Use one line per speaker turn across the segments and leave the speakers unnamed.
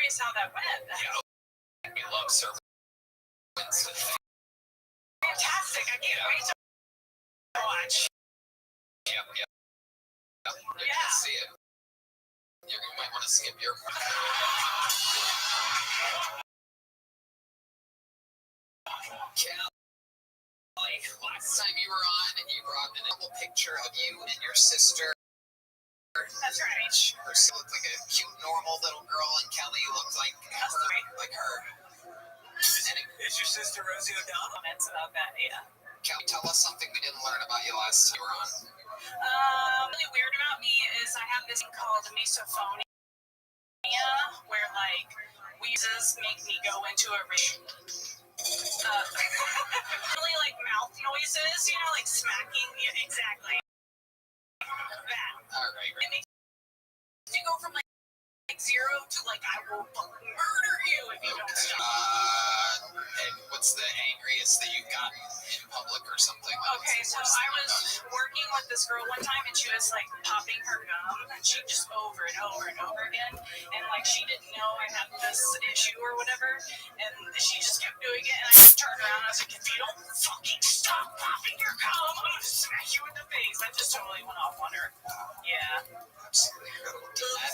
curious how that went.
Yeah, we love Sir Winston.
Fantastic! I can't wait to watch.
Yep. You're gonna see it. You might want to skip your. Kelly, last time you were on, you brought an little picture of you and your sister.
That's right.
Her looked like a cute, normal little girl, and Kelly looked like her. And is your sister Rosie O'Donnell?
Comments about that, yeah.
Kelly, tell us something we didn't learn about you last time you were on.
Really weird about me is I have this thing called misophonia, where like wheezes make me go into a really like mouth noises, you know, like smacking. Yeah, exactly. That.
All right.
It makes you go from like 0 to like I will murder you if you don't stop.
And what's the angriest that you've gotten in public or something?
Okay, so I was working with this girl one time and she was like popping her gum and she just over and over and over again, and like she didn't know I had this issue or whatever, and she just kept doing it, and I just turned around and I was like, if you don't fucking stop popping your gum, I'm gonna smack you in the face. I just totally went off on her. Yeah.
Absolutely.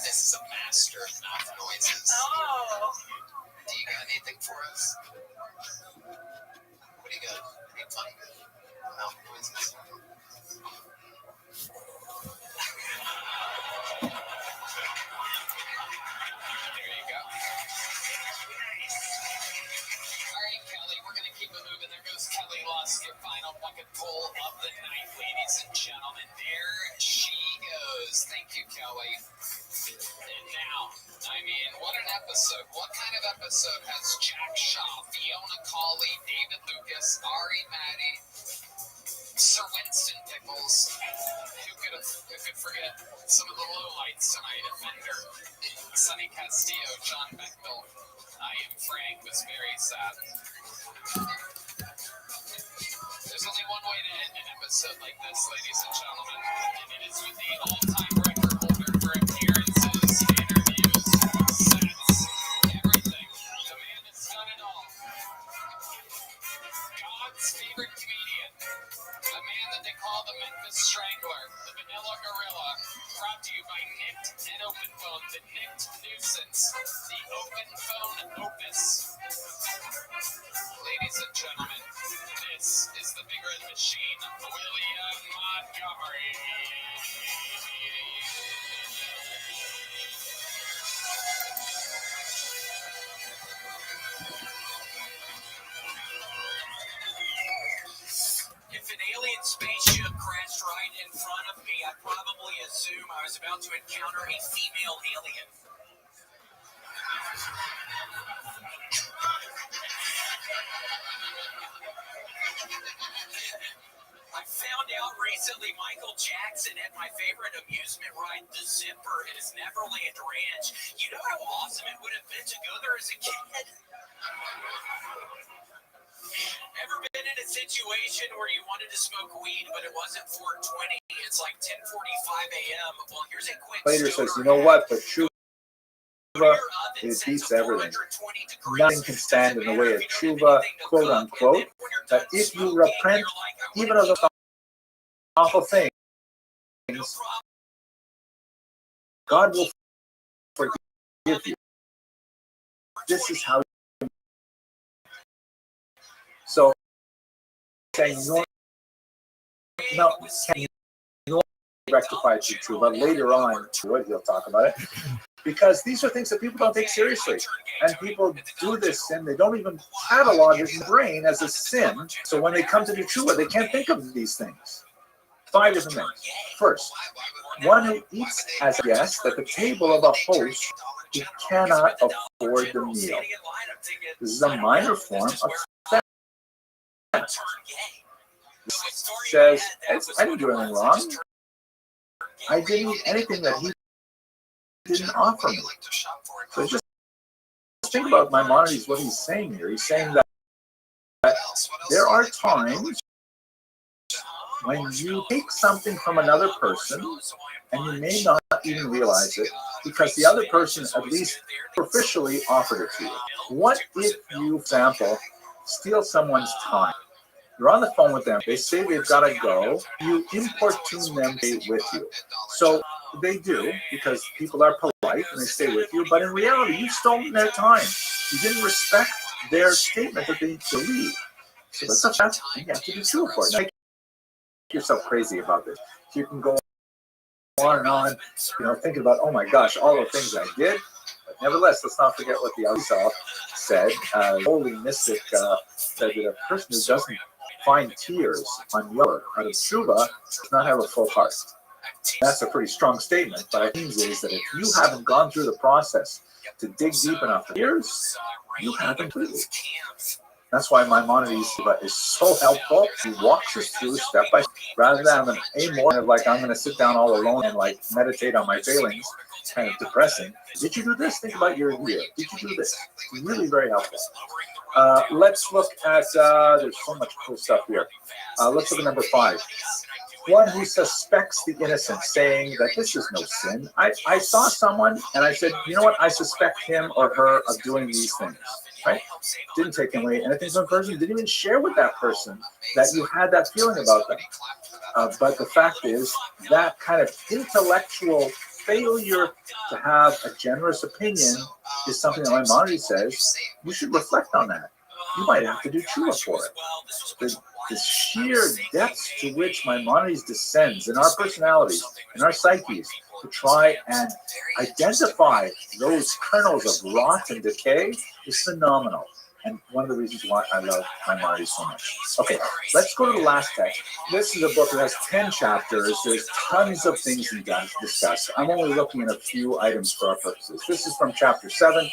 This is a master of mouth noises.
Oh.
Do you got anything for us? What do you got? Any fun mouth noises? There you go. All right, Kelly, we're going to keep it moving. There goes Kelly Lusk, your final bucket full of the night, ladies and gentlemen. There she goes. Thank you, Kelly. And now, I mean, what an episode. What kind of episode has Jack Shaw, Fiona Cawley, David Lucas, Ari Maddie, Sir Winston Pickles? Who could forget some of the lowlights tonight? Fender, Sonny Castillo, John Bechtel. I Am Frank was very sad. There's only one way to end an episode like this, ladies and gentlemen, and it is with the all-time record holder for appearances, interviews, sets, everything. The man has done it all. God's favorite comedian. A man that they call the Memphis Strangler, the Vanilla Gorilla, brought to you by Nicked and Open Phone, the Nicked Nuisance, the Open Phone Opus. Ladies and gentlemen, this is the Big Red Machine, William Montgomery.
If an alien spaceship crashed right in front of me, I'd probably assume I was about to encounter a female alien. I found out recently Michael Jackson at my favorite amusement ride, The Zipper, at his Neverland Ranch. You know how awesome it would have been to go there as a kid? Ever been in a situation where you wanted to smoke weed, but it wasn't 4:20? It's like 10:45 a.m. Well, here's a quick
Later says, you know what? The truth it beats everything. Nothing can stand in the way of tshuva, quote unquote. That if you repent, even of the awful things, God will forgive you. This is how. So, saying no, can you rectify tshuva? But later on, he'll talk about it. Because these are things that people don't take seriously. And people do this sin, they don't even catalog it in the brain as a sin. So when they come to do tshuva, they can't think of these things. 5 different things. First, one who eats as a guest at the table of a host who cannot afford the meal. This is a minor form of theft. Says, I didn't do anything wrong. I didn't eat anything that he didn't offer me. So just think about Maimonides, what he's saying here. He's saying that there are times when you take something from another person, and you may not even realize it, because the other person at least superficially offered it to you. What if you, for example, steal someone's time? You're on the phone with them. They say they've got to go. You importune them to stay with you. So they do, because people are polite and they stay with you. But in reality, you've stolen their time. You didn't respect their statement that they believe. So that's a fact. You have to be true for it. Now, make yourself crazy about this. You can go on and on, thinking about, oh my gosh, all the things I did. But nevertheless, let's not forget what the Arizal said. Holy mystic said that a person who doesn't find tears on your out of tshuva does not have a full heart. That's a pretty strong statement, but it means is that if you haven't gone through the process to dig deep enough for tears, you haven't completely. That's why Maimonides is so helpful. He walks us through step by step, rather than an amorph, like I'm going to sit down all alone and like meditate on my failings. Kind of depressing. Did you do this? Think about your year. Did you do this? Really very helpful. Let's look at, there's so much cool stuff here. Let's look at number 5. One who suspects the innocent, saying that this is no sin. I saw someone and I said, you know what? I suspect him or her of doing these things. Right? Didn't take away anything from the person. Didn't even share with that person that you had that feeling about them. But the fact is, that kind of intellectual failure to have a generous opinion is something that Maimonides says you should reflect on that. You might have to do tshuva for it. The sheer depths to which Maimonides descends in our personalities, in our psyches, to try and identify those kernels of rot and decay is phenomenal. And one of the reasons why I love Maimonides so much. Okay, let's go to the last text. This is a book that has 10 chapters. There's tons of things to discuss. I'm only looking at a few items for our purposes. This is from chapter 7.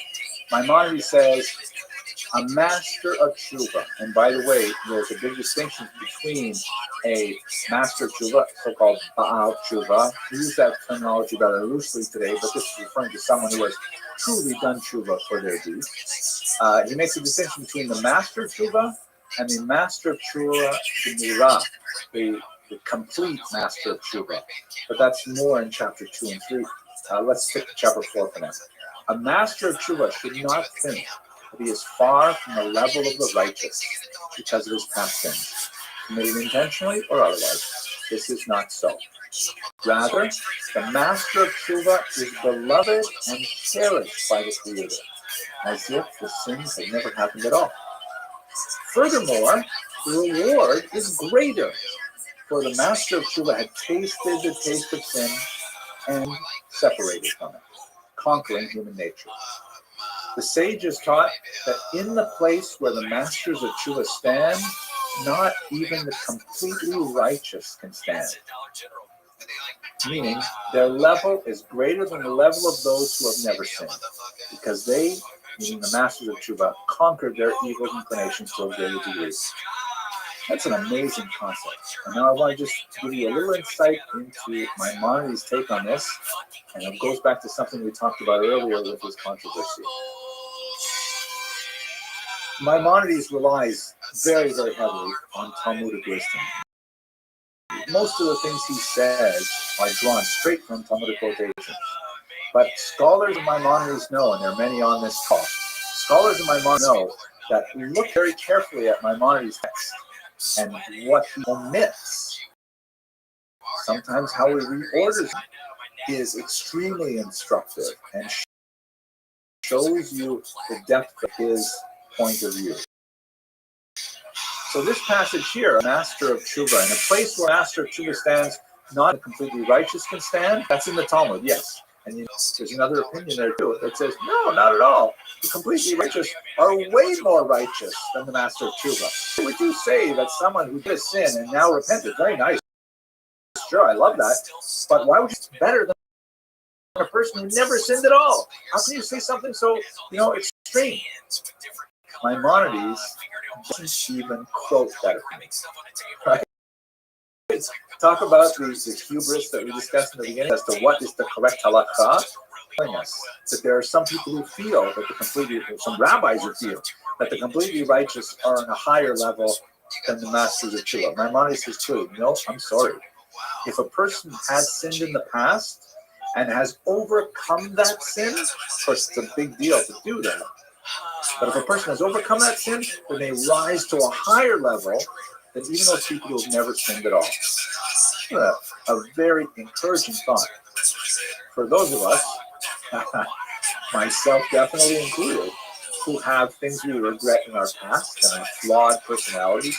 Maimonides says, a master of tshuva. And by the way, there's a big distinction between a master of tshuva, so-called Baal tshuva. We use that terminology rather loosely today, but this is referring to someone who has truly done tshuva for their deeds. He makes a distinction between the master of tshuva and the master of tshuva, the complete master of tshuva. But that's more in chapter 2 and 3. Let's stick to chapter 4 for now. A master of tshuva should not think that he is far from the level of the righteous because of his past sins, committed intentionally or otherwise. This is not so. Rather, the master of tshuva is beloved and cherished by the Creator, as if the sins had never happened at all. Furthermore, the reward is greater, for the master of tshuva had tasted the taste of sin and separated from it, conquering human nature. The sages taught that in the place where the masters of tshuva stand, not even the completely righteous can stand. Meaning, their level is greater than the level of those who have never sinned, because they, meaning the masters of tshuva, conquered their evil inclinations to a greater degree. That's an amazing concept. And now I want to just give you a little insight into Maimonides' take on this, and it goes back to something we talked about earlier with this controversy. Maimonides relies very, very heavily on Talmudic wisdom. Most of the things he says are drawn straight from Talmudic quotations. But scholars of Maimonides know, and there are many on this call, scholars of Maimonides know that look very carefully at Maimonides' text and what he omits. Sometimes how he reorders is extremely instructive and shows you the depth of his point of view. So this passage here, a master of tshuva, in a place where master of tshuva stands, not a completely righteous can stand, that's in the Talmud, yes. And there's another opinion there too that says, no, not at all. The completely righteous are way more righteous than the master of tshuva. Would you say that someone who did a sin and now repented, very nice, sure, I love that, but why would you say better than a person who never sinned at all? How can you say something so, extreme? Maimonides doesn't even quote that opinion. Right? Talk about the hubris that we discussed in the beginning as to what is the correct halakha. Telling us that there are some people who feel that some rabbis who feel that the completely righteous are on a higher level than the masters of Tshuva. Maimonides says too, no, I'm sorry. If a person has sinned in the past and has overcome that sin, of course it's a big deal to do that. But if a person has overcome that sin, then they rise to a higher level than even those people who have never sinned at all. A very encouraging thought. For those of us, myself definitely included, who have things we regret in our past and have flawed personalities,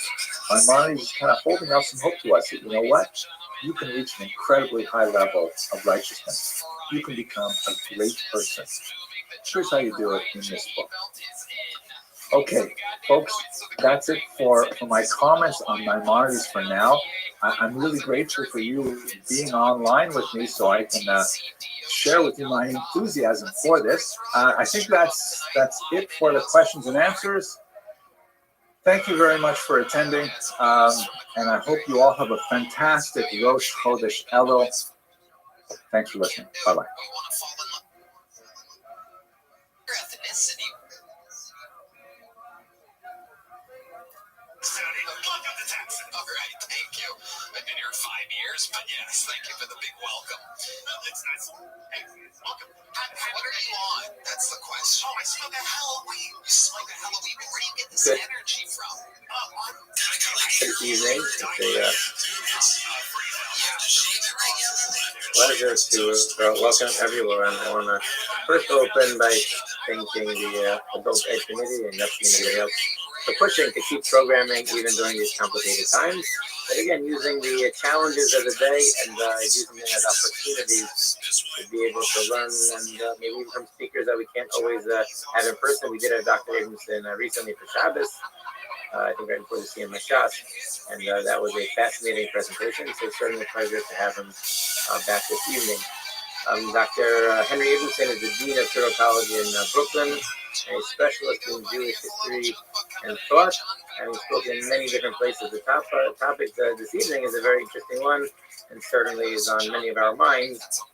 Maimonides is kind of holding out some hope to us that, you know what? You can reach an incredibly high level of righteousness. You can become a great person. Here's how you do it in this book. Okay, folks, that's it for my comments on Maimonides for now. I'm really grateful for you being online with me so I can share with you my enthusiasm for this. I think that's it for the questions and answers. Thank you very much for attending, and I hope you all have a fantastic Rosh Chodesh Elul. Thanks for listening. Bye-bye.
Welcome to Texas. All right, thank you. I've been here 5 years, but yes, thank you for the big welcome. It's nice. Hey, welcome. What are you on? That's the question. Oh, I smell the Halloween. You smell the Halloween. Where do you get this energy from?
Good evening. It's a pleasure to welcome everyone. I want to first open by thanking the Adult Ed Committee and Yossi and everybody else for pushing to keep programming even during these complicated times. But again, using the challenges of the day and using them as opportunities to be able to learn and maybe even from speakers that we can't always have in person. We did have Dr. Abramson recently for Shabbos, I think right before the CM Mashas, and that was a fascinating presentation. So it's certainly a pleasure to have him back this evening. Dr. Henry Abramson is the Dean of Federal College in Brooklyn, a specialist in Jewish history and thought, having spoken in many different places. The topic this evening is a very interesting one, and certainly is on many of our minds.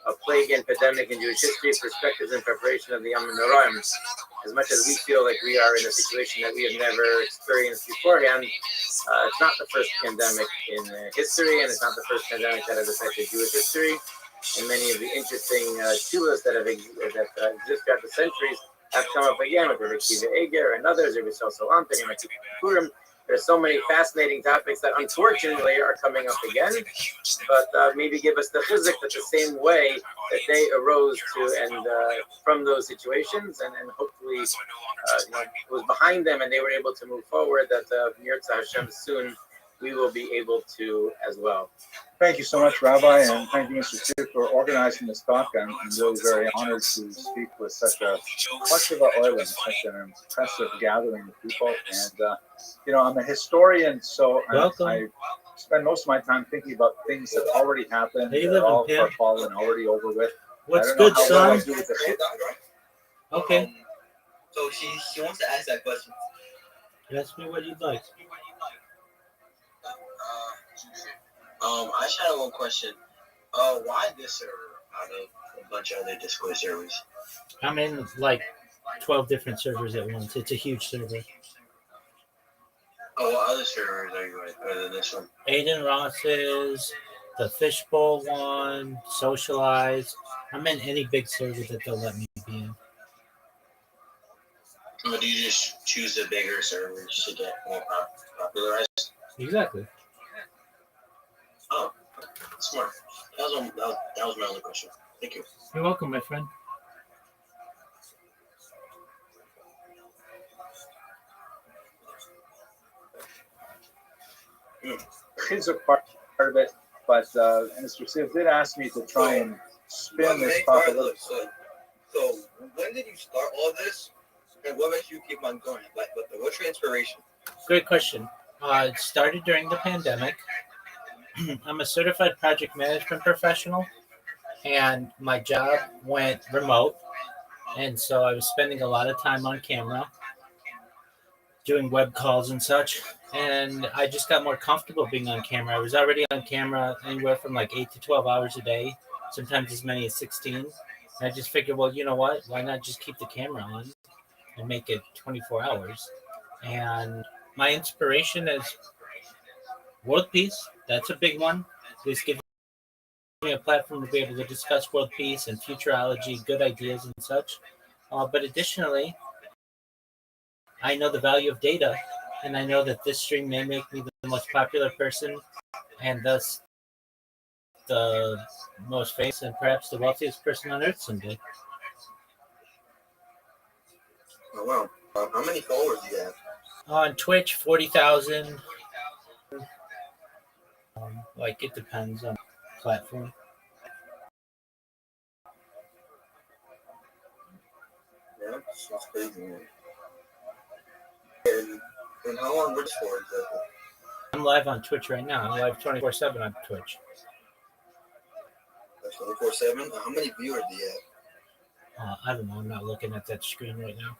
A plague and pandemic in Jewish history, perspectives and preparation of the Yom Noraim. As much as we feel like we are in a situation that we have never experienced beforehand, it's not the first pandemic in history, and it's not the first pandemic that has affected Jewish history. And many of the interesting tshuvos that exist throughout the centuries have come up again with Rabbi Kiva Eger and others, Rabbi Salant and Rabbi Purim. There's so many fascinating topics that unfortunately are coming up again, but maybe give us the chizuk that the same way that they arose to and from those situations, and hopefully it was behind them and they were able to move forward, that Yirtzeh Hashem soon we will be able to as well.
Thank you so much, Rabbi, and thank you, Mr. Steve, for organizing this talk. I'm really very honored to speak with such a collective island, such an impressive gathering of people. And, I'm a historian, so I spend most of my time thinking about things that already happened, that all are fallen, already over with.
What's good, son?
Okay. So she wants to ask that question.
Ask me what you'd like.
I just had one question. Why this server out of a bunch of other Discord servers?
I'm in like 12 different servers at once. It's a huge server.
Oh, what other servers are you with other than this one?
Aiden Ross's, the Fishbowl one, Socialize. I'm in any big server that they'll let me be in.
Or do you just choose the bigger servers to get more popularized?
Exactly.
Oh, smart. That was my only question. Thank you.
You're welcome, my friend.
Kids are part of it, but Mr. Siv did ask me to try and spin this talk a little.
So when did you start all this, and what makes you keep on going? What's your inspiration?
Great question. It started during the pandemic. I'm a certified project management professional, and my job went remote, and so I was spending a lot of time on camera, doing web calls and such, and I just got more comfortable being on camera. I was already on camera anywhere from like 8 to 12 hours a day, sometimes as many as 16. And I just figured, well, you know what? Why not just keep the camera on and make it 24 hours? And my inspiration is world peace. That's a big one. This gives me a platform to be able to discuss world peace and futurology, good ideas and such. But additionally, I know the value of data, and I know that this stream may make me the most popular person, and thus the most famous and perhaps the wealthiest person on earth someday.
Oh wow! How many followers do you have?
On Twitch, 40,000. Like it depends on the platform.
Yeah, that's crazy, man. And how long would this for exactly?
I'm live on Twitch right now. I'm live 24/7 on Twitch.
24/7. How many viewers do you have?
I don't know. I'm not looking at that screen right now.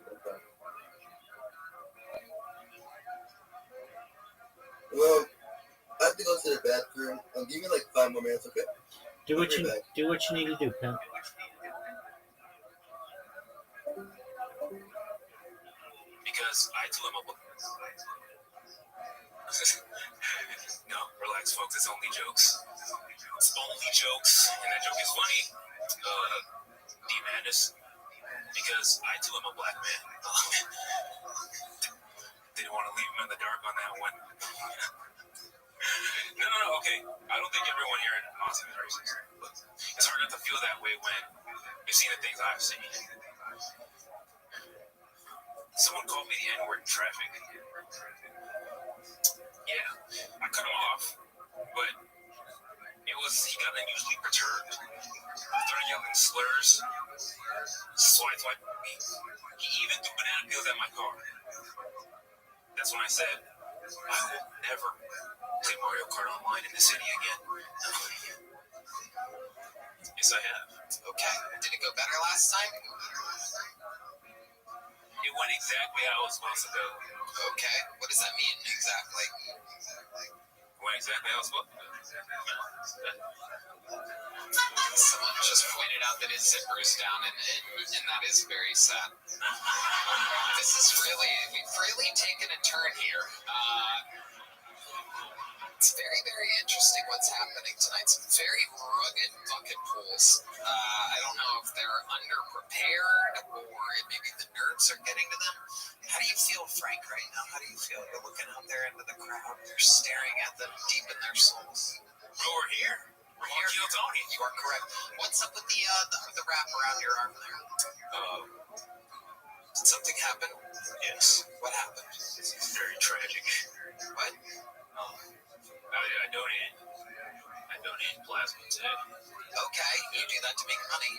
Okay. Well, I have to go to the bathroom. Give me like 5 more minutes, okay?
Do what you need to do, pimp.
Because I too am a. No, relax, folks. It's only jokes. It's only jokes, and that joke is funny. D-Madness. Because I too am a black man. Didn't want to leave him in the dark on that one. No, okay. I don't think everyone here in Austin is racist. But it's hard not to feel that way when you've seen the things I've seen. Someone called me the N-word in traffic. Yeah, I cut him off, but he got unusually perturbed. Started yelling slurs. Swiped me. He even threw banana peels at my car. That's when I said, I will never play Mario Kart online in the city again. Yes, I have.
Okay. Did it go better last time?
It went exactly how it was supposed to go.
Okay. What does that mean exactly?
It went exactly how it was supposed to go.
Someone just pointed out that his zipper is down, and that is very sad. We've really taken a turn here. It's very, very interesting what's happening tonight. Some very rugged bucket pools. I don't know if they're underprepared or maybe the nerves are getting to them. How do you feel, Frank, right now? How do you feel? You're looking out there into the crowd. You're staring at them deep in their souls.
We're here. We're here. Tony.
You are correct. What's up with the wrap around your arm there? Did something happen?
Yes.
What happened?
It's very tragic.
What?
I donated plasma today.
Okay, you do that to make money.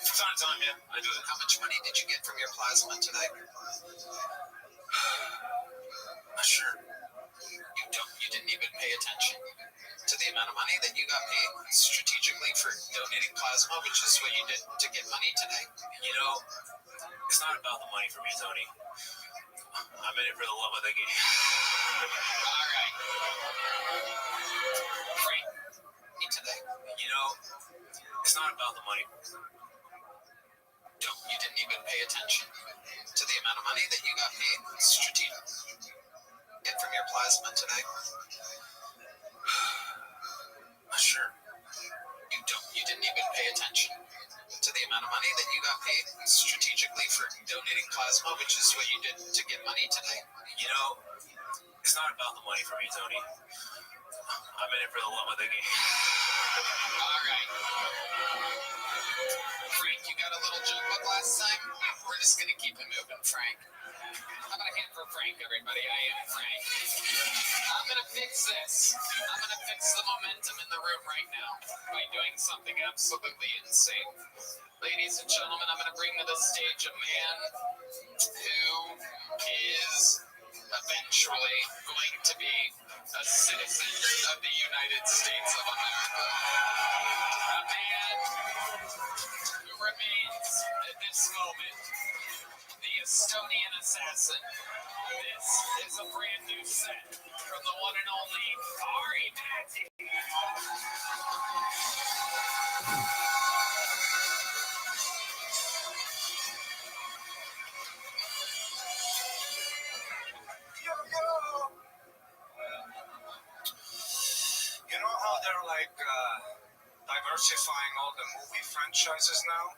From time to time, yeah, I do it.
How much money did you get from your plasma today?
Not sure.
You didn't even pay attention to the amount of money that you got paid strategically for donating plasma, which is what you did to get money today.
You know, it's not about the money for me, Tony. I'm in it for the love of the game.
All right. Frank, me today.
You know, it's not about the money.
You didn't even pay attention to the amount of money that you got paid strategically from your plasma today.
Not sure.
You didn't even pay attention to the amount of money that you got paid strategically for donating plasma, which is what you did to get money today.
You know, it's not about the money for me, Tony. I'm in it for the love of the game.
All right. Frank, you got a little joke book last time? We're just going to keep it moving, Frank. How about a hand for Frank, everybody? I am Frank. I'm going to fix this. I'm going to fix the momentum in the room right now by doing something absolutely insane. Ladies and gentlemen, I'm going to bring to the stage a man who is eventually going to be a citizen of the United States of America. A man who remains at this moment the Estonian assassin. This is a brand new set from the one and only Ari Matty.
they're like diversifying all the movie franchises now.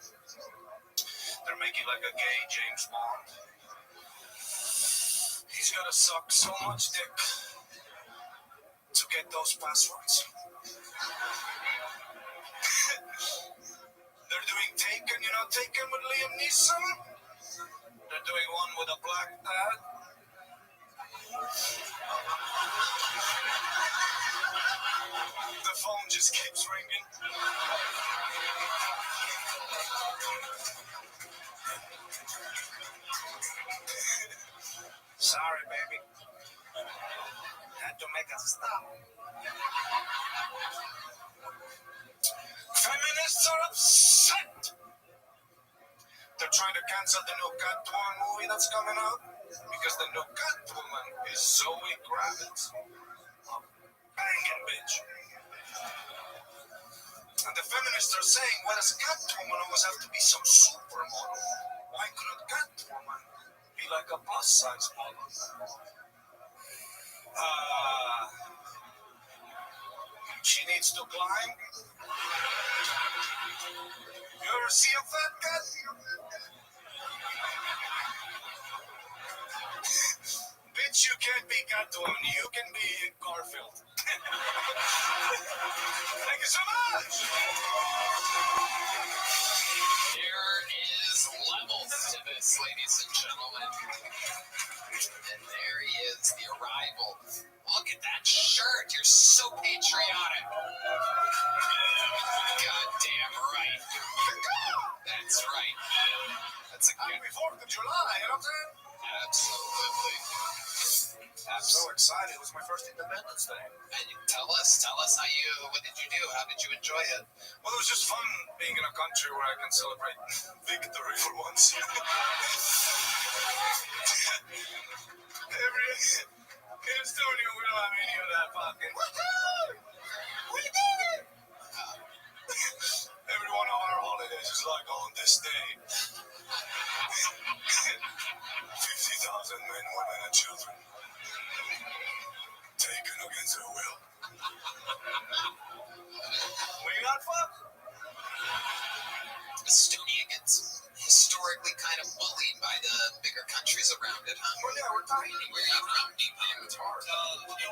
They're making like a gay James Bond. He's gotta suck so much dick to get those passwords. They're doing Taken, you know, Taken with Liam Neeson. They're doing one with a black dad. The phone just keeps ringing. Sorry, baby. Had to make a stop. Feminists are upset. They're trying to cancel the new Catwoman movie that's coming out because the new Catwoman is Zoe Kravitz. A banging bitch. And the feminists are saying, why does Catwoman always have to be some supermodel? Why couldn't Catwoman be like a plus-size model? She needs to climb. You ever see a fat cat? Bitch, you can't be Catwoman. You can be Garfield. Thank you so much.
There is levels to this, ladies and gentlemen. And there he is, the arrival. Look at that shirt. You're so patriotic. Goddamn right. That's right. That's a good...
Happy 4th of July, you know what I'm saying?
Absolutely.
I'm so excited. It was my first Independence Day.
And tell us how you, what did you do? How did you enjoy it?
Well, it was just fun being in a country where I can celebrate victory for once. In Estonia, we don't have any of that fucking. We did it! Every one of our holidays is like on this day. 50,000 men, women, and children taken against their will. We got fucked.
Estonia gets historically kind of bullied by the bigger countries around it, huh?
Well, yeah, we're tiny.
Where are you from?
It's hard.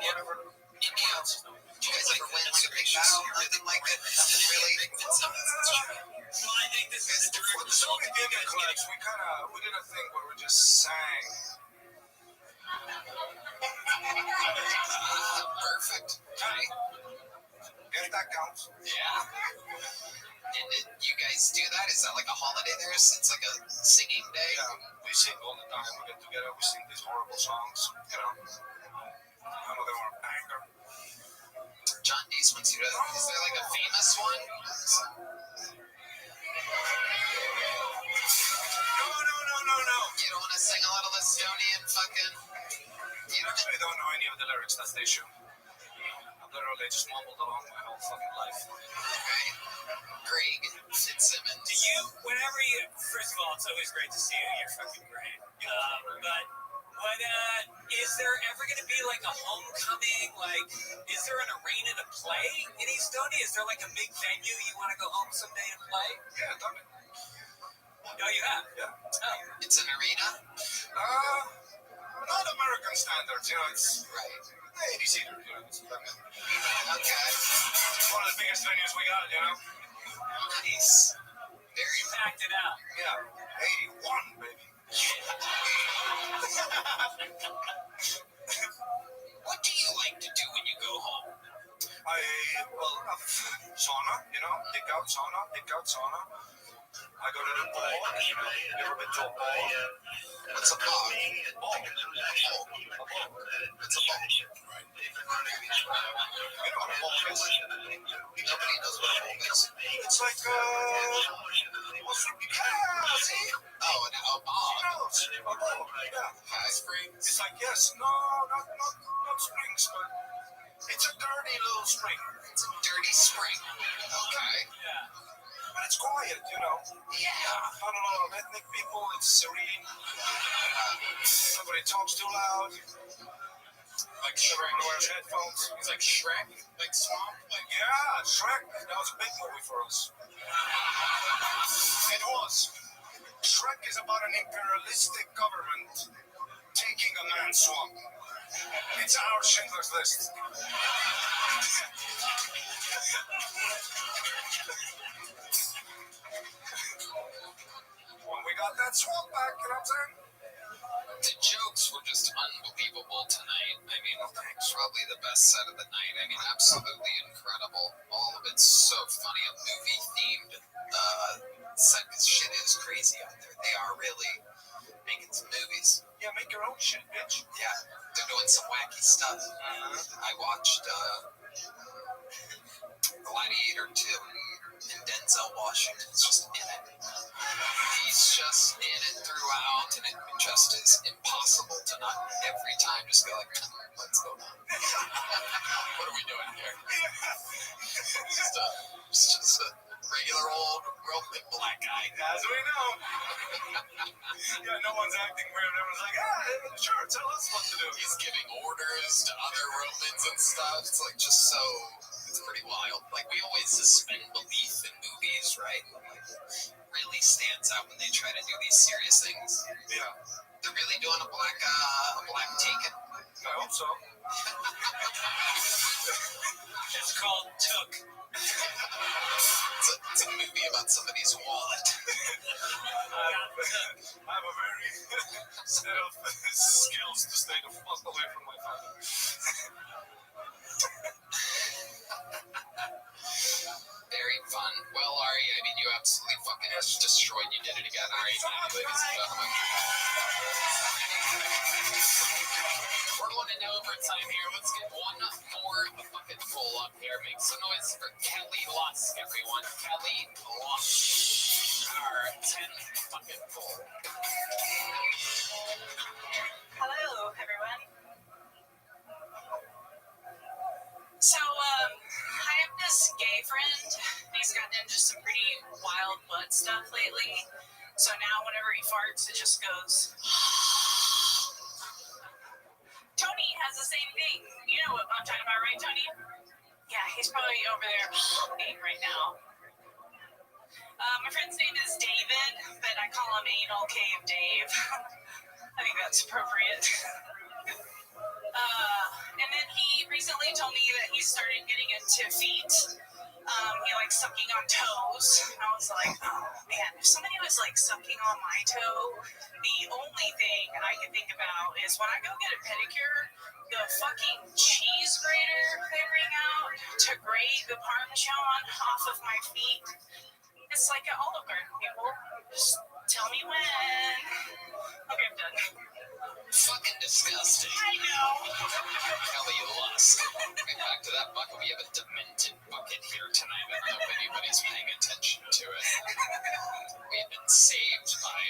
Whatever. India. Did you guys ever win like a big battle or anything like that? Nothing really.
Well, I think this is for the Soviet Union collapse. We did a thing where we just sang.
Perfect. Okay.
If that counts.
Yeah. And did you guys do that? Is that like a holiday there? It's like a singing day?
Yeah, we sing all the time. We get together, we sing these horrible songs. You know. I know they were a banger.
John Deese wants you to. Is there like a famous one?
No.
You don't want to sing a little Estonian fucking. You
I actually don't know any of the lyrics. That's the issue. I've literally just mumbled along my whole fucking life.
Okay. Greg Fitzsimmons.
Do you, whenever you, first of all, it's always great to see you. You're fucking great. But what, is there ever going to be like a homecoming? Like, is there an arena to play in Estonia? Is there like a big venue you want to go home someday and play?
Yeah, done it.
No, you have?
Yeah.
Oh.
It's an arena?
Not American standards, you know, it's
Right.
80 seater, you know. It's
Okay.
one of the biggest venues we got, you know.
Nice. Very
Packed it out.
Yeah, 81, baby.
What do you like to do when you go home?
Sauna, you know, dig out sauna. I go to the ball. You ever been to a ball?
What's a bog?
Ball.
What's a bog?
You know what a ball is?
Nobody knows what a bog is.
It's like, see?
Oh, a bog.
A ball, yeah.
Hot springs.
It's like, yes, no, not springs, but it's a dirty little spring.
It's a dirty spring. Okay.
Yeah.
But it's quiet, you know.
Yeah.
Not a lot of ethnic people, it's serene. Nobody talks too loud. Like Shrek wears headphones. He's like Shrek, like Swamp. Like, yeah, Shrek. That was a big movie for us. It was. Shrek is about an imperialistic government taking a man's swamp. It's our Schindler's List. When we got that swamp back, you know what I'm saying?
The jokes were just unbelievable tonight. I mean, probably the best set of the night. I mean, absolutely incredible. All of it's so funny. A movie-themed set, because shit is crazy out there. They are really making some movies.
Yeah, make your own shit, bitch.
Yeah, they're doing some wacky stuff. I watched Gladiator 2, and Denzel Washington's just in it. He's just in it throughout, and it just is impossible to not every time just go like, what's going on? What are we doing here? It's just a regular old Roman black guy.
As we know. Yeah, no one's acting weird. Everyone's like, sure, tell us what to do.
He's giving orders to other Romans and stuff. It's like just so, it's pretty wild. Like, we always suspend belief in movies, right? Like, really stands out when they try to do these serious things.
Yeah.
They're really doing a black Taken.
I hope so.
It's called Took.
It's a movie about somebody's wallet.
I have a very set of skills to stay the fuck away from my father.
Very fun. Well, Ari, I mean, you absolutely fucking destroyed. You did it again, Ari. Ladies and gentlemen. We're going into overtime here. Let's get one more fucking full up here. Make some noise for Kelly Lusk, everyone. Kelly Lusk. Our 10th fucking full.
Hello, everyone. So, I have this gay friend. He's gotten into some pretty wild butt stuff lately. So now whenever he farts, it just goes... Tony has the same thing. You know what I'm talking about, right, Tony? Yeah, he's probably over there eating right now. My friend's name is David, but I call him Anal Cave Dave. I think that's appropriate. And then he recently told me that he started getting into feet. He likes sucking on toes. And I was like, oh man, if somebody was like sucking on my toe, the only thing I can think about is when I go get a pedicure, the fucking cheese grater they bring out to grate the Parmesan off of my feet. It's like an Olive Garden, people. Just tell me when. Okay, I'm done.
Fucking disgusting.
I know.
Kelly Lusk. Getting back to that bucket, we have a demented bucket here tonight. I don't know if anybody's paying attention to it. We've been saved by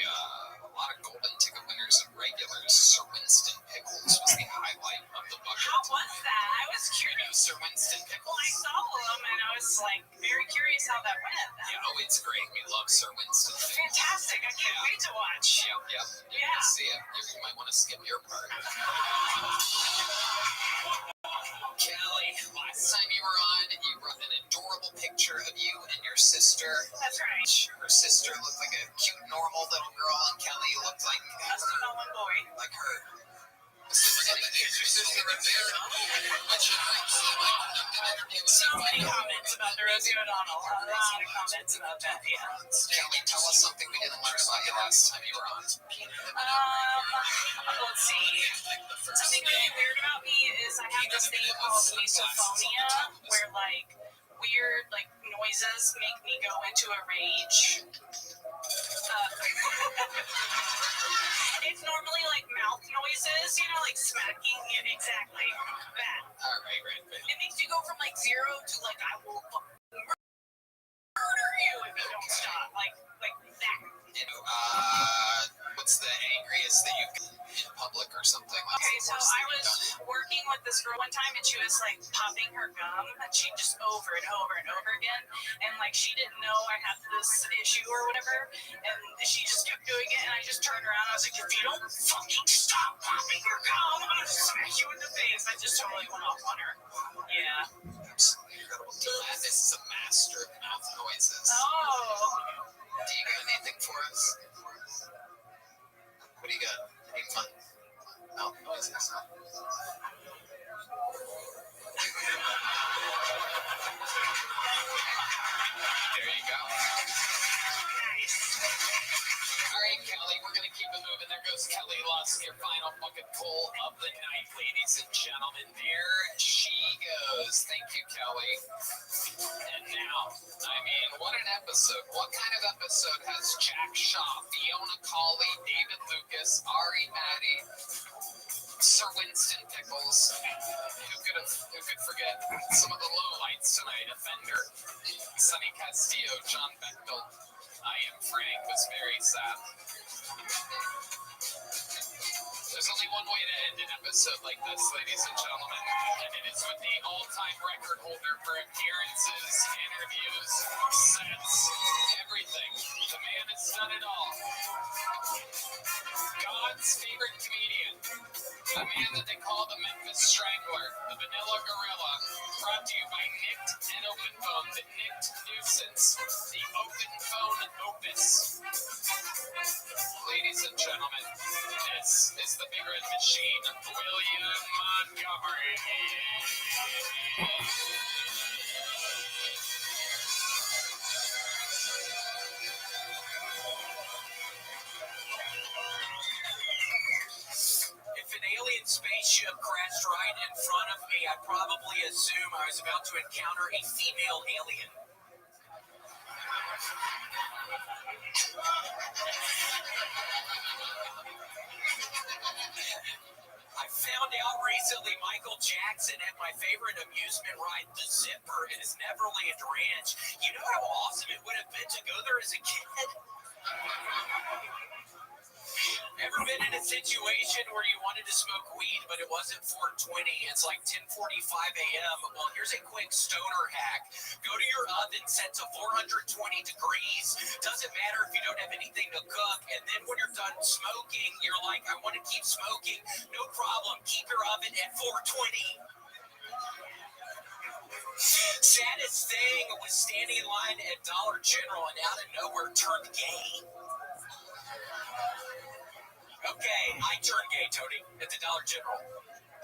a lot of golden ticket winners and regulars. Sir Winston Pickles was the highlight of the bucket.
How was that? I was
You know
curious.
Sir Winston
Well,
Pickles?
I saw them and I was like very curious how that went.
Yeah, oh, it's great. We love Sir Winston Pickles.
Fantastic. I can't wait to watch.
Yep. You're
Yeah.
gonna see it. You might want to skip your part. Kelly, last time you were on, you brought an adorable picture of you and your sister.
That's right.
Her sister looked like a cute, normal little girl, and Kelly looked like
That's the Nolan boy.
her. Is your sister right there? I should like see like an interview with
So many comments about the Rosie O'Donnell. A lot of comments about that, yeah.
Kelly, tell us something we didn't learn about you last time you were on.
Let's see. Something really weird about me is I have this thing called misophonia, where like weird like noises make me go into a rage. It's normally like mouth noises, you know, like smacking. Yeah, exactly that.
All right.
It makes you go from like 0 to like I will murder you if you don't stop, like that.
You know, what's the angriest that you've been in public or something?
Okay, so I was working with this girl one time, and she she was like popping her gum, and she just over and over and over again, and like she didn't know I had this issue or whatever, and she just kept doing it, and I just turned around. I was like, if you don't fucking stop popping your gum, I'm gonna smack you in the face. I just totally went off on her. Yeah.
Absolutely incredible. This is a master of mouth noises.
Oh.
Do you got anything for us? What do you got? Any fun mouth noises? There you go. All right, Kelly, we're going to keep it moving. There goes Kelly Lusk, your final bucket full of the night, ladies and gentlemen. There she goes. Thank you, Kelly. And now, I mean, what an episode. What kind of episode has Jack Shaw, Fiona Cawley, David Lucas, Ari Maddie, Sir Winston Pickles? Who could forget some of the lowlights tonight? Offender, Sonny Castillo, John Bechtel. I Am Frank was very sad. There's only one way to end an episode like this, ladies and gentlemen, and it is with the all-time record holder for appearances, interviews, sets, everything. The man has done it all. God's favorite comedian. A man that they call the Memphis Strangler, the Vanilla Gorilla, brought to you by Nicked and Open Phone, the Nicked Nuisance, the Open Phone Opus. Ladies and gentlemen, this is the Big Red Machine, William Montgomery.
If an alien spaceship crashed right in front of me, I'd probably assume I was about to encounter a female alien. I found out recently Michael Jackson had my favorite amusement ride, the Zipper, at his Neverland Ranch. You know how awesome it would have been to go there as a kid? Ever been in a situation where you wanted to smoke weed, but it wasn't 420? It's like 10:45 a.m. Well, here's a quick stoner hack. Go to your oven set to 420 degrees. Doesn't matter if you don't have anything to cook. And then when you're done smoking, you're like, I want to keep smoking. No problem. Keep your oven at 420. Saddest thing was standing in line at Dollar General and out of nowhere turned gay. Okay, I turned gay, Tony, at the Dollar General.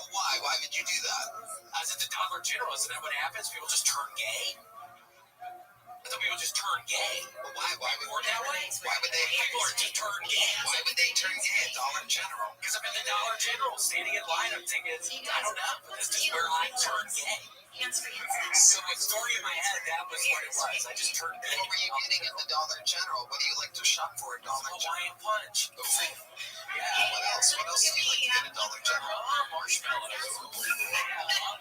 Why? Why would you do that?
I was at the Dollar General. Isn't that what happens? People just turn gay? I thought people just turn gay.
Well, why would
that way?
Why would they?
People are just turn gay.
Why would they turn gay at Dollar General?
Because I'm at the Dollar General, standing in line. I'm thinking, I don't know. This is where I turn gay. So the story in my head, that was what it was. I just turned gay.
What were you getting at the Dollar General? What do you like to shop for at Dollar General?
Hawaiian Punch.
Yeah. What else? What else do you like to get at Dollar General?
Marshmallows.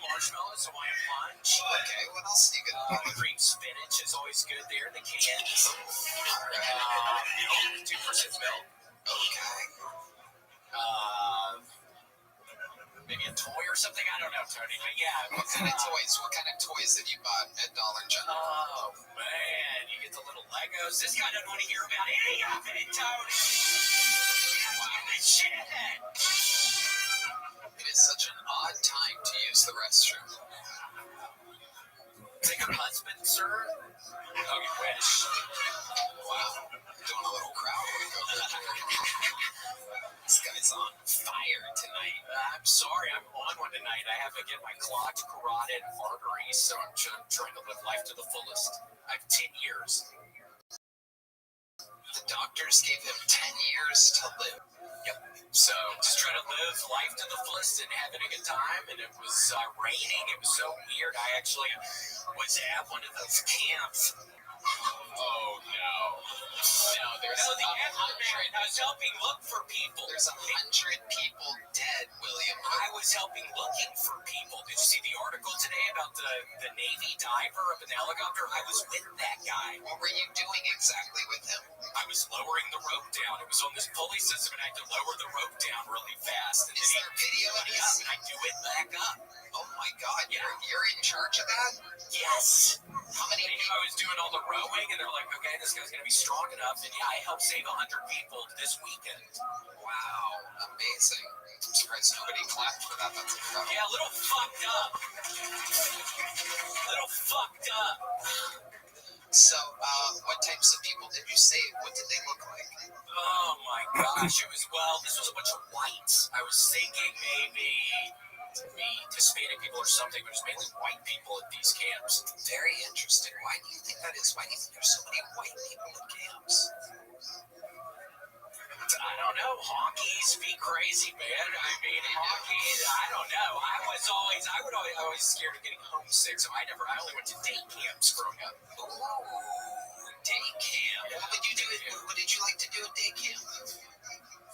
Marshmallows, Hawaiian Punch.
Okay. What else do you get at Dollar General?
Green spinach is always good there. The cans.
All right.
2% milk.
Okay.
Maybe a toy or something. I don't know, Tony. But yeah.
What kind of toys? What kind of toys have you bought at Dollar General?
Oh man, you get the little Legos. This guy doesn't want to hear about any of it, Tony. Wow, this shit.
It is such an odd time to use the restroom.
Take your husband, sir. Oh, you wish.
Wow, doing a little crowd work over there. This guy's on fire tonight.
I'm sorry, I'm on one tonight. I have to get my clogged carotid arteries, so I'm trying to live life to the fullest. I have 10 years.
The doctors gave him 10 years to live.
Yep. So just trying to live life to the fullest and having a good time. And it was raining. It was so weird. I actually was at one of those camps.
Oh no. No, there's
the man. I was helping look for people.
There's 100 people dead, William.
I was helping looking for people. Did you see the article today about the Navy diver up in the helicopter? I was with that guy.
What were you doing exactly with him?
I was lowering the rope down. It was on this pulley system, and I had to lower the rope down really fast. And
Is there video of this?
And I do it back up.
Oh my God, you're in charge of that?
Yes.
How many people?
I was doing all the rowing, and they're like, okay, this guy's going to be strong enough. And yeah, I helped save 100 people this weekend.
Wow, amazing. I'm surprised nobody clapped for that. That's incredible.
Yeah, a little fucked up.
So, what types of people did you save? What did they look like?
Oh my gosh, this was a bunch of whites. I was thinking maybe Hispanic people or something, but it was mainly white people at these camps.
Very interesting. Why do you think that is? Why do you think there's so many white people at camps?
I don't know. Honkies be crazy, man. I mean, honkies, I don't know. I was always scared of getting homesick, so I only went to day camps growing up.
Ooh, day camp. What would you do? What did you like to do at day camp?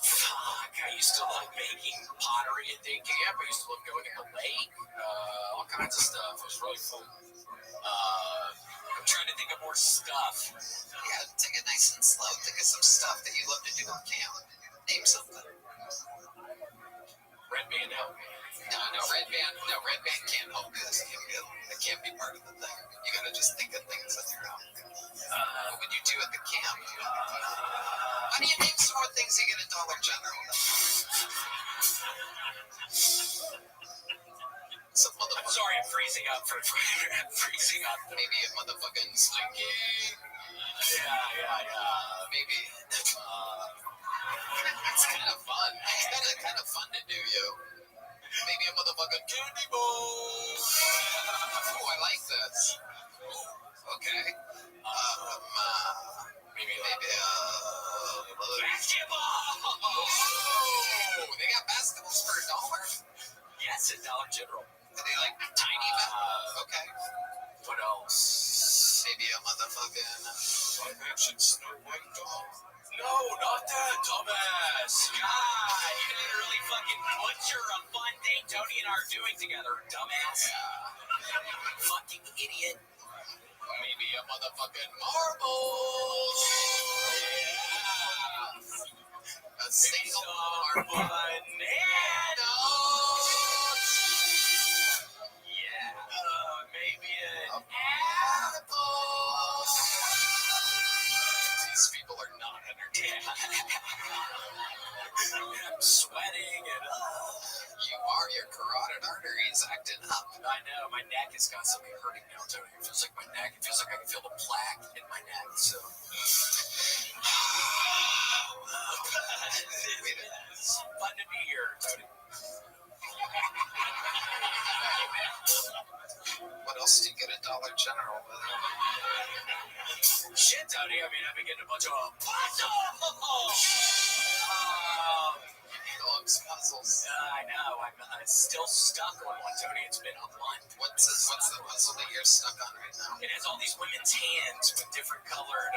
Fuck, I used to love making pottery at day camp. I used to love going in the lake, all kinds of stuff. It was really fun. I'm trying to think of more stuff.
Yeah, take it nice and slow. Think of some stuff that you love to do at camp. Name something.
Red band help me.
No, red band can't help you. It can't be part of the thing. You gotta just think of things on your own. What would you do at the camp? How do you name some more things you get at Dollar General?
I'm sorry, I'm freezing up. I'm freezing up.
Maybe a motherfucking slinky.
Yeah.
Maybe. It's kind of fun. It's kind of fun to do, yo. Maybe a motherfucking candy bowl. Oh, I like this. Ooh, okay. Maybe
basketball.
Oh, they got basketballs for $1?
Yes, at Dollar General.
Are they like tiny? Okay.
What else?
Maybe a motherfucking
Live-action Snow White doll. No, not that, dumbass. God, you didn't really fucking butcher a fun thing Tony and I are doing together, dumbass. Fucking idiot.
Maybe a motherfucking marble. Yeah. A single marble.
Banana. Yeah. Maybe an apple.
These people are not entertained.
I'm sweating and
you are. Your carotid arteries acting up.
I know my neck is constantly hurting now, Tony. It feels like my neck. It feels like I can feel the plaque in my neck. So. It's fun to be here, Tony.
What else do you get at Dollar General?
Shit, Tony. I mean, I've been getting a bunch of puzzles.
Dogs puzzles.
I know. I'm still stuck on one, Tony. It's been a month.
What's the puzzle that you're stuck on right now?
It has all these women's hands with different colored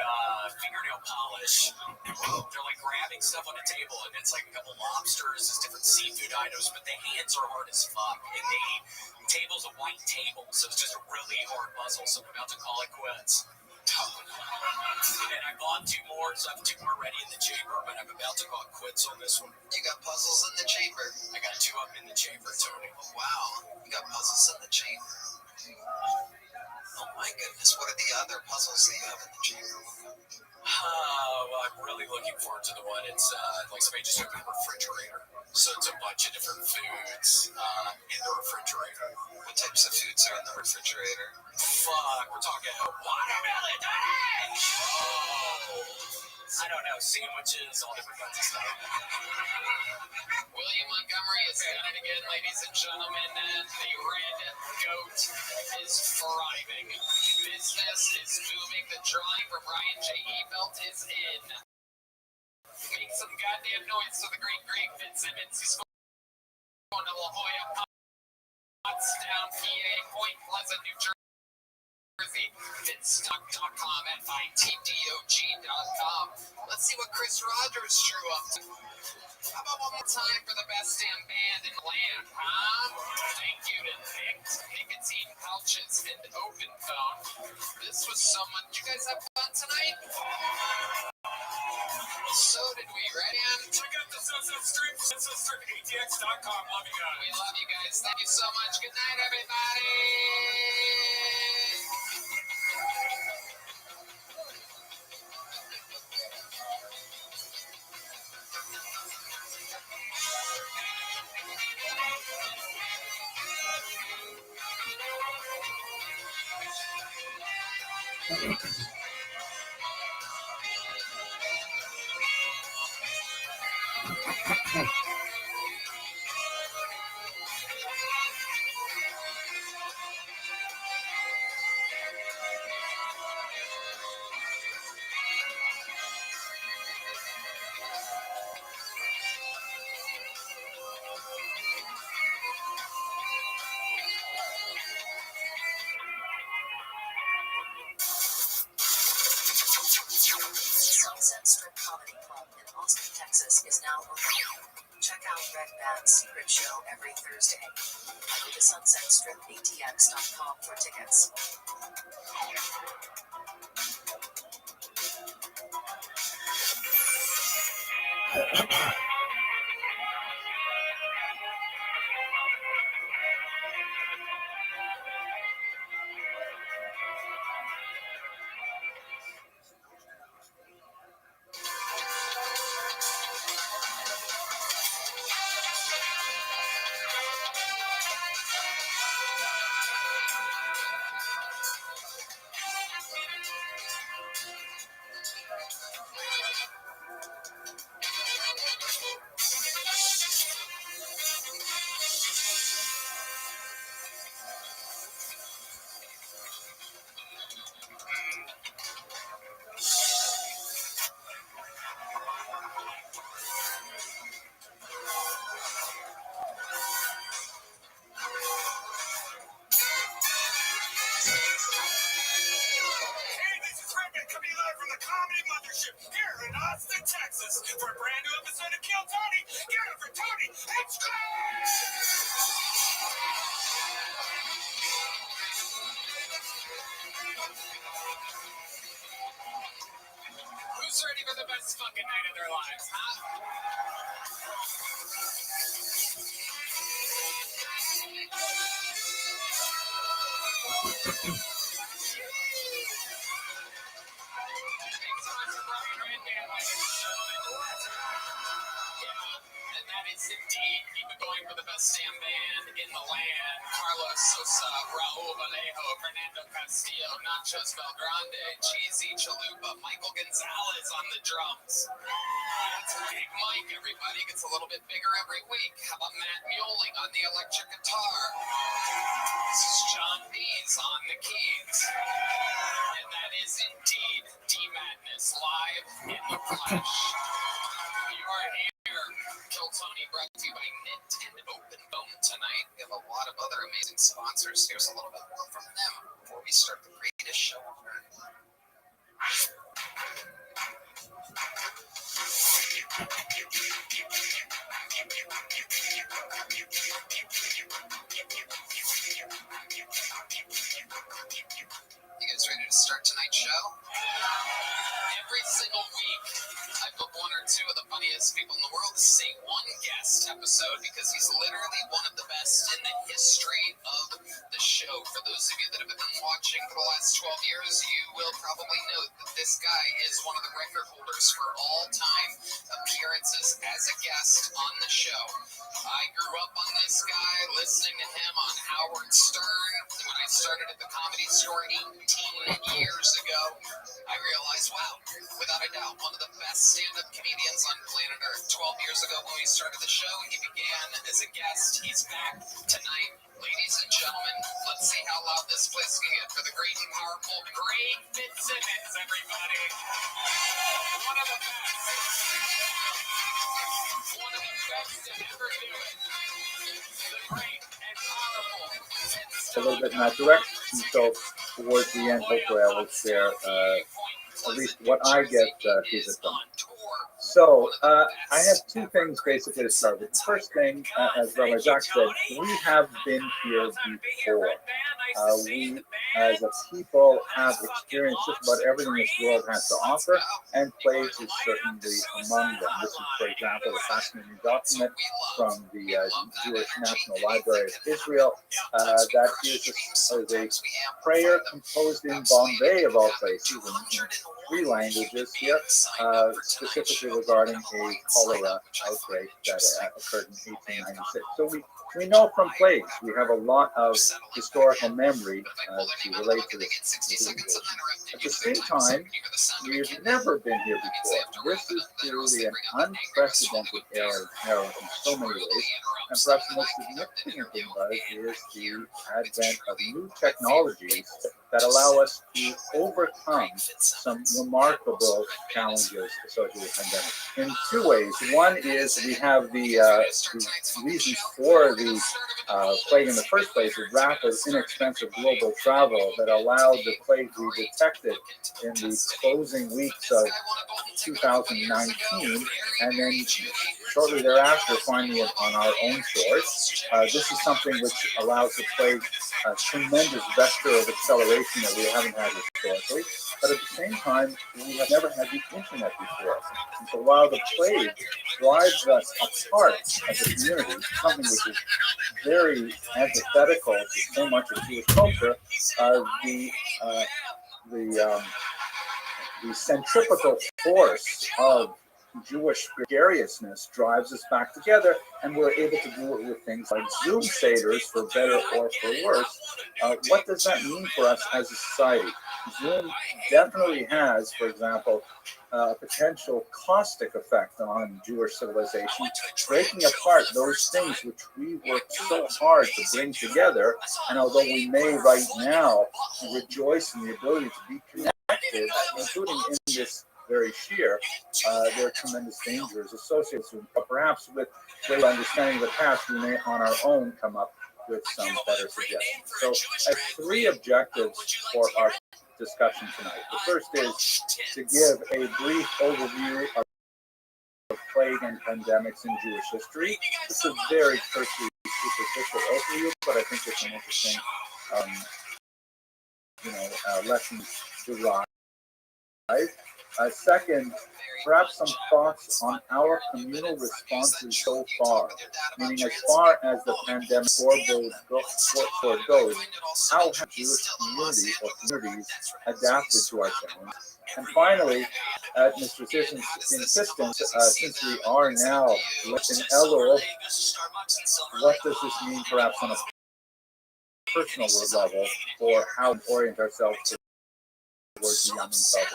fingernail polish. They're like grabbing stuff on a table, and it's like a couple lobsters, there's different seafood items, but the hands are hard as fuck. And the table's a white table, so it's just a really hard puzzle. So I'm about to call it quits. And I bought 2 more, so I have 2 more ready in the chamber, but I'm about to call it quits on this one.
You got puzzles in the chamber.
I got 2 up in the chamber, Tony.
Oh, wow. You got puzzles in the chamber. Oh my goodness. What are the other puzzles that you have in the chamber?
Well, I'm really looking forward to the one. It's like somebody just opened a refrigerator. So it's a bunch of different foods in the refrigerator.
What types of foods are in the refrigerator?
Fuck, we're talking watermelon. I don't know, sandwiches, all different kinds of stuff.
William Montgomery is done it again, ladies and gentlemen. The red goat is thriving. Business is booming. The drawing for Brian J. Ebelt is in. Make some goddamn noise to the great Fitzsimmons. He's going to La Jolla, Pottstown, PA, Point Pleasant, New Jersey. Fitstock.com and FITDOG.com. Let's see what Chris Rogers drew up to. How about one more time for the best damn band in the land, huh? Thank you to Nick, Nicotine Pouches, and Open Phone. This was someone. Did you guys have fun tonight? So did we, right, Ann?
Check out the Sunset Strip, sunsetstripatx.com. Love you guys.
We love you guys. Thank you so much. Good night, everybody.
Sunset Strip Comedy Club in Austin, Texas is now open. Check out Red Band's Secret Show every Thursday. Go to sunsetstripatx.com for tickets.
Hey, this is Rabbi coming live from the Comedy Mothership here in Austin, Texas for a brand new episode of Kill Tony. Get it for Tony. It's
Who's ready for the best fucking night of their lives, huh? And that is indeed keep it going for the best damn band in the land. Carlos Sosa, Raul Vallejo, Fernando Castillo, Nachos Belgrande, Cheesy Chalupa, Michael Gonzalez on the drums. That's Big Mike. Everybody gets a little bit bigger every week. How about Matt Muling on the electric guitar? This is John Dees on the keys. And that is indeed D-Madness live in the flesh. You are here. Kill Tony brought to you by Knit and Open Bone tonight. We have a lot of other amazing sponsors. Here's a little bit more from them before we start the greatest show on earth. You guys ready to start tonight's show? Every single week, I book one or two of the funniest people in the world to say one guest episode because he's literally one of the best in the history of the show. For those of you that have been watching for the last 12 years, you will probably note that this guy is one of the record holders for all-time appearances as a guest on the show. I grew up on this guy, listening to him on Howard Stern. When I started at the Comedy Store 18 years ago, I realized, wow, without a doubt, one of the best stand-up comedians on planet Earth. 12 years ago when we started the show, he began as a guest. He's back tonight. Ladies and gentlemen, let's see how loud this place can get for the great and powerful Greg Fitzsimmons, everybody. One of the best. One of the best to ever do it. The great and powerful
It's a little bit not direct, and so towards the end, hopefully I will share at least what I get feedback from. So I have two things basically to start with. The first thing, as Rabbi Jacques said, we have been here before. We, as a people, have experienced just about everything this world has to offer, and plagues is certainly among them. This is, for example, a fascinating document from the Jewish National Library of Israel that is a prayer composed in Bombay, of all places, in three languages here, specifically regarding a cholera outbreak that occurred in 1896. So we know from plagues, we have a lot of historical memory to relate to this. At the same time, we've never been here before. This is truly an unprecedented era in so many ways, and perhaps the most significant thing about it is the advent of new technologies that allow us to overcome some remarkable challenges associated with the pandemic. In two ways. One is we have the reasons for the plague in the first place, is rapid, inexpensive global travel that allowed the plague to be detected in the closing weeks of 2019, and then shortly thereafter finding it on our own shores. This is something which allows the plague a tremendous vector of acceleration that we haven't had historically, but at the same time, we have never had the internet before. And so while the plague drives us apart as a community, something which is very antithetical to so much of Jewish culture, the centripetal force of Jewish gregariousness drives us back together, and we're able to do it with things like Zoom seders, for better or for worse. What does that mean for us as a society? Zoom definitely has, for example, a potential caustic effect on Jewish civilization, breaking apart those things which we worked so hard to bring together. And although we may right now rejoice in the ability to be connected, including in this very sheer, there are tremendous dangers associated with it. But perhaps with great understanding of the past, we may on our own come up with some better suggestions. So I have three objectives for our discussion tonight. The first is to give a brief overview of plague and pandemics in Jewish history. It's a very cursory, superficial overview, but I think it's an interesting, lesson derived. Second, perhaps some thoughts on our communal responses so far, meaning as far as the pandemic goes, how have Jewish community or communities adapted to our challenge? And finally, at Mr. Sisson's insistence, since we are now in Elul, what does this mean perhaps on a personal level for how we orient ourselves towards the young and selfish.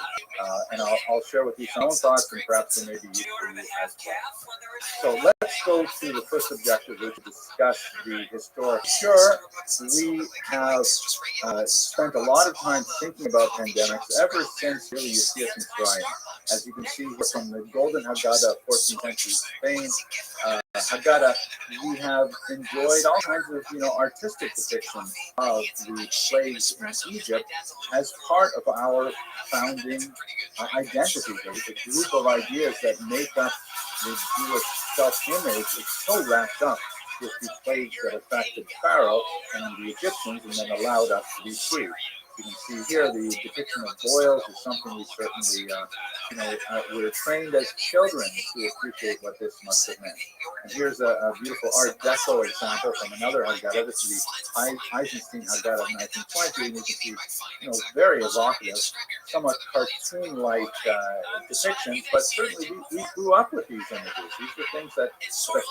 And I'll share with you some own thoughts, and perhaps they may be useful for you as well. So let's go to the first objective, which is to discuss the historic. Sure, we have spent a lot of time thinking about pandemics ever since really Eusebius and Brian. As you can see here from the Golden Haggadah, 14th century Spain, Haggadah, we have enjoyed all kinds of artistic depictions of the plagues in Egypt as part of our founding identity. There's a group of ideas that make up the Jewish self-image. It's so wrapped up with the plagues that affected Pharaoh and the Egyptians and then allowed us to be free. You can see here the depiction of boils is something we certainly, we're trained as children to appreciate what this must have meant. And here's a beautiful Art Deco example from another Haggadah. This is the Eisenstein Haggadah of 1920, and you can see, very evocative, somewhat cartoon-like depictions, but certainly we grew up with these images. These are things that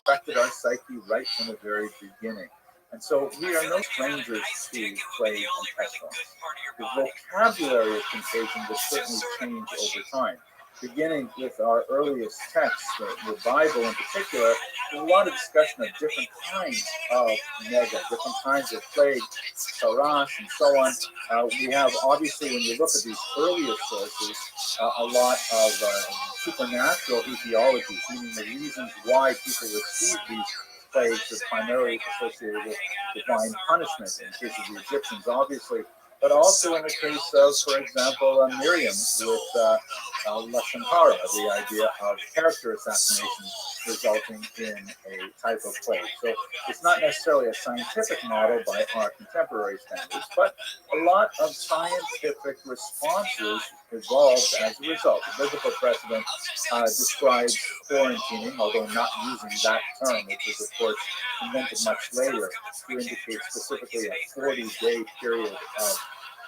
affected our psyche right from the very beginning. And so we are no strangers to plague and pestilence. The vocabulary of contagion will certainly change over time. Beginning with our earliest texts, the Bible in particular, there's a lot of discussion of different kinds of nega, different kinds of plague, sarash, and so on. We have, obviously, when you look at these earlier sources, a lot of supernatural etiologies, meaning the reasons why people receive these plagues are primarily associated with divine punishment. In the case of the Egyptians, obviously, but also in the case of, for example, Miriam with Lashon Hara, the idea of character assassination resulting in a type of plague. So it's not necessarily a scientific model by our contemporary standards, but a lot of scientific responses evolved as a result. The biblical precedent describes quarantining, although not using that term, which was, of course, invented much later to indicate specifically a 40-day period of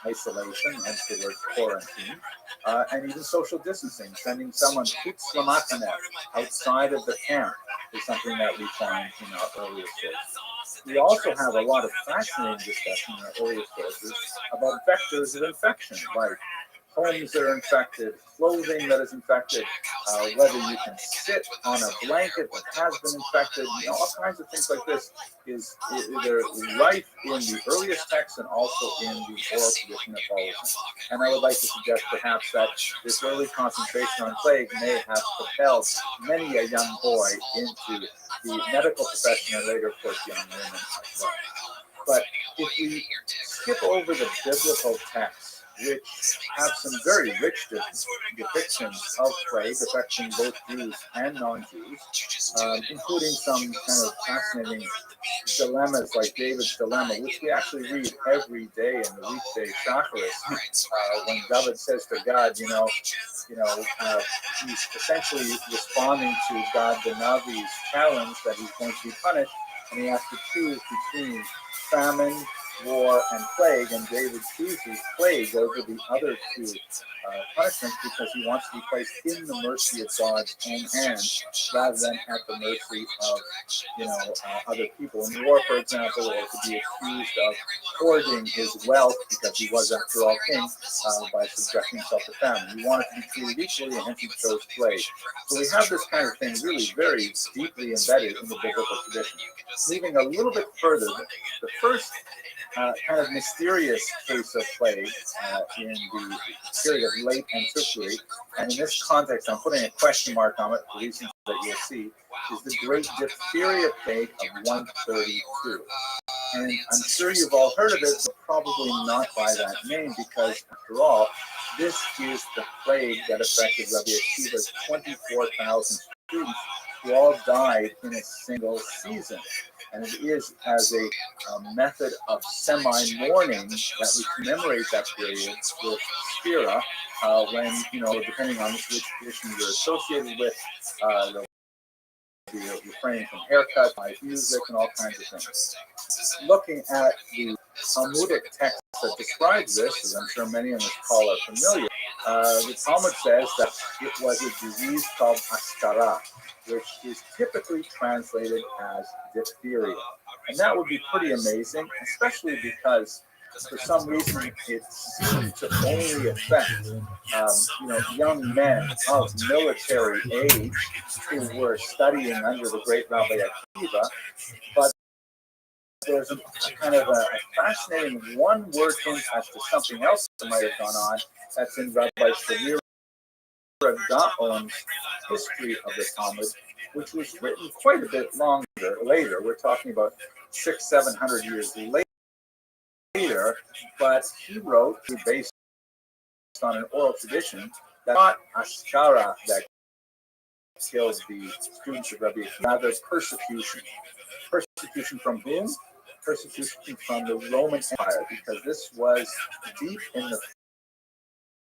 isolation, hence the word quarantine, and even social distancing, sending someone outside of the camp is something that we find in our earlier sources. We also have a lot of fascinating discussion in our earlier sources about vectors of infection, like homes that are infected, clothing that is infected, whether you can sit on a blanket that has been infected, all kinds of things like this they're rife in the earliest texts and also in the oral tradition that follows them. And I would like to suggest perhaps that this early concentration on plague may have propelled many a young boy into the medical profession and later, of course, young women as well. But if we skip over the biblical texts, which have some very rich depictions of plague affecting both Jews and non-Jews, including some kind of fascinating dilemmas like David's dilemma, which we actually read every day in the weekday Shacharis, when David says to God, he's essentially responding to God the Navi's challenge that he's going to be punished, and he has to choose between famine, war, and plague, and David chooses plague over the other two punishments because he wants to be placed in the mercy of God's own hand rather than at the mercy of other people. In war, for example, or to be accused of hoarding his wealth because he was, after all, king by subjecting himself to famine. He wanted to be treated equally, and hence he chose plague. So we have this kind of thing really very deeply embedded in the biblical tradition. Moving a little bit further, the first kind of mysterious case of plague in the period of late antiquity, and in this context I'm putting a question mark on it for reasons that you'll see, is the great diphtheria plague of 132. And I'm sure you've all heard of it, but probably not by that name, because after all, this is the plague that affected Rabbi Akiva's 24,000 students who all died in a single season. And it is as a method of semi-mourning that we commemorate that period with Spira, when, depending on which tradition you're associated with, they'll be refraining from haircut, live music, and all kinds of things. Looking at the Talmudic text that describes this, as I'm sure many on this call are familiar, the Talmud says that it was a disease called askara, which is typically translated as diphtheria. And that would be pretty amazing, especially because for some reason it seemed to only affect young men of military age who were studying under the great Rabbi Akiva. But there's a kind of a fascinating one-word hint as to something else that might have gone on that's in Rabbi Shamir Gaon's history of the Talmud, which was written quite a bit later. We're talking about 600-700 years later, but he wrote, based on an oral tradition, that not Ashkara that kills the students of Rabbi Akiva, rather persecution. Persecution from whom? Persecution from the Roman Empire, because this was deep in the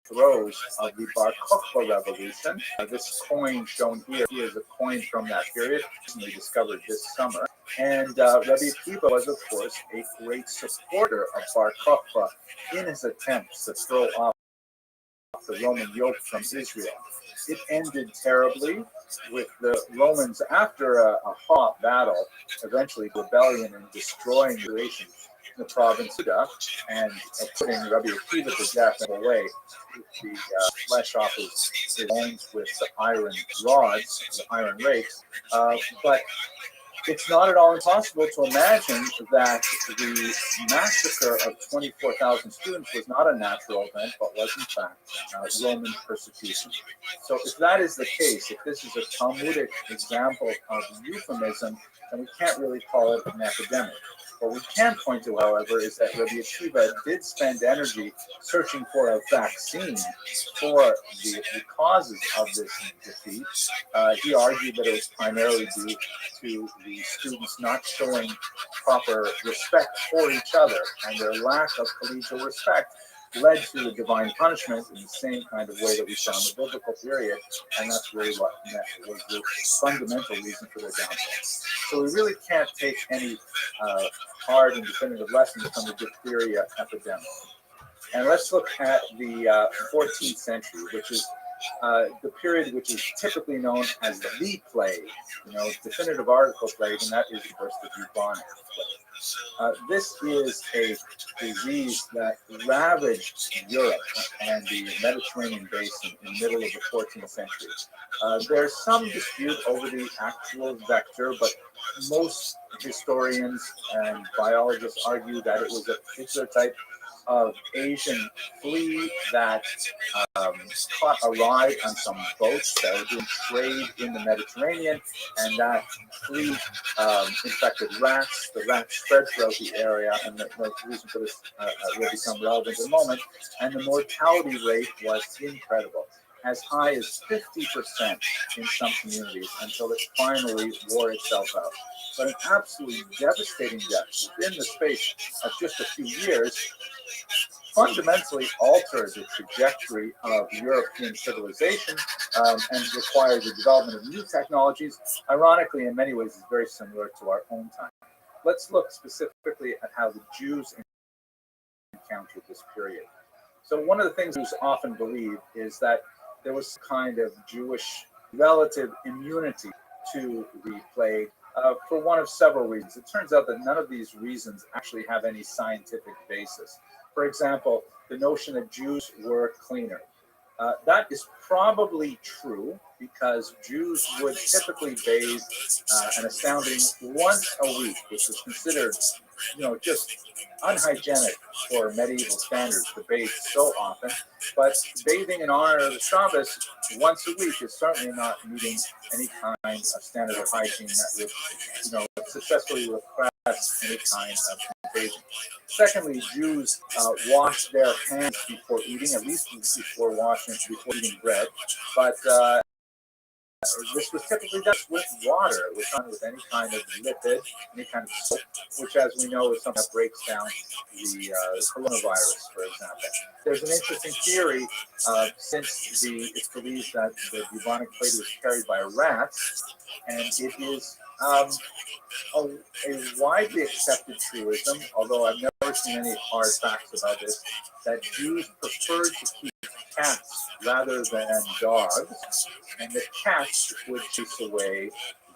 throes of the Bar Kokhba revolution. This coin shown here is a coin from that period, recently discovered this summer. And Rabbi Akiva was, of course, a great supporter of Bar Kokhba in his attempts to throw off the Roman yoke from Israel. It ended terribly with the Romans, after a hot battle, eventually rebellion and destroying the nation in the province of Judah, and putting Rabbi Akiva to death in a way, the flesh off his bones with the iron rods, the iron rakes. But it's not at all impossible to imagine that the massacre of 24,000 students was not a natural event, but was in fact Roman persecution. So if that is the case, if this is a Talmudic example of euphemism, then we can't really call it an epidemic. What we can point to, however, is that Rabbi Akiva did spend energy searching for a vaccine for the causes of this defeat. He argued that it was primarily due to the students not showing proper respect for each other, and their lack of collegial respect led to the divine punishment in the same kind of way that we saw in the biblical period, and that's really what was the fundamental reason for their downfall. So we really can't take any hard and definitive lessons from the diphtheria epidemic. And let's look at the 14th century, which is the period which is typically known as the plague, definitive article plague, and that is, of course, the bubonic plague. This is a disease that ravaged Europe and the Mediterranean basin in the middle of the 14th century. There's some dispute over the actual vector, but most historians and biologists argue that it was a particular type of Asian flea that caught a ride on some boats that were doing trade in the Mediterranean, and that flea infected rats. The rats spread throughout the area, and the reason for this will become relevant in a moment. And the mortality rate was incredible, as high as 50% in some communities, until it finally wore itself out. But an absolutely devastating death within the space of just a few years fundamentally altered the trajectory of European civilization and required the development of new technologies. Ironically, in many ways, is very similar to our own time. Let's look specifically at how the Jews encountered this period. So one of the things Jews often believe is that there was kind of Jewish relative immunity to the plague for one of several reasons. It turns out that none of these reasons actually have any scientific basis. For example, the notion that Jews were cleaner. That is probably true because Jews would typically bathe an astounding once a week, which was considered, just unhygienic for medieval standards to bathe so often. But bathing in honor of the Shabbos once a week is certainly not meeting any kind of standard of hygiene that would, successfully repress any kind of contagion. Secondly, Jews wash their hands before eating, at least before eating bread. But this was typically done with water. It was done with any kind of lipid, any kind of soap, which, as we know, is something that breaks down the coronavirus, for example. There's an interesting theory, since it's believed that the bubonic plague was carried by rats, and it is a widely accepted truism, although I've never seen any hard facts about this, that Jews preferred to keep cats rather than dogs, and the cats would chase away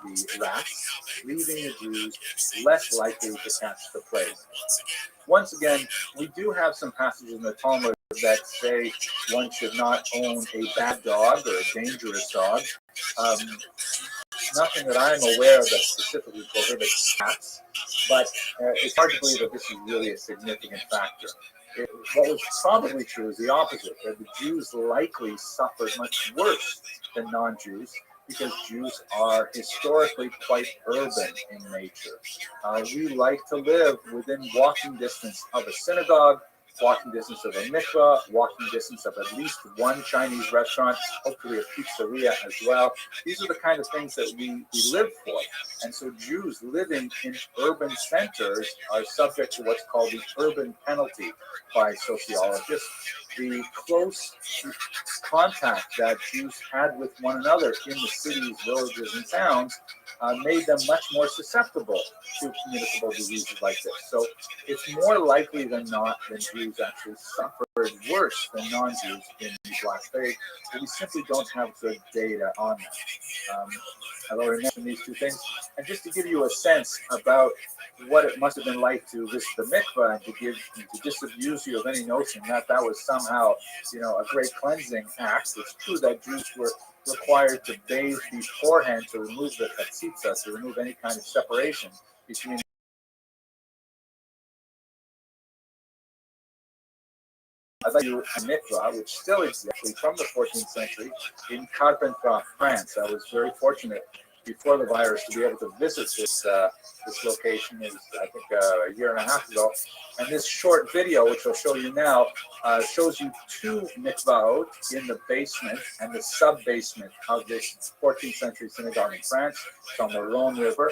the rats, leaving the Jews less likely to catch the plague. Once again, we do have some passages in the Talmud that say one should not own a bad dog or a dangerous dog. Nothing that I'm aware of that specifically prohibits cats, but it's hard to believe that this is really a significant factor. What was probably true is the opposite, that the Jews likely suffered much worse than non-Jews, because Jews are historically quite urban in nature. We like to live within walking distance of a synagogue, walking distance of a mikvah, walking distance of at least one Chinese restaurant, hopefully a pizzeria as well. These are the kind of things that we live for. And so Jews living in urban centers are subject to what's called the urban penalty by sociologists. The close contact that Jews had with one another in the cities, villages, and towns made them much more susceptible to communicable diseases like this. So it's more likely than not that Jews actually suffered worse than non-Jews in the Black Plague, but we simply don't have good data on that. I've already mentioned these two things, and just to give you a sense about what it must have been like to visit the mikvah and to disabuse you of any notion that was somehow, a great cleansing act. It's true that Jews were required to bathe beforehand to remove the chatzitza, to remove any kind of separation between a mikvah, which still exists actually from the 14th century in Carpentras, France. I was very fortunate before the virus to be able to visit this location is, I think, a year and a half ago. And this short video, which I'll show you now, shows you two mikvaot in the basement and the sub-basement of this 14th century synagogue in France. It's on the Rhone River.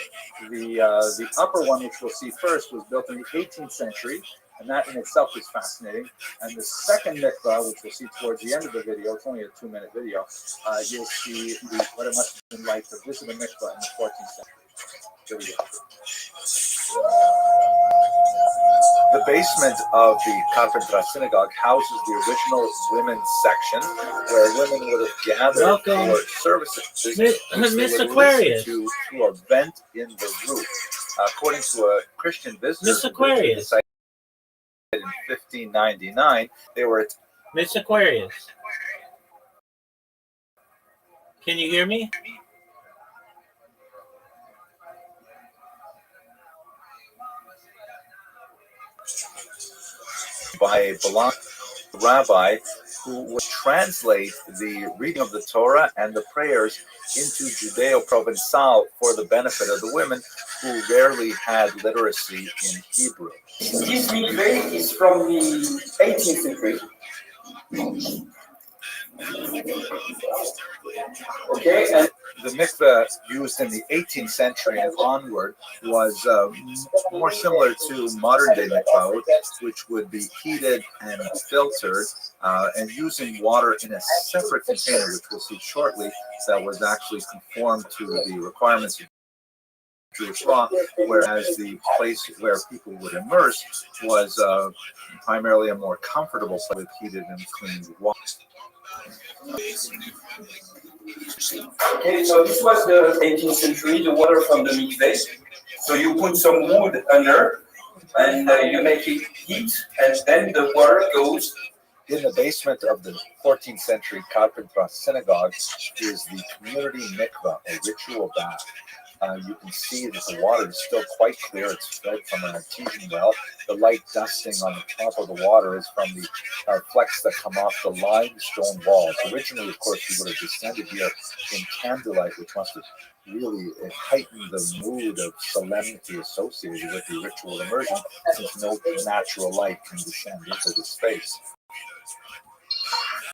The upper one, which we'll see first, was built in the 18th century, and that in itself is fascinating. And the second mikvah, which we'll see towards the end of the video, it's only a 2-minute video, you'll see what it must have been like to visit a mikvah in the 14th century. Here we go. The basement of the Carpentras Synagogue houses the original women's section, where women would have gathered for services.
Miss Aquarius.
Through a vent in the roof. According to a Christian visitor,
Miss Aquarius.
In 1599, they were.
Miss Aquarius. Can you hear me?
By a Balaam rabbi who would translate the reading of the Torah and the prayers into Judeo-Provençal for the benefit of the women who rarely had literacy in Hebrew.
This mikveh is from the 18th century. Okay, and
the mikveh used in the 18th century and onward was more similar to modern-day mikvahot, which would be heated and filtered, and using water in a separate container, which we'll see shortly, that was actually conformed to the requirements of Jewish law, whereas the place where people would immerse was primarily a more comfortable place with heated and clean water.
Okay, so this was the 18th century, the water from the mikveh. So you put some wood under, and you make it heat, and then the water goes.
In the basement of the 14th century Carpentras Synagogue is the community mikveh, a ritual bath. You can see that the water is still quite clear. It's fed from an artesian well. The light dusting on the top of the water is from the flecks that come off the limestone walls. Originally, of course, you would have descended here in candlelight, which must have really heightened the mood of solemnity associated with the ritual immersion, since no natural light can descend into the space.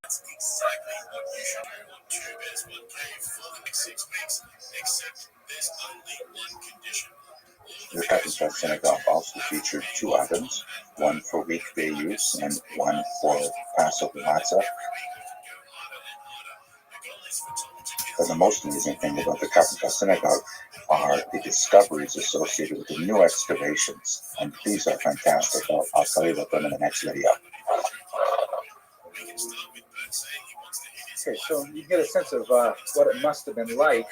That's exactly what you should do on 2 beds, 1 cave for the next 6 weeks, except there's only one condition.
The Carpentras Synagogue also featured 2 ovens, one for weekday use and one for Passover matzah. But the most amazing thing about the Carpentras Synagogue are the discoveries associated with the new excavations, and these are fantastic. I'll tell you about them in the next video.
Okay, so you get a sense of what it must have been like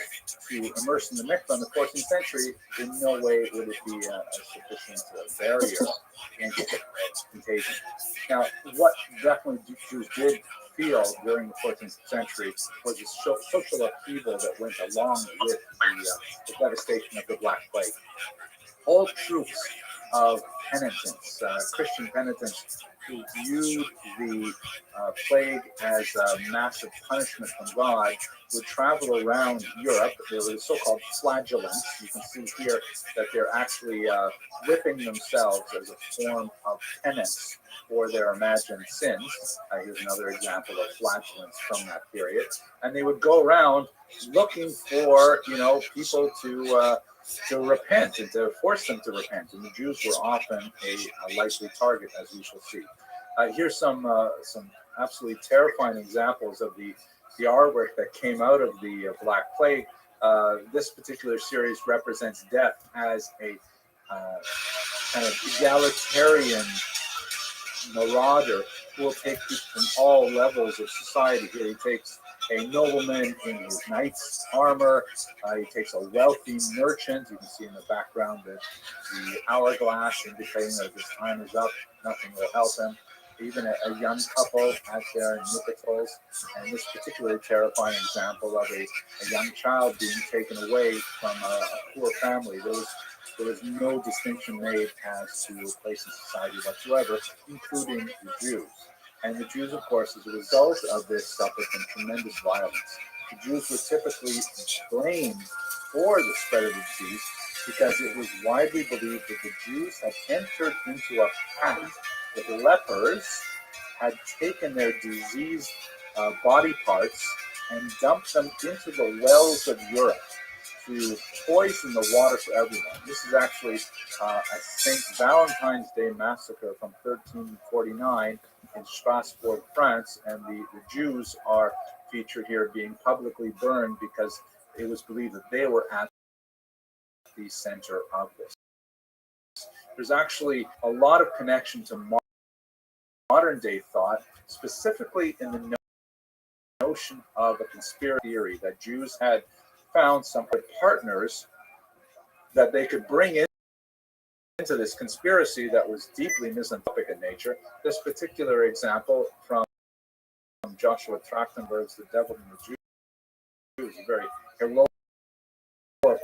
to immerse in the mikvah in the 14th century. In no way would it be a sufficient barrier against contagion. Now, what definitely Jews did feel during the 14th century was the social upheaval that went along with the devastation of the Black Plague. All troops of penitents, Christian penitents, who viewed the plague as a massive punishment from God, would travel around Europe. They were the so-called flagellants. You can see here that they're actually whipping themselves as a form of penance for their imagined sins. Here's another example of flagellants from that period. And they would go around looking for, people to repent and to force them to repent. And the Jews were often a likely target, as we shall see. Here's some absolutely terrifying examples of the artwork that came out of the Black Plague. This particular series represents death as a kind of egalitarian marauder who will take people from all levels of society. Here he takes a nobleman in his knight's armor. He takes a wealthy merchant. You can see in the background the hourglass indicating that his time is up. Nothing will help him. Even a young couple out there in Nicopolis. And this particularly terrifying example of a young child being taken away from a poor family. There was no distinction made as to place in society whatsoever, including the Jews. And the Jews, of course, as a result of this, suffered from tremendous violence. The Jews were typically blamed for the spread of the disease because it was widely believed that the Jews had entered into a pact with lepers, had taken their diseased body parts and dumped them into the wells of Europe to poison the water for everyone. This is actually a St. Valentine's Day massacre from 1349 in Strasbourg, France, and the Jews are featured here being publicly burned because it was believed that they were at the center of this. There's actually a lot of connection to modern day thought, specifically in the notion of a conspiracy theory that Jews had found some partners that they could bring into this conspiracy that was deeply misanthropic in nature. This particular example from Joshua Trachtenberg's The Devil and the Jews, a very heroic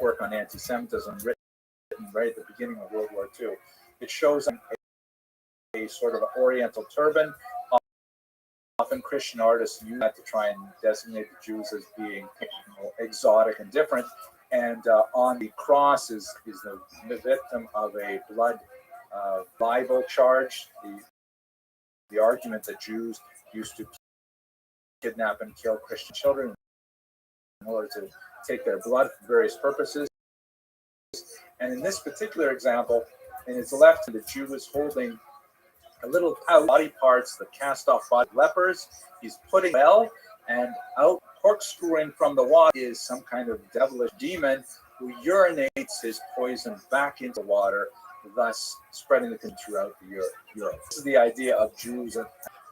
work on anti-Semitism written right at the beginning of World War II. It shows a sort of oriental turban. Often Christian artists use that to try and designate the Jews as being exotic and different. And on the cross is the victim of a blood libel charge. The argument that Jews used to kidnap and kill Christian children in order to take their blood for various purposes. And in this particular example, in his left, the Jew is holding a little pouch, body parts, the cast-off body of lepers. He's putting well, and out corkscrewing from the water is some kind of devilish demon who urinates his poison back into water, thus spreading the contagion throughout Europe. This is the idea of Jews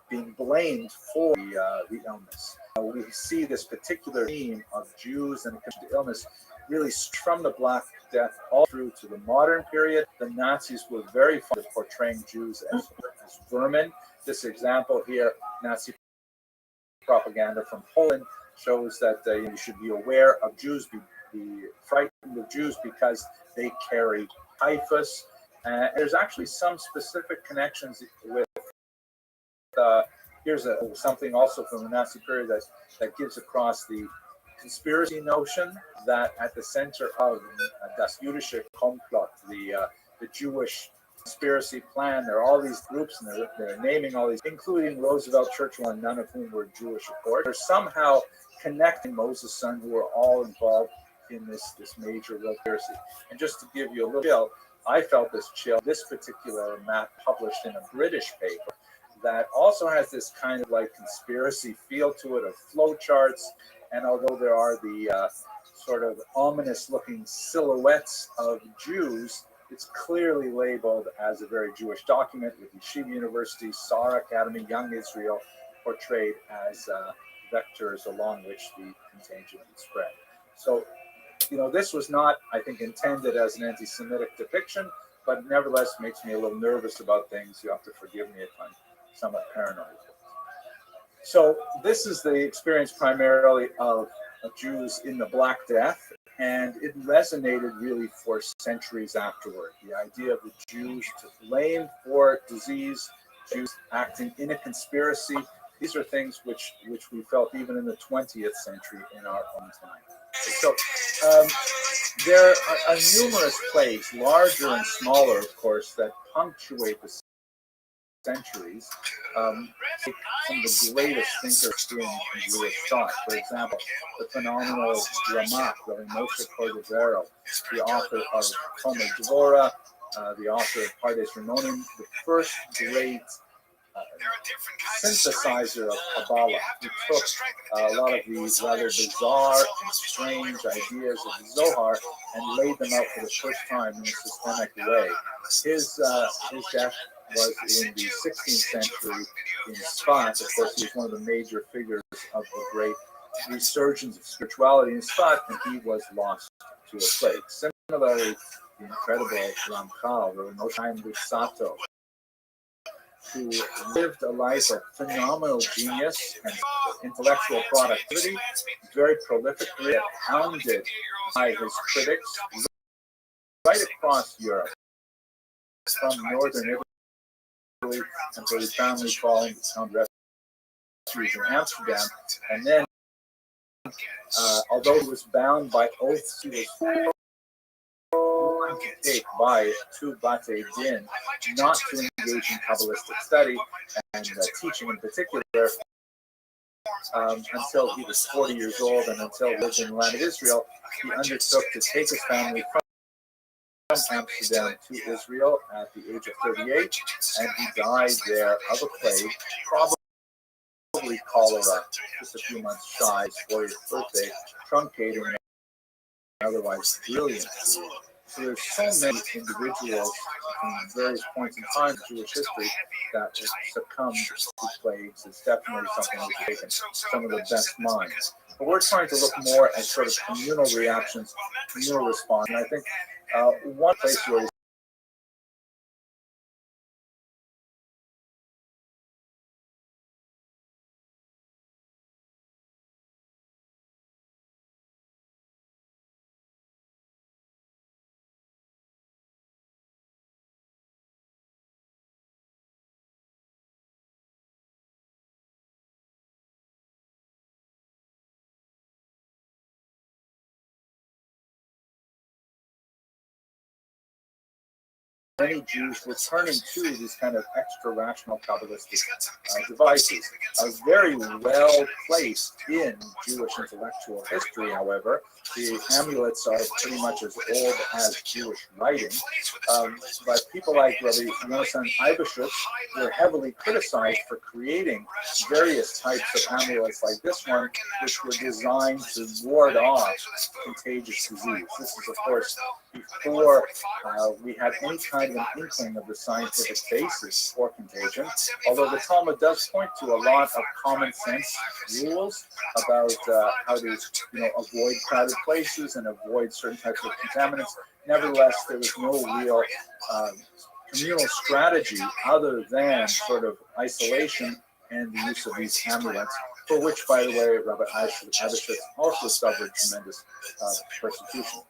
being blamed for the illness. We see this particular theme of Jews and the illness really from the Black Death all through to the modern period. The Nazis were very fond of portraying Jews as vermin. This example here, Nazi propaganda from Poland, shows that you should be aware of Jews, be frightened of Jews because they carry typhus. There's actually some specific connections with here's something also from the Nazi period that gives across the conspiracy notion that at the center of das Jüdische Komplott, the Jewish conspiracy plan, there are all these groups and they're naming all these, including Roosevelt, Churchill, and none of whom were Jewish, of course. They're somehow connecting Moses' son, who are all involved in this major conspiracy. And just to give you a little chill, I felt this chill. This particular map published in a British paper that also has this kind of like conspiracy feel to it of flowcharts. And although there are the sort of ominous looking silhouettes of Jews, it's clearly labeled as a very Jewish document with Yeshiva University, Sar Academy, Young Israel portrayed as vectors along which the contagion would spread. So, this was not, I think, intended as an anti-Semitic depiction, but nevertheless makes me a little nervous about things. You have to forgive me if I'm somewhat paranoid. So this is the experience primarily of Jews in the Black Death, and it resonated really for centuries afterward. The idea of the Jews to blame for disease, Jews acting in a conspiracy, these are things which we felt even in the 20th century in our own time. So there are numerous plays, larger and smaller, of course, that punctuate the centuries. Some of the greatest thinkers in Jewish thought. For example, the phenomenal Ramak, Rabbi Moshe Cordovero, the author of Talmud Dvorah, the author of Pardes Rimonim, the first great synthesizer of Kabbalah. He took a lot of these rather bizarre and strange ideas of the Zohar and laid them out for the first time in a systemic way. His death was in the 16th century in Sfat. Of course, he was one of the major figures of the great resurgence of spirituality in Sfat, and he was lost to a plague. Similarly, the incredible Ramchal, Rabbi Moshe Sato, who lived a life of phenomenal genius and intellectual productivity, very prolific, hounded by his critics right across Europe, from northern Italy until his family found refuge in Amsterdam, and then although he was bound by oaths he was take by two Bate Din not to engage in Kabbalistic study and teaching in particular until he was 40 years old and until he lived in the land of Israel. He undertook to take his family from Amsterdam to Israel at the age of 38, and he died there of a plague, probably cholera, just a few months shy of his 40th birthday, truncating an otherwise brilliant career. So there's so many individuals from various points in time in Jewish history that succumb to plagues. It's definitely something we've taken some of the best minds. But we're trying to look more at sort of communal reactions, communal response. And I think one place where many Jews were turning to these kind of extra-rational Kabbalistic devices. Very well placed in Jewish intellectual history, however. The amulets are pretty much as old as Jewish writing. But people like Rabbi Yonasan Eibeshitz were heavily criticized for creating various types of amulets like this one, which were designed to ward off contagious disease. This is, of course, before we had any kind of an inkling of the scientific basis for contagion, although the Talmud does point to a lot of common sense rules about how to avoid crowded places and avoid certain types of contaminants. Nevertheless, there was no real communal strategy other than sort of isolation and the use of these amulets, for which, by the way, Rabbi Eibeshitz also suffered tremendous persecution.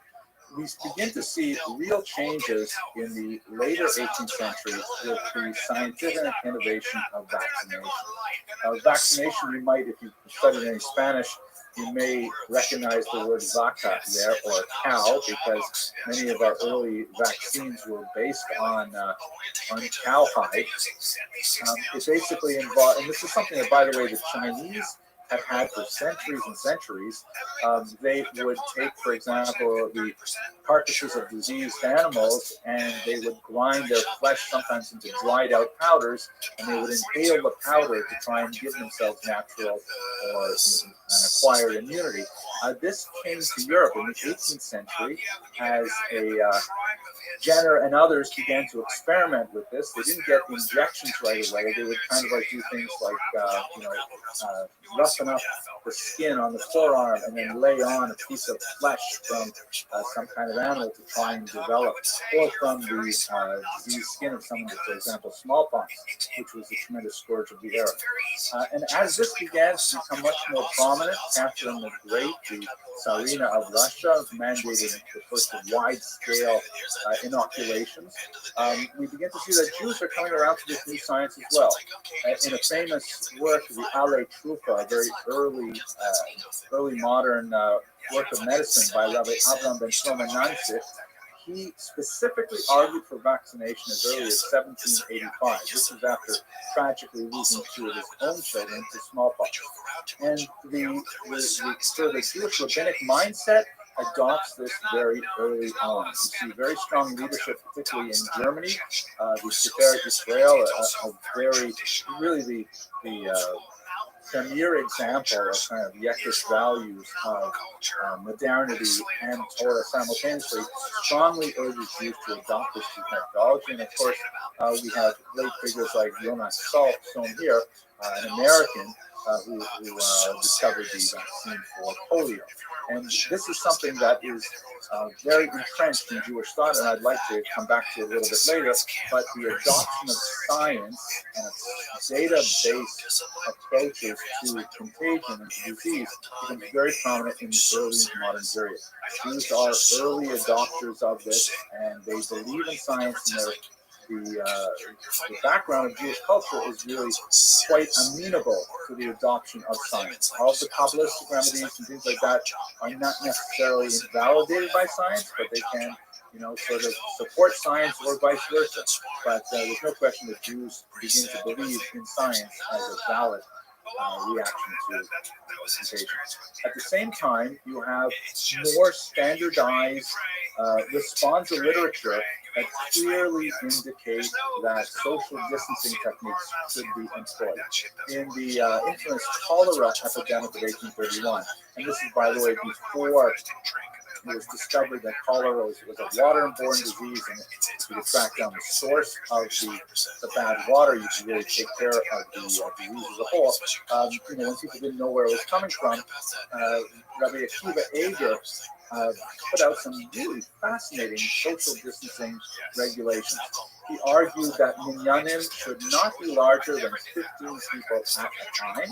We begin to see real changes in the later 18th century with the scientific innovation of vaccination. Vaccination, you might, if you studied any Spanish, you may recognize the word vaca there, or cow, because many of our early vaccines were based on cowhide. It basically involved, and this is something that, by the way, the Chinese have had for centuries and centuries. They would take, for example, the carcasses of diseased animals, and they would grind their flesh sometimes into dried out powders, and they would inhale the powder to try and give themselves natural or an acquired immunity. This came to Europe in the 18th century as Jenner and others began to experiment with this. They didn't get injections right away. They would kind of like do things like, roughen up the skin on the forearm and then lay on a piece of flesh from some kind of animal to try and develop, or from the diseased skin of someone with, for example, smallpox, which was a tremendous scourge of the era. And as this began to become much more prominent, Catherine the Great, the Tsarina of Russia, mandated the first of wide-scale inoculations. We begin to see that Jews are coming around to this new science as well. In a famous work, the Ale Trufa, a very early modern work of medicine by Rabbi Avraham ben Shlomo Nansif, he specifically argued for vaccination as early as 1785. This is after tragically losing two of his own children to smallpox. And the Jewish rabbinic mindset adopts this very early on. You see very strong leadership, particularly in Germany. The Sefer Israel, a very, really the premier example of kind of Yekish values of modernity and Torah simultaneously, strongly urges Jews to adopt this methodology. And of course, we have great figures like Jonas Salk, shown here, an American who discovered the vaccine for polio. And this is something that is very entrenched in Jewish thought, and I'd like to come back to it a little bit later, but the adoption of science and data-based approaches to contagion and to disease becomes very prominent in the early modern period. Jews are early adopters of this, and they believe in science, and the background of Jewish culture is really quite amenable to the adoption of science. All of the Kabbalistic remedies and things like that are not necessarily invalidated by science, but they can, sort of support science or vice versa. But there's no question that Jews begin to believe in science as a valid reaction to representation. At the same time, you have more standardized responsa literature that clearly indicate that social distancing techniques should be employed. In the infamous cholera epidemic of 1831, and this is, by the way, before it was discovered that cholera was a waterborne disease, and if you could track down the source of the bad water, you could really take care of the disease as a whole. When people didn't know where it was coming from, Rabbi Akiva Eger put out some really fascinating social distancing regulations. He argued that minyanim should not be larger than 15 people at a time.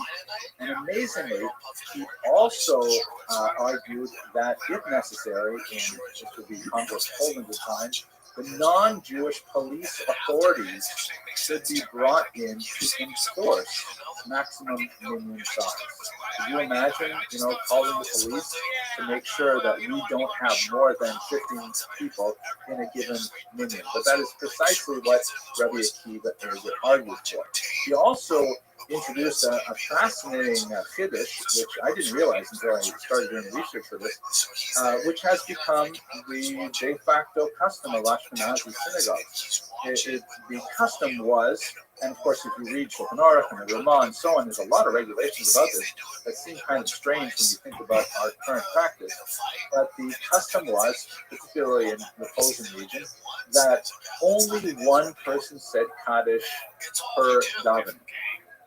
And amazingly, he also argued that if necessary, and this would be Congress Pullman at the time, the non-Jewish police authorities should be brought in to enforce maximum minyan size. Can you imagine, calling the police to make sure that we don't have more than 15 people in a given minyan? But that is precisely what Rabbi Akiva argued for. He also introduced a fascinating chiddush, which I didn't realize until I started doing research for this, which has become the de facto custom of Ashkenazi synagogues. The custom was, and of course if you read Shulchan Aruch and the Ramah and so on, there's a lot of regulations about this that seem kind of strange when you think about our current practice. But the custom was, particularly in the Posen region, that only one person said Kaddish per davening.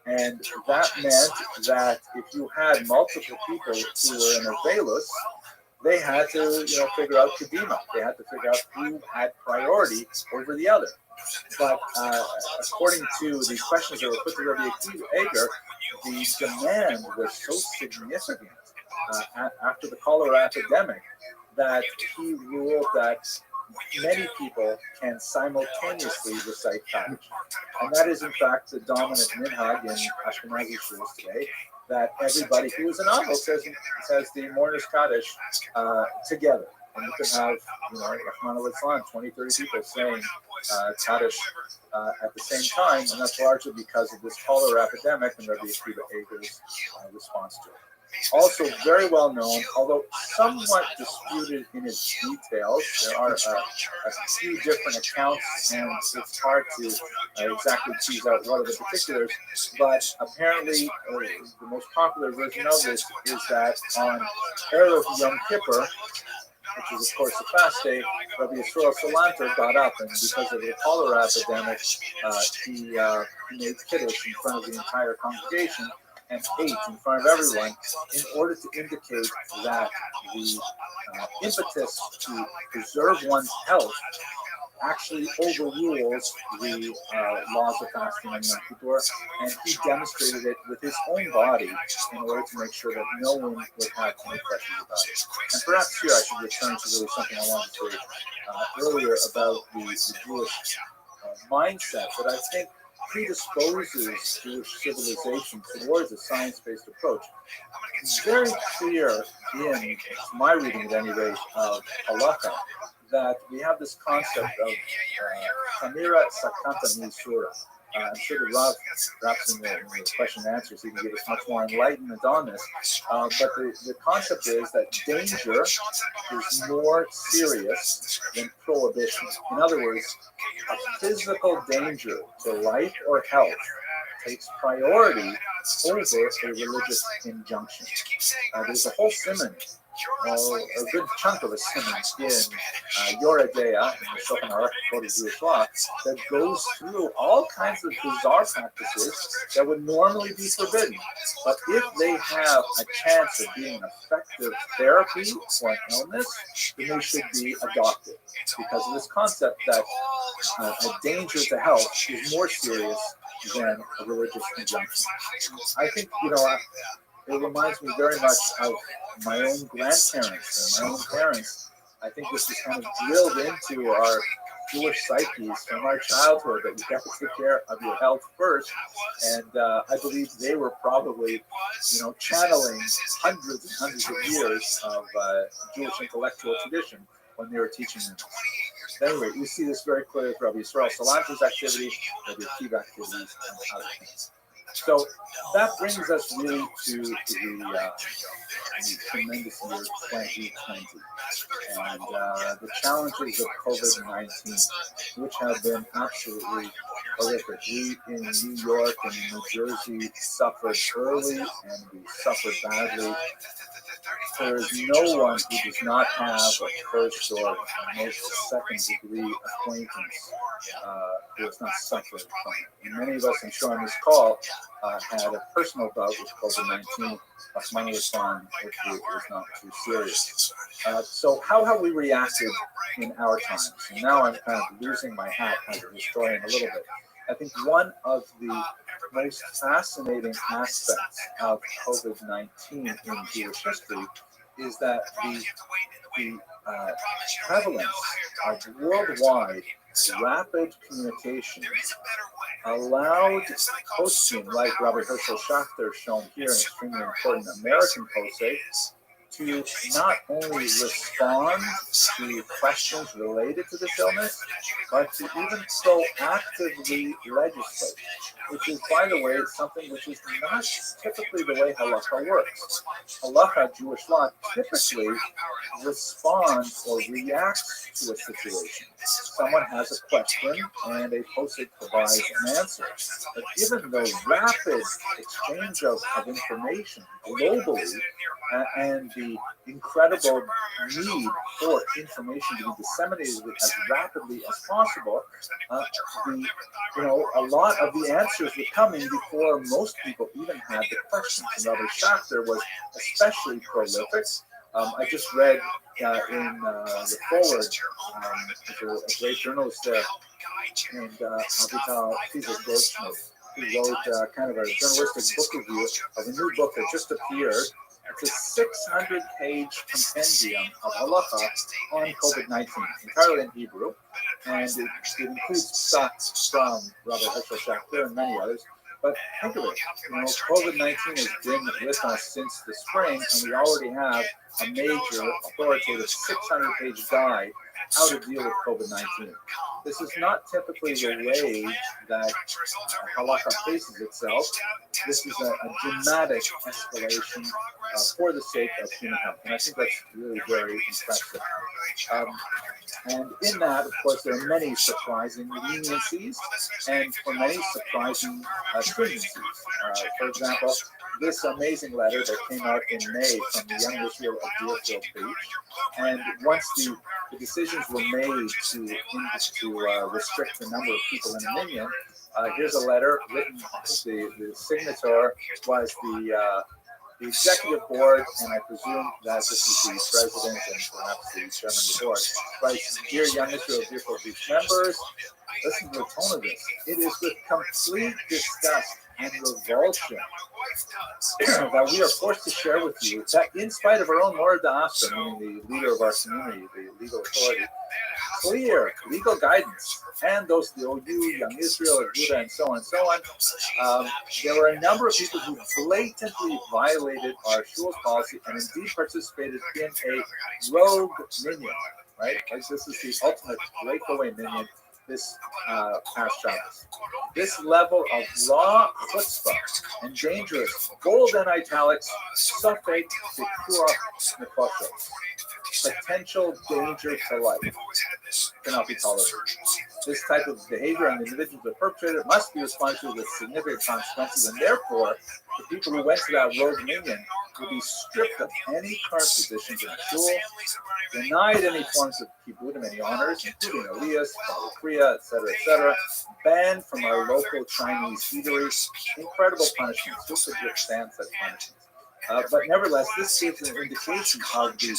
And that meant that if you had multiple people who were in a velus, they had to, figure out Kedima. They had to figure out who had priority over the other. But according to the questions that were put to Rabbi Eger, the demand was so significant after the cholera epidemic that he ruled that many people can simultaneously recite Kaddish. And that is, in fact, the dominant minhag in Ashkenazi shuls today, that everybody who is an Avo says the mourner's Kaddish together. And you can have, Rahman al-Islam, 20, 30 people saying Kaddish at the same time, and that's largely because of this cholera epidemic and Rabbi Akiva Eger's response to it. Also very well known, although somewhat disputed in its details. There are a few different accounts, and it's hard to exactly tease out what are the particulars. But apparently, the most popular version of this is that on Erev Yom Kippur, which is of course a fast day, Rabbi Yisrael Salanter got up, and because of the cholera epidemic, he made kiddush in front of the entire congregation and ate in front of everyone in order to indicate that the impetus to preserve one's health actually overrules the laws of fasting and Yom Kippur, and he demonstrated it with his own body in order to make sure that no one would have any questions about it. And perhaps here I should return to really something I wanted to say earlier about the Jewish mindset that I think predisposes Jewish civilization towards a science-based approach. It's very clear in my reading, at any rate, of halakha, that we have this concept of Tamira Sakanta Misura. I'm sure the Rav, perhaps in the question and answers, he can give us much more enlightenment on this. But the concept is that danger is more serious than prohibition. In other words, a physical danger to life or health takes priority over a religious injunction. There's a whole simon, a good chunk of a simon in Yoreh Deah, in the Shulchan Aruch Code of Jewish Law, that goes through all kinds of bizarre practices that would normally be forbidden. But if they have a chance of being an effective therapy for an illness, then they should be adopted, because of this concept that a danger to health is more serious than a religious injunction. I think, it reminds me very much of my own grandparents and my own parents. I think this is kind of drilled into our Jewish psyches from our childhood that you got to take care of your health first. And I believe they were probably, channeling hundreds and hundreds of years of Jewish intellectual tradition when they were teaching them. Anyway, we see this very clearly with Rabbi Yisrael Salanter's activity, Rabbi Akiva activities, and other things. So that brings us really to the tremendous year 2020 and the challenges of COVID-19, which have been absolutely horrific. We in New York and in New Jersey suffered early and we suffered badly. There is no one who does not have a first or most second degree acquaintance who has not suffered from it. And many of us, I'm sure on this call, had a personal bout with COVID-19. Mine was fine, hopefully it was not too serious. So how have we reacted in our times? And now I'm kind of losing my hat as a historian a little bit. I think one of the most fascinating aspects of COVID-19 in Jewish history is that the prevalence of worldwide rapid communication allowed posting like Rabbi Herschel Schachter shown here, an extremely important American posting, to not only respond to questions related to this illness, but to even proactively legislate, which is, by the way, something which is not typically the way halacha works. Halacha, Jewish law, typically responds or reacts to a situation. Someone has a question and a posting provides an answer. But given the rapid exchange of information globally and the incredible need for information to be disseminated as rapidly as possible, a lot of the answers were coming before most people even had the questions. And Rabbi Schachter was especially prolific. I just read in the forward, a great journalist there, named Avital Goldschmidt, who wrote kind of a journalistic book review of a new book that just appeared. It's a 600-page compendium of halacha on COVID-19, entirely in Hebrew, and it includes thoughts from Rabbi Herschel Schachter and many others. But think of it, COVID-19 has been with us since the spring, and we already have a major authoritative 600-page guide how to deal with COVID-19. This is not typically the way that halakha faces itself. This is a dramatic escalation for the sake of human health, and I think that's really very impressive. And in that, of course, there are many surprising leniencies and for many surprising stringencies. For example, this amazing letter that came out in May from the Young Israel of Deerfield Beach, and once the decisions were made to restrict the number of people in a minyan, here's a letter written. The signature was the executive board, and I presume that this is the president and perhaps the chairman of the board. Writes, "Dear Young Israel of Deerfield Beach members, listen to the tone of this. It is with complete disgust and revulsion that we are forced to share with you that in spite of our own Mora Da'asa, meaning the leader of our community, the legal authority, clear legal guidance, and those the OU, Young Israel, Buddha, and so on, there were a number of people who blatantly violated our shul's policy and indeed participated in a rogue minyan, right? Like this is the ultimate breakaway minyan this past Shabbos. This level of law chutzpah and dangerous, bold and italics, suffix pikuach nefashos, potential danger to life, cannot be tolerated. This type of behavior on the individuals that perpetrated it must be responsible with significant consequences, and therefore, the people who went to that rogue minyan will be stripped of any current positions in the shul, denied any forms of kibbudim, any honors, including aliyahs, kriya, etc., banned from our local Chinese eateries. Incredible punishments. Who could withstand such punishments? But nevertheless, this gives an indication of the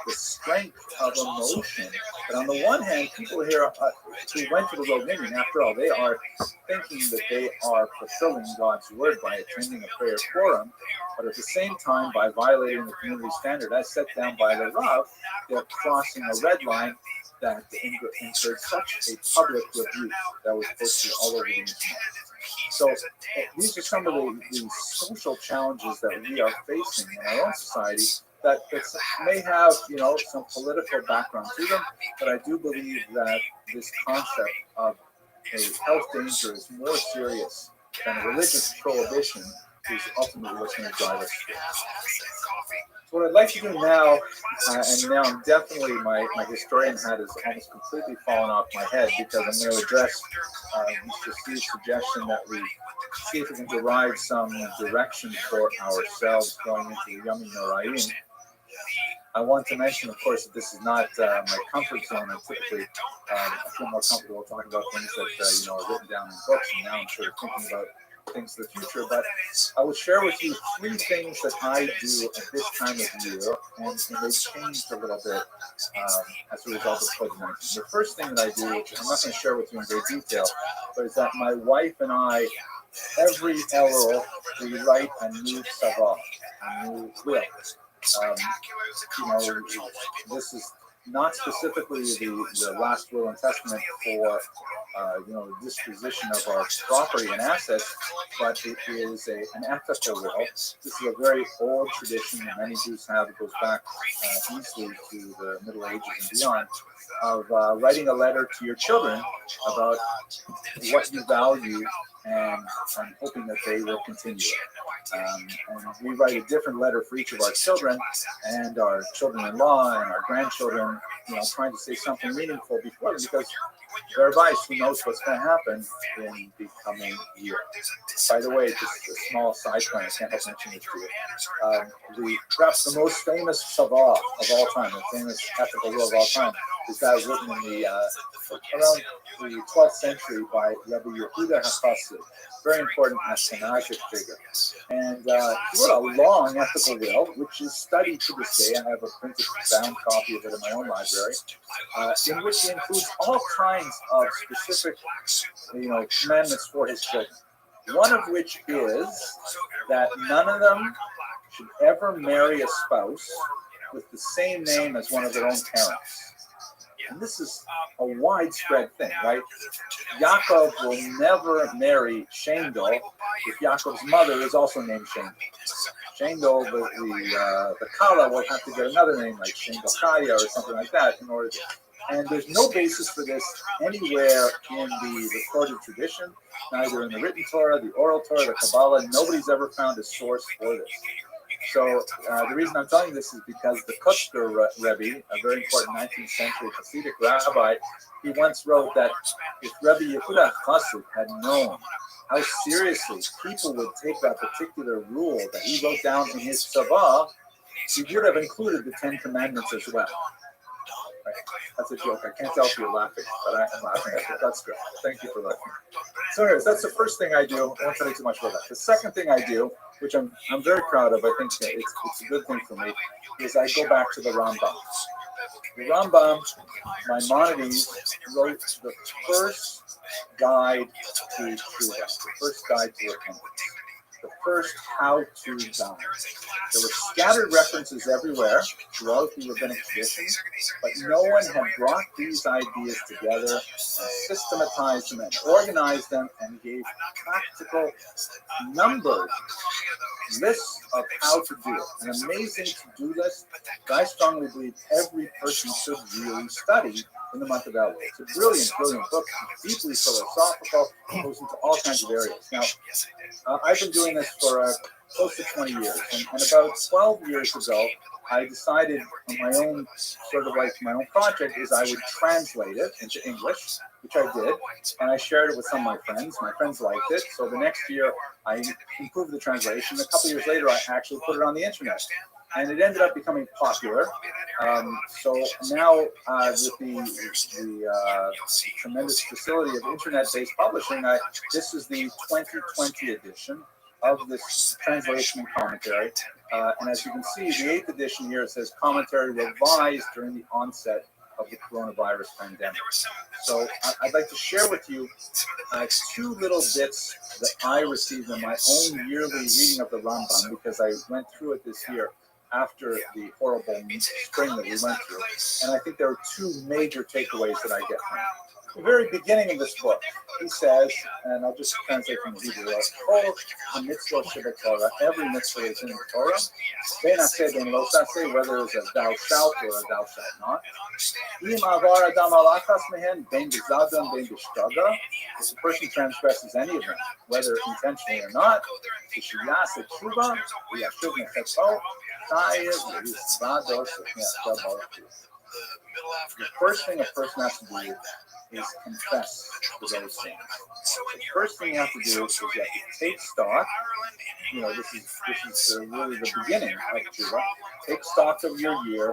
strength of emotion. But on the one hand, people here who went to the rogue minyan, after all, they are thinking that they are fulfilling God's word by attending a prayer quorum, but at the same time, by violating the community standard as set down by the Rav, they're crossing a red line that incurred such a public rebuke that was posted all over the internet. So these are some of the social challenges that we are facing in our own society that may have, some political background to them, but I do believe that this concept of a health danger is more serious than a religious prohibition is ultimately what's going to drive us through. So what I'd like to do now, and now I'm definitely, my historian hat is almost completely fallen off my head because I'm going to address Mr. Steve's suggestion that we see if we can derive some direction for ourselves going into the Yom Noraim. I want to mention, of course, that this is not my comfort zone. I typically feel more comfortable talking about things that are written down in books, and now I'm sort of thinking about things of the future. But I will share with you 3 things that I do at this time of year, and they changed a little bit as a result of COVID-19. The first thing that I do, which I'm not going to share with you in great detail, but is that my wife and I, every Elul, we write a new tzava, a new will. This is not specifically the last will and testament for the disposition of our property and assets, but it is an ethical will. This is a very old tradition that many Jews have. It goes back easily to the Middle Ages and beyond, of writing a letter to your children about what you value and hoping that they will continue. And we write a different letter for each of our children and our children-in-law and our grandchildren, trying to say something meaningful before them, because Rabbi, who knows what's going to happen in the coming year. By the way, just a small side point, I can't help mentioning it to you. Perhaps the most famous tzava of all time, the famous ethical will of all time, is that written in around the 12th century by Rabbi Yehuda HaChassid, very important Ashkenazic figure. And he wrote a long ethical will, which is studied to this day. I have a printed bound copy of it in my own library, in which he includes all kinds of specific, commandments for his children. One of which is that none of them should ever marry a spouse with the same name as one of their own parents. And this is a widespread thing, right? Yaakov will never marry Shendel if Yaakov's mother is also named Shendel. Shendel, the Kala, will have to get another name like Shendel Kaya or something like that in order to. And there's no basis for this anywhere in the recorded tradition, neither in the written Torah, the oral Torah, the Kabbalah. Nobody's ever found a source for this. So the reason I'm telling you this is because the Kutzker Rebbe, a very important 19th century Hasidic rabbi, he once wrote that if Rabbi Yehuda HaChassid had known how seriously people would take that particular rule that he wrote down in his tzava, he would have included the 10 Commandments as well. Right. That's a joke. I can't tell if you're laughing, but I am laughing at it. That's good. Thank you for laughing. So anyways, that's the first thing I do. I won't tell you too much about that. The second thing I do, which I'm very proud of, I think it's a good thing for me, is I go back to the Rambam. The Rambam, Maimonides, wrote the first guide to Tshuva, the first guide to repentance, the first how-to guide. There were scattered references everywhere throughout the rabbinic tradition, but no one had brought these ideas together and systematized them and organized them and gave practical numbered lists of how to do it. An amazing to-do list that I strongly believe every person should really study in the month of Elul. It's a brilliant, brilliant book, deeply philosophical, goes into all kinds of areas. Now, I've been doing this for close to 20 years, and about 12 years ago, I decided on my own, sort of like my own project, is I would translate it into English, which I did, and I shared it with some of my friends. My friends liked it, so the next year I improved the translation. A couple years later, I actually put it on the internet, and it ended up becoming popular. So now with the tremendous facility of internet-based publishing, this is the 2020 edition of this translation and commentary. And as you can see, the 8th edition here, it says commentary revised during the onset of the coronavirus pandemic. So I'd like to share with you 2 little bits that I received in my own yearly reading of the Rambam, because I went through it this year. after the horrible spring that we went through. And I think there are two major takeaways that I get from it. The very beginning of this book, he says, and I'll just translate from the Hebrew, every mitzvah is in the Torah, whether it's a thou shalt or a thou shalt not. If a person transgresses any of them, whether intentionally or not, the first thing a person has to do is confess to those things. The first thing you have to do is you have to take stock. This is really the beginning of Tshuva. Take stock of your year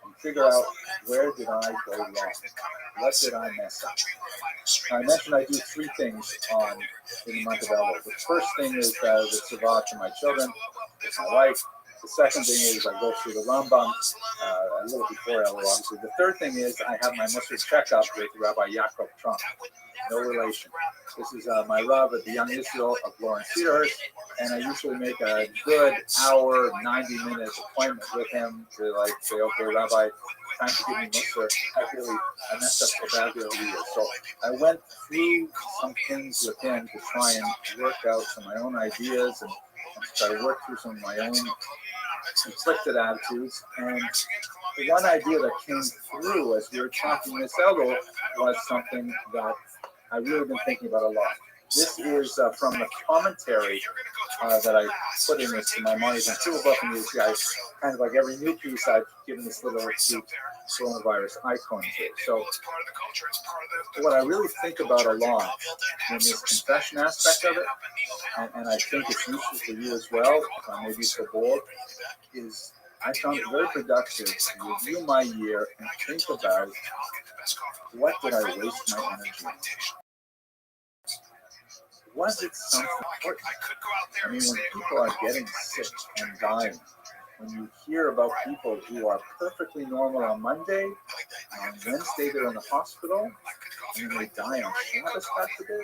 and figure out, where did I go wrong? What did I mess up? Now, I mentioned I do three things in the month of Elul. The first thing is the tzavah to my children, with my wife. The second thing is I go through the Rambam a little before Elul, obviously. The third thing is I have my Musar checkup with Rabbi Yaakov Trump. No relation. This is my Rav at the Young Israel of Lawrence Cedars, and I usually make a good hour, 90-minute appointment with him to say, okay, Rabbi, time to give me Musar. I messed up so badly over the years. So I went through some things with him to try and work out some of my own ideas and try to work through some of my own conflicted attitudes. And the one idea that came through as we were talking this Elul was something that I've really been thinking about a lot. This is from the commentary that I put in this in my Maimonides and Tshuva book, and these guys, kind of like every new piece, I've given this little cute coronavirus icon to it. So what I really think about a lot in this confession aspect of it, and I think it's useful for you as well, if I may be so bold, is I found it very productive to review my year and think about, what did I waste my energy on? Was it something important? I mean, when people are getting sick and dying, when you hear about people who are perfectly normal on Monday, on Wednesday they're in the hospital, and then they die on Shabbos after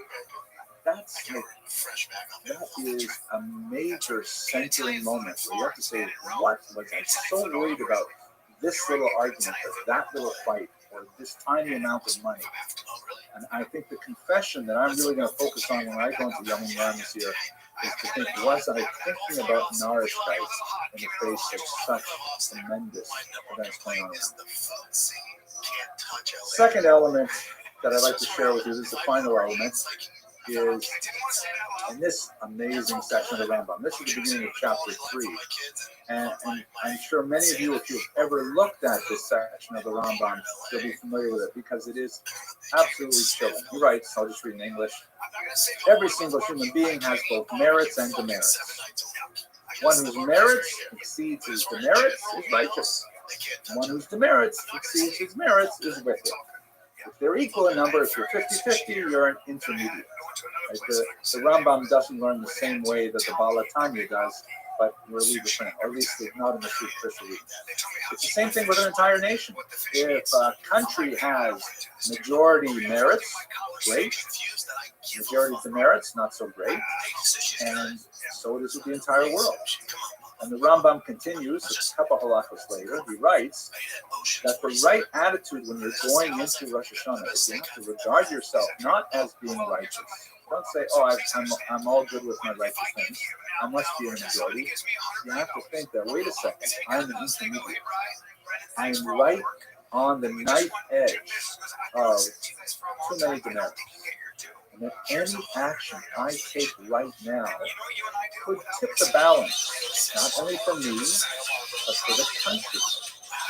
that is a major centering moment where you have to say, what was I so worried about this little argument or that little fight or this tiny amount of money? And I think the confession that I'm really going to focus on when I go into Yom Yom this year is to think, was I thinking about Narish guys in the face of such tremendous events going on? Second element that I'd like to share with you, this is the final element, is in this amazing section of the Rambam. This is the beginning of chapter 3. And I'm sure many of you, if you've ever looked at this section of the Rambam, you'll be familiar with it because it is absolutely chilling. He writes, I'll just read in English, every single human being has both merits and demerits. One whose merits exceeds his demerits is righteous. One whose demerits exceeds his merits is wicked. If they're equal in number, if you're 50-50, you're an intermediate. Right? The Rambam doesn't learn the same way that the Baal Tanya does, but we're different, or at least not in the superficial reading. It's the same thing with an entire nation. If a country has majority merits, great. Majority demerits, not so great. And so it is with the entire world. And the Rambam continues, a couple halachos later, he writes that the right attitude when you're going into Rosh Hashanah is you have to regard yourself not as being righteous. Don't say, oh, I'm all good with my righteous things. I must be in the majority. You have to think that, wait a second, I'm an intermediate. I'm right on the knife edge of too many demerits. And that any action I take right now could tip the balance, not only for me, but for the country,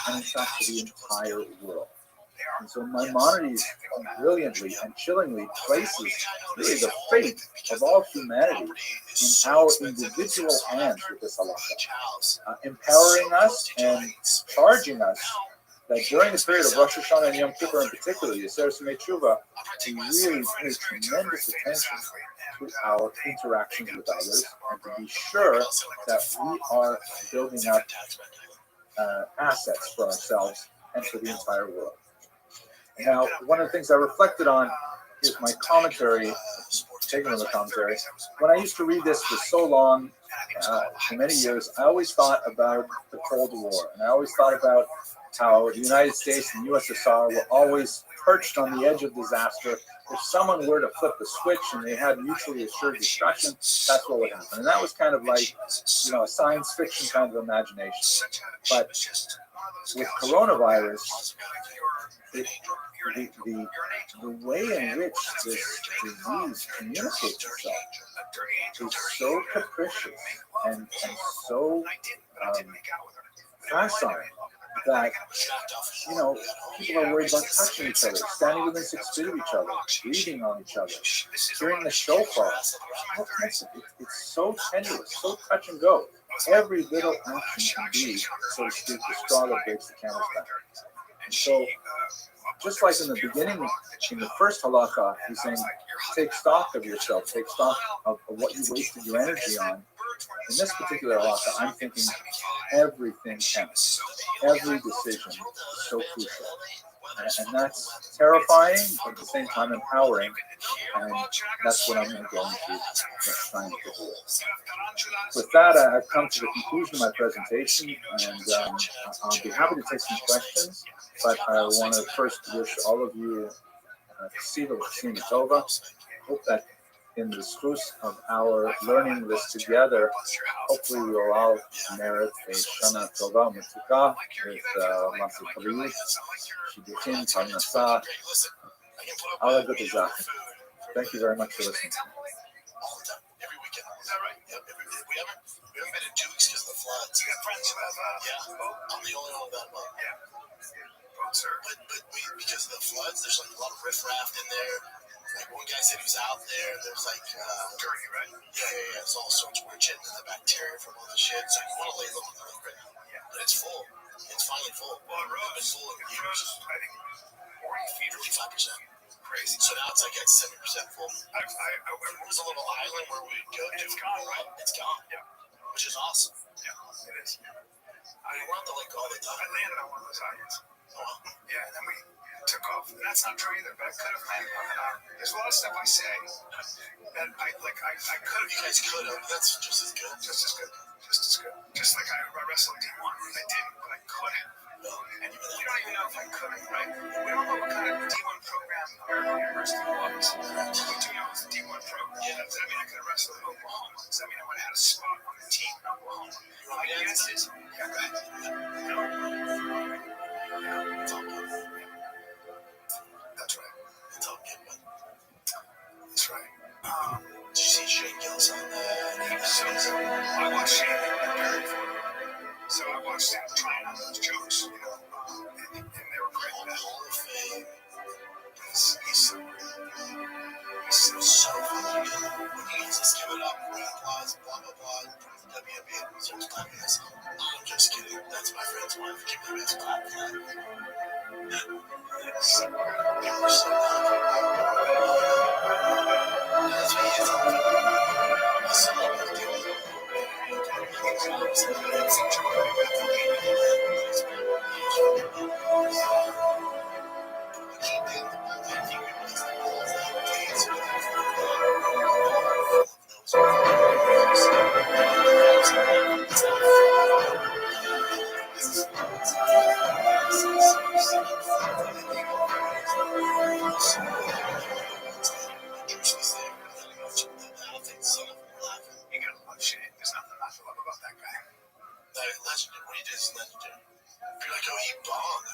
and in fact for the entire world. And so Maimonides brilliantly and chillingly places really the fate of all humanity in our individual hands with this halakha, empowering us and charging us that during the period of Rosh Hashanah and Yom Kippur in particular, Yisrael Simei Tshuva, to really pay tremendous attention to our interactions with others and to be sure that we are building up assets for ourselves and for the entire world. Now, one of the things I reflected on is my commentary, taking on the commentary. When I used to read this for so long, for many years, I always thought about the Cold War, and I always thought about how the United States and USSR were always perched on the edge of disaster. If someone were to flip the switch and they had mutually assured destruction, that's what would happen. And that was kind of like, a science fiction kind of imagination. But with coronavirus, the way in which this disease communicates itself is so capricious and so facile that, people are worried about touching each other, standing within 6 feet of each other, breathing on each other, hearing the shofar. It's so tenuous, so touch and go. Every little action can be, so to speak, the straw that breaks the camel's back. And so, just like in the beginning, in the first halakha, he's saying, take stock of yourself, take stock of what you wasted your energy on. In this particular halakha, I'm thinking everything counts. Every decision is so crucial. And that's terrifying, but at the same time empowering. And that's what I'm going to go into next time. With that, I've come to the conclusion of my presentation, and I'll be happy to take some questions. But I want to first wish all of you Siva V'Sina Tova. Hope that in the spruce of our learning this together, hopefully we will all merit a Shana Tova Matuka with Masa Kaviyut, Shiduchim, Parnasa, Ala Gutazah. Thank you very much for listening.
Every weekend. Is that right? Yep. We haven't been in 2 weeks because of the floods. You got friends who have I'm the only one without a boat. Yeah. But because of the floods, there's like a lot of riffraff in there. Like one guy said he was out there. There's like dirty, right? Yeah. There's all sorts of weird shit and the bacteria from all the shit. So you want to lay low on the lake right now. Yeah. But it's full. It's finally full. Well, the road is full of years. I think 40 feet or 55%. Crazy. So now it's like at 70% full. There was a little island where we would go to. It's gone, right? It's gone. Yeah. Which is awesome. Yeah, it is. We're on the lake all the time. I landed on one of those islands. Oh. Yeah, and then we took off. And that's not true either, but I could have landed on an island. There's a lot of stuff I say that I could have. You guys could have. That's just as good. Just as good. Just like I wrestled D1. I didn't, but I could have. No. And you don't even know if I could have, right? We don't know what kind of D1 program American University was. We do know it was a D1 program. Yeah. Does that mean I could have wrestled in Oklahoma? Does that mean I would have had a spot on the team in Oklahoma? My guess is, yeah, go ahead. That's right. It's all good, man. That's right. Did you see Shane Gillis on that? He was so good. I watched Shane preparing for it. So I watched him trying on those jokes, and they were great. That Hall of Fame. He's so great. He's so fucking good. When he just give it up, applause, blah, blah, blah, WNBA, starts clapping this. I'm just kidding. That's my friend's wife. Give me a best clap for that. Yes. They were so good. That's what he is. I saw him with the deal.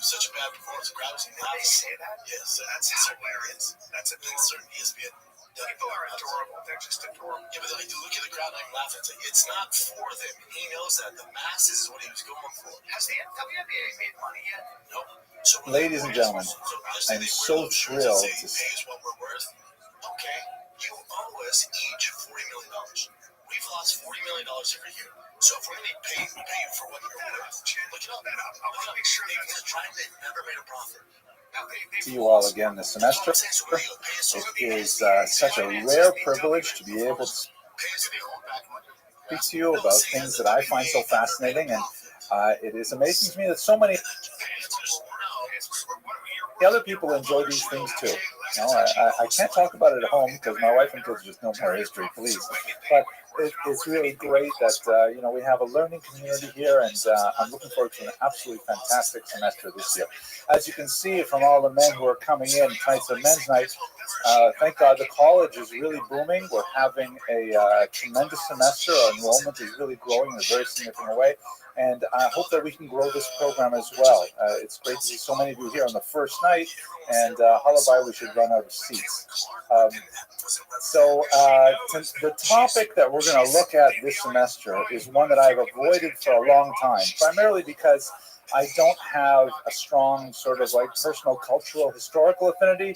Such a bad performance. They say that? Yes, that's hilarious. That's adorable. Certain ESPN. People are adorable. They're just adorable. Yeah, but like, you look at the crowd and I'm laughing. It's like, it's not for them. He knows that. The masses is what he was going for. Has the WNBA made money yet? Nope. So
Ladies and gentlemen, I'm so thrilled to see.
What we're worth. Okay, you owe us each $40 million. We've lost $40 million every year. So if we're going to pay you for what you're worth, look it up. I want to make sure they've never made a profit.
To you all again this semester. It is such a rare privilege to be able to speak to you about things that I find so fascinating, and it is amazing to me that so many other people enjoy these things too. You know, I can't talk about it at home because my wife and kids just know more history, please. But it's really great that we have a learning community here, and I'm looking forward to an absolutely fantastic semester this year. As you can see from all the men who are coming in, tonight's a men's night. Thank God the college is really booming. We're having a tremendous semester. Our enrollment is really growing in a very significant way. And I hope that we can grow this program as well. It's great to see so many of you here on the first night, and Halabai, we should run out of seats. The topic that we're going to look at this semester is one that I've avoided for a long time, primarily because I don't have a strong sort of like personal, cultural, historical affinity.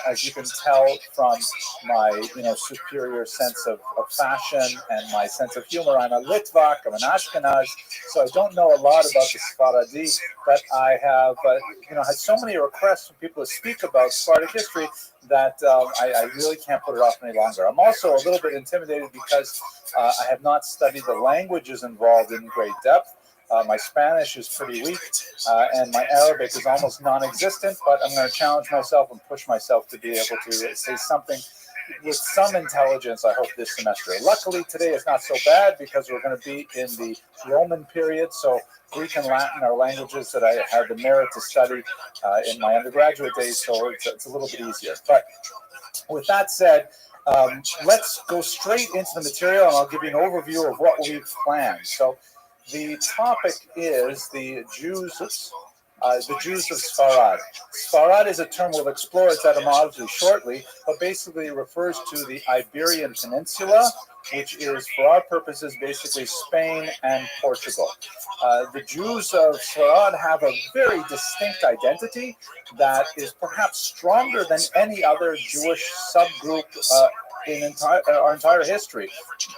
As you can tell from my, superior sense of fashion and my sense of humor, I'm a Litvak, I'm an Ashkenaz, so I don't know a lot about the Sephardi, but I have, had so many requests from people to speak about Sephardic history that I really can't put it off any longer. I'm also a little bit intimidated because I have not studied the languages involved in great depth. My Spanish is pretty weak, and my Arabic is almost non-existent, but I'm going to challenge myself and push myself to be able to say something with some intelligence, I hope, this semester. Luckily, today is not so bad because we're going to be in the Roman period, so Greek and Latin are languages that I had the merit to study in my undergraduate days, so it's a little bit easier. But with that said, let's go straight into the material, and I'll give you an overview of what we've planned. So the topic is the Jews of Sfarad. Sfarad is a term we'll explore its etymology shortly, but basically it refers to the Iberian Peninsula, which is, for our purposes, basically Spain and Portugal. The Jews of Sfarad have a very distinct identity that is perhaps stronger than any other Jewish subgroup in our entire history.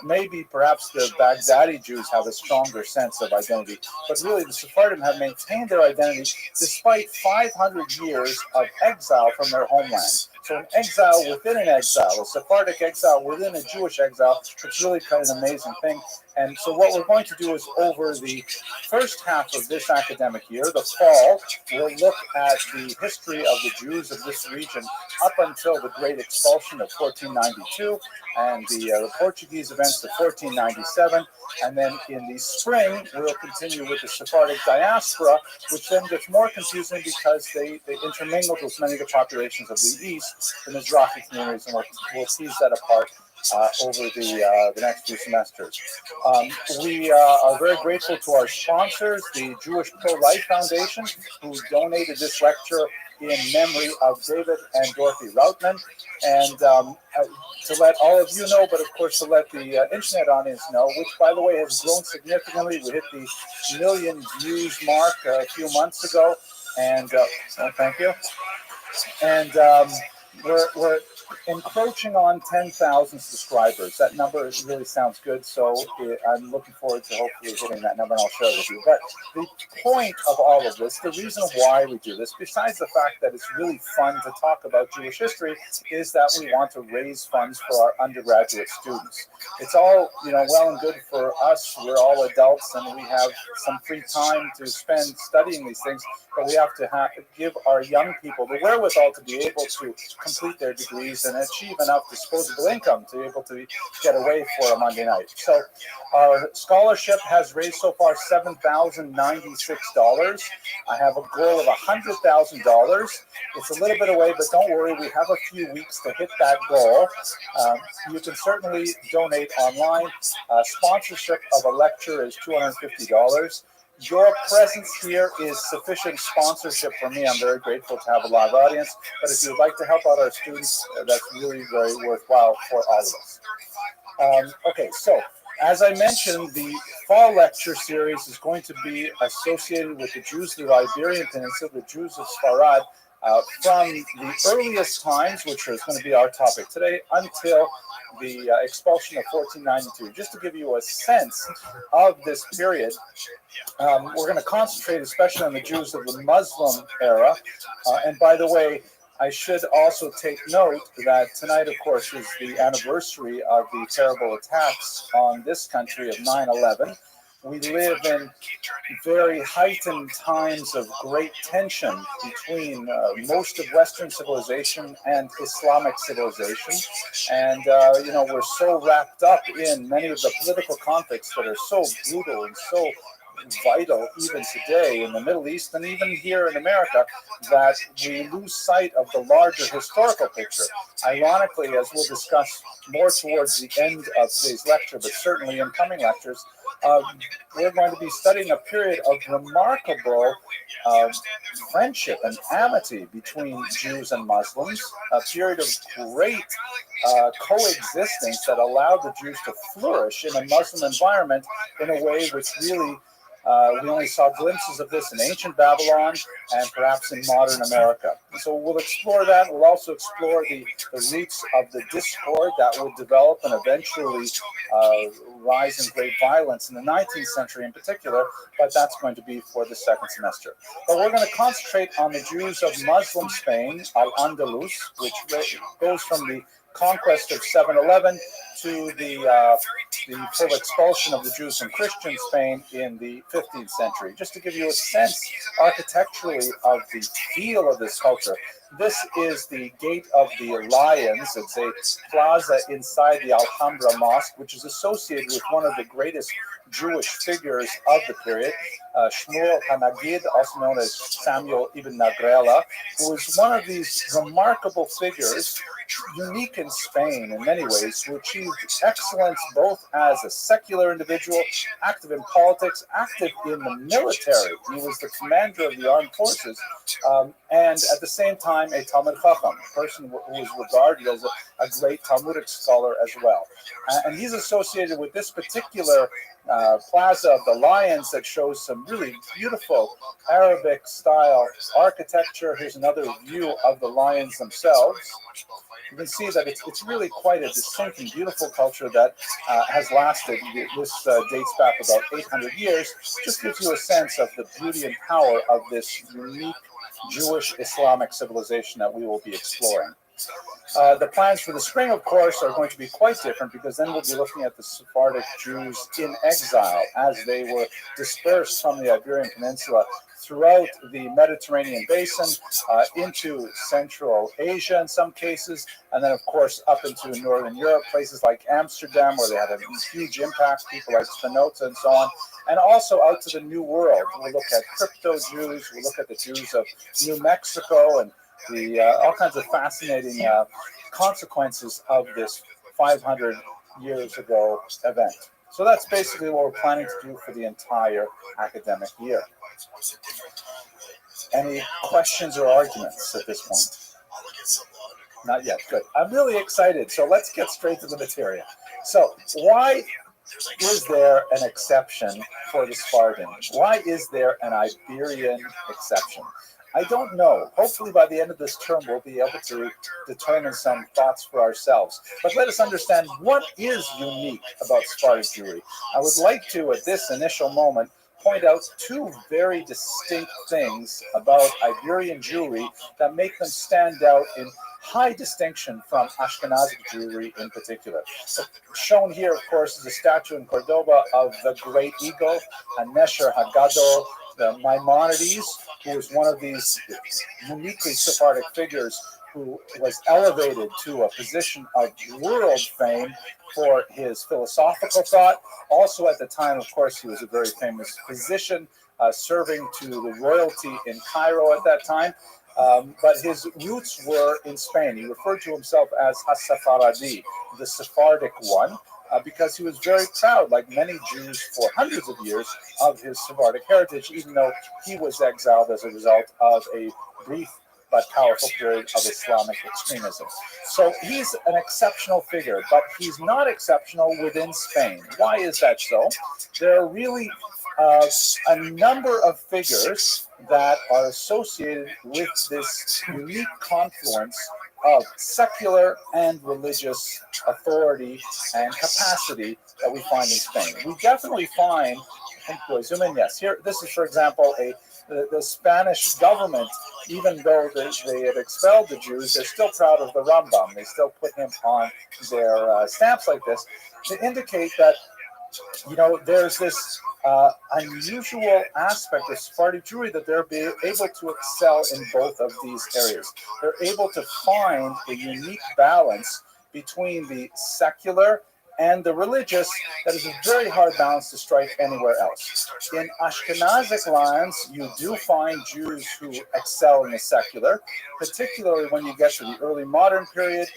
Maybe perhaps the Baghdadi Jews have a stronger sense of identity, but really the Sephardim have maintained their identity despite 500 years of exile from their homeland. So an exile within an exile, a Sephardic exile within a Jewish exile, it's really kind of an amazing thing. And so what we're going to do is, over the first half of this academic year, the fall, we'll look at the history of the Jews of this region up until the Great Expulsion of 1492 and the Portuguese events of 1497. And then in the spring, we'll continue with the Sephardic diaspora, which then gets more confusing because they intermingled with many of the populations of the East, the Mizrahi communities, and we'll tease that apart over the next few semesters. We are very grateful to our sponsors, the Jewish Pro-Life Foundation, who donated this lecture in memory of David and Dorothy Routman. And to let all of you know, but of course to let the internet audience know, which by the way has grown significantly. We hit the 1 million views mark a few months ago, and thank you. And we're encroaching on 10,000 subscribers. That number really sounds good, so I'm looking forward to hopefully hitting that number, and I'll share it with you. But the point of all of this, the reason why we do this, besides the fact that it's really fun to talk about Jewish history, is that we want to raise funds for our undergraduate students. It's all, well and good for us. We're all adults, and we have some free time to spend studying these things, but we have to give our young people the wherewithal to be able to complete their degrees and achieve enough disposable income to be able to get away for a Monday night. So our scholarship has raised so far $7,096. I have a goal of $100,000. It's a little bit away, but don't worry, we have a few weeks to hit that goal. You can certainly donate online. Sponsorship of a lecture is $250. Your presence here is sufficient sponsorship for me. I'm very grateful to have a live audience, but if you'd like to help out our students, that's really very worthwhile for all of us. Okay, so as I mentioned, the fall lecture series is going to be associated with the Jews of the Iberian Peninsula, the Jews of Sfarad, from the earliest times, which is going to be our topic today, until the expulsion of 1492. Just to give you a sense of this period, we're going to concentrate especially on the Jews of the Muslim era. And by the way, I should also take note that tonight, of course, is the anniversary of the terrible attacks on this country of 9/11. we live in very heightened times of great tension between most of Western civilization and Islamic civilization. And, we're so wrapped up in many of the political conflicts that are so brutal and so vital even today in the Middle East and even here in America, that we lose sight of the larger historical picture. Ironically, as we'll discuss more towards the end of today's lecture, but certainly in coming lectures, we're going to be studying a period of remarkable friendship and amity between Jews and Muslims, a period of great coexistence that allowed the Jews to flourish in a Muslim environment in a way which really we only saw glimpses of this in ancient Babylon and perhaps in modern America. So we'll explore that. We'll also explore the roots of the discord that would develop and eventually rise in great violence in the 19th century in particular, but that's going to be for the second semester. But we're going to concentrate on the Jews of Muslim Spain, Al-Andalus, which goes from the conquest of 711 to the full expulsion of the Jews from Christian Spain in the 15th century. Just to give you a sense architecturally of the feel of this culture, this is the Gate of the Lions. It's a plaza inside the Alhambra Mosque, which is associated with one of the greatest Jewish figures of the period, Shmuel Hanagid, also known as Samuel ibn Nagrela, who is one of these remarkable figures, unique in Spain in many ways, who achieved excellence both as a secular individual, active in politics, active in the military. He was the commander of the armed forces, and at the same time a Talmud Chacham, a person who was regarded as a great Talmudic scholar as well. And he's associated with this particular Plaza of the Lions that shows some really beautiful Arabic style architecture. Here's another view of the lions themselves. You can see that it's really quite a distinct and beautiful culture that has lasted. This dates back about 800 years. Just gives you a sense of the beauty and power of this unique Jewish Islamic civilization that we will be exploring. The plans for the spring, of course, are going to be quite different, because then we'll be looking at the Sephardic Jews in exile as they were dispersed from the Iberian Peninsula throughout the Mediterranean basin, into Central Asia in some cases, and then, of course, up into Northern Europe, places like Amsterdam, where they had a huge impact, people like Spinoza and so on, and also out to the New World. We'll look at crypto Jews, we'll look at the Jews of New Mexico, and the all kinds of fascinating consequences of this 500 years ago event. So that's basically what we're planning to do for the entire academic year. Any questions or arguments at this point? Not yet. Good. I'm really excited. So let's get straight to the material. So why is there an exception for the Spartan? Why is there an Iberian exception? I don't know. Hopefully by the end of this term, we'll be able to determine some thoughts for ourselves. But let us understand what is unique about Spartan Jewry. I would like to, at this initial moment, point out two very distinct things about Iberian Jewry that make them stand out in high distinction from Ashkenazic Jewry in particular. Shown here, of course, is a statue in Cordoba of the great eagle, Hanesher Hagadol, the Maimonides, who was one of these uniquely Sephardic figures who was elevated to a position of world fame for his philosophical thought. Also at the time, of course, he was a very famous physician, serving to the royalty in Cairo at that time. But his roots were in Spain. He referred to himself as As-Safaradi, the Sephardic one, because he was very proud, like many Jews for hundreds of years, of his Sephardic heritage, even though he was exiled as a result of a brief but powerful period of Islamic extremism. So he's an exceptional figure, but he's not exceptional within Spain. Why is that so? There are really a number of figures that are associated with this unique confluence of secular and religious authority and capacity that we find in Spain. We definitely find, I think, do I zoom in? Yes. Here, this is, for example, the Spanish government, even though they had expelled the Jews, they're still proud of the Rambam. They still put him on their stamps like this to indicate that, there's this unusual aspect of Sephardic Jewry that they're able to excel in both of these areas. They're able to find a unique balance between the secular and the religious that is a very hard balance to strike anywhere else. In Ashkenazic lands, you do find Jews who excel in the secular, particularly when you get to the early modern period,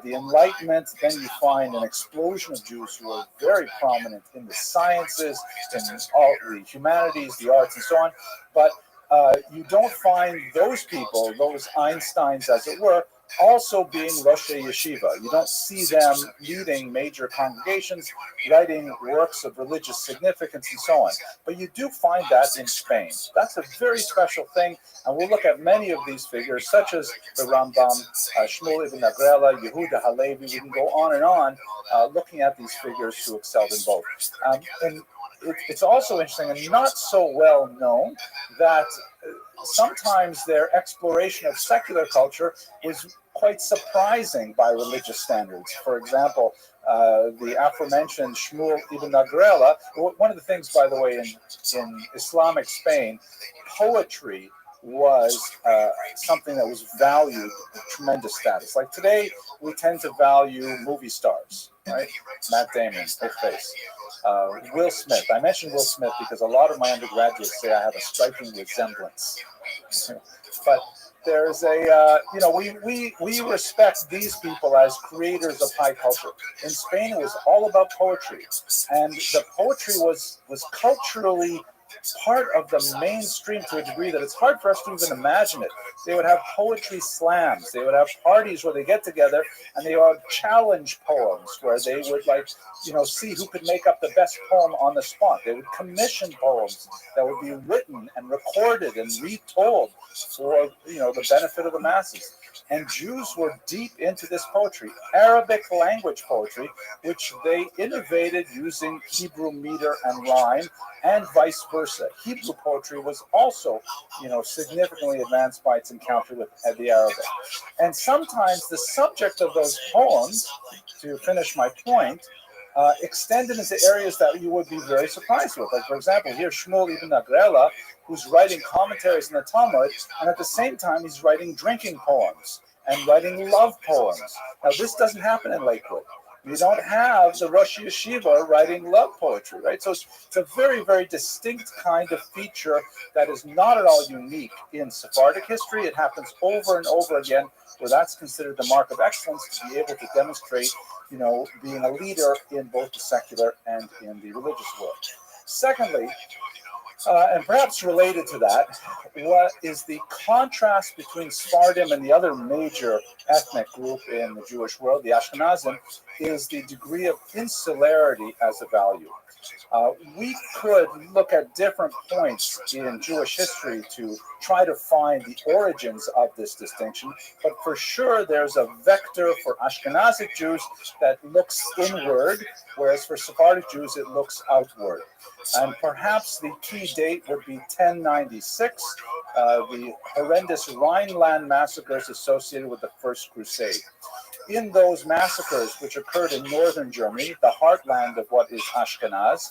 the Enlightenment. Then you find an explosion of Jews who are very prominent in the sciences, in all the humanities, the arts, and so on. But you don't find those people, those Einsteins, as it were, also being Rosh Yeshiva. You don't see them leading major congregations, writing works of religious significance, and so on. But you do find that in Spain. That's a very special thing, and we'll look at many of these figures, such as the Rambam, Shmuel ibn Agrela, Yehuda Halevi. We can go on, looking at these figures who excelled in both. And it's also interesting and not so well known that sometimes their exploration of secular culture was quite surprising by religious standards. For example, the aforementioned Shmuel ibn Agrela, one of the things, by the way, in Islamic Spain, poetry was something that was valued with tremendous status. Like today, we tend to value movie stars, right? Matt Damon, his face. Will Smith. I mentioned Will Smith because a lot of my undergraduates say I have a striking resemblance. But there's we respect these people as creators of high culture. In Spain, it was all about poetry, and the poetry was culturally part of the mainstream to a degree that it's hard for us to even imagine it. They would have poetry slams. They would have parties where they get together and they would challenge poems where they would see who could make up the best poem on the spot. They would commission poems that would be written and recorded and retold for the benefit of the masses. And Jews were deep into this poetry, Arabic language poetry, which they innovated using Hebrew meter and rhyme, and vice versa. Hebrew poetry was also, significantly advanced by its encounter with the Arabic. And sometimes the subject of those poems, to finish my point, extended into areas that you would be very surprised with. Like, for example, here Shmuel ibn Agrela, who's writing commentaries in the Talmud, and at the same time he's writing drinking poems and writing love poems. Now, this doesn't happen in Lakewood. You don't have the Rosh Yeshiva writing love poetry, right? So it's a very, very distinct kind of feature that is not at all unique in Sephardic history. It happens over and over again, where that's considered the mark of excellence, to be able to demonstrate, being a leader in both the secular and in the religious world. Secondly, and perhaps related to that, what is the contrast between Sephardim and the other major ethnic group in the Jewish world, the Ashkenazim, is the degree of insularity as a value. We could look at different points in Jewish history to try to find the origins of this distinction, but for sure there's a vector for Ashkenazic Jews that looks inward, whereas for Sephardic Jews it looks outward. And perhaps the key date would be 1096, the horrendous Rhineland massacres associated with the First Crusade. In those massacres, which occurred in northern Germany, the heartland of what is Ashkenaz,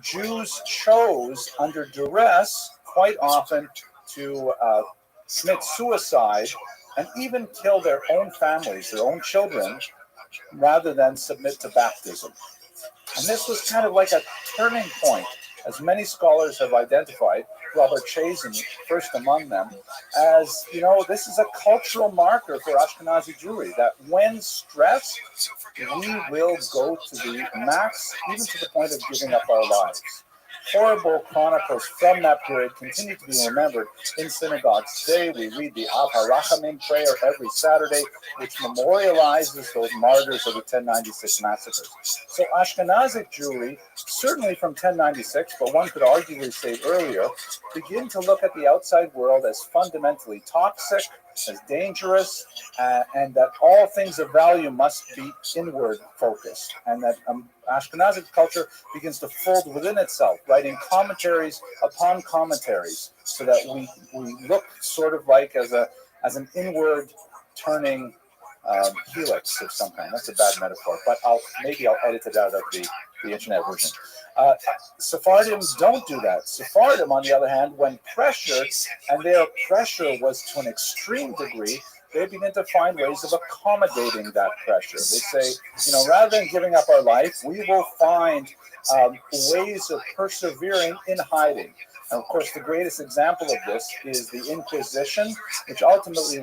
Jews chose, under duress, quite often to commit suicide and even kill their own families, their own children, rather than submit to baptism. And this was kind of like a turning point, as many scholars have identified, Robert Chazen first among them, as, this is a cultural marker for Ashkenazi Jewry, that when stressed, we will go to the max, even to the point of giving up our lives. Horrible chronicles from that period continue to be remembered in synagogues today. We read the Av HaRachamim prayer every Saturday, which memorializes those martyrs of the 1096 massacres. So Ashkenazic Jewry, certainly from 1096, but one could arguably say earlier, begin to look at the outside world as fundamentally toxic, as dangerous, and that all things of value must be inward focused, and that Ashkenazic culture begins to fold within itself, writing commentaries upon commentaries, so that we look sort of like as an inward turning helix of some kind. That's a bad metaphor, but maybe I'll edit it out of the the internet version. Sephardim don't do that. Sephardim, on the other hand, when pressured, and their pressure was to an extreme degree, they begin to find ways of accommodating that pressure. They say, rather than giving up our life, we will find ways of persevering in hiding. And of course, the greatest example of this is the Inquisition, which ultimately,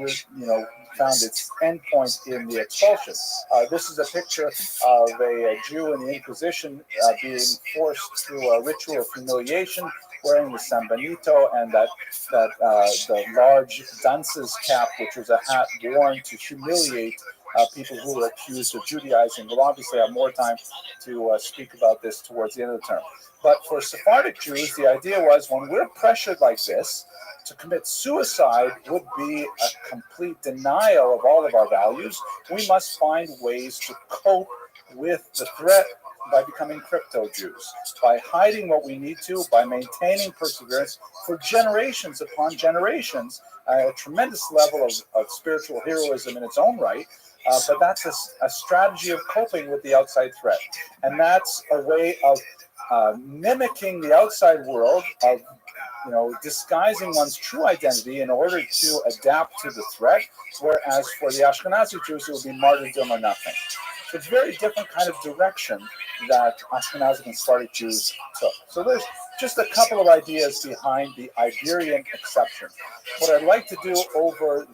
found its endpoint in the expulsion. This is a picture of a Jew in the Inquisition being forced through a ritual of humiliation, wearing the San Benito and the large dunce's cap, which was a hat worn to humiliate people who were accused of Judaizing. We'll obviously have more time to speak about this towards the end of the term. But for Sephardic Jews, the idea was when we're pressured like this, to commit suicide would be a complete denial of all of our values. We must find ways to cope with the threat by becoming crypto Jews, by hiding what we need to, by maintaining perseverance for generations upon generations, a tremendous level of spiritual heroism in its own right. But that's a strategy of coping with the outside threat. And that's a way of mimicking the outside world, of disguising one's true identity in order to adapt to the threat, whereas for the Ashkenazi Jews, it would be martyrdom or nothing. So it's a very different kind of direction that Ashkenazic and Sephardic Jews took. So there's just a couple of ideas behind the Iberian exception. What I'd like to do over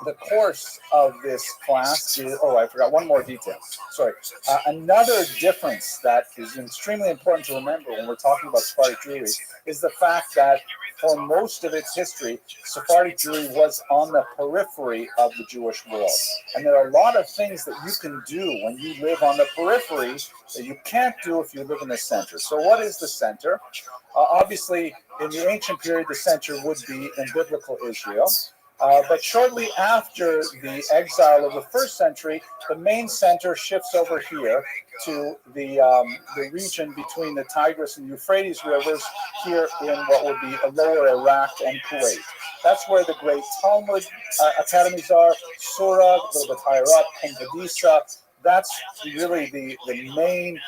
the course of this class is, I forgot one more detail. Sorry. Another difference that is extremely important to remember when we're talking about Sephardic Jewry is the fact that for most of its history, Sephardic Jewry was on the periphery of the Jewish world. And there are a lot of things that you can do when you live on the periphery that you can't do if you live in the center. So what is the center? Obviously, in the ancient period, the center would be in biblical Israel. But shortly after the exile of the first century, the main center shifts over here to the region between the Tigris and Euphrates rivers, here in what would be lower Iraq and Kuwait. That's where the great Talmud academies are, Surah, a little bit higher up, Kumbadisa. That's really the main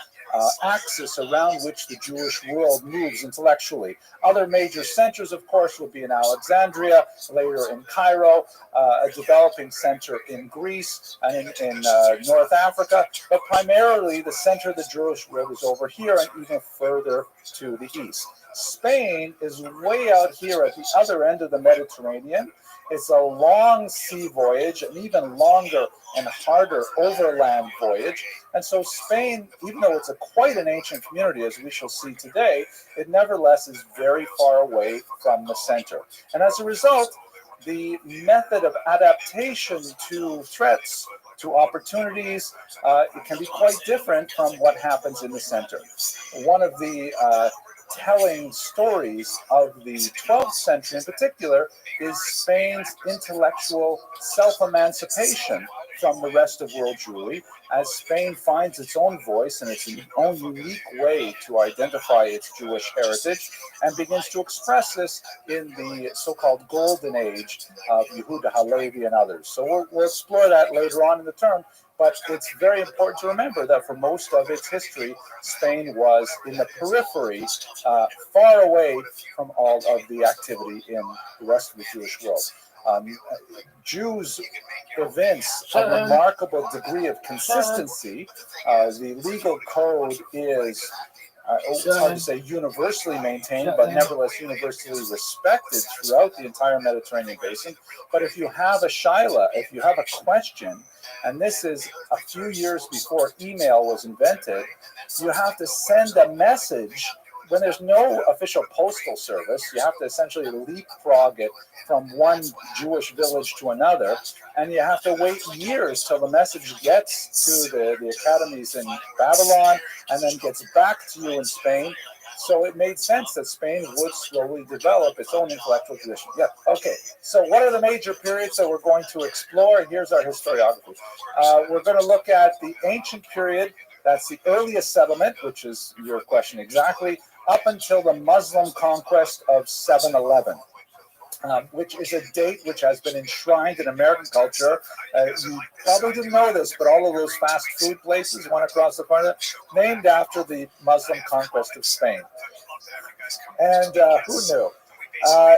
axis around which the Jewish world moves intellectually. Other major centers, of course, would be in Alexandria, later in Cairo, a developing center in Greece and in North Africa, but primarily the center of the Jewish world is over here and even further to the east. Spain is way out here at the other end of the Mediterranean. It's a long sea voyage, an even longer and harder overland voyage. And so Spain, even though it's quite an ancient community, as we shall see today, it nevertheless is very far away from the center. And as a result, the method of adaptation to threats, to opportunities, it can be quite different from what happens in the center. One of the telling stories of the 12th century in particular is Spain's intellectual self-emancipation from the rest of world Jewry, as Spain finds its own voice and its own unique way to identify its Jewish heritage and begins to express this in the so-called golden age of Yehuda Halevi and others. So we'll explore that later on in the term. But it's very important to remember that for most of its history, Spain was in the periphery, far away from all of the activity in the rest of the Jewish world. Jews evince a remarkable degree of consistency. The legal code is, it's hard to say universally maintained, but nevertheless universally respected throughout the entire Mediterranean basin. But if you have a shaila, if you have a question, and this is a few years before email was invented, you have to send a message. When there's no official postal service, you have to essentially leapfrog it from one Jewish village to another, and you have to wait years till the message gets to the academies in Babylon and then gets back to you in Spain. So it made sense that Spain would slowly develop its own intellectual tradition. Yeah, okay. So what are the major periods that we're going to explore? Here's our historiography. We're going to look at the ancient period. That's the earliest settlement, which is your question exactly, up until the Muslim conquest of 711. which is a date which has been enshrined in American culture. You probably didn't know this, but all of those fast food places went across the continent, named after the Muslim conquest of Spain. And who knew?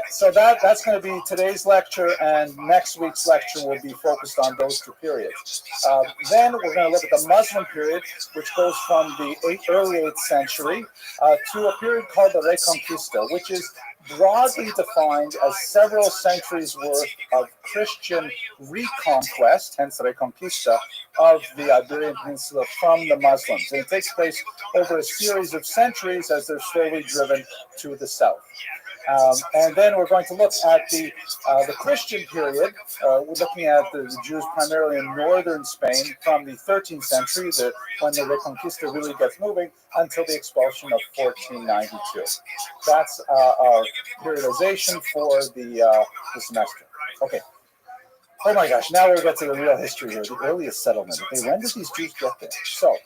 So that's going to be today's lecture, and next week's lecture will be focused on those two periods. Then we're going to look at the Muslim period, which goes from the early 8th century to a period called the Reconquista, which is broadly defined as several centuries worth of Christian reconquest, hence Reconquista, of the Iberian Peninsula from the Muslims. And it takes place over a series of centuries as they're slowly driven to the south. And then we're going to look at the Christian period. We're looking at the Jews primarily in northern Spain from the 13th century, when the Reconquista really gets moving, until the expulsion of 1492. That's our periodization for the semester. Okay. Oh my gosh, now we'll get to the real history here, the earliest settlement. Okay, when did these Jews get there? So,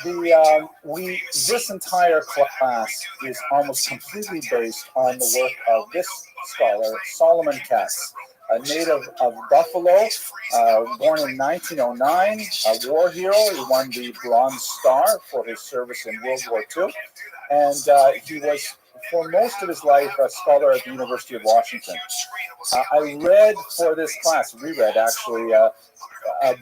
this entire class is almost completely based on the work of this scholar, Solomon Katz, a native of Buffalo, born in 1909, a war hero. He won the Bronze Star for his service in World War II, and he was, for most of his life, a scholar at the University of Washington. I read for this class, reread actually, a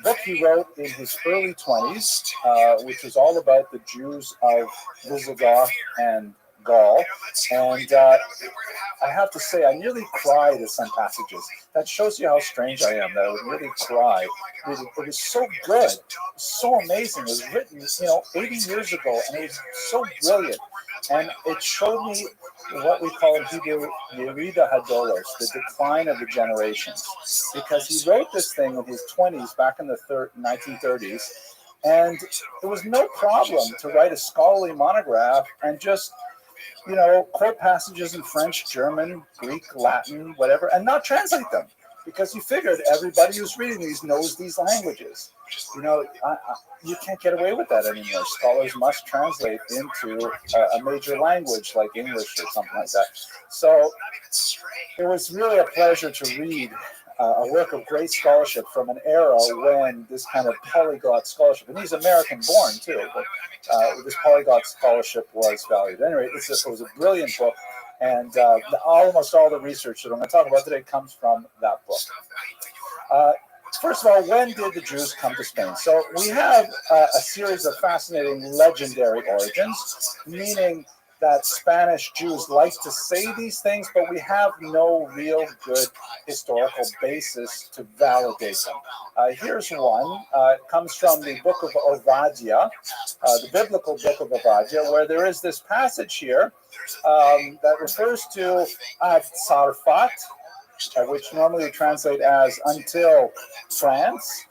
book he wrote in his early 20s, which was all about the Jews of Visigoth and Gaul. And I have to say, I nearly cried at some passages. That shows you how strange I am, that I would really cry. It was so good, so amazing. It was written, 80 years ago, and it was so brilliant. And it showed me what we call in Hebrew Yerida Hadoros, the decline of the generations. Because he wrote this thing in his 20s, back in the 1930s, and it was no problem to write a scholarly monograph and just, quote passages in French, German, Greek, Latin, whatever, and not translate them. Because he figured everybody who's reading these knows these languages. You can't get away with that anymore. Scholars must translate into a major language like English or something like that. So it was really a pleasure to read a work of great scholarship from an era when this kind of polyglot scholarship, and he's American born too, but this polyglot scholarship was valued. Anyway, it was a brilliant book. And almost all the research that I'm going to talk about today comes from that book. First of all, when did the Jews come to Spain? So we have a series of fascinating legendary origins, meaning that Spanish Jews like to say these things, but we have no real good historical basis to validate them. Here's one. It comes from the book of Obadiah, the biblical book of Obadiah, where there is this passage here that refers to Sarfat, which normally we translate as until France,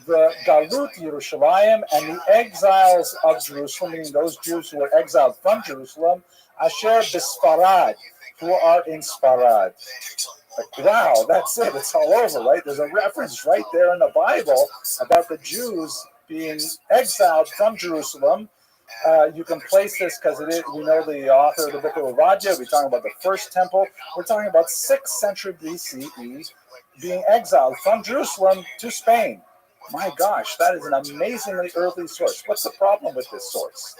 the Galut Yerushalayim, and the exiles of Jerusalem, meaning those Jews who were exiled from Jerusalem, Asher Bisfarad, who are in Sfarad. Wow, that's it. It's all over, right? There's a reference right there in the Bible about the Jews being exiled from Jerusalem. You can place this because we know the author of the book of Obadiah. We're talking about the first temple. We're talking about 6th century BCE being exiled from Jerusalem to Spain. My gosh, that is an amazingly early source. What's the problem with this source?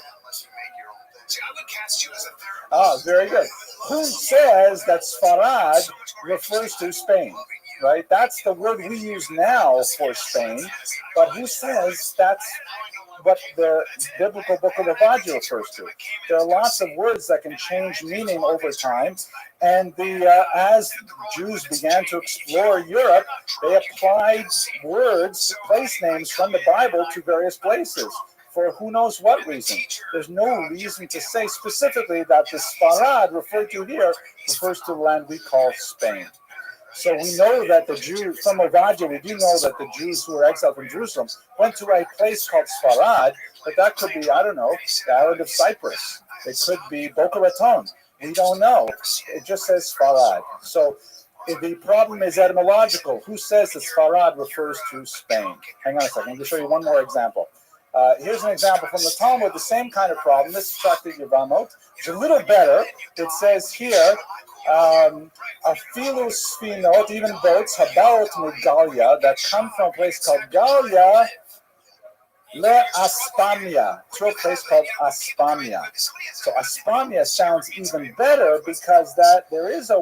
Very good. Who says that Sfarad refers to Spain? Right? That's the word we use now for Spain, but who says that's what the biblical book of Obadiah refers to? There are lots of words that can change meaning over time, and as Jews began to explore Europe, they applied words, place names from the Bible to various places for who knows what reason. There's no reason to say specifically that the Sfarad referred to here refers to the land we call Spain. So we know that the Jews, from Obadiah, we do know that the Jews who were exiled from Jerusalem went to a place called Sfarad, but that could be, I don't know, the island of Cyprus. It could be Boca Raton. We don't know. It just says Sfarad. So the problem is etymological. Who says that Sfarad refers to Spain? Hang on a second. I'm going to show you one more example. Here's an example from the Talmud, the same kind of problem. This is Tractate Yevamot. It's a little better. It says here, Afilu sfinot, even boats, habaot migalia, that come from a place called Galia, Le Aspamia, to a place called Aspamia. So Aspamia sounds even better because that there is a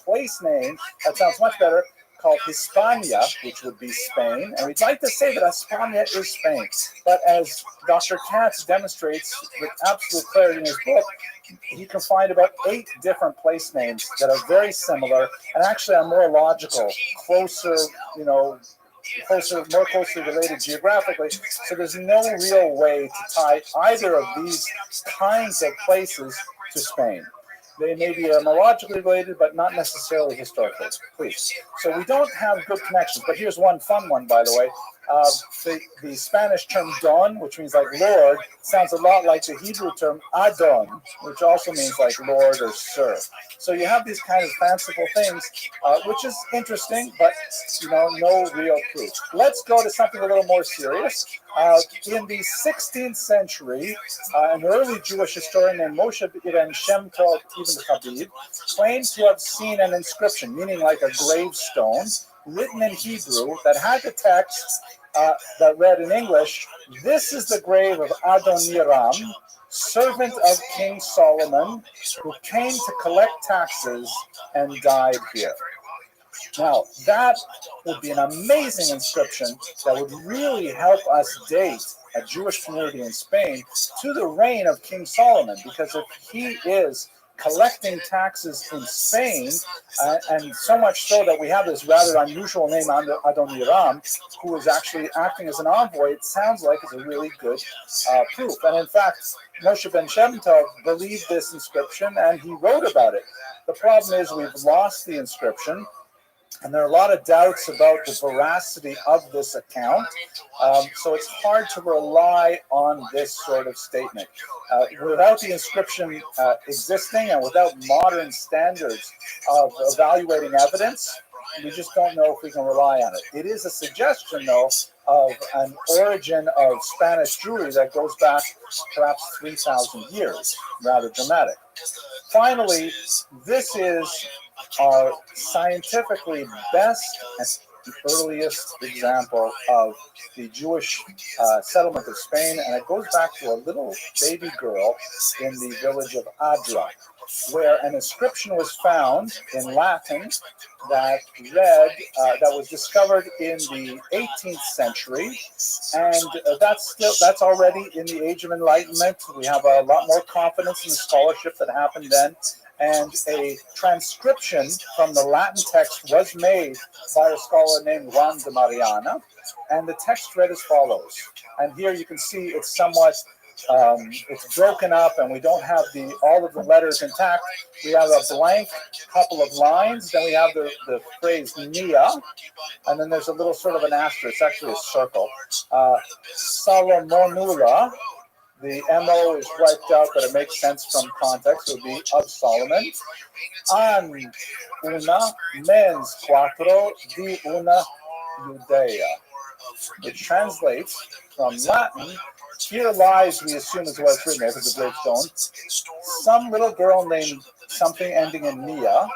place name that sounds much better called Hispania, which would be Spain. And we'd like to say that Aspamia is Spain. But as Dr. Katz demonstrates with absolute clarity in his book, you can find about 8 different place names that are very similar and actually are more logical, closer, more closely related geographically. So there's no real way to tie either of these kinds of places to Spain. They may be etymologically related, but not necessarily historically. Please. So we don't have good connections. But here's one fun one, by the way. The Spanish term don, which means like Lord, sounds a lot like the Hebrew term Adon, which also means like Lord or Sir. So you have these kind of fanciful things, which is interesting, but no real proof. Let's go to something a little more serious. In the 16th century, an early Jewish historian named Moshe Ibn Shem Tov Ibn Habib claimed to have seen an inscription, meaning like a gravestone, written in Hebrew that had the text that read in English, "This is the grave of Adoniram, servant of King Solomon, who came to collect taxes and died here." Now, that would be an amazing inscription that would really help us date a Jewish community in Spain to the reign of King Solomon, because if he is collecting taxes in Spain, and so much so that we have this rather unusual name, Adoniram, who is actually acting as an envoy, it sounds like it's a really good proof. And in fact, Moshe Ben Shem Tov believed this inscription, and he wrote about it. The problem is we've lost the inscription, and there are a lot of doubts about the veracity of this account. So it's hard to rely on this sort of statement. Without the inscription existing and without modern standards of evaluating evidence, we just don't know if we can rely on it. It is a suggestion, though, of an origin of Spanish Jewry that goes back perhaps 3,000 years. Rather dramatic. Finally, this is our scientifically best and earliest example of the Jewish settlement of Spain, and it goes back to a little baby girl in the village of Adra, where an inscription was found in Latin that read, that was discovered in the 18th century, and that's already in the Age of Enlightenment. We have a lot more confidence in the scholarship that happened then. And a transcription from the Latin text was made by a scholar named Juan de Mariana, and the text read as follows. And here you can see it's somewhat, it's broken up, and we don't have all of the letters intact. We have a blank couple of lines, then we have the phrase Nia, and then there's a little sort of an asterisk, it's actually a circle. Salomonula. The MO is wiped out, but it makes sense from context. It would be of Solomon. An una mens quattro di una Judea, which translates from Latin, here lies, we assume is what it's written there, because the gravestone, some little girl named something ending in Nia,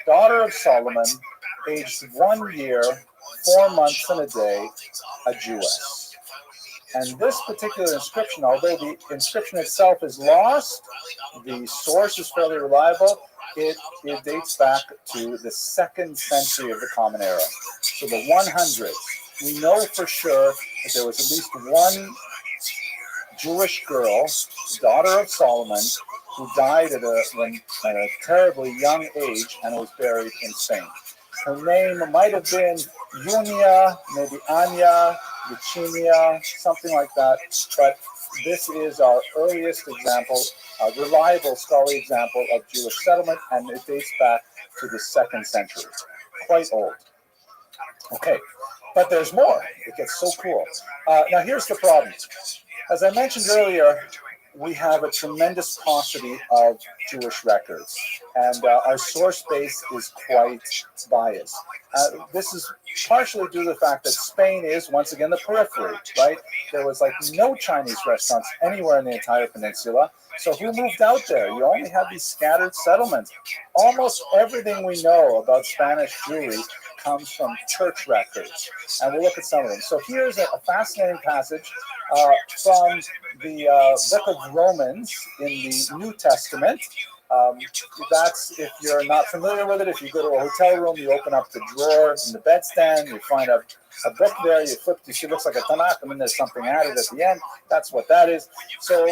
daughter of Solomon, aged 1 year, 4 months and a day, a Jewess. And this particular inscription, although the inscription itself is lost, the source is fairly reliable. It dates back to the 2nd century of the Common Era. So the 100s. We know for sure that there was at least one Jewish girl, daughter of Solomon, who died at a terribly young age and was buried in Spain. Her name might have been Junia, maybe Anya, Eugenia, something like that. But this is our earliest example, a reliable scholarly example of Jewish settlement, and it dates back to the 2nd century. Quite old. Okay, but there's more. It gets so cool. Now here's the problem. As I mentioned earlier, we have a tremendous paucity of Jewish records, and our source base is quite biased. This is partially due to the fact that Spain is, once again, the periphery, right? There was like no Chinese restaurants anywhere in the entire peninsula. So who moved out there? You only had these scattered settlements. Almost everything we know about Spanish Jewry comes from church records, and we'll look at some of them. So here's a fascinating passage from the book of Romans in the New Testament. That's, if you're not familiar with it, if you go to a hotel room, you open up the drawer in the bedstand, you find a book there, you flip, you see it looks like a Tanakh, and then there's something added at the end. That's what that is. So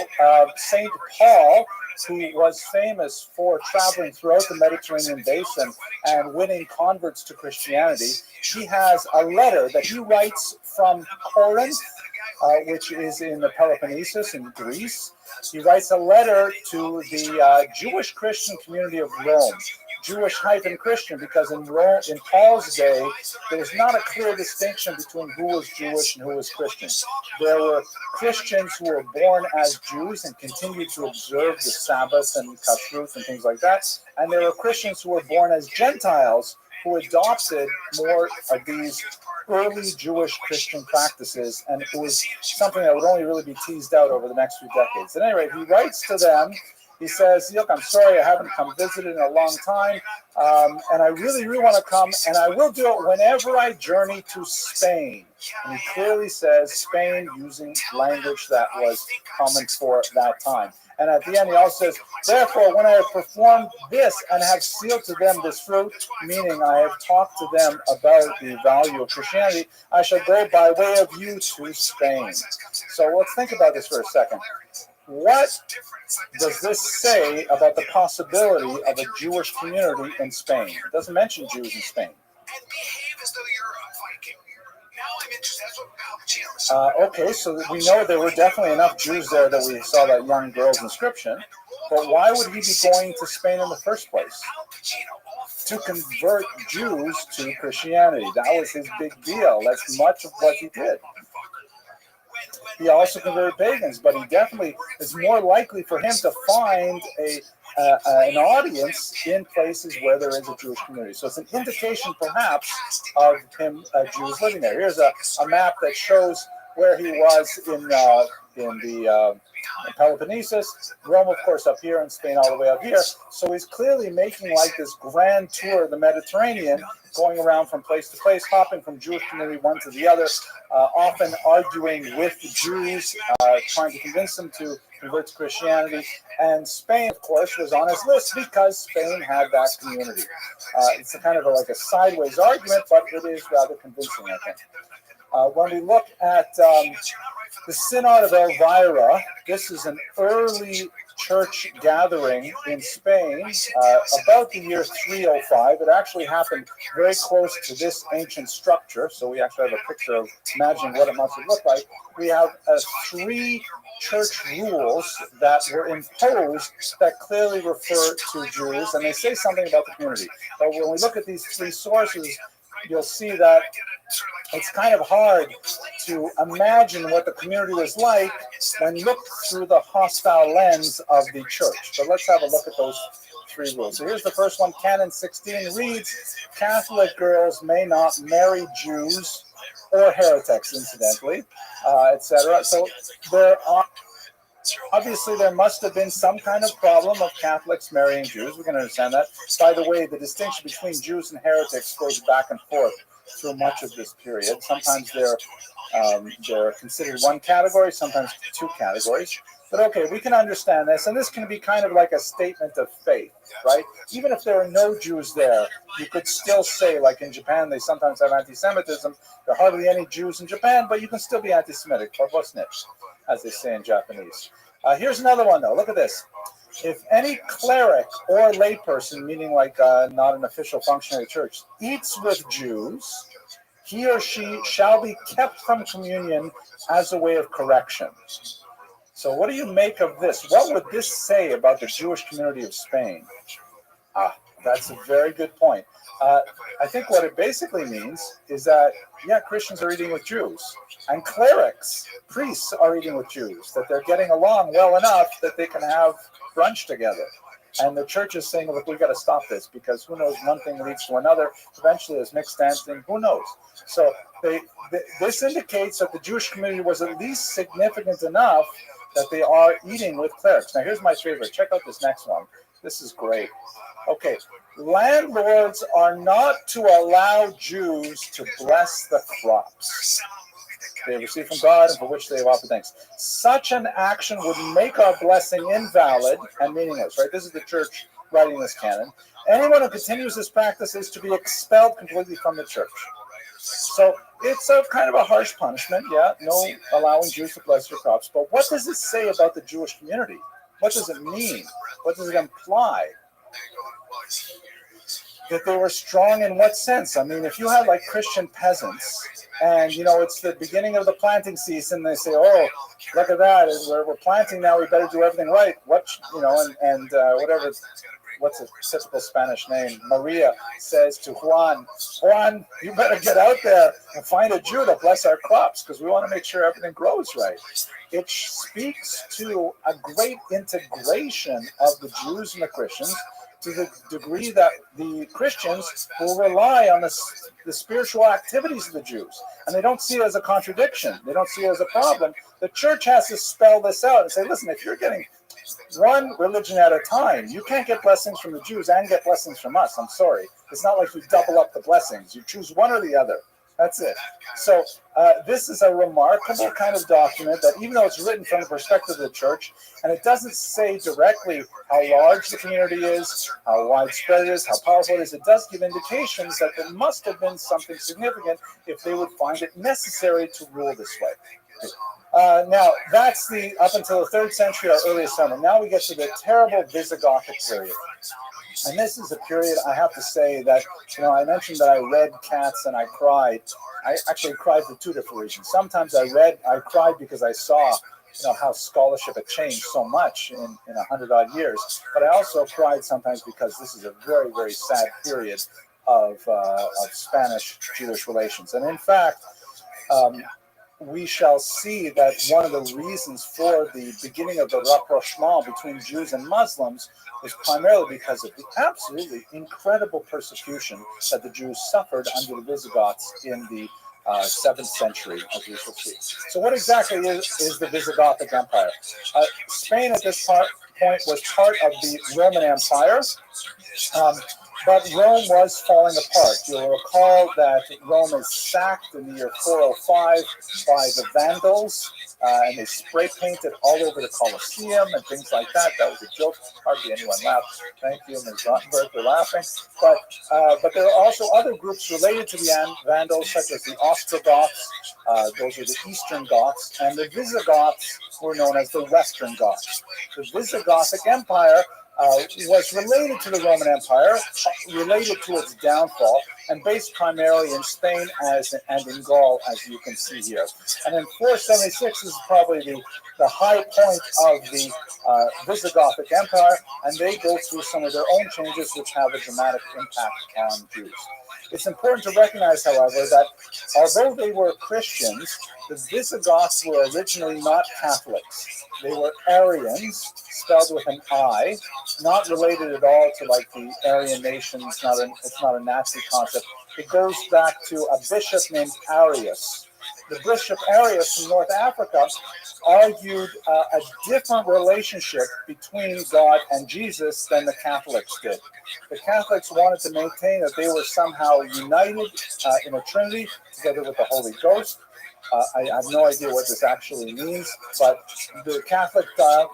St. Paul, who was famous for traveling throughout the Mediterranean basin and winning converts to Christianity, he has a letter that he writes from Corinth, which is in the Peloponnesus in Greece. He writes a letter to the Jewish Christian community of Rome. Jewish-Christian, because in Paul's day, there was not a clear distinction between who was Jewish and who was Christian. There were Christians who were born as Jews and continued to observe the Sabbath and Kashrut and things like that, and there were Christians who were born as Gentiles who adopted more of these early Jewish Christian practices, and it was something that would only really be teased out over the next few decades. At any rate, he writes to them. He says, look, I'm sorry I haven't come visited in a long time, and I really, really want to come, and I will do it whenever I journey to Spain. And he clearly says Spain using language that was common for that time. And at the end, he also says, therefore, when I have performed this and have sealed to them this fruit, meaning I have talked to them about the value of Christianity, I shall go by way of you to Spain. So let's think about this for a second. What does this say about the possibility of a Jewish community in Spain? It doesn't mention Jews in Spain. Okay, so we know there were definitely enough Jews there that we saw that young girl's inscription, but why would he be going to Spain in the first place? To convert Jews to Christianity. That was his big deal. That's much of what he did. He also converted pagans, but he definitely is more likely for him to find an audience in places where there is a Jewish community. So it's an indication, perhaps, of him, Jews living there. Here's a map that shows where he was in the Peloponnesus, Rome, of course, up here, and Spain all the way up here. So he's clearly making like this grand tour of the Mediterranean, going around from place to place, hopping from Jewish community one to the other, often arguing with the Jews, trying to convince them to convert to Christianity. And Spain, of course, was on his list because Spain had that community. It's a kind of like a sideways argument, but it is rather convincing, I think. When we look at the Synod of Elvira, this is an early church gathering in Spain, about the year 305. It actually happened very close to this ancient structure, so we actually have a picture of imagining what it must have looked like. We have 3 church rules that were imposed that clearly refer to Jews, and they say something about the community. But when we look at these 3 sources, you'll see that it's kind of hard to imagine what the community was like when looked through the hostile lens of the church. But let's have a look at those 3 rules. So here's the first one. Canon 16 reads, Catholic girls may not marry Jews or heretics, incidentally, etc. So there are obviously, there must have been some kind of problem of Catholics marrying Jews. We can understand that. By the way, the distinction between Jews and heretics goes back and forth through much of this period. Sometimes they're considered one category, sometimes 2 categories. But okay, we can understand this, and this can be kind of like a statement of faith, right? Even if there are no Jews there, you could still say, like in Japan, they sometimes have anti-Semitism. There are hardly any Jews in Japan, but you can still be anti-Semitic, as they say in Japanese. Here's another one, though. Look at this. If any cleric or layperson, meaning like not an official functionary church, eats with Jews, he or she shall be kept from communion as a way of correction. So what do you make of this? What would this say about the Jewish community of Spain? That's a very good point. I think what it basically means is that, yeah, Christians are eating with Jews, and clerics, priests, are eating with Jews, that they're getting along well enough that they can have brunch together. And the church is saying, look, we've got to stop this, because who knows, one thing leads to another. Eventually, there's mixed dancing, who knows? So this indicates that the Jewish community was at least significant enough that they are eating with clerics. Now, here's my favorite. Check out this next one. This is great. Okay, landlords are not to allow Jews to bless the crops they receive from God and for which they have offered thanks. Such an action would make our blessing invalid and meaningless, right? This is the church writing this canon. Anyone who continues this practice is to be expelled completely from the church. So it's a kind of a harsh punishment, yeah, no allowing Jews to bless their crops. But what does it say about the Jewish community? What does it mean? What does it imply? That they were strong in what sense? I mean, if you had like Christian peasants and, you know, it's the beginning of the planting season, they say, oh, look at that, we're planting now, we better do everything right. What, you know, and whatever, what's a typical Spanish name? Maria says to Juan, you better get out there and find a Jew to bless our crops because we want to make sure everything grows right. It speaks to a great integration of the Jews and the Christians, to the degree that the Christians will rely on the spiritual activities of the Jews. And they don't see it as a contradiction. They don't see it as a problem. The church has to spell this out and say, listen, if you're getting one religion at a time, you can't get blessings from the Jews and get blessings from us. I'm sorry. It's not like you double up the blessings. You choose one or the other. That's it. So this is a remarkable kind of document that, even though it's written from the perspective of the church, and it doesn't say directly how large the community is, how widespread it is, how powerful it is, it does give indications that there must have been something significant if they would find it necessary to rule this way. Now, that's the up until the 3rd century, our earliest summer. Now we get to the terrible Visigothic period. And this is a period, I have to say, that, you know, I mentioned that I read Cats and I cried. I actually cried for 2 different reasons. Sometimes I cried because I saw, you know, how scholarship had changed so much in 100-odd years. But I also cried sometimes because this is a very, very sad period of Spanish-Jewish relations. And in fact, we shall see that one of the reasons for the beginning of the rapprochement between Jews and Muslims was primarily because of the absolutely incredible persecution that the Jews suffered under the Visigoths in the 7th century, as we shall see. So what exactly is the Visigothic Empire? Spain at this point was part of the Roman Empire. But Rome was falling apart. You'll recall that Rome is sacked in the year 405 by the Vandals, and they spray painted all over the Colosseum and things like that. That was a joke. Hardly anyone laughed. Thank you, Ms. Rottenberg, for laughing. But there are also other groups related to the Vandals, such as the Ostrogoths. Those are the Eastern Goths, and the Visigoths were known as the Western Goths. The Visigothic Empire was related to the Roman Empire, related to its downfall, and based primarily in Spain and in Gaul, as you can see here. And in 476 is probably the high point of the Visigothic Empire, and they go through some of their own changes which have a dramatic impact on Jews. It's important to recognize, however, that although they were Christians, the Visigoths were originally not Catholics. They were Arians, spelled with an I, not related at all to like the Aryan nation. It's not a Nazi concept. It goes back to a bishop named Arius. The Bishop Arius from North Africa argued a different relationship between God and Jesus than the Catholics did. The Catholics wanted to maintain that they were somehow united in a Trinity together with the Holy Ghost. I have no idea what this actually means, but the Catholic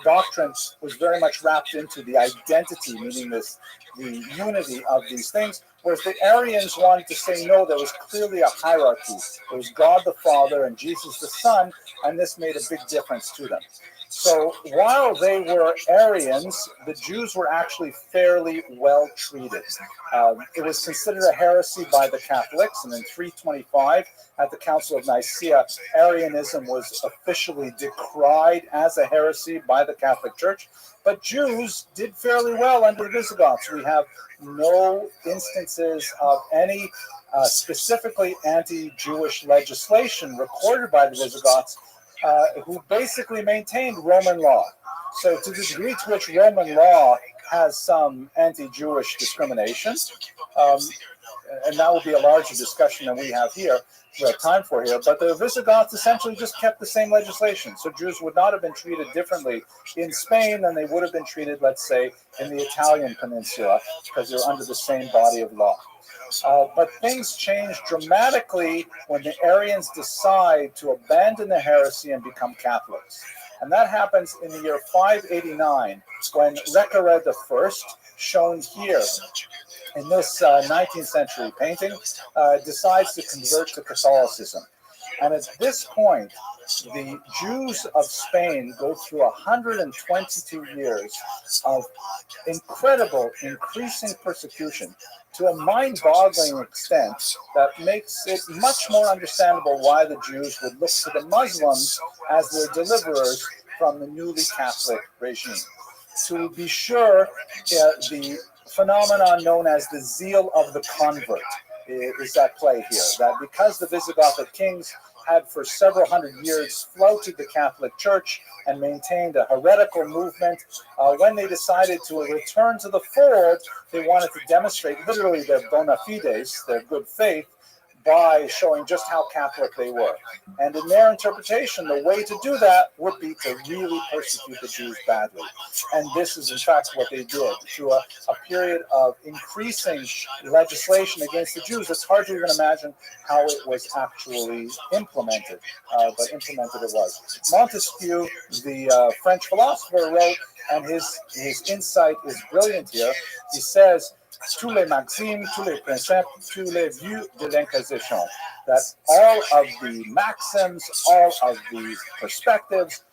doctrine was very much wrapped into the identity, meaning the unity of these things, whereas the Arians wanted to say, no, there was clearly a hierarchy. There was God the Father and Jesus the Son, and this made a big difference to them. So while they were Arians, the Jews were actually fairly well treated. It was considered a heresy by the Catholics, and in 325, at the Council of Nicaea, Arianism was officially decried as a heresy by the Catholic Church. But Jews did fairly well under the Visigoths. We have no instances of any specifically anti-Jewish legislation recorded by the Visigoths, who basically maintained Roman law. So to the degree to which Roman law has some anti-Jewish discrimination, and that will be a larger discussion than we have here, we have time for here, but the Visigoths essentially just kept the same legislation. So Jews would not have been treated differently in Spain than they would have been treated, let's say, in the Italian peninsula, because they're under the same body of law. But things change dramatically when the Arians decide to abandon the heresy and become Catholics. And that happens in the year 589, when Recared I, shown here in this 19th century painting, decides to convert to Catholicism. And at this point, the Jews of Spain go through 122 years of incredible, increasing persecution to a mind-boggling extent that makes it much more understandable why the Jews would look to the Muslims as their deliverers from the newly Catholic regime. To be sure, the phenomenon known as the zeal of the convert is at play here, that because the Visigothic kings had for several hundred years flouted the Catholic Church and maintained a heretical movement, when they decided to return to the fold, they wanted to demonstrate literally their bona fides, their good faith, by showing just how Catholic they were. And in their interpretation, the way to do that would be to really persecute the Jews badly. And this is in fact what they did. Through a period of increasing legislation against the Jews, it's hard to even imagine how it was actually implemented, but implemented it was. Montesquieu, the French philosopher, wrote, and his insight is brilliant here. He says, tous les maximes, tous les principes, tous les vues de l'Inquisition. That all of the maxims, all of the perspectives,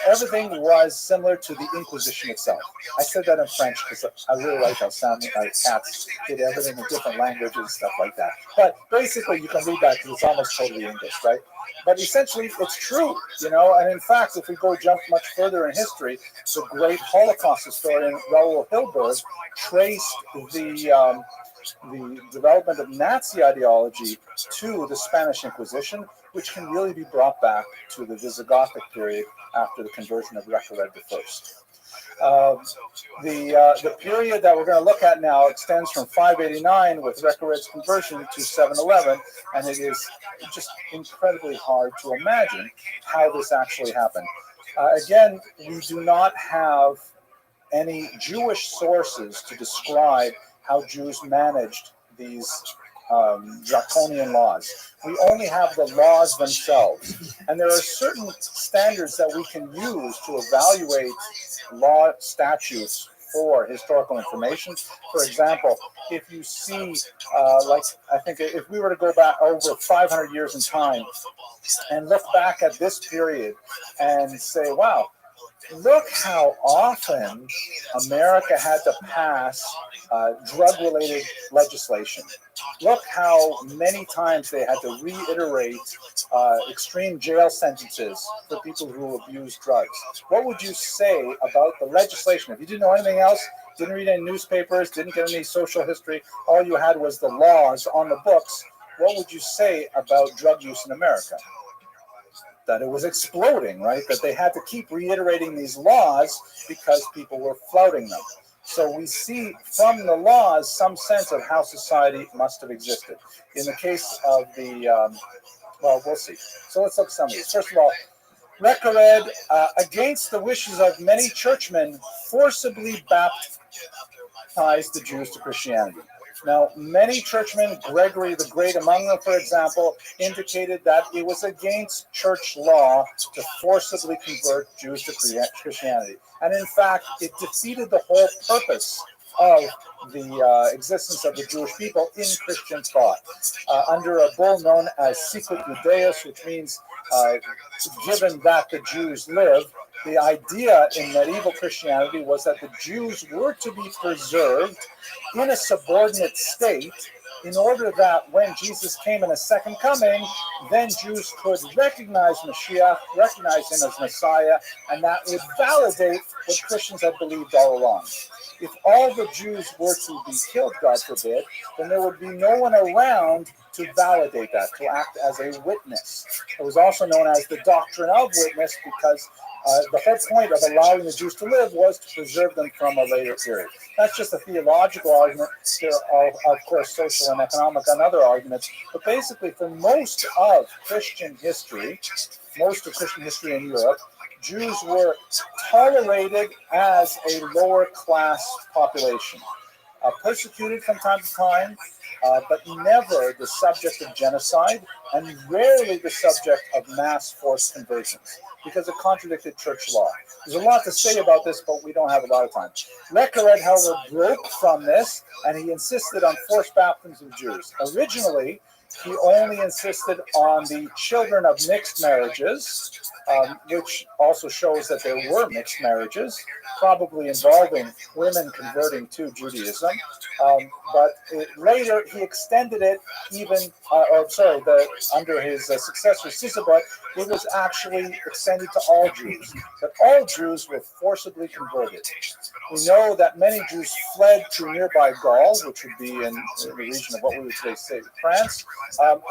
everything was similar to the Inquisition itself. I said that in French because I really like how sounding like cats did everything in different languages and stuff like that. But basically, you can read that because it's almost totally English, right? But essentially, it's true, you know. And in fact, if we jump much further in history, the great Holocaust historian Raoul Hilberg traced the development of Nazi ideology to the Spanish Inquisition, which can really be brought back to the Visigothic period after the conversion of Recared I. The period that we're going to look at now extends from 589 with Recared's conversion to 711, and it is just incredibly hard to imagine how this actually happened. Again, we do not have any Jewish sources to describe how Jews managed these draconian laws. We only have the laws themselves. And there are certain standards that we can use to evaluate law statutes for historical information. For example, if you see, like, I think if we were to go back over 500 years in time and look back at this period and say, wow, look how often America had to pass drug-related legislation. Look how many times they had to reiterate extreme jail sentences for people who abuse drugs. What would you say about the legislation? If you didn't know anything else, didn't read any newspapers, didn't get any social history, all you had was the laws on the books, what would you say about drug use in America? That it was exploding, right? That they had to keep reiterating these laws because people were flouting them. So we see from the laws some sense of how society must have existed. In the case of the, well, we'll see. So let's look at some of these. First of all, Recared, against the wishes of many churchmen, forcibly baptized the Jews to Christianity. Now, many churchmen, Gregory the Great among them, for example, indicated that it was against church law to forcibly convert Jews to Christianity. And in fact, it defeated the whole purpose of the existence of the Jewish people in Christian thought. Under a bull known as Sicut Judaeus, which means given that the Jews live, the idea in medieval Christianity was that the Jews were to be preserved in a subordinate state in order that when Jesus came in a second coming, then Jews could recognize Mashiach, recognize him as Messiah, and that would validate what Christians had believed all along. If all the Jews were to be killed, God forbid, then there would be no one around to validate that, to act as a witness. It was also known as the doctrine of witness because The whole point of allowing the Jews to live was to preserve them from a later period. That's just a theological argument. There are, of course, social and economic and other arguments. But basically, for most of Christian history in Europe, Jews were tolerated as a lower class population, persecuted from time to time, but never the subject of genocide and rarely the subject of mass forced conversions because it contradicted church law. There's a lot to say about this, but we don't have a lot of time. Leckered, however, broke from this, and he insisted on forced baptisms of Jews. Originally, he only insisted on the children of mixed marriages, which also shows that there were mixed marriages, probably involving women converting to Judaism. But later he extended it under his successor Sisebut, it was actually extended to all Jews. That all Jews were forcibly converted. We know that many Jews fled to nearby Gaul, which would be in the region of what we would today say France.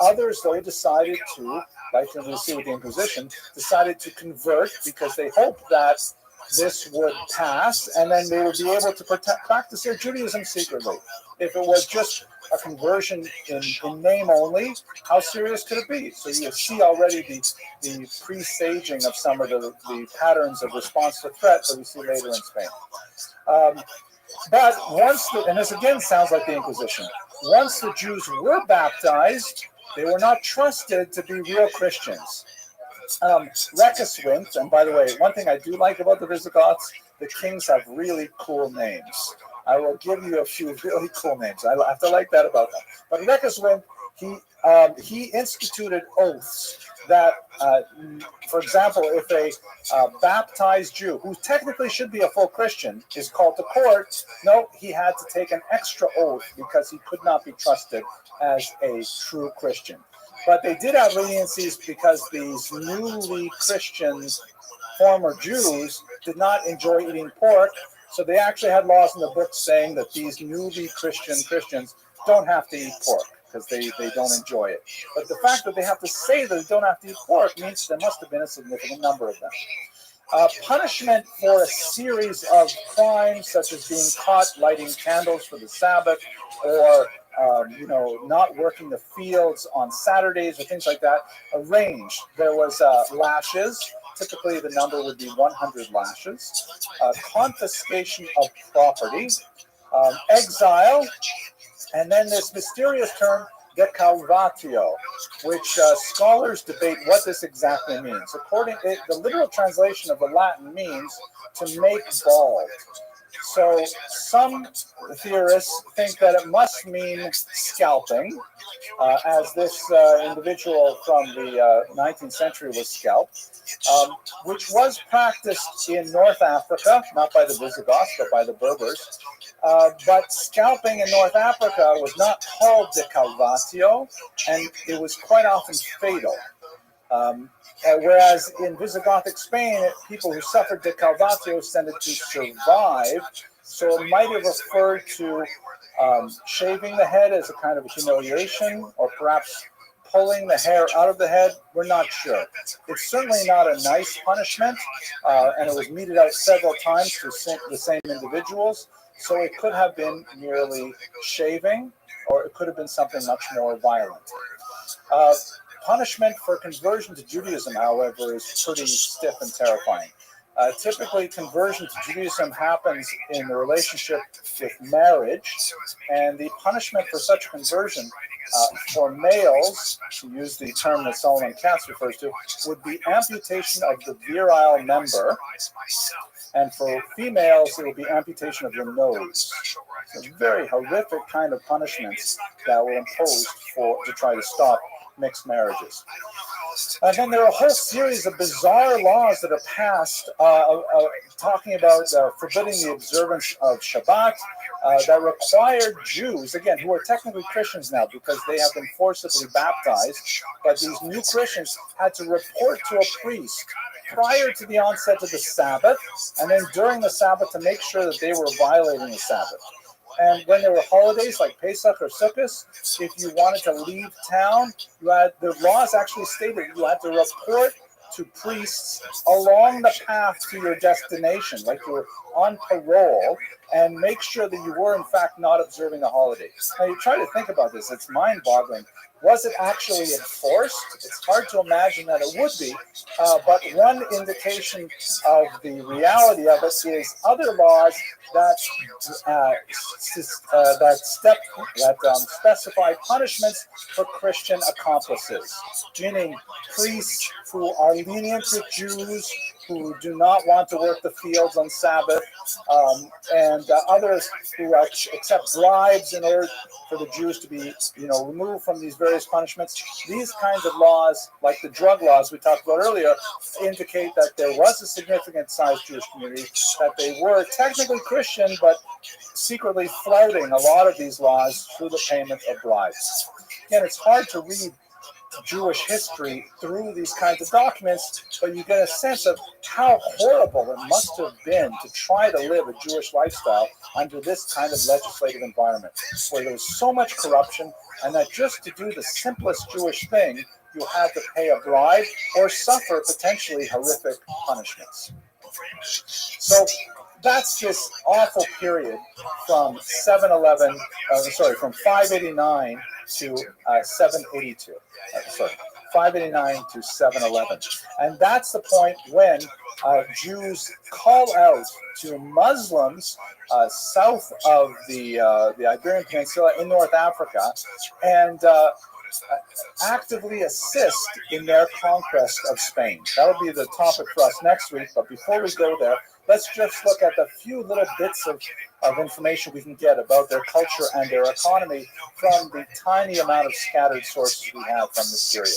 Others, though, decided to, like we see with the Inquisition, decided to convert because they hoped that this would pass and then they would be able to practice their Judaism secretly. If it was just a conversion in name only, how serious could it be? So you see already the presaging of some of the patterns of response to threat that we see later in Spain. But once, and this again sounds like the Inquisition, once the Jews were baptized, they were not trusted to be real Christians. Receswint, and by the way, one thing I do like about the Visigoths, the kings have really cool names. I will give you a few really cool names. I have to like that about them. But Receswint, he instituted oaths that, for example, if a baptized Jew, who technically should be a full Christian, is called to court, no, he had to take an extra oath because he could not be trusted as a true Christian. But they did have leniencies because these newly Christian former Jews did not enjoy eating pork, so they actually had laws in the book saying that these newly Christians don't have to eat pork because they don't enjoy it. But the fact that they have to say that they don't have to eat pork means there must have been a significant number of them. Punishment for a series of crimes, such as being caught lighting candles for the Sabbath, or not working the fields on Saturdays or things like that, arranged. There was lashes. Typically, the number would be 100 lashes. Confiscation of property, exile, and then this mysterious term, decalvatio, which scholars debate what this exactly means. The literal translation of the Latin means to make bald. So some theorists think that it must mean scalping, as this individual from the 19th century was scalped, which was practiced in North Africa, not by the Visigoths, but by the Berbers. But scalping in North Africa was not called decalvatio, and it was quite often fatal. Whereas in Visigothic Spain, people who suffered decalvatio tended to survive, so it might have referred to shaving the head as a kind of a humiliation, or perhaps pulling the hair out of the head. We're not sure. It's certainly not a nice punishment, and it was meted out several times to the same individuals, so it could have been merely shaving, or it could have been something much more violent. Punishment for conversion to Judaism, however, is pretty stiff and terrifying. Typically, conversion to Judaism happens in the relationship with marriage, and the punishment for such conversion for males, to use the term that Solomon Katz refers to, would be amputation of the virile member, and for females, it would be amputation of the nose. So very horrific kind of punishments that were imposed to try to stop mixed marriages. And then there are a whole series of bizarre laws that are passed talking about forbidding the observance of Shabbat that required Jews, again, who are technically Christians now because they have been forcibly baptized, but these new Christians had to report to a priest prior to the onset of the Sabbath, and then during the Sabbath to make sure that they were violating the Sabbath. And when there were holidays like Pesach or Sukkot, if you wanted to leave town, the laws actually stated you had to report to priests along the path to your destination, like you were on parole, and make sure that you were in fact not observing a holiday. Now you try to think about this, it's mind-boggling. Was it actually enforced? It's hard to imagine that it would be, but one indication of the reality of it is other laws that specify punishments for Christian accomplices, meaning priests who are lenient with Jews who do not want to work the fields on Sabbath, and others who accept bribes in order for the Jews to be, removed from these various punishments. These kinds of laws, like the drug laws we talked about earlier, indicate that there was a significant sized Jewish community, that they were technically Christian, but secretly flouting a lot of these laws through the payment of bribes. Again, it's hard to read Jewish history through these kinds of documents, but you get a sense of how horrible it must have been to try to live a Jewish lifestyle under this kind of legislative environment, where there was so much corruption, and that just to do the simplest Jewish thing, you had to pay a bribe or suffer potentially horrific punishments. So that's this awful period from 589 to 782. 589 to 711. And that's the point when Jews call out to Muslims south of the Iberian Peninsula in North Africa and actively assist in their conquest of Spain. That'll be the topic for us next week, but before we go there, let's just look at the few little bits of information we can get about their culture and their economy from the tiny amount of scattered sources we have from this period.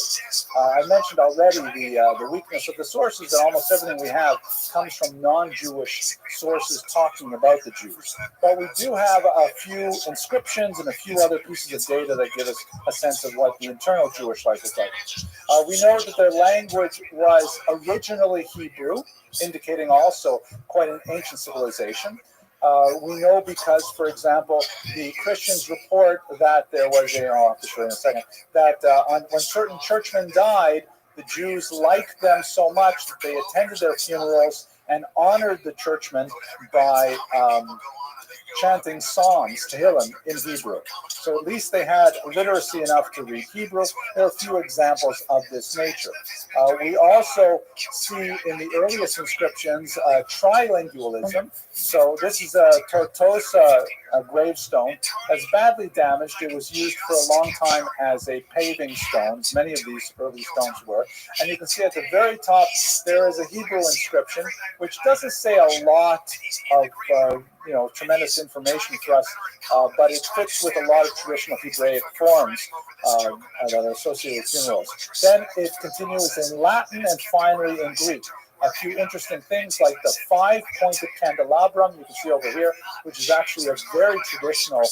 I mentioned already the weakness of the sources, that almost everything we have comes from non-Jewish sources talking about the Jews. But we do have a few inscriptions and a few other pieces of data that give us a sense of what the internal Jewish life is like. We know that their language was originally Hebrew, indicating also quite an ancient civilization. We know because, for example, the Christians report that there was I'll have to show you in a second, that when certain churchmen died, the Jews liked them so much that they attended their funerals and honored the churchmen by chanting psalms, Tehillim, in Hebrew. So at least they had literacy enough to read Hebrew. There are a few examples of this nature. We also see in the earliest inscriptions trilingualism. So this is a Tortosa gravestone that's badly damaged. It was used for a long time as a paving stone. Many of these early stones were. And you can see at the very top, there is a Hebrew inscription, which doesn't say a lot of tremendous information for us, but it fits with a lot of traditional Hebraic forms that are associated with funerals. Then it continues in Latin and finally in Greek. A few interesting things like the 5-pointed candelabrum you can see over here, which is actually a very traditional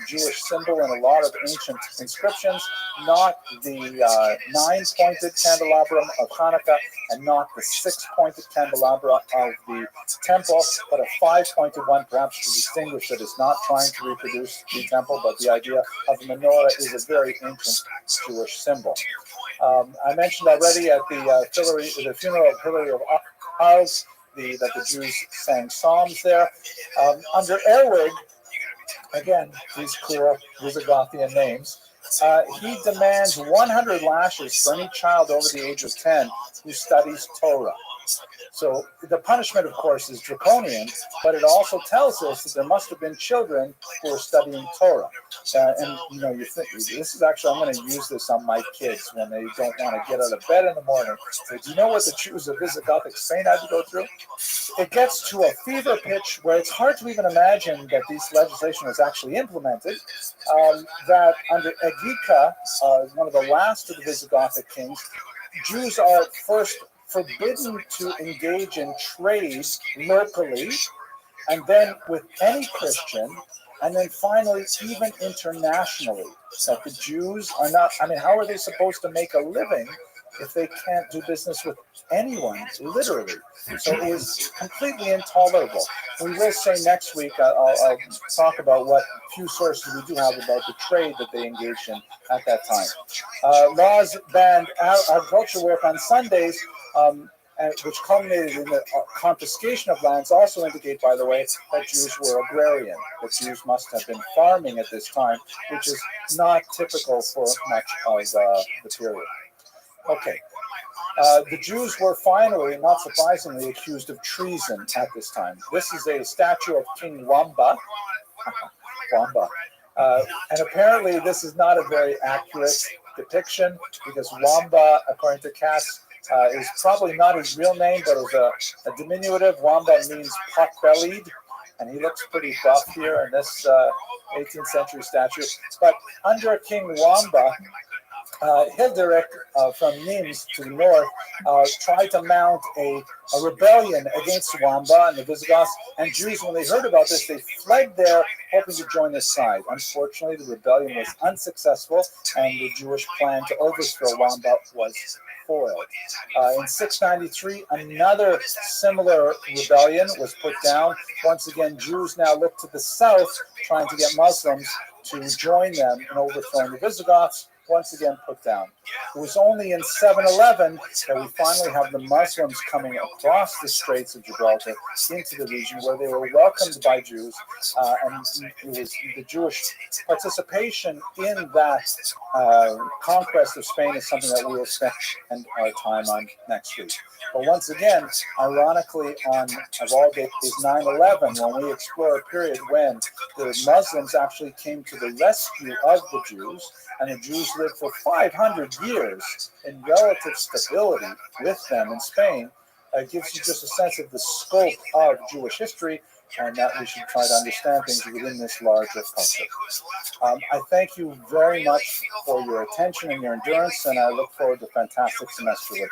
Jewish symbol in a lot of ancient inscriptions, not the 9-pointed candelabrum of Hanukkah and not the 6-pointed candelabra of the temple, but a 5-pointed one, perhaps to distinguish that it's not trying to reproduce the temple, but the idea of the menorah is a very ancient Jewish symbol. I mentioned already at the funeral of Hilary of Ars that the Jews sang psalms there. Under Erwig, again, these cool Visigothian names, he demands 100 lashes for any child over the age of 10 who studies Torah. So the punishment, of course, is draconian, but it also tells us that there must have been children who were studying Torah. You think, this is actually, I'm going to use this on my kids when they don't want to get out of bed in the morning. So, do you know what the Jews of Visigothic Spain had to go through? It gets to a fever pitch where it's hard to even imagine that this legislation was actually implemented, that under Egika, one of the last of the Visigothic kings, Jews are first forbidden to engage in trade locally, and then with any Christian, and then finally even internationally. That the Jews are not, how are they supposed to make a living if they can't do business with anyone, literally? So it was completely intolerable. We will say next week, I'll talk about what few sources we do have about the trade that they engaged in at that time. Laws banned agricultural work on Sundays, which culminated in the confiscation of lands, also indicate, by the way, that Jews were agrarian, that Jews must have been farming at this time, which is not typical for much of the period. Okay. The Jews were finally, not surprisingly, accused of treason at this time. This is a statue of King Wamba. And apparently this is not a very accurate depiction, because Wamba, according to Cass, is probably not his real name, but is a diminutive. Wamba means pot-bellied, and he looks pretty buff here in this 18th century statue. But under King Wamba, Hilderic from Nimes to the north tried to mount a rebellion against Wamba and the Visigoths, and Jews, when they heard about this, they fled there hoping to join his side. Unfortunately, the rebellion was unsuccessful, and the Jewish plan to overthrow Wamba was foiled. In 693, another similar rebellion was put down. Once again, Jews now looked to the south, trying to get Muslims to join them in overthrowing the Visigoths. Once again put down. It was only in 711 that we finally have the Muslims coming across the Straits of Gibraltar into the region, where they were welcomed by Jews, and it was the Jewish participation in that conquest of Spain is something that we will spend our time on next week. But once again, ironically, of all days, is 9/11, when we explore a period when the Muslims actually came to the rescue of the Jews, and the Jews lived for 500 years in relative stability with them in Spain. It gives you just a sense of the scope of Jewish history, and that we should try to understand things within this larger culture. I thank you very much for your attention and your endurance, and I look forward to a fantastic semester with you.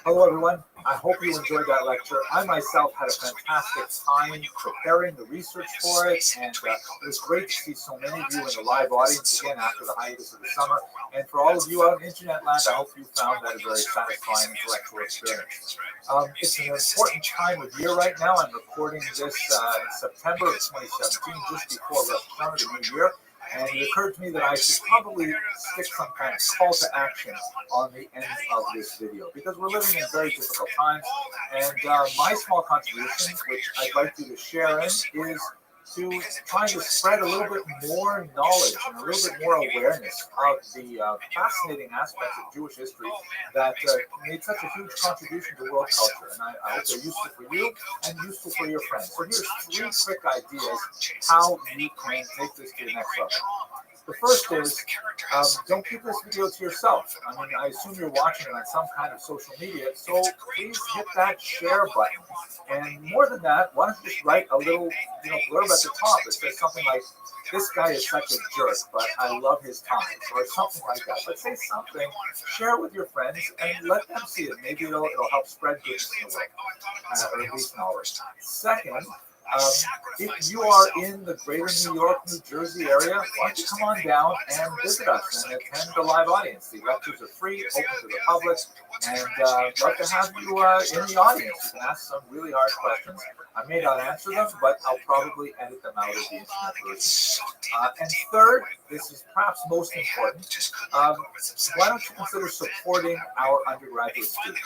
Hello, everyone. I hope you enjoyed that lecture. I myself had a fantastic time preparing the research for it, and it was great to see so many of you in the live audience again after the hiatus of the summer. And for all of you out in internet land, I hope you found that a very satisfying intellectual experience. It's an important time of year right now. I'm recording this in September of 2017, just before the new year. And it occurred to me that I should probably stick some kind of call to action on the end of this video, because we're living in very difficult times. And my small contribution, which I'd like you to share in, is to try to spread a little bit more knowledge and a little bit more awareness of the fascinating aspects of Jewish history that made such a huge contribution to world culture. And I hope they're useful for you and useful for your friends. So here's 3 quick ideas how you can take this to the next level. The first is, don't keep this video to yourself. I mean, I assume you're watching it on some kind of social media, so please hit that share button. And more than that, why don't you just write a little blurb at the top that says something like, "This guy is such a jerk, but I love his times," or something like that. But say something, share it with your friends, and let them see it. Maybe it'll help spread goodness in the world, or at least knowledge. Second, if you are in the greater New York, New Jersey area, why don't you come on down and visit us and attend the live audience. The lectures are free, open to the public, and I'd love to have you in the audience. You can ask some really hard questions. I may not answer them, but I'll probably edit them out of the internet version. And third, this is perhaps most important, why don't you consider supporting our undergraduate students?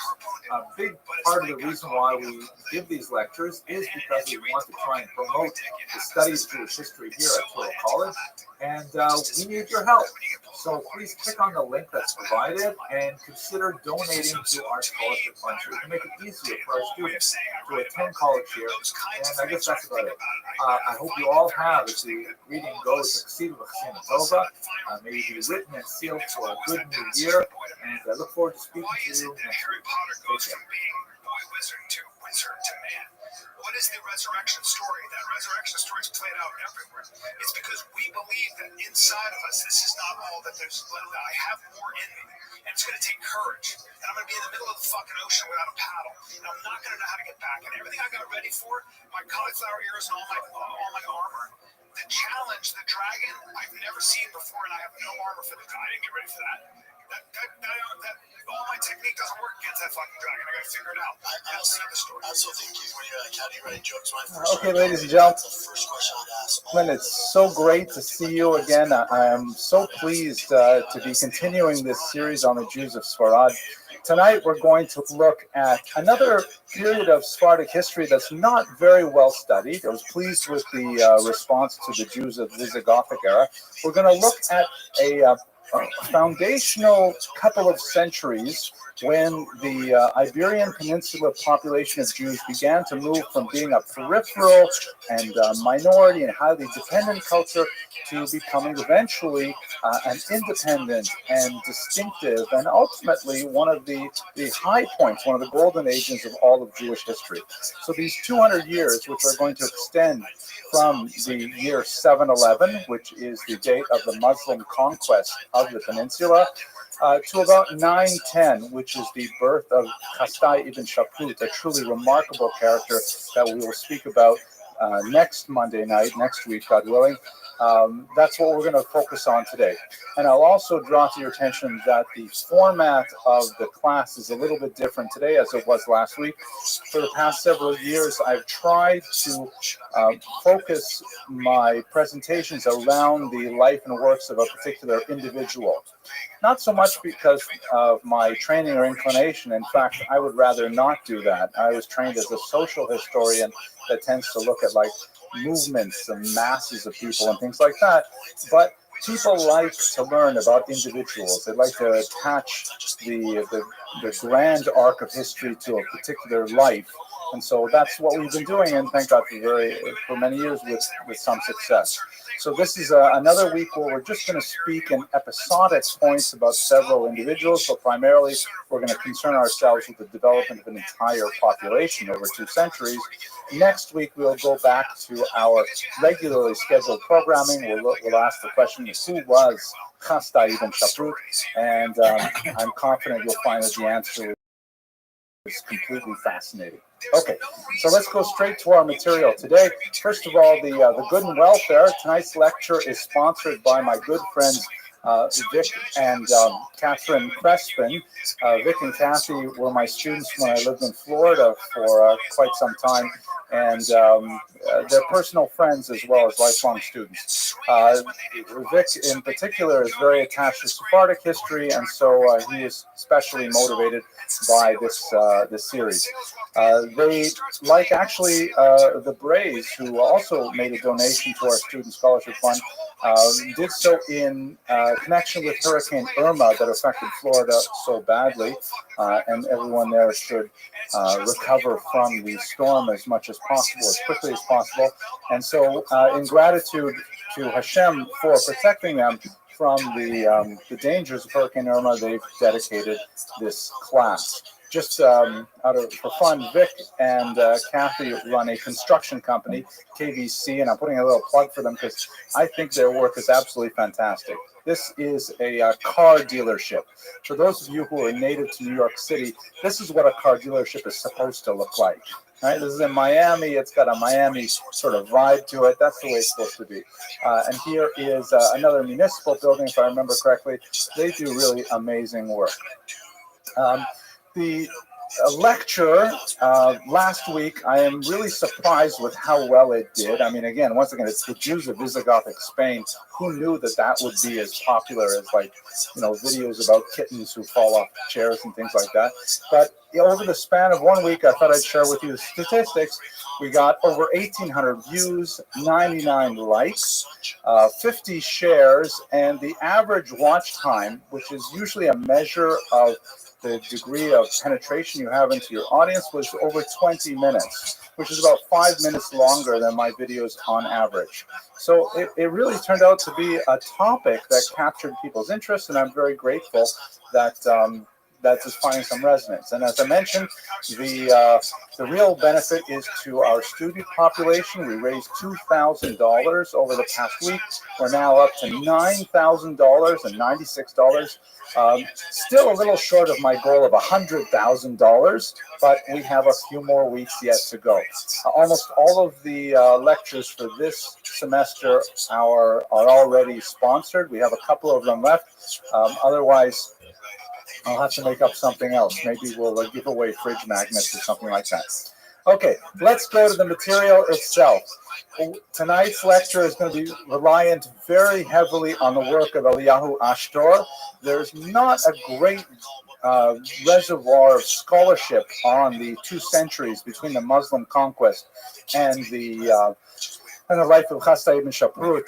A big part of the reason why we give these lectures is because we want to try and promote the study of Jewish history here at Touro College, and we need your help. So please click on the link that's provided and consider donating to our scholarship fund so we can make it easier for our students to attend college here. And I guess that's about it. I hope you all have, as the reading goes, may you be written and sealed for a good new year, and I look forward to speaking to you next week. Take care.
What is the resurrection story? That resurrection story is played out everywhere. It's because we believe that inside of us, this is not all that there's. I have more in me, and it's going to take courage. And I'm going to be in the middle of the fucking ocean without a paddle, and I'm not going to know how to get back. And everything I got ready for, my cauliflower ears and all my armor, the challenge, the dragon, I've never seen before, and I have no armor for the dragon. I didn't get ready for that. All my technique doesn't work against that fucking dragon. I gotta figure it out. I'll see the story. I also think when you're at Academy writing jokes, my first
okay, ladies and gentlemen.
The first question I'd ask
It's so great to see you again. I am so pleased to be continuing this series on the Jews of Sfarad. Tonight we're going to look at another period of Sephardic history that's not very well studied. I was pleased with the response to the Jews of the Visigothic era. We're going to look at a foundational couple of centuries when the Iberian Peninsula population of Jews began to move from being a peripheral and minority and highly dependent culture to becoming eventually an independent and distinctive and ultimately one of the high points, one of the golden ages of all of Jewish history. So these 200 years, which are going to extend from the year 711, which is the date of the Muslim conquest of the peninsula, to about 910, which is the birth of Kastai ibn Shaprut, a truly remarkable character that we will speak about next Monday night, next week, God willing. That's what we're going to focus on today. And I'll also draw to your attention that the format of the class is a little bit different today as it was last week. For the past several years, I've tried to focus my presentations around the life and works of a particular individual. Not so much because of my training or inclination. In fact, I would rather not do that. I was trained as a social historian that tends to look at like movements and masses of people and things like that. But people like to learn about individuals. They like to attach the grand arc of history to a particular life. And so that's what we've been doing, and thank God for many years with some success. So this is another week where we're just going to speak in episodic points about several individuals, but primarily we're going to concern ourselves with the development of an entire population over 2 centuries. Next week, we'll go back to our regularly scheduled programming. We'll ask the question, who was Kastai ibn Shaprut? And I'm confident you'll find that the answer is completely fascinating. Okay, so let's go straight to our material today. First of all, the good and welfare. Tonight's lecture is sponsored by my good friends Vic and Catherine Crespin. Vic and Kathy were my students when I lived in Florida for quite some time, and they're personal friends as well as lifelong students. Vic in particular is very attached to Sephardic history, and so he is especially motivated by this series. They, like actually the Brays, who also made a donation to our Student Scholarship Fund, did so in connection with Hurricane Irma that affected Florida so badly, and everyone there should recover from the storm as much as possible, as quickly as possible. And so in gratitude to Hashem for protecting them from the dangers of Hurricane Irma, they've dedicated this class. Just for fun, Vic and Kathy run a construction company, KVC, and I'm putting a little plug for them because I think their work is absolutely fantastic. This is a car dealership. For those of you who are native to New York City, this is what a car dealership is supposed to look like. Right? This is in Miami. It's got a Miami sort of vibe to it. That's the way it's supposed to be. And here is another municipal building, if I remember correctly. They do really amazing work. The lecture last week, I am really surprised with how well it did. I mean, again, once again, it's the Jews of Visigothic Spain. Who knew that would be as popular as, like, videos about kittens who fall off chairs and things like that. But over the span of 1 week, I thought I'd share with you the statistics. We got over 1,800 views, 99 likes, 50 shares, and the average watch time, which is usually a measure of the degree of penetration you have into your audience, was over 20 minutes, which is about 5 minutes longer than my videos on average. So it really turned out to be a topic that captured people's interest, and I'm very grateful that that is finding some resonance. And as I mentioned, the real benefit is to our student population. We raised $2,000 over the past week. We're now up to $9,000 and $96. Still a little short of my goal of $100,000, but we have a few more weeks yet to go. Almost all of the lectures for this semester are already sponsored. We have a couple of them left. Otherwise, I'll have to make up something else. Maybe we'll give away fridge magnets or something like that. Okay, let's go to the material itself. tonight's lecture is going to be reliant very heavily on the work of Eliyahu Ashtor. There's not a great reservoir of scholarship on the 2 centuries between the Muslim conquest and the life of Chasdai ibn Shaprut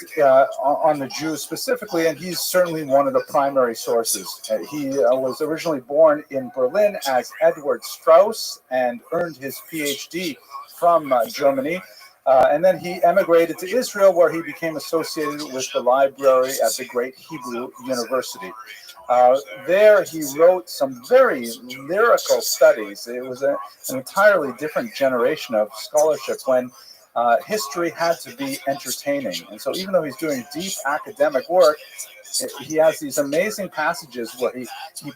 on the Jews specifically, and he's certainly one of the primary sources. He was originally born in Berlin as Edward Strauss and earned his PhD from Germany. And then he emigrated to Israel, where he became associated with the library at the great Hebrew University. There he wrote some very lyrical studies. It was an entirely different generation of scholarship when history had to be entertaining. And so even though he's doing deep academic work, he has these amazing passages where he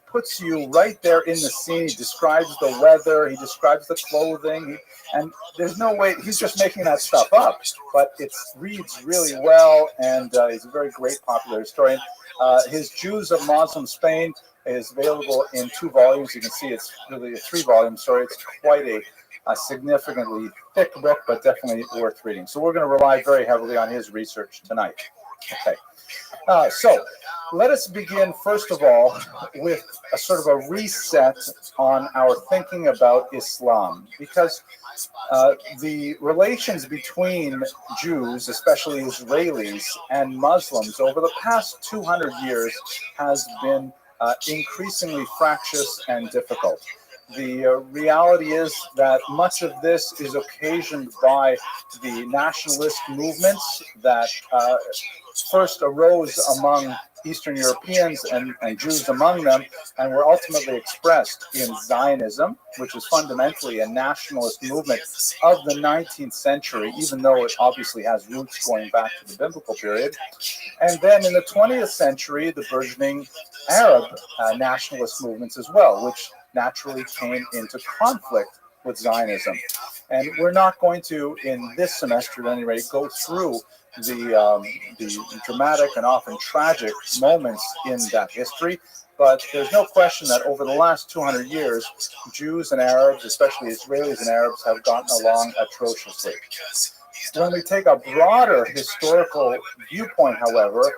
puts you right there in the scene. He describes the weather, he describes the clothing, and there's no way, he's just making that stuff up, but it reads really well, and he's a very great popular historian. His Jews of Muslim Spain is available in 2 volumes. You can see it's really a 3-volume story. It's quite a significantly thick book, but definitely worth reading. So we're going to rely very heavily on his research tonight. Okay. So let us begin, first of all, with a sort of a reset on our thinking about Islam, because the relations between Jews, especially Israelis, and Muslims over the past 200 years has been increasingly fractious and difficult. The reality is that much of this is occasioned by the nationalist movements that first arose among Eastern Europeans and Jews among them, and were ultimately expressed in Zionism, which is fundamentally a nationalist movement of the 19th century, even though it obviously has roots going back to the biblical period. And then in the 20th century, the burgeoning Arab nationalist movements as well, which naturally came into conflict with Zionism. And we're not going to, in this semester at any rate, go through the dramatic and often tragic moments in that history, but there's no question that over the last 200 years, Jews and Arabs, especially Israelis and Arabs, have gotten along atrociously. When we take a broader historical viewpoint, however,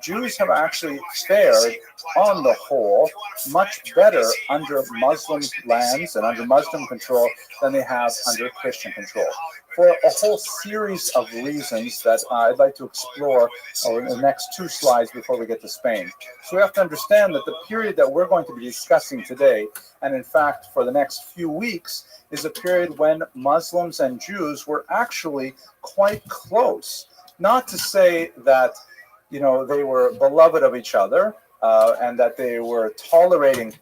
Jews have actually fared, on the whole, much better under Muslim lands and under Muslim control than they have under Christian control, for a whole series of reasons that I'd like to explore in the next 2 slides before we get to Spain. So we have to understand that the period that we're going to be discussing today, and in fact for the next few weeks, is a period when Muslims and Jews were actually quite close. Not to say that they were beloved of each other and that they were tolerating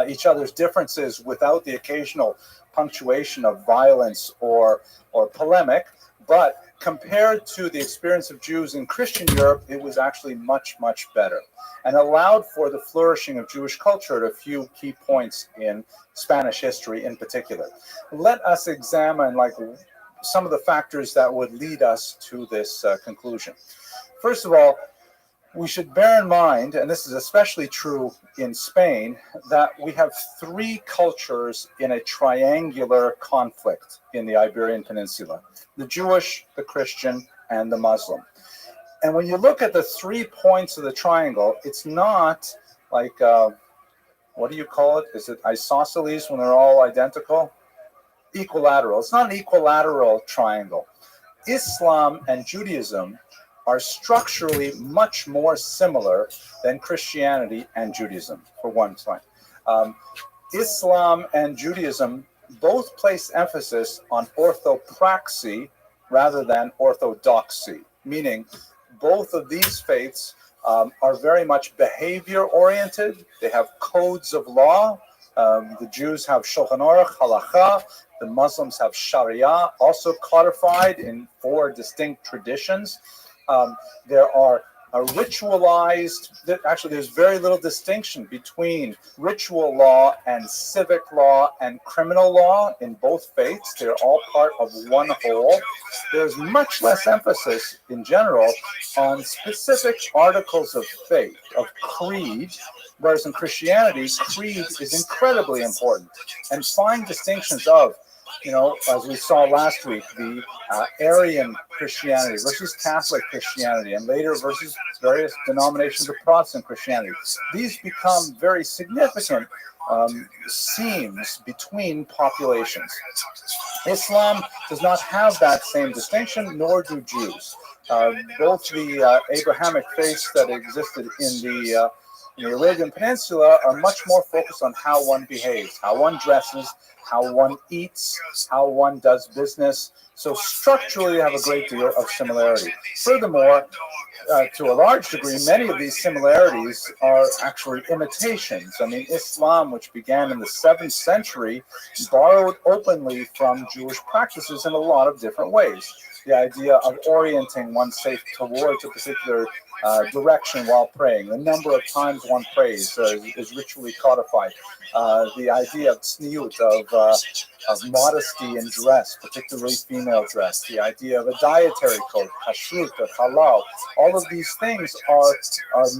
each other's differences without the occasional punctuation of violence or polemic, but compared to the experience of Jews in Christian Europe, it was actually much, much better, and allowed for the flourishing of Jewish culture at a few key points in Spanish history in particular. Let us examine some of the factors that would lead us to this conclusion. First of all, we should bear in mind, and this is especially true in Spain, that we have 3 cultures in a triangular conflict in the Iberian Peninsula: the Jewish, the Christian, and the Muslim. And when you look at the 3 points of the triangle, it's not like, what do you call it? Is it isosceles when they're all identical? Equilateral. It's not an equilateral triangle. Islam and Judaism are structurally much more similar than Christianity and Judaism, for one point. Islam and Judaism both place emphasis on orthopraxy rather than orthodoxy, meaning both of these faiths are very much behavior-oriented. They have codes of law. The Jews have Shulchan Aruch, Halakha. The Muslims have Sharia, also codified in 4 distinct traditions. There are ritualized, actually there's very little distinction between ritual law and civic law and criminal law in both faiths. They're all part of one whole. There's much less emphasis in general on specific articles of faith, of creed, whereas in Christianity, creed is incredibly important, and fine distinctions of as we saw last week, the Arian Christianity versus Catholic Christianity, and later versus various denominations of Protestant Christianity. These become very significant seams between populations. Islam does not have that same distinction, nor do Jews. Both the Abrahamic faiths that existed in the Arabian Peninsula are much more focused on how one behaves, how one dresses, how one eats, how one does business. So structurally, they have a great deal of similarity. Furthermore, to a large degree, many of these similarities are actually imitations. I mean, Islam, which began in the 7th century, borrowed openly from Jewish practices in a lot of different ways. The idea of orienting oneself towards a particular direction while praying, the number of times one prays is ritually codified. The idea of tzniut, of modesty in dress, particularly female dress, the idea of a dietary code, kashrut, or halal, all of these things are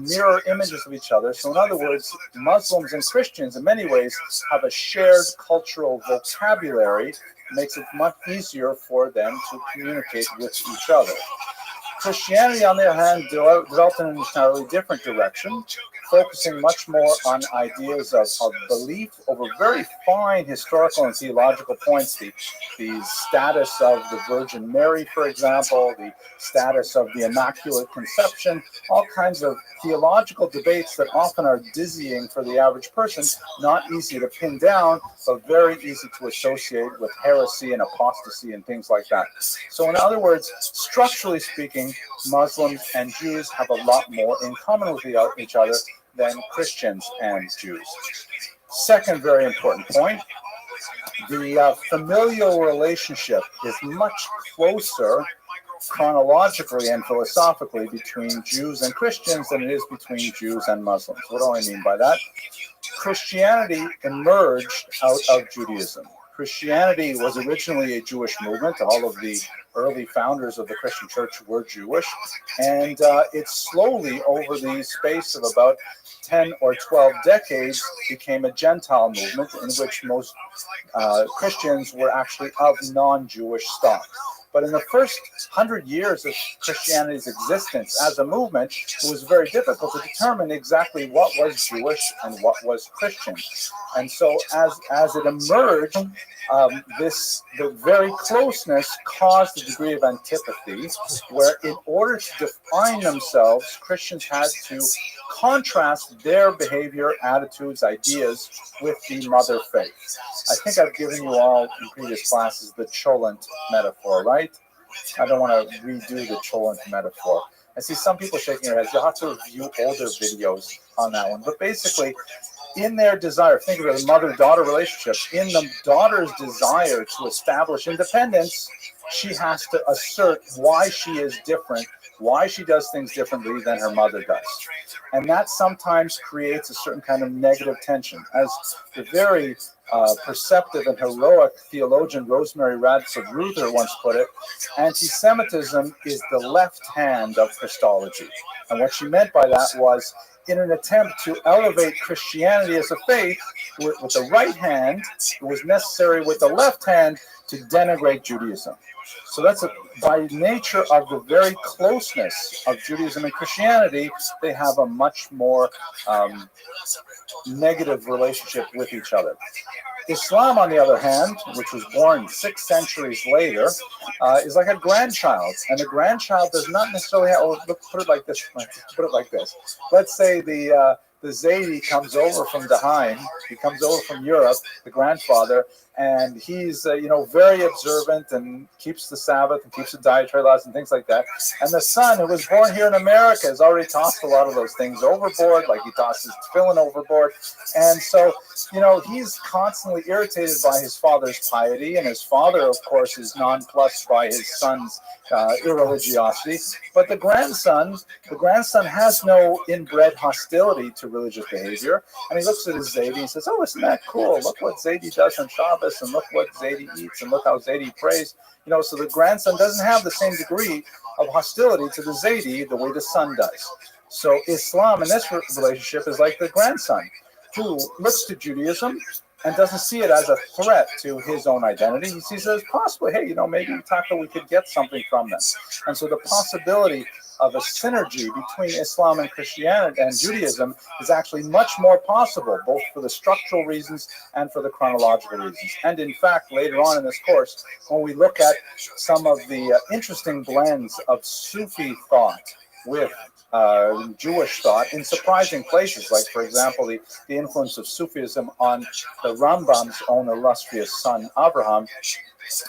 mirror images of each other. So in other words, Muslims and Christians in many ways have a shared cultural vocabulary. Makes it much easier for them to communicate with each other. Christianity, on the other hand, developed in an entirely different direction, focusing much more on ideas of belief over very fine historical and theological points. The status of the Virgin Mary, for example, the status of the Immaculate Conception, all kinds of theological debates that often are dizzying for the average person, not easy to pin down, but very easy to associate with heresy and apostasy and things like that. So in other words, structurally speaking, Muslims and Jews have a lot more in common with each other than Christians and Jews. Second very important point, the familial relationship is much closer chronologically and philosophically between Jews and Christians than it is between Jews and Muslims. What do I mean by that? Christianity emerged out of Judaism. Christianity was originally a Jewish movement. All of the early founders of the Christian church were Jewish, and it slowly, over the space of about 10 or 12 decades, became a Gentile movement in which most Christians were actually of non-Jewish stock. But in the first 100 years of Christianity's existence as a movement, it was very difficult to determine exactly what was Jewish and what was Christian. And so as it emerged, the very closeness caused a degree of antipathy, where in order to define themselves, Christians had to contrast their behavior, attitudes, ideas with the mother faith. I think I've given you all in previous classes the cholent metaphor, right? I don't want to redo the cholent metaphor. I see some people shaking their heads. You'll have to review older videos on that one. But basically, in their desire, think of it as a mother-daughter relationship, in the daughter's desire to establish independence, she has to assert why she is different, why she does things differently than her mother does. And that sometimes creates a certain kind of negative tension. As the very perceptive and heroic theologian Rosemary Radford-Ruther once put it, anti-Semitism is the left hand of Christology. And what she meant by that was, in an attempt to elevate Christianity as a faith with the right hand, it was necessary with the left hand to denigrate Judaism. So that's by nature of the very closeness of Judaism and Christianity, they have a much more negative relationship with each other. Islam, on the other hand, which was born 6 centuries later, is like a grandchild, and the grandchild does not necessarily have. Put it like this. Put it like this. Let's say the Zaidi comes over from Daheim. He comes over from Europe, the grandfather, and he's very observant and keeps the Sabbath and keeps the dietary laws and things like that. And the son, who was born here in America, has already tossed a lot of those things overboard, like he tossed his tefillin overboard. And so, he's constantly irritated by his father's piety, and his father, of course, is nonplussed by his son's irreligiosity. But the grandson has no inbred hostility to religious behavior, and he looks at his Zaidi and says, "Oh, isn't that cool? Look what Zaidi does on Shabbos, and look what Zaidi eats, and look how Zaidi prays." So the grandson doesn't have the same degree of hostility to the Zaidi the way the son does. So Islam in this relationship is like the grandson, who looks to Judaism and doesn't see it as a threat to his own identity. He sees it as possibly, hey, maybe we could get something from them. And so the possibility of a synergy between Islam and Christianity and Judaism is actually much more possible, both for the structural reasons and for the chronological reasons. And in fact, later on in this course, when we look at some of the interesting blends of Sufi thought with Jewish thought in surprising places, like, for example, the influence of Sufism on the Rambam's own illustrious son, Abraham,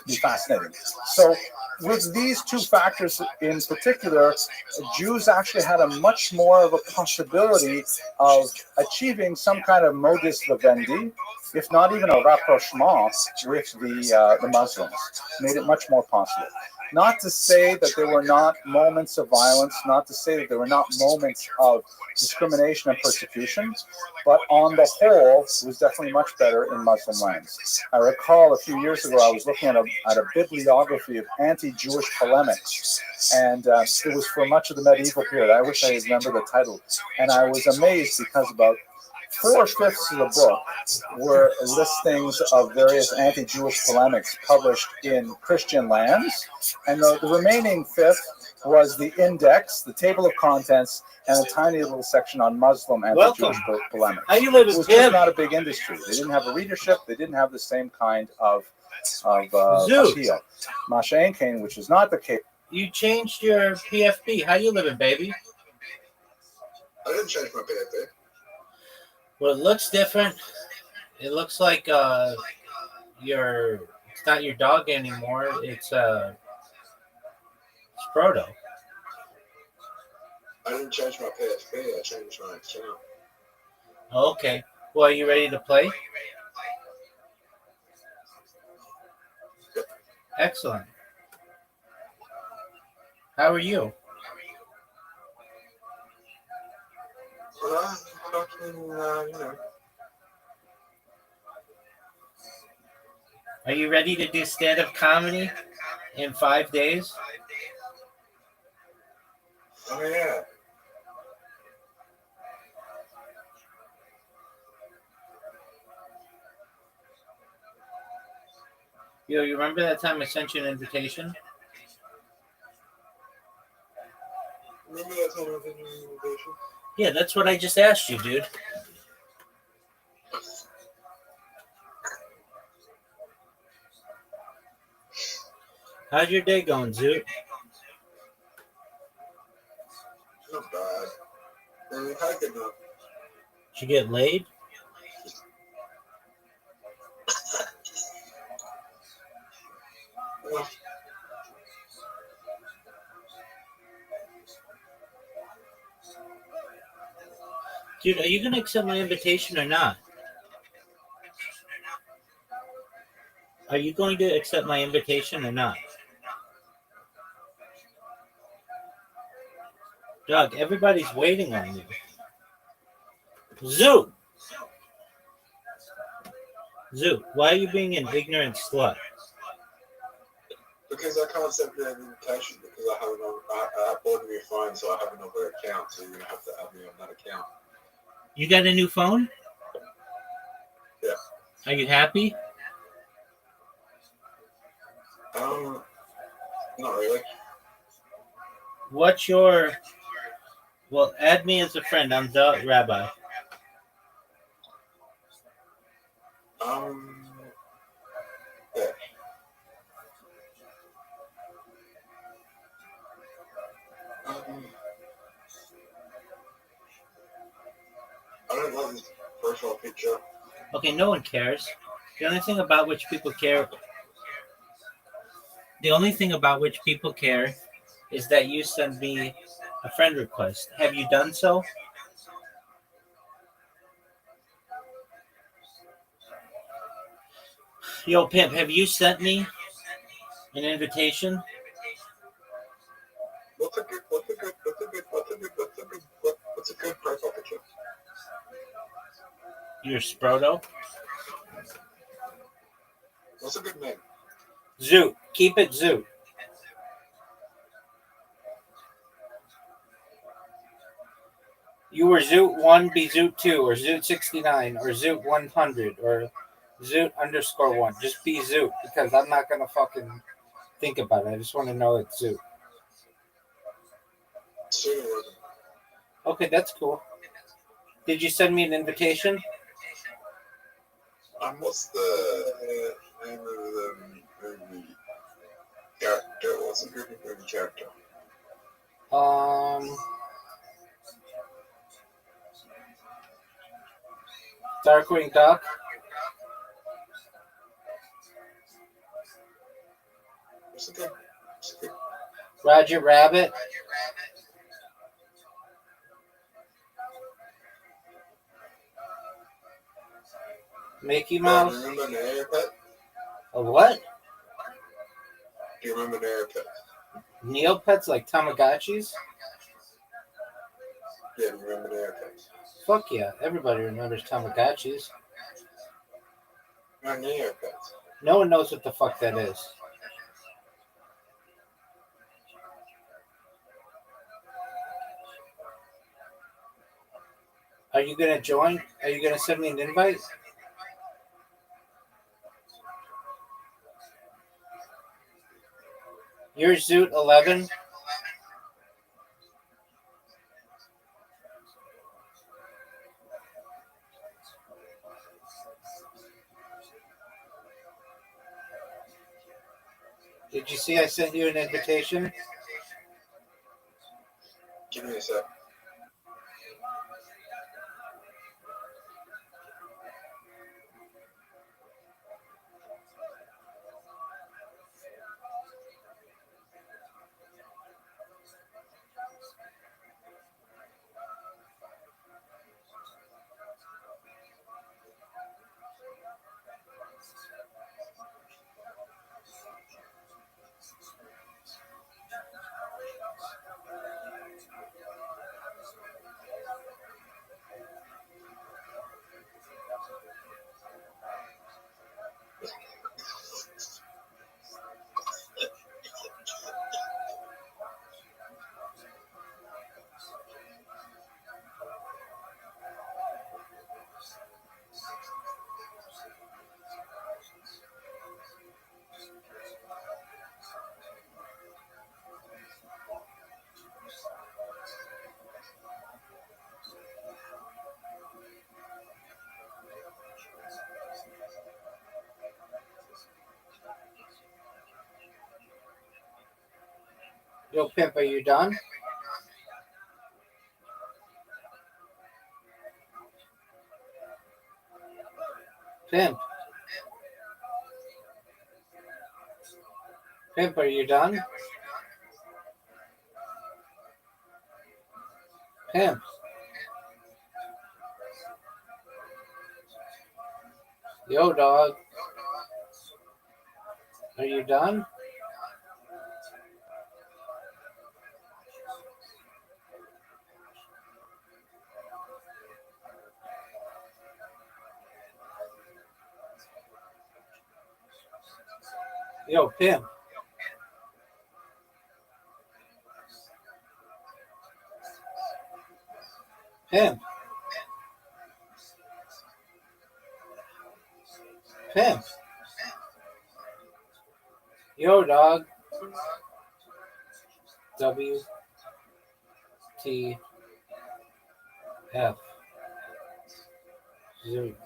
be fascinating. So with these two factors in particular, Jews actually had a much more of a possibility of achieving some kind of modus vivendi, if not even a rapprochement with the Muslims. Made it much more possible. Not to say that there were not moments of violence, not to say that there were not moments of discrimination and persecution, but on the whole, it was definitely much better in Muslim lands. I recall a few years ago, I was looking at a bibliography of anti-Jewish polemics, and it was for much of the medieval period. I wish I remember the title. And I was amazed because about 4/5 of the book were listings of various anti-Jewish polemics published in Christian lands, and the remaining fifth was the index, the table of contents, and a tiny little section on Muslim anti-Jewish polemics.
How you live,
it was just not a big industry. They didn't have a readership. They didn't have the same kind of appeal. Masha Ainkain, which is not the case.
You changed your PFP. How you living, baby?
I didn't change my PFP.
Well, it looks different. It looks like it's not your dog anymore. It's Proto.
I didn't change my PFP. I changed my account.
Okay. Well, are you ready to play?
Yep.
Excellent. How are you? Are you ready to do stand-up comedy in 5 days?
Oh, yeah.
Yo, you remember that time I sent you an invitation?
Remember that time I sent you an invitation?
Yeah, that's what I just asked you, dude. How's your day going, Zoot?
Not bad. How good enough.
Did you get laid?
Well,
Dude, are you going to accept my invitation or not? Are you going to accept my invitation or not? Doug, everybody's waiting on you. Zoot! Zoot, why are you being an ignorant slut?
because I can't send you an invitation because I bought a new phone, so I have another account, so you're going to have to add me on that account.
You got a new phone?
Yeah.
Are you happy?
Not really.
What's your... Well, add me as a friend. I'm the Rabbi.
Yeah. I don't like this profile picture.
Okay, no one cares. The only thing about which people care... The only thing about which people care is that you send me a friend request. Have you done so? Yo, Pimp, have you sent me an invitation?
What's a good profile picture?
You're Sproto?
What's a good name?
Zoot. Keep it Zoot. You were Zoot 1, be Zoot 2, or Zoot 69, or Zoot 100, or Zoot_1. Just be Zoot because I'm not gonna fucking think about it. I just want to know it's Zoot. Okay, that's cool. Did you send me an invitation?
What's the name of the movie character? What's the movie character?
Darkwing Duck.
What's the name?
Roger Rabbit. Mickey Mouse.
Do you remember Neopet?
A what?
Do you remember Neopet?
Neopets like Tamagotchis?
Yeah, do you remember Neopet?
Fuck yeah, everybody remembers Tamagotchis.
No, Neopet.
No one knows what the fuck that is. Are you gonna join? Are you gonna send me an invite? You're Zoot11. Did you see I sent you an invitation?
Give me a sec.
Yo, Pimp, are you done? Pimp. Pimp, are you done? Pimp. Yo, dog. Are you done? Yo, Pimp. Pimp. Pimp. Yo, dog. WTF. Zoot.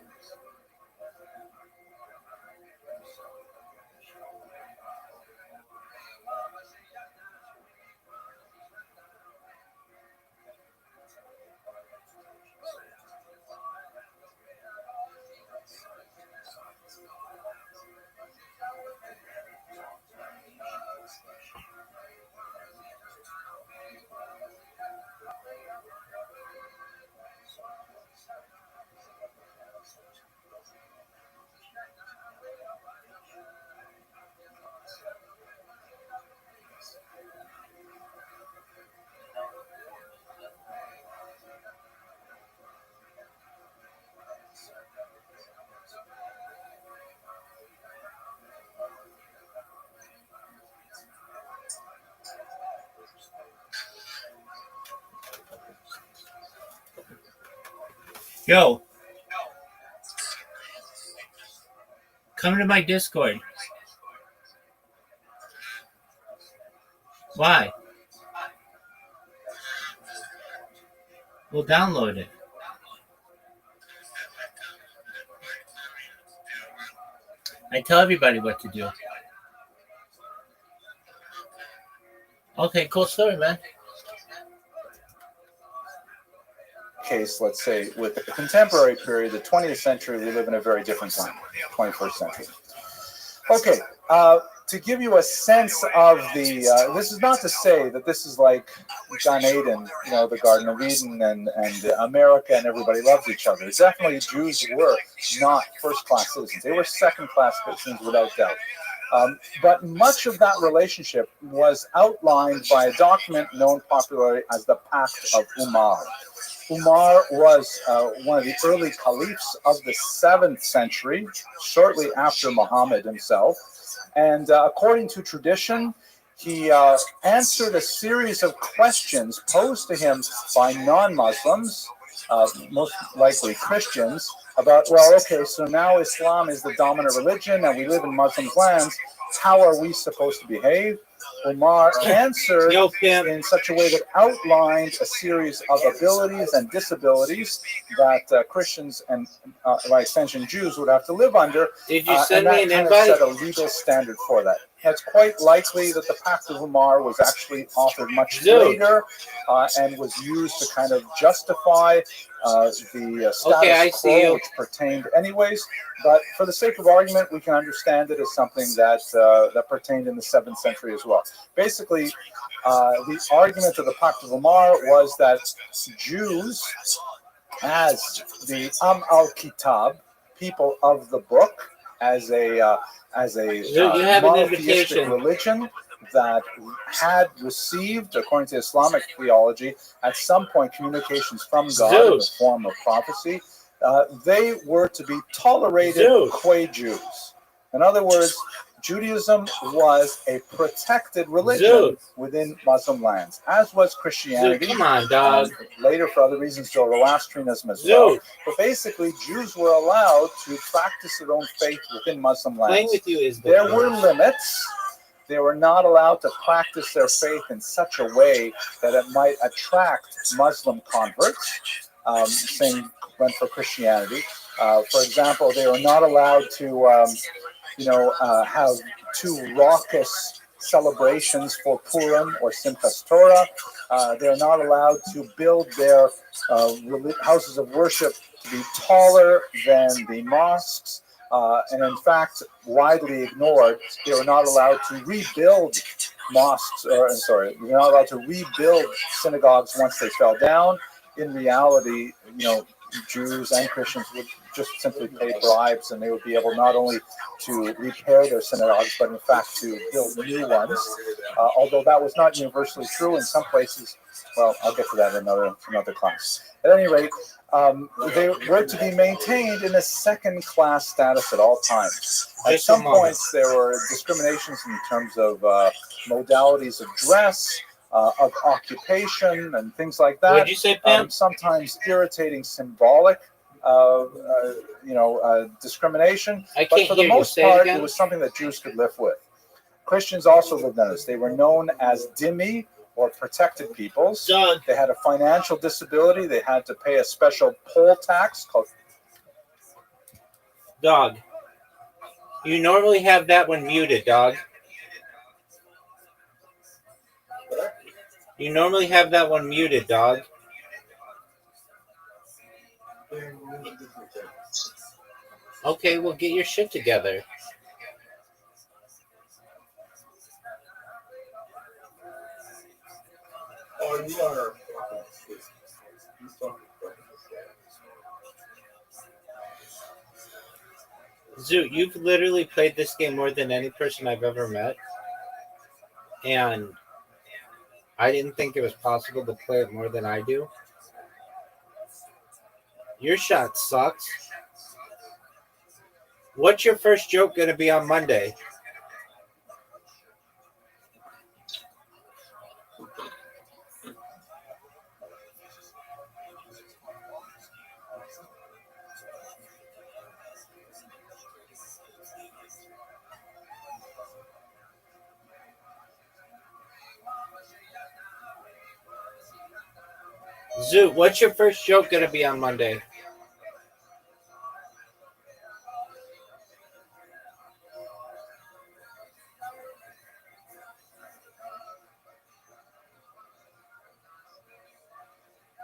Yo. Come to my Discord. Why? We'll download it. I tell everybody what to do. Okay, cool story, man.
Case, let's say, with the contemporary period, the 20th century, we live in a very different time, 21st century. Okay, to give you a sense of the, this is not to say that this is like Gan Eden, the Garden of Eden, and America and everybody loves each other. Definitely Jews were not first-class citizens. They were second-class citizens without doubt. But much of that relationship was outlined by a document known popularly as the Pact of Umar. Umar was one of the early caliphs of the 7th century, shortly after Muhammad himself. And according to tradition, he answered a series of questions posed to him by non-Muslims, most likely Christians, about, well, okay, so now Islam is the dominant religion and we live in Muslim lands. How are we supposed to behave? Umar answered in such a way that outlined a series of abilities and disabilities that Christians and, by extension, Jews would have to live under.
Did you send me an
invite?
invite?
Set a legal standard for that. It's quite likely that the Pact of Umar was actually authored much later and was used to kind of justify the status quo, which pertained anyways. But for the sake of argument, we can understand it as something that that pertained in the 7th century as well. Basically, the argument of the Pact of Umar was that Jews, as the al-Kitab, people of the book, as a monotheistic religion that had received, according to Islamic theology, at some point communications from God in the form of prophecy, they were to be tolerated qua Jews. In other words, Judaism was a protected religion within Muslim lands, as was Christianity.
Come on, dog.
Later, for other reasons, Zoroastrianism as well. But basically, Jews were allowed to practice their own faith within Muslim lands.
Playing with you is
there were limits. They were not allowed to practice their faith in such a way that it might attract Muslim converts. Same went for Christianity. For example, they were not allowed to have too raucous celebrations for Purim or Simchas Torah. They're not allowed to build their houses of worship to be taller than the mosques. And in fact, widely ignored, they were not allowed to rebuild mosques, they're not allowed to rebuild synagogues once they fell down. In reality, Jews and Christians would just simply pay bribes, and they would be able not only to repair their synagogues, but in fact to build new ones. Although that was not universally true in some places. Well, I'll get to that in another class. At any rate, they were to be maintained in a second-class status at all times. At some points, there were discriminations in terms of modalities of dress, of occupation, and things like that.
What did you say, Pam?
Sometimes irritating symbolic, discrimination. But for the most part, it was something that Jews could live with. Christians also lived under this. They were known as dhimmi, or protected peoples. They had a financial disability. They had to pay a special poll tax called...
Dog. You normally have that one muted, dog. You normally have that one muted, dog. Okay, well, get your shit together. Zoo, you've literally played this game more than any person I've ever met. And I didn't think it was possible to play it more than I do. Your shot sucks. What's your first joke going to be on Monday? Zoo, what's your first joke going to be on Monday?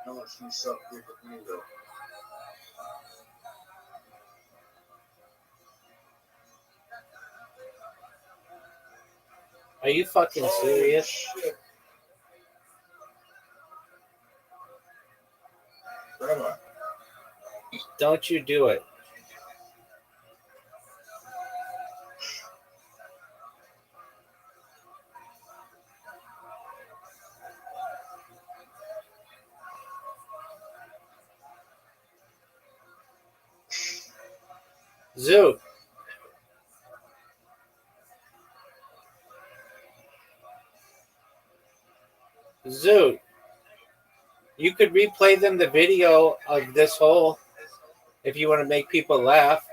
How much do you suck dick with me, though?
Are you fucking serious?
Shit. Rabbi,
Don't you do it. Zoo. Zoo. You could replay them the video of this hole if you want to make people laugh.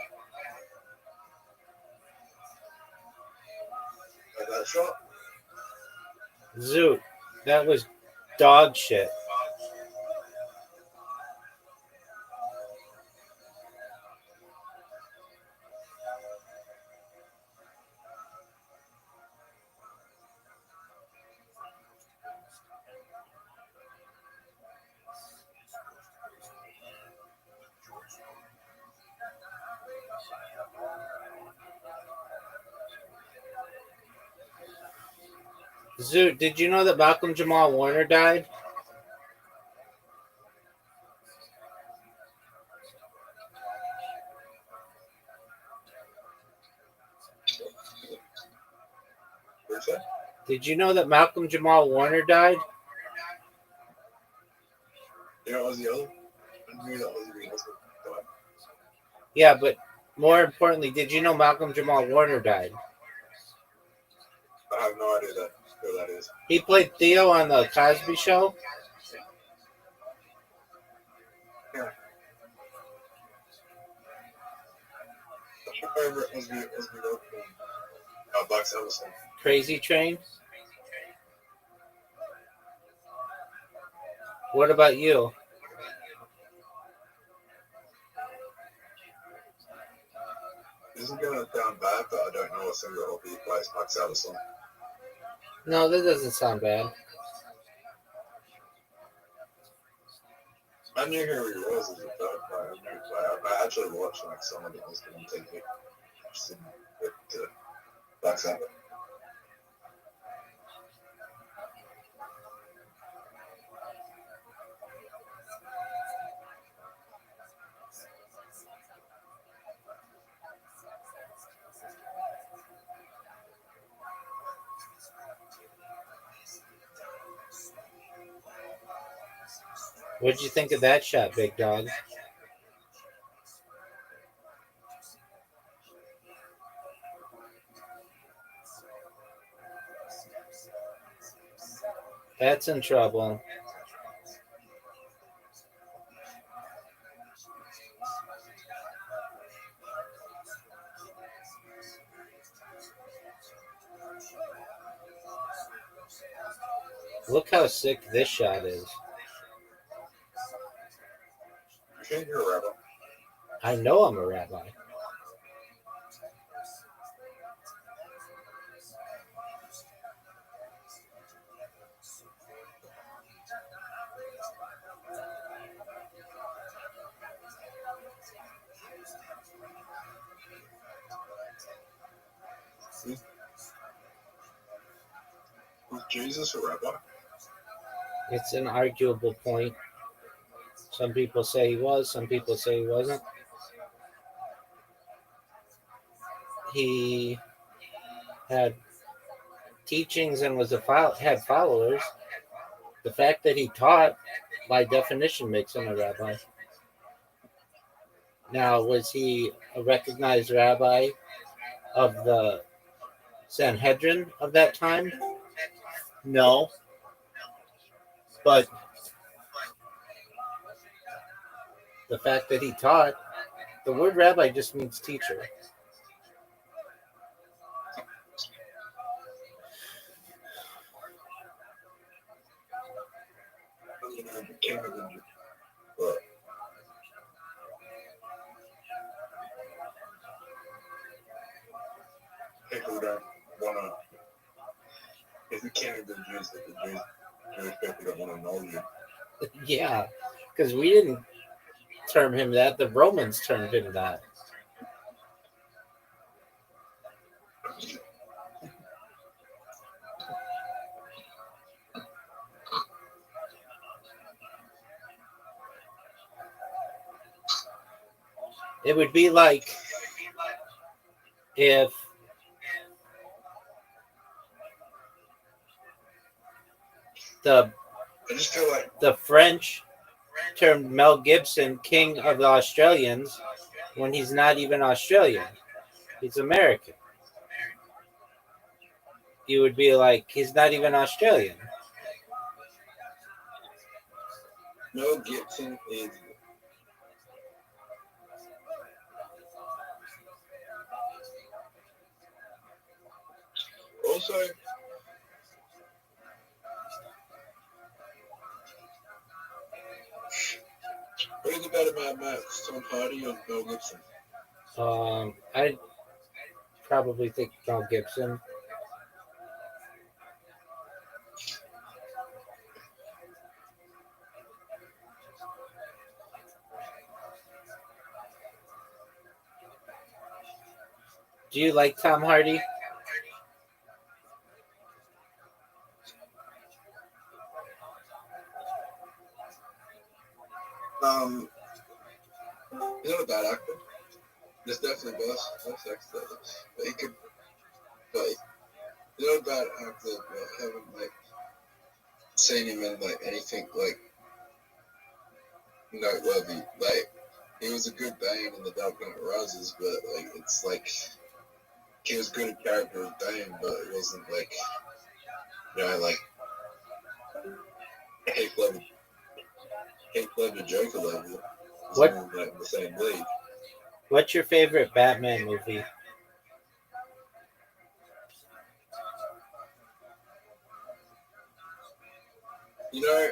I got shot.
Zoo. That was dog shit. Zoo, did you know that Malcolm Jamal Warner died?
Where's that?
Did you know that Malcolm Jamal Warner died?
You know, was the other? I knew that was the other.
Yeah, but more importantly, did you know Malcolm Jamal Warner died?
I have no idea who that is.
He played Theo on the Cosby Show.
What's your favorite Osby from Black Sabbath song?
Crazy Train. What about you?
Isn't gonna sound bad, but I don't know a single Osby plays Black Sabbath song.
No, that doesn't sound bad.
I knew who he was as a third player. I actually watched like some of the Osby on TV. Just didn't get to Black Sabbath.
What'd you think of that shot, big dog? That's in trouble. Look how sick this shot is.
You can't hear a rabbi.
I know I'm a rabbi.
Was Jesus a rabbi?
It's an arguable point. Some people say he was, some people say he wasn't. He had teachings and had followers. The fact that he taught, by definition, makes him a rabbi. Now, was he a recognized rabbi of the Sanhedrin of that time? No. But the fact that he taught, the word rabbi just means teacher.
Canada, but people don't wanna. If you can't even use it, the Jewish people don't want to know you.
Yeah, because we didn't term him that. The Romans termed him that. It would be like if the
I just feel like
the French termed Mel Gibson King of the Australians when he's not even Australian. He's American. You would be like, he's not even Australian.
Mel Gibson is. Also, what is it better about Max, Tom Hardy or Mel Gibson?
I'd probably think Mel Gibson. Do you like Tom Hardy?
He's not a bad actor. There's definitely best actor. But he could, like, he's not a bad actor, but I haven't, like, seen him in, like, anything, like, noteworthy. Like, he was a good Bane in The Dark Knight Rises, but, like, it's like, he was good at character as Bane, but it wasn't, like, like, Heath Ledger Joker level.
What?
Like, in the same league.
What's your favorite Batman movie?
You know,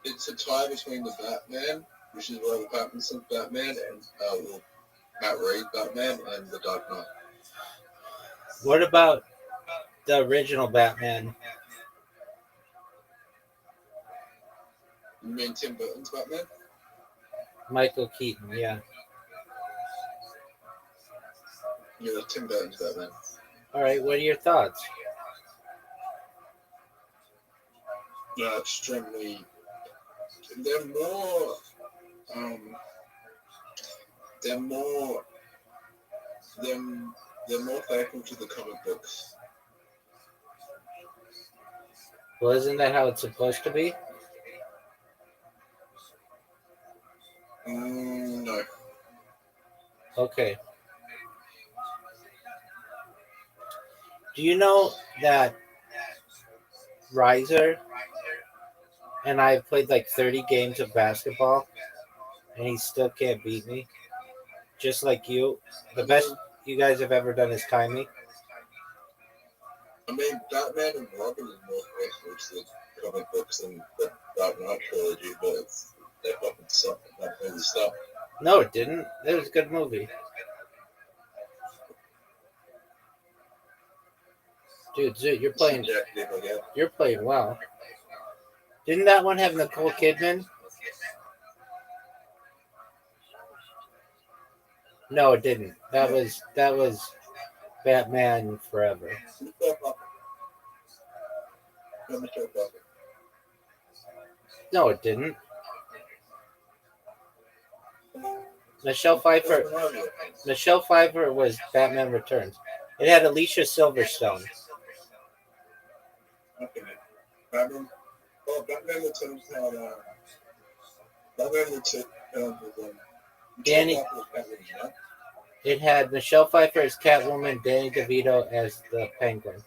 it's a tie between the Batman, which is Robert Pattinson's Batman, and Matt Reeves' Batman, and the Dark Knight.
What about the original Batman?
You mean Tim Burton's Batman?
Michael Keaton, yeah.
Yeah, Tim Burton's Batman.
All right, what are your thoughts?
Yeah, extremely. They're more. They're more. They're more faithful to the comic books.
Well, isn't that how it's supposed to be?
No.
Okay. Do you know that Riser and I have played like 30 games of basketball and he still can't beat me? Just like you. The best you guys have ever done is tie me.
I mean, Batman and Robin is more faithful to the comic books than the Dark Knight trilogy, but they fucking suck. That movie sucked.
No, it didn't. It was a good movie. Dude, you're playing. You're playing well. Didn't that one have Nicole Kidman? No, it didn't. That was Batman Forever. No, it didn't. Michelle Pfeiffer was Batman Returns. It had Alicia Silverstone.
Okay. Batman Returns had Batman Returns
Danny. It had Michelle Pfeiffer as Catwoman, Danny DeVito as the Penguin.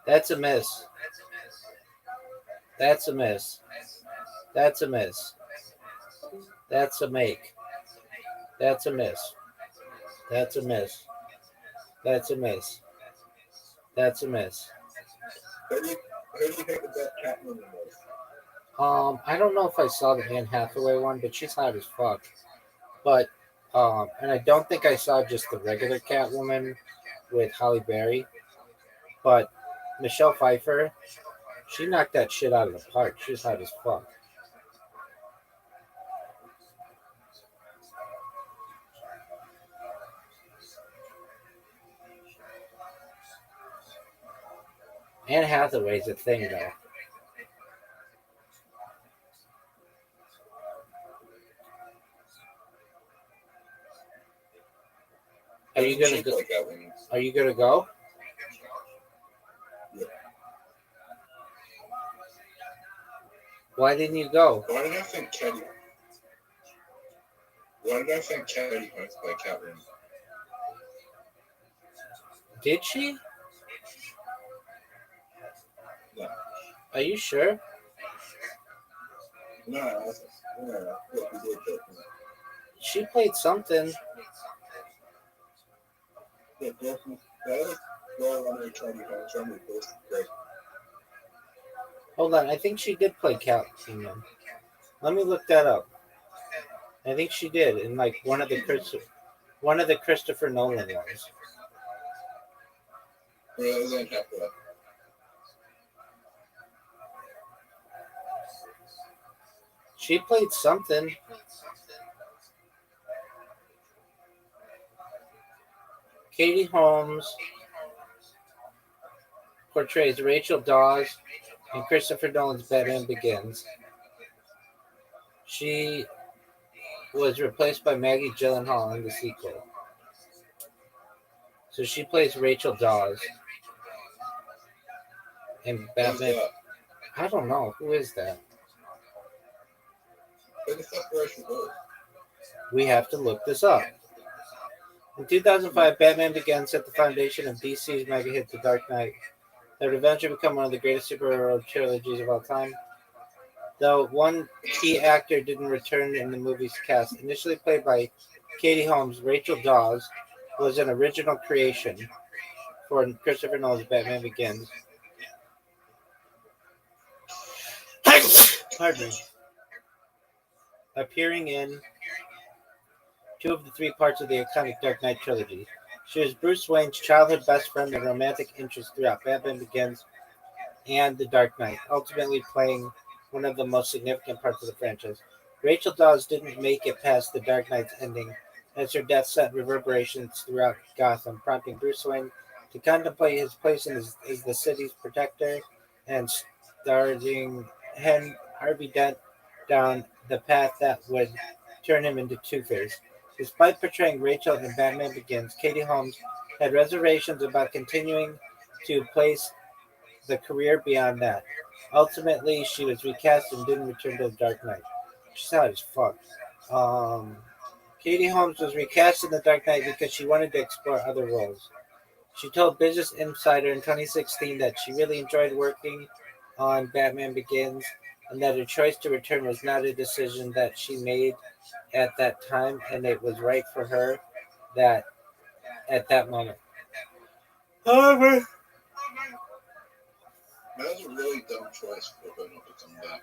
That's a miss. That's a miss. That's a miss. That's a make. That's a miss. That's a miss. That's a miss. That's a miss.
Who do you think the best Catwoman was?
I don't know if I saw the Anne Hathaway one, but she's hot as fuck. But and I don't think I saw just the regular Catwoman with Halle Berry. But Michelle Pfeiffer, she knocked that shit out of the park. She's hot as fuck. Anne Hathaway's a thing, though. Are you gonna go? Are you gonna go?
Yeah.
Why didn't you go?
Why did I think Katie Holmes played Catwoman?
Did she?
No.
Are you sure?
No,
She played something. Hold on, I think she did play Catwoman. Let me look that up. I think she did in like one of the Christopher Nolan ones. She played something. Katie Holmes portrays Rachel Dawes in Christopher Nolan's Batman Begins. She was replaced by Maggie Gyllenhaal in the sequel. So she plays Rachel Dawes in Batman. I don't know. Who is that? We have to look this up. In 2005, Batman Begins set the foundation of DC's mega hit The Dark Knight that would eventually become one of the greatest superhero trilogies of all time. Though one key actor didn't return in the movie's cast, initially played by Katie Holmes, Rachel Dawes was an original creation for Christopher Nolan's Batman Begins. Pardon me. Appearing in two of the three parts of the iconic Dark Knight trilogy. She was Bruce Wayne's childhood best friend and romantic interest throughout Batman Begins and The Dark Knight, ultimately playing one of the most significant parts of the franchise. Rachel Dawes didn't make it past The Dark Knight's ending, as her death sent reverberations throughout Gotham, prompting Bruce Wayne to contemplate his place as the city's protector and starting Harvey Dent down the path that would turn him into Two-Face. Despite portraying Rachel in Batman Begins, Katie Holmes had reservations about continuing to place the career beyond that. Ultimately, she was recast and didn't return to The Dark Knight. She's hot as fuck. Katie Holmes was recast in The Dark Knight because she wanted to explore other roles. She told Business Insider in 2016 that she really enjoyed working on Batman Begins and that her choice to return was not a decision that she made at that time, and it was right for her that at that moment. However,
that was a really dumb choice for her not to come back.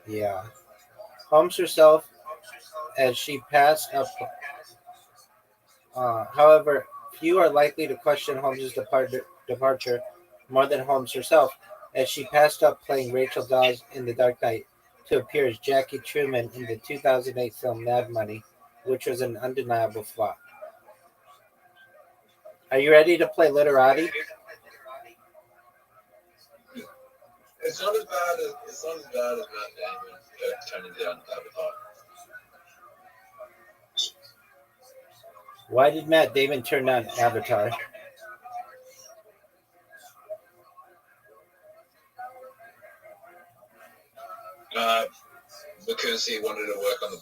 Yeah. Holmes herself, as she passed up. However, few are likely to question Holmes' departure more than Holmes herself, as she passed up playing Rachel Dawes in The Dark Knight to appear as Jackie Truman in the 2008 film Mad Money, which was an undeniable flop. Are you ready to play Literati?
It's not as bad as Matt Damon turning down Avatar.
Why did Matt Damon turn down Avatar?
Because he wanted to work on the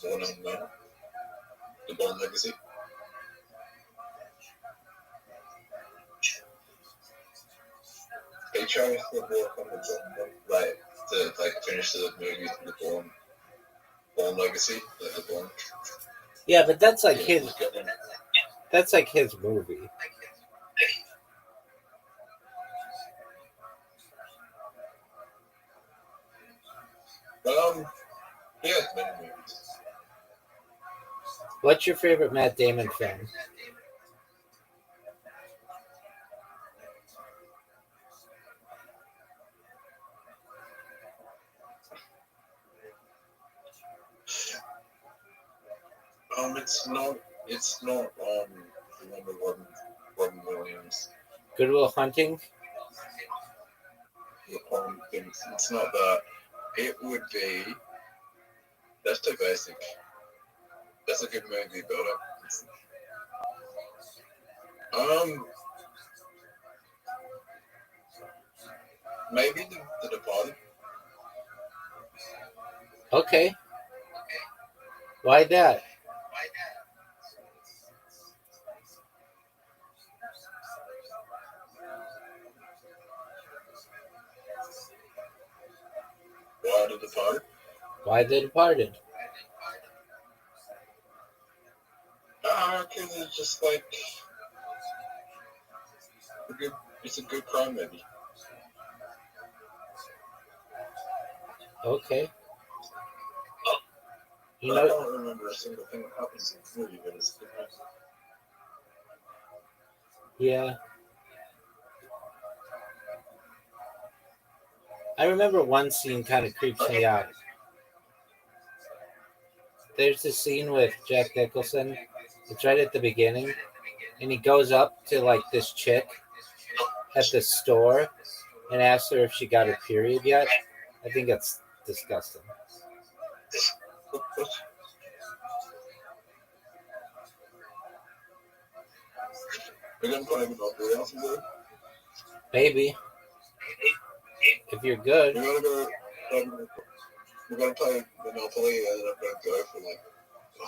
Bourne Legacy. He chose to work on the Bourne, to finish the movie the Bourne Legacy, the Bourne.
Yeah, but that's like his. That's like his movie.
He has many movies.
What's your favorite Matt Damon film?
It's not the one with Robin Williams.
Good Will Hunting?
The Palm things. It's not that. It would be. That's too basic. That's a good movie, but maybe the Departed.
Okay. Why that?
Why the Departed?
Why The Departed?
Because it's just like it's a good crime movie.
Okay. You
I
know,
don't remember a single thing that happens in the movie, but it's a good movie.
yeah. I remember one scene kind of creeps me out. There's this scene with Jack Nicholson. It's right at the beginning, and he goes up to like this chick at the store and asks her if she got her period yet. I think that's disgusting.
We're gonna play Monopoly else today.
Maybe if you're good.
We're gonna play Monopoly, and I'm gonna go for like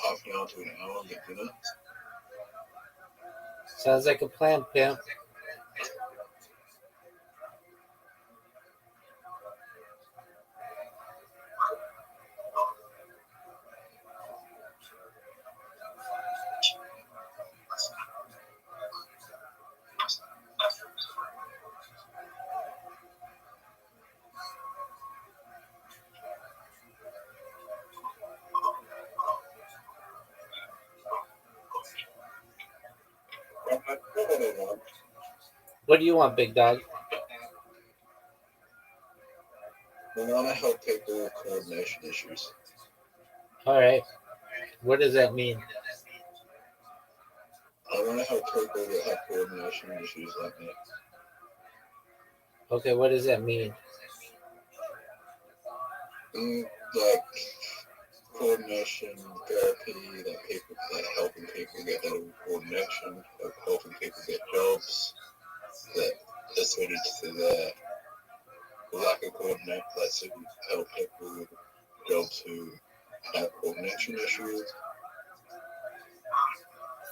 half an hour to an hour and get dinner.
Sounds like a plan, pimp. What do you want, big dog?
We want to help people with coordination issues.
All right. What does that mean?
I want to help people that have coordination issues like me.
Okay, what does that mean?
Like coordination therapy, like people that helping people get better coordination, like helping people get jobs that are suited to their lack of coordination, that should help people with jobs who have coordination issues.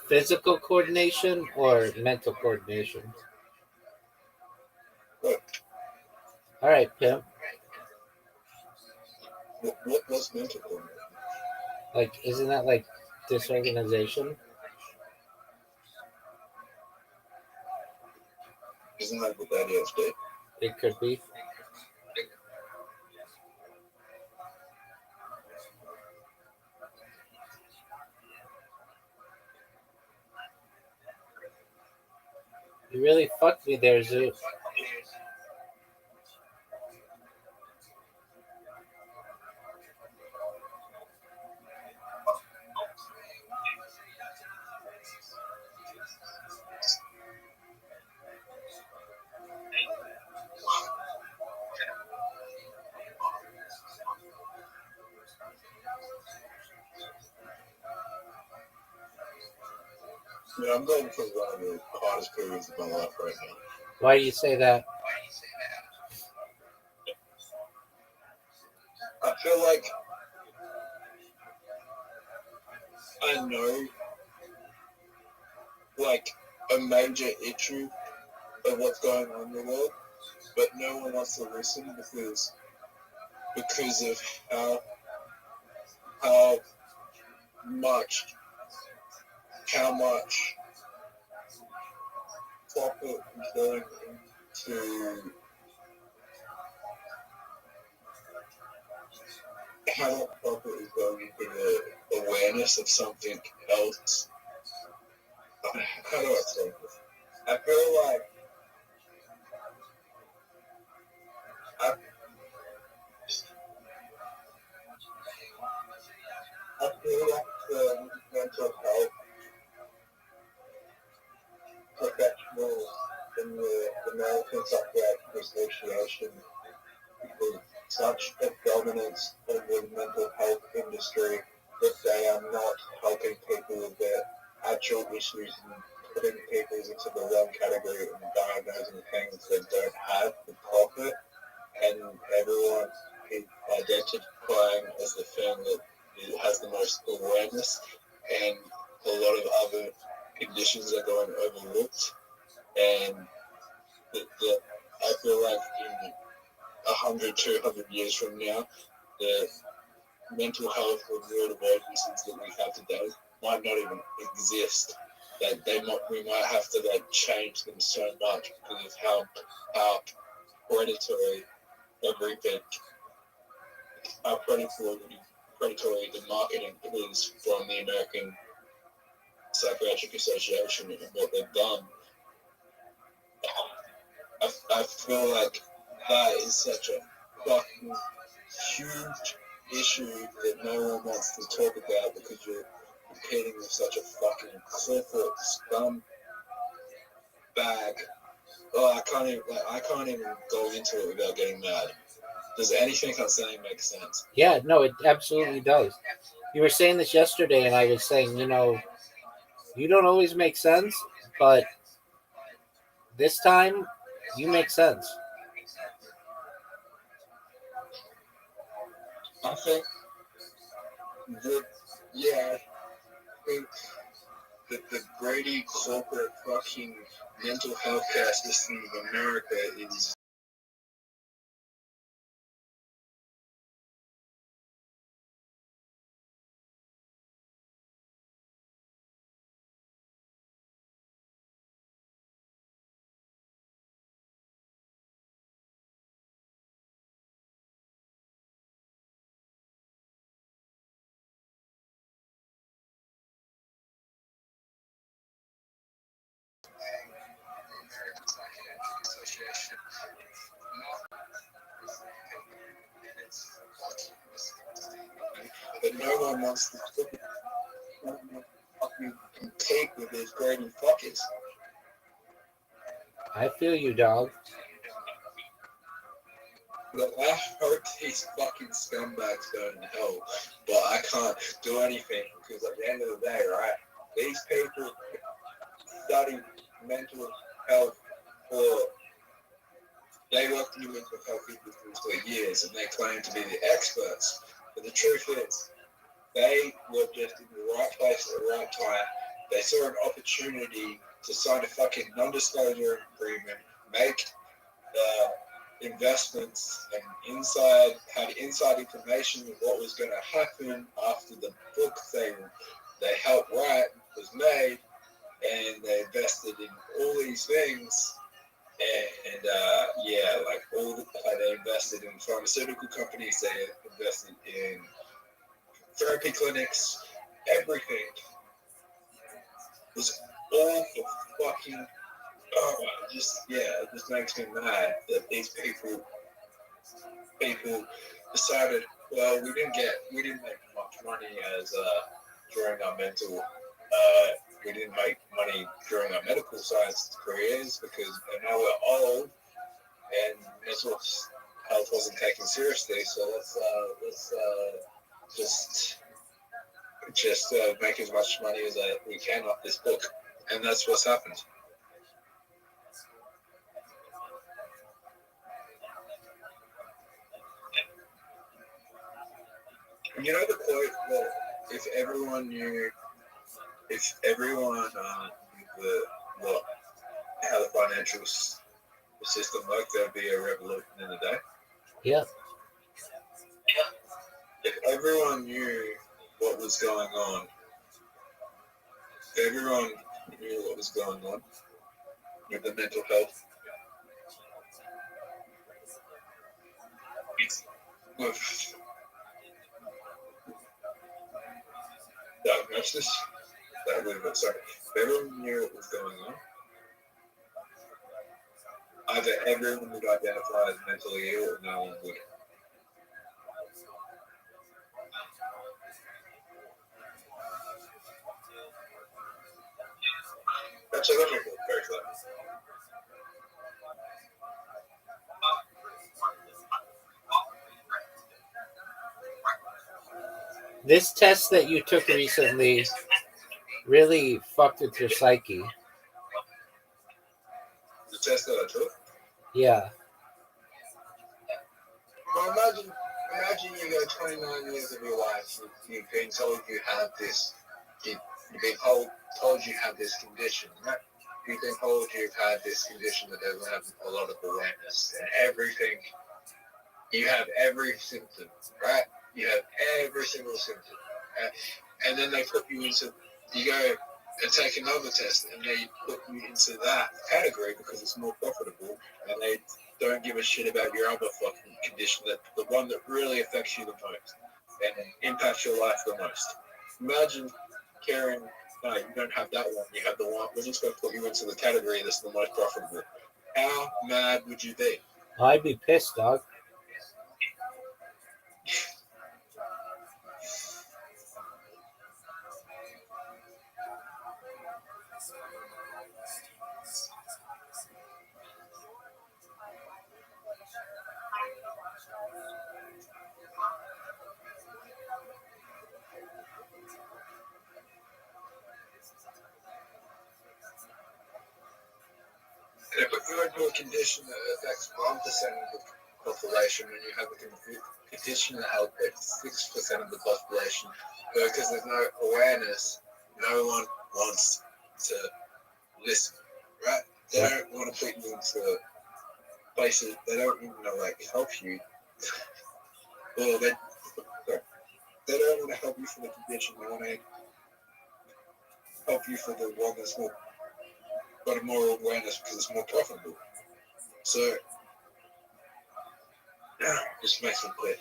Physical coordination or mental coordination?
What?
All right, pimp.
What's mental coordination?
Like, isn't that like disorganization?
Isn't that what ADHD?
It could be. You really fucked me there, Zoo.
Yeah, I'm going for one of the hardest periods of my life right now.
Why do you say that?
I feel like I know like a major issue of what's going on in the world, but no one wants to listen because of how much profit is going into how much profit is going into the awareness of something else? How do I say this? I feel like the mental health professionals in the American Psychiatric Association with such a dominance of the mental health industry that they are not helping people with their actual issues and putting people into the wrong category and diagnosing things they don't have for profit, and everyone is identifying as the thing that has the most awareness, and a lot of other conditions are going overlooked. And I feel like in 100, 200 years from now, the mental health or neurodivergencies that we have today might not even exist. That we might have to change them so much because of how predatory everything, how predatory the marketing is from the American Psychiatric Association and what they've done. I feel like that is such a fucking huge issue that no one wants to talk about because you're competing with such a fucking corporate scum bag. Oh, I can't even go into it without getting mad. Does anything I'm saying make sense?
Yeah, no, it absolutely does. You were saying this yesterday, and I was saying, you don't always make sense, but this time you make sense.
I think that, I think that the greedy corporate fucking mental health care system of America is but no one wants to fucking compete with these greedy fuckers.
I feel you, dog.
Look, I hope these fucking scumbags go in hell, but I can't do anything because at the end of the day, right, these people study mental health they worked in the mental health industry for years and they claim to be the experts, but the truth is, they were just in the right place at the right time. They saw an opportunity to sign a fucking non-disclosure agreement, make investments, and had inside information of what was going to happen after the book they helped write was made, and they invested in all these things. And they invested in pharmaceutical companies, they invested in therapy clinics, everything was all for fucking. It just makes me mad that these people decided, well, we didn't make much money as during our mental. We didn't make money during our medical science careers because now we're old and mental health wasn't taken seriously. So let's just make as much money as we can off this book, and that's what's happened. You know the quote that if everyone knew how the financial system worked, there'd be a revolution in a day.
Yeah.
If everyone knew what was going on, with the mental health, with diagnosis. Everyone knew what was going on. Either everyone would identify as mentally ill or no one would. Actually, let me go very clear.
This test that you took recently really fucked with your psyche.
The test that I took?
Yeah.
Well, imagine you got 29 years of your life. You've been told you have this. You've been told you have this condition, right? You've been told you've had this condition that doesn't have a lot of awareness and everything. You have every symptom, right? You have every single symptom. Right? And then they put you into, you go and take another test and they put you into that category because it's more profitable and they don't give a shit about your other fucking condition, that the one that really affects you the most and impacts your life the most. Imagine caring, no, you don't have that one, you have the one, we're just going to put you into the category that's the most profitable. How mad would you be?
I'd be pissed, dog.
They put you into a condition that affects 1% of the population, and you have a condition that affects 6% of the population. Because there's no awareness, no one wants to listen, right? They don't want to put you into places, they don't even like help you. Well, they don't want to help you for the condition, they want to help you for the one that's more, got more awareness because it's more profitable. So, just makes me clear.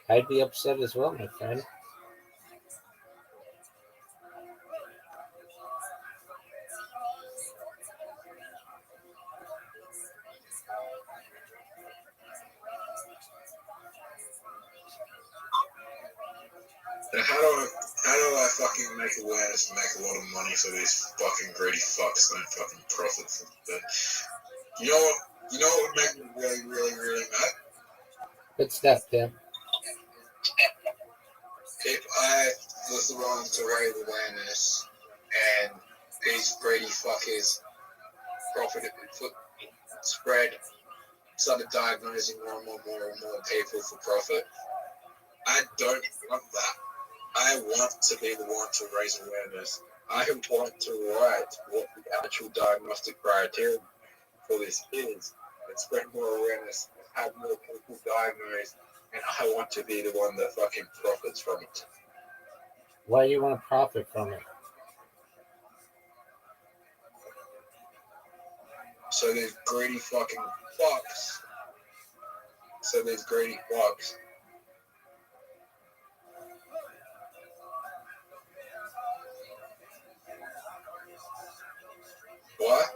I'd be upset as well, my friend.
And how do I fucking make awareness and make a lot of money so these fucking greedy fucks don't fucking profit from that? You know what would make me really, really, really mad?
What's that, Pim?
If I was the one to raise awareness and these greedy fuckers profited and started diagnosing more and more people for profit, I don't want that. I want to be the one to raise awareness. I want to write what the actual diagnostic criteria for this is and spread more awareness and have more people diagnosed, and I want to be the one that fucking profits from it.
Why do you want to profit from it?
So there's greedy fucking fucks. What?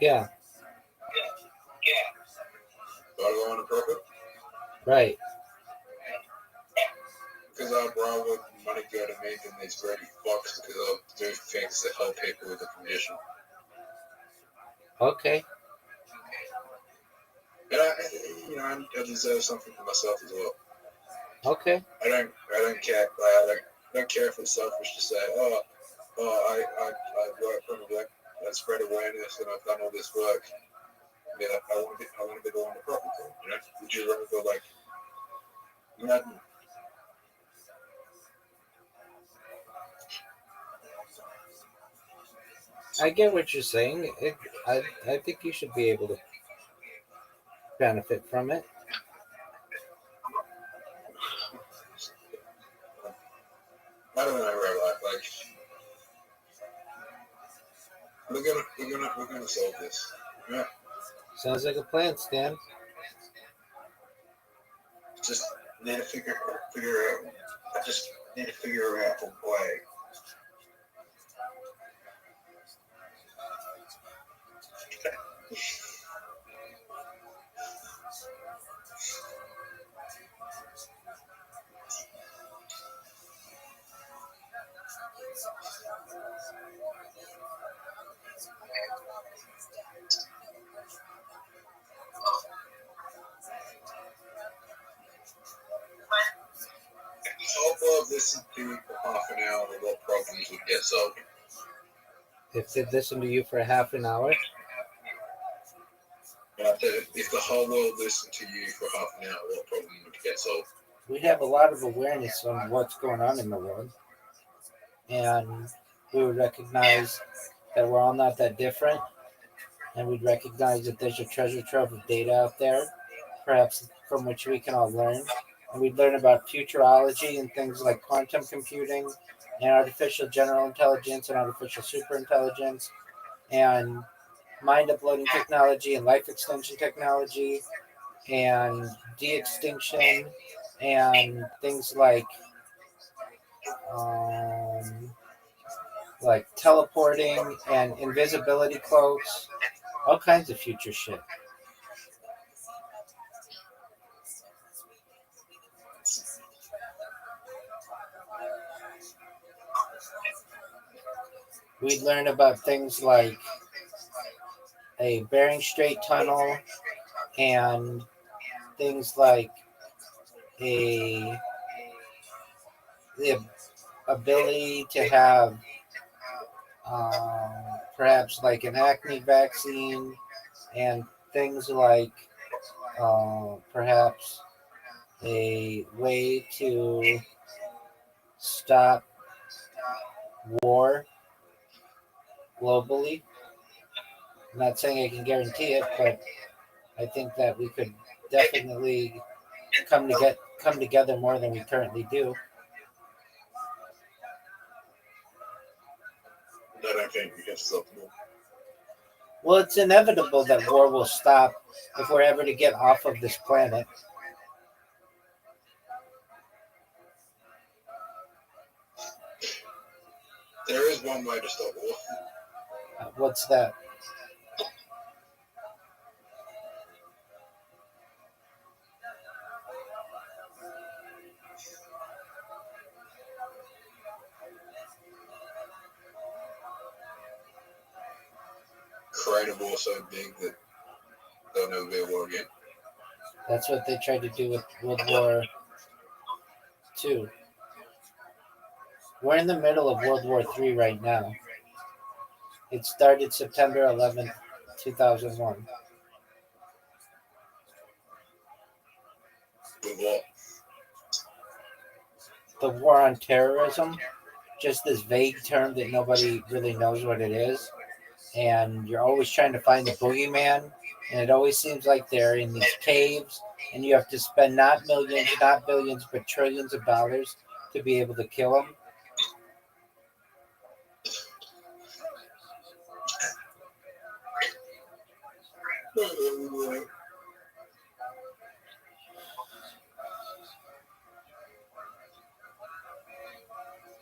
Yeah.
Why do I want to profit?
Right.
Because I'd rather money go to me than these greedy fucks, because I'll do things to help people with the condition.
Okay.
And I deserve something for myself as well.
Okay.
I don't care. I don't care if it's selfish to say, I work from the work, I spread awareness, and I've done all this work. Yeah, I want to be the one to profit from it. You know, would you rather go like, nothing?
I get what you're saying. I think you should be able to benefit from it.
I don't know, Rabbi. We're gonna solve this. Yeah.
Sounds like a plan, Stan.
Just need to figure out. I just need to figure out a way. How about listen to you for half an hour, what problems would get solved?
If they listen to you for half an hour,
If the whole world listened to you for half an hour, what problem would get solved?
we'd have a lot of awareness on what's going on in the world. And we would recognize that we're all not that different. And we'd recognize that there's a treasure trove of data out there, perhaps from which we can all learn. And we'd learn about futurology and things like quantum computing and artificial general intelligence and artificial superintelligence and mind uploading technology and life extension technology and de-extinction and things like teleporting and invisibility cloaks, all kinds of future shit. We'd learn about things like a Bering Strait tunnel and things like a the ability to have perhaps like an acne vaccine and things like perhaps a way to stop war globally. I'm not saying I can guarantee it, but I think that we could definitely come together more than we currently do.
I don't think we can stop them.
Well, it's inevitable that war will stop if we're ever to get off of this planet.
There is one way to stop war.
What's that?
Create a war so big that there'll never be a war again.
That's what they tried to do with World War II. We're in the middle of World War III right now. It started September 11th, 2001.
With what?
The war on terrorism, just this vague term that nobody really knows what it is. And you're always trying to find the boogeyman. And it always seems like they're in these caves. And you have to spend not millions, not billions, but trillions of dollars to be able to kill them.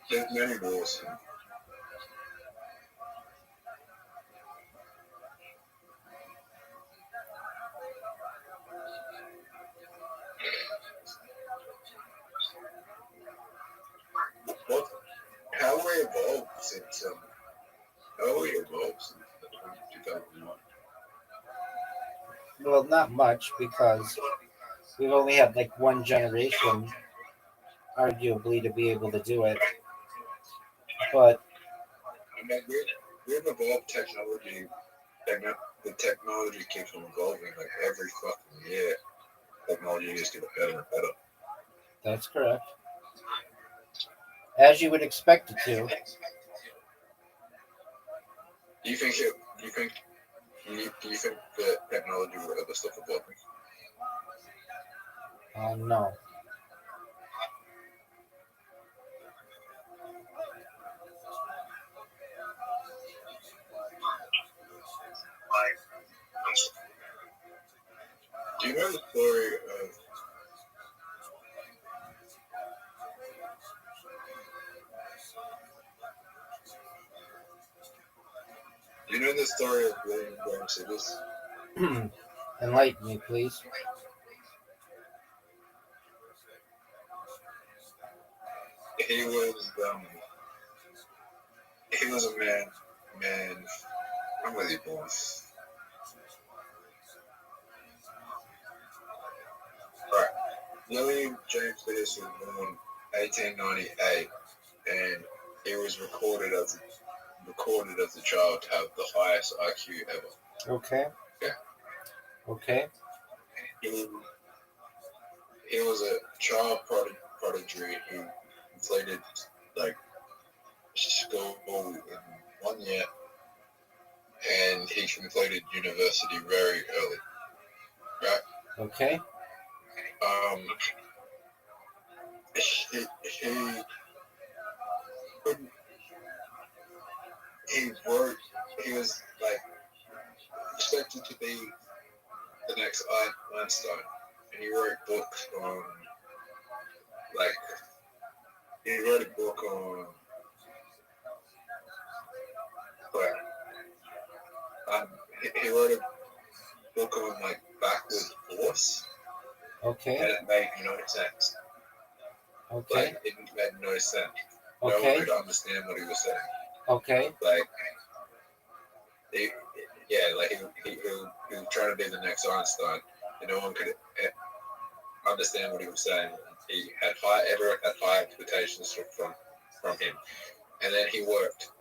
There's many wars. What? How we evolved since 2001?
Well, not much because we've only had like one generation, arguably, to be able to do it. But
I mean, we've evolved technology, and the technology keeps on evolving. Like every fucking year, technology just gets better and better.
that's correct. As you would expect it to.
Do you think that technology will ever stop evolving?
No.
you know the story of William Graham Siddis?
Enlighten me, please.
He was a man. When was he born? Right. William James Siddis was born 1898, and he was recorded as a child to have the highest IQ ever.
Okay.
Yeah.
Okay.
He was a child prodigy who completed like school in 1 year, and he completed university very early. Right.
Okay.
He was like expected to be the next Einstein, and he wrote books on like he wrote a book on he wrote a book on like backward force.
Okay.
And it made no sense.
Okay.
Like it made no sense.
Okay.
No one could understand what he was saying.
Okay.
Like he was trying to be the next Einstein, and no one could understand what he was saying. He had high expectations from him, and then he worked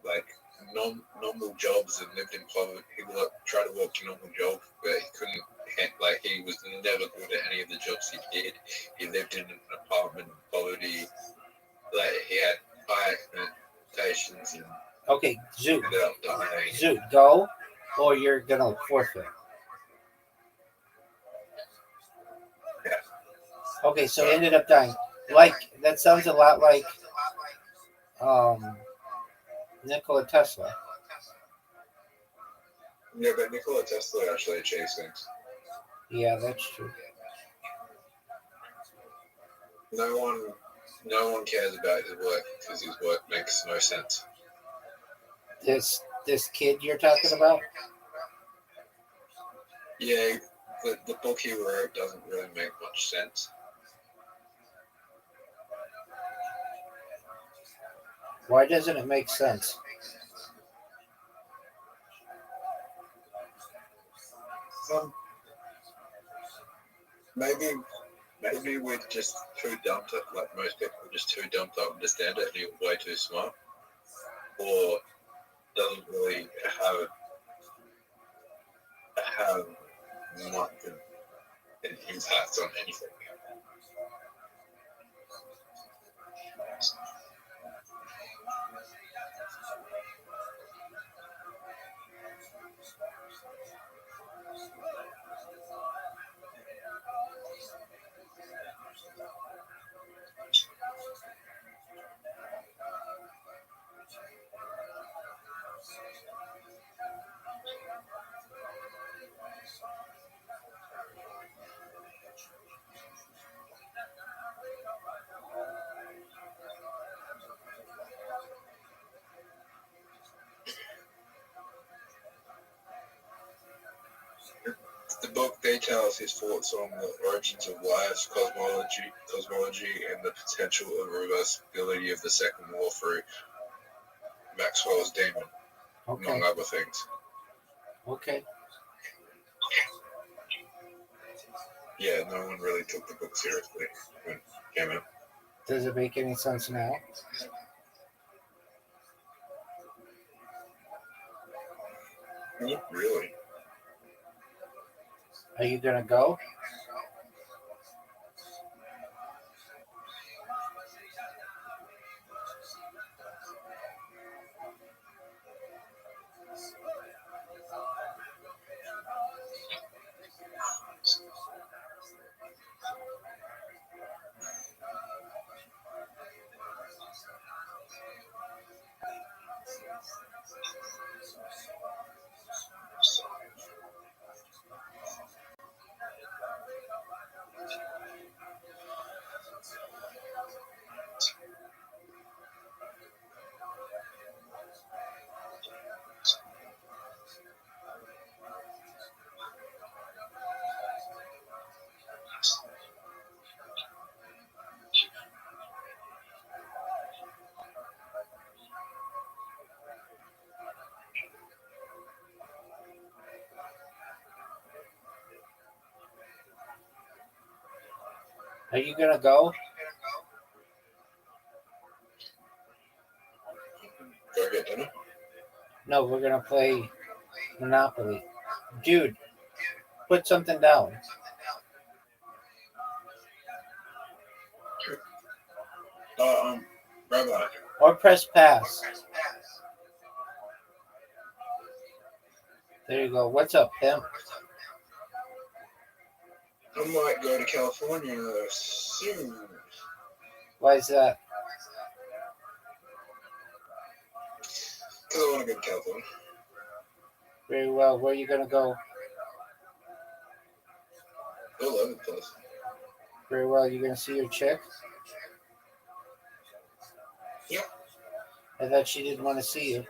like normal jobs and lived in poverty. He tried to work normal jobs, but he couldn't. Like he was never good at any of the jobs he did. He lived in an apartment in poverty. Like he had high expectations and
Okay, Zoot.
ended up dying.
Zoot, go, or you're gonna forfeit.
Yeah.
Okay, so he ended up dying. Like that sounds a lot like Nikola Tesla.
Yeah, but Nikola Tesla actually achieved things.
Yeah, that's true.
No one cares about his work because his work makes no sense.
This kid you're talking about?
Yeah, but the book he wrote doesn't really make much sense.
Why doesn't it make sense?
Maybe we're just too dumb to, like most people are just too dumb to understand it, and he was way too smart, or doesn't really have much of an impact on anything. The book details his thoughts on the origins of life, cosmology, and the potential of reversibility of the second law through Maxwell's demon, among other things.
Okay.
Yeah, no one really took the book seriously when it came out.
Does it make any sense now?
Not really.
Are you gonna go? Are you gonna go?
Go get dinner?
No, we're gonna play Monopoly. Dude, put something down.
Rabbi.
Or press pass. There you go. What's up, pimp?
I might go to California soon.
Why is that?
Because I want to go to California.
Very well. Where are you gonna go?
11th place.
Very well. You gonna see your chick?
Yeah.
I thought she didn't want to see you.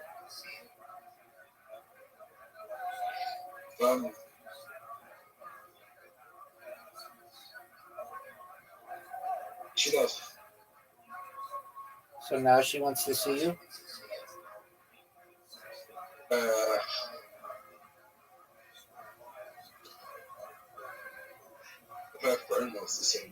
She does.
So now she wants to see you?
My friend wants to see me.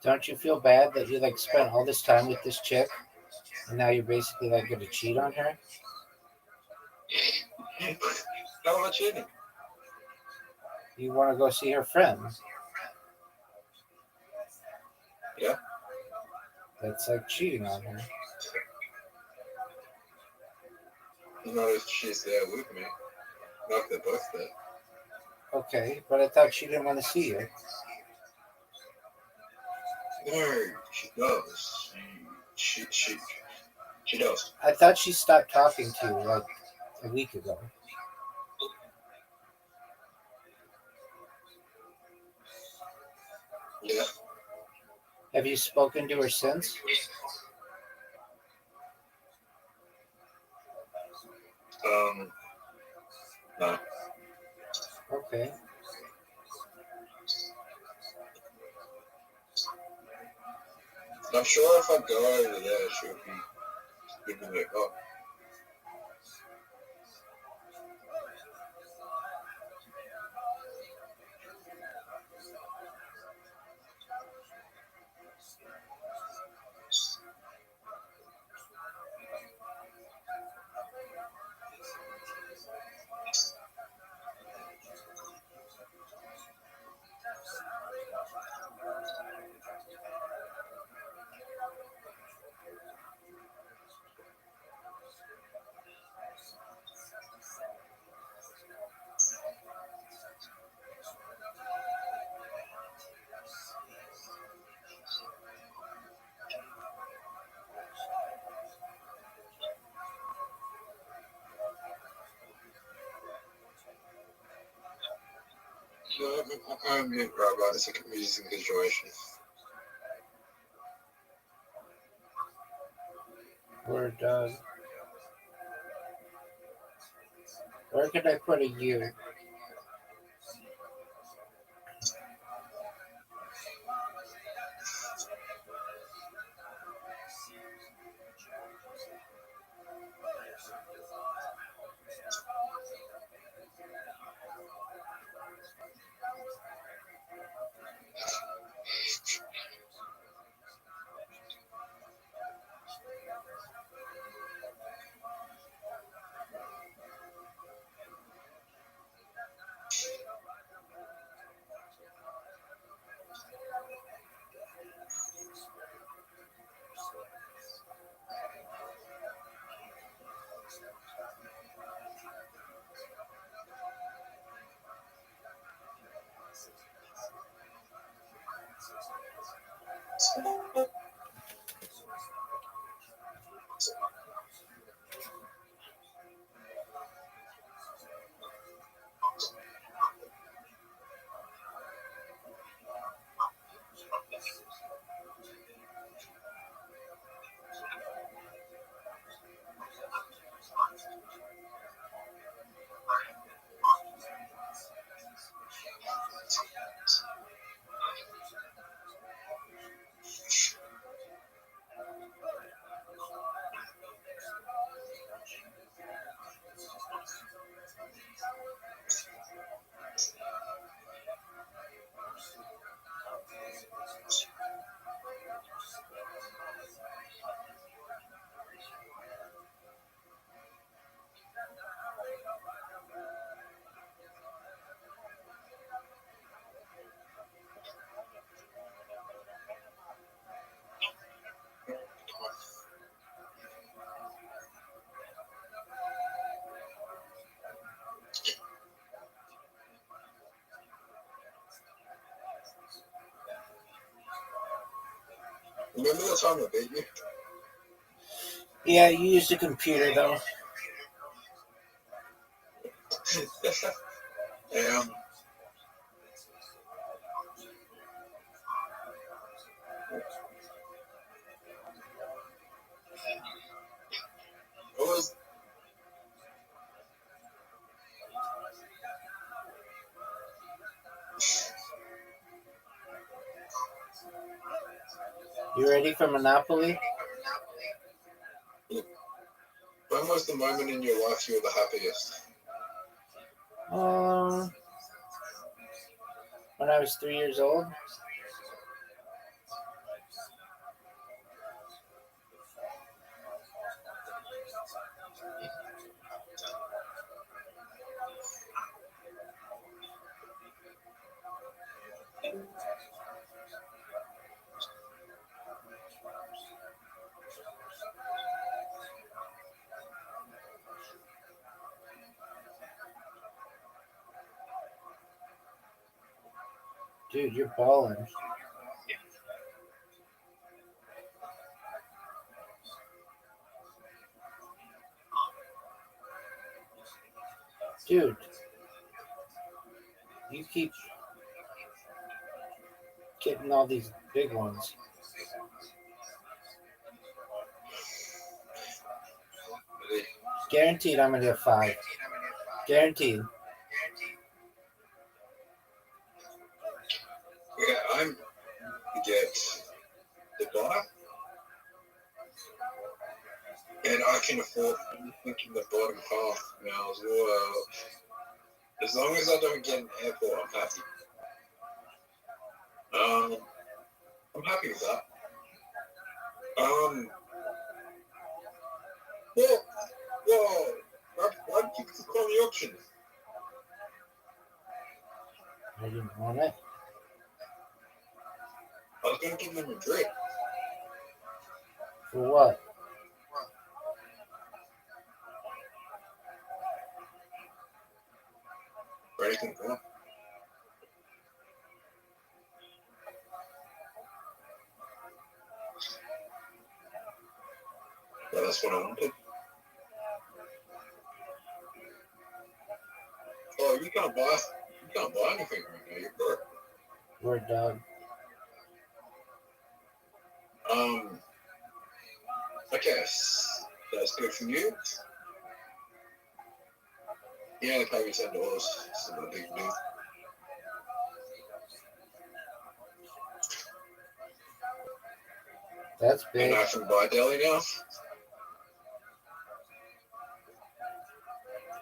Don't you feel bad that you like spent all this time with this chick and now you're basically like gonna cheat on her?
How am I cheating?
You want to go see her friends?
Yeah.
That's like cheating on her.
Not if she's there with me. Not if they're both there.
Okay, but I thought she didn't want to see you.
No, she does. She does.
I thought she stopped talking to you like a week ago.
Yeah.
Have you spoken to her since?
No.
Okay.
I'm sure if I go over there, she'll be giving it up. So I'm mute, Rabbi. It's a confusing situation.
Where could I put a U?
Remember that time I beat you?
Yeah, you used a computer though.
It was
You ready for Monopoly?
when was the moment in your life you were the happiest?
When I was 3 years old. Dude, you're balling. Dude, you keep getting all these big ones. Guaranteed I'm going to get 5. Guaranteed.
Yeah, I'm to get the bar, and I can afford anything in the bottom half now as well. As long as I don't get an airport, I'm happy. I'm happy with that. Whoa, why did you click on the option?
I didn't want it.
I was going to give them a drink.
For what?
For anything more. Yeah, that's what I wanted. Oh, you can't buy anything right now. You're broke.
Word dog.
Okay, that's good for you. You only pay me $10. It's not a big deal.
That's big.
And I can buy deli now.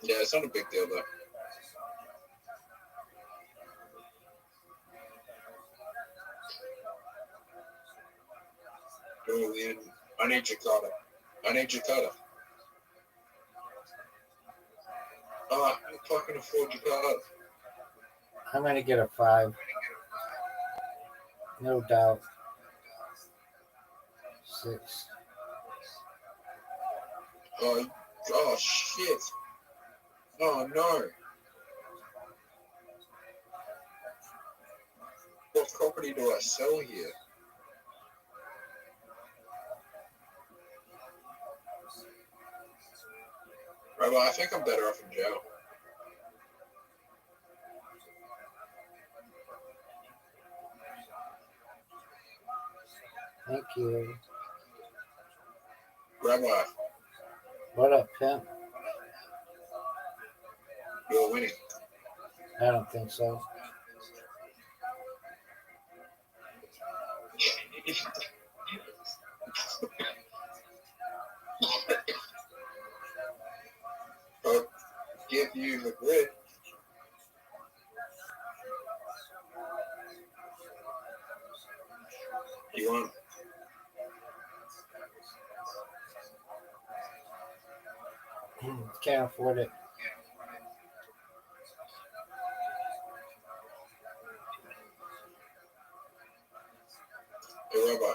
Yeah, it's not a big deal though. Julian, I need Jakarta. Oh, I can't fucking afford Jakarta.
I'm going to get a 5. No doubt. 6.
Oh shit. Oh no. What property do I sell here? Rabbi, I think I'm better off in jail.
Thank you.
Rabbi,
What up, pimp?
you're winning.
I don't think so.
I'll give you the grid. You want?
Can't afford it.
Hey, Rabbi,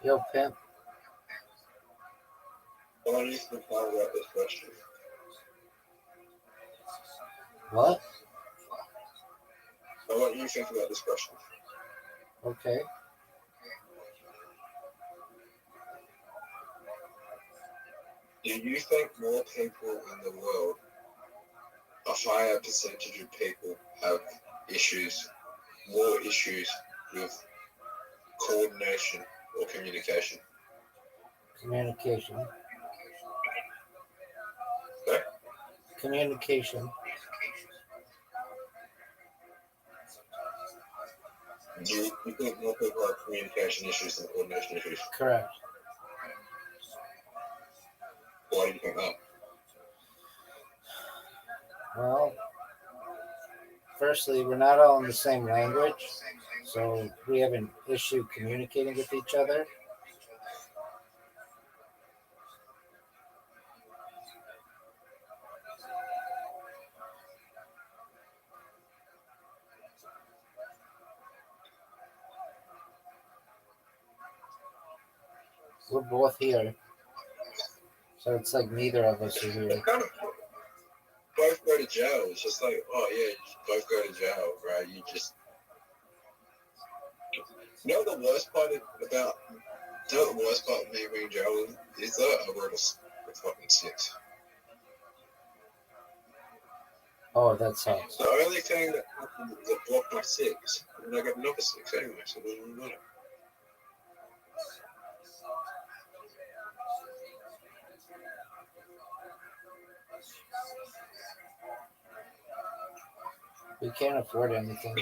Yo, pimp.
I want you to think about this question.
What?
I want you to think about this question.
Okay.
Do you think more people in the world, a higher percentage of people, have more issues with coordination or communication?
Communication.
Okay.
Communication.
Do you think more people have communication issues than coordination issues?
Correct.
Why do you think that?
Well, firstly, we're not all in the same language, so we have an issue communicating with each other. We're both here, so it's like neither of us are here.
Kind of both go to jail. It's just like, oh yeah, you both go to jail, right? You know the worst part about me being in jail is that I wrote a fucking 6.
Oh, that sucks.
The only thing that happened that blocked my 6, and I got another 6 anyway, so it doesn't really matter.
We can't afford anything.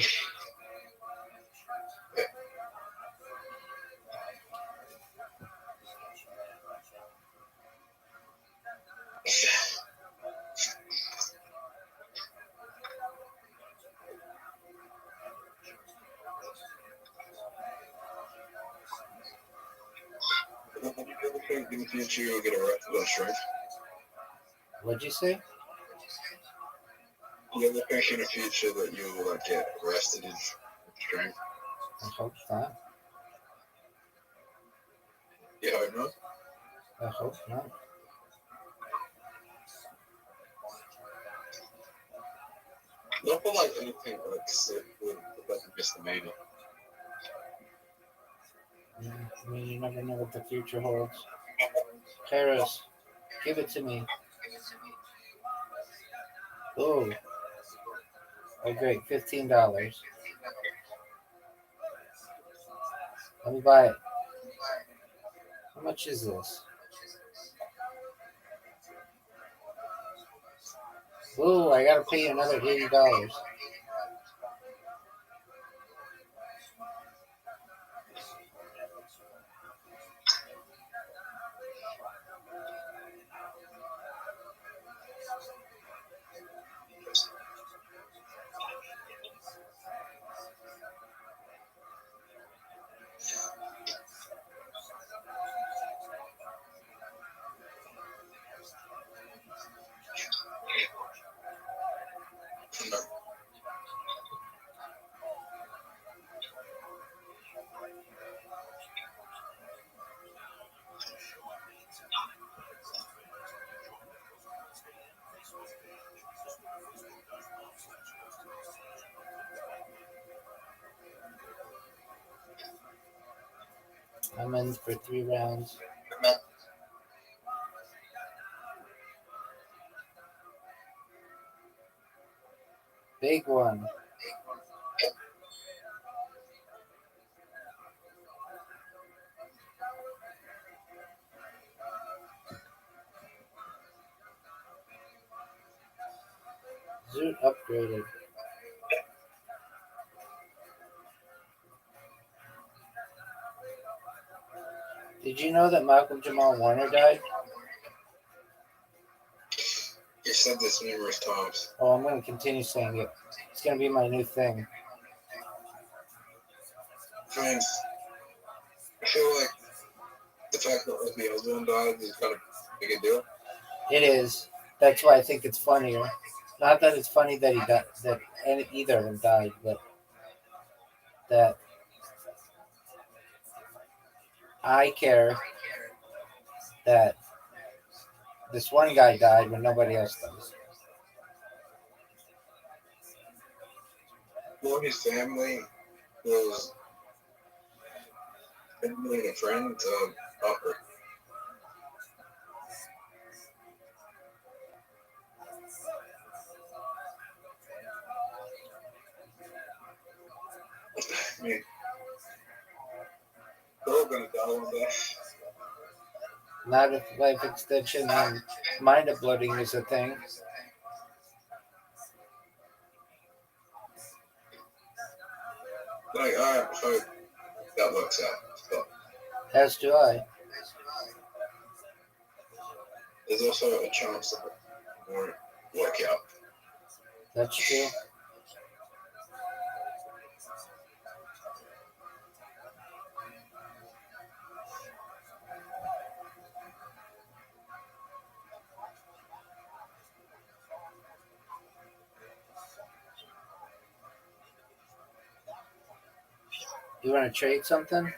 You ever think in the future you'll get arrested on strength?
What'd you say?
You ever think in the future that you'll get arrested in strength?
I hope not.
You hope not?
I hope not.
Not for like anything like a misdemeanor.
I mean, you never know what the future holds. Paris, give it to me. Oh. Oh, great. $15. Let me buy it. How much is this? Oh, I gotta pay you another $80.
No.
I'm in for 3 rounds. Big one. Zoot upgraded. Did you know that Malcolm Jamal Warner died?
You said this numerous times.
Oh, I'm going to continue saying it. It's going to be my new thing.
Friends, I feel like the fact that Ozzy Osbourne died is kind of a big deal.
It is. That's why I think it's funnier. Not that it's funny that he died, that either of them died, but that I care that this one guy died when nobody else does.
Well, his family was a friend of Upper. mean, they're all gonna die one day.
Not if life extension and mind uploading is a thing.
Like, I hope that works out. But
As do I.
there's also a chance that it won't work out.
That's true. You want to trade something?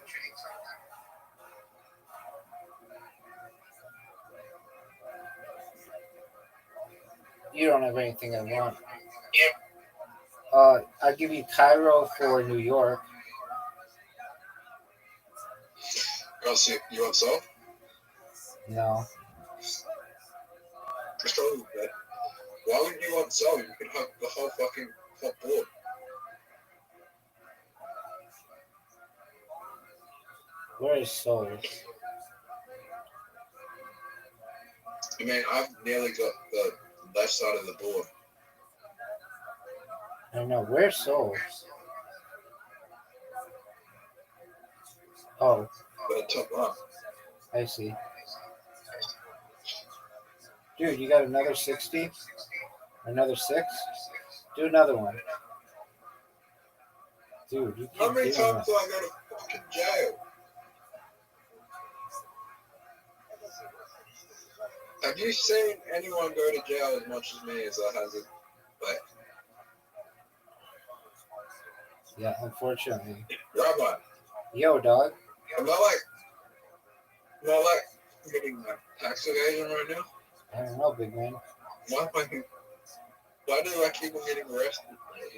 You don't have anything I want. I'll give you Cairo for New York.
You want Seoul?
No.
Seoul, man. Why would you want Seoul? You could have the whole fucking top board.
Where is Seoul?
I mean, I've nearly got the left side of the board.
I don't know. Where's Seoul? Oh,
The top right.
I see. Dude, you got another 60? Another 6? Do another one. Dude, you
How
keep
many
doing
times
that.
do I go to fucking jail? Have you seen anyone go to jail as much as me as I has it? Like,
Yeah, unfortunately.
Rabbi,
Yo, dog.
am I like committing tax evasion right now?
I don't know, big man.
Why do I keep on getting arrested?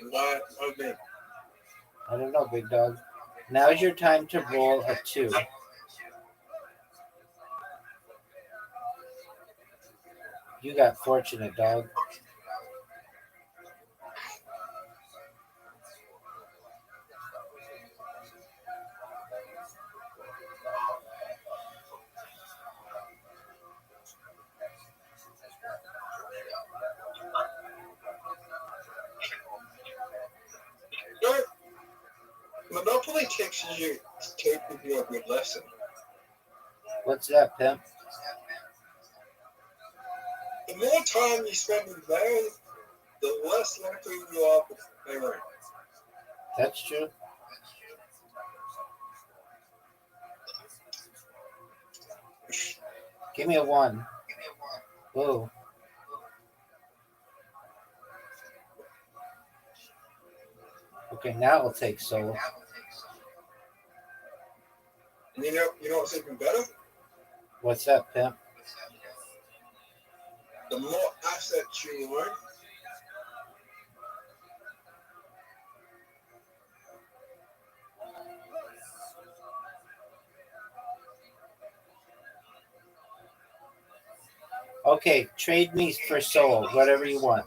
Why me?
I don't know, big dog. Now's your time to roll a 2. You got fortunate, dog.
No, Monopoly teaches you a good lesson.
What's that, pimp?
The more time you spend in there, the less likely you are to pay rent.
That's true. Give me a 1. Whoa. Okay, now we'll take Soul.
You know what's even better?
What's that, pimp?
The more assets you own,
Okay, trade me for Soul, whatever you want.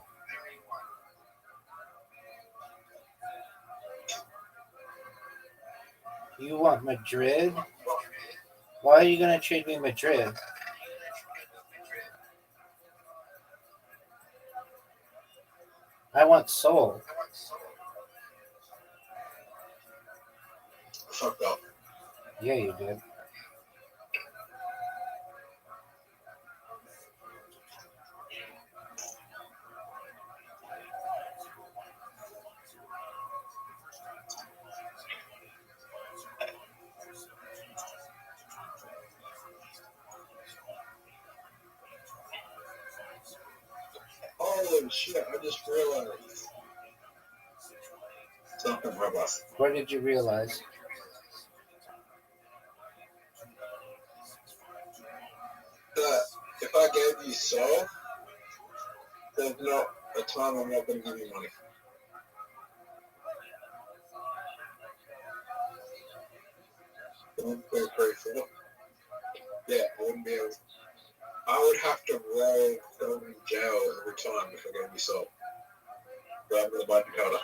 You want Madrid? Why are you going to trade me Madrid? I want Soul.
fucked up.
Yeah, you did.
Holy shit, I just realized something, Rabbi.
What did you realize?
That if I gave you Soul, there's not a time I'm not going to give you money. Yeah, I wouldn't be able. I would have to roll from jail every time if I gave you Soul. Rather than buy Dakota.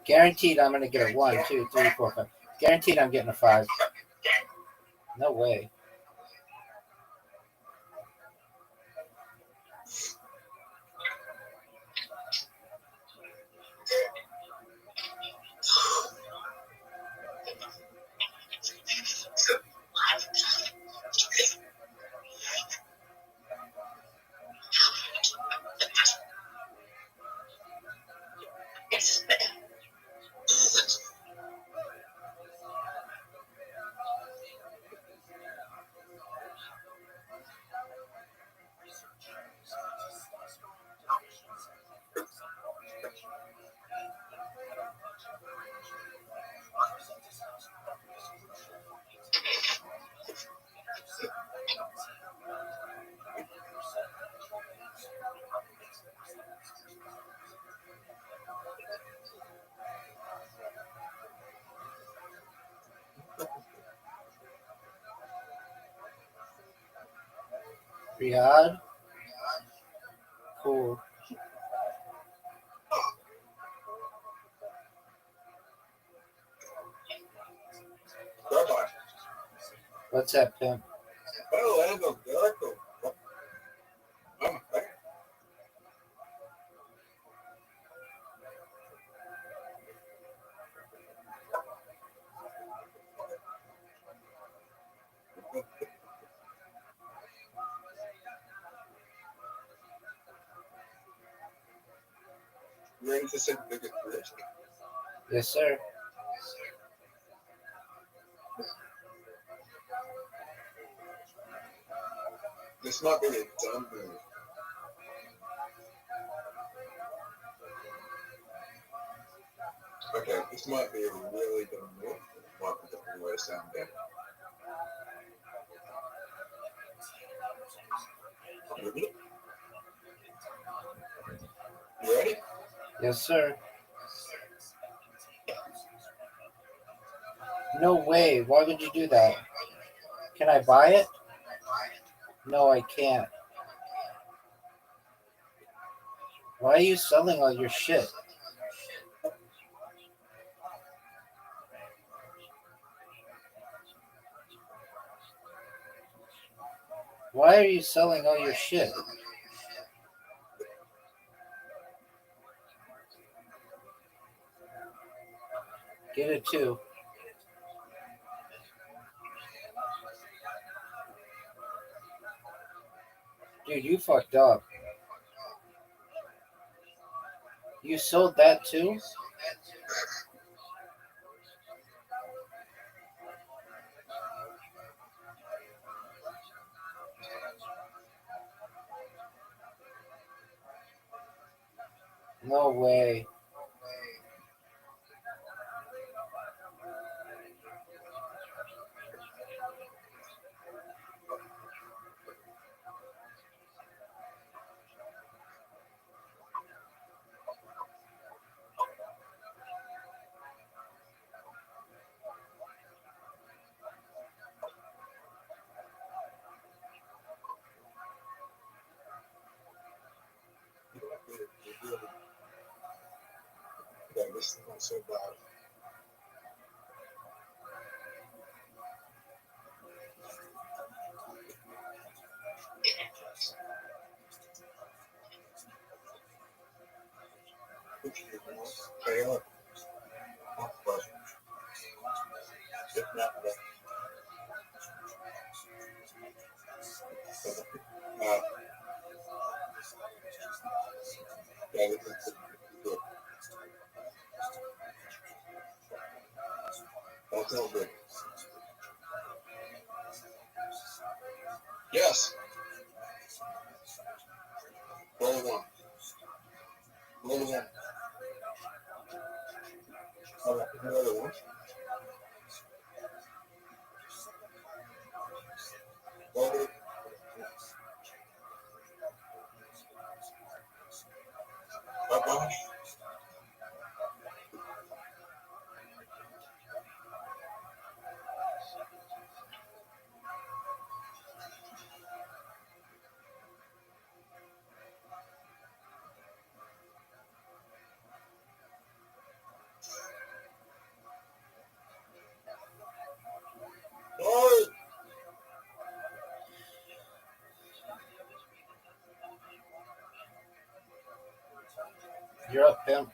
Guaranteed I'm going to get a 1, 2, 3, 4, 5. Guaranteed I'm getting a 5. No way. Riyadh? Cool.
Rabbi.
What's that, pimp?
Oh, I go good. I'm a fan. Ready to send bigger risk.
Yes, sir.
This might be a dumb move. Okay, this might be a really dumb move. It might be the only way to sound better. Ready? You ready?
Yes, sir. No way. Why would you do that? Can I buy it? No, I can't. Why are you selling all your shit? Why are you selling all your shit? Get it too. Dude, you fucked up. You sold that too? No way.
Yeah, this is not so bad. Taylor. But if not, yeah, this is good. That's all good. Yes. Roll one. Roll one. All right, another one. Roll it. Bye-bye.
You're up, Pam.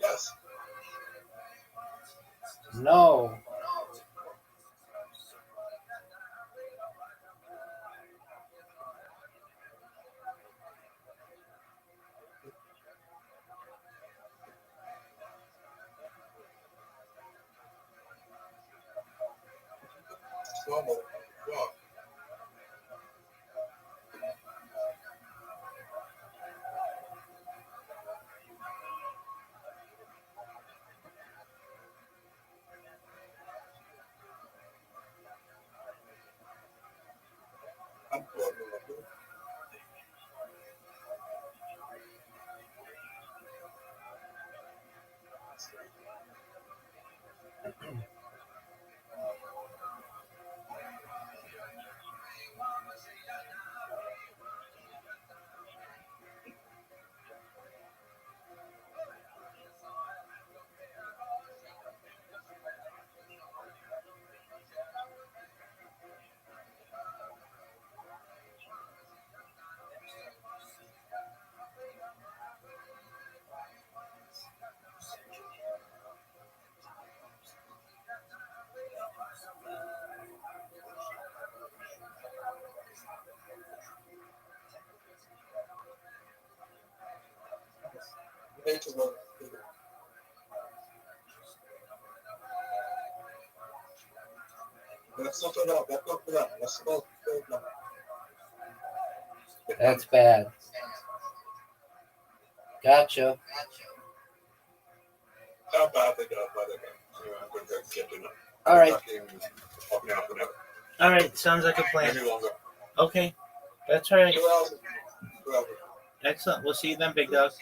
Yes.
No.
Normal. Wow. I'm glad.
That's bad. Gotcha. All right. All right. Sounds like a plan. Okay. That's all right. Excellent. We'll see you then, big dog.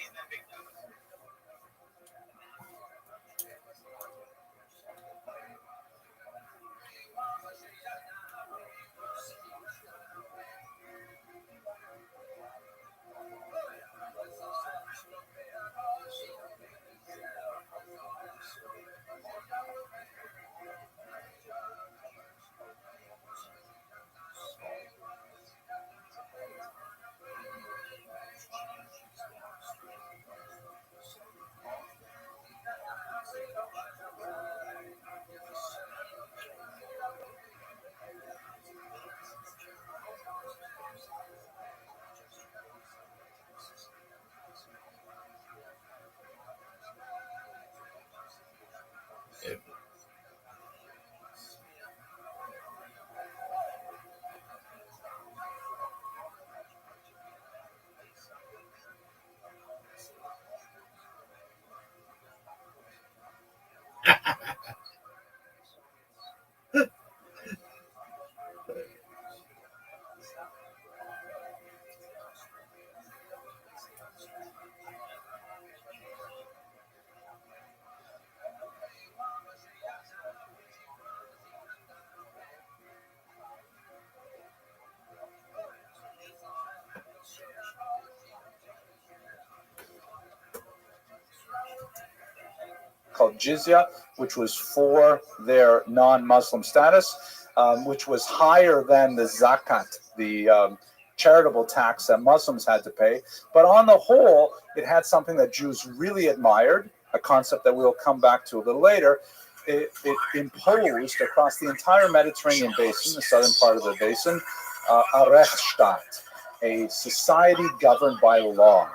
Called jizya, which was for their non-Muslim status, which was higher than the zakat, the charitable tax that Muslims had to pay. But on the whole, it had something that Jews really admired, a concept that we'll come back to a little later. It imposed across the entire Mediterranean basin, the southern part of the basin, a Rechtsstaat, a society governed by law.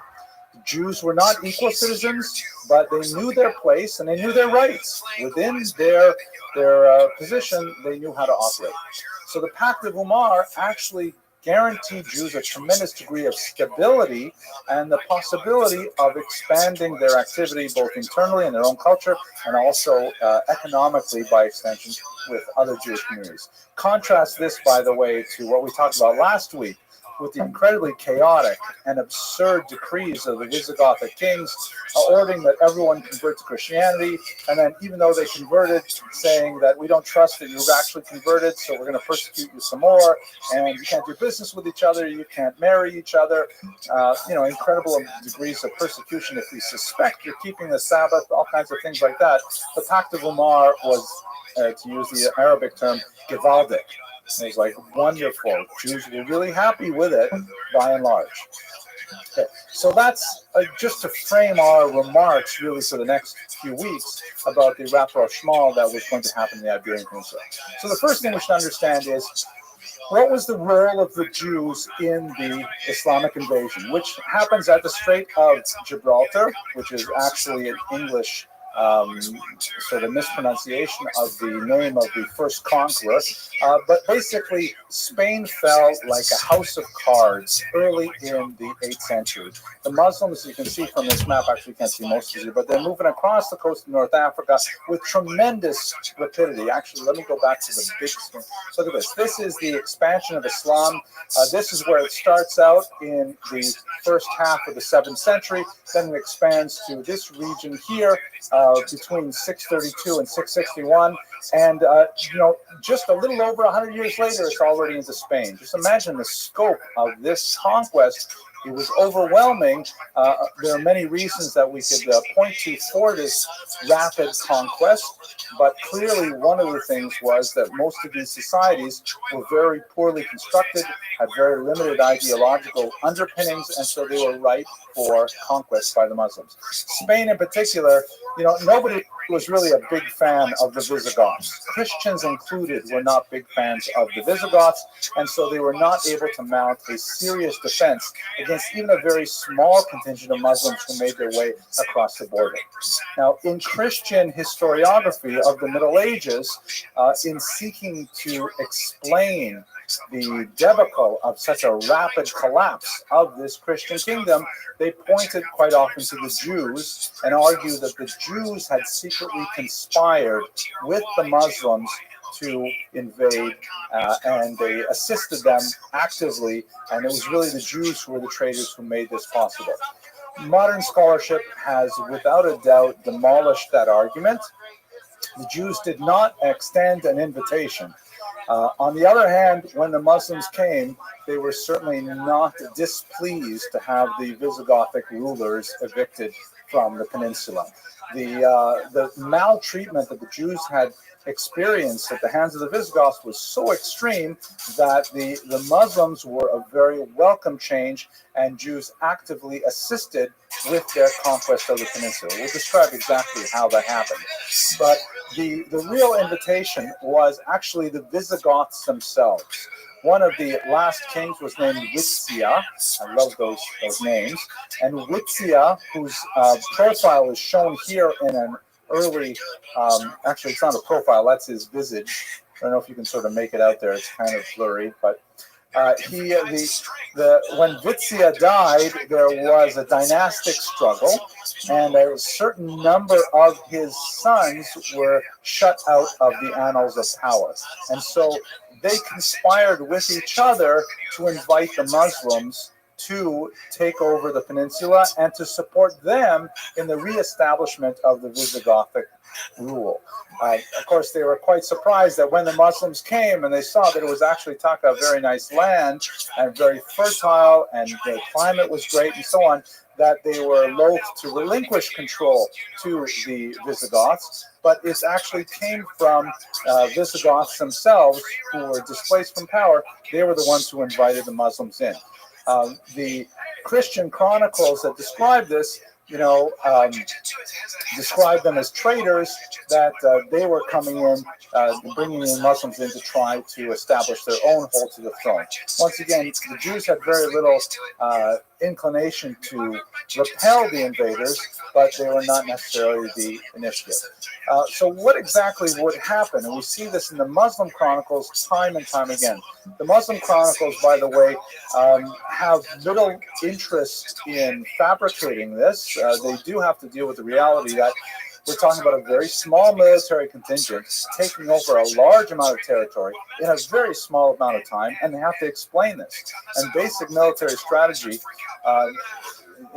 Jews were not equal citizens, but they knew their place and they knew their rights. Within their position, they knew how to operate. So the Pact of Umar actually guaranteed Jews a tremendous degree of stability and the possibility of expanding their activity both internally in their own culture and also economically by extension with other Jewish communities. Contrast this, by the way, to what we talked about last week with the incredibly chaotic and absurd decrees of the Visigothic kings, ordering that everyone convert to Christianity, and then even though they converted, saying that we don't trust that you've actually converted, so we're going to persecute you some more, and you can't do business with each other, you can't marry each other, incredible degrees of persecution if we suspect you're keeping the Sabbath, all kinds of things like that. The Pact of Umar was, to use the Arabic term, gewaldig. It was like wonderful. Jews were really happy with it, by and large. Okay. So that's just to frame our remarks really for the next few weeks about the rapprochement that was going to happen in the Iberian Peninsula. So the first thing we should understand is, what was the role of the Jews in the Islamic invasion, which happens at the Strait of Gibraltar, which is actually an English sort of mispronunciation of the name of the first conqueror. But basically, Spain fell like a house of cards early in the 8th century. The Muslims, you can see from this map, actually you can't see most of it, but they're moving across the coast of North Africa with tremendous rapidity. Actually, let me go back to the big screen. Look at this. This is the expansion of Islam. This is where it starts out in the first half of the 7th century. Then it expands to this region here between 632 and 661. And, just a little over 100 years later, it's already into Spain. Just imagine the scope of this conquest. It was overwhelming. There are many reasons that we could point to for this rapid conquest, but clearly one of the things was that most of these societies were very poorly constructed, had very limited ideological underpinnings, and so they were ripe for conquest by the Muslims. Spain in particular, nobody was really a big fan of the Visigoths. Christians included were not big fans of the Visigoths, and so they were not able to mount a serious defense against even a very small contingent of Muslims who made their way across the border. Now, in Christian historiography of the Middle Ages, in seeking to explain the debacle of such a rapid collapse of this Christian kingdom, they pointed quite often to the Jews and argued that the Jews had secretly conspired with the Muslims to invade, and they assisted them actively, and it was really the Jews who were the traitors who made this possible. Modern scholarship has, without a doubt, demolished that argument. The Jews did not extend an invitation. On the other hand, when the Muslims came, they were certainly not displeased to have the Visigothic rulers evicted from the peninsula. The maltreatment that the Jews had experienced at the hands of the Visigoths was so extreme that the Muslims were a very welcome change, and Jews actively assisted with their conquest of the peninsula. We'll describe exactly how that happened. But the real invitation was actually the Visigoths themselves. One of the last kings was named Witzia. I love those names. And Witzia, whose profile is shown here in an early, actually it's not a profile, that's his visage. I don't know if you can sort of make it out there, it's kind of blurry, but when Witzia died, there was a dynastic struggle, and a certain number of his sons were shut out of the annals of power. And so they conspired with each other to invite the Muslims to take over the peninsula and to support them in the reestablishment of the Visigothic rule. Of course, they were quite surprised that when the Muslims came and they saw that it was actually a very nice land and very fertile and the climate was great and so on, that they were loath to relinquish control to the Visigoths. But it actually came from Visigoths themselves who were displaced from power. They were the ones who invited the Muslims in. The Christian chronicles that describe this, describe them as traitors, that they were coming in, bringing in Muslims in to try to establish their own hold to the throne. Once again, the Jews had very little inclination to repel the invaders, but they were not necessarily the initiative. So what exactly would happen? And we see this in the Muslim chronicles time and time again. The Muslim chronicles, by the way, have little interest in fabricating this. They do have to deal with the reality that we're talking about a very small military contingent taking over a large amount of territory in a very small amount of time, and they have to explain this. And basic military strategy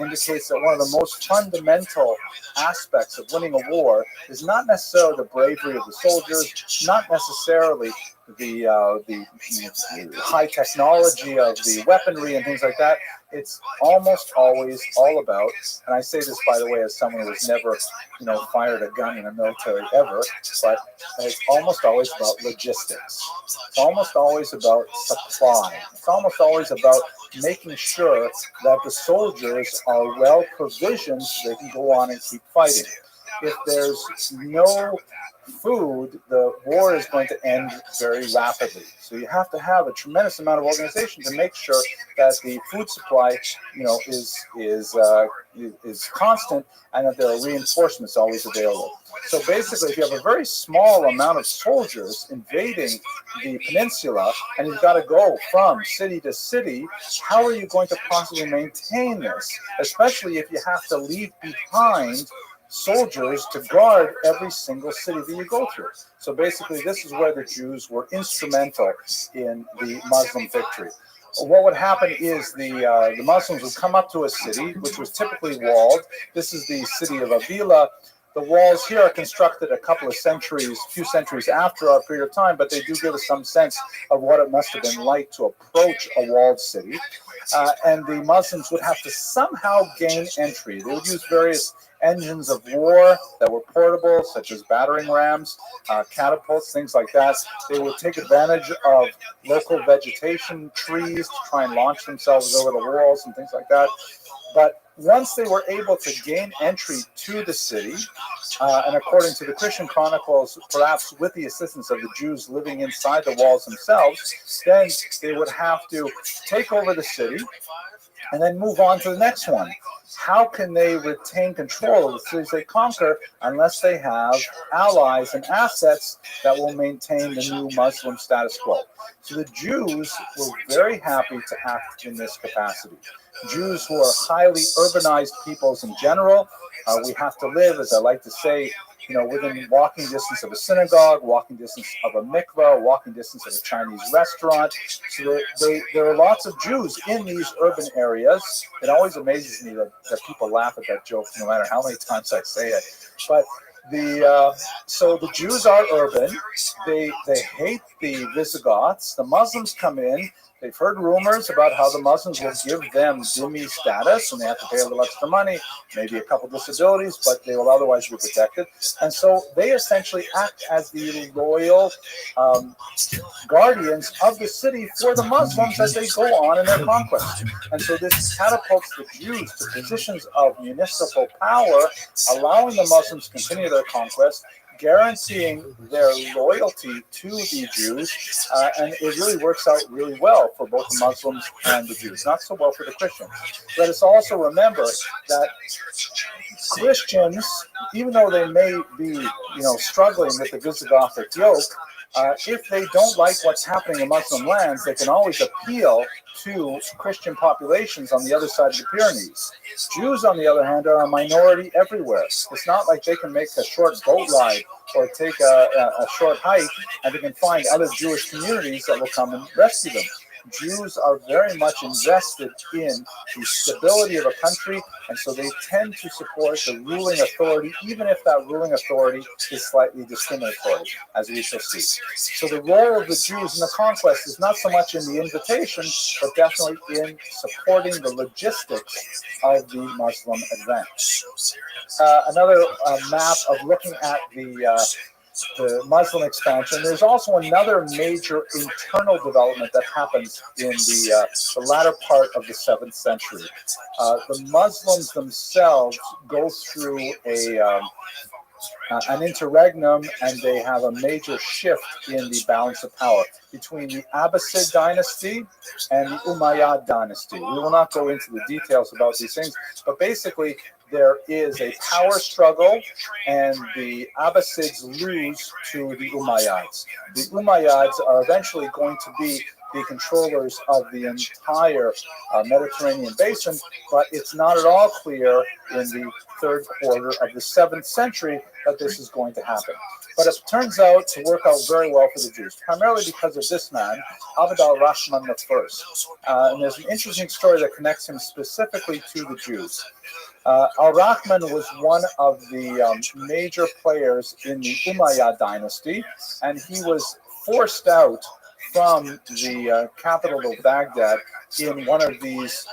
indicates that one of the most fundamental aspects of winning a war is not necessarily the bravery of the soldiers, not necessarily the high technology of the weaponry and things like that. It's almost always all about, and I say this by the way as someone who's never, fired a gun in the military ever, but it's almost always about logistics. It's almost always about supply. It's almost always about making sure that the soldiers are well provisioned so they can go on and keep fighting. If there's no food, the war is going to end very rapidly. So you have to have a tremendous amount of organization to make sure that the food supply, is constant, and that there are reinforcements always available. So basically, if you have a very small amount of soldiers invading the peninsula, and you've got to go from city to city, how are you going to possibly maintain this? Especially if you have to leave behind soldiers to guard every single city that you go through. So basically, this is where the Jews were instrumental in the Muslim victory. What would happen is the Muslims would come up to a city, which was typically walled. This is the city of Avila. The walls here are constructed a few centuries after our period of time, but they do give us some sense of what it must have been like to approach a walled city. And the Muslims would have to somehow gain entry. They would use various engines of war that were portable, such as battering rams, catapults, things like that. They would take advantage of local vegetation, trees, to try and launch themselves over the walls and things like that. But once they were able to gain entry to the city, and according to the Christian chronicles, perhaps with the assistance of the Jews living inside the walls themselves, then they would have to take over the city and then move on to the next one. How can they retain control of the cities they conquer unless they have allies and assets that will maintain the new Muslim status quo? So the Jews were very happy to act in this capacity. Jews who are highly urbanized peoples in general, we have to live, as I like to say, within walking distance of a synagogue, walking distance of a mikveh, walking distance of a Chinese restaurant. So there are lots of Jews in these urban areas. It always amazes me that people laugh at that joke, no matter how many times I say it. But so the Jews are urban. They hate the Visigoths. The Muslims come in. They've heard rumors about how the Muslims will give them dhimmi status, and they have to pay a little extra money, maybe a couple disabilities, but they will otherwise be protected. And so they essentially act as the loyal guardians of the city for the Muslims as they go on in their conquest. And so this catapults the Jews to positions of municipal power, allowing the Muslims to continue their conquest, guaranteeing their loyalty to the Jews, and it really works out really well for both the Muslims and the Jews. Not so well for the Christians. Let us also remember that Christians, even though they may be, struggling with the Visigothic yoke, if they don't like what's happening in Muslim lands, they can always appeal to Christian populations on the other side of the Pyrenees. Jews, on the other hand, are a minority everywhere. It's not like they can make a short boat ride or take a short hike and they can find other Jewish communities that will come and rescue them. Jews are very much invested in the stability of a country, and so they tend to support the ruling authority, even if that ruling authority is slightly discriminatory, as we shall see. So the role of the Jews in the conquest is not so much in the invitation, but definitely in supporting the logistics of the Muslim advance. Another map of looking at the Muslim expansion. There's also another major internal development that happens in the latter part of the 7th century. The Muslims themselves go through an interregnum, and they have a major shift in the balance of power between the Abbasid dynasty and the Umayyad dynasty. We will not go into the details about these things, but basically there is a power struggle, and the Abbasids lose to the Umayyads. The Umayyads are eventually going to be be controllers of the entire Mediterranean basin, but it's not at all clear in the third quarter of the 7th century that this is going to happen. But it turns out to work out very well for the Jews, primarily because of this man, Abd al-Rahman I. And there's an interesting story that connects him specifically to the Jews. Al-Rahman was one of the major players in the Umayyad dynasty, and he was forced out from the capital of Baghdad in one of these,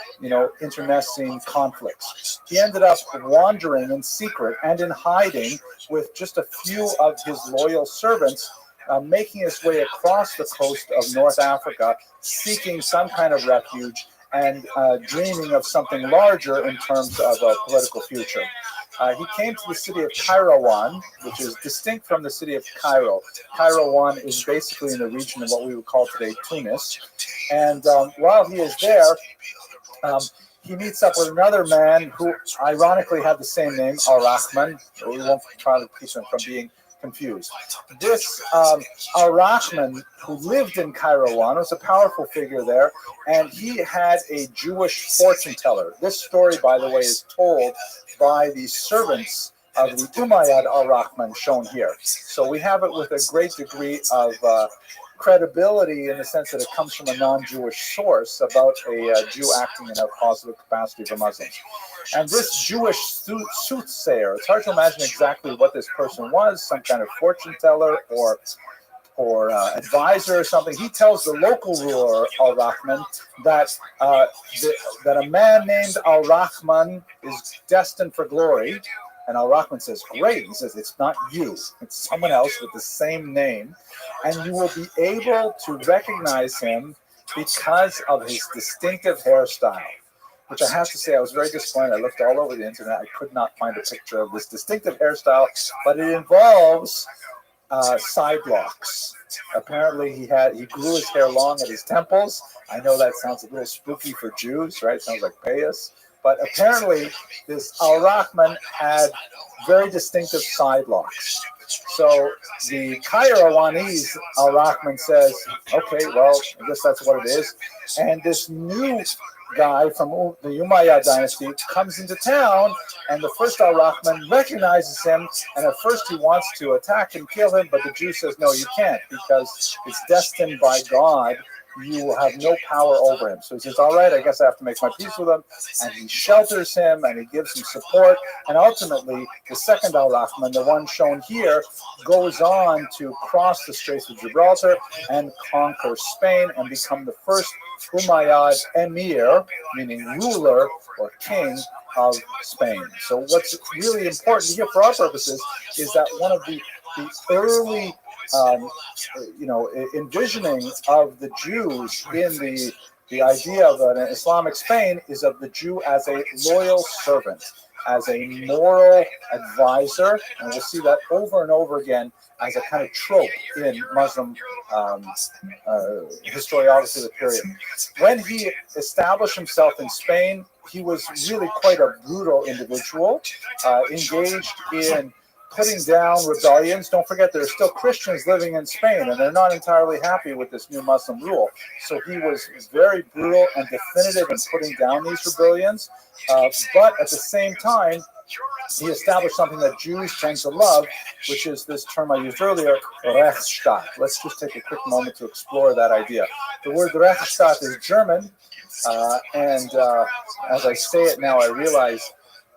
internecine conflicts. He ended up wandering in secret and in hiding with just a few of his loyal servants, making his way across the coast of North Africa, seeking some kind of refuge and dreaming of something larger in terms of a political future. He came to the city of Kairouan, which is distinct from the city of Cairo. Kairouan is basically in the region of what we would call today Tunis. And while he is there, he meets up with another man who ironically had the same name, Al-Rahman. We won't try to keep him from being confused. This Al-Rahman, who lived in Kairouan, was a powerful figure there, and he had a Jewish fortune teller. This story, by the way, is told by the servants of the Umayyad Al-Rahman shown here. So we have it with a great degree of credibility in the sense that it comes from a non-Jewish source about a Jew acting in a positive capacity for Muslims. And this Jewish soothsayer, it's hard to imagine exactly what this person was, some kind of fortune teller or advisor or something. He tells the local ruler, Al-Rahman, that a man named Al-Rahman is destined for glory. And Al-Rahman says, great. He says, it's not you. It's someone else with the same name. And you will be able to recognize him because of his distinctive hairstyle, which I have to say, I was very disappointed. I looked all over the internet. I could not find a picture of this distinctive hairstyle, but it involves side locks. Apparently, he grew his hair long at his temples. I know that sounds a little spooky for Jews, right? Sounds like payas. But apparently, this Al-Rahman had very distinctive side locks. So the Kairouanese Al-Rahman says, okay, well, I guess that's what it is. And this new guy from the Umayyad dynasty comes into town, and the first Al-Rahman recognizes him, and at first he wants to attack and kill him, but the Jew says, no, you can't, because it's destined by God. You will have no power over him. So he says, all right, I guess I have to make my peace with him. And he shelters him and he gives him support. And ultimately, the second Al-Rahman, the one shown here, goes on to cross the Straits of Gibraltar and conquer Spain and become the first Umayyad emir, meaning ruler or king of Spain. So what's really important here for our purposes is that one of the early envisioning of the Jews in the idea of an Islamic Spain is of the Jew as a loyal servant, as a moral advisor, and we'll see that over and over again as a kind of trope in Muslim historiography of the period. When he established himself in Spain, he was really quite a brutal individual, engaged in putting down rebellions. Don't forget, there are still Christians living in Spain, and they're not entirely happy with this new Muslim rule. So he was very brutal and definitive in putting down these rebellions. But at the same time, he established something that Jews tend to love, which is this term I used earlier, Rechtsstaat. Let's just take a quick moment to explore that idea. The word Rechtsstaat is German, and as I say it now, I realize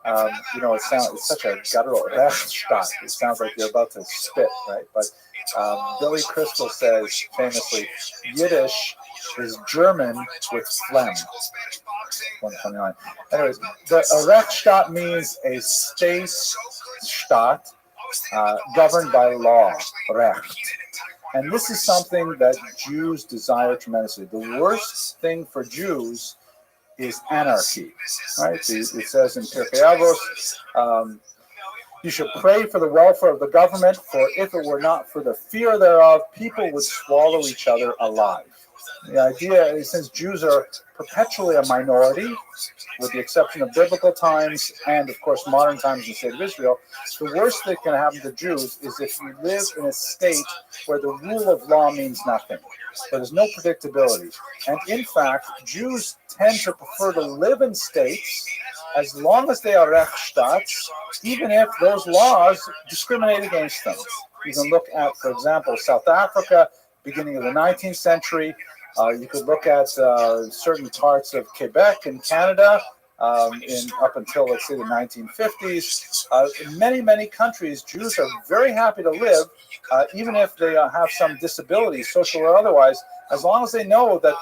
it's such a guttural Rechtsstaat. It sounds like you're about to spit, right? But Billy Crystal says famously, Yiddish is German with phlegm. 129. Anyways, the Rechtsstaat means a state governed by law, Recht. And this is something that Jews desire tremendously. The worst thing for Jews is anarchy, right? It says in Pirkei Avos, you should pray for the welfare of the government, for if it were not for the fear thereof, people would swallow each other alive. The idea is, since Jews are perpetually a minority, with the exception of biblical times and, of course, modern times in the state of Israel, the worst that can happen to Jews is if you live in a state where the rule of law means nothing. There's no predictability. And in fact, Jews tend to prefer to live in states as long as they are Rechtsstaats, even if those laws discriminate against them. You can look at, for example, South Africa, beginning of the 19th century. You could look at certain parts of Quebec in Canada, up until, let's say, the 1950s. In many, many countries, Jews are very happy to live, even if they have some disabilities, social or otherwise, as long as they know that,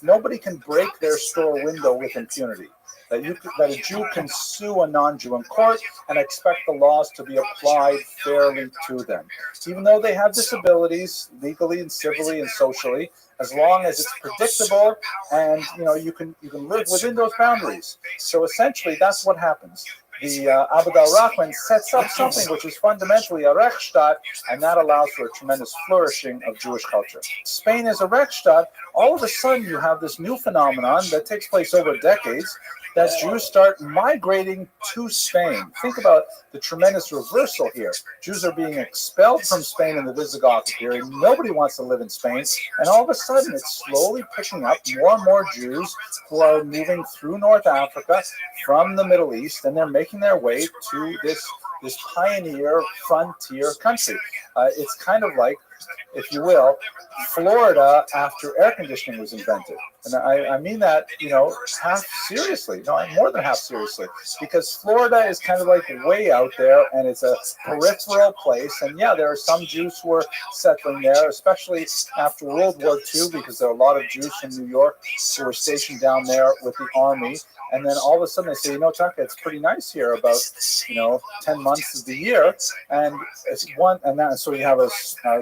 nobody can break their store window with impunity. That a Jew can sue a non-Jew in court and expect the laws to be applied fairly to them, even though they have disabilities, legally and civilly and socially. As long as it's predictable and you can live within those boundaries. So essentially, that's what happens. The Abd al-Rahman sets up something which is fundamentally a Rechtsstaat, and that allows for a tremendous flourishing of Jewish culture. Spain is a Rechtsstaat. All of a sudden, you have this new phenomenon that takes place over decades, that Jews start migrating to Spain. Think about the tremendous reversal here. Jews are being expelled from Spain in the Visigoth period. Nobody wants to live in Spain. And all of a sudden, it's slowly picking up more and more Jews who are moving through North Africa from the Middle East, and they're making their way to this pioneer frontier country. It's kind of like, if you will, Florida after air conditioning was invented. And I mean that, half seriously. No, more than half seriously. Because Florida is kind of like way out there, and it's a peripheral place. And yeah, there are some Jews who were settling there, especially after World War II, because there are a lot of Jews from New York who were stationed down there with the army. And then all of a sudden they say, Tucker, it's pretty nice here about, 10 months of the year. And so you have a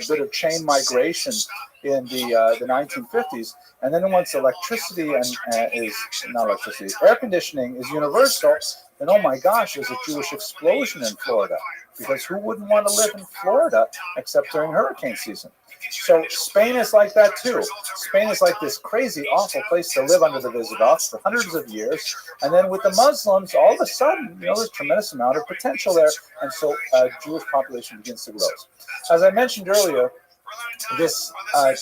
bit of chain migration in the 1950s. And then once electricity air conditioning is universal, then oh my gosh, there's a Jewish explosion in Florida. Because who wouldn't want to live in Florida except during hurricane season? So Spain is like that too. Spain is like this crazy, awful place to live under the Visigoths for hundreds of years. And then with the Muslims, all of a sudden, there's a tremendous amount of potential there. And so Jewish population begins to grow. As I mentioned earlier, this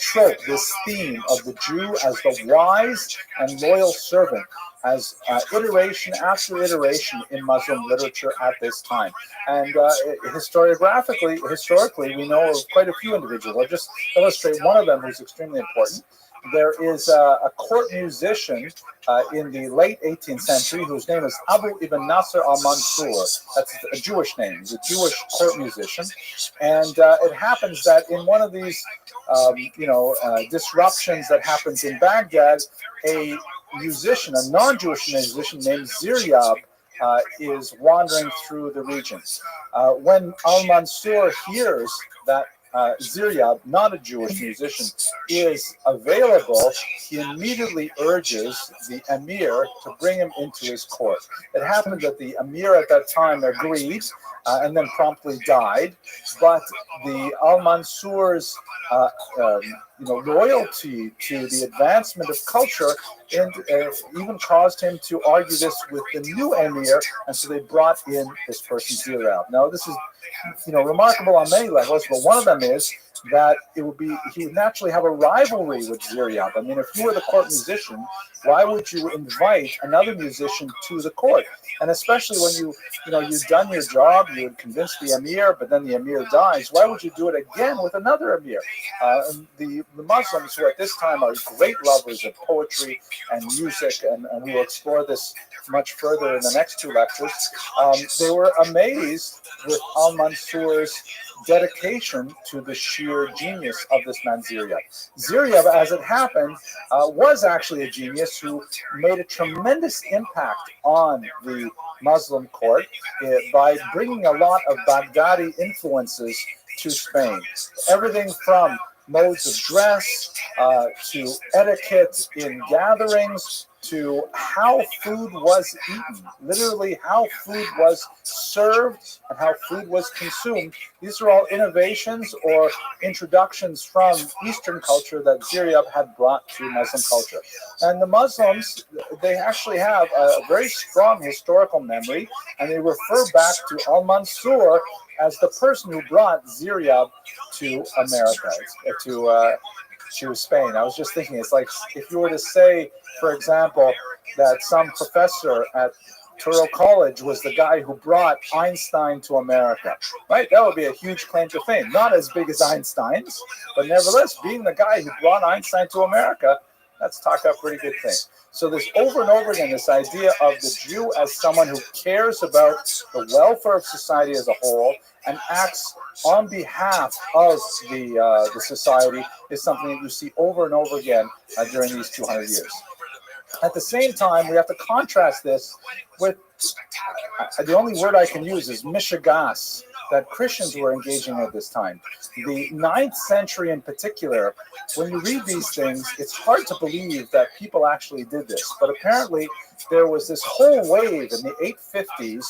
trope, this theme of the Jew as the wise and loyal servant, as iteration after iteration in Muslim literature at this time. And historically, we know of quite a few individuals. I'll just illustrate one of them who's extremely important. There is a court musician in the late 18th century whose name is Abu ibn Nasr al-Mansur. That's a Jewish name. He's a Jewish court musician. And it happens that in one of these, disruptions that happens in Baghdad, a non-Jewish musician named Ziryab is wandering through the region. When al-Mansur hears that Ziryab, not a Jewish musician, is available, he immediately urges the emir to bring him into his court. It happened that the emir at that time agreed and then promptly died, but the al-Mansur's loyalty to the advancement of culture and even caused him to argue this with the new emir, and so they brought in this person Ziryab. Now this is remarkable on many levels, but one of them is that he would naturally have a rivalry with Ziryab. I mean, if you were the court musician, why would you invite another musician to the court? And especially when you've done your job, you had convinced the emir, but then the emir dies. Why would you do it again with another emir? And the Muslims, who at this time are great lovers of poetry and music, and we will explore this much further in the next two lectures, they were amazed with al-Mansur's dedication to the sheer genius of this man Ziryab. Ziryab, as it happened, was actually a genius who made a tremendous impact on the Muslim court by bringing a lot of Baghdadi influences to Spain. Everything from modes of dress, to etiquette in gatherings, to how food was eaten, literally how food was served and how food was consumed. These are all innovations or introductions from Eastern culture that Ziryab had brought to Muslim culture. And the Muslims, they actually have a very strong historical memory, and they refer back to Al-Mansur as the person who brought Ziryab to America, to Spain. I was just thinking, it's like if you were to say, for example, that some professor at Touro College was the guy who brought Einstein to America, right? That would be a huge claim to fame. Not as big as Einstein's, but nevertheless, being the guy who brought Einstein to America, that's talk a pretty good thing. So there's over and over again this idea of the Jew as someone who cares about the welfare of society as a whole and acts on behalf of the society is something that you see over and over again during these 200 years. At the same time, we have to contrast this with, the only word I can use is mishigas, that Christians were engaging at this time. The 9th century in particular, when you read these things, it's hard to believe that people actually did this. But apparently, there was this whole wave in the 850s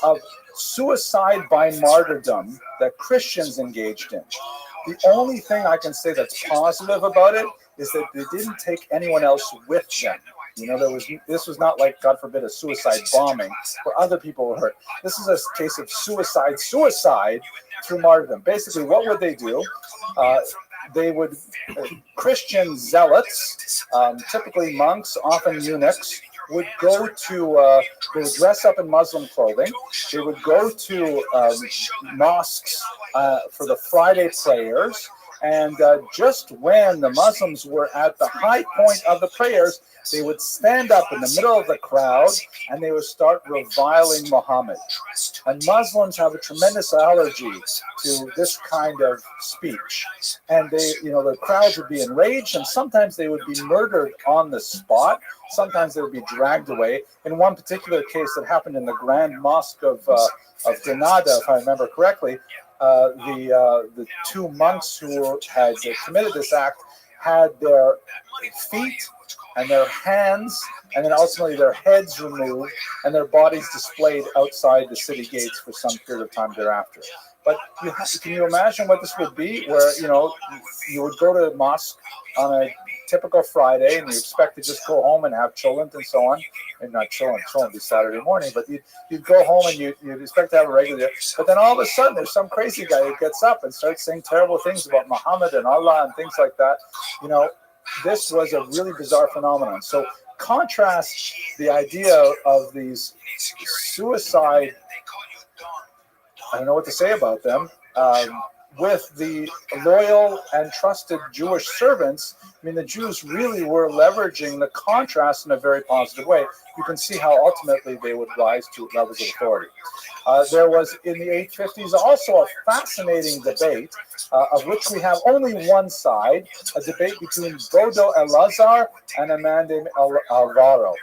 of suicide by martyrdom that Christians engaged in. The only thing I can say that's positive about it is that they didn't take anyone else with them. You know, this was not like, God forbid, a suicide bombing where other people were hurt. This is a case of suicide through martyrdom. Basically, what would they do? They would, Christian zealots, typically monks, often eunuchs, would go to, they would dress up in Muslim clothing. They would go to mosques for the Friday prayers. And just when the Muslims were at the high point of the prayers, they would stand up in the middle of the crowd and they would start reviling Muhammad. And Muslims have a tremendous allergy to this kind of speech. And they, the crowds would be enraged, and sometimes they would be murdered on the spot. Sometimes they would be dragged away. In one particular case that happened in the Grand Mosque of Granada, if I remember correctly, the two monks who had committed this act had their feet and their hands and then ultimately their heads removed and their bodies displayed outside the city gates for some period of time thereafter. But can you imagine what this would be, where you would go to mosque on a typical Friday and you expect to just go home and have cholent and so on, and not cholent would be Saturday morning, but you'd go home and you'd expect to have a regular day, but then all of a sudden there's some crazy guy who gets up and starts saying terrible things about Muhammad and Allah and things like that. This was a really bizarre phenomenon. So contrast the idea of these suicide, I don't know what to say about them, with the loyal and trusted Jewish servants. I mean, the Jews really were leveraging the contrast in a very positive way. You can see how ultimately they would rise to levels of authority. There was, in the 850s, also a fascinating debate, of which we have only one side, a debate between Bodo Elazar and a man named Alvaro.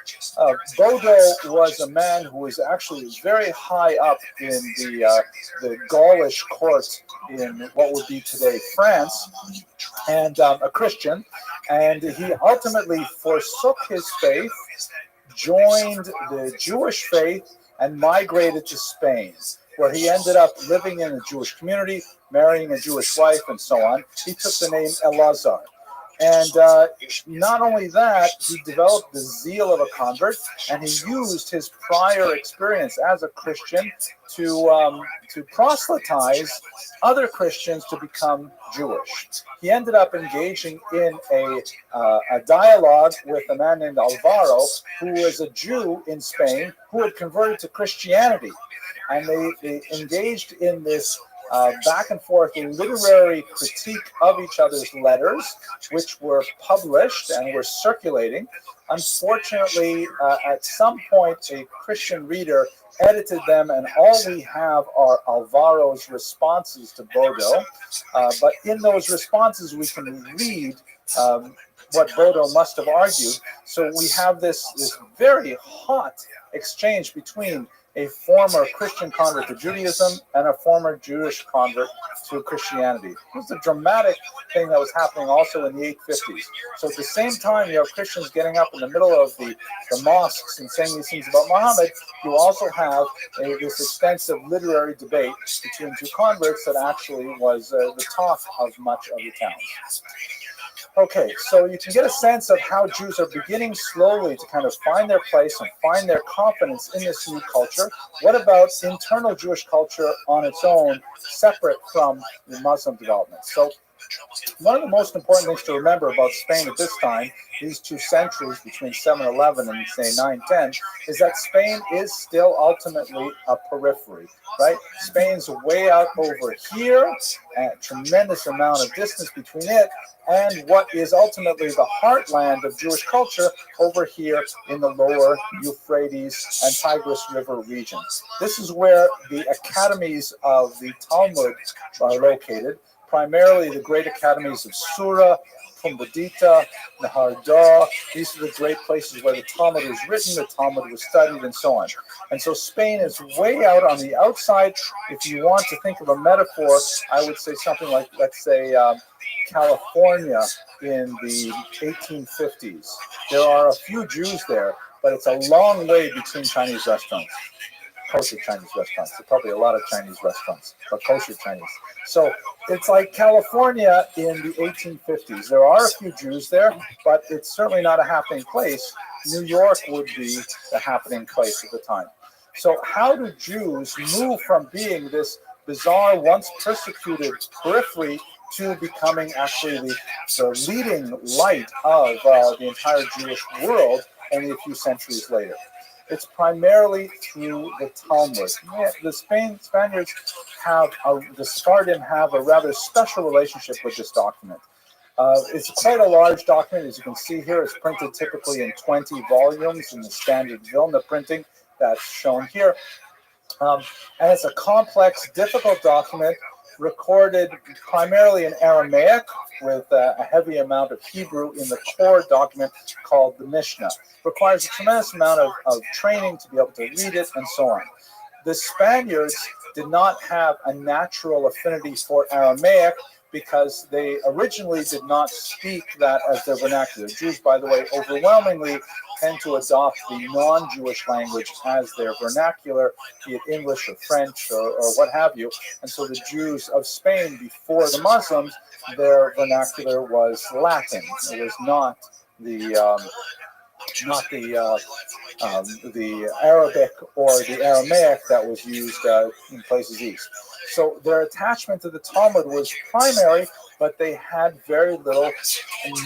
Bodo was a man who was actually very high up in the Gaulish court in what would be today France, and a Christian, and he ultimately forsook his faith, joined the Jewish faith, and migrated to Spain, where he ended up living in a Jewish community, marrying a Jewish wife, and so on. He took the name Elazar. And not only that, he developed the zeal of a convert, and he used his prior experience as a Christian to proselytize other Christians to become Jewish. He ended up engaging in a dialogue with a man named Alvaro, who was a Jew in Spain who had converted to Christianity. And they engaged in this back and forth literary critique of each other's letters, which were published and were circulating. Unfortunately, at some point, a Christian reader edited them, and all we have are Alvaro's responses to Bodo. But in those responses, we can read what Bodo must have argued. So we have this very hot exchange between a former Christian convert to Judaism and a former Jewish convert to Christianity. It was a dramatic thing that was happening also in the 850s. So at the same time, you have Christians getting up in the middle of the mosques and saying these things about Muhammad, you also have this extensive literary debate between two converts that actually was the talk of much of the towns. Okay, so you can get a sense of how Jews are beginning slowly to kind of find their place and find their confidence in this new culture. What about internal Jewish culture on its own, separate from the Muslim development? So one of the most important things to remember about Spain at this time, these 2 centuries between 711 and say 910, is that Spain is still ultimately a periphery, right? Spain's way out over here, a tremendous amount of distance between it and what is ultimately the heartland of Jewish culture over here in the lower Euphrates and Tigris River region. This is where the academies of the Talmud are located, primarily the great academies of Sura, Pumbedita, Nahar. These are the great places where the Talmud was written, the Talmud was studied, and so on. And so Spain is way out on the outside. If you want to think of a metaphor, I would say something like, let's say, California in the 1850s. There are a few Jews there, but it's a long way between Chinese restaurants. Kosher Chinese restaurants. There are probably a lot of Chinese restaurants, but kosher Chinese. So it's like California in the 1850s. There are a few Jews there, but it's certainly not a happening place. New York would be the happening place at the time. So how do Jews move from being this bizarre, once persecuted periphery to becoming actually the leading light of the entire Jewish world only a few centuries later? It's primarily through the Talmud. The Spaniards the Sephardim have a rather special relationship with this document. It's quite a large document. As you can see here, it's printed typically in 20 volumes in the standard Vilna printing that's shown here. And it's a complex, difficult document recorded primarily in Aramaic with a heavy amount of Hebrew in the core document called the Mishnah. Requires a tremendous amount of training to be able to read it and so on. The Spaniards did not have a natural affinity for Aramaic because they originally did not speak that as their vernacular. Jews, by the way, overwhelmingly tend to adopt the non-Jewish language as their vernacular, be it English or French or what have you. And so the Jews of Spain, before the Muslims, their vernacular was Latin. It was not the Arabic or the Aramaic that was used in places east. So their attachment to the Talmud was primary, but they had very little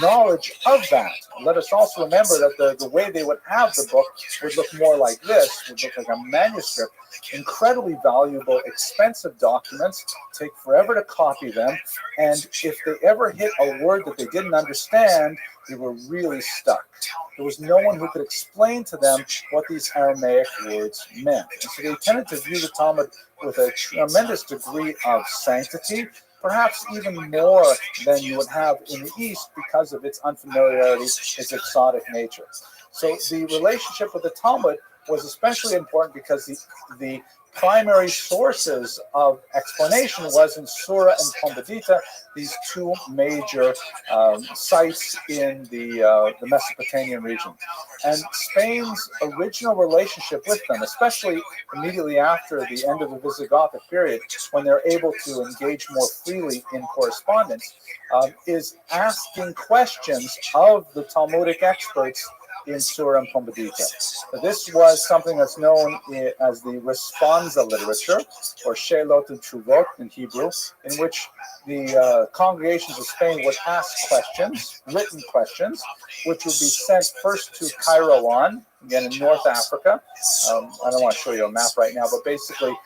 knowledge of that. Let us also remember that the way they would have the book would look more like this, would look like a manuscript. Incredibly valuable, expensive documents, take forever to copy them, and if they ever hit a word that they didn't understand, they were really stuck. There was no one who could explain to them what these Aramaic words meant. And so they tended to view the Talmud with a tremendous degree of sanctity, perhaps even more than you would have in the East because of its unfamiliarity, its exotic nature. So the relationship with the Talmud was especially important because the primary sources of explanation was in Sura and Pumbedita, these two major sites in the Mesopotamian region. And Spain's original relationship with them, especially immediately after the end of the Visigothic period, when they're able to engage more freely in correspondence, is asking questions of the Talmudic experts in Sura and Pumbedita. This was something that's known as the responsa literature, or Shelot and Tshuvot in Hebrew, in which the congregations of Spain would ask questions, written questions, which would be sent first to Kairouan, again in North Africa. I don't want to show you a map right now, but basically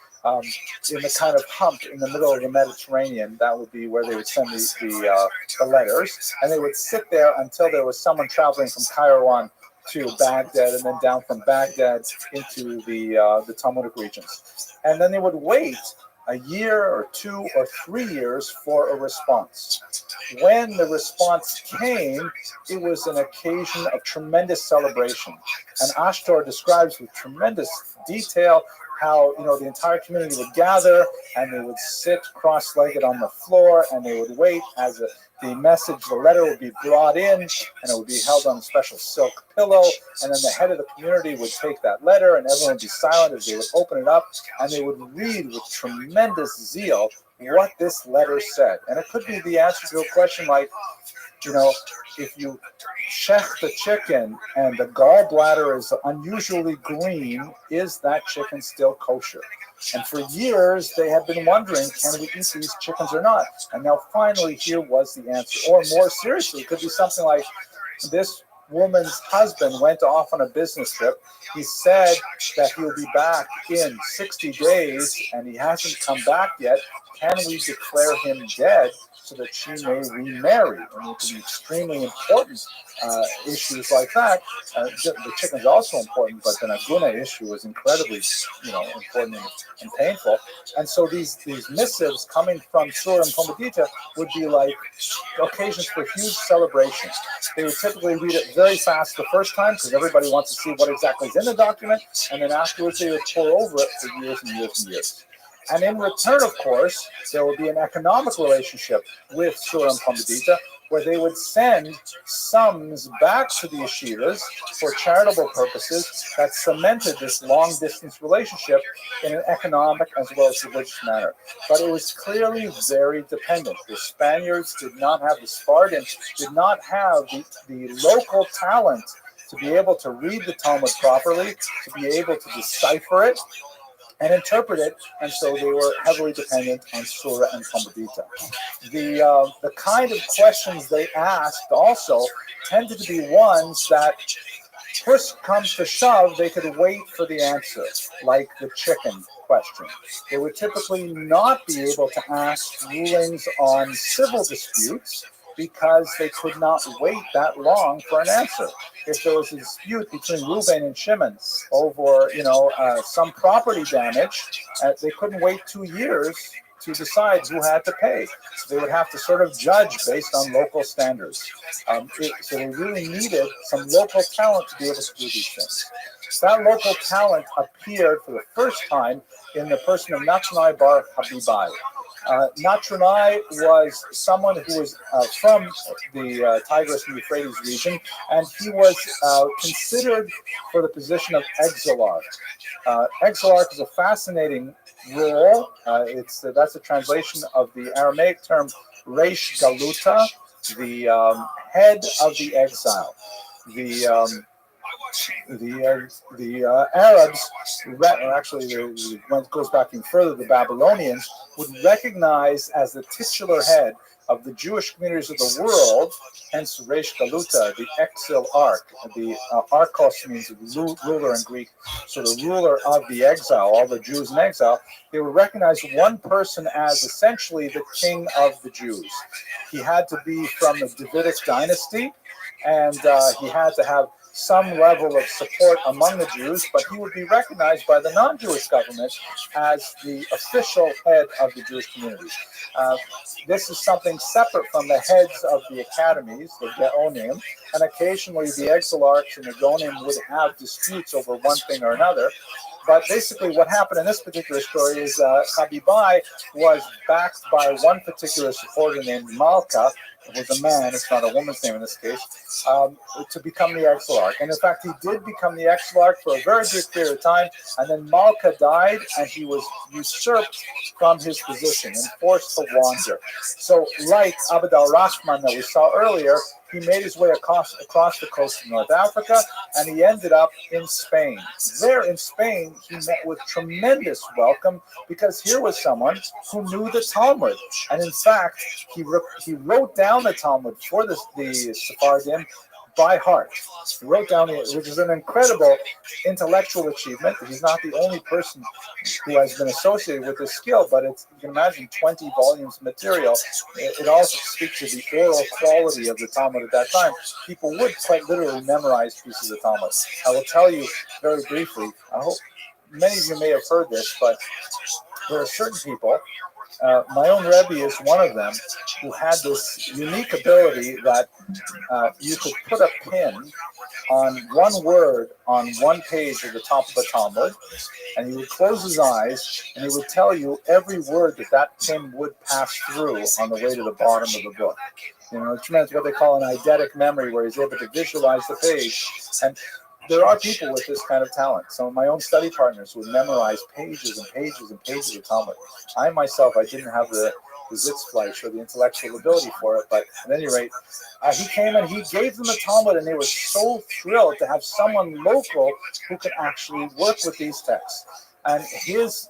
in the kind of hump in the middle of the Mediterranean, that would be where they would send the letters, and they would sit there until there was someone traveling from Kairouan to Baghdad, and then down from Baghdad into the Talmudic regions. And then they would wait a year or 2 or 3 years for a response. When the response came, it was an occasion of tremendous celebration. And Ashtor describes with tremendous detail how the entire community would gather and they would sit cross-legged on the floor and they would wait as the letter would be brought in, and it would be held on a special silk pillow, and then the head of the community would take that letter and everyone would be silent as they would open it up and they would read with tremendous zeal what this letter said. And it could be the answer to a question like, if you check the chicken and the gallbladder is unusually green, is that chicken still kosher? And for years, they had been wondering, can we eat these chickens or not? And now finally, here was the answer. Or more seriously, it could be something like, this woman's husband went off on a business trip. He said that he'll be back in 60 days, and he hasn't come back yet. Can we declare him dead so that she may remarry? And it can be extremely important issues like that. The chicken is also important, but the naguna issue is incredibly, important and painful. And so these missives coming from Surah and Pomodita would be like occasions for huge celebrations. They would typically read it very fast the first time because everybody wants to see what exactly is in the document, and then afterwards they would pour over it for years and years and years. And in return, of course, there would be an economic relationship with Surah and Pomodita, where they would send sums back to the yeshivas for charitable purposes that cemented this long-distance relationship in an economic as well as religious manner. But it was clearly very dependent. The Spaniards did not have, the Spartans did not have the local talent to be able to read the Talmud properly, to be able to decipher it, and interpret it, and so they were heavily dependent on Surah and Pomodita. The kind of questions they asked also tended to be ones that, push comes to shove, they could wait for the answer, like the chicken question. They would typically not be able to ask rulings on civil disputes because they could not wait that long for an answer. If there was a dispute between Reuben and Shimon over, some property damage, they couldn't wait 2 years to decide who had to pay. So they would have to sort of judge based on local standards. So they really needed some local talent to be able to do these things. That local talent appeared for the first time in the person of Nachmanai Bar Habibai. Nachmanai was someone who was from the Tigris and Euphrates region, and he was considered for the position of exilarch. Exilarch is a fascinating role. That's a translation of the Aramaic term Reish Galuta, the head of the exile. The Arabs, actually, it goes back even further, the Babylonians, would recognize as the titular head of the Jewish communities of the world, hence Reish Galuta, the exilarch. The archos means ruler in Greek, so the ruler of the exile, all the Jews in exile. They would recognize one person as essentially the king of the Jews. He had to be from the Davidic dynasty, and he had to have some level of support among the Jews, but he would be recognized by the non-Jewish government as the official head of the Jewish communities. This is something separate from the heads of the academies, the Geonim, and occasionally the exilarchs and the Geonim would have disputes over one thing or another. But basically what happened in this particular story is Habibai was backed by one particular supporter named Malka. It was a man, it's not a woman's name in this case, to become the exilarch. And in fact, he did become the exilarch for a very brief period of time, and then Malka died, and he was usurped from his position and forced to wander. So like Abd al-Rahman that we saw earlier, he made his way across the coast of North Africa, and he ended up in Spain. There in Spain, he met with tremendous welcome because here was someone who knew the Talmud. And in fact, he wrote down the Talmud for the Sephardim by heart. He wrote down it, which is an incredible intellectual achievement. He's not the only person who has been associated with this skill, but you can imagine 20 volumes of material. It also speaks to the oral quality of the Talmud at that time. People would quite literally memorize pieces of Talmud. I will tell you very briefly, I hope many of you may have heard this, but there are certain people my own Rabbi is one of them, who had this unique ability that you could put a pin on one word on one page at the top of the Talmud, and he would close his eyes, and he would tell you every word that pin would pass through on the way to the bottom of the book. You know, it's what they call an eidetic memory, where he's able to visualize the page. And there are people with this kind of talent. Some of my own study partners would memorize pages and pages and pages of Talmud. I myself, I didn't have the Sitzfleisch or the intellectual ability for it, but at any rate, he came and he gave them the Talmud, and they were so thrilled to have someone local who could actually work with these texts. And his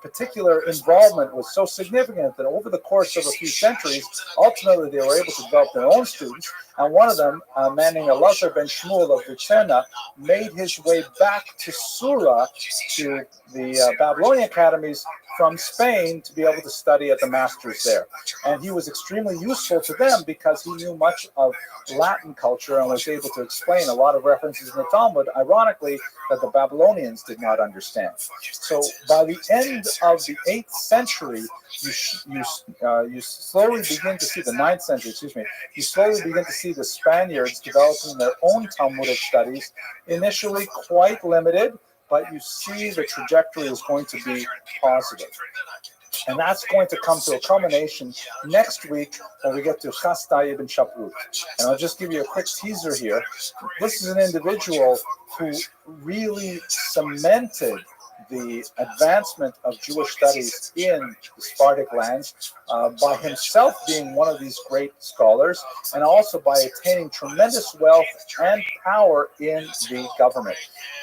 particular involvement was so significant that over the course of a few centuries, ultimately they were able to develop their own students. And one of them, a man named Elazar ben Shmuel of Vicenna, made his way back to Sura, to the Babylonian academies from Spain, to be able to study at the masters there. And he was extremely useful to them because he knew much of Latin culture and was able to explain a lot of references in the Talmud, ironically, that the Babylonians did not understand. So by the end of the 8th century, you slowly begin to see, the 9th century, you slowly begin to see the Spaniards developing their own Talmudic studies, initially quite limited, but you see the trajectory is going to be positive. And that's going to come to a culmination next week when we get to Chas Tayyib and Shavuot. And I'll just give you a quick teaser here. This is an individual who really cemented the advancement of Jewish studies in the Sephardic lands by himself being one of these great scholars, and also by attaining tremendous wealth and power in the government.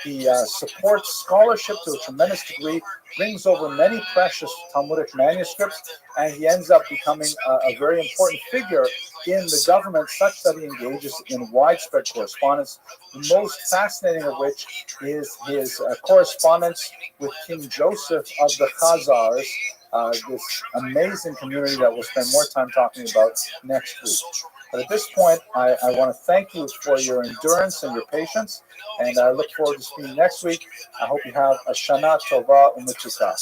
He supports scholarship to a tremendous degree, brings over many precious Talmudic manuscripts, and he ends up becoming a very important figure in the government, such that he engages in widespread correspondence, the most fascinating of which is his correspondence with King Joseph of the Khazars, this amazing community that we'll spend more time talking about next week. But at this point, I want to thank you for your endurance and your patience, and I look forward to seeing you next week. I hope you have a Shana Tova U'Metuka.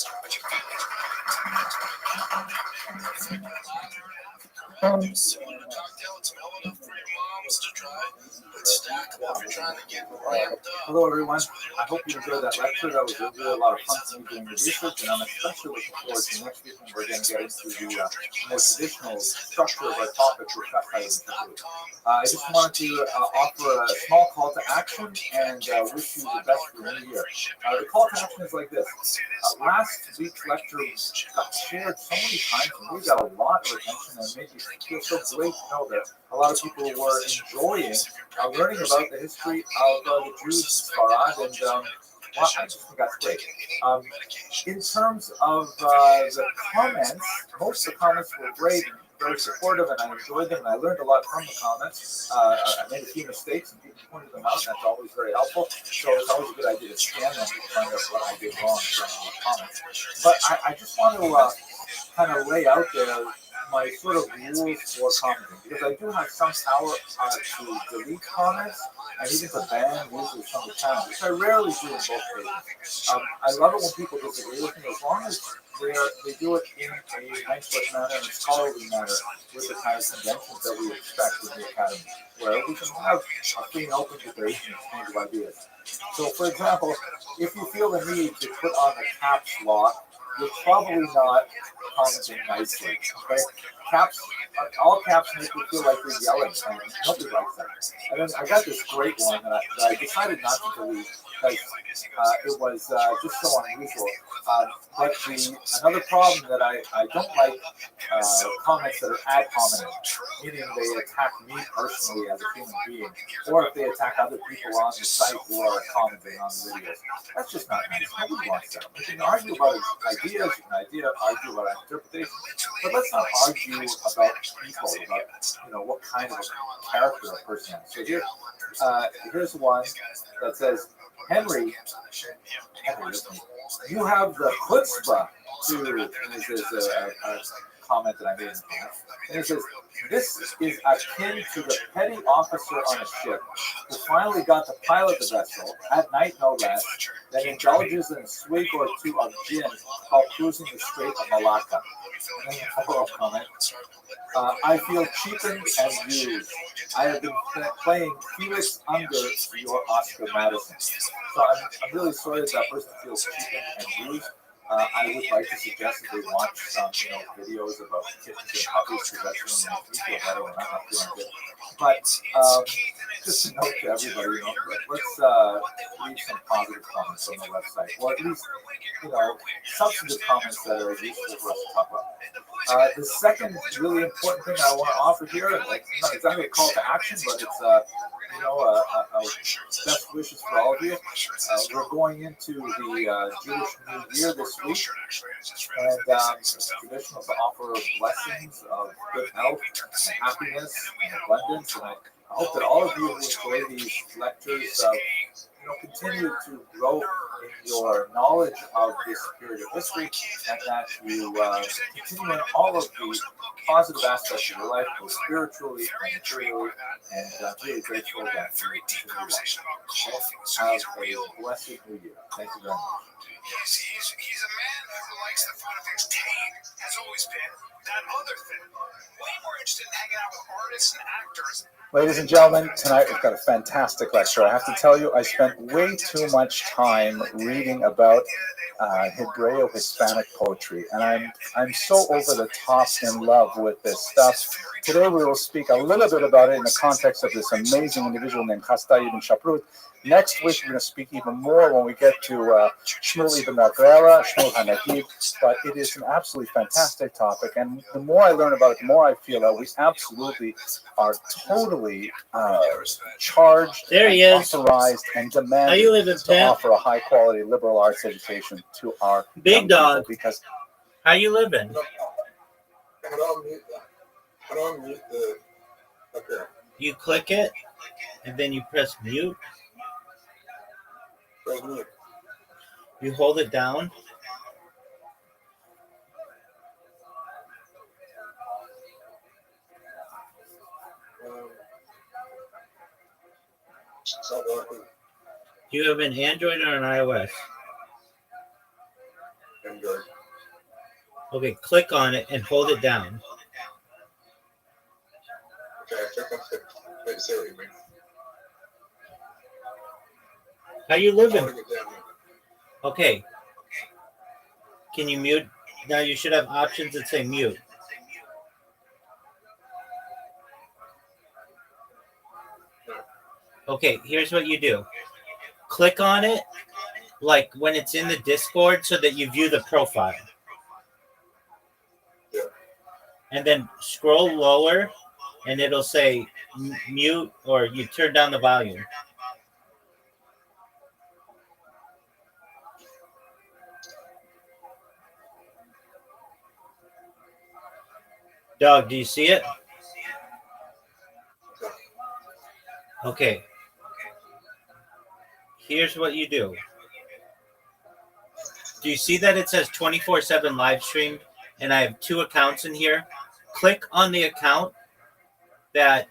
Hello, everyone. I hope you enjoyed that lecture. That was really a lot of fun for me doing the research, and I'm especially looking forward to next week when we're going to get into the more traditional structure of our topic for Chas Tayyib and Shavuot. I just wanted to offer a small call to action and wish you the best for the new year. The call to action is like this. Last week's lecture got shared so many times, and we got a lot of attention, and made me feel so great to know that a lot of people were enjoying learning about the history of the Jews in Sfarad, and well, I just think that's great. In terms of the comments, most of the comments were great, and very supportive, and I enjoyed them, and I learned a lot from the comments. I made a few mistakes, and people pointed them out, and that's always very helpful. So it's always a good idea to scan them to find out what I did wrong from the comments. But I just want to kind of lay out there my sort of rules for commenting, because I do have some power to delete comments and even to ban users from the channel, which I rarely do in both cases. I love it when people disagree with me, as long as they do it in a nice manner and a scholarly manner with the kind of conventions that we expect in the academy, where we can have a free and open debate and exchange of ideas. So, for example, if you feel the need to put on the caps lock, you're probably not commenting nicely. Okay? All caps make you feel like you're yelling, and nobody likes that. And then I got this great one that I decided not to delete because it was just so unusual. But another problem that I don't like comments that are ad hominem, meaning they attack me personally as a human being, or if they attack other people on the site who are commenting on the videos. That's just not nice. Nobody wants that. We can argue about ideas, argue about interpretation, but let's not argue about people, about what kind of character a person is. So here's one that says, Henry, you have the chutzpah to, this is a comment that I made in the past. And it says, this is akin to the petty officer on a ship who finally got to pilot the vessel, at night no less, that indulges in a swig or two of gin while cruising the Strait of Malacca. And then a follow-up comment. I feel cheapened and used. I have been playing Felix under your Oscar Madison. So I'm really sorry that person feels cheapened and used. I would like to suggest that they watch some, videos about kittens and puppies because that's when you feel better when I'm not feeling good. But just a note to everybody, let's leave some positive comments on the website, or at least, substantive comments that are useful for us to talk about. The second really important thing I want to offer here, and it's not exactly a call to action, but it's best wishes for all of you. We're going into the Jewish New Year this week, and it's traditional to offer blessings of good health, and happiness, and abundance. And I hope that all of you who enjoy these lectures, continue to grow in your knowledge of this period of history, and that you continue in all of the positive aspects of your life, both spiritually and materially, and really grateful that you continue on. Have a blessed New Year. Thank you very much.
He's a man who likes the fun of things. Kane has always been that other thing. Way more interested in hanging out with artists and actors.
Ladies and gentlemen, tonight we've got a fantastic lecture. I have to tell you, I spent way too much time reading about Hebreo-Hispanic poetry, and I'm so over the top in love with this stuff. Today we will speak a little bit about it in the context of this amazing individual named Chasdai ibn Shaprut. Next week we're going to speak even more when we get to Shmuel ibn Agrela, Shmuel HaNagid, but it is an absolutely fantastic topic, and the more I learn about it, the more I feel that we absolutely are totally charged, and authorized, and demanded to offer a high-quality liberal arts education to our
Big dog.
Because
how you living?
How do I mute the? Okay.
You click it, and then you press mute. You hold it down. Do you have an Android or an iOS?
Android.
Okay, click on it and hold it down.
Okay, I click on it. Wait, say what you mean.
How you living?
I want to go down.
Okay. Can you mute? Now you should have options that say mute. Okay, here's what you do. Click on it like when it's in the Discord so that you view the profile.
Yeah.
And then scroll lower and it'll say mute or you turn down the volume. Dog, do you see it? Okay. Here's what you do. Do you see that it says 24/7 live stream and I have 2 accounts in here? Click on the account that...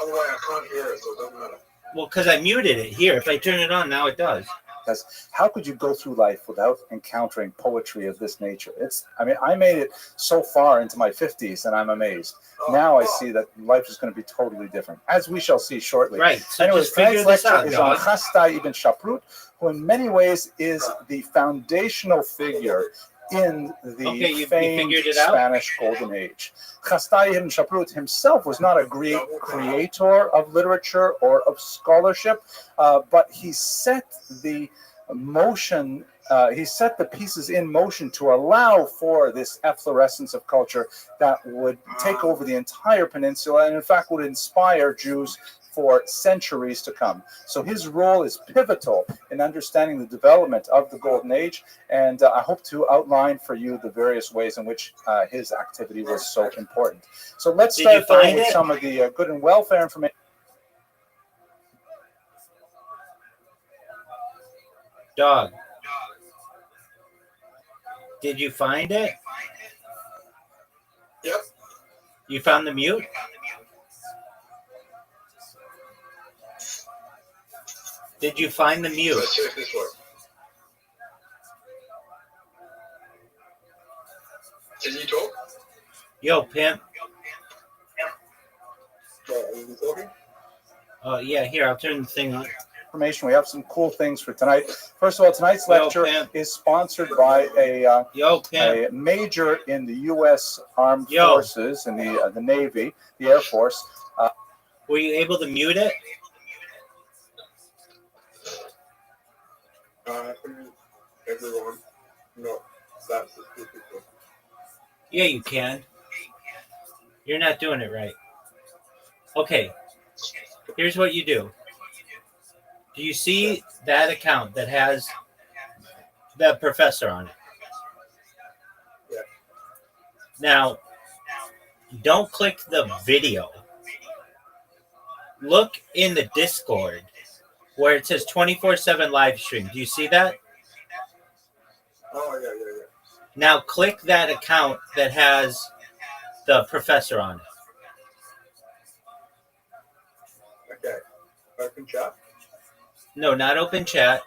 Otherwise, I can't hear it, so it doesn't matter.
Well, because I muted it here. If I turn it on, now it does.
Because how could you go through life without encountering poetry of this nature? I made it so far into my 50s and I'm amazed. Now I see that life is going to be totally different, as we shall see shortly.
Right. So
anyways,
tonight's lecture
is on Chasdai ibn Shaprut, who in many ways is the foundational figure in the famed Spanish Golden Age. Chasdai ibn Shaprut himself was not a great creator of literature or of scholarship, but he set the motion. He set the pieces in motion to allow for this efflorescence of culture that would take over the entire peninsula and, in fact, would inspire Jews for centuries to come. So his role is pivotal in understanding the development of the Golden Age, and I hope to outline for you the various ways in which his activity was so important. So let's start with some of the good and welfare information.
Dog. Did you find it?
Yep.
You found the mute? Did you find the mute?
Let's see if this works. Can you talk?
Yo, pimp.
Are you talking?
Yeah, here, I'll turn the thing on.
Information. We have some cool things for tonight. First of all, tonight's lecture is sponsored by a major in the U.S. Armed Forces and the Navy, the Air Force.
Were you able to mute it?
Everyone, no, that's the stupid one.
Yeah, you can. You're not doing it right. Okay, here's what you do. Do you see that account that has that professor on it?
Yeah.
Now, don't click the video. Look in the Discord where it says 24/7 live stream. Do you see that?
Oh, yeah.
Now click that account that has the professor on it.
Okay. Open chat?
No, not open chat.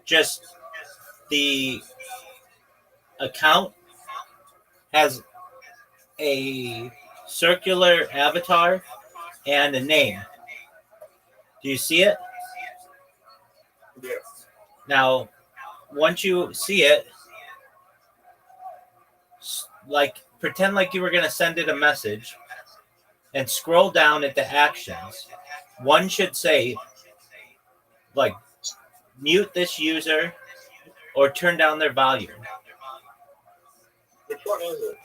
Just the account has a circular avatar and a name. Do you see it?
Yeah.
Now, once you see it, like pretend like you were going to send it a message and scroll down at the actions. One should say, like, mute this user or turn down their volume.
Which one is it?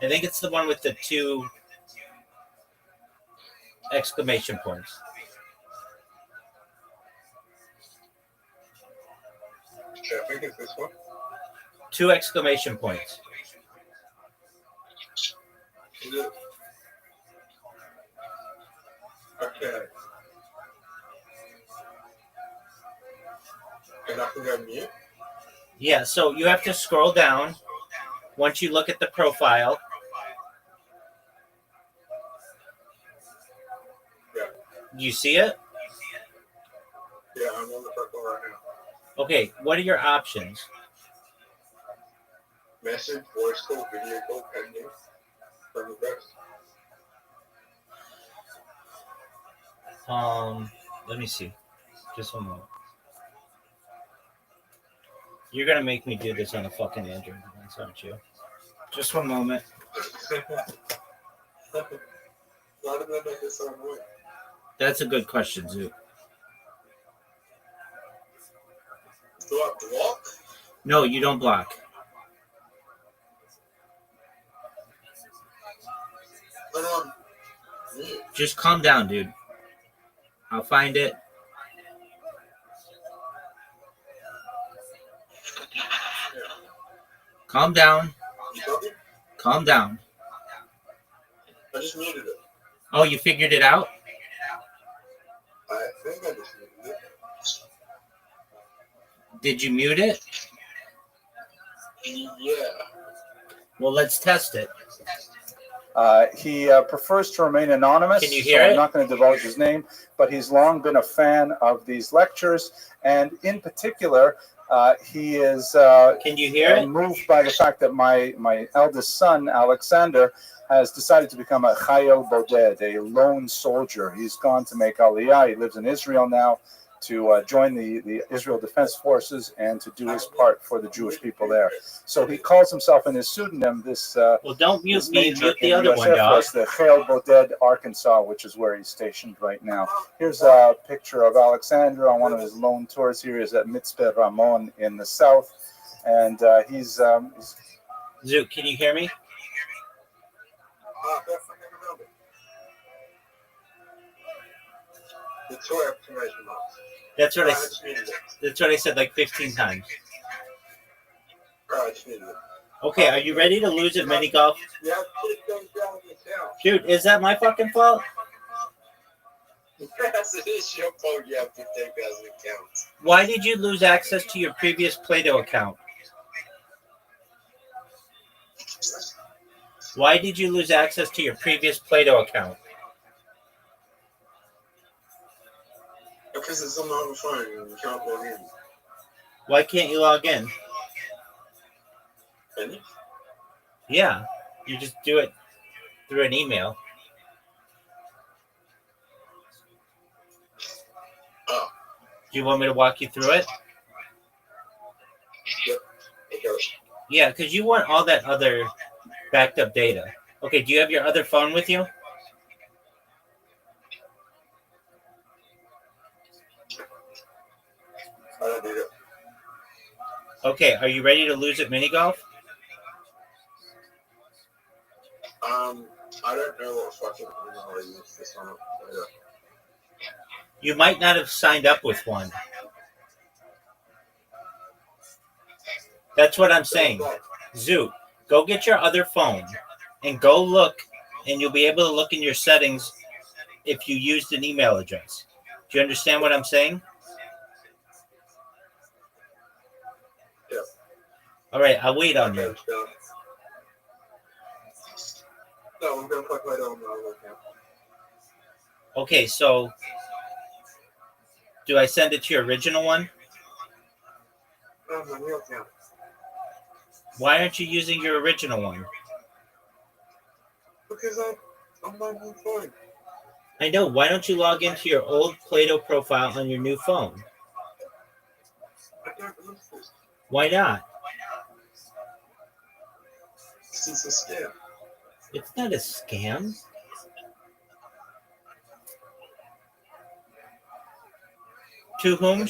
I think it's the one with the 2 exclamation points.
Okay, I think it's this one.
2 exclamation points.
Is it? Okay. And I can go mute?
Yeah, so you have to scroll down once you look at the profile.
Yeah.
Do you see it?
Yeah, I'm on the profile right now.
Okay, what are your options?
Message, voice call, video call, pending. From the rest.
Let me see. Just one moment. You're gonna make me do this on a fucking Android device, aren't you? Just one moment.
Why did that make it so annoying?
That's a good question, Zoo.
Do I block?
No, you don't block.
Put on mute.
Just calm down, dude. I'll find it. Calm down.
You talking?
Calm down.
I just muted it.
Oh, you figured it out?
I think I just muted it.
Did you mute it?
Yeah.
Well, let's test it.
He prefers to remain anonymous.
Can you hear
so
it?
I'm not going to divulge his name, but he's long been a fan of these lectures, and in particular, he is
Can you hear it?
moved by the fact that my eldest son, Alexander, has decided to become a Chayil Boded, a lone soldier. He's gone to make Aliyah. He lives in Israel now to join the Israel Defense Forces and to do his part for the Jewish people there. So he calls himself in his pseudonym this.
Well, don't mute me. Mute the other one,
Air
dog.
Force, the Chayil Boded, Arkansas, which is where he's stationed right now. Here's a picture of Alexander on one of his lone tours. Here he is at Mitzpeh Ramon in the south, and he's
Zook, can you hear me?
The 2 exclamation marks.
That's what
I just muted it.
That's what I said like 15 times.
I just muted it.
Okay, are you ready to lose at mini golf?
Yeah, put things down in the town.
Dude, is that my fucking fault?
Yes, it is your phone. You have to take as an account.
Why did you lose access to your previous Play-Doh account? Why did you lose access to your previous Play-Doh account?
Because it's on my phone. You can't log in.
Why can't you log in?
Any?
Yeah, you just do it through an email.
Oh.
Do you want me to walk you through it?
Yep. Okay.
Yeah, because you want all that other backed up data. Okay, do you have your other phone with you?
I don't need it.
Okay, are you ready to lose at mini golf?
I don't know what fucking email I use this one.
You might not have signed up with one. That's what I'm saying. Zoot, go get your other phone and go look, and you'll be able to look in your settings if you used an email address. Do you understand what I'm saying?
Yeah.
All right, I'll wait on you.
No, I'm gonna put my own account.
Okay, so do I send it to your original one?
No, my new account.
Why aren't you using your original one?
Because I'm my new phone.
I know. Why don't you log into your old Play-Doh profile on your new phone?
I don't use this.
Why not?
This is a scam.
It's not a scam. To whom?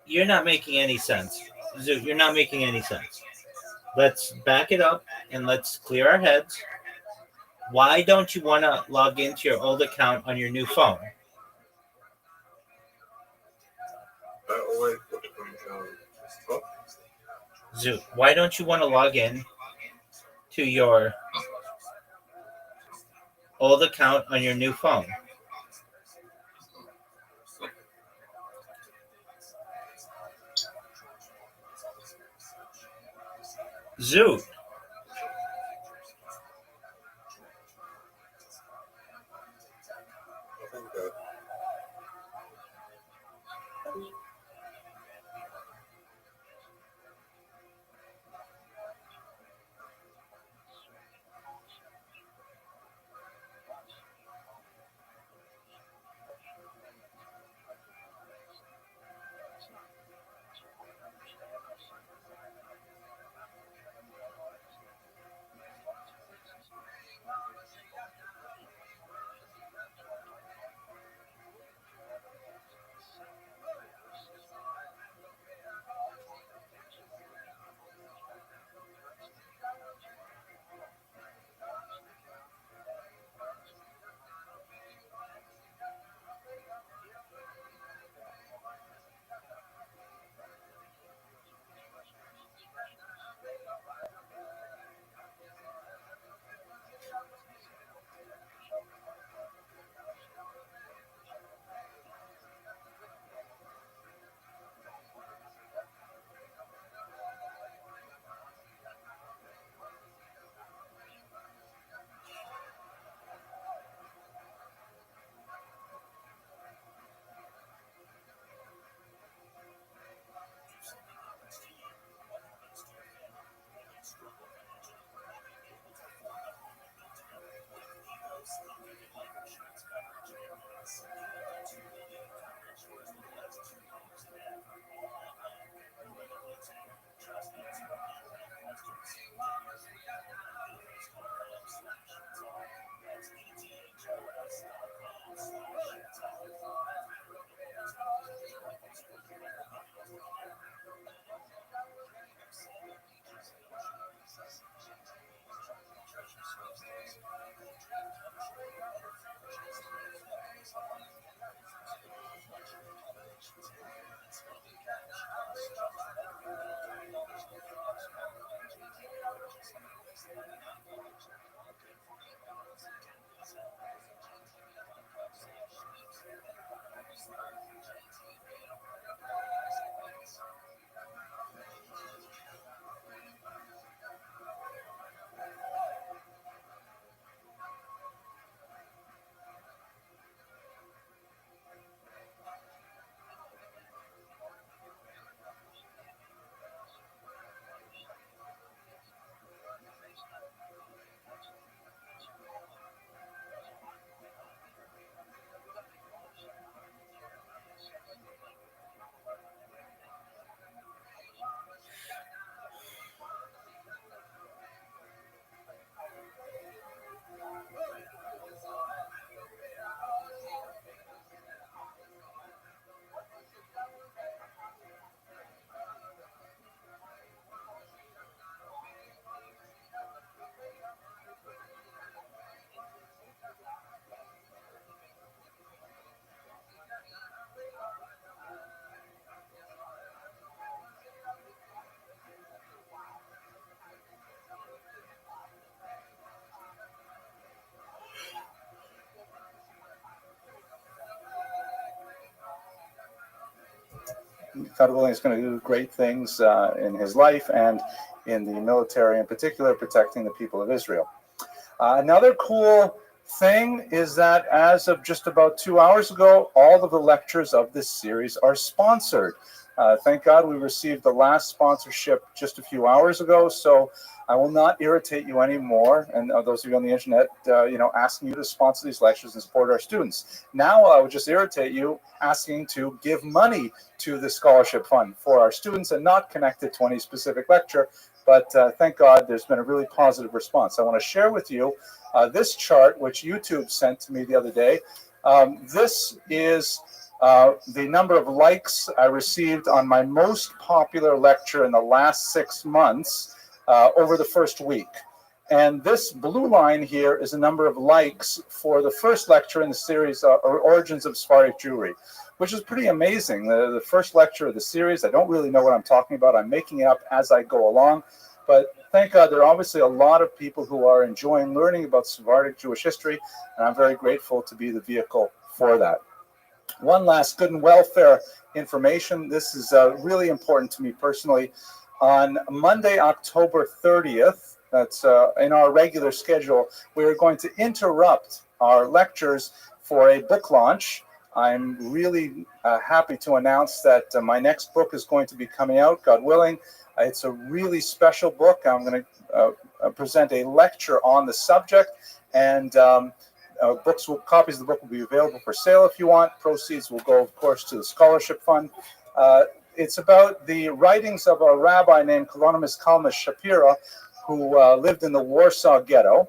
You're not making any sense. Zoot, you're not making any sense. Let's back it up and let's clear our heads. Why don't you want to log into your old account on your new phone?
I always put it on
Zoot, why don't you want to log in to your old account on your new phone? Zoot.
God willing, is going to do great things in his life and in the military in particular, protecting the people of Israel. Another cool thing is that as of just about 2 hours ago, all of the lectures of this series are sponsored. Thank God we received the last sponsorship just a few hours ago, so I will not irritate you anymore. And those of you on the internet, asking you to sponsor these lectures and support our students. Now I would just irritate you asking to give money to the scholarship fund for our students and not connected to any specific lecture. But thank God there's been a really positive response. I want to share with you this chart, which YouTube sent to me the other day. This is the number of likes I received on my most popular lecture in the last 6 months over the first week. And this blue line here is the number of likes for the first lecture in the series, Origins of Sephardic Jewry, which is pretty amazing. The first lecture of the series, I don't really know what I'm talking about. I'm making it up as I go along. But thank God there are obviously a lot of people who are enjoying learning about Sephardic Jewish history, and I'm very grateful to be the vehicle for that. One last good and welfare information. This is really important to me personally. On Monday, October 30th, that's in our regular schedule, we are going to interrupt our lectures for a book launch. I'm really happy to announce that my next book is going to be coming out, God willing. It's a really special book. I'm going to present a lecture on the subject, and copies of the book will be available for sale if you want. Proceeds will go, of course, to the scholarship fund. It's about the writings of a rabbi named Kalonymus Kalmus Shapira, who lived in the Warsaw Ghetto.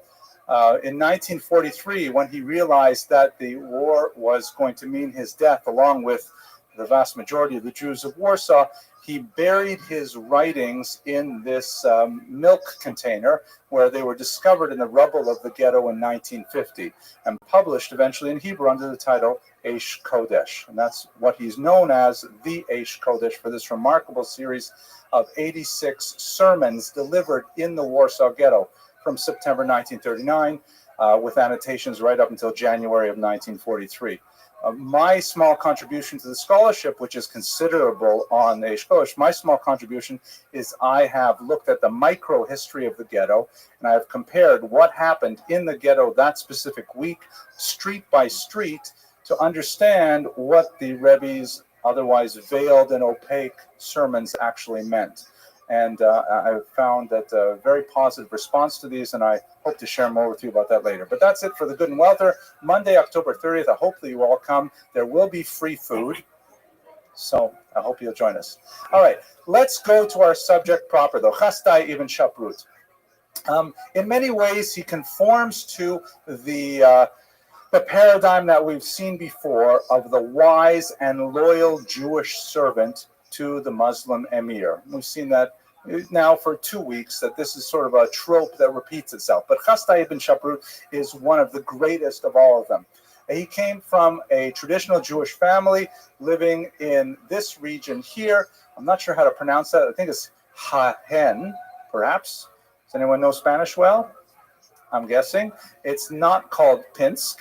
In 1943, when he realized that the war was going to mean his death, along with the vast majority of the Jews of Warsaw, he buried his writings in this milk container where they were discovered in the rubble of the ghetto in 1950 and published eventually in Hebrew under the title Eish Kodesh. And that's what he's known as, the Eish Kodesh, for this remarkable series of 86 sermons delivered in the Warsaw Ghetto from September 1939 with annotations right up until January of 1943. My small contribution to the scholarship, which is considerable on Eish Kodesh, my small contribution is I have looked at the micro history of the ghetto, and I have compared what happened in the ghetto that specific week, street by street, to understand what the Rebbe's otherwise veiled and opaque sermons actually meant. And I've found that a very positive response to these, and I hope to share more with you about that later. But that's it for the Good and Welter. Monday, October 30th, I hope that you all come. There will be free food, so I hope you'll join us. All right, let's go to our subject proper, though. Chastai Ibn Shaprut. In many ways, he conforms to the paradigm that we've seen before of the wise and loyal Jewish servant to the Muslim emir. We've seen that now for 2 weeks, that this is sort of a trope that repeats itself. But Chastai Ibn Shaprut is one of the greatest of all of them. He came from a traditional Jewish family living in this region here. I'm not sure how to pronounce that. I think it's Jaén, perhaps. Does anyone know Spanish well? I'm guessing. It's not called Pinsk.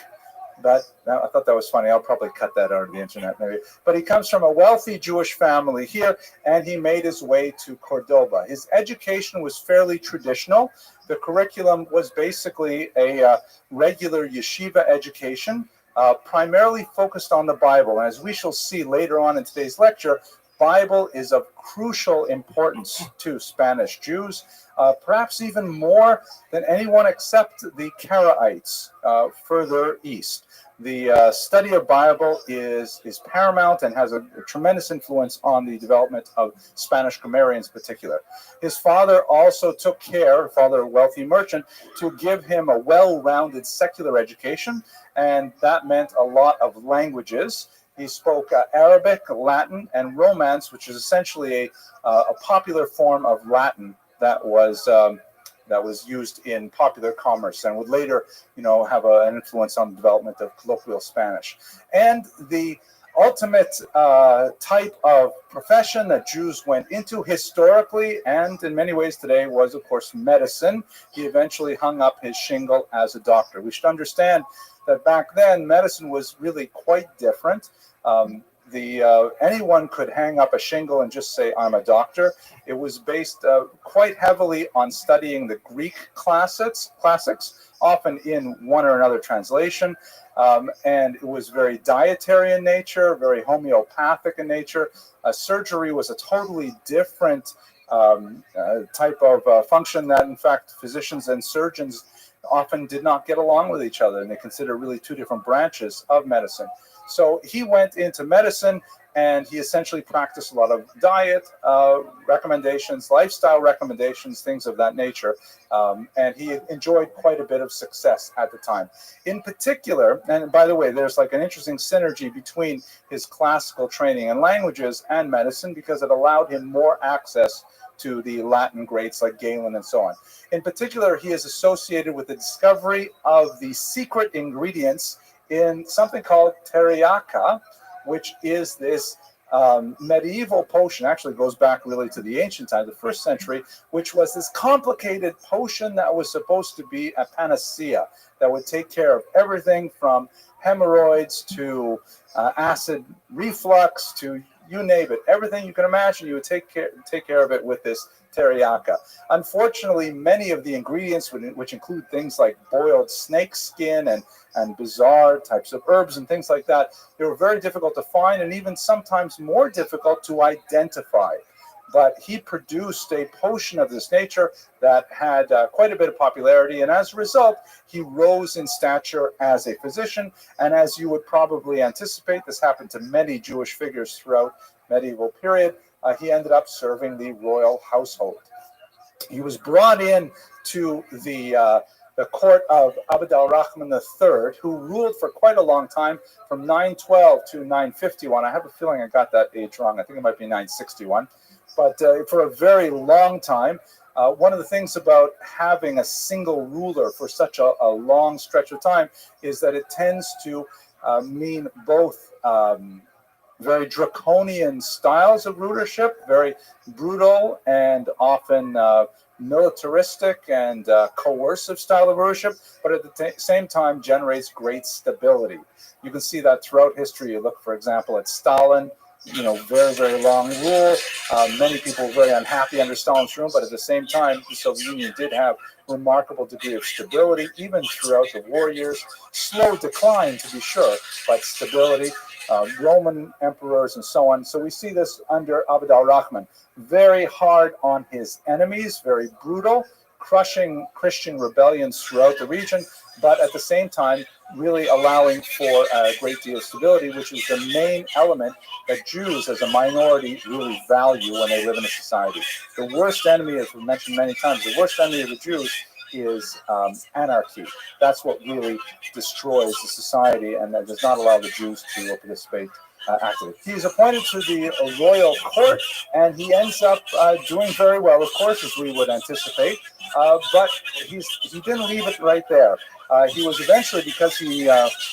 I thought that was funny. I'll probably cut that out of the internet maybe. But he comes from a wealthy Jewish family here, and he made his way to Cordoba. His education was fairly traditional. The curriculum was basically a regular yeshiva education, primarily focused on the Bible. And as we shall see later on in today's lecture, Bible is of crucial importance to Spanish Jews, perhaps even more than anyone except the Karaites further east. The study of Bible is paramount and has a tremendous influence on the development of Spanish grammarians in particular. His father also took care, father a wealthy merchant, to give him a well-rounded secular education, and that meant a lot of languages. He spoke Arabic, Latin, and Romance, which is essentially a popular form of Latin that was used in popular commerce and would later, have an influence on the development of colloquial Spanish. And the ultimate type of profession that Jews went into historically and in many ways today was, of course, medicine. He eventually hung up his shingle as a doctor. We should understand that back then, medicine was really quite different. anyone could hang up a shingle and just say, I'm a doctor. It was based quite heavily on studying the Greek classics, often in one or another translation. And it was very dietary in nature, very homeopathic in nature. Surgery was a totally different type of function that, in fact, physicians and surgeons often did not get along with each other, and they consider really two different branches of medicine. So he went into medicine, and he essentially practiced a lot of diet recommendations, lifestyle recommendations, things of that nature. And he enjoyed quite a bit of success at the time. In particular, and by the way, there's like an interesting synergy between his classical training in languages and medicine, because it allowed him more access to the Latin greats like Galen and so on. In particular, he is associated with the discovery of the secret ingredients in something called teriaca, which is this medieval potion, actually goes back really to the ancient times, the 1st century, which was this complicated potion that was supposed to be a panacea that would take care of everything from hemorrhoids to acid reflux to you name it. Everything you can imagine, you would take care of it with this teriaca. Unfortunately, many of the ingredients, which include things like boiled snake skin and bizarre types of herbs and things like that, they were very difficult to find and even sometimes more difficult to identify. But he produced a potion of this nature that had quite a bit of popularity, and as a result, he rose in stature as a physician. And as you would probably anticipate, this happened to many Jewish figures throughout medieval period. He ended up serving the royal household. He was brought in to the court of Abd al-Rahman III, who ruled for quite a long time, from 912 to 951. I have a feeling I got that age wrong. I think it might be 961. But for a very long time, one of the things about having a single ruler for such a long stretch of time is that it tends to mean both very draconian styles of rulership, very brutal and often militaristic and coercive style of rulership, but at the same time generates great stability. You can see that throughout history. You look, for example, at Stalin. Very, very long rule. Many people were very unhappy under Stalin's rule, but at the same time, the Soviet Union did have a remarkable degree of stability, even throughout the war years. Slow decline, to be sure, but stability. Roman emperors and so on. So we see this under Abd al-Rahman. Very hard on his enemies, very brutal, crushing Christian rebellions throughout the region, but at the same time, really allowing for a great deal of stability, which is the main element that Jews as a minority really value when they live in a society. The worst enemy, as we mentioned many times, the worst enemy of the Jews is anarchy. That's what really destroys the society and that does not allow the Jews to participate actively. He's appointed to the royal court, and he ends up doing very well, of course, as we would anticipate, but he didn't leave it right there. He was eventually, because he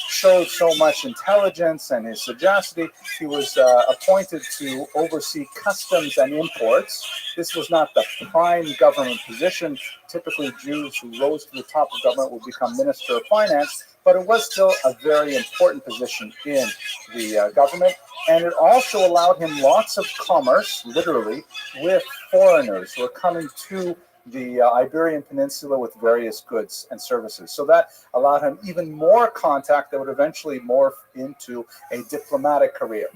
showed so much intelligence and his sagacity, he was appointed to oversee customs and imports. This was not the prime government position. Typically, Jews who rose to the top of government would become minister of finance, but it was still a very important position in the government. And it also allowed him lots of commerce, literally, with foreigners who are coming to the Iberian Peninsula with various goods and services. So that allowed him even more contact that would eventually morph into a diplomatic career.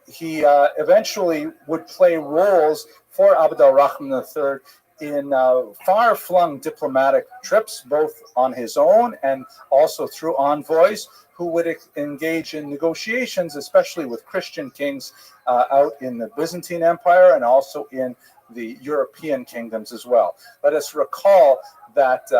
He eventually would play roles for Abd al-Rahman III in far-flung diplomatic trips, both on his own and also through envoys who would engage in negotiations, especially with Christian kings out in the Byzantine Empire and also in the European kingdoms as well. Let us recall that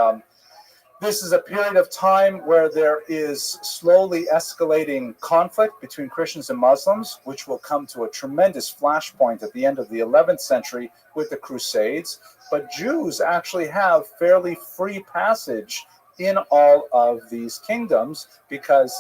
this is a period of time where there is slowly escalating conflict between Christians and Muslims, which will come to a tremendous flashpoint at the end of the 11th century with the Crusades. But Jews actually have fairly free passage in all of these kingdoms because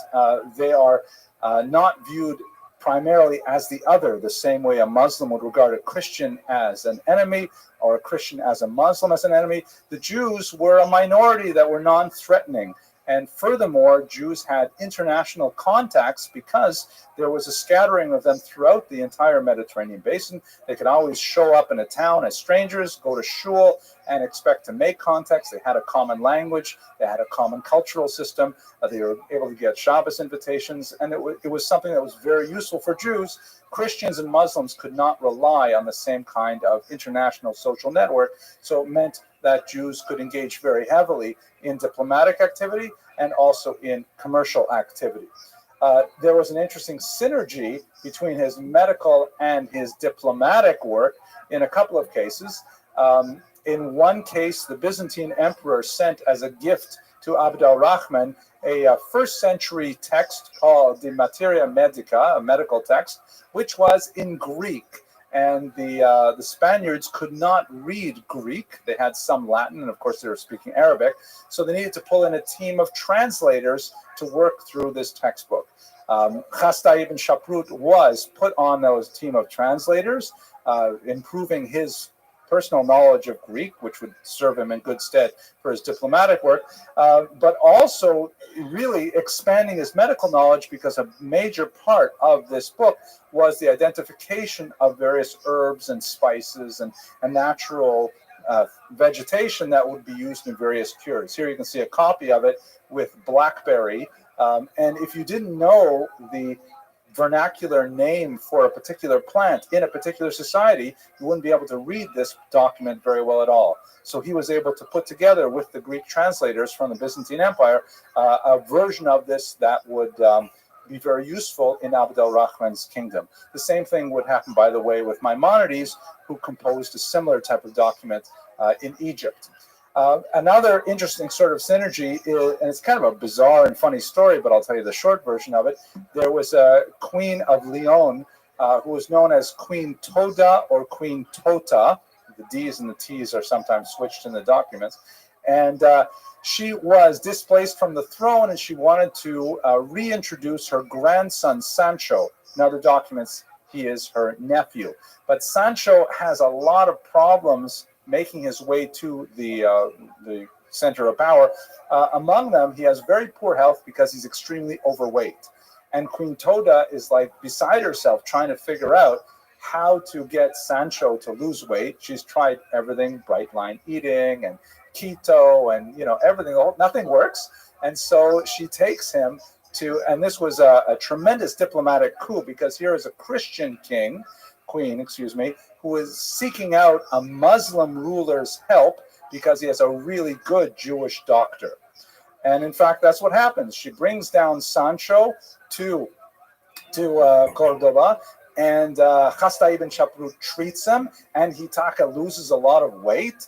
they are not viewed primarily as the other, the same way a Muslim would regard a Christian as an enemy or a Christian as a Muslim as an enemy. The Jews were a minority that were non-threatening And furthermore, Jews had international contacts because there was a scattering of them throughout the entire Mediterranean basin. They could always show up in a town as strangers, go to shul, and expect to make contacts. They had a common language. They had a common cultural system. They were able to get Shabbos invitations, and it was something that was very useful for Jews. Christians and Muslims could not rely on the same kind of international social network, so it meant that Jews could engage very heavily in diplomatic activity and also in commercial activity. There was an interesting synergy between his medical and his diplomatic work in a couple of cases. In one case, the Byzantine emperor sent as a gift to Abd al-Rahman a first century text called the Materia Medica, a medical text, which was in Greek. And the Spaniards could not read Greek. They had some Latin, and of course they were speaking Arabic. So they needed to pull in a team of translators to work through this textbook. Chasta ibn Shaprut was put on those team of translators, improving his personal knowledge of Greek, which would serve him in good stead for his diplomatic work, but also really expanding his medical knowledge, because a major part of this book was the identification of various herbs and spices and natural vegetation that would be used in various cures. Here you can see a copy of it with blackberry, and if you didn't know the vernacular name for a particular plant in a particular society, you wouldn't be able to read this document very well at all. So he was able to put together with the Greek translators from the Byzantine Empire a version of this that would be very useful in Abd al-Rahman's kingdom. The same thing would happen, by the way, with Maimonides, who composed a similar type of document in Egypt. Another interesting sort of synergy is, and it's kind of a bizarre and funny story, but I'll tell you the short version of it. There was a queen of Leon who was known as Queen Toda or Queen Tota. The D's and the T's are sometimes switched in the documents. And she was displaced from the throne, and she wanted to reintroduce her grandson, Sancho. In other documents, he is her nephew. But Sancho has a lot of problems making his way to the center of power. Among them, he has very poor health because he's extremely overweight. And Queen Toda is like beside herself trying to figure out how to get Sancho to lose weight. She's tried everything, bright line eating and keto and everything. Nothing works. And so she takes him to, and this was a tremendous diplomatic coup, because here is a Christian queen, who is seeking out a Muslim ruler's help because he has a really good Jewish doctor. And in fact, that's what happens. She brings down Sancho to Cordoba, and Chasta ibn Shaprut treats him, and Hitaka loses a lot of weight.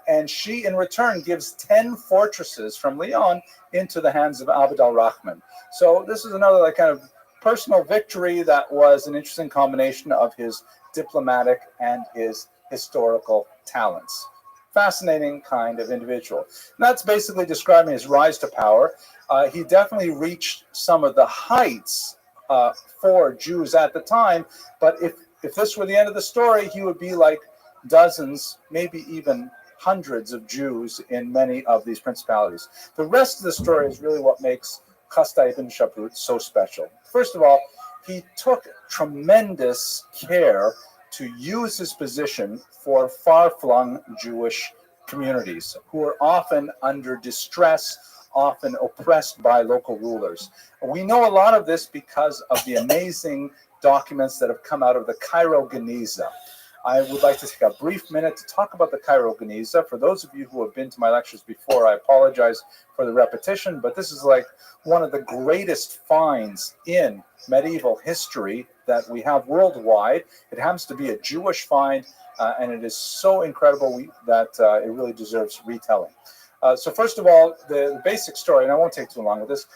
And she, in return, gives 10 fortresses from Leon into the hands of Abd al-Rahman. So this is another kind of personal victory that was an interesting combination of his diplomatic and his historical talents. Fascinating kind of individual. And that's basically describing his rise to power. He definitely reached some of the heights for Jews at the time, but if this were the end of the story, he would be like dozens, maybe even hundreds of Jews in many of these principalities. The rest of the story is really what makes Chasta ibn Shaprut so special. First of all, he took tremendous care to use his position for far-flung Jewish communities who are often under distress, often oppressed by local rulers. We know a lot of this because of the amazing documents that have come out of the Cairo Geniza. I would like to take a brief minute to talk about the Cairo Geniza. For those of you who have been to my lectures before, I apologize for the repetition, but this is like one of the greatest finds in medieval history that we have worldwide. It happens to be a Jewish find, and it is so incredible that it really deserves retelling. So first of all, the basic story, and I won't take too long with this,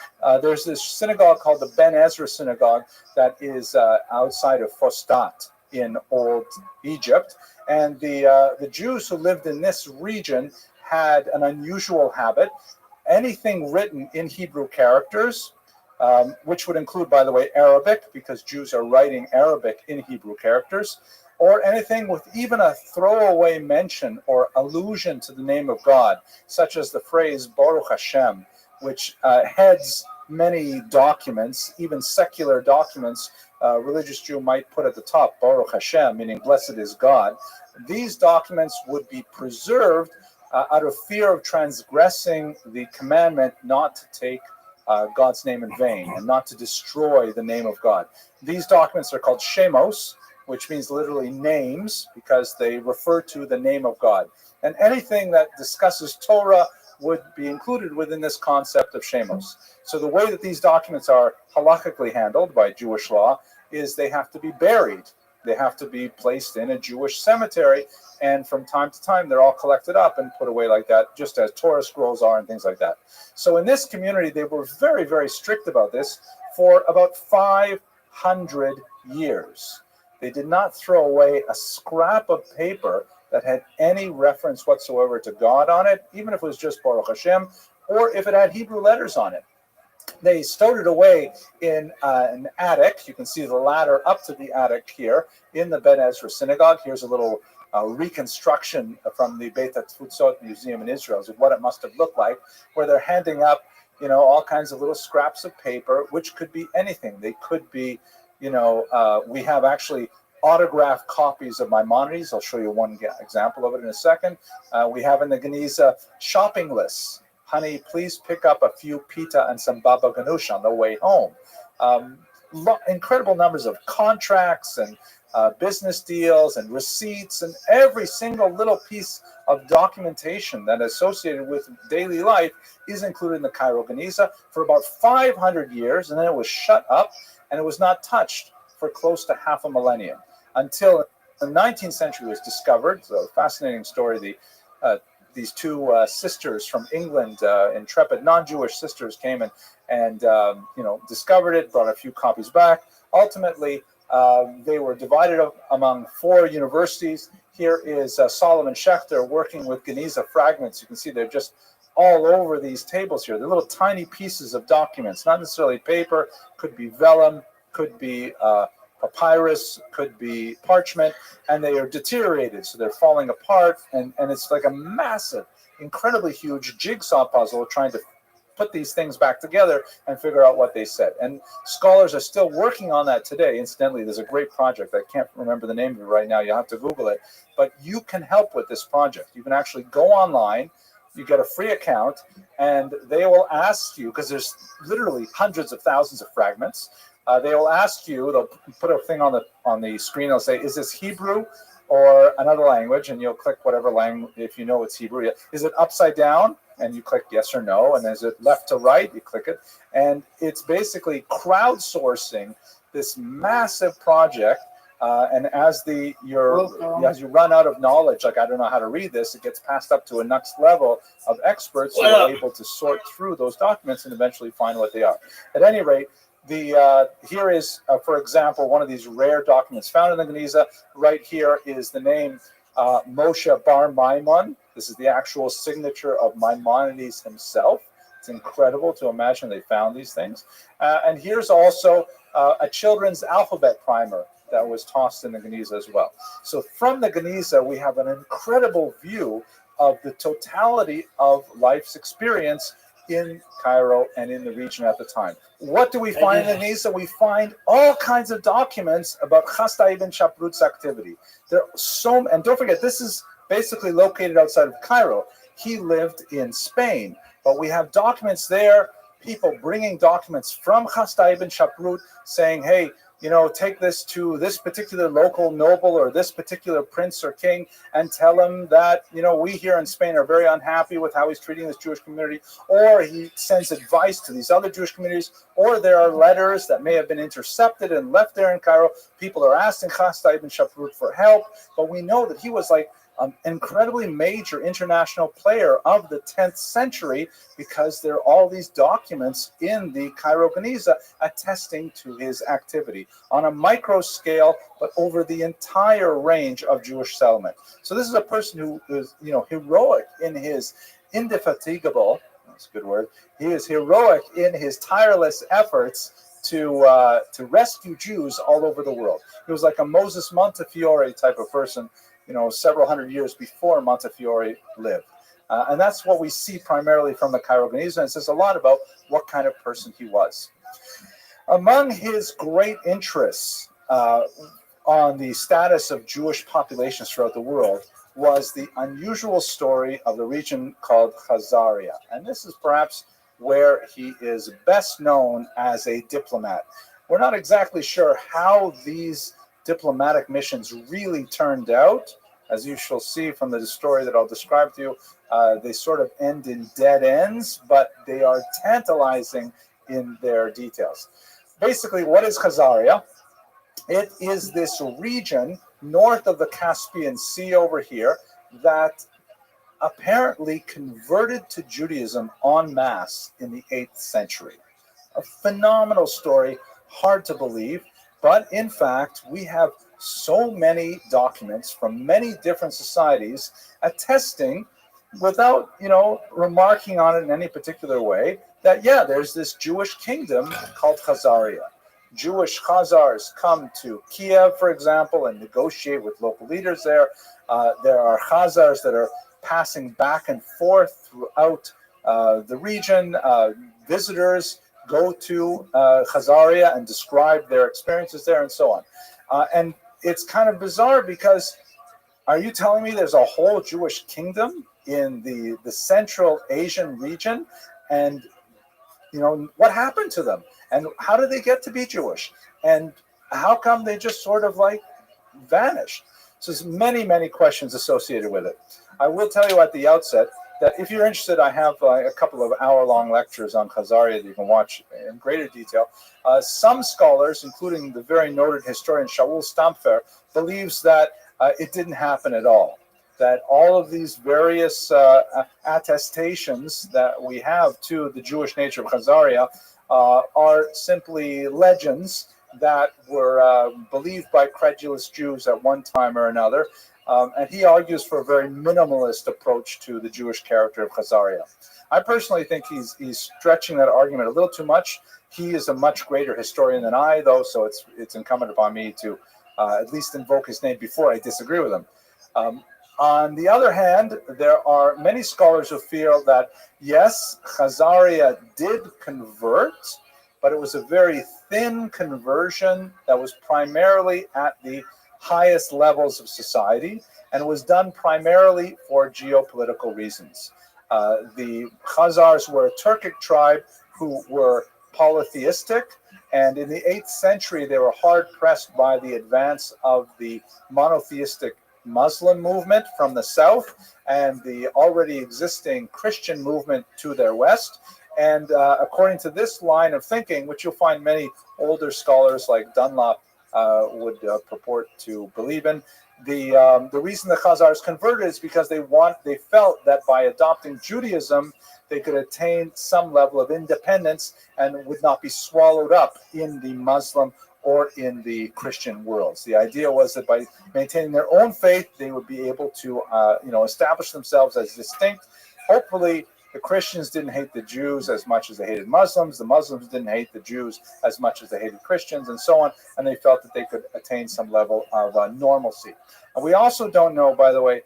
there's this synagogue called the Ben Ezra Synagogue that is outside of Fostat in old Egypt, and the Jews who lived in this region had an unusual habit. Anything written in Hebrew characters, which would include, by the way, Arabic, because Jews are writing Arabic in Hebrew characters, or anything with even a throwaway mention or allusion to the name of God, such as the phrase Baruch Hashem, which heads many documents, even secular documents. Religious Jew might put at the top, Baruch Hashem, meaning blessed is God. These documents would be preserved out of fear of transgressing the commandment not to take God's name in vain and not to destroy the name of God. These documents are called Shemos, which means literally names, because they refer to the name of God. And anything that discusses Torah would be included within this concept of Shemos. So the way that these documents are halakhically handled by Jewish law is they have to be buried. They have to be placed in a Jewish cemetery, and from time to time they're all collected up and put away like that, just as Torah scrolls are and things like that. So in this community, they were very, very strict about this for about 500 years. They did not throw away a scrap of paper that had any reference whatsoever to God on it, even if it was just Baruch Hashem, or if it had Hebrew letters on it. They stowed it away in an attic. You can see the ladder up to the attic here in the Ben Ezra synagogue. Here's a little reconstruction from the Beit HaTfutzot Museum in Israel of what it must have looked like, where they're handing up, all kinds of little scraps of paper, which could be anything. They could be, we have actually autographed copies of Maimonides. I'll show you one example of it in a second. We have in the Geniza shopping lists. Honey, please pick up a few pita and some baba ganoush on the way home. Incredible numbers of contracts and business deals and receipts, and every single little piece of documentation that is associated with daily life is included in the Cairo Geniza for about 500 years, and then it was shut up and it was not touched for close to half a millennium until the 19th century was discovered. So, fascinating story. These two sisters from England, intrepid non-Jewish sisters, came and discovered it, brought a few copies back. Ultimately, they were divided up among 4 universities. Here is Solomon Schechter working with Geniza fragments. You can see they're just all over these tables here. They're little tiny pieces of documents, not necessarily paper, could be vellum, could be papyrus, could be parchment, and they are deteriorated, so they're falling apart, and it's like a massive, incredibly huge jigsaw puzzle trying to put these things back together and figure out what they said. And scholars are still working on that today. Incidentally, there's a great project. I can't remember the name of it right now. You'll have to Google it. But you can help with this project. You can actually go online, you get a free account, and they will ask you, because there's literally hundreds of thousands of fragments, they will ask you, they'll put a thing on the screen, they'll say, is this Hebrew or another language? And you'll click whatever language, if you know it's Hebrew. Is it upside down? And you click yes or no. And is it left to right? You click it. And it's basically crowdsourcing this massive project. And as you run out of knowledge, like I don't know how to read this, it gets passed up to a next level of experts who are able to sort through those documents and eventually find what they are. At any rate, here is, for example, one of these rare documents found in the Geniza. Right here is the name Moshe Bar Maimon. This is the actual signature of Maimonides himself. It's incredible to imagine they found these things. And here's also a children's alphabet primer that was tossed in the Geniza as well. So from the Geniza, we have an incredible view of the totality of life's experience in Cairo and in the region at the time. What do we find in the Geniza? We find all kinds of documents about Chasta ibn Shaprut's activity. And don't forget, this is basically located outside of Cairo. He lived in Spain, but we have documents there, people bringing documents from Chasta ibn Shaprut saying, hey, take this to this particular local noble or this particular prince or king and tell him that, we here in Spain are very unhappy with how he's treating this Jewish community, or he sends advice to these other Jewish communities, or there are letters that may have been intercepted and left there in Cairo. People are asking Chasta ibn Shaprut for help, but we know that he was like an incredibly major international player of the 10th century because there are all these documents in the Cairo Geniza attesting to his activity on a micro scale, but over the entire range of Jewish settlement. So this is a person who is, heroic in his indefatigable, that's a good word, he is heroic in his tireless efforts to rescue Jews all over the world. He was like a Moses Montefiore type of person, several hundred years before Montefiore lived. And that's what we see primarily from the Cairo Geniza. And it says a lot about what kind of person he was. Among his great interests on the status of Jewish populations throughout the world was the unusual story of the region called Khazaria. And this is perhaps where he is best known as a diplomat. We're not exactly sure how these diplomatic missions really turned out. As you shall see from the story that I'll describe to you, they sort of end in dead ends, but they are tantalizing in their details. Basically, what is Khazaria? It is this region north of the Caspian Sea over here that apparently converted to Judaism en masse in the 8th century. A phenomenal story, hard to believe, but in fact, we have so many documents from many different societies attesting, without, remarking on it in any particular way, that, yeah, there's this Jewish kingdom called Khazaria. Jewish Khazars come to Kiev, for example, and negotiate with local leaders there. There are Khazars that are passing back and forth throughout the region. Visitors go to Khazaria and describe their experiences there and so on. And it's kind of bizarre because are you telling me there's a whole Jewish kingdom in the Central Asian region? And, what happened to them? And how did they get to be Jewish? And how come they just sort of like vanished? So there's many, many questions associated with it. I will tell you at the outset that if you're interested, I have a couple of hour-long lectures on Khazaria that you can watch in greater detail. Some scholars, including the very noted historian Shaul Stampfer, believes that it didn't happen at all, that all of these various attestations that we have to the Jewish nature of Khazaria are simply legends that were believed by credulous Jews at one time or another. And he argues for a very minimalist approach to the Jewish character of Khazaria. I personally think he's stretching that argument a little too much. He is a much greater historian than I, though, so it's incumbent upon me to at least invoke his name before I disagree with him. On the other hand, there are many scholars who feel that, yes, Khazaria did convert, but it was a very thin conversion that was primarily at the highest levels of society, and it was done primarily for geopolitical reasons. The Khazars were a Turkic tribe who were polytheistic, and in the 8th century, they were hard-pressed by the advance of the monotheistic Muslim movement from the south and the already existing Christian movement to their west. And according to this line of thinking, which you'll find many older scholars like Dunlop would purport to believe in, the reason the Khazars converted is because they felt that by adopting Judaism, they could attain some level of independence and would not be swallowed up in the Muslim or in the Christian worlds. The idea was that by maintaining their own faith, they would be able to, establish themselves as distinct. Hopefully, the Christians didn't hate the Jews as much as they hated Muslims. The Muslims didn't hate the Jews as much as they hated Christians, and so on. And they felt that they could attain some level of normalcy. And we also don't know, by the way,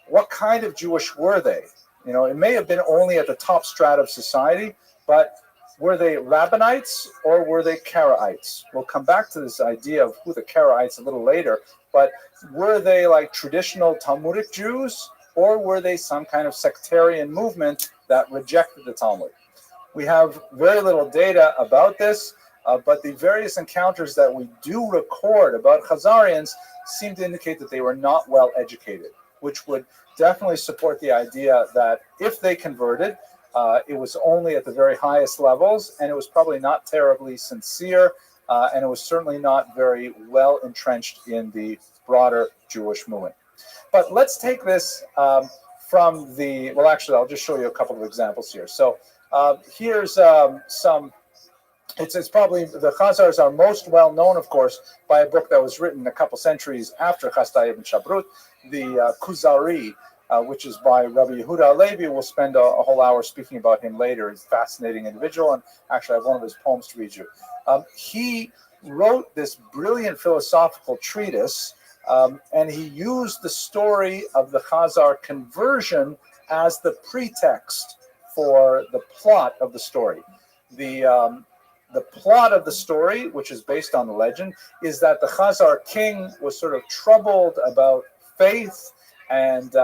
what kind of Jewish were they? It may have been only at the top strata of society, but were they Rabbinites or were they Karaites? We'll come back to this idea of who the Karaites a little later, but were they like traditional Talmudic Jews, or were they some kind of sectarian movement that rejected the Talmud? We have very little data about this, but the various encounters that we do record about Khazarians seem to indicate that they were not well educated, which would definitely support the idea that if they converted, it was only at the very highest levels, and it was probably not terribly sincere, and it was certainly not very well entrenched in the broader Jewish movement. But let's take this from the, well, actually, I'll just show you a couple of examples here. So here's some, it's probably, the Khazars are most well known, of course, by a book that was written a couple centuries after Chasdai ibn Shabrut, the Kuzari, which is by Rabbi Yehuda Halevi. We'll spend a whole hour speaking about him later. He's a fascinating individual, and actually I have one of his poems to read you. He wrote this brilliant philosophical treatise, and he used the story of the Khazar conversion as the pretext for the plot of the story. The plot of the story, which is based on the legend, is that the Khazar king was sort of troubled about faith, and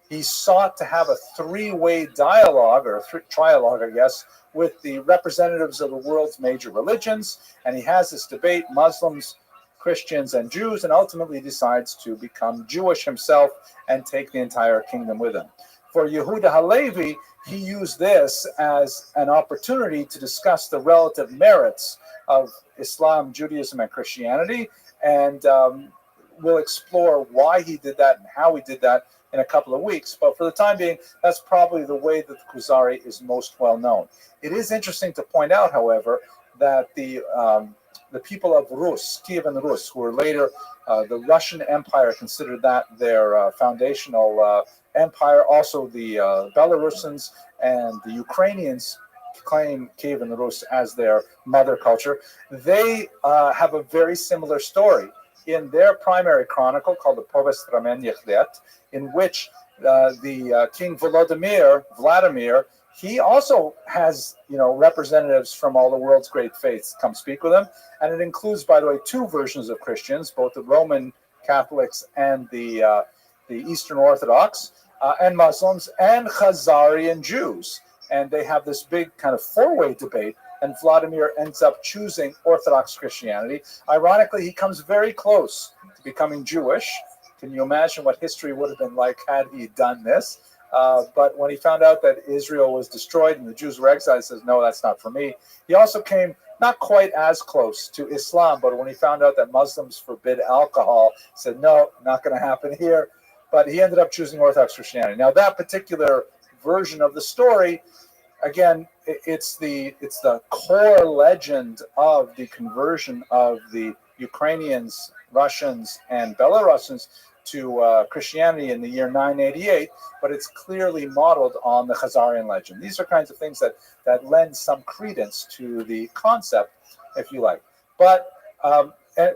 he sought to have a three-way dialogue, or a trialogue, I guess, with the representatives of the world's major religions. And he has this debate, Muslims, Christians, and Jews, and ultimately decides to become Jewish himself and take the entire kingdom with him. For Yehuda Halevi, he used this as an opportunity to discuss the relative merits of Islam, Judaism, and Christianity, and we'll explore why he did that and how he did that in a couple of weeks. But for the time being, that's probably the way that the Kuzari is most well known. It is interesting to point out, however, that the people of Rus, Kievan Rus, who were later the Russian Empire, considered that their foundational empire. Also, the Belarusians and the Ukrainians claim Kievan Rus as their mother culture. They have a very similar story in their primary chronicle called the Povest Ramen Yechlet, in which the King Vladimir, he also has, representatives from all the world's great faiths come speak with him. And it includes, by the way, two versions of Christians, both the Roman Catholics and the Eastern Orthodox, and Muslims, and Khazarian Jews. And they have this big kind of four-way debate, and Vladimir ends up choosing Orthodox Christianity. Ironically, he comes very close to becoming Jewish. Can you imagine what history would have been like had he done this? But when he found out that Israel was destroyed and the Jews were exiled, he says, no, that's not for me. He also came not quite as close to Islam, but when he found out that Muslims forbid alcohol, he said, no, not going to happen here. But he ended up choosing Orthodox Christianity. Now, that particular version of the story, again, it's the core legend of the conversion of the Ukrainians, Russians, and Belarusians to Christianity in the year 988, but it's clearly modeled on the Khazarian legend. These are kinds of things that lend some credence to the concept, if you like. But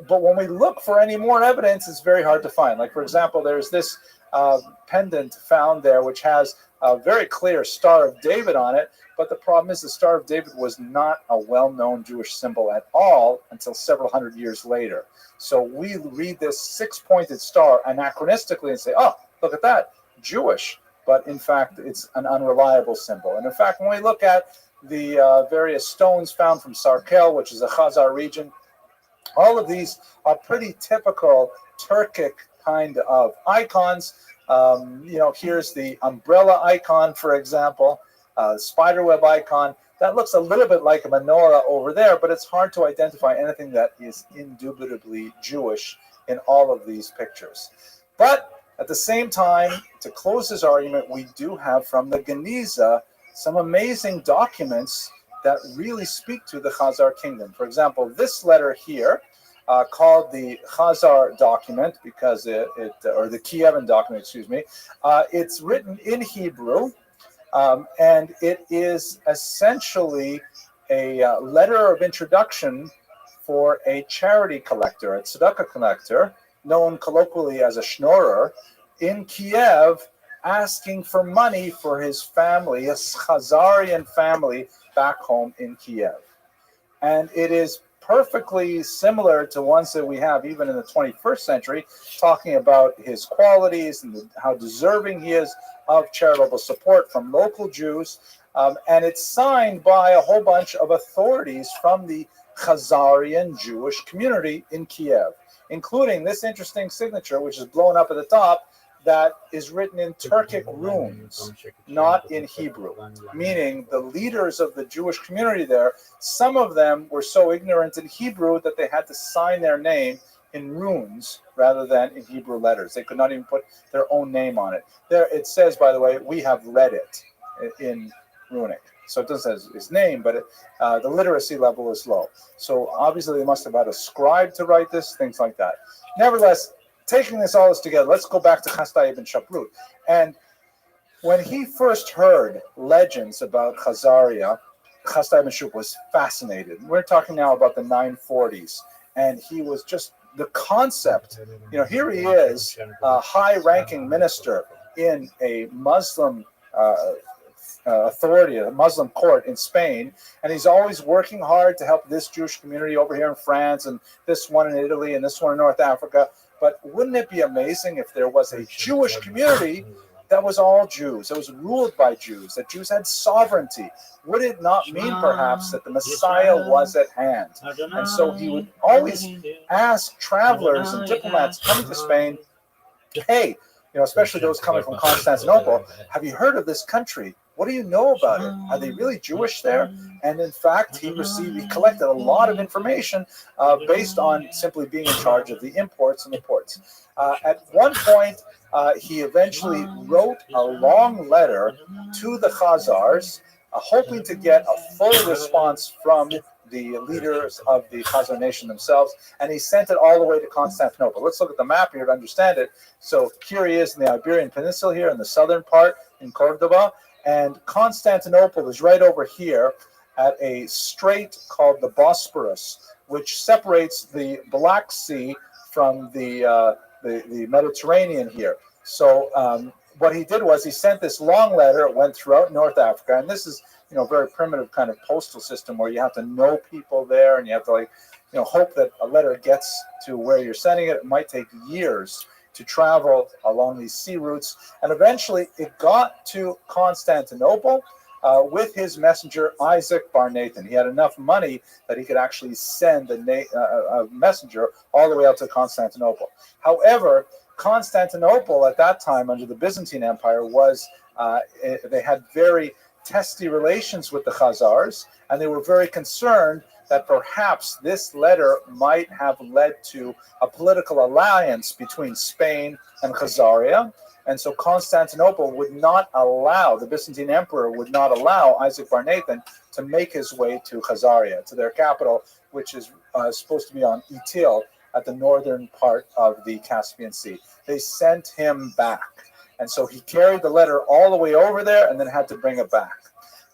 when we look for any more evidence, it's very hard to find. Like, for example, there's this pendant found there, which has a very clear Star of David on it. But the problem is the Star of David was not a well-known Jewish symbol at all until several hundred years later. So we read this six-pointed star anachronistically and say, oh, look at that, Jewish. But in fact, it's an unreliable symbol. And in fact, when we look at the various stones found from Sarkel, which is a Khazar region, all of these are pretty typical Turkic kind of icons. Here's the umbrella icon, for example, spiderweb icon. That looks a little bit like a menorah over there, but it's hard to identify anything that is indubitably Jewish in all of these pictures. But at the same time, to close this argument, we do have from the Geniza some amazing documents that really speak to the Khazar kingdom. For example, this letter here, called the Khazar document, because or the Kievan document, excuse me, it's written in Hebrew, and it is essentially a letter of introduction for a charity collector, a tzedakah collector, known colloquially as a schnorrer, in Kiev, asking for money for his family, his Khazarian family, back home in Kiev. And it is perfectly similar to ones that we have even in the 21st century, talking about his qualities and how deserving he is of charitable support from local Jews. And it's signed by a whole bunch of authorities from the Khazarian Jewish community in Kiev, including this interesting signature, which is blown up at the top, that is written in Turkic runes, not in Hebrew, meaning the leaders of the Jewish community there, some of them were so ignorant in Hebrew that they had to sign their name in runes rather than in Hebrew letters. They could not even put their own name on it. There it says, by the way, we have read it in runic. So it doesn't say his name, but the literacy level is low. So obviously they must have had a scribe to write this, things like that. Nevertheless, taking this all together, let's go back to Chastai ibn Shaprut. And when he first heard legends about Khazaria, Chastai ibn Shaprut was fascinated. We're talking now about the 940s. And he was just, the concept, here he is, a high-ranking minister in a Muslim authority, a Muslim court in Spain, and he's always working hard to help this Jewish community over here in France, and this one in Italy, and this one in North Africa. But wouldn't it be amazing if there was a Jewish community that was all Jews, that was ruled by Jews, that Jews had sovereignty? Would it not mean perhaps that the Messiah was at hand? And so he would always ask travelers and diplomats coming to Spain, hey, especially those coming from Constantinople, have you heard of this country? What do you know about it? Are they really Jewish there? And in fact, he collected a lot of information based on simply being in charge of the imports and the ports. At one point, he eventually wrote a long letter to the Khazars, hoping to get a full response from the leaders of the Khazar nation themselves, and he sent it all the way to Constantinople. Let's look at the map here to understand it. So here he is in the Iberian Peninsula here in the southern part in Cordoba, and Constantinople is right over here at a strait called the Bosporus, which separates the Black Sea from the Mediterranean here. So what he did was he sent this long letter. It went throughout North Africa, and this is very primitive kind of postal system where you have to know people there, and you have to hope that a letter gets to where you're sending it. It might take years to travel along these sea routes, and eventually it got to Constantinople with his messenger Isaac Bar Nathan. He had enough money that he could actually send a messenger all the way out to Constantinople. However, Constantinople at that time under the Byzantine Empire was they had very testy relations with the Khazars, and they were very concerned that perhaps this letter might have led to a political alliance between Spain and Khazaria. And so Constantinople would not allow, the Byzantine emperor would not allow Isaac Bar Nathan to make his way to Khazaria, to their capital, which is supposed to be on Itil at the northern part of the Caspian Sea. They sent him back. And so he carried the letter all the way over there and then had to bring it back.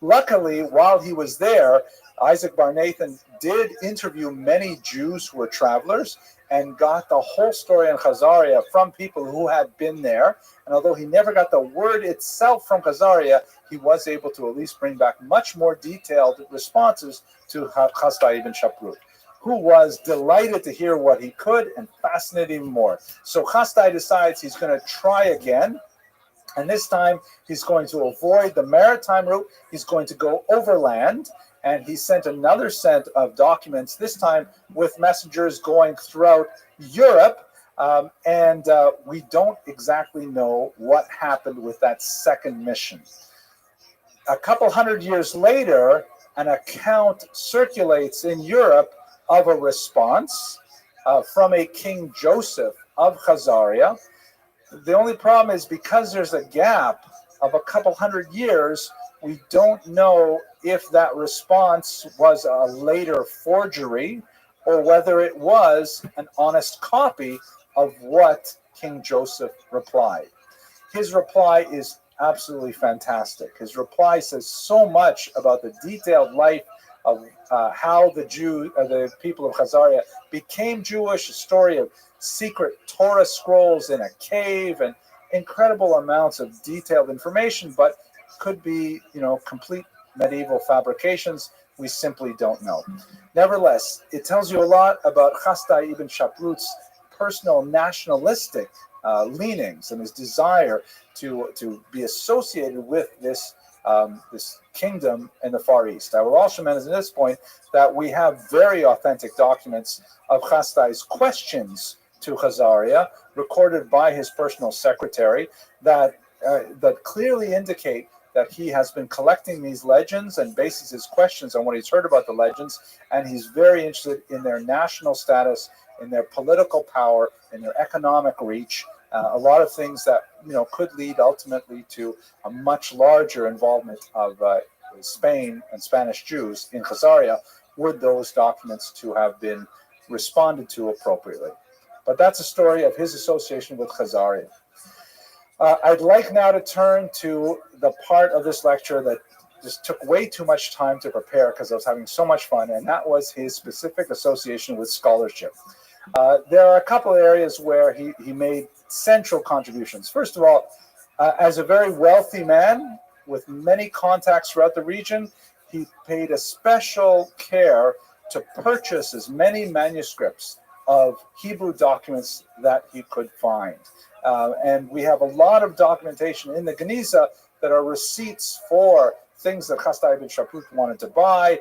Luckily, while he was there, Isaac Bar Nathan did interview many Jews who were travelers and got the whole story in Khazaria from people who had been there. And although he never got the word itself from Khazaria, he was able to at least bring back much more detailed responses to Hasdai ibn Shaprut, who was delighted to hear what he could and fascinated even more. So Hasdai decides he's going to try again. And this time, he's going to avoid the maritime route. He's going to go overland. And he sent another set of documents, this time with messengers going throughout Europe. And we don't exactly know what happened with that second mission. A couple hundred years later, an account circulates in Europe of a response from a King Joseph of Khazaria. The only problem is because there's a gap of a couple hundred years, we don't know if that response was a later forgery or whether it was an honest copy of what King Joseph replied. His reply is absolutely fantastic. His reply says so much about the detailed life of how the people of Khazaria became Jewish, a story of secret Torah scrolls in a cave, and incredible amounts of detailed information, but could be, complete medieval fabrications. We simply don't know. Nevertheless, it tells you a lot about Hasdai ibn Shaprut's personal nationalistic leanings and his desire to be associated with this kingdom in the Far East. I will also mention at this point that we have very authentic documents of Hasdai's questions to Khazaria, recorded by his personal secretary, that clearly indicate that he has been collecting these legends and bases his questions on what he's heard about the legends, and he's very interested in their national status, in their political power, in their economic reach, a lot of things that could lead ultimately to a much larger involvement of Spain and Spanish Jews in Khazaria, would those documents to have been responded to appropriately. But that's a story of his association with Khazaria. I'd like now to turn to the part of this lecture that just took way too much time to prepare because I was having so much fun, and that was his specific association with scholarship. There are a couple of areas where he made central contributions. First of all, as a very wealthy man, with many contacts throughout the region, he paid a special care to purchase as many manuscripts of Hebrew documents that he could find. And we have a lot of documentation in the Geniza that are receipts for things that Chasdai ibn Shaprut wanted to buy,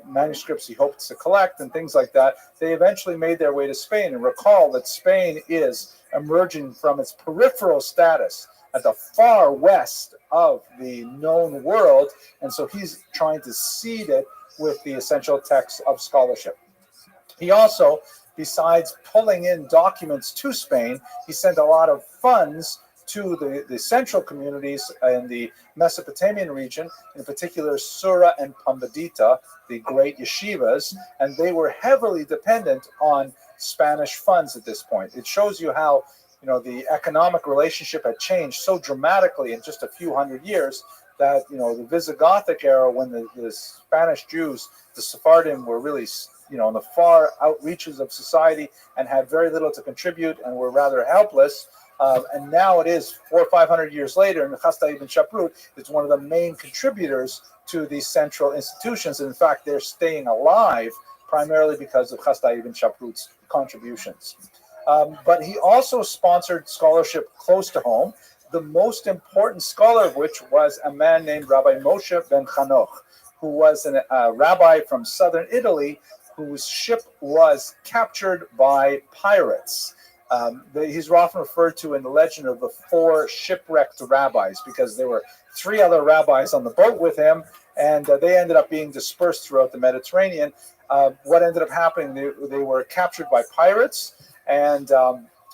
manuscripts he hoped to collect, and things like that. They eventually made their way to Spain. And recall that Spain is emerging from its peripheral status at the far west of the known world, and so he's trying to seed it with the essential texts of scholarship. He also, besides pulling in documents to Spain, he sent a lot of funds to the central communities in the Mesopotamian region, in particular Sura and Pumbedita, the great yeshivas, and they were heavily dependent on Spanish funds at this point. It shows you how the economic relationship had changed so dramatically in just a few hundred years that, the Visigothic era, when the Spanish Jews, the Sephardim, were really, in the far outreaches of society and had very little to contribute and were rather helpless. And now it is 400 or 500 years later, and Chasdai ibn Shaprut is one of the main contributors to these central institutions. And in fact, they're staying alive primarily because of Chasdai ibn Shaprut's contributions. But he also sponsored scholarship close to home, the most important scholar of which was a man named Rabbi Moshe ben Chanoch, who was a rabbi from southern Italy whose ship was captured by pirates. He's often referred to in the legend of the 4 shipwrecked rabbis, because there were 3 other rabbis on the boat with him, and they ended up being dispersed throughout the Mediterranean. What ended up happening, they were captured by pirates, and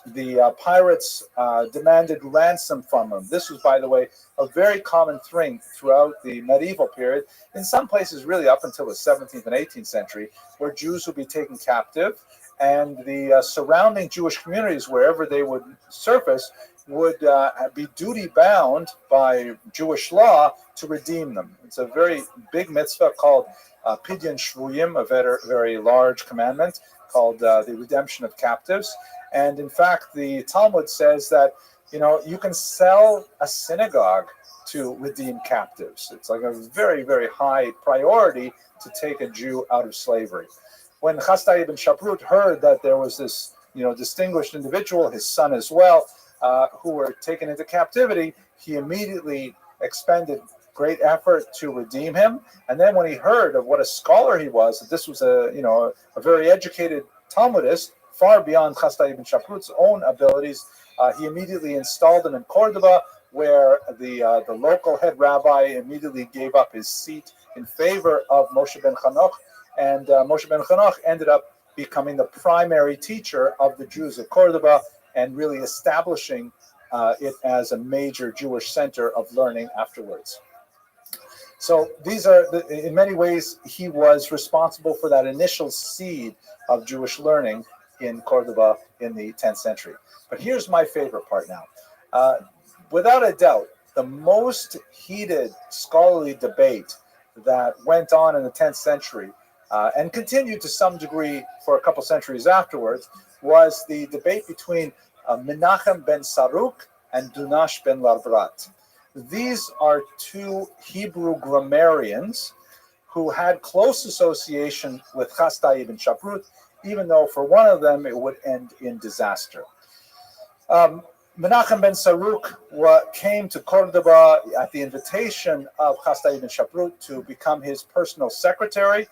the pirates demanded ransom from them. This was, by the way, a very common thing throughout the medieval period, in some places really up until the 17th and 18th century, where Jews would be taken captive, and the surrounding Jewish communities, wherever they would surface, would be duty-bound by Jewish law to redeem them. It's a very big mitzvah called Pidyon Shvuyim, a very large commandment called the redemption of captives. And in fact, the Talmud says that, you can sell a synagogue to redeem captives. It's like a very, very high priority to take a Jew out of slavery. When Chasdai ibn Shaprut heard that there was this, distinguished individual, his son as well, who were taken into captivity, he immediately expended great effort to redeem him. And then when he heard of what a scholar he was, that this was a very educated Talmudist, far beyond Chasdai ibn Shaprut's own abilities, he immediately installed him in Cordoba, where the local head rabbi immediately gave up his seat in favor of Moshe ben Chanoch, and Moshe ben Chanoch ended up becoming the primary teacher of the Jews of Cordoba and really establishing it as a major Jewish center of learning afterwards. So these are, in many ways, he was responsible for that initial seed of Jewish learning in Cordoba in the 10th century. But here's my favorite part now. Without a doubt, the most heated scholarly debate that went on in the 10th century and continued to some degree for a couple centuries afterwards was the debate between Menachem ben Saruk and Dunash ben Labrat. These are 2 Hebrew grammarians who had close association with Chasdai ibn Shaprut, even though for one of them it would end in disaster. Menachem ben Saruk came to Cordoba at the invitation of Chasdai ibn Shaprut to become his personal secretary.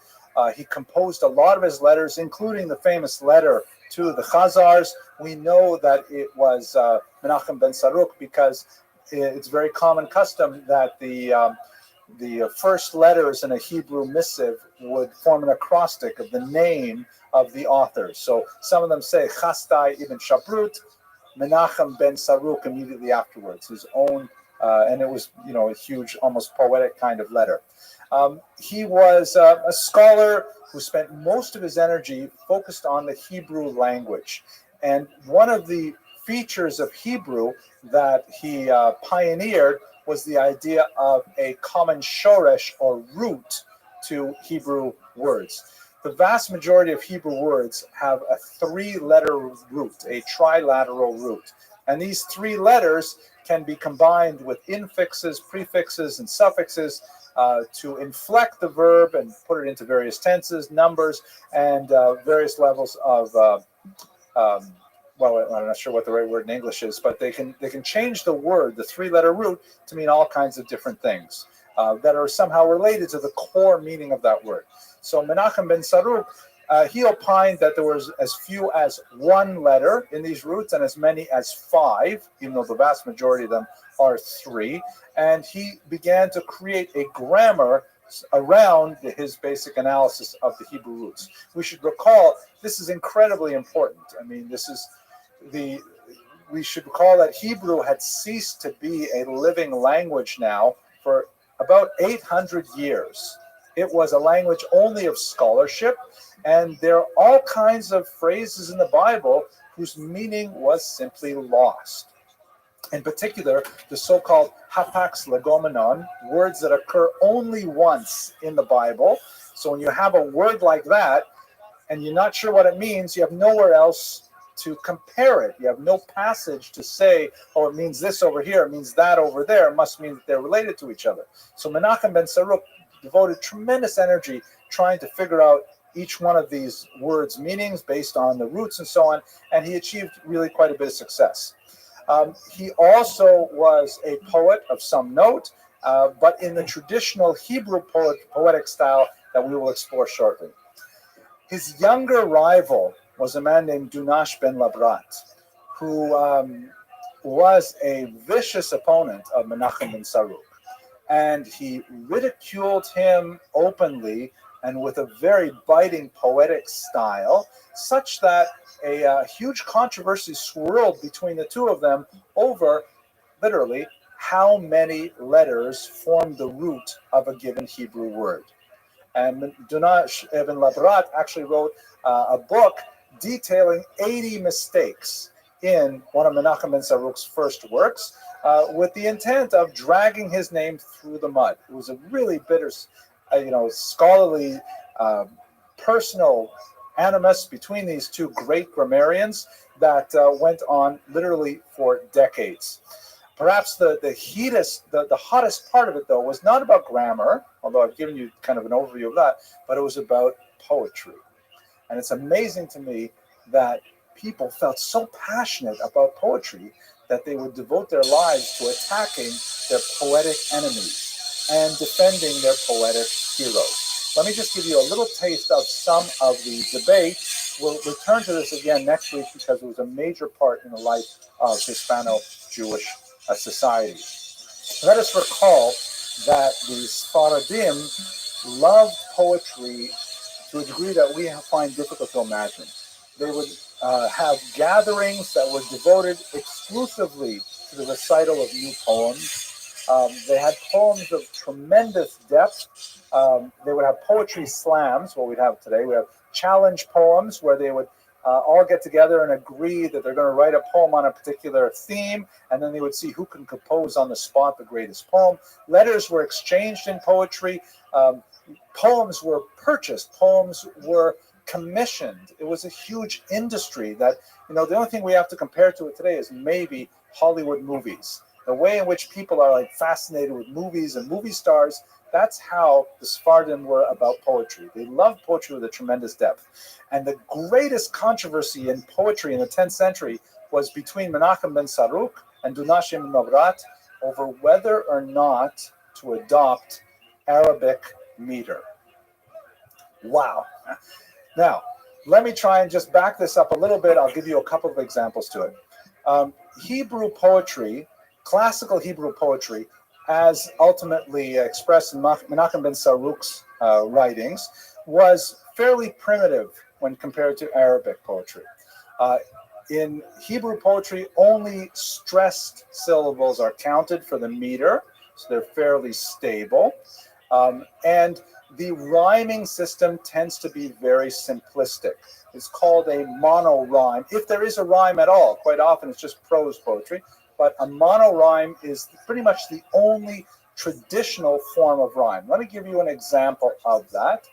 He composed a lot of his letters, including the famous letter to the Chazars. We know that it was Menachem ben Saruk because it's very common custom that the first letters in a Hebrew missive would form an acrostic of the name of the author. So some of them say Chasdai ibn Shaprut, Menachem ben Saruk immediately afterwards, his own, and it was, a huge, almost poetic kind of letter. He was a scholar who spent most of his energy focused on the Hebrew language. And one of the features of Hebrew that he pioneered was the idea of a common shoresh or root to Hebrew words. The vast majority of Hebrew words have a 3-letter root, a trilateral root. And these 3 letters can be combined with infixes, prefixes, and suffixes to inflect the verb and put it into various tenses, numbers, and various levels of, well, I'm not sure what the right word in English is, but they can change the word, the three-letter root, to mean all kinds of different things that are somehow related to the core meaning of that word. So Menachem ben Saruk, he opined that there was as few as one letter in these roots and as many as 5, even though the vast majority of them are 3. And he began to create a grammar around his basic analysis of the Hebrew roots. We should recall this is incredibly important. I mean, we should recall that Hebrew had ceased to be a living language now for about 800 years. It was a language only of scholarship, and there are all kinds of phrases in the Bible whose meaning was simply lost. In particular, the so-called hapax legomenon, words that occur only once in the Bible. So when you have a word like that, and you're not sure what it means, you have nowhere else to compare it. You have no passage to say, oh, it means this over here, it means that over there. It must mean that they're related to each other. So Menachem ben Saruk devoted tremendous energy trying to figure out each one of these words' meanings based on the roots and so on, and he achieved really quite a bit of success. He also was a poet of some note, but in the traditional Hebrew poetic style that we will explore shortly. His younger rival was a man named Dunash ben Labrat, who was a vicious opponent of Menachem ben Saruk. And he ridiculed him openly and with a very biting poetic style, such that a huge controversy swirled between the two of them over, literally, how many letters form the root of a given Hebrew word. And Dunash ibn Labrat actually wrote a book detailing 80 mistakes in one of Menachem ben Saruk's first works, with the intent of dragging his name through the mud. It was a really bitter, scholarly, personal animus between these two great grammarians that went on literally for decades. Perhaps the hottest part of it, though, was not about grammar, although I've given you kind of an overview of that, but it was about poetry. And it's amazing to me that people felt so passionate about poetry that they would devote their lives to attacking their poetic enemies and defending their poetic heroes. Let me just give you a little taste of some of the debate. We'll return to this again next week because it was a major part in the life of Hispano-Jewish society. Let us recall that the Sfaradim loved poetry to a degree that we find difficult to imagine. They would have gatherings that were devoted exclusively to the recital of new poems. They had poems of tremendous depth. They would have poetry slams, what we'd have today. We have challenge poems where they would all get together and agree that they're going to write a poem on a particular theme, and then they would see who can compose on the spot the greatest poem. Letters were exchanged in poetry. Poems were purchased. Poems were commissioned. It was a huge industry that, the only thing we have to compare to it today is maybe Hollywood movies. The way in which people are fascinated with movies and movie stars, that's how the Sephardim were about poetry. They loved poetry with a tremendous depth. And the greatest controversy in poetry in the 10th century was between Menachem ben Saruk and Dunash ibn Labrat over whether or not to adopt Arabic meter. Wow. Now, let me try and just back this up a little bit. I'll give you a couple of examples to it. Hebrew poetry, classical Hebrew poetry, as ultimately expressed in Menachem ben Saruk's writings, was fairly primitive when compared to Arabic poetry. In Hebrew poetry, only stressed syllables are counted for the meter, so they're fairly stable. And the rhyming system tends to be very simplistic. It's called a monorhyme, if there is a rhyme at all. Quite often it's just prose poetry, but a monorhyme is pretty much the only traditional form of rhyme. Let me give you an example of that.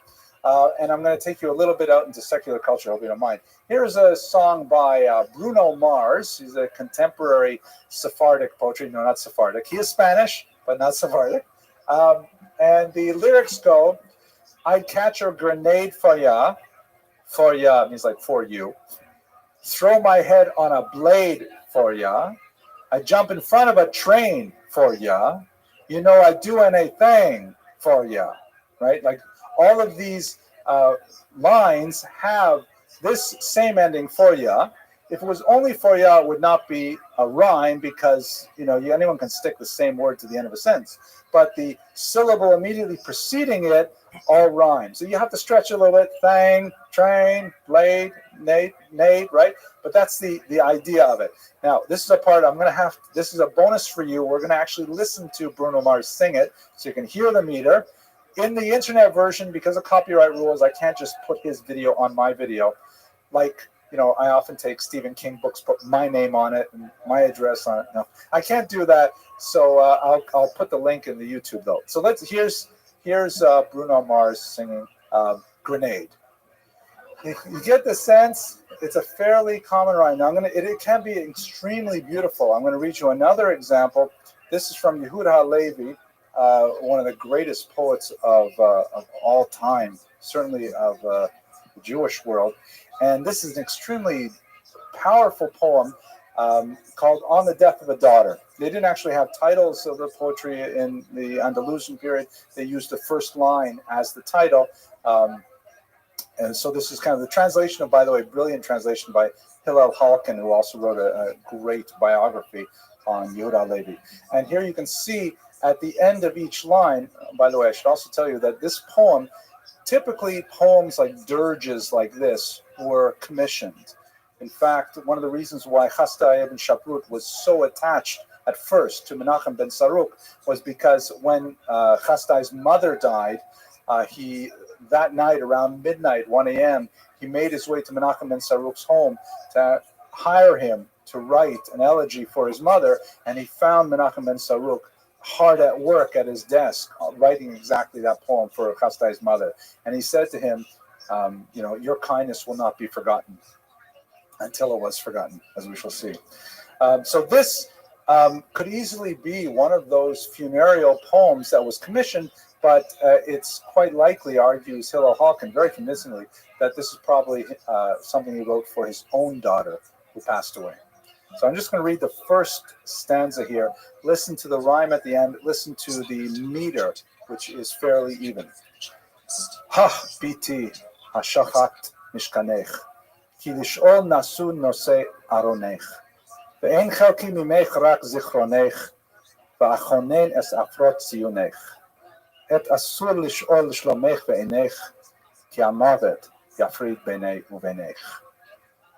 And I'm going to take you a little bit out into secular culture. I hope you don't mind. Here's a song by Bruno Mars. He's a contemporary Sephardic poetry. No, not Sephardic. He is Spanish, but not Sephardic. And the lyrics go, I'd catch a grenade for ya. For ya means like for you. Throw my head on a blade for ya. I jump in front of a train for ya. You know I'd do anything for ya. Right? Like all of these lines have this same ending for ya. If it was only for ya, it would not be a rhyme because anyone can stick the same word to the end of a sentence. But the syllable immediately preceding it all rhyme. So you have to stretch a little bit. Thang, train, blade, nade, right? But that's the idea of it. Now, this is a part this is a bonus for you. We're going to actually listen to Bruno Mars sing it so you can hear the meter. In the internet version, because of copyright rules, I can't just put his video on my video. Like, I often take Stephen King books, put my name on it and my address on it. No, I can't do that. So I'll put the link in the YouTube though. So here's Bruno Mars singing Grenade. You get the sense it's a fairly common rhyme. Now it can be extremely beautiful. I'm going to read you another example. This is from Yehuda Halevi, one of the greatest poets of all time, certainly of the Jewish world. And this is an extremely powerful poem called On the Death of a Daughter. They didn't actually have titles of the poetry in the Andalusian period. They used the first line as the title. And so this is kind of the translation of, by the way, brilliant translation by Hillel Halkin, who also wrote a great biography on Yehuda Halevi. And here you can see at the end of each line, by the way, I should also tell you that this poem, typically poems like dirges like this were commissioned. In fact, one of the reasons why Chasdai ibn Shaprut was so attached at first to Menachem ben Saruk was because when Chasdai's mother died, that night around midnight, 1 a.m., he made his way to Menachem ben Saruk's home to hire him to write an elegy for his mother, and he found Menachem ben Saruk hard at work at his desk, writing exactly that poem for Chasdai's mother. And he said to him, your kindness will not be forgotten until it was forgotten, as we shall see. So this could easily be one of those funereal poems that was commissioned, but it's quite likely, argues Hillel Halkin very convincingly, that this is probably something he wrote for his own daughter who passed away. So I'm just going to read the first stanza here. Listen to the rhyme at the end. Listen to the meter, which is fairly even. Ha biti hashachat mishkanech, ki lish'ol nasu nosei aronech, ve'en chalki mimech rak zichronech, va'achonen es afrot tziyunech, et asur lish'ol shlomech ve'enech, ki amavet yafrid beinei uveinech.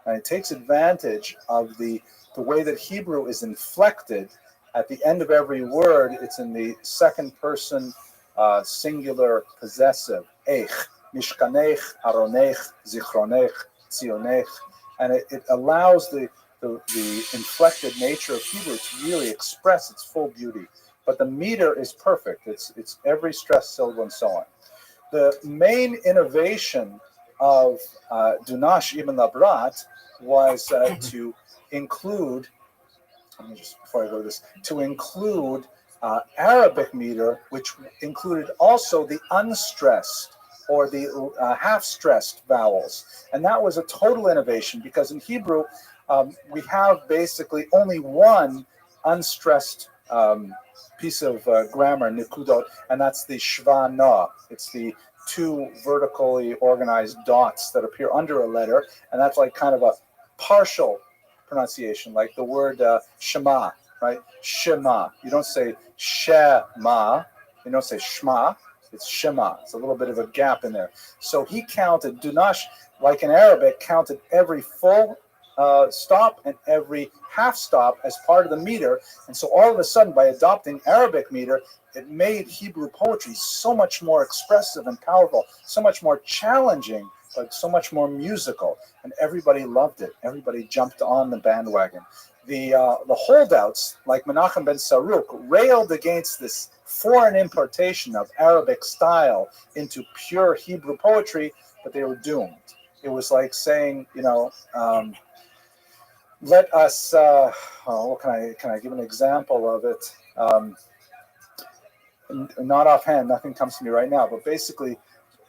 And it takes advantage of the way that Hebrew is inflected. At the end of every word, it's in the second person singular possessive. Eich, mishkanech, aronech, zichronech, tzionech. And it allows the inflected nature of Hebrew to really express its full beauty. But the meter is perfect. It's every stressed syllable and so on. The main innovation of Dunash ibn Labrat was to include, before I go to this, to include Arabic meter, which included also the unstressed or the half-stressed vowels. And that was a total innovation because in Hebrew, we have basically only one unstressed piece of grammar, nikudot, and that's the shva na. It's the two vertically organized dots that appear under a letter, and that's like kind of a partial pronunciation, like the word shema, right? Shema. You don't say shema, you don't say shma, it's shema. It's a little bit of a gap in there. So he counted, Dunash, like in Arabic, counted every full stop and every half stop as part of the meter. And so all of a sudden, by adopting Arabic meter, it made Hebrew poetry so much more expressive and powerful, so much more challenging, but so much more musical. And everybody loved it. Everybody jumped on the bandwagon. the holdouts, like Menachem ben Saruk, railed against this foreign importation of Arabic style into pure Hebrew poetry, but they were doomed. It was like saying, let us. What can I give an example of it? Not offhand, nothing comes to me right now. But basically,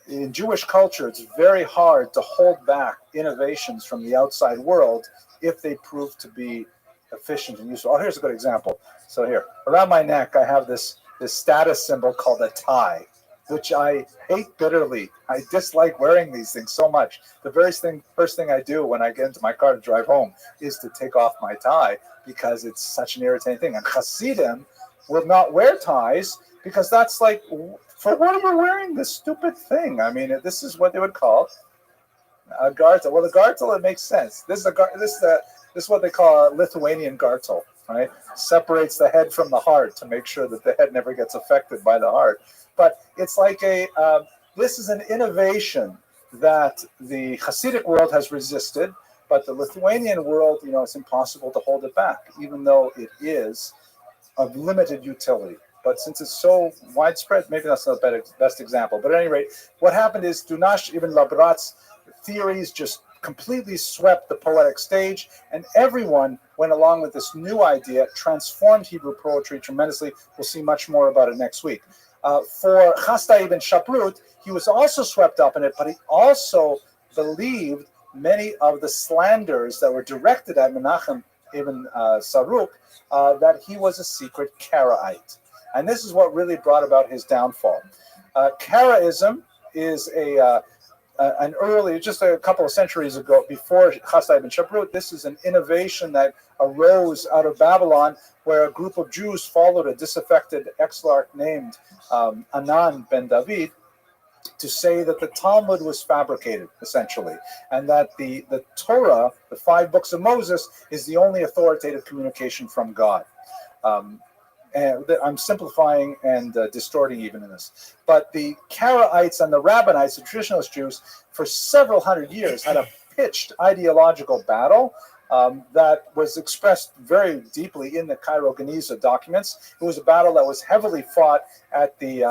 in Jewish culture, it's very hard to hold back innovations from the outside world if they prove to be efficient and useful. Oh, here's a good example. So here, around my neck, I have this status symbol called a tie, which I hate bitterly. I dislike wearing these things so much. The first thing I do when I get into my car to drive home is to take off my tie because it's such an irritating thing. And Hasidim will not wear ties because that's like, for what am I wearing this stupid thing? I mean, this is what they would call a gartel. Well, the gartel, it makes sense. This is what they call a Lithuanian gartel, right? Separates the head from the heart to make sure that the head never gets affected by the heart. But it's like this is an innovation that the Hasidic world has resisted, but the Lithuanian world, it's impossible to hold it back, even though it is of limited utility. But since it's so widespread, maybe that's not the best example. But at any rate, what happened is Dunash ibn Labrat's theories just completely swept the poetic stage, and everyone went along with this new idea, transformed Hebrew poetry tremendously. We'll see much more about it next week. For Chasdai ibn Shaprut, he was also swept up in it, but he also believed many of the slanders that were directed at Menachem ibn Saruk, that he was a secret Karaite. And this is what really brought about his downfall. Karaism is an early, just a couple of centuries ago, before Chasdai ibn Shaprut, this is an innovation that arose out of Babylon, where a group of Jews followed a disaffected exilarch named Anan ben David to say that the Talmud was fabricated, essentially, and that the Torah, the 5 books of Moses, is the only authoritative communication from God. And I'm simplifying and distorting even in this. But the Karaites and the Rabbinites, the traditionalist Jews, for several hundred years had a pitched ideological battle that was expressed very deeply in the Cairo Geniza documents. It was a battle that was heavily fought at the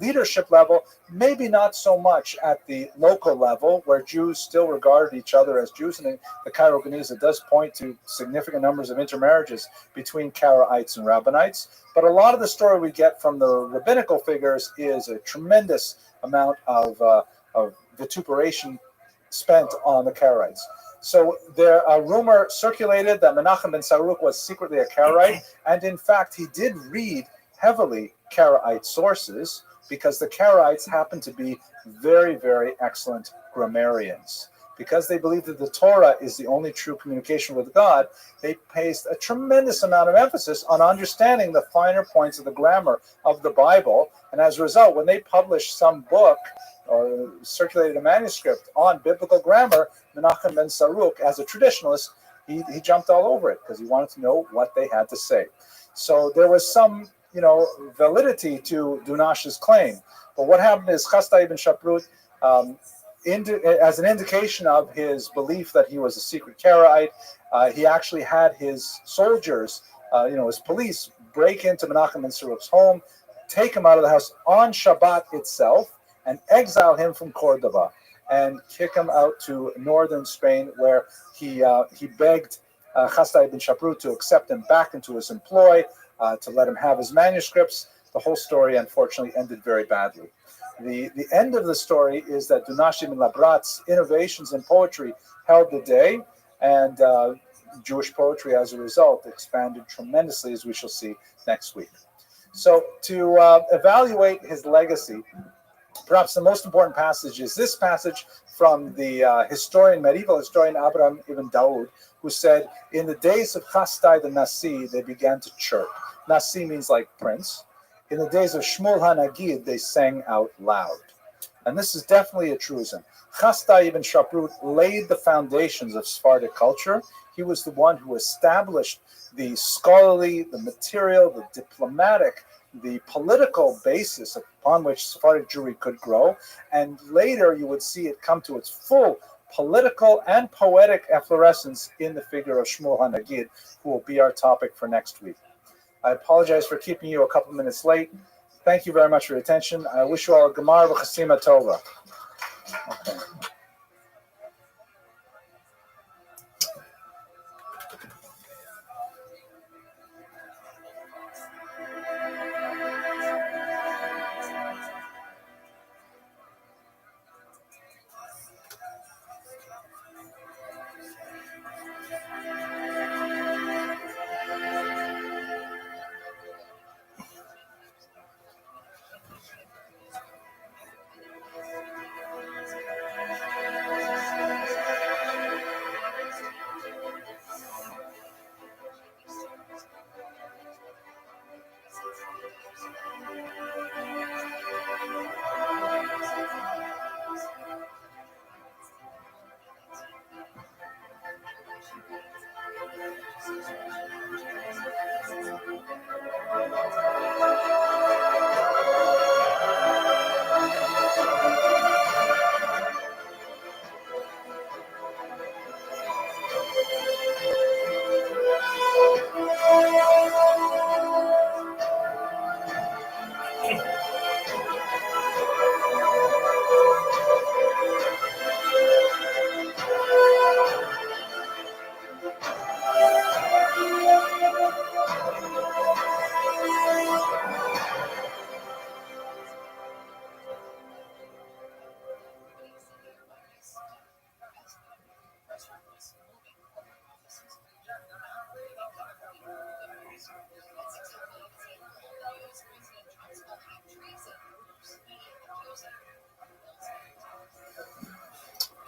leadership level, maybe not so much at the local level, where Jews still regarded each other as Jews. And the Cairo Geniza does point to significant numbers of intermarriages between Karaites and Rabbinites. But a lot of the story we get from the rabbinical figures is a tremendous amount of vituperation spent on the Karaites. So a rumor circulated that Menachem ben Saruk was secretly a Karaite, and in fact he did read heavily Karaite sources, because the Karaites happened to be very, very excellent grammarians. Because they believed that the Torah is the only true communication with God, they placed a tremendous amount of emphasis on understanding the finer points of the grammar of the Bible. And as a result, when they published some book or circulated a manuscript on biblical grammar, Menachem ben Saruk, as a traditionalist, he jumped all over it because he wanted to know what they had to say. So there was some, validity to Dunash's claim. But what happened is Chasdai ibn Shaprut, as an indication of his belief that he was a secret Karaite, he actually had his soldiers, his police, break into Menachem ben Saruk's home, take him out of the house on Shabbat itself, and exile him from Cordoba and kick him out to northern Spain, where he begged Chasdai ibn Shaprut to accept him back into his employ, to let him have his manuscripts. The whole story, unfortunately, ended very badly. The end of the story is that Dunash ibn Labrat's innovations in poetry held the day, and Jewish poetry, as a result, expanded tremendously, as we shall see next week. So to evaluate his legacy, perhaps the most important passage is this passage from the medieval historian Abraham ibn Daud, who said, in the days of Chasdai the Nasi, they began to chirp. Nasi means like prince. In the days of Shmuel HaNagid, they sang out loud. And this is definitely a truism. Chasdai ibn Shaprut laid the foundations of Sephardic culture. He was the one who established the scholarly, the material, the diplomatic, the political basis upon which Sephardic Jewry could grow. And later you would see it come to its full political and poetic efflorescence in the figure of Shmuel HaNagid, who will be our topic for next week. I apologize for keeping you a couple minutes late. Thank you very much for your attention. I wish you all a Gemar v'chasima tova. Okay.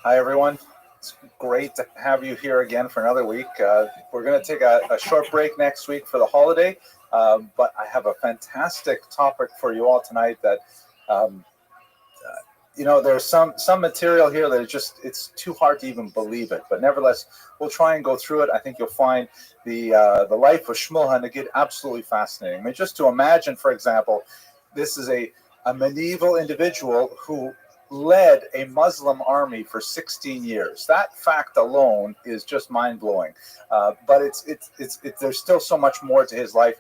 Hi, everyone. It's great to have you here again for another week. We're going to take a short break next week for the holiday, but I have a fantastic topic for you all tonight that, there's some material here that it's too hard to even believe it, but nevertheless, we'll try and go through it. I think you'll find the life of Shmuel HaNagid absolutely fascinating. I mean, just to imagine, for example, this is a medieval individual who led a Muslim army for 16 years. That fact alone is just mind-blowing. But there's still so much more to his life.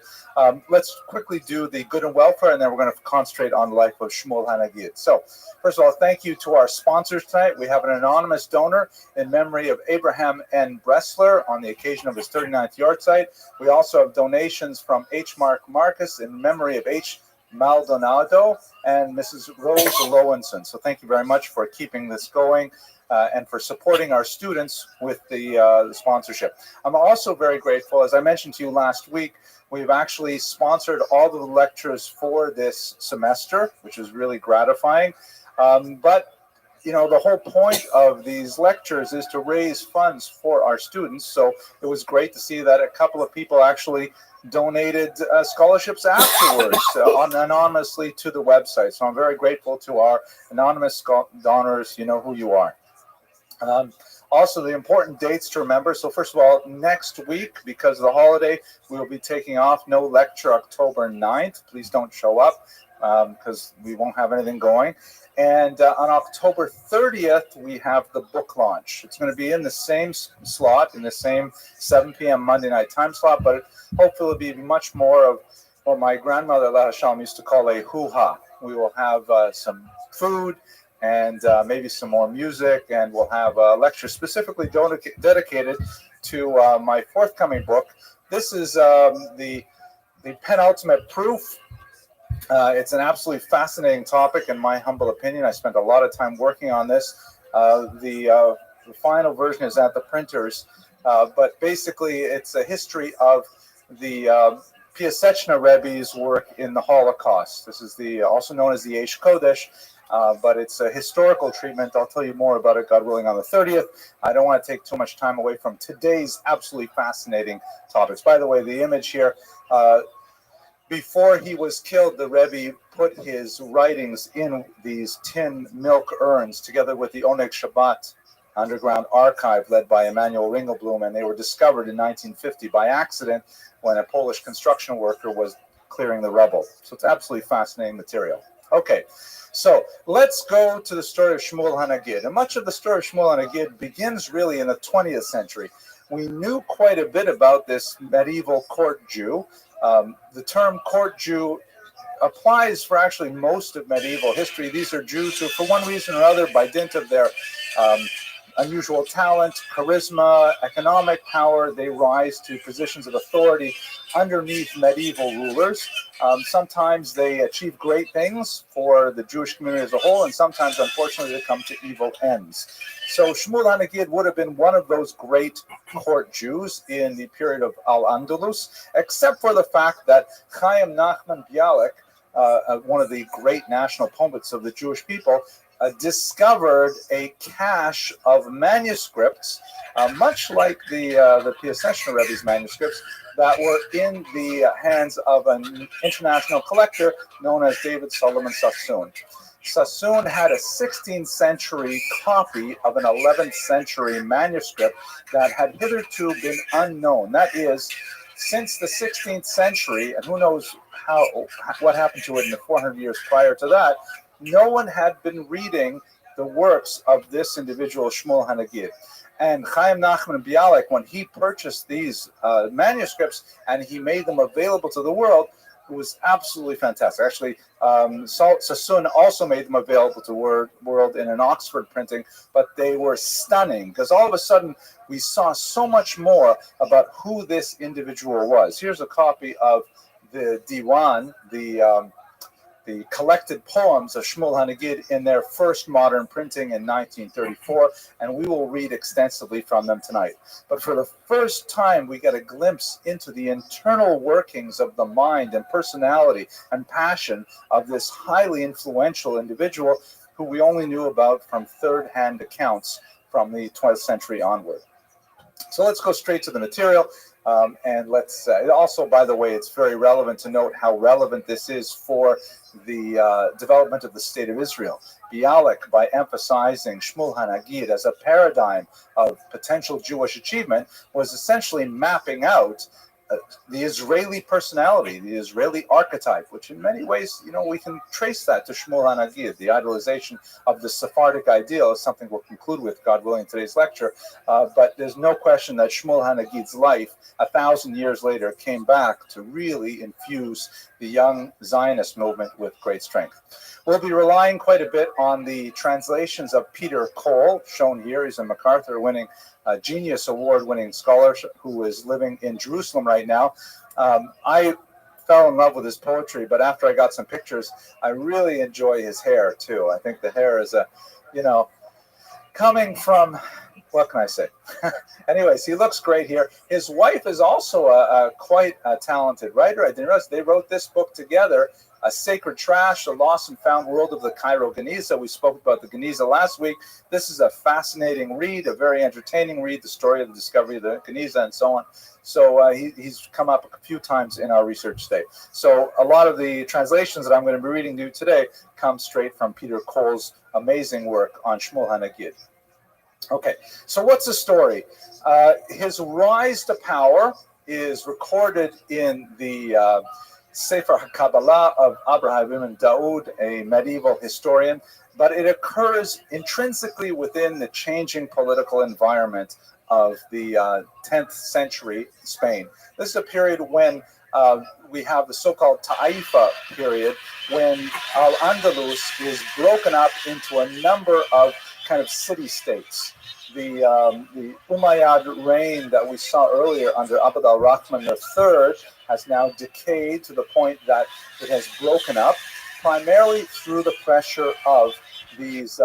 Let's quickly do the good and welfare, and then we're going to concentrate on the life of Shmuel HaNagid. So, first of all, thank you to our sponsors tonight. We have an anonymous donor in memory of Abraham N. Bressler on the occasion of his 39th yahrzeit. We also have donations from H. Mark Marcus in memory of H. Maldonado and Mrs. Rose Lowenson. So thank you very much for keeping this going and for supporting our students with the sponsorship. I'm also very grateful, as I mentioned to you last week, we've actually sponsored all of the lectures for this semester, which is really gratifying. But the whole point of these lectures is to raise funds for our students. So it was great to see that a couple of people actually donated scholarships afterwards anonymously to the website. So I'm very grateful to our anonymous donors. You know who you are. Also, the important dates to remember. So first of all, next week, because of the holiday, we will be taking off. No lecture October 9th. Please don't show up because we won't have anything going. And on October 30th, we have the book launch. It's going to be in the same slot, in the same 7 p.m. Monday night time slot, but hopefully it'll be much more of what my grandmother, Allah Hashem, used to call a hoo-ha. We will have some food and maybe some more music, and we'll have a lecture specifically dedicated to my forthcoming book. This is the penultimate proof. It's an absolutely fascinating topic, in my humble opinion. I spent a lot of time working on this. The final version is at the printers, but basically it's a history of the Piaseczna Rebbe's work in the Holocaust. This is also known as the Eish Kodesh, but it's a historical treatment. I'll tell you more about it, God willing, on the 30th. I don't want to take too much time away from today's absolutely fascinating topics. By the way, the image here, before he was killed, the Rebbe put his writings in these tin milk urns together with the Oneg Shabbat underground archive led by Emanuel Ringelblum, and they were discovered in 1950 by accident when a Polish construction worker was clearing the rubble. So it's absolutely fascinating material. Okay, so let's go to the story of Shmuel HaNagid. And much of the story of Shmuel HaNagid begins really in the 20th century. We knew quite a bit about this medieval court Jew. The term court Jew applies for actually most of medieval history. These are Jews who, for one reason or other, by dint of their unusual talent, charisma, economic power, they rise to positions of authority underneath medieval rulers. Sometimes they achieve great things for the Jewish community as a whole, and sometimes, unfortunately, they come to evil ends. So Shmuel HaNagid would have been one of those great court Jews in the period of Al-Andalus, except for the fact that Chaim Nachman Bialik, one of the great national poets of the Jewish people, discovered a cache of manuscripts, much like the Piaseczna Rebbe's manuscripts, that were in the hands of an international collector known as David Solomon Sassoon. Sassoon had a 16th century copy of an 11th century manuscript that had hitherto been unknown. That is, since the 16th century, and who knows what happened to it in the 400 years prior to that, no one had been reading the works of this individual, Shmuel HaNagid. And Chaim Nachman Bialik, when he purchased these manuscripts and he made them available to the world, it was absolutely fantastic. Actually, Sassoon also made them available to the world in an Oxford printing, but they were stunning because all of a sudden we saw so much more about who this individual was. Here's a copy of the Diwan, the collected poems of Shmuel HaNagid in their first modern printing in 1934, and we will read extensively from them tonight. But for the first time, we get a glimpse into the internal workings of the mind and personality and passion of this highly influential individual who we only knew about from third-hand accounts from the 12th century onward. So let's go straight to the material. And let's also, by the way, it's very relevant to note how relevant this is for the development of the state of Israel. Bialik, by emphasizing Shmuel HaNagid as a paradigm of potential Jewish achievement, was essentially mapping out the Israeli personality, the Israeli archetype, which in many ways, we can trace that to Shmuel HaNagid. The idolization of the Sephardic ideal is something we'll conclude with, God willing, in today's lecture. But there's no question that Shmuel HaNagid's life, 1,000 years later, came back to really infuse the young Zionist movement with great strength. We'll be relying quite a bit on the translations of Peter Cole, shown here. He's a MacArthur-winning, Genius Award-winning scholar who is living in Jerusalem right now. I fell in love with his poetry, but after I got some pictures, I really enjoy his hair, too. I think the hair is coming from... What can I say? Anyways, he looks great here. His wife is also a quite talented writer. I didn't realize they wrote this book together, A Sacred Trash, The Lost and Found World of the Cairo Geniza. We spoke about the Geniza last week. This is a fascinating read, a very entertaining read, the story of the discovery of the Geniza and so on. So he's come up a few times in our research today. So a lot of the translations that I'm going to be reading to you today come straight from Peter Cole's amazing work on Shmuel HaNagid. Okay, so what's the story? His rise to power is recorded in the Sefer HaKabbalah of Abraham Ibn Daud, a medieval historian, but it occurs intrinsically within the changing political environment of the 10th century Spain. This is a period when we have the so-called Taifa period, when Al-Andalus is broken up into a number of kind of city-states. The Umayyad reign that we saw earlier under Abd al-Rahman III has now decayed to the point that it has broken up, primarily through the pressure of these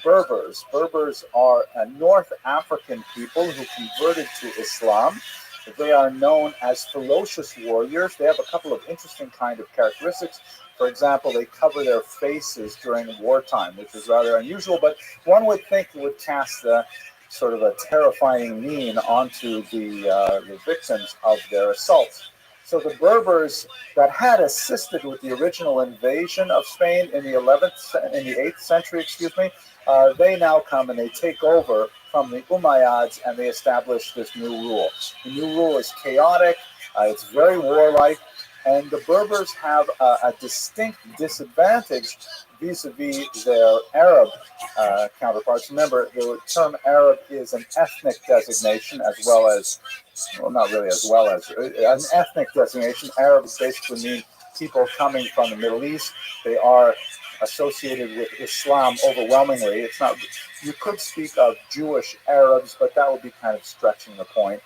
Berbers. Berbers are a North African people who converted to Islam. They are known as ferocious warriors. They have a couple of interesting kind of characteristics. For example, they cover their faces during wartime, which is rather unusual, but one would think it would cast a sort of a terrifying mien onto the victims of their assaults. So the Berbers that had assisted with the original invasion of Spain in the 8th century, they now come and they take over from the Umayyads and they establish this new rule. The new rule is chaotic, it's very warlike, And the Berbers have a distinct disadvantage vis-a-vis their Arab counterparts. Remember, the term Arab is an ethnic designation as well as, well, not really as well as, an ethnic designation. Arabs basically mean people coming from the Middle East. They are associated with Islam overwhelmingly. It's not, you could speak of Jewish Arabs, but that would be kind of stretching the point.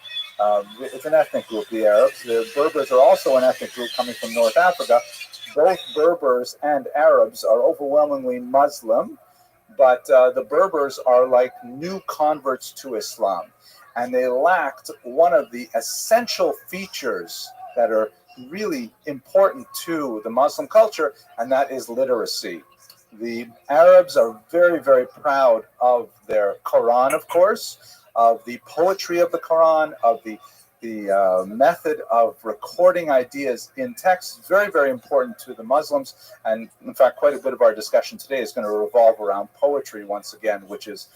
It's an ethnic group, the Arabs. The Berbers are also an ethnic group coming from North Africa. Both Berbers and Arabs are overwhelmingly Muslim, but the Berbers are like new converts to Islam, and they lacked one of the essential features that are really important to the Muslim culture, and that is literacy. The Arabs are very, very proud of their Quran, of course, of the poetry of the Quran, of the method of recording ideas in text. Very, very important to the Muslims. And in fact, quite a bit of our discussion today is going to revolve around poetry once again, which is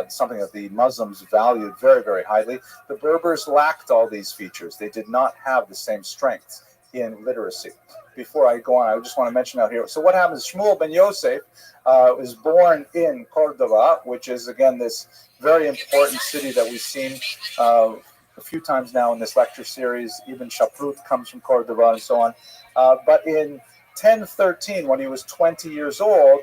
something that the Muslims valued very, very highly. The Berbers lacked all these features. They did not have the same strengths in literacy. Before I go on, I just want to mention out here. So what happens? Shmuel ben Yosef was born in Cordoba, which is, again, this very important city that we've seen a few times now in this lecture series. Ibn Shaprut comes from Cordoba and so on. But in 1013, when he was 20 years old,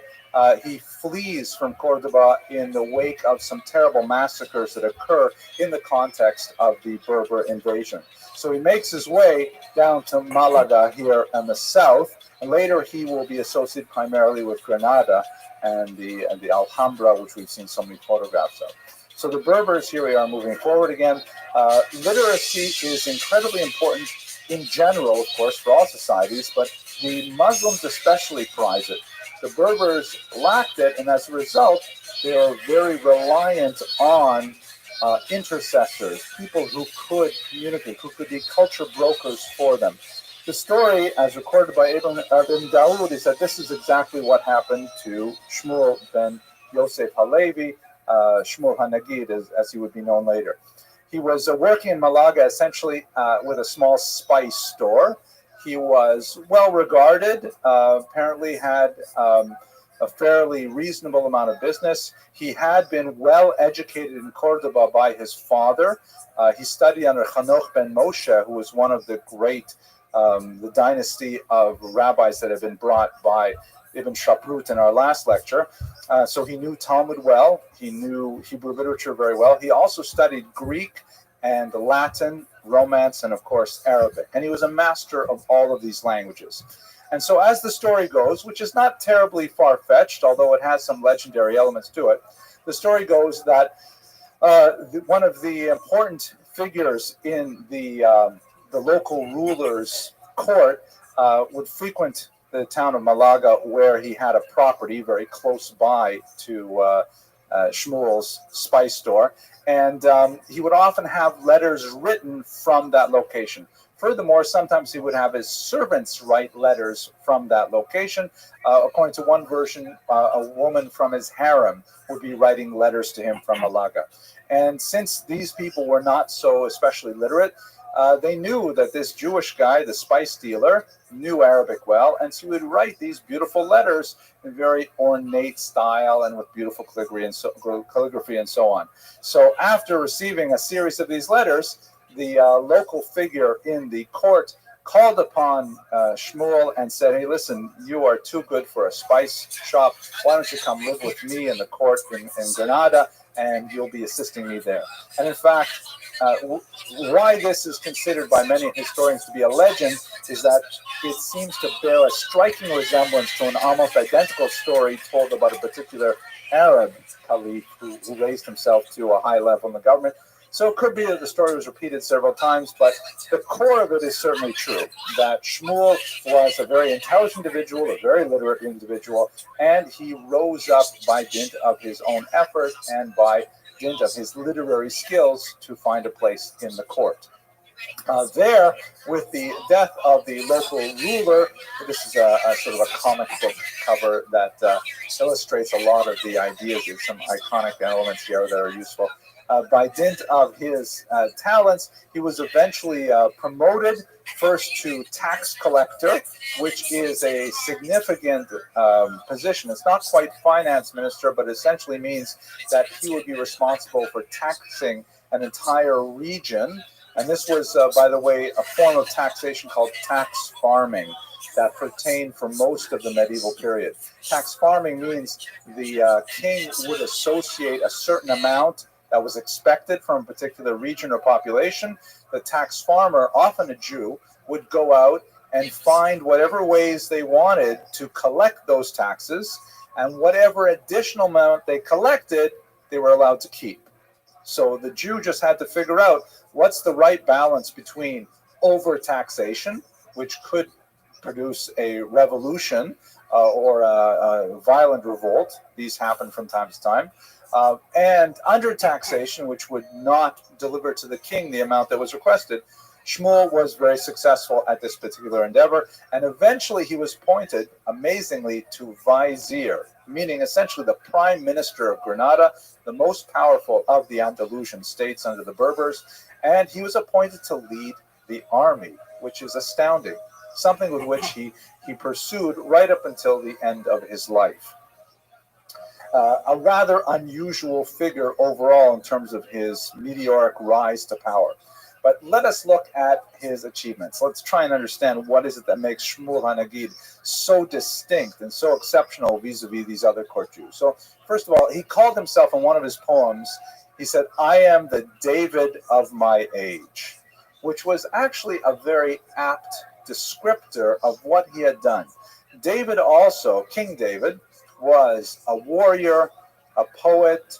he flees from Cordoba in the wake of some terrible massacres that occur in the context of the Berber invasion. So he makes his way down to Malaga here in the south, and later he will be associated primarily with Granada and the Alhambra, which we've seen so many photographs of. So the Berbers, here we are moving forward again. Literacy is incredibly important in general, of course, for all societies, but the Muslims especially prize it. The Berbers lacked it, and as a result, they are very reliant on intercessors, people who could communicate, who could be culture brokers for them. The story, as recorded by Ibn Dawood, is that this is exactly what happened to Shmuel ben Yosef Halevi, Shmuel HaNagid, as he would be known later. He was working in Malaga essentially with a small spice store. He was well regarded, apparently had a fairly reasonable amount of business. He had been well educated in Cordoba by his father. He studied under Hanoch ben Moshe, who was one of the great, the dynasty of rabbis that have been brought by Ibn Shaprut in our last lecture. So he knew Talmud well. He knew Hebrew literature very well. He also studied Greek and Latin, Romance, and of course Arabic. And he was a master of all of these languages. And so as the story goes, which is not terribly far-fetched, although it has some legendary elements to it, the story goes that one of the important figures in the local ruler's court would frequent the town of Malaga, where he had a property very close by to Shmuel's spice store. And he would often have letters written from that location. Furthermore, sometimes he would have his servants write letters from that location. According to one version, a woman from his harem would be writing letters to him from Malaga. And since these people were not so especially literate, they knew that this Jewish guy, the spice dealer, knew Arabic well, and so he would write these beautiful letters in very ornate style and with beautiful calligraphy and so on. So after receiving a series of these letters, the local figure in the court called upon Shmuel and said, "Hey, listen, you are too good for a spice shop. Why don't you come live with me in the court in Granada, and you'll be assisting me there." And in fact, why this is considered by many historians to be a legend is that it seems to bear a striking resemblance to an almost identical story told about a particular Arab caliph who raised himself to a high level in the government. So it could be that the story was repeated several times, but the core of it is certainly true, that Shmuel was a very intelligent individual, a very literate individual, and he rose up by dint of his own effort and by dint of his literary skills to find a place in the court. There, with the death of the local ruler, this is a sort of a comic book cover that illustrates a lot of the ideas. There's some iconic elements here that are useful. By dint of his talents, he was eventually promoted first to tax collector, which is a significant position. It's not quite finance minister, but essentially means that he would be responsible for taxing an entire region. And this was, by the way, a form of taxation called tax farming that pertained for most of the medieval period. Tax farming means the king would associate a certain amount that was expected from a particular region or population. The tax farmer, often a Jew, would go out and find whatever ways they wanted to collect those taxes, and whatever additional amount they collected, they were allowed to keep. So the Jew just had to figure out what's the right balance between overtaxation, which could produce a revolution or a violent revolt. These happen from time to time. And undertaxation, which would not deliver to the king the amount that was requested. Shmuel was very successful at this particular endeavor, and eventually he was appointed, amazingly, to vizier, meaning essentially the prime minister of Granada, the most powerful of the Andalusian states under the Berbers, and he was appointed to lead the army, which is astounding, something with which he pursued right up until the end of his life. A rather unusual figure overall in terms of his meteoric rise to power. But let us look at his achievements. Let's try and understand what is it that makes Shmuel HaNagid so distinct and so exceptional vis-a-vis these other court Jews. So first of all, he called himself in one of his poems, he said, "I am the David of my age," which was actually a very apt descriptor of what he had done. David also, King David, was a warrior, a poet.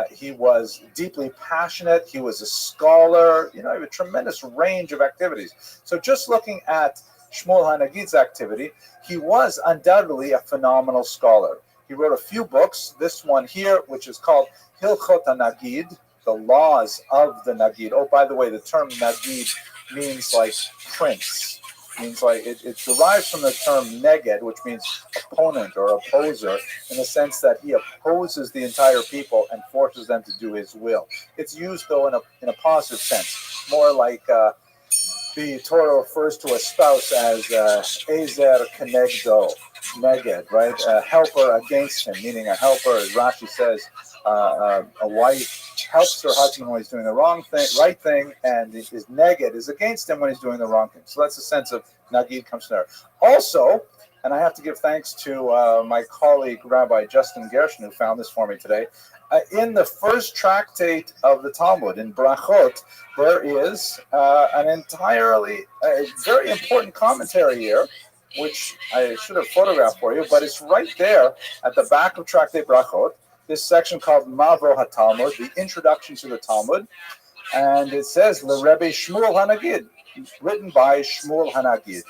He was deeply passionate. He was a scholar. He had a tremendous range of activities. So just looking at Shmuel HaNagid's activity, he was undoubtedly a phenomenal scholar. He wrote a few books. This one here, which is called Hilchot HaNagid, the laws of the Nagid. Oh, by the way, the term Nagid means like prince. Means like it derives from the term neged, which means opponent or opposer, in the sense that he opposes the entire people and forces them to do his will. It's used though in a positive sense, more like the Torah refers to a spouse as ezer kenegdo, neged, right? A helper against him, meaning a helper, as Rashi says, a wife helps her husband when he's doing the right thing, and his neged is against him when he's doing the wrong thing. So that's the sense of Nagid comes from there. Also, and I have to give thanks to my colleague Rabbi Justin Gershon, who found this for me today. In the first tractate of the Talmud, in Brachot, there is an entirely very important commentary here, which I should have photographed for you, but it's right there at the back of Tractate Brachot. This section called Mavro HaTalmud, the introduction to the Talmud, and it says Rabbi Shmuel HaNagid, written by Shmuel HaNagid,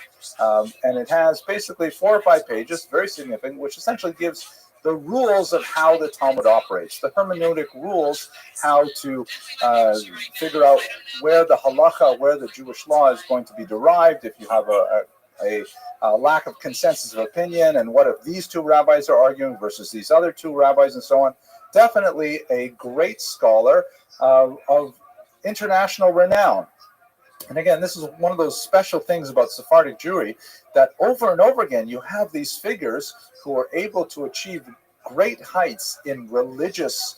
and it has basically 4 or 5 pages, very significant, which essentially gives the rules of how the Talmud operates, the hermeneutic rules, how to figure out where the halacha, where the Jewish law is going to be derived, if you have a lack of consensus of opinion, and what if these 2 rabbis are arguing versus these other 2 rabbis, and so on. Definitely a great scholar of international renown. And again, this is one of those special things about Sephardic Jewry, that over and over again you have these figures who are able to achieve great heights in religious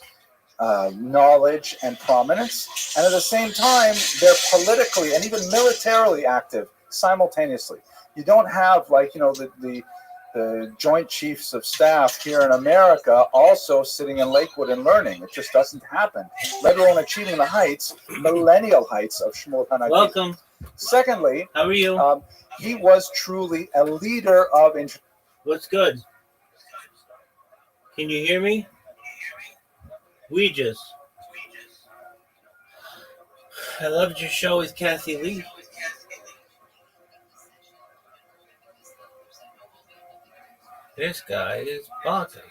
knowledge and prominence, and at the same time they're politically and even militarily active simultaneously. You don't have, like, the Joint Chiefs of Staff here in America also sitting in Lakewood and learning. It just doesn't happen, let alone achieving the heights, millennial heights of Shmuel HaNagid.
Welcome.
Secondly,
how are you?
He was truly a leader of...
What's good? Can you hear me? Ouija's. I loved your show with Kathy Lee. This guy is bonkers.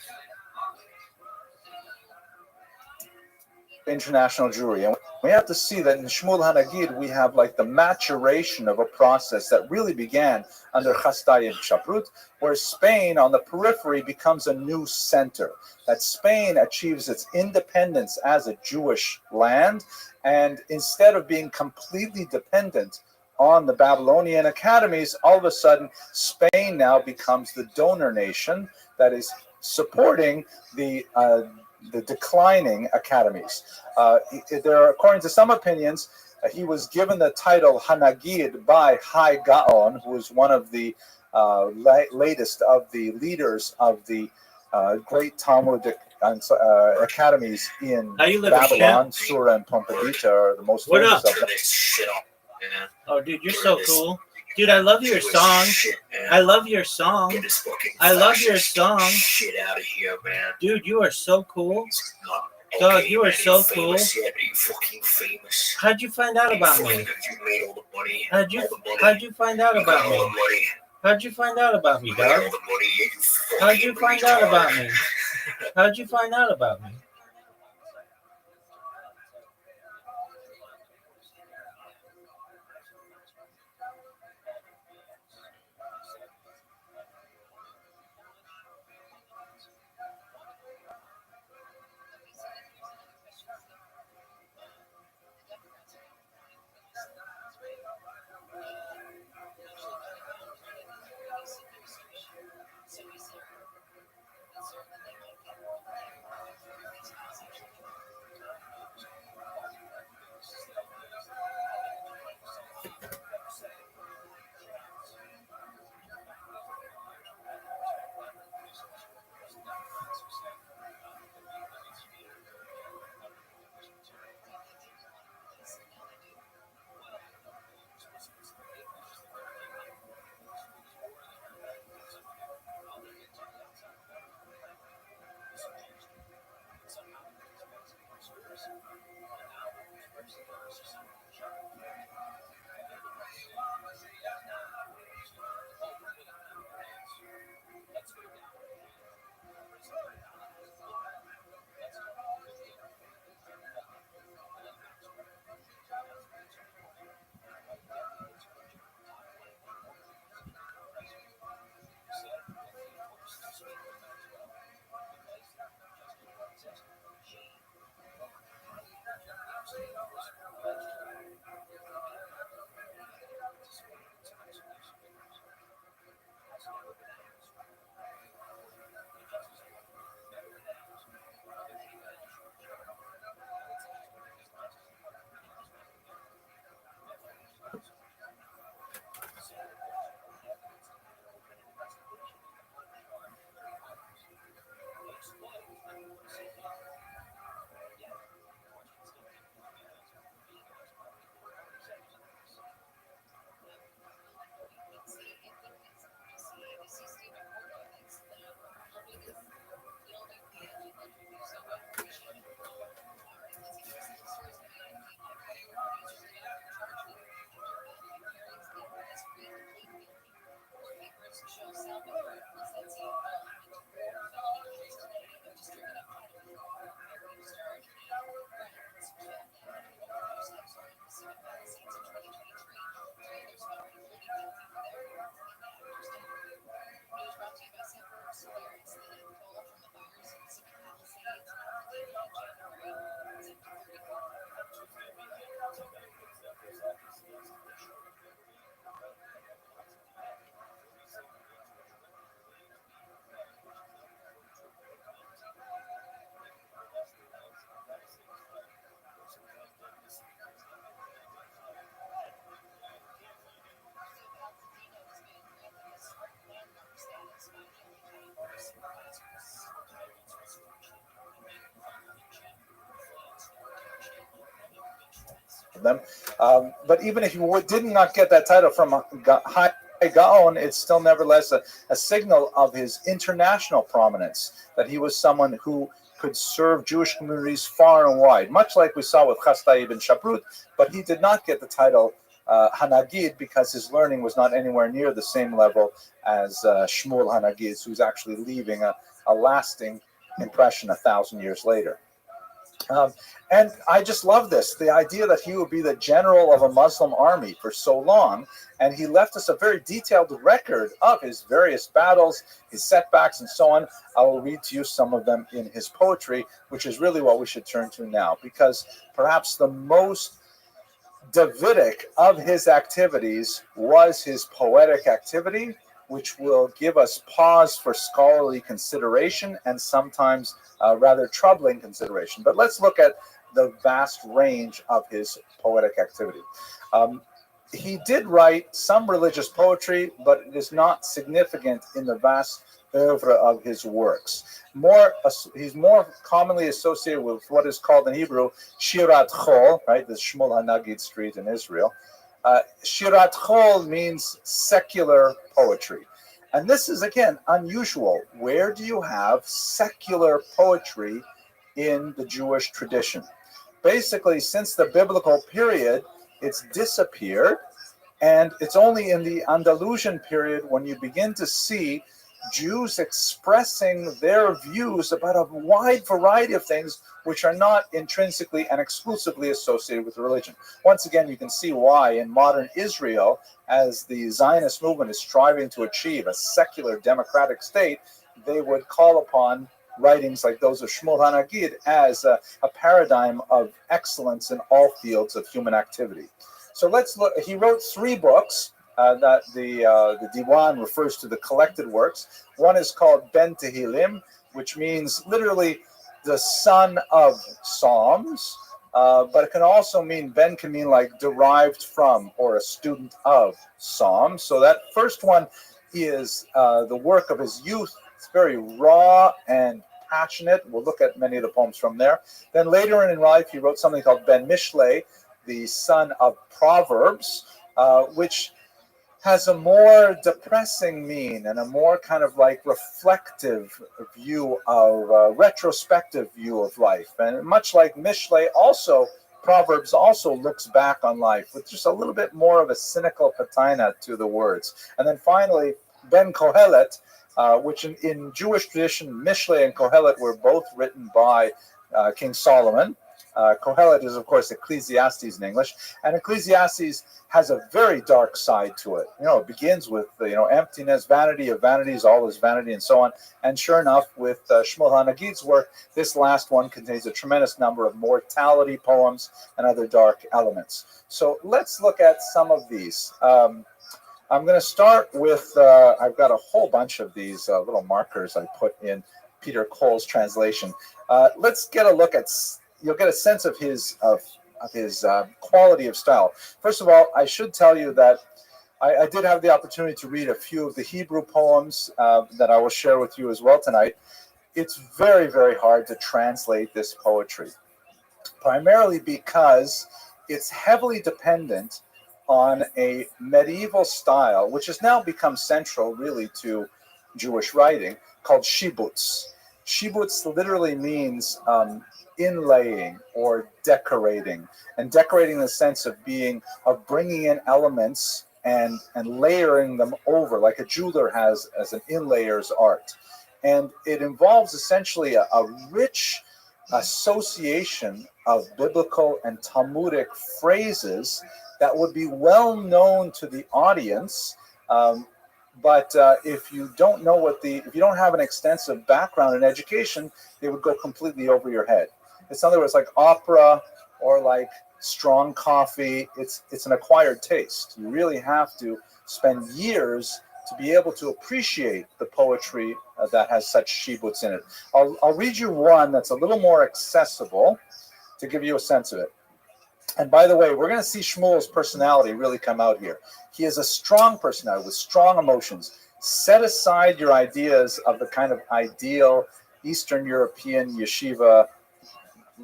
International Jewry. And we have to see that in Shmuel HaNagid, we have like the maturation of a process that really began under Chasdai and Shaprut, where Spain on the periphery becomes a new center. That Spain achieves its independence as a Jewish land, and instead of being completely dependent on the Babylonian academies, all of a sudden Spain now becomes the donor nation that is supporting the declining academies. According to some opinions, he was given the title Hanagid by Hai Gaon, who was one of the latest of the leaders of the great Talmudic academies in Babylon. Sura and Pompadita are the most famous of them.
Oh, dude, you're so cool. Dude, I love your song. I love your song. I love your song.
Shit out of here, man.
Dude, you are so cool.
Okay,
Dog, you are
man,
so
you
cool.
famous yet? Are you fucking famous?
How'd you find out about me?
You made all the money.
How'd you find out about me? How'd you find out about me, dog? How'd you find out about me? How'd you find out about me?
Them, but even if you did not get that title from Hai Gaon, it's still nevertheless a signal of his international prominence, that he was someone who could serve Jewish communities far and wide, much like we saw with Chasdai ibn Shaprut, but he did not get the title Hanagid because his learning was not anywhere near the same level as Shmuel Hanagid, who's actually leaving a lasting impression 1,000 years later. And I just love this, the idea that he would be the general of a Muslim army for so long, and he left us a very detailed record of his various battles, his setbacks, and so on. I will read to you some of them in his poetry, which is really what we should turn to now, because perhaps the most Davidic of his activities was his poetic activity, which will give us pause for scholarly consideration and sometimes rather troubling consideration. But let's look at the vast range of his poetic activity. He did write some religious poetry, but it is not significant in the vast oeuvre of his works. He's more commonly associated with what is called in Hebrew Shirat Chol, right? The Shmuel HaNagid street in Israel. Shirat Chol means secular poetry. And this is, again, unusual. Where do you have secular poetry in the Jewish tradition? Basically, since the biblical period, it's disappeared. And it's only in the Andalusian period when you begin to see Jews expressing their views about a wide variety of things which are not intrinsically and exclusively associated with religion. Once again, you can see why in modern Israel, as the Zionist movement is striving to achieve a secular democratic state, they would call upon writings like those of Shmuel HaNagid as a paradigm of excellence in all fields of human activity. So let's look. He wrote 3 books that the Diwan refers to the collected works. One is called Ben Tehillim, which means literally the son of Psalms, but it can also mean, Ben can mean like derived from or a student of Psalms. So that first one is the work of his youth. It's very raw and passionate. We'll look at many of the poems from there. Then later in life, he wrote something called Ben Mishlei, the son of Proverbs, which has a more depressing mien and a more kind of like reflective view of, retrospective view of life. And much like Mishlei, also, Proverbs also looks back on life with just a little bit more of a cynical patina to the words. And then finally, Ben Kohelet, which in Jewish tradition, Mishlei and Kohelet were both written by King Solomon. Kohelet is, of course, Ecclesiastes in English, and Ecclesiastes has a very dark side to it. It begins with, emptiness, vanity of vanities, all is vanity, and so on. And sure enough, with Shmuel HaNagid's work, this last one contains a tremendous number of mortality poems and other dark elements. So let's look at some of these. I'm going to start with, I've got a whole bunch of these little markers I put in Peter Cole's translation. Let's get a look at. You'll get a sense of his quality of style. First of all, I should tell you that I did have the opportunity to read a few of the Hebrew poems that I will share with you as well tonight. It's very, very hard to translate this poetry, primarily because it's heavily dependent on a medieval style, which has now become central, really, to Jewish writing, called shibutz. Shibutz literally means inlaying or decorating, and decorating in the sense of bringing in elements and layering them over, like a jeweler has as an inlayer's art. And it involves essentially a rich association of biblical and Talmudic phrases that would be well known to the audience, but if you don't know if you don't have an extensive background in education, they would go completely over your head. It's in other words like opera or like strong coffee. It's an acquired taste. You really have to spend years to be able to appreciate the poetry that has such shibutz in it. I'll read you one that's a little more accessible to give you a sense of it. And by the way, we're going to see Shmuel's personality really come out here. He has a strong personality with strong emotions. Set aside your ideas of the kind of ideal Eastern European yeshiva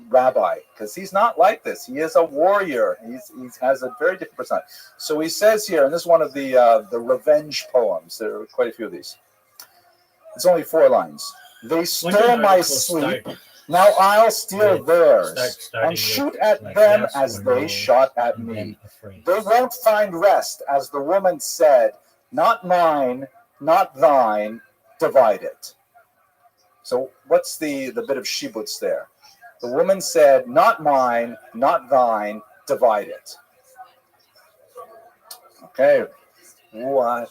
rabbi, because he's not like this. He is a warrior. He has a very different personality. So he says here, and this is one of the revenge poems. There are quite a few of these. It's only 4 lines. They stole my sleep. Now I'll steal theirs and shoot at them as they shot at me. They won't find rest, as the woman said, not mine, not thine, divide it. So what's the bit of shibutz there? The woman said, not mine, not thine, divide it. Okay, what?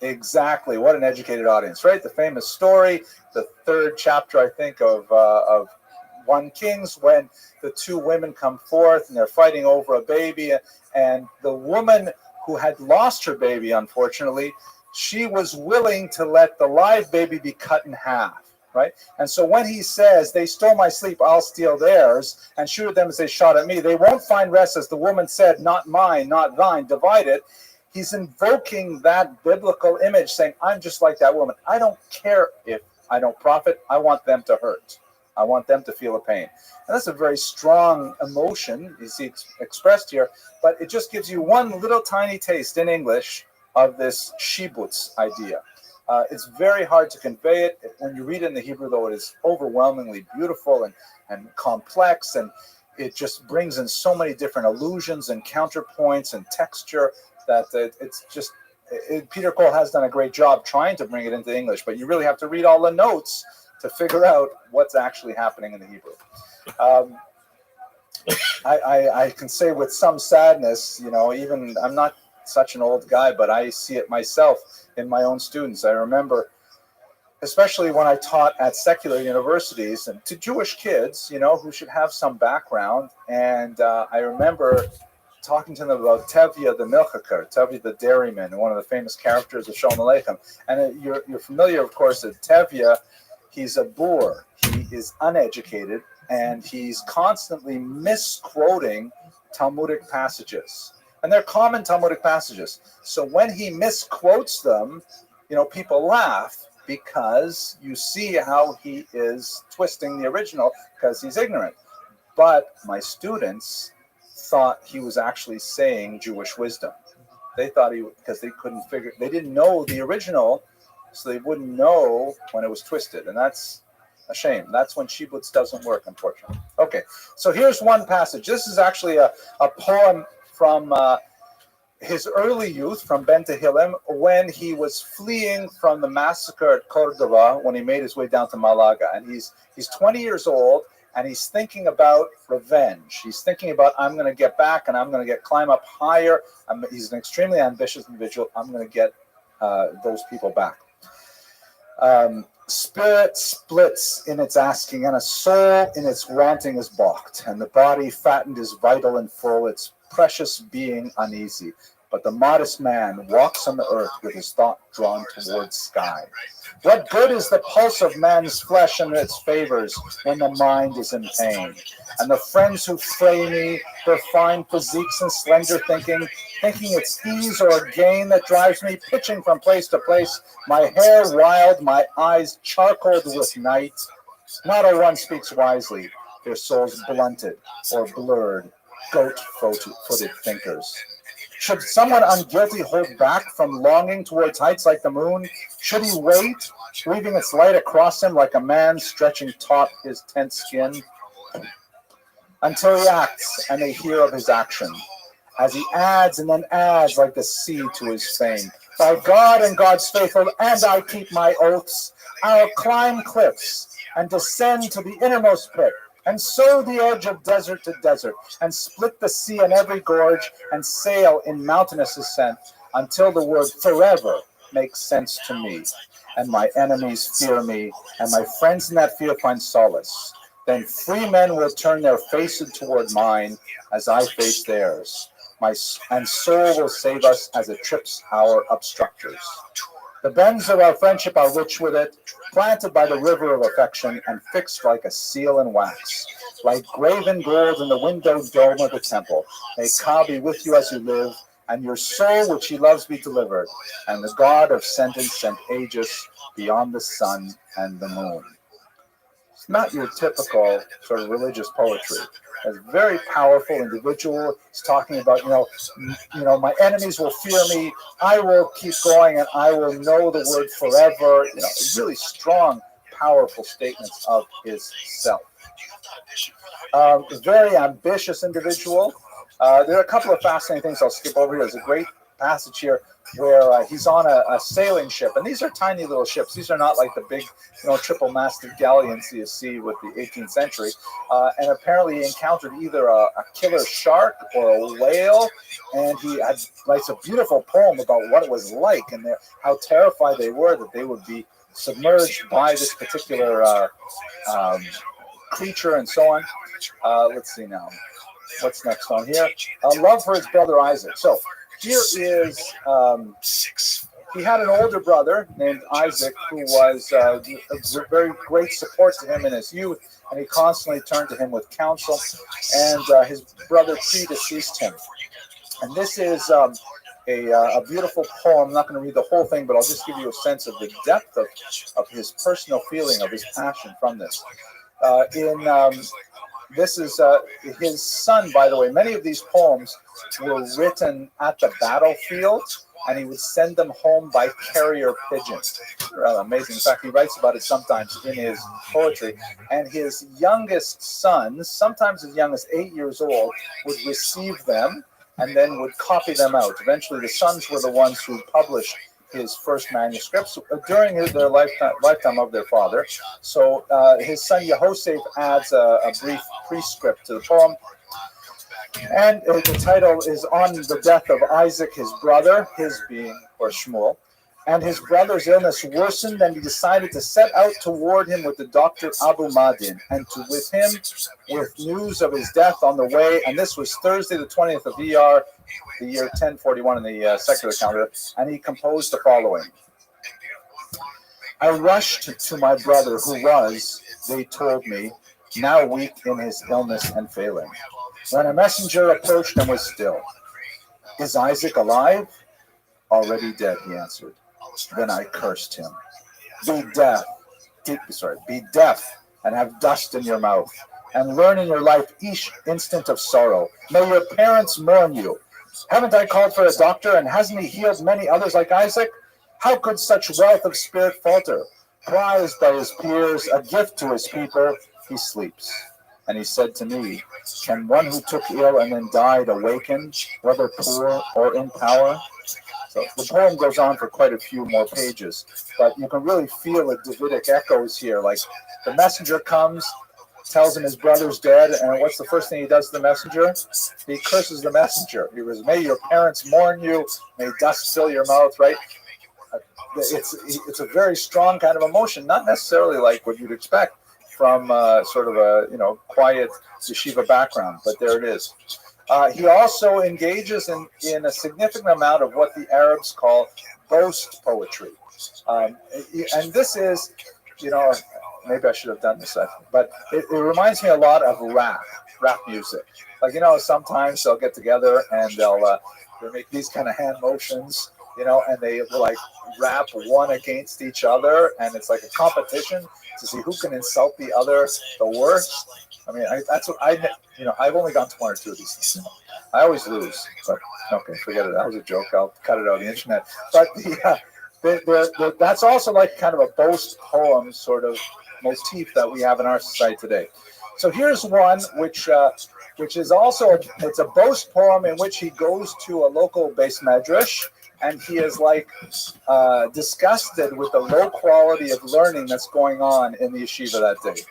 Exactly, what an educated audience, right? The famous story, the 3rd chapter, I think, of 1 Kings when the 2 women come forth and they're fighting over a baby, and the woman who had lost her baby, unfortunately, she was willing to let the live baby be cut in half, right? And so when he says, they stole my sleep, I'll steal theirs, and shoot at them as they shot at me, they won't find rest, as the woman said, not mine, not thine, divide it. He's invoking that biblical image, saying, I'm just like that woman. I don't care if I don't profit. I want them to hurt. I want them to feel a pain. And that's a very strong emotion, you see expressed here, but it just gives you one little tiny taste in English of this shibutz idea. It's very hard to convey it. When you read it in the Hebrew, though, it is overwhelmingly beautiful and complex, and it just brings in so many different allusions and counterpoints and texture that it's just, Peter Cole has done a great job trying to bring it into English, but you really have to read all the notes to figure out what's actually happening in the Hebrew. I can say with some sadness, even I'm not such an old guy, but I see it myself in my own students. I remember, especially when I taught at secular universities and to Jewish kids, who should have some background. And I remember talking to them about Tevye the Milchaker, Tevye the dairyman, one of the famous characters of Shalom Aleichem. And you're familiar, of course, that Tevye, he's a boor. He is uneducated, and he's constantly misquoting Talmudic passages. And they're common Talmudic passages. So when he misquotes them, people laugh because you see how he is twisting the original because he's ignorant. But my students thought he was actually saying Jewish wisdom. They thought because they didn't know the original, so they wouldn't know when it was twisted. And that's a shame. That's when shibutz doesn't work, unfortunately. Okay, so here's one passage. This is actually a poem from his early youth, from Ben Tehillim, when he was fleeing from the massacre at Cordoba, when he made his way down to Malaga. And he's 20 years old, and he's thinking about revenge. He's thinking about, I'm going to get back, and I'm going to climb up higher. He's an extremely ambitious individual. I'm going to get those people back. Spirit splits in its asking, and a soul in its wanting is balked, and the body fattened is vital and full, its precious being uneasy. But the modest man walks on the earth with his thought drawn towards sky. What good is the pulse of man's flesh and its favors when the mind is in pain? And the friends who fray me, their fine physiques and slender thinking it's ease or gain that drives me, pitching from place to place, my hair wild, my eyes charcoaled with night. Not a one speaks wisely, their souls blunted or blurred, goat-footed thinkers. Should someone unguilty hold back from longing towards heights like the moon? Should he wait, weaving its light across him like a man stretching taut his tense skin? Until he acts and they hear of his action, as he adds and then adds like the sea to his fame. By God and God's faithful, and I keep my oaths, I'll climb cliffs and descend to the innermost pit, and sow the edge of desert to desert, and split the sea in every gorge, and sail in mountainous ascent, until the word forever makes sense to me, and my enemies fear me, and my friends in that fear find solace. Then free men will turn their faces toward mine, as I face theirs. And soul will save us as it trips our obstructors. The bends of our friendship are rich with it, planted by the river of affection and fixed like a seal in wax, like graven gold in the window dome of the temple. May Ka be with you as you live, and your soul which he loves be delivered, and the God of sentence and aegis beyond the sun and the moon. It's not your typical sort of religious poetry. It's a very powerful individual. He's talking about, my enemies will fear me. I will keep going, and I will know the word forever. Really strong, powerful statements of his self. Very ambitious individual. There are a couple of fascinating things I'll skip over here. There's a great passage here where he's on a sailing ship, and these are tiny little ships. These are not like the big, triple-masted galleons you see with the 18th century. And apparently he encountered either a killer shark or a whale, and he writes a beautiful poem about what it was like and how terrified they were that they would be submerged by this particular creature, and so on. Let's see now. What's next on here? Love for his brother Isaac. So here is, he had an older brother named Isaac who was a very great support to him in his youth, and he constantly turned to him with counsel, and his brother predeceased him. And this is a beautiful poem. I'm not going to read the whole thing, but I'll just give you a sense of the depth of his personal feeling, of his passion from this. This is his son, by the way. Many of these poems were written at the battlefield, and he would send them home by carrier pigeon. Rather amazing. In fact, he writes about it sometimes in his poetry. And his youngest son, sometimes as young as 8 years old, would receive them and then would copy them out. Eventually, the sons were the ones who published his first manuscripts during their lifetime of their father. So his son Yehoseph adds a brief prescript to the poem. And the title is on the death of Isaac, his brother, his being, or Shmuel. And his brother's illness worsened, and he decided to set out toward him with the doctor Abu Madin, and with him with news of his death on the way. And this was Thursday, the 20th of Iyar, the year 1041 in the secular calendar. And he composed the following. I rushed to my brother, who was, they told me, now weak in his illness and failing. When a messenger approached and was still. Is Isaac alive? Already dead, he answered. Then I cursed him. Be deaf and have dust in your mouth, and learn in your life each instant of sorrow. May your parents mourn you. Haven't I called for a doctor, and hasn't he healed many others like Isaac? How could such wealth of spirit falter? Prized by his peers, a gift to his people, he sleeps. And he said to me, can one who took ill and then died awaken, whether poor or in power? So the poem goes on for quite a few more pages, but you can really feel the Davidic echoes here. Like the messenger comes, tells him his brother's dead, and what's the first thing he does to the messenger? He curses the messenger. He goes, may your parents mourn you, may dust fill your mouth, right? It's a very strong kind of emotion, not necessarily like what you'd expect from sort of a quiet yeshiva background, but there it is. He also engages in a significant amount of what the Arabs call boast poetry, and this is, maybe I should have done this, but it reminds me a lot of rap music. Like sometimes they'll get together and they'll make these kind of hand motions, and they like rap one against each other, and it's like a competition to see who can insult the other the worst. I mean, that's what I've only gone to one or two of these things. I always lose, but okay, forget it. That was a joke. I'll cut it out of the internet. But that's also like kind of a boast poem sort of motif that we have in our society today. So here's one which is also it's a boast poem in which he goes to a local base medrash, and he is like disgusted with the low quality of learning that's going on in the yeshiva that day.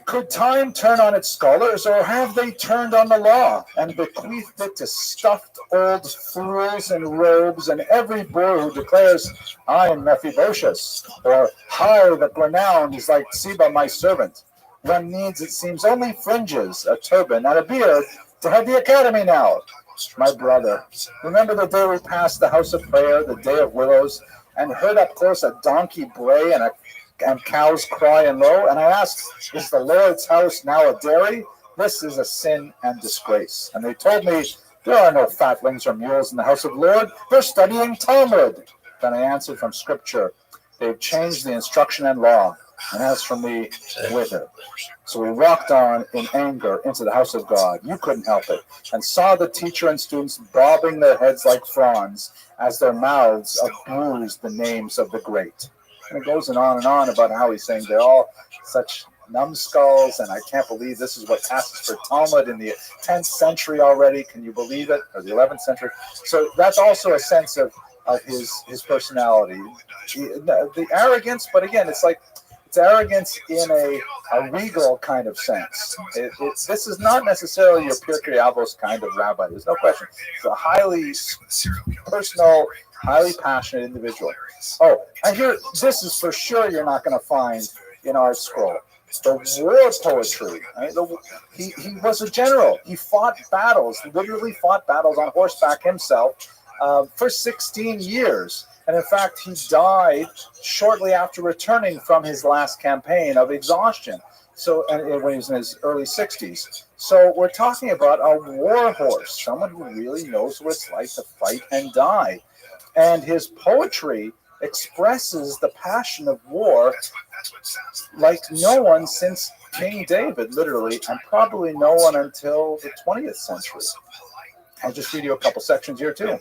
Could time turn on its scholars, or have they turned on the law and bequeathed it to stuffed old fools in robes, and every boor who declares, I am Mephibosheth, or hi, the renowned is like Ziba, my servant. One needs, it seems, only fringes, a turban, and a beard to head the academy now. My brother, remember the day we passed the house of prayer, the day of willows, and heard up close a donkey bray and cows cry and low, and I asked, is the Lord's house now a dairy? This is a sin and disgrace. And they told me, there are no fatlings or mules in the house of the Lord. They're studying Talmud. Then I answered from Scripture, they've changed the instruction and law, and as for me, wither. So we walked on in anger into the house of God. You couldn't help it, and saw the teacher and students bobbing their heads like fronds as their mouths abused the names of the great. And it goes on about how he's saying they're all such numbskulls, and I can't believe this is what passes for Talmud in the 10th century already. Can you believe it? Or the 11th century. So that's also a sense of his personality. The arrogance, but again, it's arrogance in a regal kind of sense. This is not necessarily your Pirkei Avos kind of rabbi. There's no question. It's a highly personal, highly passionate individual. Oh, and here, this is for sure you're not going to find in our scroll. The war poetry. Right? He was a general. He fought battles, literally fought battles on horseback himself for 16 years. And in fact, he died shortly after returning from his last campaign of exhaustion. So, and when he was in his early 60s. So we're talking about a war horse, someone who really knows what it's like to fight and die. And his poetry expresses the passion of war like no one since King David, literally, and probably no one until the 20th century. I'll just read you a couple sections here, too.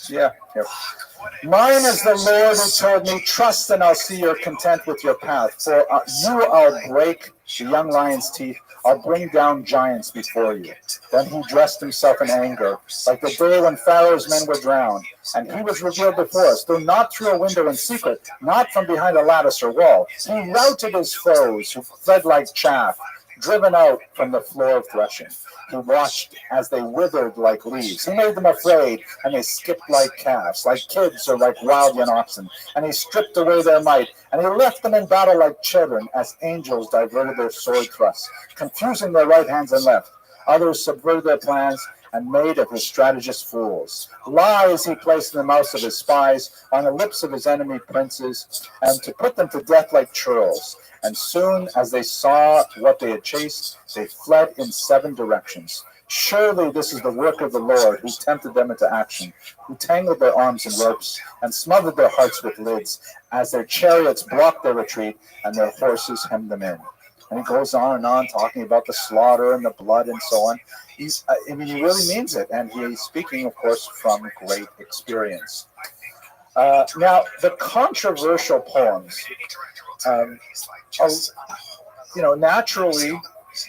Yeah, here. Mine is the Lord who told me, trust and I'll see you're content with your path. For you I'll break the young lion's teeth. I'll bring down giants before you. Then he dressed himself in anger, like the day when Pharaoh's men were drowned. And he was revealed before us, though not through a window in secret, not from behind a lattice or wall. He routed his foes who fled like chaff, driven out from the floor of threshing. He watched as they withered like leaves. He made them afraid, and they skipped like calves, like kids or like wild young oxen. And he stripped away their might, and he left them in battle like children, as angels diverted their sword thrusts, confusing their right hands and left. Others subverted their plans and made of his strategists fools. Lies he placed in the mouths of his spies, on the lips of his enemy princes, and to put them to death like churls. And soon as they saw what they had chased, they fled in 7 directions. Surely this is the work of the Lord, who tempted them into action, who tangled their arms in ropes, and smothered their hearts with lids, as their chariots blocked their retreat, and their horses hemmed them in. And he goes on, talking about the slaughter and the blood and so on. He really means it, and he's speaking, of course, from great experience. Now, the controversial poems, naturally,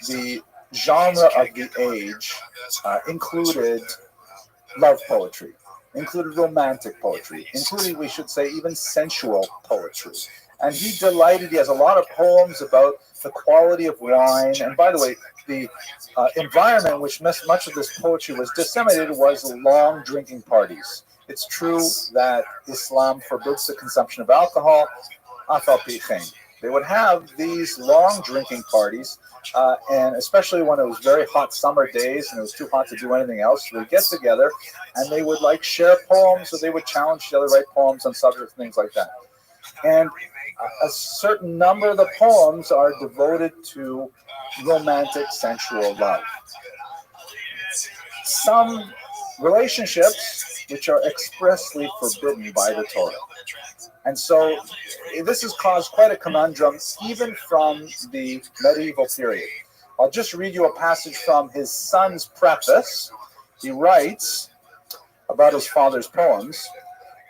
the genre of the age included love poetry, included romantic poetry, including, we should say, even sensual poetry. And he has a lot of poems about the quality of wine. And by the way, the environment in which much of this poetry was disseminated was long drinking parties. It's true that Islam forbids the consumption of alcohol. They would have these long drinking parties, and especially when it was very hot summer days and it was too hot to do anything else, they would get together and they would share poems, or they would challenge each other to write poems on subjects, things like that. And a certain number of the poems are devoted to romantic, sensual love. Some relationships which are expressly forbidden by the Torah. And so this has caused quite a conundrum, even from the medieval period. I'll just read you a passage from his son's preface. He writes about his father's poems,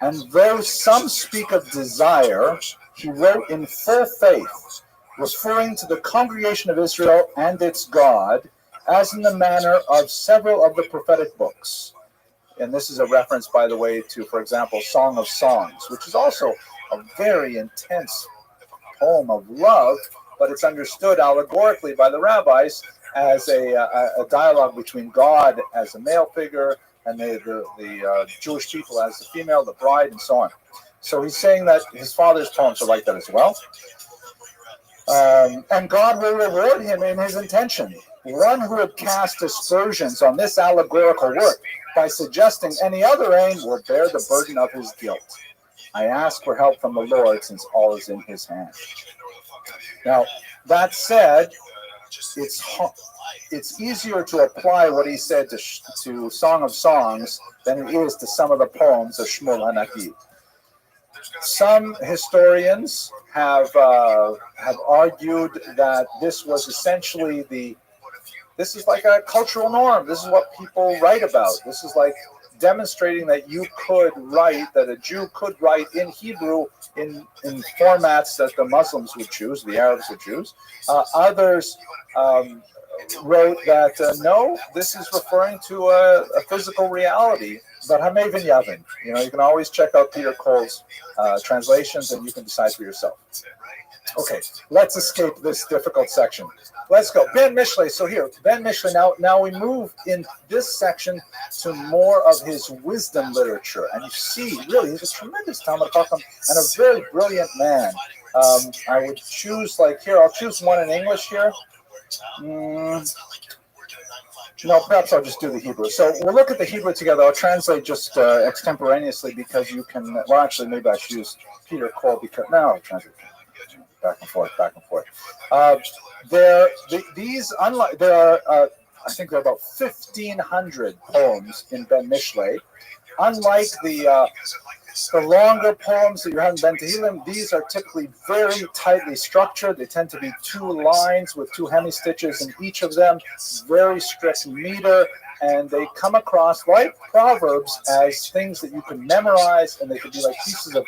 and though some speak of desire, he wrote in full faith, referring to the congregation of Israel and its God, as in the manner of several of the prophetic books. And this is a reference, by the way, to, for example, Song of Songs, which is also a very intense poem of love, but it's understood allegorically by the rabbis as a dialogue between God as a male figure and the Jewish people as the female, the bride, and so on. So he's saying that his father's poems are like that as well. And God will reward him in his intention. One who would cast aspersions on this allegorical work by suggesting any other aim will bear the burden of his guilt. I ask for help from the Lord, since all is in his hand. Now, that said, it's easier to apply what he said to Song of Songs than it is to some of the poems of Shmuel Hanaki. Some historians have argued that this was essentially this is like a cultural norm. This is what people write about. This is like demonstrating that that a Jew could write in Hebrew in formats that the Muslims would choose, the Arabs would choose. Others wrote that, no, this is referring to a physical reality But Hamevin Yavin, you can always check out Peter Cole's translations, and you can decide for yourself. Okay, let's escape this difficult section. Let's go. Ben Mishlei. So here, Ben Mishlei. Now we move in this section to more of his wisdom literature. And you see, really, he's a tremendous Talmud Chacham and a very brilliant man. I would choose, I'll choose one in English here. No, perhaps I'll just do the Hebrew. So we'll look at the Hebrew together. I'll translate just extemporaneously because you can, well, actually, maybe I should use Peter Cole because, no, I'll translate back and forth. There are, I think there are about 1,500 poems in Ben Mishlei. Unlike the longer poems that you have in Ben Tehillim, these are typically very tightly structured. They tend to be 2 lines with 2 hemistitches in each of them, very strict meter, and they come across like Proverbs as things that you can memorize, and they could be like pieces of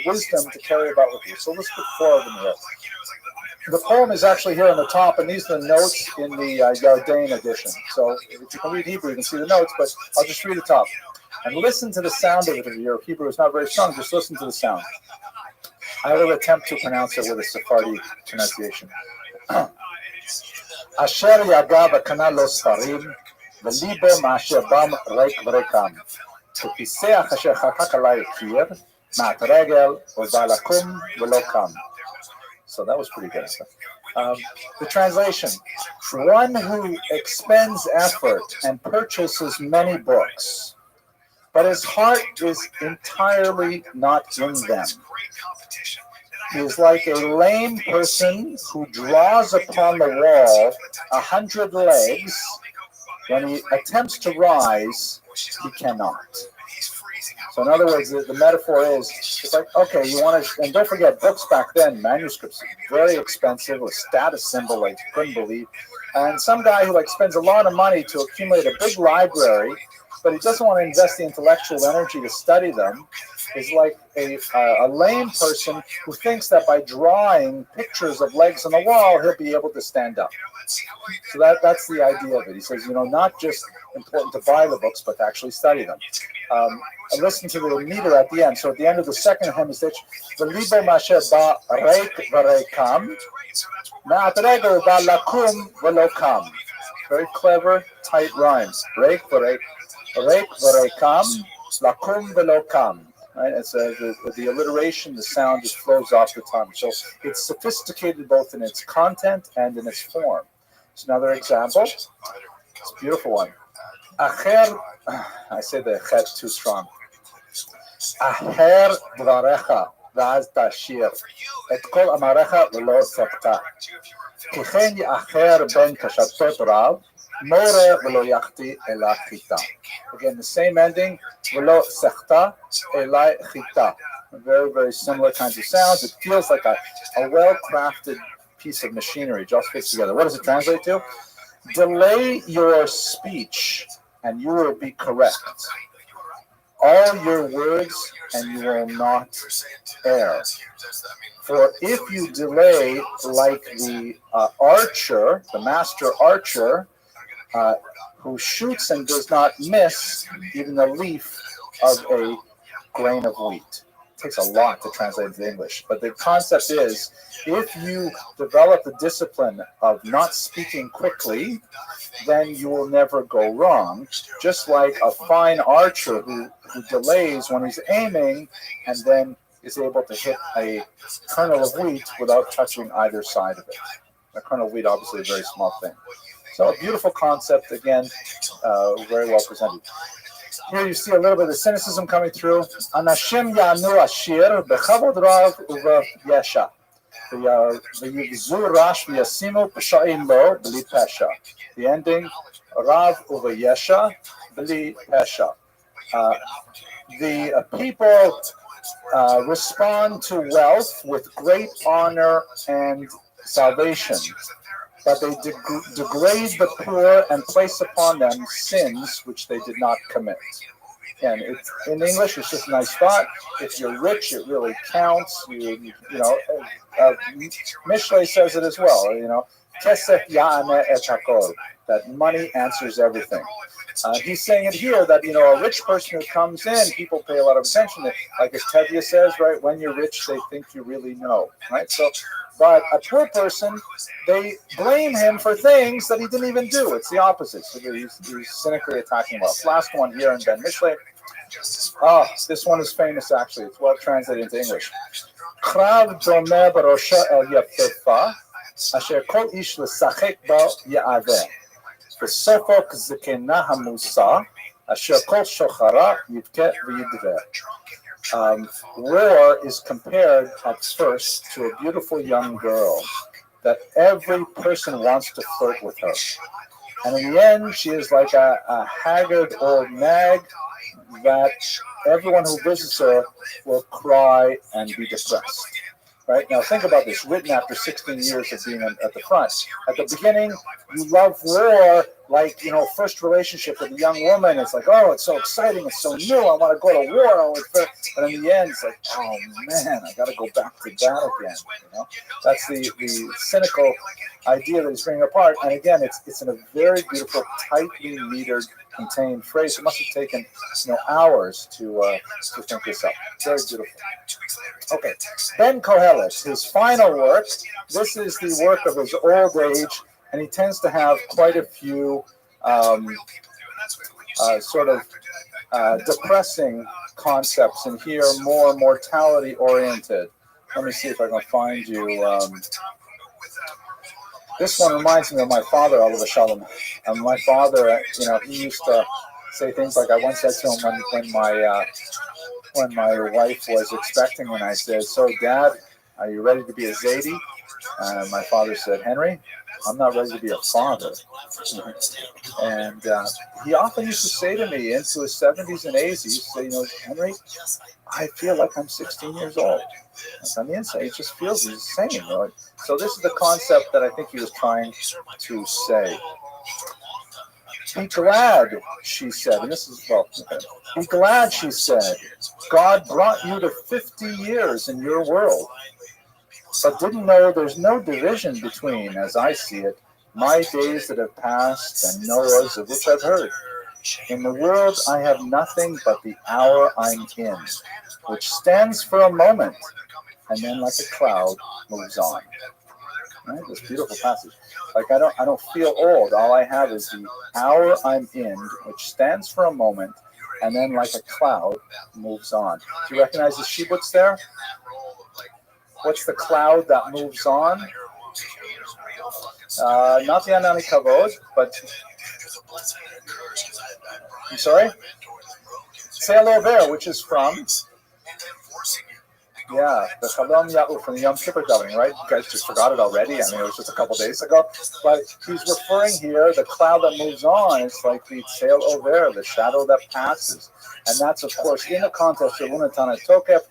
wisdom to carry about with you. So let's put 4 of them here. The poem is actually here on the top, and these are the notes in the Yardain edition. So if you can read Hebrew, you can see the notes, but I'll just read the top. And listen to the sound of it. If your Hebrew is not very strong, just listen to the sound. I will attempt to pronounce it with a Sephardi pronunciation. Asher yagav akana lo sfarim, v'libo ma'asher bam reik v'reikam. K'piseach asher chakak alai kir, ma'at regel v'balakum v'lo kam. So that was pretty good. The translation: one who expends effort and purchases many books, but his heart is entirely not in them. He is like a lame person who draws upon the wall 100 legs. When he attempts to rise, he cannot. So in other words, the metaphor is, it's like, okay, you want to, and don't forget, books back then, manuscripts, very expensive, a status symbol like you couldn't believe. And some guy who spends a lot of money to accumulate a big library, but he doesn't want to invest the intellectual energy to study them, is like a lame person who thinks that by drawing pictures of legs on the wall, he'll be able to stand up. So that's the idea of it. He says, not just important to buy the books, but to actually study them. And listen to the meter at the end. So at the end of the second hemistich, v'libo ma'asher ba reik v'reikam, ma'at regel v'lakum v'lo kam. Very clever, tight rhymes. Reik v'reik. Reik v'reikam, lakum v'lo kam. Right? It's the alliteration, the sound just flows off the tongue. So it's sophisticated both in its content and in its form. It's another example. It's a beautiful one. Acher, I say the chet too strong. Acher dvarecha v'az tashir et kol amarecha v'lo sekta. Kichen acher ben kashatot rav. Again, the same ending. V'lo sechta elai chita. Very, very similar kinds of sounds. It feels like a well-crafted piece of machinery, just fits together. What does it translate to? Delay your speech, and you will be correct. All your words, and you will not err. For if you delay like the archer, the master archer, who shoots and does not miss even the leaf of a grain of wheat. It takes a lot to translate into English, but the concept is, if you develop the discipline of not speaking quickly, then you will never go wrong, just like a fine archer who delays when he's aiming and then is able to hit a kernel of wheat without touching either side of it. A kernel of wheat, obviously, a very small thing. So a beautiful concept, again, very well presented. Here you see a little bit of cynicism coming through. Anashim yanu ashir bechavod rav uv'yesha. V'yigzu rash v'yasimu p'sha'im lo b'li pesha. The ending, rav uv'yesha b'li pesha. The people respond to wealth with great honor and salvation, but they degrade the poor and place upon them sins which they did not commit. And in English, it's just a nice thought. If you're rich, it really counts. Mishlei says it as well. Kesef ya'aneh et hakol, that money answers everything. He's saying it here that, a rich person who comes in, people pay a lot of attention. Like as Tevye says, right, when you're rich, they think you really know, right? So, but a poor person, they blame him for things that he didn't even do. It's the opposite. So he's cynically attacking wealth. Last one here in Ben Mishlei. This one is famous actually. It's well translated into English. Krav domeh barosha el yafefa, asher kol ish l'sachek ba ya'aveh. V'sofok zekena hamusa, asher kol shochara yivke v'yidveh. War is compared at first to a beautiful young girl that every person wants to flirt with her. And in the end, she is like a haggard old nag that everyone who visits her will cry and be depressed. Right? Now think about this, written after 16 years of being at the front. At the beginning, you love war, like, first relationship with a young woman. It's like, oh, it's so exciting, it's so new, I want to go to war. But in the end, it's like, oh man, I got to go back to that again. That's the cynical idea that he's bringing apart. And again, it's in a very beautiful, tightly metered, contained phrase. It must have taken hours to think this up. Very beautiful. Okay, Ben Kohelet, his final work. This is the work of his old age, and he tends to have quite a few depressing concepts in here, more mortality oriented. Let me see if I can find you. This one reminds me of my father, Olav Shalom. My father, he used to say things like, I once said to him when my wife was expecting, and I said, so Dad, are you ready to be a Zaidi? And my father said, Henry, I'm not ready to be a father. And he often used to say to me into his 70s and 80s, he'd say, Henry, I feel like I'm 16 years old. And on the inside, he just feels the same. Right? So this is the concept that I think he was trying to say. Be glad, she said, and this is, be glad, she said, God brought you to 50 years in your world, but didn't know there's no division between, as I see it, my days that have passed and Noah's of which I've heard. In the world I have nothing but the hour I'm in, which stands for a moment, and then like a cloud moves on. Right? This beautiful passage. Like I don't feel old. All I have is the hour I'm in, which stands for a moment, and then like a cloud moves on. Do you recognize the shibbutz there? What's the cloud that moves on? Not the Anani Kavod, but I'm sorry? Sail over, which is from the Shalom Ya'u from the Yom Kippur davening, right? You guys just forgot it already. I mean, it was just a couple days ago. But he's referring here, the cloud that moves on, it's like the Sail over, the shadow that passes. And that's, of course, in the context of Unatan Tokef,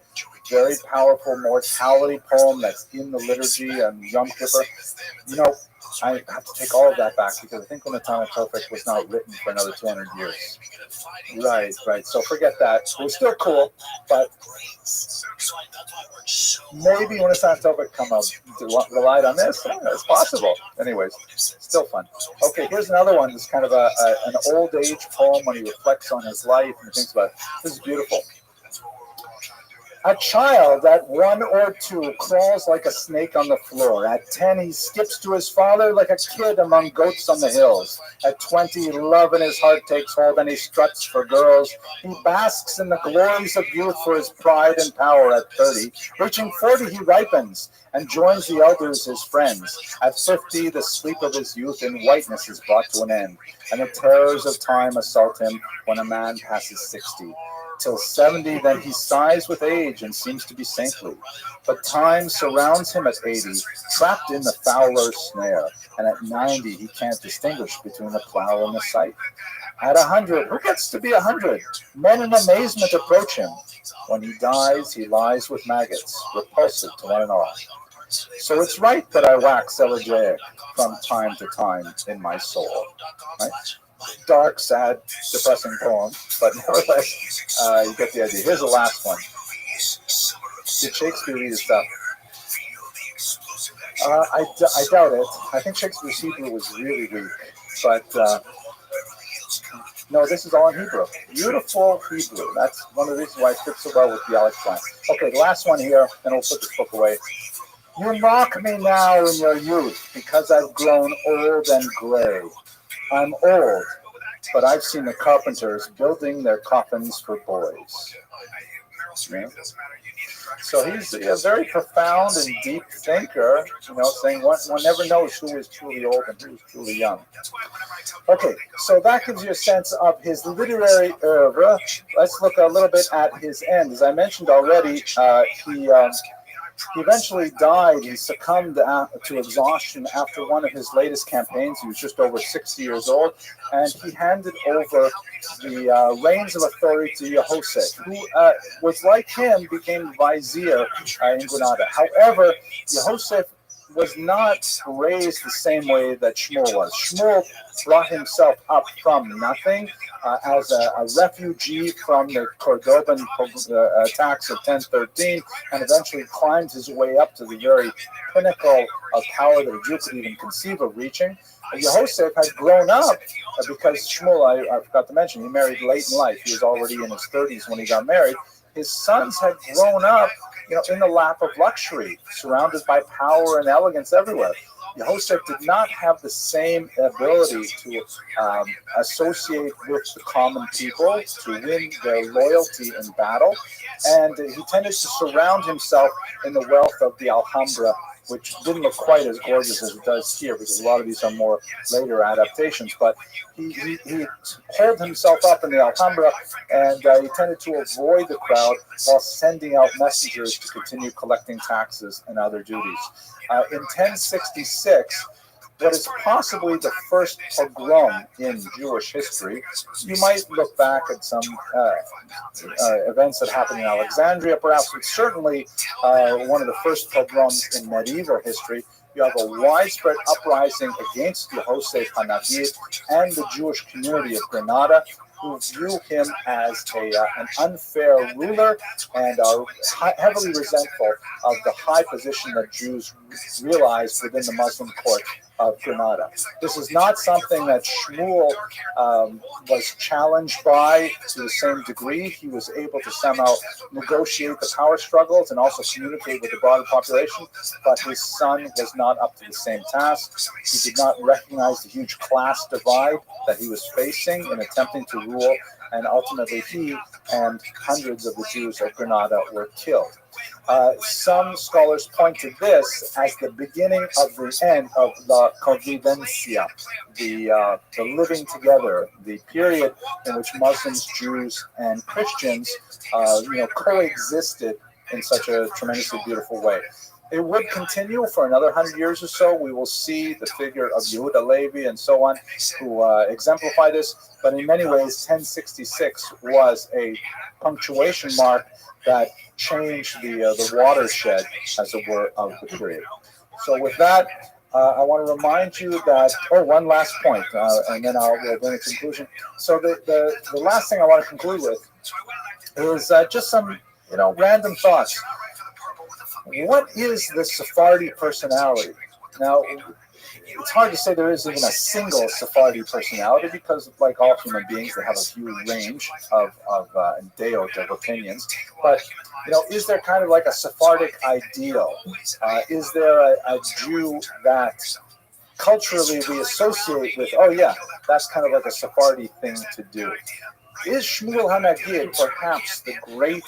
very powerful mortality poem that's in the liturgy and Yom Kippur. I have to take all of that back because I think Unatan Tokef was not written for another 200 years. Right. So forget that. It was still cool, but maybe Unatan Tokef come up relied on this. It's possible. Anyways, still fun. Okay, here's another one. It's kind of an old age poem when he reflects on his life and thinks about it. This is beautiful. A child at 1 or 2 crawls like a snake on the floor. At 10, he skips to his father like a kid among goats on the hills. At 20, love in his heart takes hold and he struts for girls. He basks in the glories of youth for his pride and power. At 30, reaching 40, he ripens and joins the elders, his friends. At 50, the sleep of his youth in whiteness is brought to an end, and the terrors of time assault him when a man passes 60. Till 70, then he sighs with age and seems to be saintly. But time surrounds him at 80, trapped in the fowler's snare. And at 90, he can't distinguish between the plow and the scythe. At 100, who gets to be 100? Men in amazement approach him. When he dies, he lies with maggots, repulsive to one and all. So it's right that I wax elegiac from time to time in my soul. Right? Dark, sad, depressing poem, but nevertheless, you get the idea. Here's the last one. Did Shakespeare read his stuff? I doubt it. I think Shakespeare's Hebrew was really weak, but No, this is all in Hebrew. Beautiful Hebrew. That's one of the reasons why it fits so well with the Alex plan. Okay, the last one here, and we'll put this book away. You mock me now in your youth because I've grown old and gray. I'm old, but I've seen the carpenters building their coffins for boys. Yeah. So he's a very profound and deep thinker, saying one never knows who is truly old and who is truly young. Okay, so that gives you a sense of his literary oeuvre. Let's look a little bit at his end. As I mentioned already, he eventually died. He succumbed to exhaustion after one of his latest campaigns. He was just over 60 years old, and he handed over the reins of authority to Yehosef, who was like him, became vizier in Granada. However, Yehosef was not raised the same way that Shmuel was. Shmuel brought himself up from nothing as a refugee from the Cordoban attacks of 1013, and eventually climbed his way up to the very pinnacle of power that a Jew could even conceive of reaching. Yehosef had grown up because Shmuel, I forgot to mention, he married late in life. He was already in his 30s when he got married. His sons had grown up, in the lap of luxury, surrounded by power and elegance everywhere. Yehosef did not have the same ability to associate with the common people, to win their loyalty in battle, and he tended to surround himself in the wealth of the Alhambra, which didn't look quite as gorgeous as it does here, because a lot of these are more later adaptations. But he pulled himself up in the Alhambra, and he tended to avoid the crowd while sending out messengers to continue collecting taxes and other duties. In 1066, what is possibly the first pogrom in Jewish history, you might look back at some events that happened in Alexandria, perhaps, but certainly one of the first pogroms in medieval history. You have a widespread uprising against Yehosef HaNagid and the Jewish community of Granada, who view him as an unfair ruler and are heavily resentful of the high position that Jews realized within the Muslim court of Granada. This is not something that Shmuel was challenged by to the same degree. He was able to somehow negotiate the power struggles and also communicate with the broader population, but his son was not up to the same task. He did not recognize the huge class divide that he was facing in attempting to rule, and ultimately he and hundreds of the Jews of Granada were killed. Some scholars point to this as the beginning of the end of La Convivencia, the living together, the period in which Muslims, Jews, and Christians, coexisted in such a tremendously beautiful way. It would continue for another 100 years or so. We will see the figure of Yehuda Levi and so on who exemplify this. But in many ways, 1066 was a punctuation mark that changed the watershed, as it were, of the period. So with that, I want to remind you that, one last point, and then we'll bring a conclusion. So the last thing I want to conclude with is just some, random thoughts. What is the Sephardi personality? Now, it's hard to say there is even a single Sephardi personality because, like all human beings, they have a huge range of opinions. But, is there kind of like a Sephardic ideal? Is there a Jew that culturally we associate with, that's kind of like a Sephardi thing to do? Is Shmuel HaNagid perhaps the great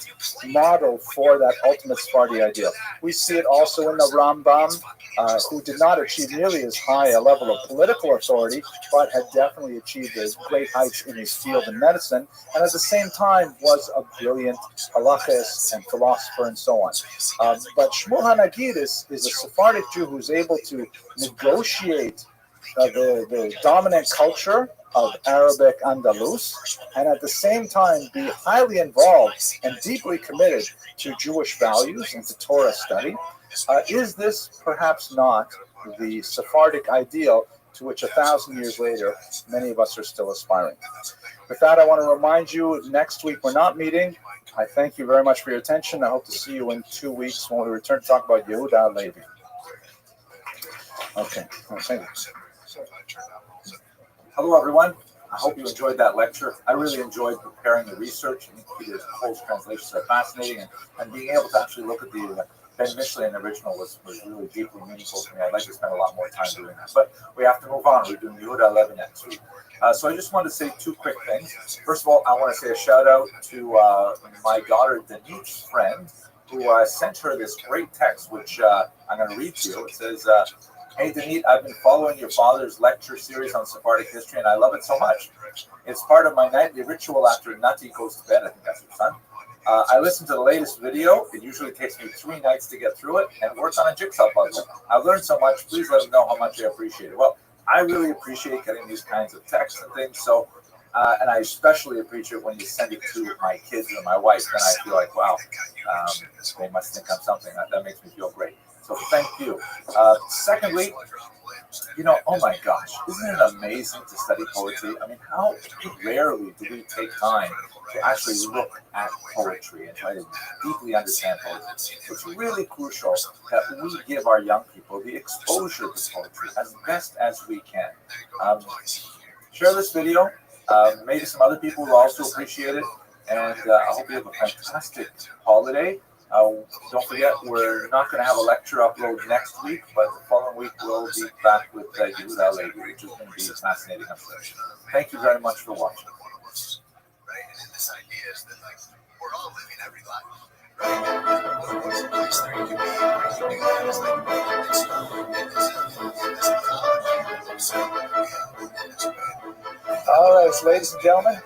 model for that ultimate Sephardi ideal? We see it also in the Rambam, who did not achieve nearly as high a level of political authority, but had definitely achieved great heights in his field in medicine, and at the same time was a brilliant halachist and philosopher and so on. But Shmuel HaNagid is a Sephardic Jew who's able to negotiate the dominant culture of Arabic Andalus, and at the same time be highly involved and deeply committed to Jewish values and to Torah study. Is this perhaps not the Sephardic ideal to which 1,000 years later many of us are still aspiring? With that, I want to remind you, next week we're not meeting. I thank you very much for your attention. I hope to see you in 2 weeks when we return to talk about Yehuda Levi. Okay. Thank you. Hello, everyone. I hope you enjoyed that lecture. I really enjoyed preparing the research. I think Peter's Cole's translations are fascinating, and being able to actually look at the Ben Michelin original was really deeply meaningful to me. I'd like to spend a lot more time doing that. But we have to move on. We're doing Yehuda 11 next week. So I just wanted to say two quick things. First of all, I want to say a shout out to my daughter Denise' friend, who sent her this great text, which I'm going to read to you. It says, "Hey Denise, I've been following your father's lecture series on Sephardic history, and I love it so much. It's part of my nightly ritual after Nati goes to bed." I think that's her son. "I listened to the latest video. It usually takes me 3 nights to get through it, and work on a jigsaw puzzle. I've learned so much. Please let them know how much I appreciate it." Well, I really appreciate getting these kinds of texts and things. So, and I especially appreciate when you send it to my kids and my wife. Then I feel like, wow, they must think I'm something. That makes me feel great. So thank you. Secondly, oh my gosh, isn't it amazing to study poetry? I mean, how rarely do we take time to actually look at poetry and try to deeply understand poetry? It's really crucial that we give our young people the exposure to poetry as best as we can. Share this video. Maybe some other people will also appreciate it. And I hope you have a fantastic holiday. Don't forget, we're not going to have a lecture upload next week, but the following week we'll be back with Yehuda Levi, which is going to be fascinating. Thank you very much for watching.
Right? And then this idea is that, like, we're all living every life. Right? What's the place there you can be, where you can do that? It's like,
all right, ladies and gentlemen,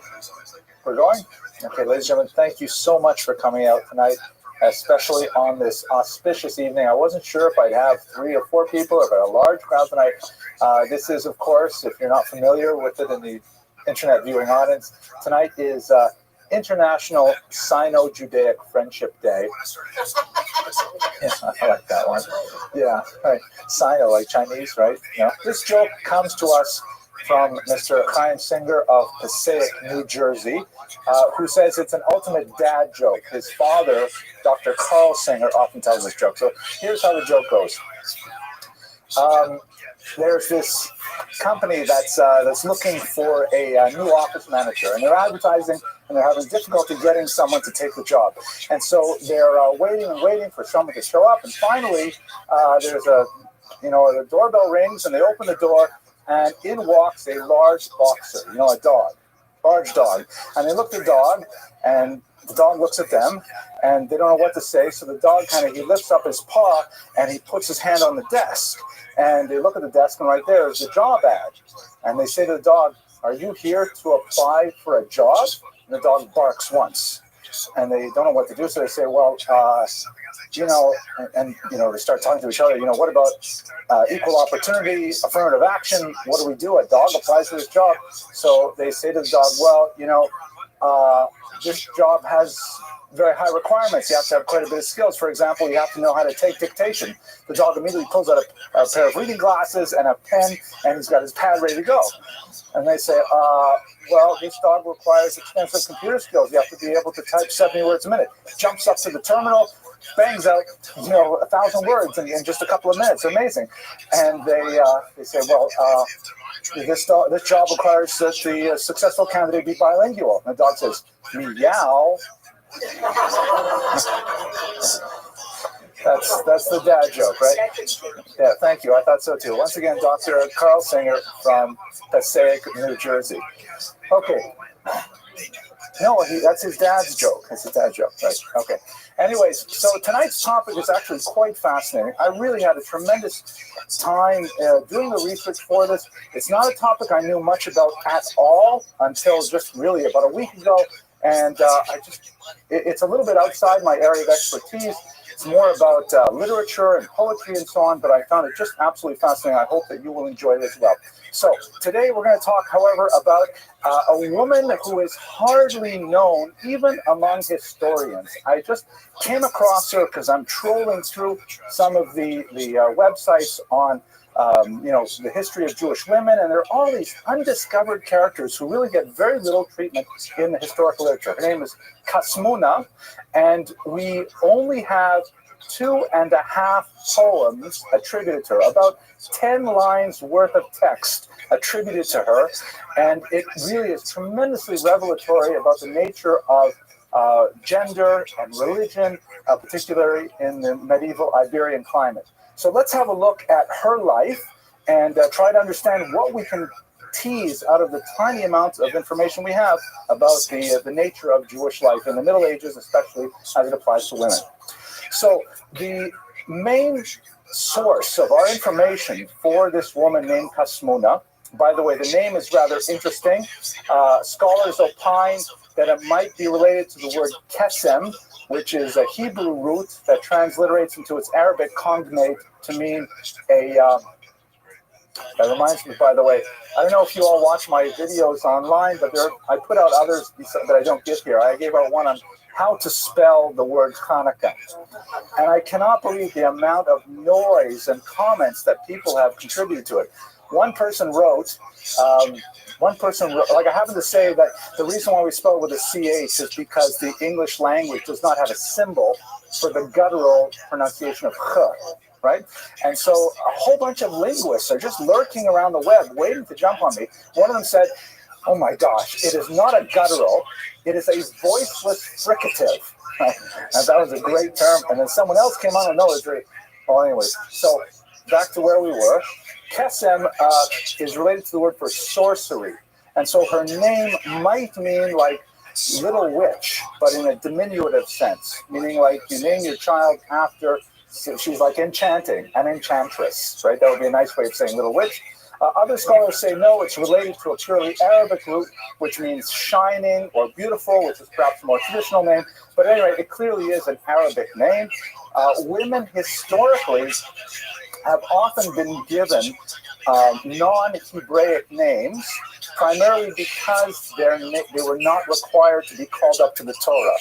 we're going? Okay, ladies and gentlemen, thank you so much for coming out tonight, especially on this auspicious evening. I wasn't sure if I'd have 3 or 4 people or if I had a large crowd tonight. This is, of course, if you're not familiar with it in the internet viewing audience, tonight is International Sino-Judaic Friendship Day. Yeah, I like that one. Yeah, right. Sino, like Chinese, right? This joke comes to us from Mr. Chaim Singer of Passaic, New Jersey, who says it's an ultimate dad joke. His father, Dr. Carl Singer, often tells this joke. So here's how the joke goes. There's this company that's looking for a new office manager, and they're advertising, and they're having difficulty getting someone to take the job. And so they're waiting and waiting for someone to show up, and finally there's the doorbell rings, and they open the door, and in walks a large boxer, a dog, large dog. And they look at the dog, and the dog looks at them, and they don't know what to say. So the dog he lifts up his paw, and he puts his hand on the desk. And they look at the desk, and right there is the job ad. And they say to the dog, "Are you here to apply for a job?" And the dog barks once. And they don't know what to do, so they say, "Well, they start talking to each other. What about equal opportunity, affirmative action? What do we do? A dog applies for this job." So they say to the dog, "Well, this job has very high requirements. You have to have quite a bit of skills. For example, you have to know how to take dictation." The dog immediately pulls out a pair of reading glasses and a pen, and he's got his pad ready to go. And they say, "Well, this dog requires extensive computer skills. You have to be able to type 70 words a minute." Jumps up to the terminal, bangs out, 1,000 words in just a couple of minutes. Amazing. And they say, "Well, this job requires that the successful candidate be bilingual." And the dog says, "Meow." That's the dad joke, right? Yeah, thank you. I thought so too. Once again, Dr. Carl Singer from Passaic, New Jersey. Okay. No, that's his dad's joke. That's his dad's joke, right? Okay. Anyways, so tonight's topic is actually quite fascinating. I really had a tremendous time doing the research for this. It's not a topic I knew much about at all until just really about a week ago. And it's a little bit outside my area of expertise. It's more about literature and poetry and so on, but I found it just absolutely fascinating. I hope that you will enjoy it as well. So today we're going to talk, however, about a woman who is hardly known even among historians. I just came across her because I'm trolling through some of the websites on the history of Jewish women, and there are all these undiscovered characters who really get very little treatment in the historical literature. Her name is Kasmuna, and we only have 2.5 poems attributed to her, about 10 lines worth of text attributed to her, and it really is tremendously revelatory about the nature of gender and religion, particularly in the medieval Iberian climate. So let's have a look at her life and try to understand what we can tease out of the tiny amounts of information we have about the nature of Jewish life in the Middle Ages, especially as it applies to women. So the main source of our information for this woman named Kasmuna, by the way, the name is rather interesting. Scholars opine that it might be related to the word kesem, which is a Hebrew root that transliterates into its Arabic cognate to mean a... that reminds me, by the way, I don't know if you all watch my videos online, but I put out others that I don't get here. I gave out one on how to spell the word Hanukkah. And I cannot believe the amount of noise and comments that people have contributed to it. One person wrote, like I happen to say that the reason why we spell it with a CH is because the English language does not have a symbol for the guttural pronunciation of ch, right? And so a whole bunch of linguists are just lurking around the web waiting to jump on me. One of them said, oh my gosh, it is not a guttural, it is a voiceless fricative. And that was a great term. And then someone else came on and no, it's very, well, anyways. So back to where we were. Kesem is related to the word for sorcery. And so her name might mean like little witch, but in a diminutive sense, meaning like you name your child after, so she's like enchanting, an enchantress, right? That would be a nice way of saying little witch. Other scholars say no, it's related to a purely Arabic root, which means shining or beautiful, which is perhaps a more traditional name. But anyway, it clearly is an Arabic name. Women historically have often been given non-Hebraic names, primarily because they were not required to be called up to the Torah.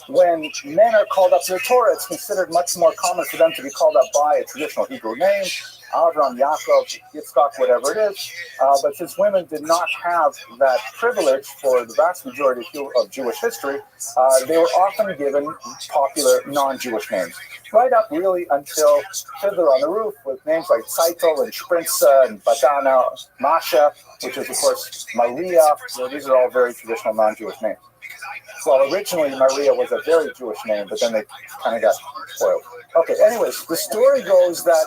When men are called up to the Torah, it's considered much more common for them to be called up by a traditional Hebrew name, Avram, Yaakov, Yitzchak, whatever it is. But since women did not have that privilege for the vast majority of Jewish history, they were often given popular non-Jewish names. Right up really until Fiddler on the Roof with names like Tzeitel and Sprinza and Badana, Masha, which is, of course, Maria. So these are all very traditional non-Jewish names. Well, originally Maria was a very Jewish name, but then they kind of got spoiled. Okay, anyways, the story goes that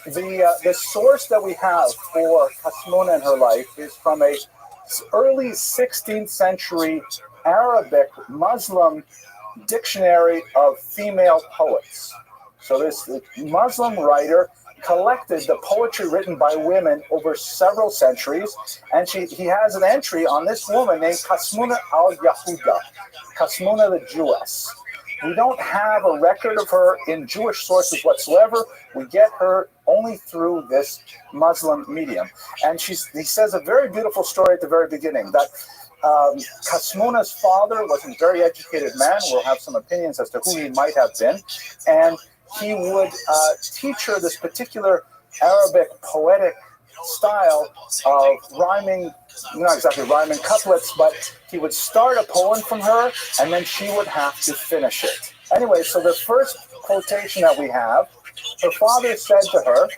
the source that we have for Kasmuna and her life is from a early 16th century Arabic Muslim dictionary of female poets. So this Muslim writer collected the poetry written by women over several centuries, and he has an entry on this woman named Kasmuna al-Yahuda, Kasmuna the Jewess. We don't have a record of her in Jewish sources whatsoever. We get her only through this Muslim medium. And he says a very beautiful story at the very beginning, that Kasmuna's father was a very educated man. We'll have some opinions as to who he might have been. And he would teach her this particular Arabic poetic style of rhyming, not exactly rhyming couplets, but he would start a poem from her and then she would have to finish it. Anyway, so the first quotation that we have, her father said to her,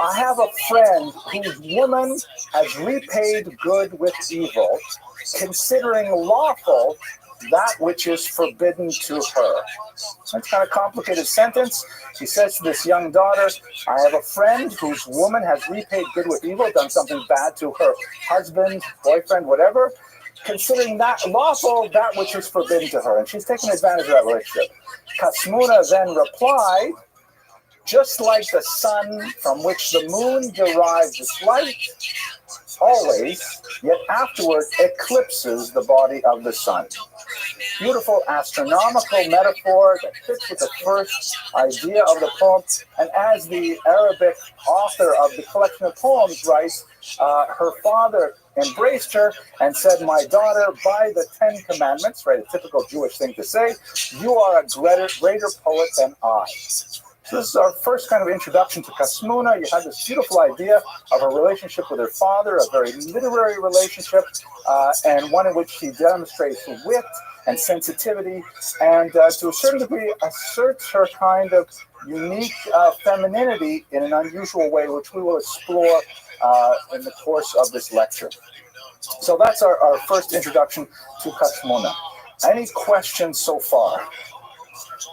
I have a friend whose woman has repaid good with evil, considering lawful that which is forbidden to her. That's kind of a complicated sentence. He says to this young daughter, I have a friend whose woman has repaid good with evil, done something bad to her husband, boyfriend, whatever, considering that lawful that which is forbidden to her. And she's taking advantage of that relationship. Kasmuna then replied, just like the sun from which the moon derives its light, always, yet afterward eclipses the body of the sun. Beautiful astronomical metaphor that fits with the first idea of the poem. And as the Arabic author of the collection of poems writes, her father embraced her and said, my daughter, by the 10 Commandments, right, a typical Jewish thing to say, you are a greater poet than I. So this is our first kind of introduction to Kasmuna. You have this beautiful idea of her relationship with her father, a very literary relationship, and one in which she demonstrates wit and sensitivity, and to a certain degree asserts her kind of unique femininity in an unusual way, which we will explore in the course of this lecture. So that's our first introduction to Kasmona. Any questions so far?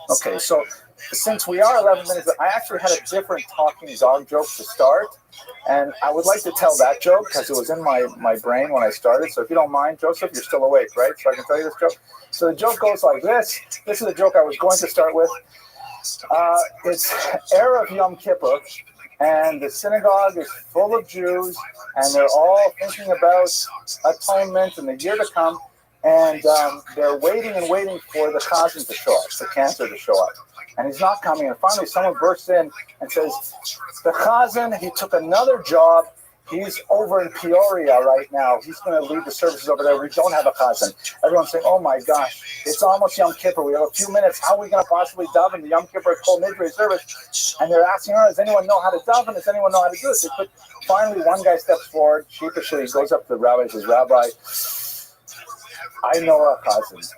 Okay, so since we are 11 minutes, I actually had a different talking dog joke to start, and I would like to tell that joke because it was in my brain when I started. So if you don't mind, Joseph, you're still awake, right? So I can tell you this joke. So the joke goes like this. This is a joke I was going to start with. It's Erev Yom Kippur, and the synagogue is full of Jews, and they're all thinking about atonement in the year to come, and they're waiting and waiting for the chazan to show up, the cantor to show up. And he's not coming, and finally someone bursts in and says, the chazan, he took another job. He's over in Peoria right now. He's going to lead the services over there. We don't have a chazan. Everyone's saying, oh my gosh, it's almost Yom Kippur. We have a few minutes. How are we going to possibly daven the Yom Kippur Kol Nidre service? And they're asking her, does anyone know how to daven? Does anyone know how to do this? But finally, one guy steps forward, sheepishly goes up to the rabbi and says, Rabbi, I know a chazan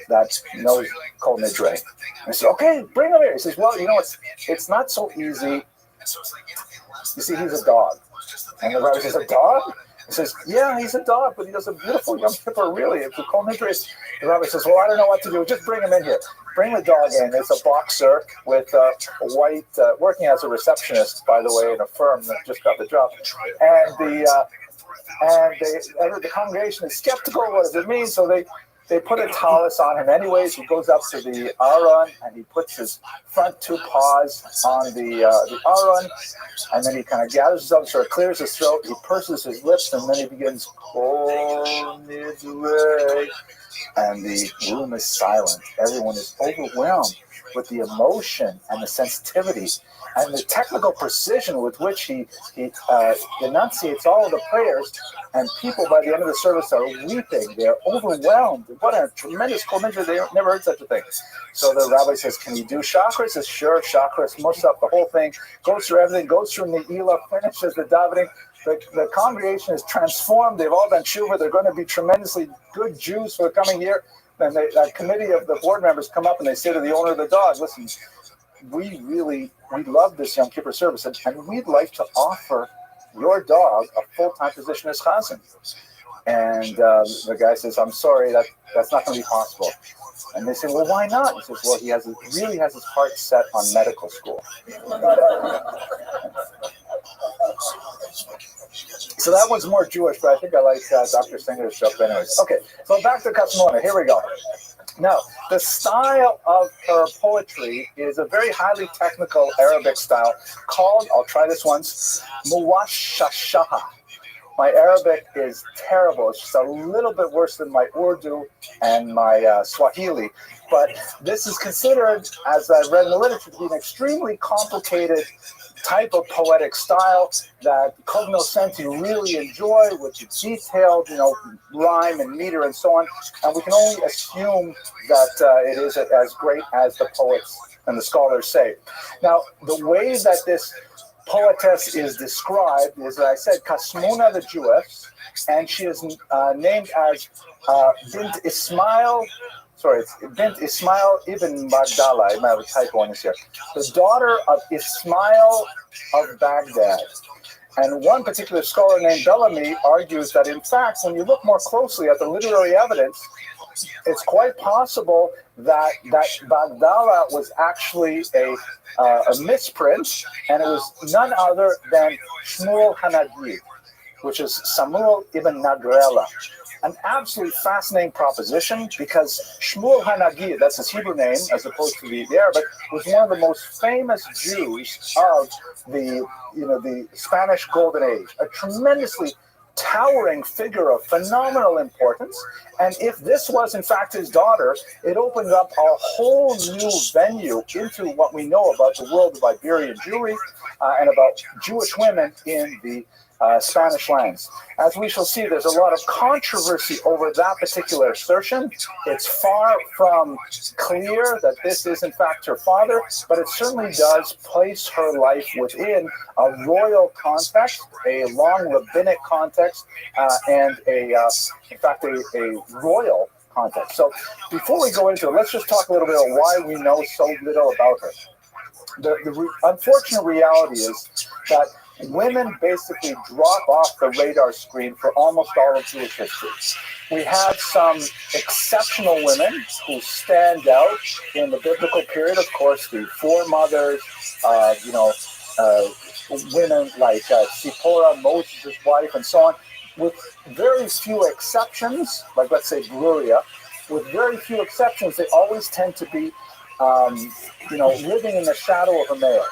that knows Kol Nidre. And I said, okay, bring him here. He says, well, you know, it's not so easy. You see, he's a dog. And the rabbi says, a dog? He says, yeah, he's a dog, but he does a beautiful Yom Kippur, really. It's a Kol Nidre. The rabbi says, well, I don't know what to do. Just bring him in here. Bring the dog in. It's a boxer with a white, working as a receptionist, by the way, in a firm that just got the job. And the congregation is skeptical. What does it mean? So they put a tallis on him anyways. He goes up to the Aron, and he puts his front two paws on the Aron, and then he kind of gathers himself, sort of clears his throat, he purses his lips, and then he begins, Kol Nidre, and the room is silent. Everyone is overwhelmed with the emotion and the sensitivity and the technical precision with which he enunciates all of the prayers, and people by the end of the service are weeping. They're overwhelmed. What a tremendous Kol Nidre. They never heard such a thing. So the rabbi says, can you do chakras? He says, sure, chakras, Musaf, the whole thing, goes through everything, goes through Ne'ilah, finishes the davening. The congregation is transformed. They've all done tshuva. They're going to be tremendously good Jews for the coming year. And a committee of the board members come up and they say to the owner of the dog, listen, we love this Yom Kippur service, and we'd like to offer your dog a full-time position as chazan. And the guy says, I'm sorry, that's not going to be possible. And they say, well, why not? He says, well, he really has his heart set on medical school. So that was more Jewish, but I think I like Dr. Singer's stuff anyways. Okay, so back to Kasmona. Here we go. Now, the style of her poetry is a very highly technical Arabic style called, I'll try this once, Muwashashaha. My Arabic is terrible. It's just a little bit worse than my Urdu and my Swahili. But this is considered, as I've read in the literature, to be an extremely complicated type of poetic style that cognoscenti really enjoy, with detailed, rhyme and meter and so on. And we can only assume that it is as great as the poets and the scholars say. Now, the way that this poetess is described is, as I said, Kasmona the Jewess, and she is named as Bint Ismail. Sorry, it's Bint Ismail ibn Bagdala. I might have a typo on this here. The daughter of Ismail of Baghdad. And one particular scholar named Bellamy argues that, in fact, when you look more closely at the literary evidence, it's quite possible that Bagdala was actually a misprint, and it was none other than Shmuel Hanagi, which is Samuel ibn Nagrela. An absolutely fascinating proposition, because Shmuel Hanagi, that's his Hebrew name as opposed to the Arabic, was one of the most famous Jews of the Spanish Golden Age, a tremendously towering figure of phenomenal importance. And if this was in fact his daughter, it opened up a whole new venue into what we know about the world of Iberian Jewry and about Jewish women in the Spanish lands. As we shall see, there's a lot of controversy over that particular assertion. It's far from clear that this is in fact her father, but it certainly does place her life within a royal context, a long rabbinic context, and in fact a royal context. So before we go into it, let's just talk a little bit about why we know so little about her. The unfortunate reality is that women basically drop off the radar screen for almost all of Jewish history. We have some exceptional women who stand out in the biblical period. Of course, the foremothers, women like Zipporah, Moses' wife, and so on. With very few exceptions, like let's say Gloria, with very few exceptions, they always tend to be living in the shadow of a male,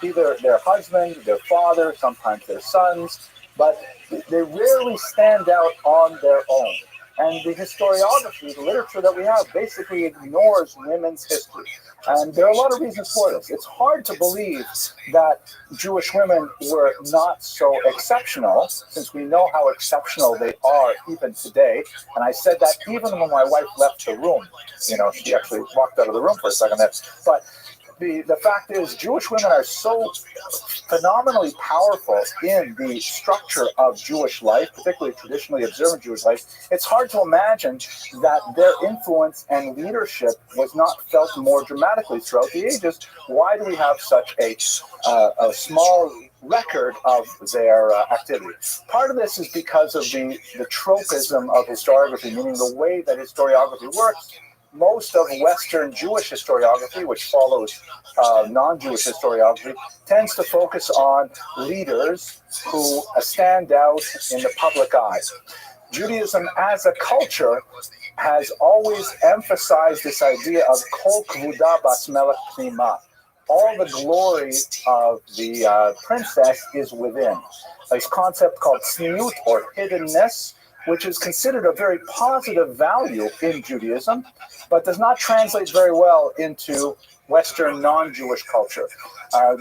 either their husband, their father, sometimes their sons, but they rarely stand out on their own. And the historiography, the literature that we have, basically ignores women's history. And there are a lot of reasons for this. It's hard to believe that Jewish women were not so exceptional, since we know how exceptional they are even today. And I said that even when my wife left the room. She actually walked out of the room for a second there. But the fact is, Jewish women are so phenomenally powerful in the structure of Jewish life, particularly traditionally observant Jewish life. It's hard to imagine that their influence and leadership was not felt more dramatically throughout the ages. Why do we have such a small record of their activity? Part of this is because of the tropism of historiography, meaning the way that historiography works. Most of Western Jewish historiography, which follows non-Jewish historiography, tends to focus on leaders who stand out in the public eye. Judaism as a culture has always emphasized this idea of kol kvuda bas melech pnima. All the glory of the princess is within. This concept called tzniut, or hiddenness, which is considered a very positive value in Judaism, but does not translate very well into Western non-Jewish culture.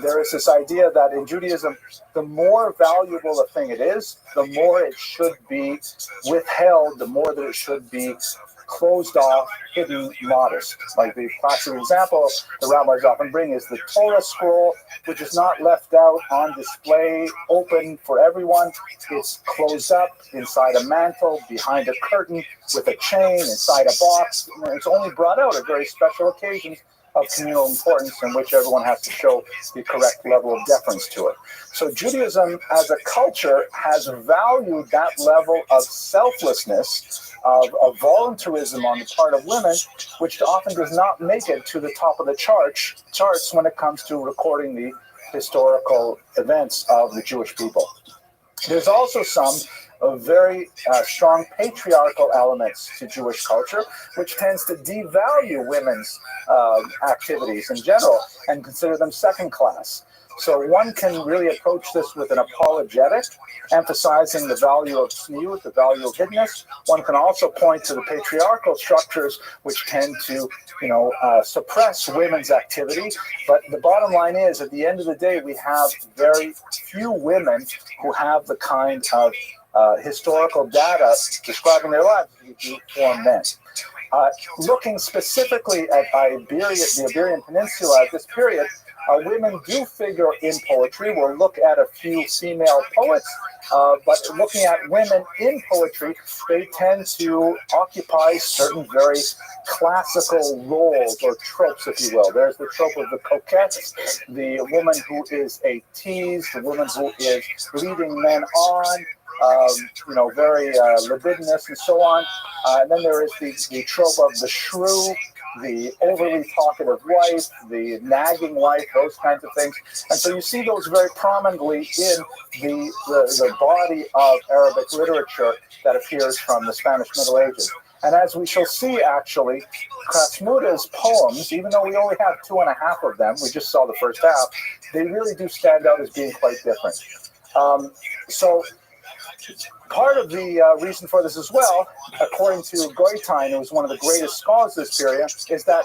There is this idea that in Judaism, the more valuable a thing it is, the more it should be withheld, the more that it should be closed off, hidden, modest. Like the classic example the rabbis often bring is the Torah scroll, which is not left out on display, open for everyone. It's closed up inside a mantle, behind a curtain, with a chain, inside a box. And it's only brought out at very special occasions of communal importance in which everyone has to show the correct level of deference to it. So Judaism as a culture has valued that level of selflessness, of voluntarism on the part of women, which often does not make it to the top of the charts when it comes to recording the historical events of the Jewish people. There's also some very strong patriarchal elements to Jewish culture, which tends to devalue women's activities in general and consider them second class. So one can really approach this with an apologetic, emphasizing the value of tzniut, the value of hiddenness. One can also point to the patriarchal structures, which tend to, suppress women's activity. But the bottom line is, at the end of the day, we have very few women who have the kind of historical data describing their lives for men. Looking specifically at the Iberian Peninsula at this period, women do figure in poetry. We'll look at a few female poets, but looking at women in poetry, they tend to occupy certain very classical roles or tropes, if you will. There's the trope of the coquette, the woman who is a tease, the woman who is leading men on, very libidinous and so on. And then there is the trope of the shrew, the overly talkative wife, the nagging wife, those kinds of things. And so you see those very prominently in the body of Arabic literature that appears from the Spanish Middle Ages. And as we shall see, actually, Krasmuda's poems, even though we only have 2.5 of them, we just saw the first half, they really do stand out as being quite different. So part of the reason for this as well, according to Goitein, who was one of the greatest scholars of this period, is that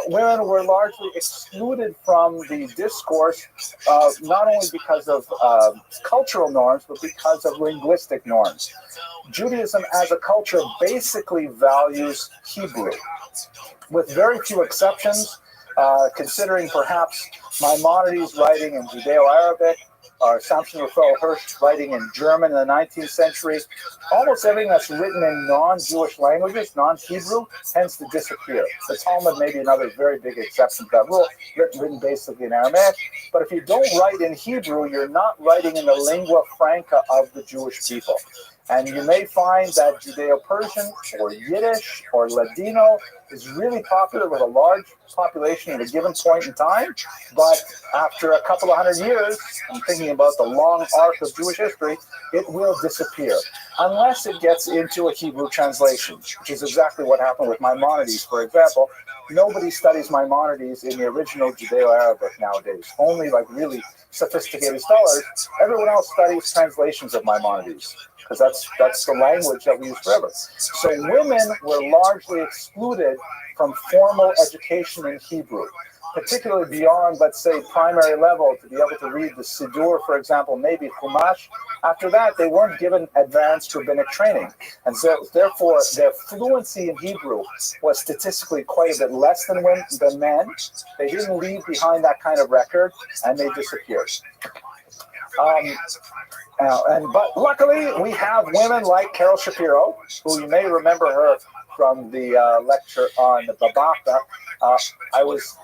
women were largely excluded from the discourse, not only because of cultural norms, but because of linguistic norms. Judaism as a culture basically values Hebrew, with very few exceptions, considering perhaps Maimonides' writing in Judeo-Arabic, Samson Raphael Hirsch writing in German in the 19th century. Almost everything that's written in non-Jewish languages, non-Hebrew, tends to disappear. The Talmud may be another very big exception to that rule, written basically in Aramaic. But if you don't write in Hebrew, you're not writing in the lingua franca of the Jewish people. And you may find that Judeo-Persian or Yiddish or Ladino is really popular with a large population at a given point in time. But after a couple of hundred years, I'm thinking about the long arc of Jewish history, it will disappear. Unless it gets into a Hebrew translation, which is exactly what happened with Maimonides, for example. Nobody studies Maimonides in the original Judeo-Arabic nowadays. Only like really sophisticated scholars. Everyone else studies translations of Maimonides, because that's the language that we use forever. So women were largely excluded from formal education in Hebrew, particularly beyond, let's say, primary level, to be able to read the Siddur, for example, maybe Chumash. After that, they weren't given advanced rabbinic training. And so, therefore, their fluency in Hebrew was statistically quite a bit less than men. They didn't leave behind that kind of record, and they disappeared. But luckily, we have women like Carol Shapiro, who you may remember her from the lecture on the Babaka. I was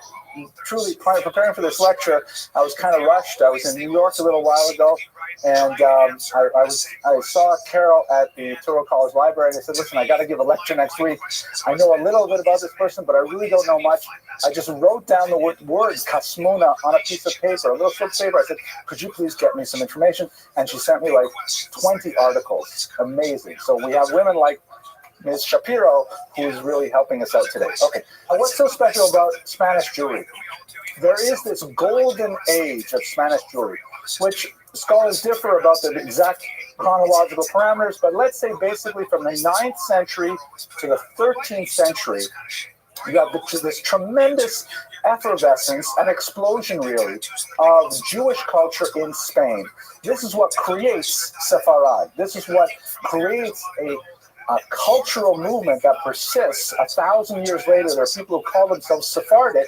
truly preparing for this lecture. I was kind of rushed. I was in New York a little while ago, and I saw Carol at the Touro College Library, and I said, listen, I got to give a lecture next week. I know a little bit about this person, but I really don't know much. I just wrote down the word Kasmuna on a piece of paper, a little slip of paper. I said, could you please get me some information? And she sent me like 20 articles. Amazing. So we have women like Ms. Shapiro, who is really helping us out today. Okay, and what's so special about Spanish Jewry? There is this golden age of Spanish Jewry, which scholars differ about the exact chronological parameters, but let's say basically from the 9th century to the 13th century, you have this tremendous effervescence and explosion, really, of Jewish culture in Spain. This is what creates Sepharad. This is what creates a cultural movement that persists 1,000 years later. There are people who call themselves Sephardic,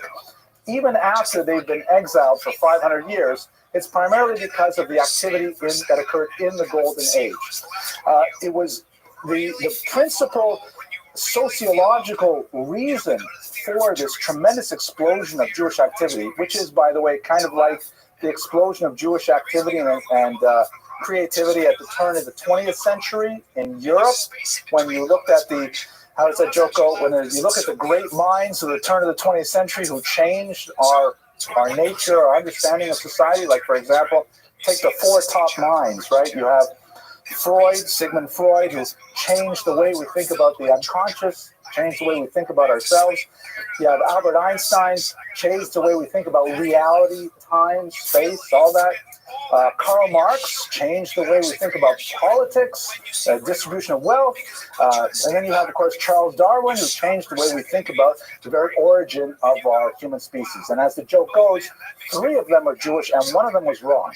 even after they've been exiled for 500 years. It's primarily because of the activity that occurred in the Golden Age. It was the principal sociological reason for this tremendous explosion of Jewish activity, which is, by the way, kind of like the explosion of Jewish activity and creativity at the turn of the 20th century in Europe. When you looked at how does that joke go? When you look at the great minds of the turn of the 20th century who changed our nature, our understanding of society, like, for example, take the four top minds, right? You have Freud, Sigmund Freud, who changed the way we think about the unconscious, changed the way we think about ourselves. You have Albert Einstein, changed the way we think about reality, time, space, all that. Karl Marx changed the way we think about politics, distribution of wealth. And then you have, of course, Charles Darwin, who changed the way we think about the very origin of our human species. And as the joke goes, 3 of them are Jewish and 1 of them was wrong.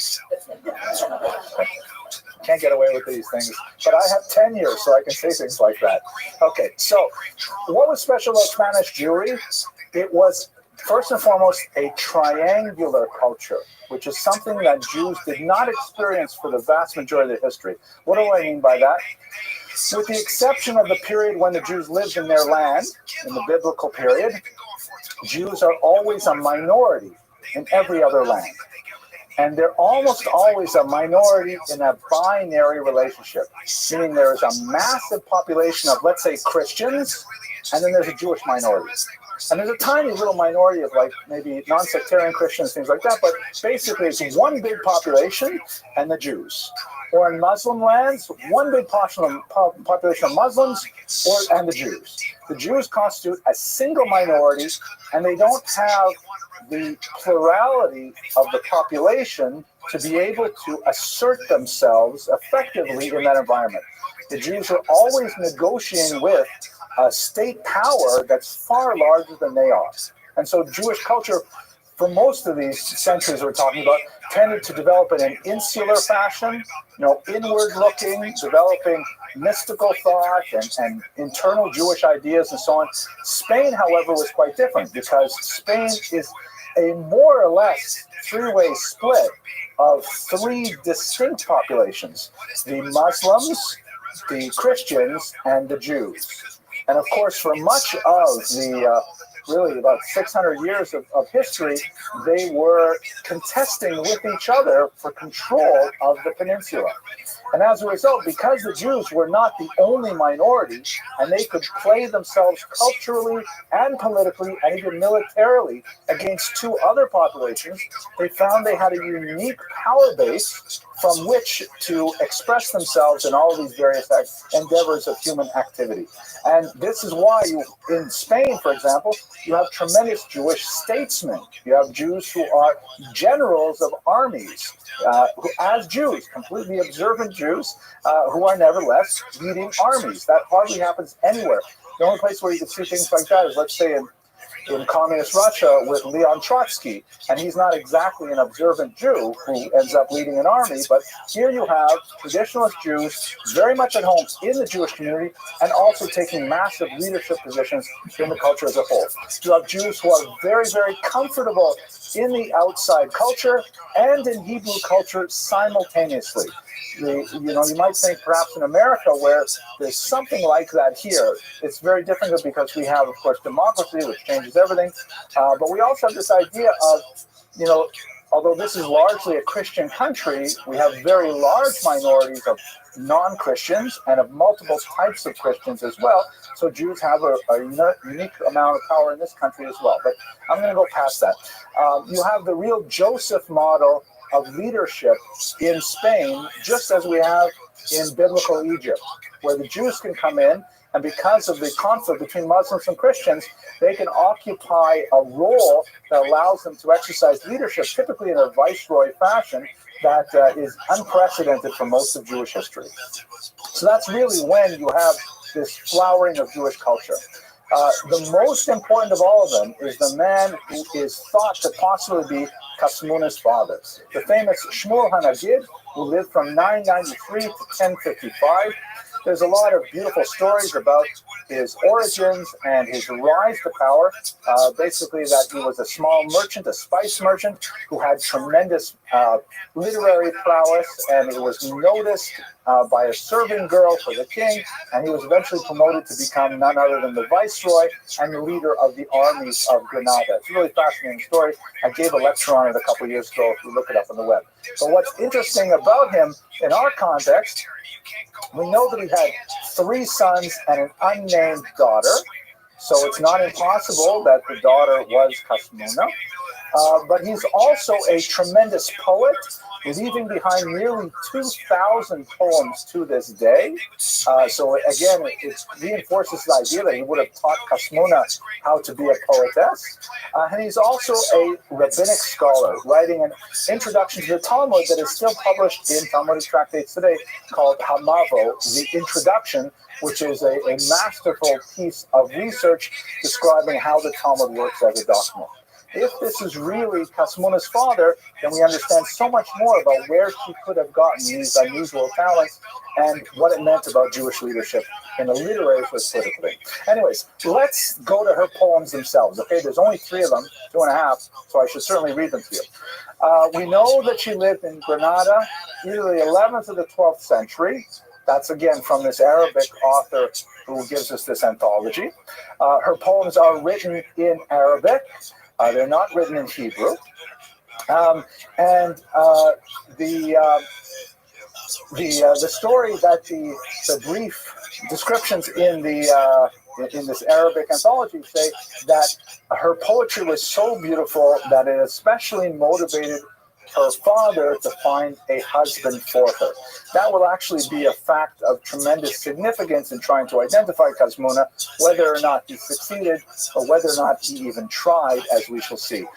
Can't get away with these things. But I have tenure, so I can say things like that. Okay, so what was special about Spanish Jewry? It was, first and foremost, a triangular culture, which is something that Jews did not experience for the vast majority of their history. What do I mean by that? With the exception of the period when the Jews lived in their land, in the biblical period, Jews are always a minority in every other land. And they're almost always a minority in a binary relationship, meaning there is a massive population of, let's say, Christians, and then there's a Jewish minority. And there's a tiny little minority of, like, maybe non-sectarian Christians, things like that, but basically it's one big population and the Jews. Or in Muslim lands, one big population of Muslims and the Jews. The Jews constitute a single minority, and they don't have the plurality of the population to be able to assert themselves effectively in that environment. The Jews are always negotiating with a state power that's far larger than they are. And so Jewish culture, for most of these centuries we're talking about, tended to develop in an insular fashion, inward looking, developing mystical thought and internal Jewish ideas and so on. Spain, however, was quite different, because Spain is a more or less three-way split of three distinct populations: the Muslims, the Christians, and the Jews. And of course, for much of the really about 600 years of history, they were contesting with each other for control of the peninsula. And as a result, because the Jews were not the only minority, and they could play themselves culturally and politically and even militarily against two other populations, they found they had a unique power base from which to express themselves in all of these various endeavors of human activity. And this is why in Spain, for example, you have tremendous Jewish statesmen. You have Jews who are generals of armies, who, as Jews, completely observant Jews, who are nevertheless leading armies. That hardly happens anywhere. The only place where you can see things like that is, let's say, in communist Russia with Leon Trotsky, and he's not exactly an observant Jew who ends up leading an army, but here you have traditionalist Jews very much at home in the Jewish community and also taking massive leadership positions in the culture as a whole. You have Jews who are very, very comfortable in the outside culture and in Hebrew culture simultaneously. You might think perhaps in America where there's something like that here. It's very different because we have, of course, democracy, which changes everything. But we also have this idea of, although this is largely a Christian country, we have very large minorities of non-Christians and of multiple types of Christians as well. So Jews have a unique amount of power in this country as well. But I'm going to go past that. You have the real Joseph model of leadership in Spain, just as we have in biblical Egypt, where the Jews can come in, and because of the conflict between Muslims and Christians, they can occupy a role that allows them to exercise leadership, typically in a viceroy fashion, that is unprecedented for most of Jewish history. So that's really when you have this flowering of Jewish culture. The most important of all of them is the man who is thought to possibly be Kasmuna's father, the famous Shmuel HaNagid, who lived from 993 to 1055. There's a lot of beautiful stories about his origins and his rise to power. Basically, that he was a small merchant, a spice merchant, who had tremendous literary prowess, and it was noticed by a serving girl for the king, and he was eventually promoted to become none other than the viceroy and the leader of the armies of Granada. It's a really fascinating story. I gave a lecture on it a couple of years ago if you look it up on the web. But what's interesting about him in our context, we know that he had 3 sons and an unnamed daughter, so it's not impossible that the daughter was Kasmuna. But he's also a tremendous poet, leaving behind nearly 2,000 poems to this day. So again, it reinforces the idea that he would have taught Kasmuna how to be a poetess. And he's also a rabbinic scholar, writing an introduction to the Talmud that is still published in Talmudic tractates today, called Hamavo, the Introduction, which is a masterful piece of research describing how the Talmud works as a document. If this is really Kasmuna's father, then we understand so much more about where she could have gotten these unusual talents and what it meant about Jewish leadership in the literary as politically. Anyways, let's go to her poems themselves. Okay, there's only 3 of them, 2.5, so I should certainly read them to you. We know that she lived in Granada, either the 11th or the 12th century. That's again from this Arabic author who gives us this anthology. Her poems are written in Arabic. They're not written in Hebrew. The story that the brief descriptions in this Arabic anthology say that her poetry was so beautiful that it especially motivated her father to find a husband for her. That will actually be a fact of tremendous significance in trying to identify Kasmuna, whether or not he succeeded or whether or not he even tried, as we shall see.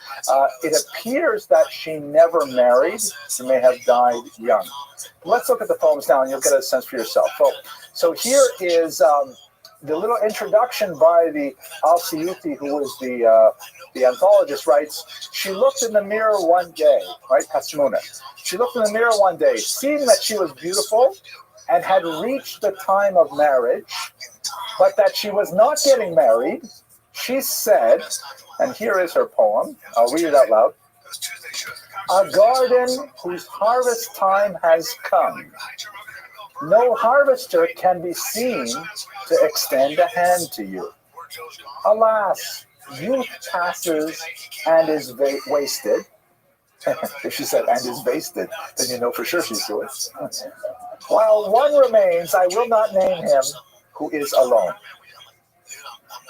It appears that she never married. She may have died young. Let's look at the poems now and you'll get a sense for yourself. So here is the little introduction by the Al-Siyuti, who was the anthologist, writes, she looked in the mirror one day, right, Kasmuna. She looked in the mirror one day, seeing that she was beautiful and had reached the time of marriage, but that she was not getting married She said, and here is her poem, I'll read it out loud. A garden whose harvest time has come. No harvester can be seen to extend a hand to you. Alas, youth passes and is wasted. If she said, and is wasted, then you know for sure she's doing it. While one remains, I will not name him, who is alone.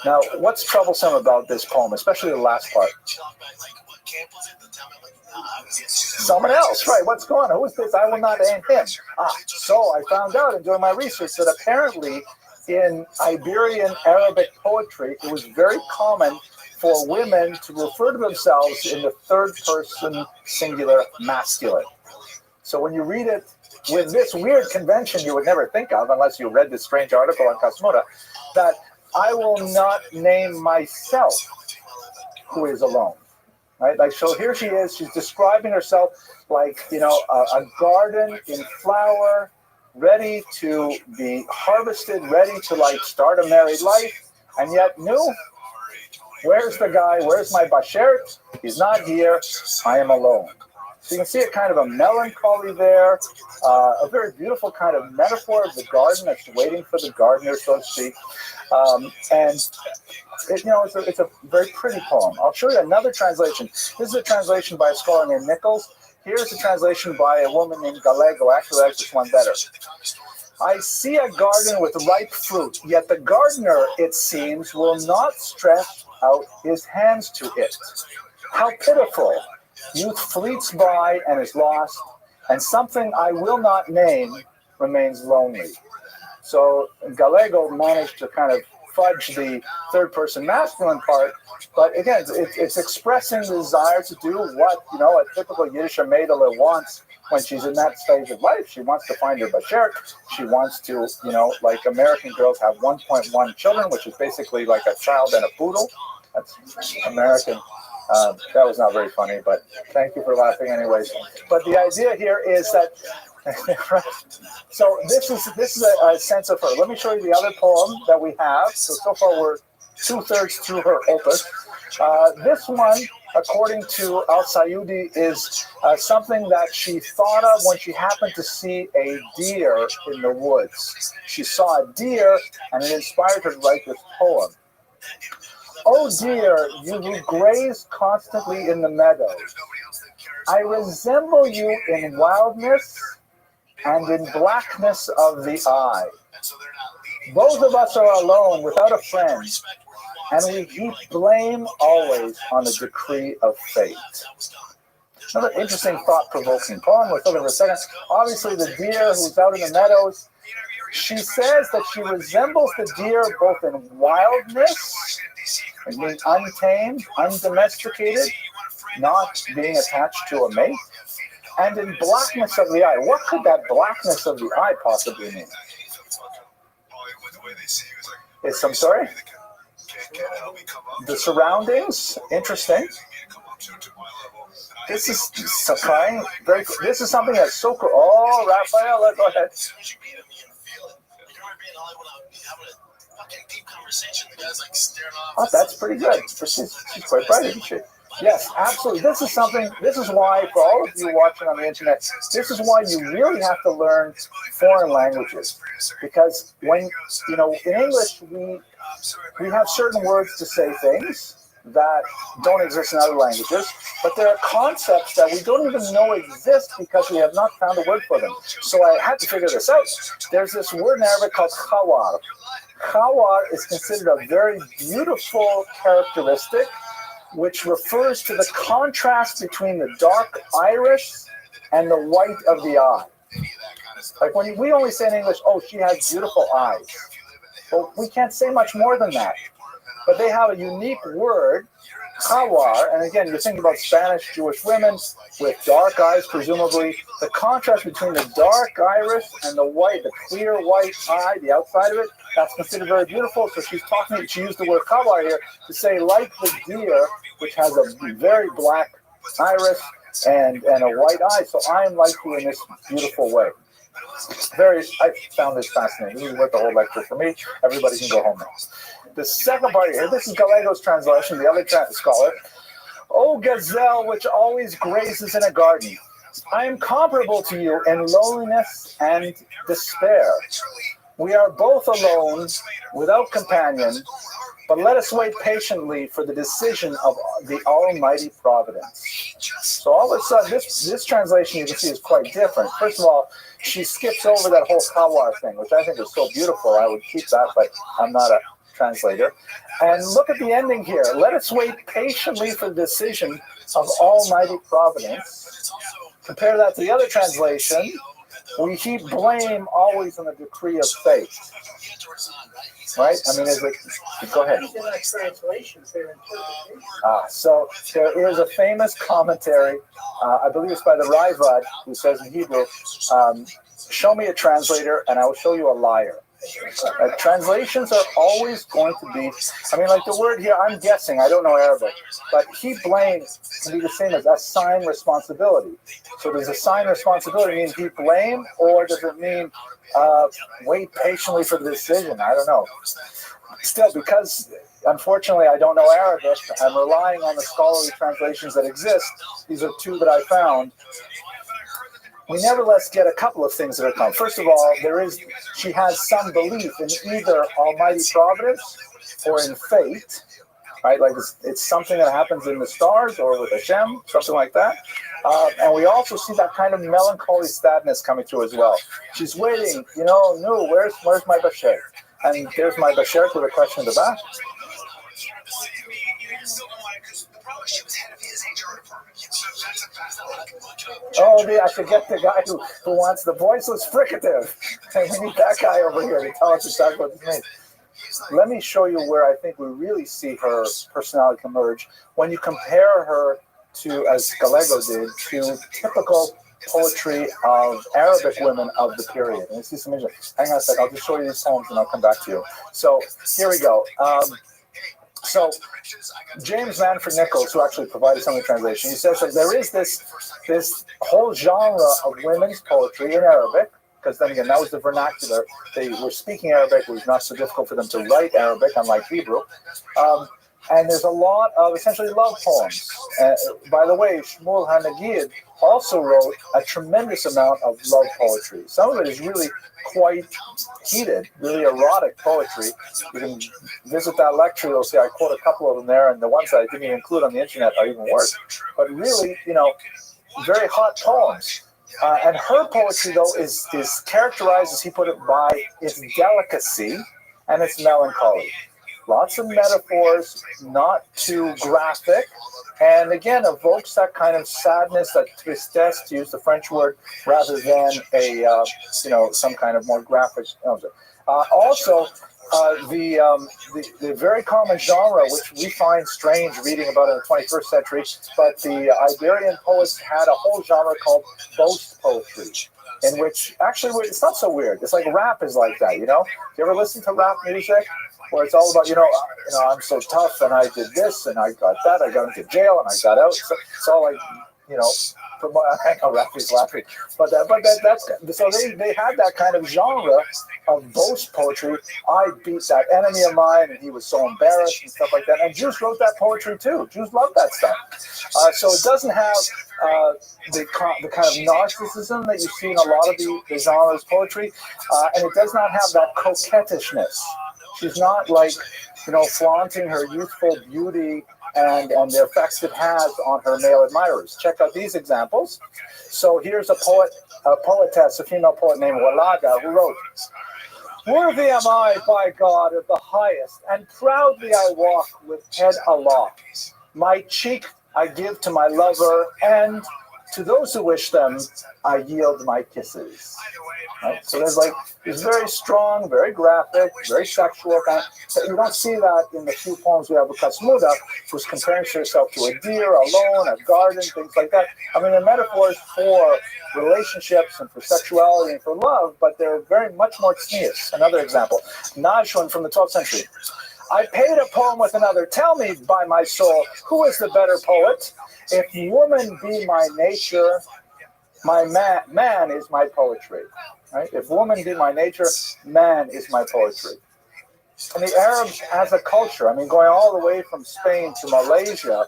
Now, what's troublesome about this poem, especially the last part? Someone else, right? What's going on? Who is this? I will not name him. So I found out in doing my research that apparently in Iberian Arabic poetry, it was very common for women to refer to themselves in the third person singular masculine. So when you read it with this weird convention you would never think of unless you read this strange article on Cosmoda, that I will not name myself who is alone. Right? Like, so here she is, she's describing herself like, you know, a garden in flower, ready to be harvested, ready to like start a married life, and yet where's the guy? Where's my bashert? He's not here. I am alone. So you can see a kind of a melancholy there, a very beautiful kind of metaphor of the garden that's waiting for the gardener, so to speak. And it, you know, it's a very pretty poem. I'll show you another translation. This is a translation by a scholar named Nichols. Here's a translation by a woman named Gallego. Actually, I like this one better. I see a garden with ripe fruit, yet the gardener, it seems, will not stretch out his hands to it. How pitiful! Youth fleets by and is lost, and something I will not name remains lonely. So Gallego managed to kind of fudge the third-person masculine part, but again, it's expressing the desire to do what, you know, a typical Yiddish Mädel wants when she's in that stage of life. She wants to find her bashert. She wants to, you know, like American girls have 1.1 children, which is basically like a child and a poodle. That's American. That was not very funny, but thank you for laughing anyways. But the idea here is that, so this is a sense of her. Let me show you the other poem that we have. So far we're 2/3 through her opus. This one, according to Al-Sayudi, is something that she thought of when she happened to see a deer in the woods. She saw a deer, and it inspired her to write this poem. Oh dear, you who graze constantly in the meadow, I resemble you in wildness and in blackness of the eye. Both of us are alone without a friend, and we heap blame always on the decree of fate. Another interesting, thought-provoking poem. We'll look at it for a second. Obviously, the deer who's out in the meadows, she says that she resembles the deer both in wildness, and being untamed, undomesticated, not being attached to a mate, and in blackness of the eye. What could that blackness of the eye possibly mean? I'm sorry? The surroundings? Interesting. This is surprising. This is something that's so cool. Oh, Raphael, go ahead. Oh, that's pretty good. She's quite bright, isn't she? Yes, absolutely. This is why, for all of you watching on the internet, this is why you really have to learn foreign languages. Because when, you know, in English, we have certain words to say things that don't exist in other languages, but there are concepts that we don't even know exist because we have not found a word for them. So I had to figure this out. There's this word in Arabic called khawar. Khawar is considered a very beautiful characteristic which refers to the contrast between the dark iris and the white of the eye. Like when we only say in English, oh, she has beautiful eyes. Well, we can't say much more than that. But they have a unique word, khawar, and again, you think about Spanish Jewish women with dark eyes, presumably. The contrast between the dark iris and the white, the clear white eye, the outside of it, that's considered very beautiful. So she used the word khawar here to say, like the deer, which has a very black iris and a white eye. So I am like you in this beautiful way. I found this fascinating. This is worth the whole lecture for me. Everybody can go home now. the second part here, this is Gallego's translation, the other scholar. O gazelle which always grazes in a garden, I am comparable to you in loneliness and despair. We are both alone, without companion, but let us wait patiently for the decision of the Almighty Providence. So all of a sudden, this translation you can see is quite different. First of all, she skips over that whole kawar thing, which I think is so beautiful. I would keep that, but I'm not a translator. And look at the ending here. Let us wait patiently for the decision of Almighty Providence. Compare that to the other translation. We heap blame always on the decree of fate. Right? I mean, is it? Go ahead. So there is a famous commentary, I believe it's by the Rabbi, who says in Hebrew, show me a translator and I will show you a liar. Translations are always going to be, I mean, like the word here, I'm guessing, I don't know Arabic, but he blame can be the same as assign responsibility. So does assign responsibility mean he blame, or does it mean wait patiently for the decision? I don't know. Still, because unfortunately I don't know Arabic, I'm relying on the scholarly translations that exist. These are two that I found. We nevertheless get a couple of things that are come. First of all, she has some belief in either Almighty Providence or in fate, right? Like it's something that happens in the stars or with Hashem, something like that. And we also see that kind of melancholy sadness coming through as well. She's waiting, no, where's my Basher? And there's my Basher with a question in the back. Oh, I forget the guy who wants the voiceless fricative. We need that guy over here to tell us exactly what this means. Let me show you where I think we really see her personality emerge when you compare her to, as Gallego did, to typical poetry of Arabic women of the period. And you see some images. Hang on a sec, I'll just show you these poems and I'll come back to you. So here we go. So James Manford Nichols, who actually provided some of the translation, he says that there is this whole genre of women's poetry in Arabic, because then again, that was the vernacular. They were speaking Arabic. It was not so difficult for them to write Arabic, unlike Hebrew. And there's a lot of essentially love poems. By the way, Shmuel HaNagid also wrote a tremendous amount of love poetry. Some of it is really quite heated, really erotic poetry. You can visit that lecture, you'll see I quote a couple of them there, and the ones that I didn't even include on the internet are even worse. But really, very hot poems. And her poetry, though, is characterized, as he put it, by its delicacy and its melancholy. Lots of metaphors, not too graphic, and again evokes that kind of sadness, that tristesse, to use the French word, rather than a some kind of more graphic. Also, the very common genre, which we find strange reading about in the 21st century, but the Iberian poets had a whole genre called boast poetry, in which actually it's not so weird. It's like rap is like that. You ever listen to rap music? Where it's all about, I'm so tough and I did this and I got that, I got into jail and I got out. So it's all like, I know Rabbi's laughing, but that's so they had that kind of genre of boast poetry. I beat that enemy of mine and he was so embarrassed and stuff like that. And Jews wrote that poetry too. Jews love that stuff. So it doesn't have the kind of narcissism that you see in a lot of the genres poetry, and it does not have that coquettishness. She's not like, flaunting her youthful beauty and the effects it has on her male admirers. Check out these examples. So here's a poetess, a female poet named Walada, who wrote, "Worthy am I, by God, of the highest, and proudly I walk with head aloft. My cheek I give to my lover, and to those who wish them, I yield my kisses." Right? So it's very strong, very graphic, very sexual. But you don't see that in the few poems we have with Kasmuda, who's comparing herself to a deer, alone, a garden, things like that. I mean, they're metaphors for relationships and for sexuality and for love, but they're very much more tznius. Another example, Najwan from the 12th century. "I paid a poem with another. Tell me, by my soul, who is the better poet? If woman be my nature, my man is my poetry." Right? If woman be my nature, man is my poetry. And the Arabs as a culture, I mean, going all the way from Spain to Malaysia,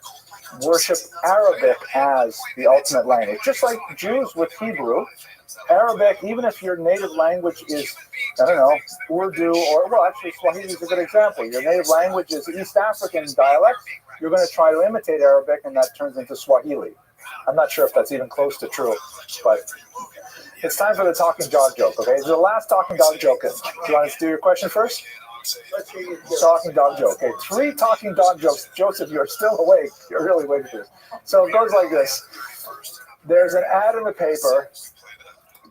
worship Arabic as the ultimate language. Just like Jews with Hebrew, Arabic, even if your native language is, I don't know, Urdu, or, well, actually, Swahili is a good example. Your native language is East African dialect, you're going to try to imitate Arabic, and that turns into Swahili. I'm not sure if that's even close to true, but it's time for the talking dog joke, okay? The last talking dog joke. Do you want to do your question first? Talking dog joke. Okay, 3 talking dog jokes. Joseph, you're still awake. You're really awake for this. So it goes like this. There's an ad in the paper,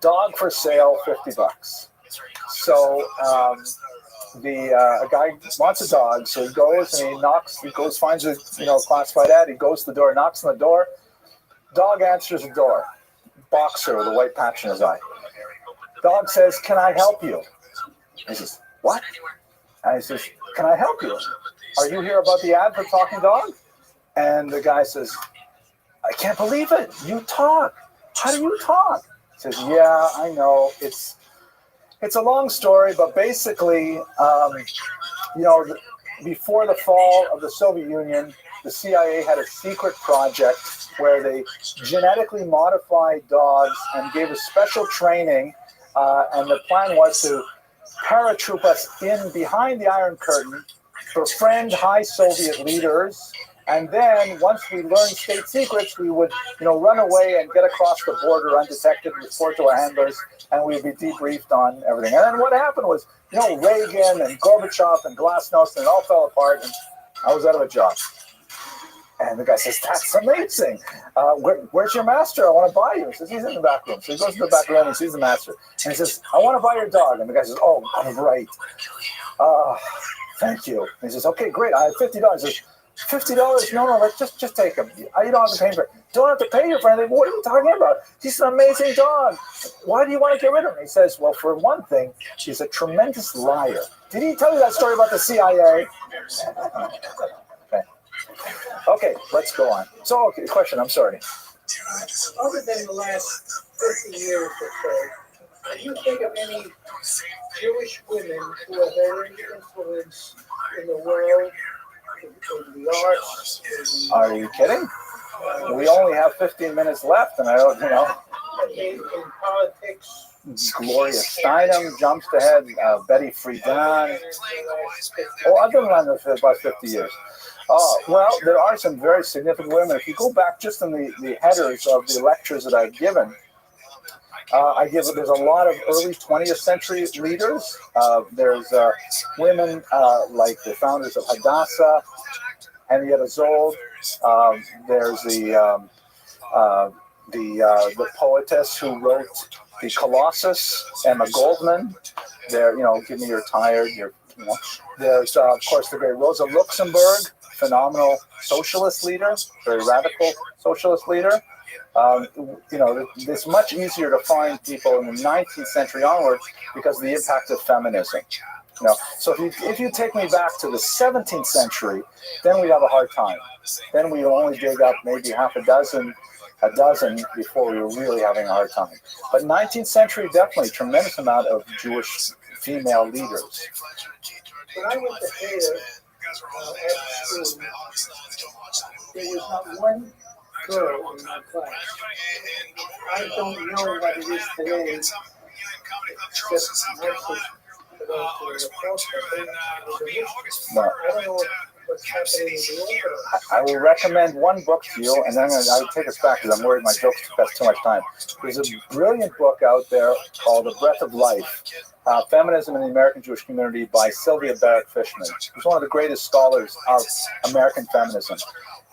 dog for sale, $50. So a guy wants a dog, so he goes and finds a classified ad. He goes to the door, knocks on the door. Dog answers the door. Boxer with a white patch in his eye. Dog says, "Can I help you?" He says, "What?" And he says, "Can I help you? Are you here about the ad for Talking Dog?" And the guy says, "I can't believe it. You talk. How do you talk?" He says, "Yeah, I know. It's a long story, but basically, before the fall of the Soviet Union, the CIA had a secret project where they genetically modified dogs and gave us special training, and the plan was to paratroop us in behind the Iron Curtain, befriend high Soviet leaders, and then once we learned state secrets, we would, run away and get across the border undetected, report to our handlers, and we'd be debriefed on everything. And then what happened was, Reagan and Gorbachev and Glasnost, and it all fell apart, and I was out of a job. And the guy says, "That's amazing. Where's your master? I want to buy you." He says, "He's in the back room." So he goes to the back room and sees the master. And he says, "I want to buy your dog." And the guy says, "Oh, great. Thank you." And he says, "Okay, great. I have $50. He says, $50? No, just take him. You don't have to pay for it." "Don't have to pay you for anything." "What are you talking about? He's an amazing dog. Why do you want to get rid of him?" He says, "Well, for one thing, he's a tremendous liar." Did he tell you that story about the CIA? Okay, let's go on. So, question, I'm sorry.
Other than the last 50 years or so, can you think of any Jewish women who have had any influence in the world, in the arts?
Are you kidding? We only have 15 minutes left, and I don't,
In politics?
Gloria Steinem jumps ahead, Betty Friedan. I've been around for about 50 years. Well, there are some very significant women. If you go back just in the headers of the lectures that I've given, there's a lot of early 20th century leaders. There's women like the founders of Hadassah, Henrietta Zold. There's the poetess who wrote the Colossus, Emma Goldman. There, give me your tired. There's of course the great Rosa Luxemburg, phenomenal socialist leader, very radical socialist leader. It's much easier to find people in the 19th century onward because of the impact of feminism. So if you take me back to the 17th century, then we'd have a hard time. Then we only dig up maybe a dozen before we were really having a hard time. But 19th century, definitely tremendous amount of Jewish female leaders.
When I went to Hader at school, there was not one girl in my class. I don't know what it is today. Just mostly for those who are
no.
I don't know what's happening in the world.
I will recommend one book to you, and then I'll take us back because I'm worried my jokes took too much time. There's a brilliant book out there called The Breath of Life, Feminism in the American Jewish Community by Sylvia Barrett Fishman, who's one of the greatest scholars of American feminism.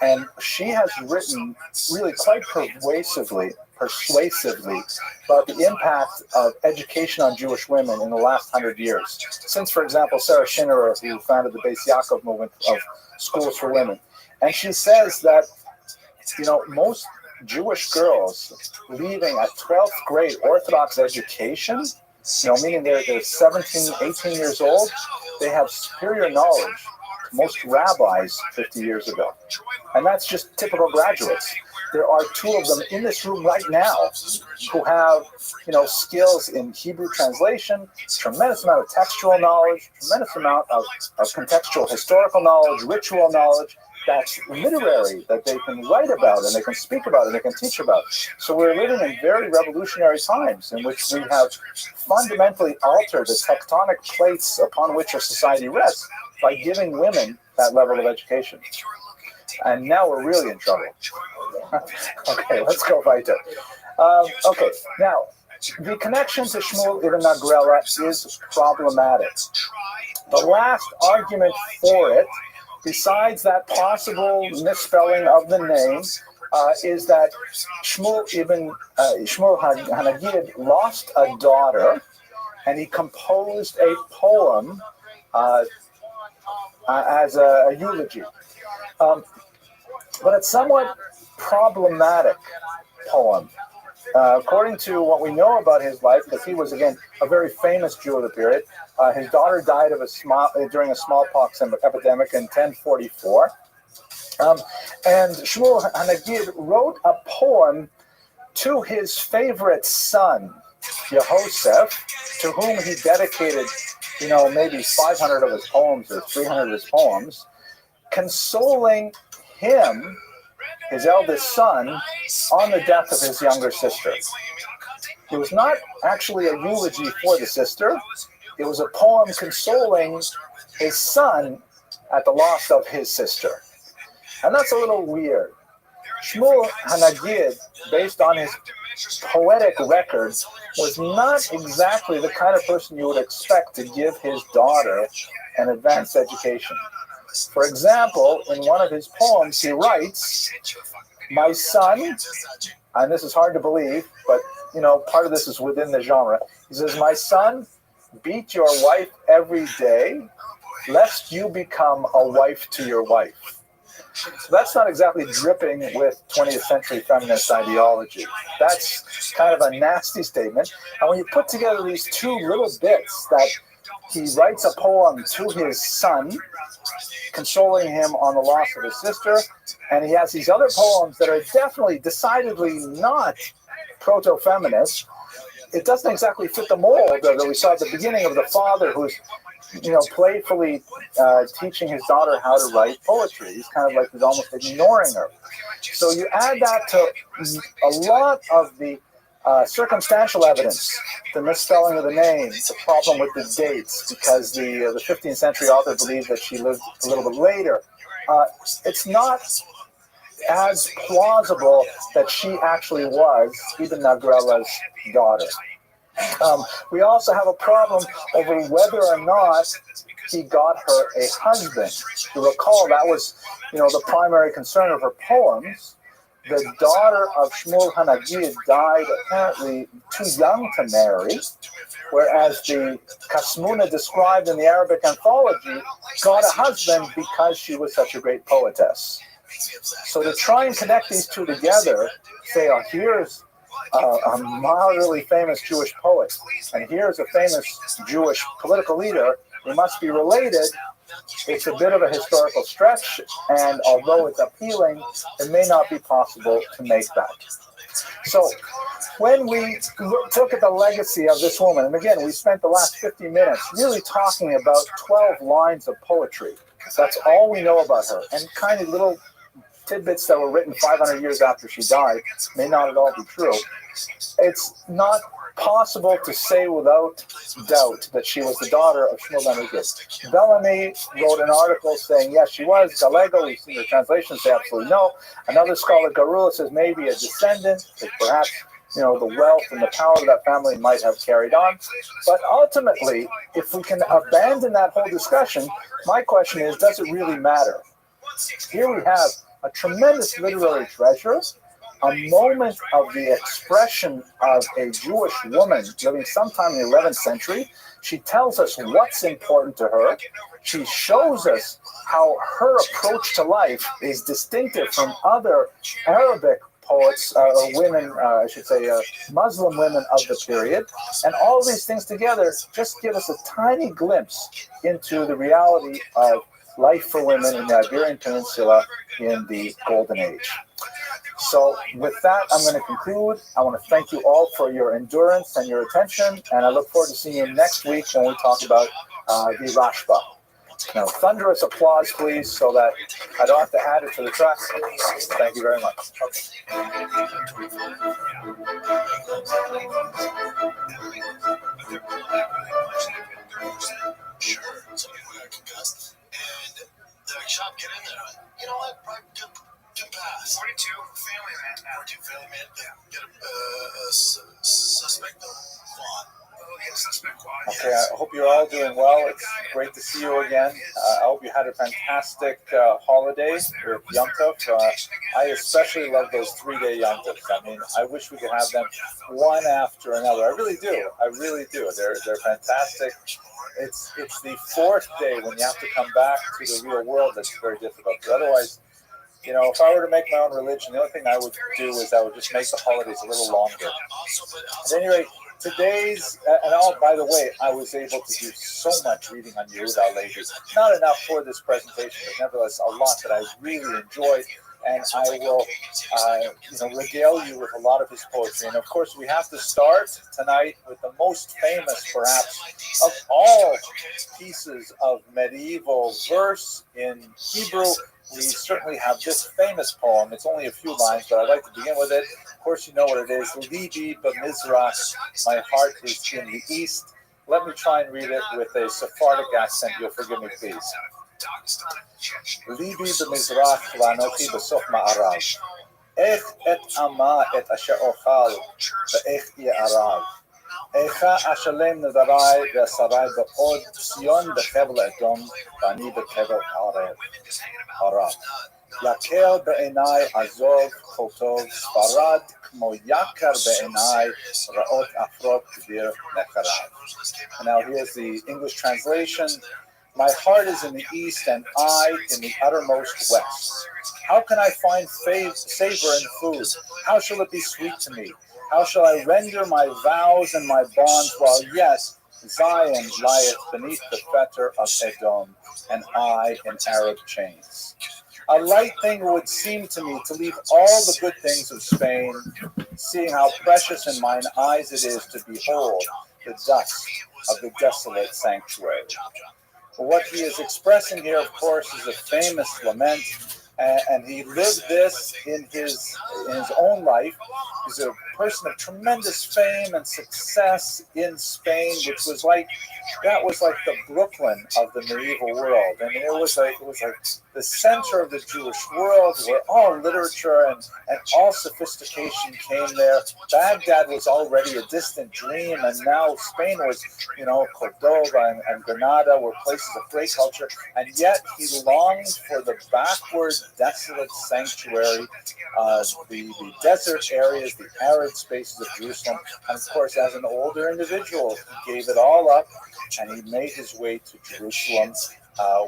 And she has written really quite persuasively about the impact of education on Jewish women in the last 100 years. Since, for example, Sarah Schinnerer, who founded the Beis Yaakov movement of schools for women. And she says that, most Jewish girls leaving a 12th grade Orthodox education, meaning they're 17, 18 years old, they have superior knowledge to most rabbis 50 years ago. And that's just typical graduates. there are two of them in this room right now who have, skills in Hebrew translation, tremendous amount of textual knowledge, tremendous amount of contextual historical knowledge, ritual knowledge, that's literary, that they can write about and they can speak about and they can teach about. So we're living in very revolutionary times in which we have fundamentally altered the tectonic plates upon which our society rests by giving women that level of education. And now we're really in trouble. Okay, let's go weiter. Okay, now, the connection to Shmuel ibn Nagrela is problematic. The last argument for it, besides that possible misspelling of the name, is that Shmuel Hanagid lost a daughter, and he composed a poem as a eulogy. But it's somewhat problematic poem. According to what we know about his life, because he was, again, a very famous Jew of the period, his daughter died of during a smallpox epidemic in 1044. And Shmuel Hanagid wrote a poem to his favorite son, Yehoseph, to whom he dedicated, maybe 500 of his poems or 300 of his poems, consoling him, his eldest son, on the death of his younger sister. It was not actually a eulogy for the sister. It was a poem consoling his son at the loss of his sister. And that's a little weird. Shmuel Hanagid, based on his poetic record, was not exactly the kind of person you would expect to give his daughter an advanced education. For example, in one of his poems, he writes, "My son," and this is hard to believe, but, part of this is within the genre. He says, "My son, beat your wife every day, lest you become a wife to your wife." So that's not exactly dripping with 20th century feminist ideology. That's kind of a nasty statement. And when you put together these two little bits, that he writes a poem to his son, consoling him on the loss of his sister, and he has these other poems that are decidedly not proto-feminist, it doesn't exactly fit the mold that we saw at the beginning of the father who's, playfully teaching his daughter how to write poetry. He's kind of like he's almost ignoring her. So you add that to a lot of the circumstantial evidence, the misspelling of the name, the problem with the dates, because the 15th century author believed that she lived a little bit later. It's not as plausible that she actually was Ibn Nagrela's daughter. We also have a problem over whether or not he got her a husband. You recall that was, the primary concern of her poems. The daughter of Shmuel Hanagid died apparently too young to marry, whereas the Kasmuna described in the Arabic anthology got a husband because she was such a great poetess. So to try and connect these two together, say, here's a moderately famous Jewish poet, and here's a famous Jewish political leader, they must be related. It's a bit of a historical stretch, and although it's appealing, it may not be possible to make that. So when we look at the legacy of this woman, and again, we spent the last 50 minutes really talking about 12 lines of poetry. That's all we know about her, and kind of little tidbits that were written 500 years after she died may not at all be true. It's not possible to say without doubt that she was the daughter of Shmuel Hanagid. Bellamy wrote an article saying, yes, she was. Gallego, we've seen the translation, say absolutely no. Another scholar, Garula, says maybe a descendant, that perhaps the wealth and the power of that family might have carried on. But ultimately, if we can abandon that whole discussion, my question is, does it really matter? Here we have a tremendous literary treasure, a moment of the expression of a Jewish woman living sometime in the 11th century. She tells us what's important to her. She shows us how her approach to life is distinctive from other Arabic poets, women, Muslim women of the period. And all these things together just give us a tiny glimpse into the reality of life for women in the Iberian Peninsula in the Golden Age. So with that, I'm going to conclude. I want to thank you all for your endurance and your attention, and I look forward to seeing you next week when we talk about the Rashba. Now, thunderous applause, please, so that I don't have to add it to the track. Thank you very much.
Sure, some people got concussed, and the shop get in there. You know what? Probably can pass. 42 family man now. 42 family man. Get a suspect quad. Oh yeah, suspect quad.
Okay, I hope you're all doing well. It's great to see you again. I hope you had a fantastic holiday with Yom Tov. I especially love those 3-day Yom Tovs. I mean, I wish we could have them one after another. I really do. I really do. They're fantastic. It's the fourth day when you have to come back to the real world that's very difficult. But otherwise, you know, if I were to make my own religion, the only thing I would do is I would just make the holidays a little longer. At any rate, today's, and all, by the way, I was able to do so much reading on Yehuda Halevi. Not enough for this presentation, but nevertheless a lot that I really enjoyed. And I will, regale you with a lot of his poetry. And of course, we have to start tonight with the most famous, perhaps, of all pieces of medieval verse in Hebrew. We certainly have this famous poem. It's only a few lines, but I'd like to begin with it. Of course, you know what it is. Libi b'mizrach, my heart is in the east. Let me try and read it with a Sephardic accent. You'll forgive me, please. ליבי במזרח וענותי בסוף מערב. איך את עמה את אשר אוכל ואיך יערב. איכה אשלם נדרי ועשרי בעוד ציון בחבל אדום ואני בחבל ערב. יקר בעיניי עזוב כל טוב ספרד כמו יקר בעיניי רעות אפרות כביר נחרב. Now here's the English translation. My heart is in the east, and I in the uttermost west. How can I find savor in food? How shall it be sweet to me? How shall I render my vows and my bonds while yet Zion lieth beneath the fetter of Edom, and I in Arab chains? A light thing would seem to me to leave all the good things of Spain, seeing how precious in mine eyes it is to behold the dust of the desolate sanctuary. What he is expressing here, of course, is a famous lament, and he lived this in his own life. He's a person of tremendous fame and success in Spain, which was like the Brooklyn of the medieval world. I mean, it was like the center of the Jewish world, where all literature and all sophistication came there. Baghdad was already a distant dream, and now Spain was, Cordoba and Granada were places of great culture, and yet he longed for the backward, desolate sanctuary, the desert areas, the arid spaces of Jerusalem. And of course, as an older individual, he gave it all up, and he made his way to Jerusalem,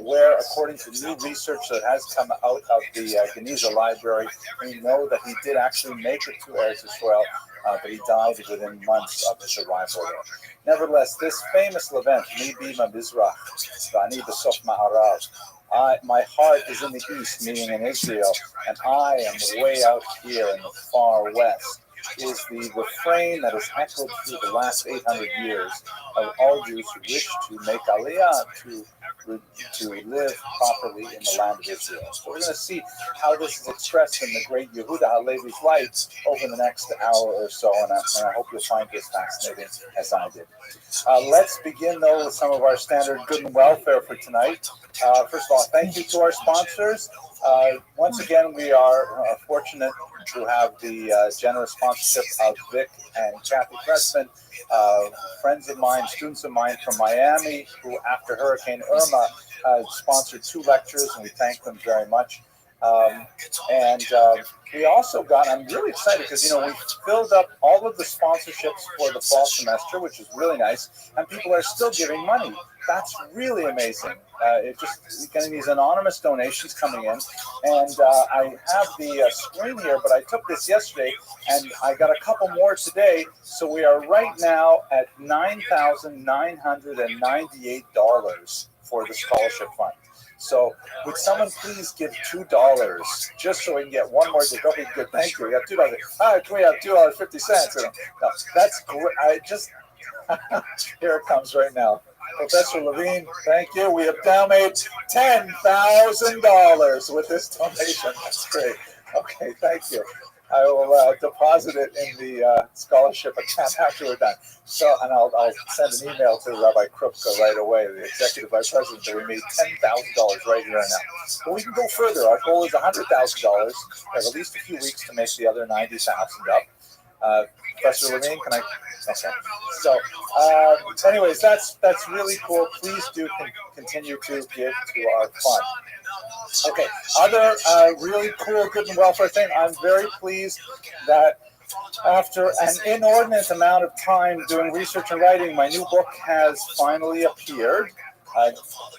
where, according to new research that has come out of the Geniza Library, we know that he did actually make it to Eretz Israel, but he died within months of his arrival there. Nevertheless, this famous lament, Libi b'mizrach v'ani b'sof ma'arav, my heart is in the east, meaning in Israel, and I am way out here in the far west, is the refrain that has echoed through the last 800 years of all Jews who wish to make Aliyah, to live properly in the land of Israel. So we're going to see how this is expressed in the great Yehuda Halevi's life over the next hour or so, and I hope you'll find this fascinating as I did. Let's begin, though, with some of our standard good and welfare for tonight. First of all, thank you to our sponsors. Once again, we are fortunate to have the generous sponsorship of Vic and Kathy Pressman, friends of mine, students of mine from Miami, who after Hurricane Irma sponsored 2 lectures, and we thank them very much. We also got, I'm really excited because, we filled up all of the sponsorships for the fall semester, which is really nice, and people are still giving money. That's really amazing. Getting these anonymous donations coming in, and I have the screen here, but I took this yesterday, and I got a couple more today, so we are right now at $9,998 for the scholarship fund. So would someone please give $2 just so we can get one more? Okay, good. Thank you. We have $2. Can we have $2.50? No, that's great. I just here it comes right now. Professor Levine, thank you. We have now made $10,000 with this donation. That's great. Okay, thank you. I will deposit it in the scholarship account after we're done. So, and I'll send an email to Rabbi Krupka right away, the executive vice president, that we made $10,000 right here and now. But we can go further. Our goal is $100,000. We have at least a few weeks to make the other $90,000 up. Professor Levine, can I? Okay. So, anyways, that's really cool. Please do continue to give to our fund. Okay. Other really cool good and welfare thing. I'm very pleased that after an inordinate amount of time doing research and writing, my new book has finally appeared.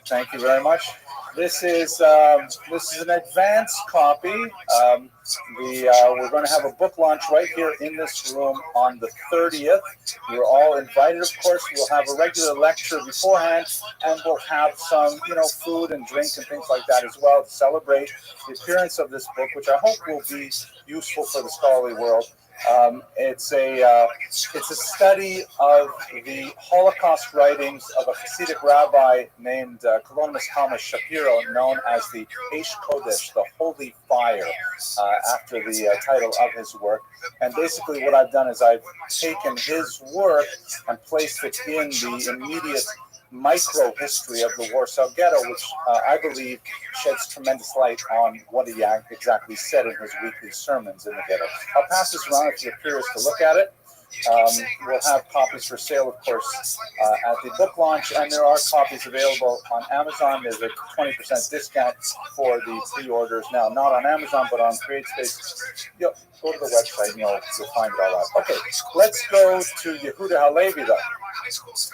Thank you very much. This is an advanced copy. We're going to have a book launch right here in this room on the 30th. You're all invited, of course. We'll have a regular lecture beforehand, and we'll have some, food and drink and things like that as well to celebrate the appearance of this book, which I hope will be useful for the scholarly world. It's a study of the Holocaust writings of a Hasidic rabbi named Colonus Thomas Shapiro, known as the Eish Kodesh, the Holy Fire, after the title of his work. And basically what I've done is I've taken his work and placed it in the immediate micro history of the Warsaw Ghetto, which I believe sheds tremendous light on what he exactly said in his weekly sermons in the ghetto. I'll pass this around if you're curious to look at it. We'll have copies for sale, of course, at the book launch, and there are copies available on Amazon. There's a 20% discount for the pre-orders now, not on Amazon, but on CreateSpace. Go to the website and you'll find it all out. Okay, let's go to Yehuda Halevi, though.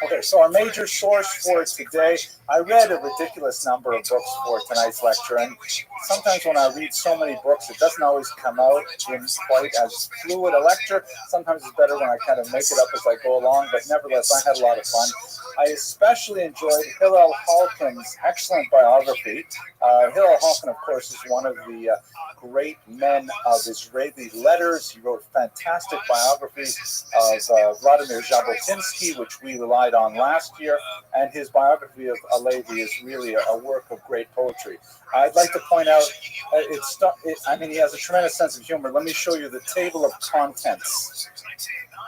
Okay, so our major source for today, I read a ridiculous number of books for tonight's lecture, and sometimes when I read so many books, it doesn't always come out in quite as fluid a lecture. Sometimes it's better when I kind of make it up as I go along, but nevertheless, I had a lot of fun. I especially enjoyed Hillel Halkin's excellent biography. Hillel Halkin, of course, is one of the great men of Israeli letters. He wrote fantastic biographies of Vladimir Jabotinsky, which we relied on last year, and his biography of Halevi is really a work of great poetry. I'd like to point out, he has a tremendous sense of humor. Let me show you the table of contents.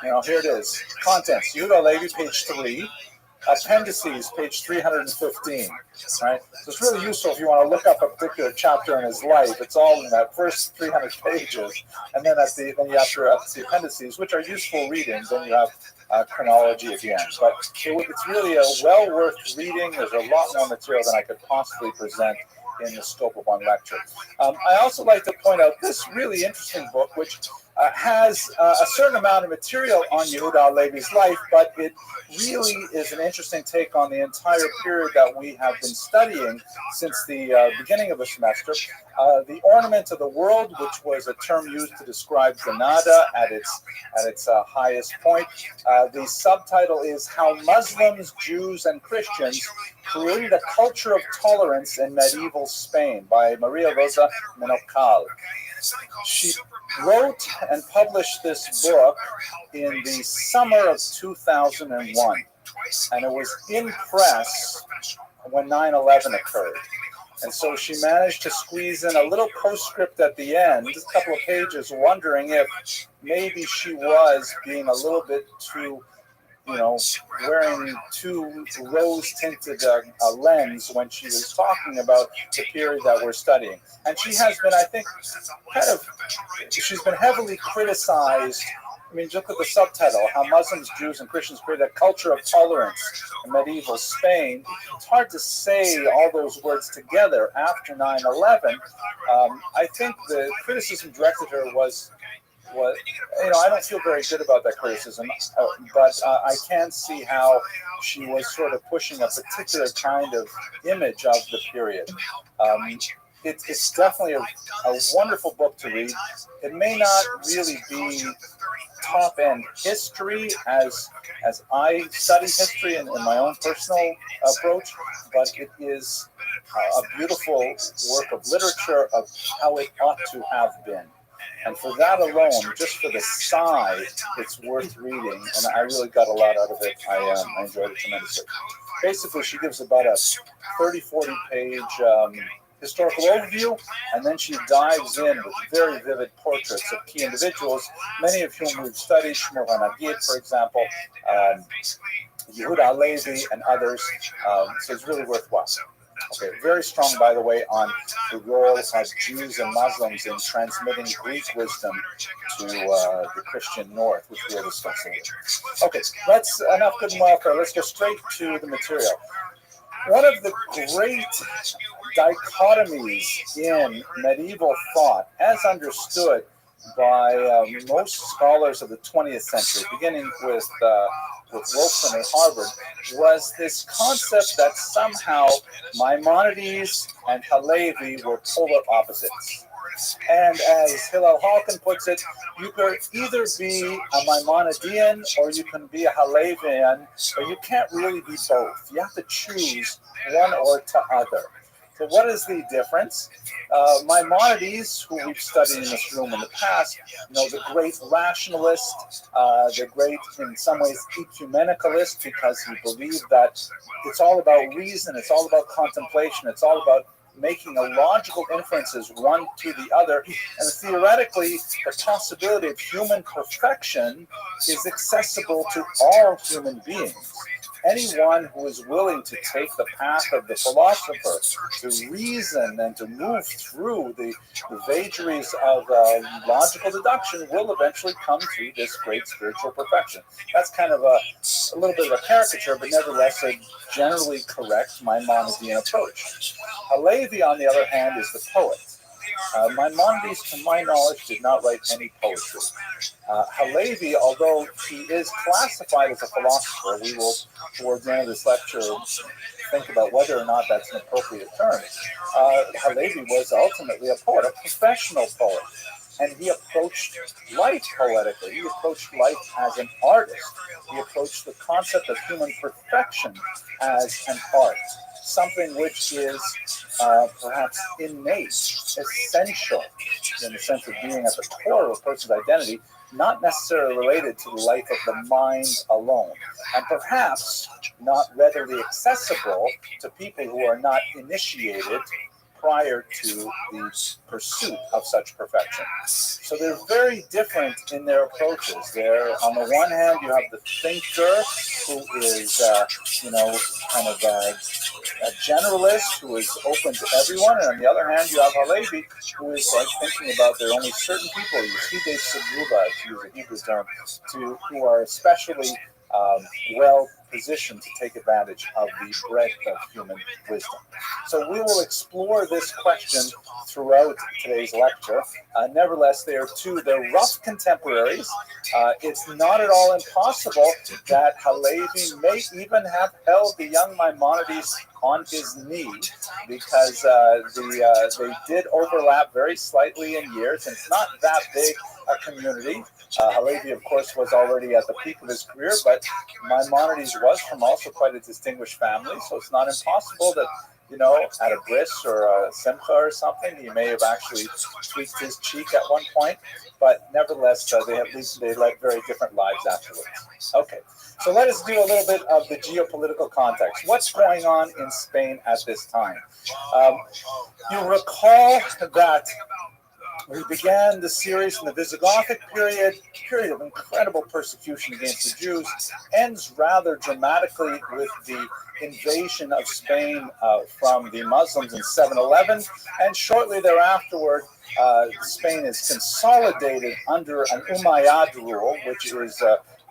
Here it is. Contents. Yehuda Halevi, page 3. Appendices, page 315, right? So it's really useful if you want to look up a particular chapter in his life. It's all in that first 300 pages, and then you have the appendices, which are useful readings. Then you have chronology at the end. But it's really well worth reading. There's a lot more material than I could possibly present in the scope of one lecture. I also like to point out this really interesting book, which has a certain amount of material on Yehuda Halevi's life, but it really is an interesting take on the entire period that we have been studying since the beginning of the semester. The Ornament of the World, which was a term used to describe Granada at its highest point. The subtitle is How Muslims, Jews, and Christians Created a Culture of Tolerance in Medieval Spain by Maria Rosa Menocal. She wrote and published this book in the summer of 2001, and it was in press when 9/11 occurred. And so she managed to squeeze in a little postscript at the end, just a couple of pages, wondering if maybe she was being a little bit too, wearing too rose-tinted a lens when she was talking about the period that we're studying. And she has been, I think, she's been heavily criticized. Look at the subtitle, How Muslims, Jews, and Christians Created a Culture of Tolerance in Medieval Spain. It's hard to say all those words together after 9/11. I think the criticism directed her was I don't feel very good about that criticism, but I can see how she was sort of pushing a particular kind of image of the period. It's definitely a wonderful book to read. It may not really be top-end history as I study history in my own personal approach, but it is a beautiful work of literature of how it ought to have been. And for that alone, just for the side, it's worth reading. And I really got a lot out of it. I enjoyed it tremendously. Basically, she gives about a 30, 40 page historical overview, and then she dives in with very vivid portraits of key individuals, many of whom we've studied, Shmuel HaNagid, for example, Yehuda Halevi, and others. So it's really worthwhile. Okay, very strong, by the way, on the role of Jews and Muslims in transmitting Greek wisdom to the Christian North, which we'll discuss later. Okay, enough good and welfare. Let's go straight to the material. One of the great dichotomies in medieval thought, as understood by most scholars of the 20th century, beginning with Wilson at Harvard, was this concept that somehow Maimonides and Halevi were polar opposites. And as Hillel Halkin puts it, you could either be a Maimonidean or you can be a Halevian, but you can't really be both. You have to choose one or the other. So what is the difference? Maimonides, who we've studied in this room in the past, the great rationalist, the great, in some ways, ecumenicalist, because he believed that it's all about reason, it's all about contemplation, it's all about making a logical inferences one to the other, and theoretically the possibility of human perfection is accessible to all human beings. Anyone who is willing to take the path of the philosopher, to reason and to move through the vagaries of logical deduction will eventually come to this great spiritual perfection. That's kind of a little bit of a caricature, but nevertheless a generally correct Maimonidean approach. Halevi, on the other hand, is the poet. Maimonides, to my knowledge, did not write any poetry. Halevi, although he is classified as a philosopher, we will, towards the end of this lecture, think about whether or not that's an appropriate term. Halevi was ultimately a poet, a professional poet, and he approached life poetically. He approached life as an artist. He approached the concept of human perfection as an art, something which is perhaps innate, essential, in the sense of being at the core of a person's identity, not necessarily related to the life of the mind alone, and perhaps not readily accessible to people who are not initiated prior to the pursuit of such perfection. So they're very different in their approaches. They're, on the one hand, you have the thinker who is, kind of a generalist who is open to everyone, and on the other hand, you have Halevi who is like thinking about there are only certain people, Yehidei Seguba, to use a Hebrew term, who are especially well positioned to take advantage of the breadth of human wisdom. So we will explore this question throughout today's lecture. Nevertheless, they're rough contemporaries. It's not at all impossible that Halevi may even have held the young Maimonides on his knee, because they did overlap very slightly in years, and it's not that big a community. Halevi, of course, was already at the peak of his career, but Maimonides was from also quite a distinguished family, so it's not impossible that, at a bris or a simcha or something, he may have actually tweaked his cheek at one point, but nevertheless, they led very different lives afterwards. Okay, so let us do a little bit of the geopolitical context. What's going on in Spain at this time? You recall that we began the series in the Visigothic period of incredible persecution against the Jews, ends rather dramatically with the invasion of Spain from the Muslims in 711, and shortly thereafterward, Spain is consolidated under an Umayyad rule, which is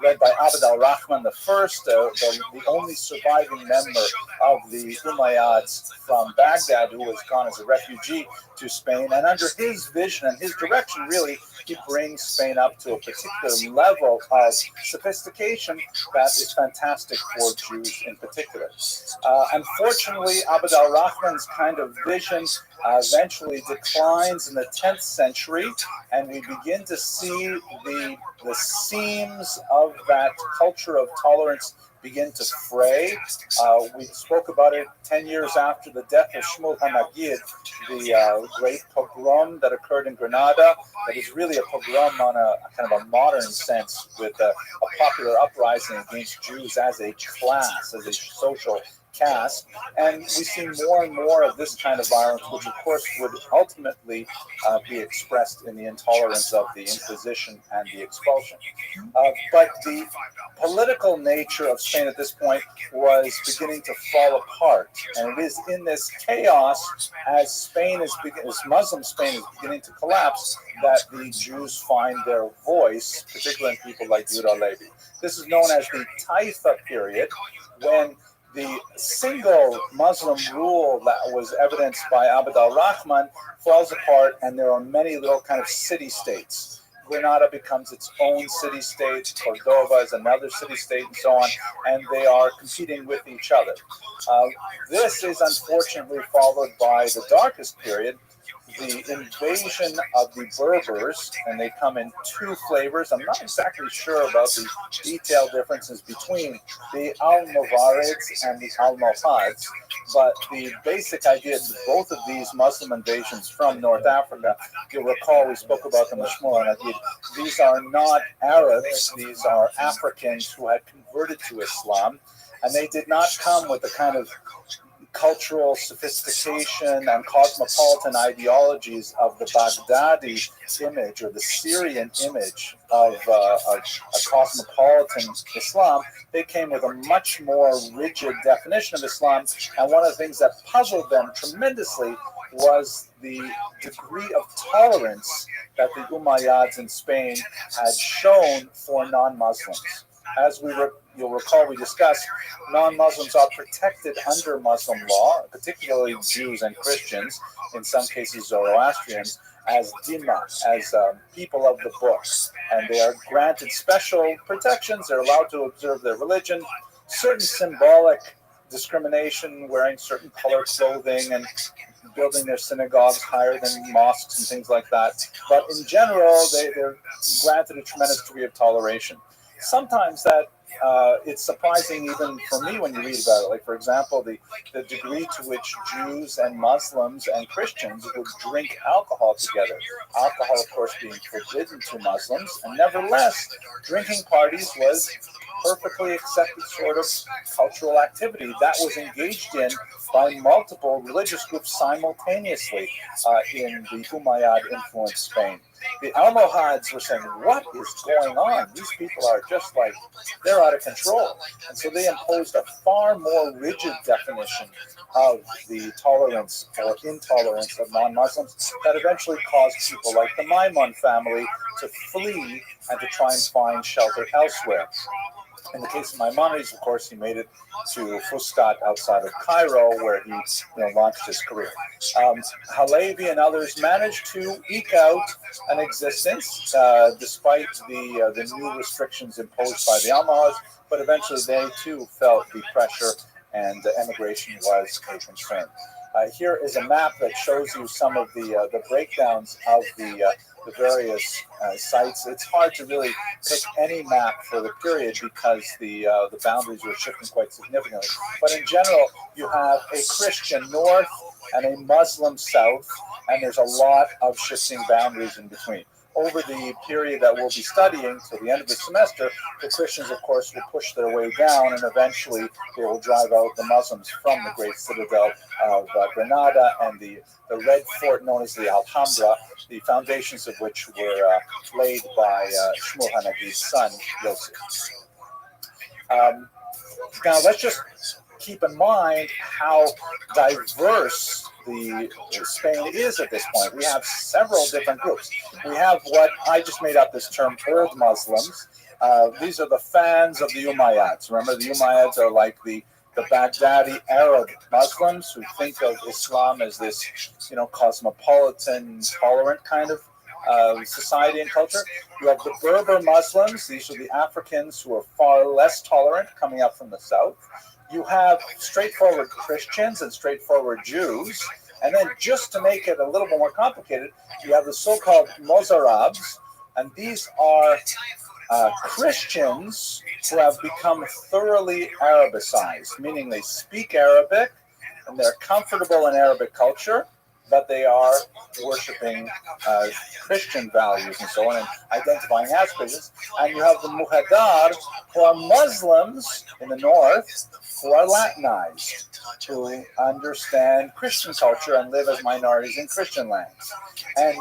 led by Abd al-Rahman I, the only surviving member of the Umayyads from Baghdad, who was gone as a refugee to Spain. And under his vision and his direction, really, he brings Spain up to a particular level of sophistication that is fantastic for Jews in particular. Unfortunately, Abd al-Rahman's kind of vision eventually declines in the 10th century, and we begin to see the seams of that culture of tolerance begin to fray. We spoke about it 10 years after the death of Shmuel HaNagid, the great pogrom that occurred in Granada. That is really a pogrom on a kind of a modern sense, with a popular uprising against Jews as a class, as a social caste. And we see more and more of this kind of violence, which of course would ultimately be expressed in the intolerance of the Inquisition and the expulsion. But the political nature of Spain at this point was beginning to fall apart, and it is in this chaos, as Muslim Spain is beginning to collapse, that the Jews find their voice, particularly in people like Yehuda Levi. This is known as the Taifa period, when the single Muslim rule that was evidenced by Abd al-Rahman falls apart, and there are many little kind of city-states. Granada becomes its own city-state, Cordova is another city-state, and so on, and they are competing with each other. This is unfortunately followed by the darkest period, the invasion of the Berbers, and they come in two flavors. I'm not exactly sure about the detailed differences between the Almoravids and the Almohads, but the basic idea is that both of these Muslim invasions from North Africa, you'll recall we spoke about them with Shmuel HaNagid, these are not Arabs, these are Africans who had converted to Islam, and they did not come with the kind of cultural sophistication and cosmopolitan ideologies of the Baghdadi image or the Syrian image of a cosmopolitan Islam. They came with a much more rigid definition of Islam, and one of the things that puzzled them tremendously was the degree of tolerance that the Umayyads in Spain had shown for non-Muslims. As you'll recall, we discussed, non-Muslims are protected under Muslim law, particularly Jews and Christians, in some cases Zoroastrians, as dhimma, as people of the book. And they are granted special protections. They're allowed to observe their religion, certain symbolic discrimination, wearing certain color clothing and building their synagogues higher than mosques and things like that. But in general, they're granted a tremendous degree of toleration. Sometimes that it's surprising even for me when you read about it. Like, for example, the degree to which Jews and Muslims and Christians would drink alcohol together. Alcohol, of course, being forbidden to Muslims, and nevertheless, drinking parties was perfectly accepted sort of cultural activity that was engaged in by multiple religious groups simultaneously in the Umayyad-influenced Spain. The Almohads were saying, what is going on? These people are just like, they're out of control. And so they imposed a far more rigid definition of the tolerance or intolerance of non-Muslims that eventually caused people like the Maimon family to flee and to try and find shelter elsewhere. In the case of Maimonides, of course, he made it to Fustat outside of Cairo, where he launched his career. Halevi and others managed to eke out an existence despite the new restrictions imposed by the Almohads, but eventually they too felt the pressure, and emigration was a concern. Here is a map that shows you some of the breakdowns of the various sites. It's hard to really pick any map for the period because the boundaries were shifting quite significantly. But in general, you have a Christian north and a Muslim south, and there's a lot of shifting boundaries in between. Over the period that we'll be studying, till the end of the semester, the Christians, of course, will push their way down, and eventually they will drive out the Muslims from the great citadel of Granada and the red fort known as the Alhambra, the foundations of which were laid by Shmuel HaNagid's son, Yosef. Now, let's just keep in mind how diverse the Spain is at this point. We have several different groups. We have what I just made up this term, Old Muslims. These are the fans of the Umayyads. Remember, the Umayyads are like the Baghdadi Arab Muslims who think of Islam as this, cosmopolitan, tolerant kind of society and culture. You have the Berber Muslims. These are the Africans who are far less tolerant, coming up from the south. You have straightforward Christians and straightforward Jews. And then just to make it a little bit more complicated, you have the so-called Mozarabs. And these are Christians who have become thoroughly Arabicized, meaning they speak Arabic and they're comfortable in Arabic culture, but they are worshiping Christian values and so on, and identifying as Christians. And you have the Muhaddar, who are Muslims in the north, who are Latinized, who understand Christian culture and live as minorities in Christian lands. And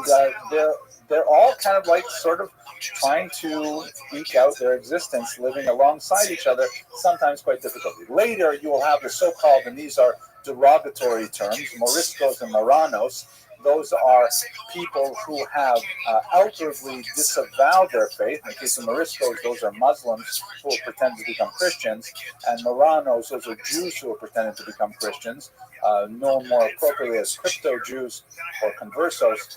they're all kind of like sort of trying to eke out their existence, living alongside each other, sometimes quite difficultly. Later, you will have the so-called, and these are derogatory terms, Moriscos and Marranos. Those are people who have outwardly disavowed their faith. In the case of Moriscos, those are Muslims who pretend to become Christians, and Marranos, those are Jews who are pretending to become Christians, known more appropriately as crypto-Jews or conversos,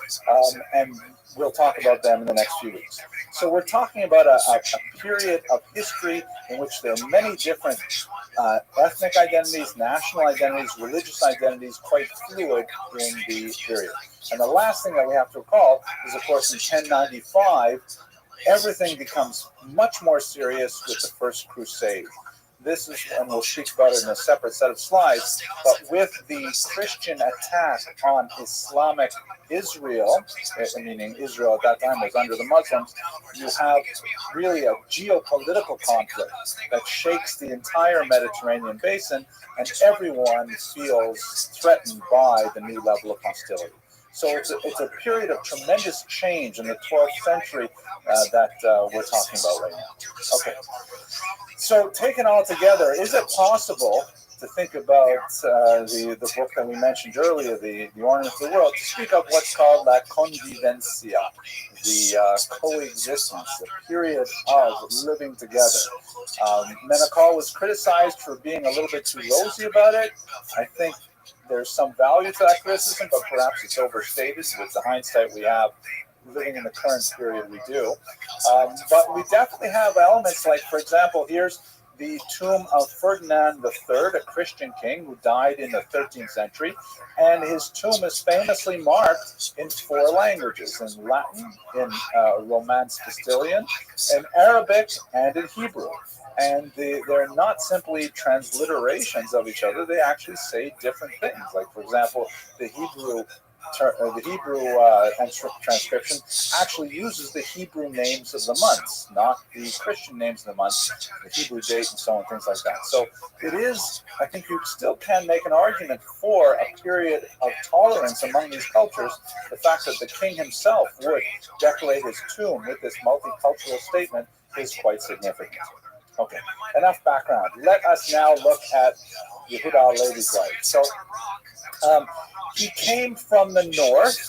and we'll talk about them in the next few weeks. So we're talking about a period of history in which there are many different ethnic identities, national identities, religious identities, quite fluid in the period. And the last thing that we have to recall is, of course, in 1095, everything becomes much more serious with the First Crusade. This is, and we'll speak about it in a separate set of slides, but with the Christian attack on Islamic Israel, meaning Israel at that time was under the Muslims, you have really a geopolitical conflict that shakes the entire Mediterranean basin, and everyone feels threatened by the new level of hostility. So it's a period of tremendous change in the 12th century that we're talking about right now. Okay. So taken all together, is it possible to think about the book that we mentioned earlier, the Ornament of the World, to speak of what's called la convivencia, the coexistence, the period of living together? Menachol was criticized for being a little bit too rosy about it. I think there's some value to that criticism, but perhaps it's overstated with the hindsight we have living in the current period we do. But we definitely have elements like, for example, here's the tomb of Ferdinand III, a Christian king who died in the 13th century, and his tomb is famously marked in 4 languages, in Latin, in Romance Castilian, in Arabic, and in Hebrew. And they're not simply transliterations of each other, they actually say different things. Like, for example, the Hebrew transcription actually uses the Hebrew names of the months, not the Christian names of the months, the Hebrew date and so on, things like that. So it is, I think you still can make an argument for a period of tolerance among these cultures. The fact that the king himself would decorate his tomb with this multicultural statement is quite significant. Okay, enough background. Let us now look at Yehuda Halevi's life. So he came from the north,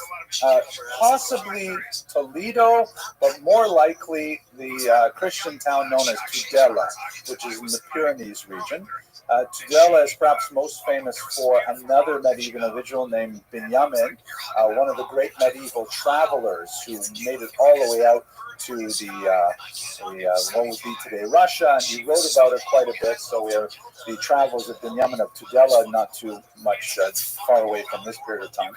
possibly Toledo, but more likely the Christian town known as Tudela, which is in the Pyrenees region. Tudela is perhaps most famous for another medieval individual named Binyamin, one of the great medieval travelers who made it all the way out to what would be today Russia, and he wrote about it quite a bit. So we have the travels of Binyamin of Tudela, not too much far away from this period of time.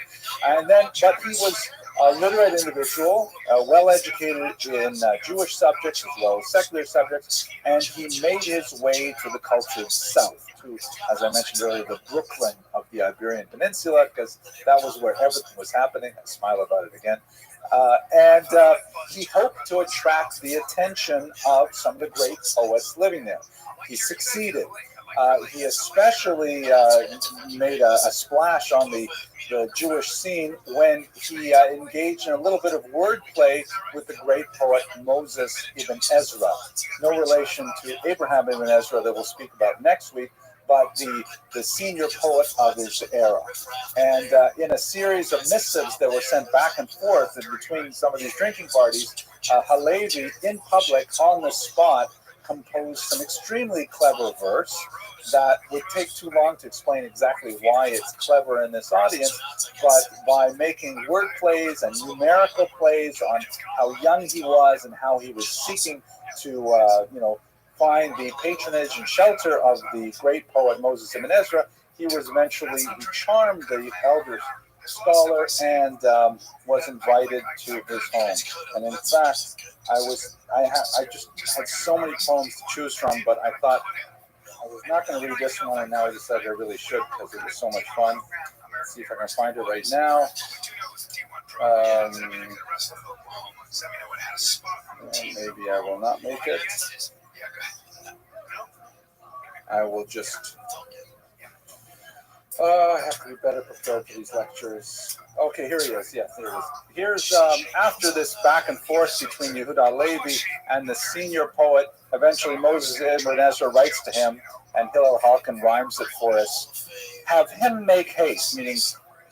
And then, but he was a literate individual, well educated in Jewish subjects as well as secular subjects, and he made his way to the cultured south, to, as I mentioned earlier, the Brooklyn of the Iberian Peninsula, because that was where everything was happening. I smile about it again. And he hoped to attract the attention of some of the great poets living there. He succeeded. He especially made a splash on the Jewish scene when he engaged in a little bit of wordplay with the great poet Moses ibn Ezra. No relation to Abraham ibn Ezra that we'll speak about next week, but the senior poet of his era. And in a series of missives that were sent back and forth in between some of these drinking parties, Halevi, in public, on the spot, composed some extremely clever verse that would take too long to explain exactly why it's clever in this audience, but by making word plays and numerical plays on how young he was and how he was seeking to, find the patronage and shelter of the great poet Moses ibn Ezra, he charmed the elders scholar and was invited to his home. And in fact, I just had so many poems to choose from, but I thought I was not going to read this one, and now I decided I really should because it was so much fun. Let's see if I can find it right now. Maybe I will not make it. I will just... I have to be better prepared for these lectures. Okay, here he is. Yes, here he is. Here's after this back and forth between Yehuda Levi and the senior poet. Eventually, Moses Ibn Ezra writes to him, and Hillel Halkin rhymes it for us. Have him make haste, meaning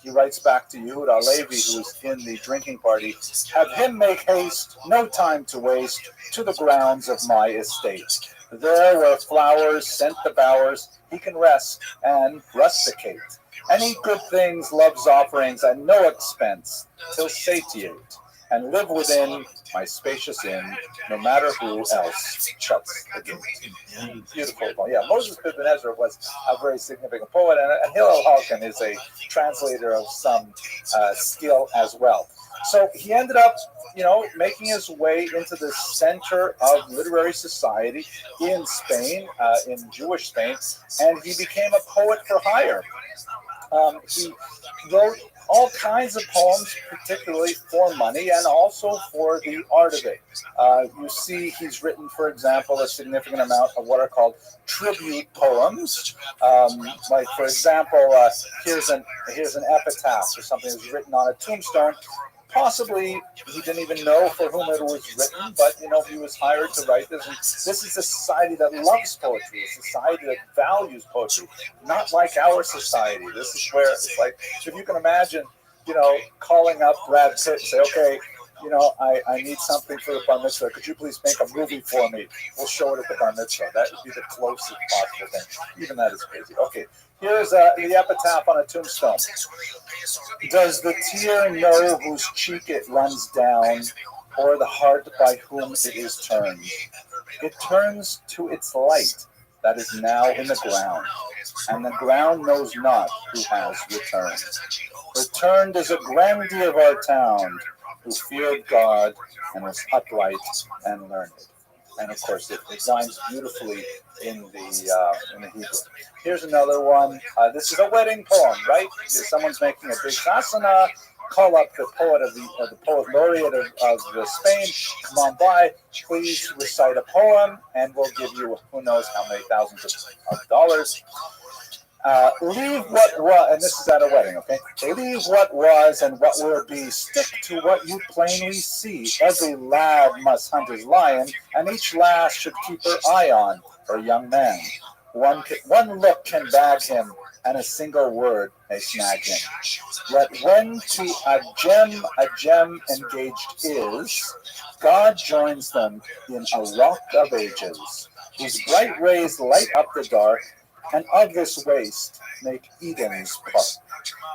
he writes back to Yehuda Levi, who's in the drinking party. Have him make haste, no time to waste, to the grounds of my estate. There where flowers scent the bowers, he can rest and rusticate. Any good things, love's offerings at no expense, till satiate, and live within my spacious inn, no matter who else shuts the gate. Beautiful poem. Yeah, Moses Ibn Ezra was a very significant poet, and Hillel Halkin is a translator of some skill as well. So he ended up, making his way into the center of literary society in Spain, in Jewish Spain, and he became a poet for hire. He wrote all kinds of poems, particularly for money and also for the art of it. You see, he's written, for example, a significant amount of what are called tribute poems. Like, for example, here's an epitaph or something that was written on a tombstone. Possibly he didn't even know for whom it was written, but he was hired to write this. And this is a society that loves poetry, a society that values poetry, not like our society. This is where it's like, if you can imagine, calling up Brad Pitt and say, okay, I need something for the bar mitzvah. Could you please make a movie for me? We'll show it at the bar mitzvah. That would be the closest possible thing. Even that is crazy. Okay, here's the epitaph on a tombstone. Does the tear know whose cheek it runs down, or the heart by whom it is turned? It turns to its light that is now in the ground, and the ground knows not who has returned. Returned is a grandee of our town, who feared God and was upright and learned. And of course, it rhymes beautifully in the Hebrew. Here's another one. This is a wedding poem, right? Someone's making a big chasana. Call up the poet of the poet laureate of Spain. Come on by, please recite a poem, and we'll give you who knows how many thousands of dollars. Leave what was, and this is at a wedding, okay? Leave what was and what will be. Stick to what you plainly see. Every lad must hunt his lion, and each lass should keep her eye on her young man. One look can bag him, and a single word may snag him. Yet when to a gem engaged is, God joins them in a rock of ages, whose bright rays light up the dark, and of this waste make Eden's park.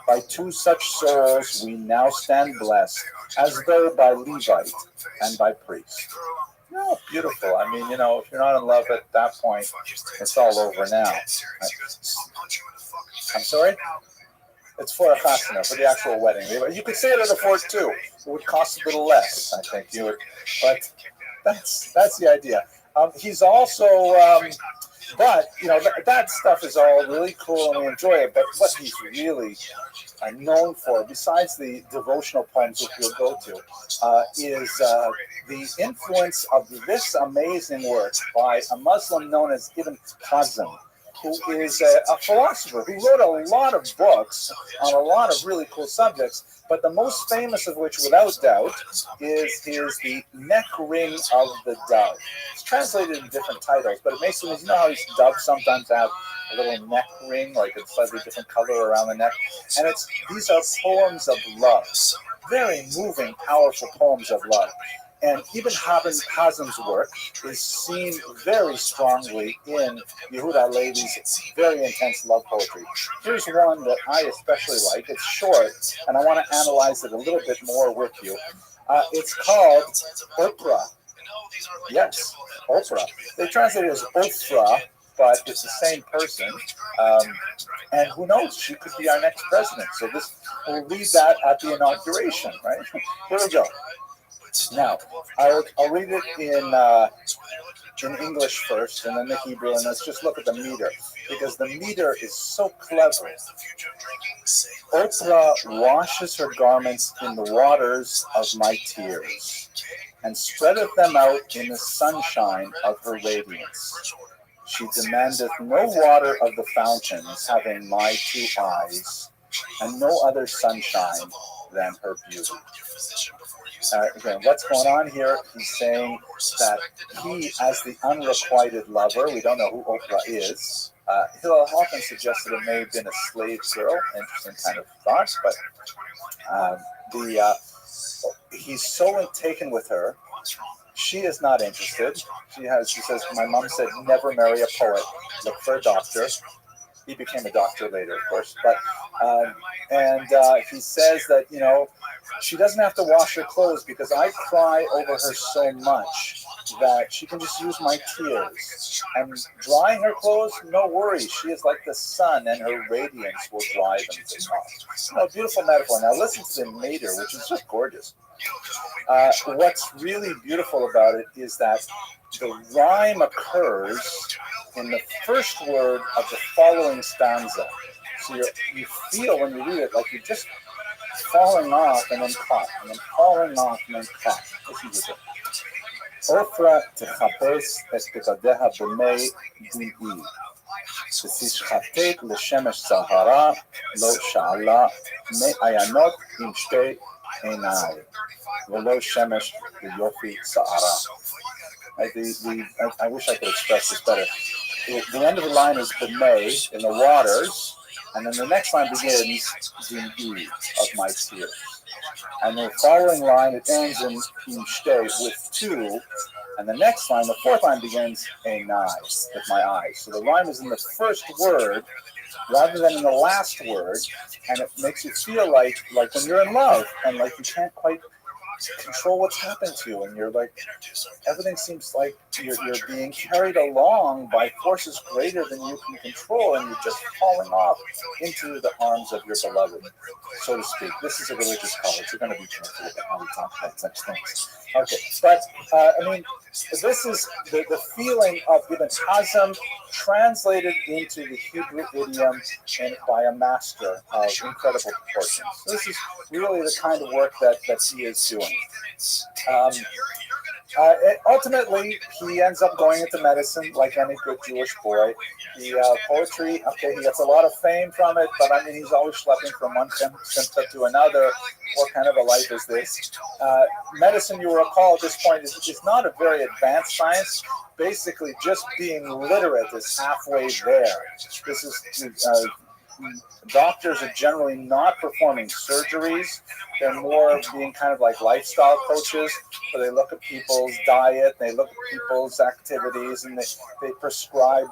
By two such souls we now stand blessed, as though by Levite and by priest. Oh, beautiful. I mean, if you're not in love at that point, it's all over now. I'm sorry? It's for a chasana, for the actual wedding. You could say it at a fort too. It would cost a little less, I think. But that's the idea. He's also... But, that stuff is all really cool and we enjoy it. But what he's really known for, besides the devotional poems which we'll go to, is the influence of this amazing work by a Muslim known as Ibn Hazm, who is a philosopher who wrote a lot of books on a lot of really cool subjects, but the most famous of which, without doubt, is The Neck Ring of the Dove. It's translated in different titles, but it makes sense. You know how these doves sometimes have a little neck ring, like a slightly different color around the neck? And these are poems of love, very moving, powerful poems of love. And Ibn Hazm's work is seen very strongly in Yehuda Levi's very intense love poetry. Here's one that I especially like. It's short, and I want to analyze it a little bit more with you. It's called Oprah. Yes, Oprah. They translate it as Oprah, but it's the same person. And who knows? She could be our next president. So we'll read that at the inauguration, right? Here we go. Now, I'll read it in English first, and then the Hebrew, and let's just look at the meter, because the meter is so clever. Oprah washes her garments in the waters of my tears, and spreadeth them out in the sunshine of her radiance. She demandeth no water of the fountains, having my two eyes, and no other sunshine than her beauty. Again, what's going on here? He's saying that he, as the unrequited lover, we don't know who Oprah is. He'll often suggest that it may have been a slave girl. Interesting kind of thought, but he's so taken with her. She is not interested. She says, my mom said, never marry a poet. Look for a doctor. He became a doctor later, of course. But he says that, she doesn't have to wash her clothes because I cry over her so much that she can just use my tears. And drying her clothes, no worries. She is like the sun, and her radiance will dry them to naught. Beautiful metaphor. Now listen to the meter, which is just gorgeous. What's really beautiful about it is that the rhyme occurs in the first word of the following stanza. So you feel when you read it like you're just falling off and then caught, and then falling off and then caught. Listen to it. Ofra techapes es pekadeha b'mei di'i. ותשחטט לשמש סהרה לא שאלה מעיינות עם שתי עיניים ולא שמש ויופי שערה. I wish I could express this better. The end of the line is b'mei, in the waters, and then the next line begins di'i, of my tears. And the following line, it ends in imshtei, with two, and the next line, the fourth line, begins einai, with my eyes. So the rhyme is in the first word rather than in the last word, and it makes you feel like when you're in love and like you can't quite control what's happened to you, and you're like, everything seems like you're being carried along by forces greater than you can control, and you're just falling off into the arms of your beloved, so to speak. This is a religious college. You're going to be careful about how we talk about such things. Okay, but this is the feeling of Ibn Hazm translated into the Hebrew idiom and by a master of incredible proportions. This is really the kind of work that he is doing. Ultimately, he ends up going into medicine like any good Jewish boy. The poetry, okay, he gets a lot of fame from it, but I mean, he's always schlepping from one symptom to another. What kind of a life is this? Medicine, you will recall at this point, is not a very advanced science. Basically, just being literate is halfway there. This is doctors are generally not performing surgeries. They're more being kind of like lifestyle coaches, where they look at people's diet, they look at people's activities, and they prescribe,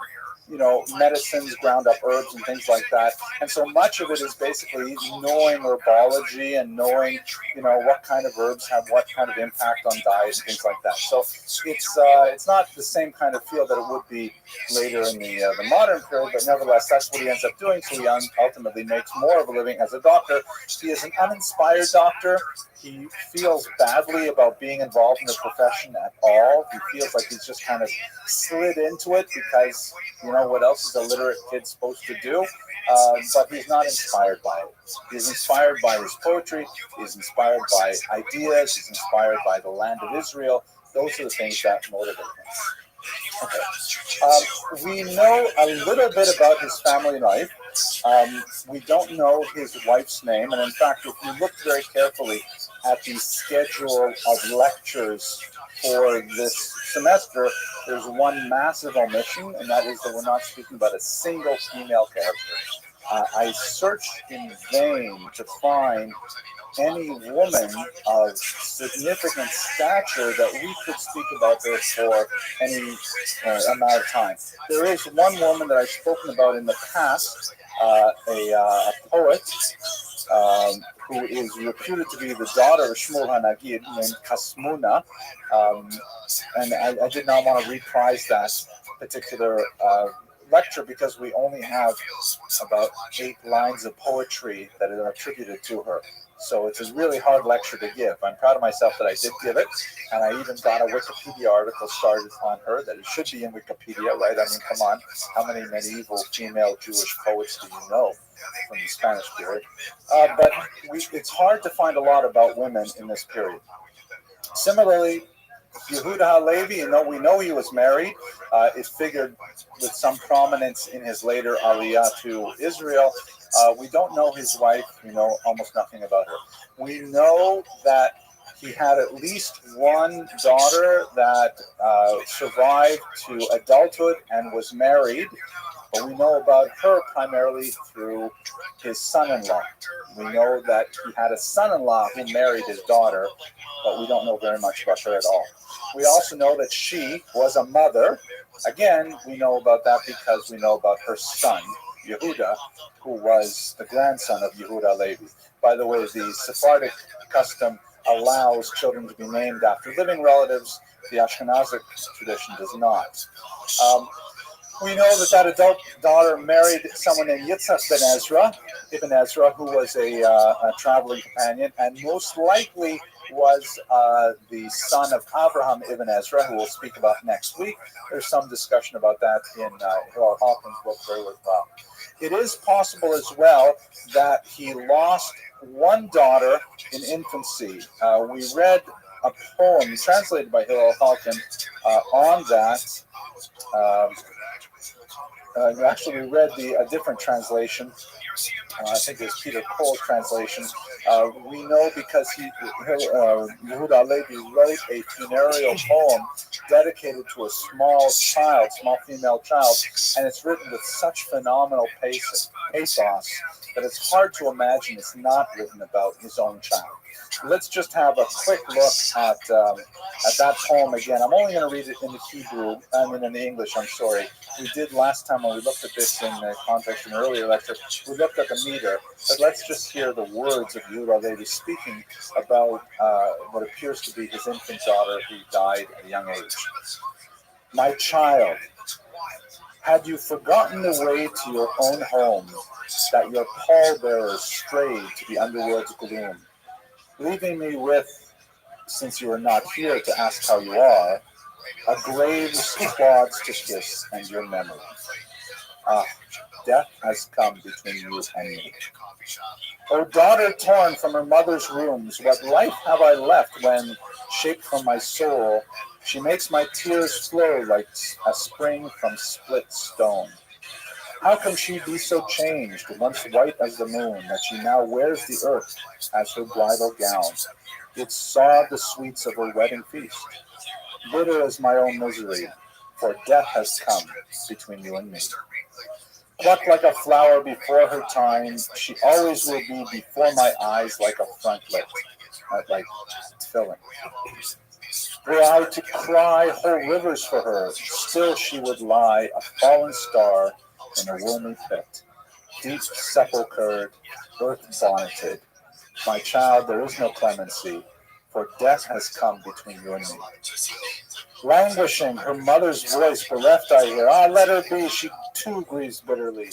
medicines, ground up herbs and things like that. And so much of it is basically knowing herbology and knowing, what kind of herbs have what kind of impact on diet and things like that. So it's not the same kind of field that it would be later in the modern period, but nevertheless, that's what he ends up doing. So he ultimately makes more of a living as a doctor. He is an uninspired doctor. He feels badly about being involved in the profession at all. He feels like he's just kind of slid into it because, what else is a literate kid supposed to do? But he's not inspired by it. He's inspired by his poetry. He's inspired by ideas. He's inspired by the land of Israel. Those are the things that motivate him. Okay. We know a little bit about his family life. We don't know his wife's name, and in fact, if you look very carefully at the schedule of lectures for this semester, there's one massive omission, and that is that we're not speaking about a single female character. I searched in vain to find any woman of significant stature that we could speak about this for any amount of time. There is one woman that I've spoken about in the past, a poet who is reputed to be the daughter of Shmuel HaNagid, named Kasmuna, and I did not want to reprise that particular lecture because we only have about 8 lines of poetry that are attributed to her. So it's a really hard lecture to give. I'm proud of myself that I did give it, and I even got a Wikipedia article started on her that it should be in Wikipedia, right? I mean, come on, how many medieval female Jewish poets do you know from the Spanish period? But it's hard to find a lot about women in this period. Similarly, Yehuda HaLevi, we know he was married. It figured with some prominence in his later Aliyah to Israel. We don't know his wife. We know almost nothing about her. We know that he had at least one daughter that survived to adulthood and was married. But we know about her primarily through his son-in-law. We know that he had a son-in-law who married his daughter, but we don't know very much about her at all. We also know that she was a mother. Again, we know about that because we know about her son, Yehuda, who was the grandson of Yehuda HaLevi. By the way, the Sephardic custom allows children to be named after living relatives. The Ashkenazic tradition does not. We know that adult daughter married someone named Yitzhak Ibn Ezra, who was a traveling companion, and most likely was the son of Abraham Ibn Ezra, who we'll speak about next week. There's some discussion about that in Hillel Hawkins' book, very worthwhile. It is possible as well that he lost one daughter in infancy. We read a poem translated by Hillel Hawkins on that. Actually, we read a different translation. I think it was Peter Cole's translation. We know because Yehuda HaLevi wrote a funereal poem dedicated to a small female child, and it's written with such phenomenal pathos that it's hard to imagine it's not written about his own child. Let's just have a quick look at that poem again. I'm only going to read it in the in the English, I'm sorry. We did last time when we looked at this in the context of an earlier lecture, we looked at the meter, but let's just hear the words of Yehuda HaLevi speaking about what appears to be his infant daughter who died at a young age. My child, had you forgotten the way to your own home, that your pallbearers strayed to the underworld's gloom, leaving me with, since you are not here to ask how you are, a grave's clods to kiss and your memory. Death has come between you and me. O daughter torn from her mother's rooms, what life have I left when, shaped from my soul, she makes my tears flow like a spring from split stone? How can she be so changed, once white as the moon, that she now wears the earth as her bridal gown? It saw the sweets of her wedding feast. Bitter is my own misery, for death has come between you and me. Plucked like a flower before her time, she always will be before my eyes like a frontlet, like filling. Were I to cry whole rivers for her, still she would lie a fallen star in a wormy pit, deep sepulchred, earth bonneted. My child, there is no clemency, for death has come between you and me. Languishing, her mother's voice bereft I hear. Let her be, she too grieves bitterly.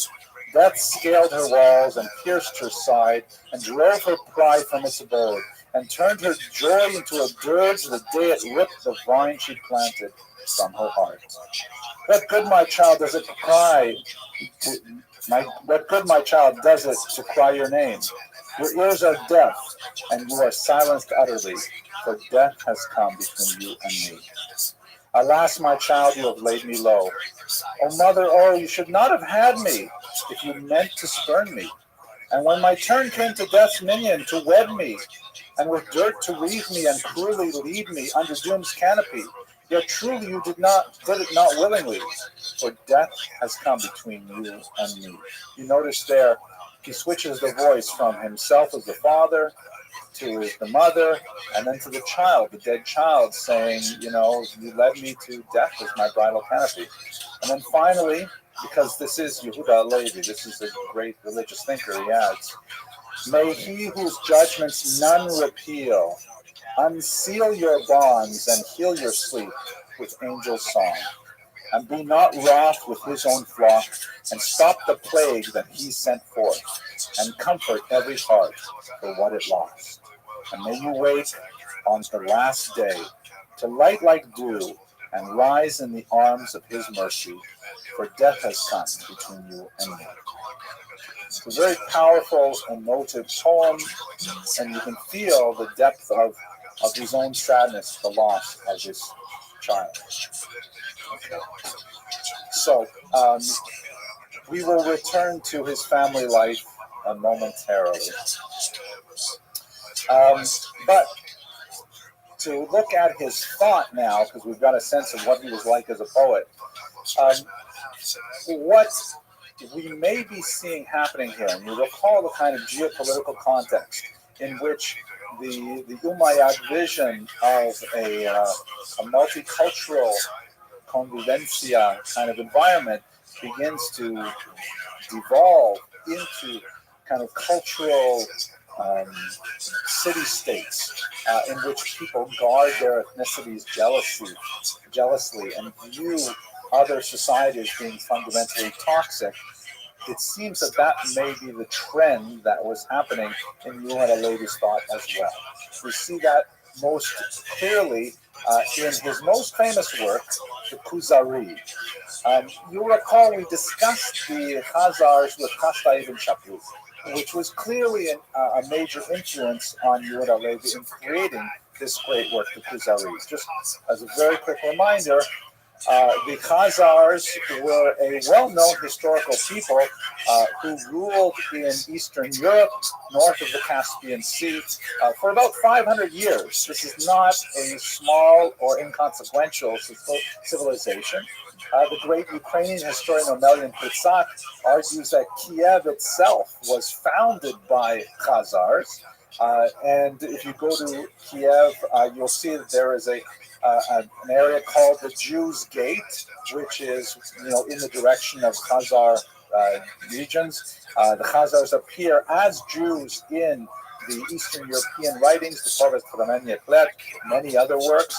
Death scaled her walls and pierced her side, and drove her pride from its abode, and turned her joy into a dirge the day it ripped the vine she planted from her heart. What good, my child, does it cry? What good, my child, does it to cry your name? Your ears are deaf, and you are silenced utterly, for death has come between you and me. Alas, my child, you have laid me low. O mother, you should not have had me, if you meant to spurn me. And when my turn came to death's minion to wed me, and with dirt to wreathe me and cruelly lead me under doom's canopy, yet truly you did it not willingly, for death has come between you and me. You notice there, he switches the voice from himself as the father to the mother, and then to the child, the dead child, saying, you led me to death as my bridal canopy. And then finally, because this is Yehuda HaLevi, this is a great religious thinker, he adds, may he whose judgments none repeal unseal your bonds and heal your sleep with angel song.
and be not wroth with his own flock, and stop the plague that he sent forth, and comfort every heart for what it lost. And may you wake on the last day to light like dew, and rise in the arms of his mercy, for death has come between you and me. It's a very powerful, emotive poem, and you can feel the depth of his own sadness, the loss of his child. Okay. So, we will return to his family life momentarily. But to look at his thought now, because we've got a sense of what he was like as a poet, what we may be seeing happening here, and you recall the kind of geopolitical context in which the Umayyad vision of a multicultural convivencia kind of environment begins to devolve into kind of cultural city-states in which people guard their ethnicities jealously and view other societies being fundamentally toxic. It seems that may be the trend that was happening in Yehuda Halevi's thought as well. We see that most clearly in his most famous work, the Kuzari. You'll recall we discussed the Khazars with Chastai ibn Shaprut, which was clearly a major influence on Yehuda Halevi in creating this great work, the Kuzari. Just as a very quick reminder, the Khazars were a well-known historical people who ruled in Eastern Europe, north of the Caspian Sea, for about 500 years. This is not a small or inconsequential civilization. The great Ukrainian historian Omelian Pritsak argues that Kiev itself was founded by Khazars. And if you go to Kiev, you'll see that there is an area called the Jews' Gate, which is, in the direction of Khazar regions. The Khazars appear as Jews in the Eastern European writings, the Torah Tremenya Plet, many other works.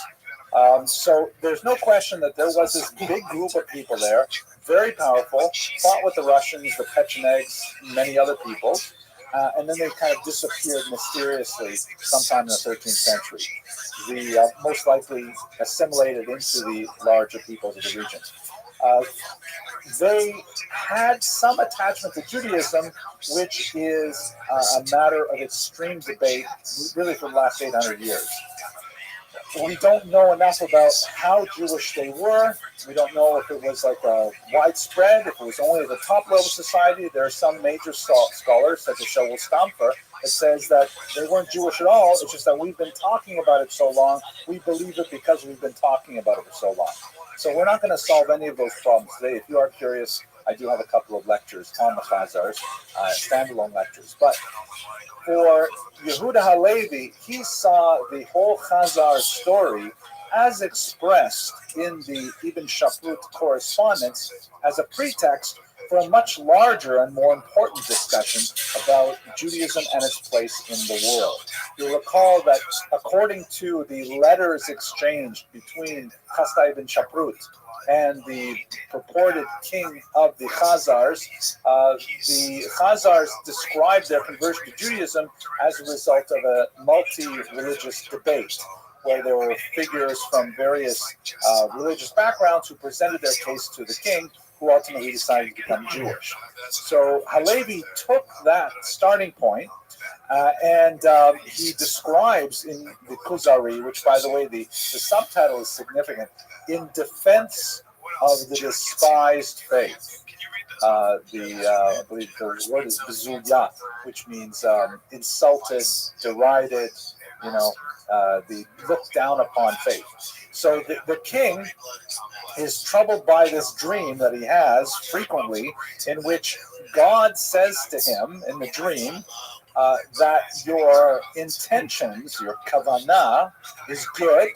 So there's no question that there was this big group of people there, very powerful, fought with the Russians, the Pechenegs, many other peoples. And then they kind of disappeared mysteriously sometime in the 13th century. The most likely assimilated into the larger peoples of the region. They had some attachment to Judaism, which is a matter of extreme debate, really for the last 800 years. We don't know enough about how Jewish they were. We don't know if it was like a widespread, if it was only at the top level of society. There are some major scholars, such as Shaul Stamfer, that says that they weren't Jewish at all. It's just that we've been talking about it so long. We believe it because we've been talking about it for so long. So we're not going to solve any of those problems today. If you are curious, I do have a couple of lectures on the Khazars, standalone lectures. But for Yehuda Halevi, he saw the whole Khazar story as expressed in the Ibn Shaprut correspondence as a pretext for a much larger and more important discussion about Judaism and its place in the world. You'll recall that according to the letters exchanged between Chastai ibn Shaprut and the purported king of the Khazars described their conversion to Judaism as a result of a multi-religious debate, where there were figures from various religious backgrounds who presented their case to the king, who ultimately decided to become Jewish. So Halevi took that starting point, and he describes in the Kuzari, which, by the way, the subtitle is significant, in defense of the despised faith. I believe the word is bezuya, which means insulted, derided, the looked down upon faith. So the king is troubled by this dream that he has frequently, in which God says to him in the dream that your intentions, your kavanah, is good,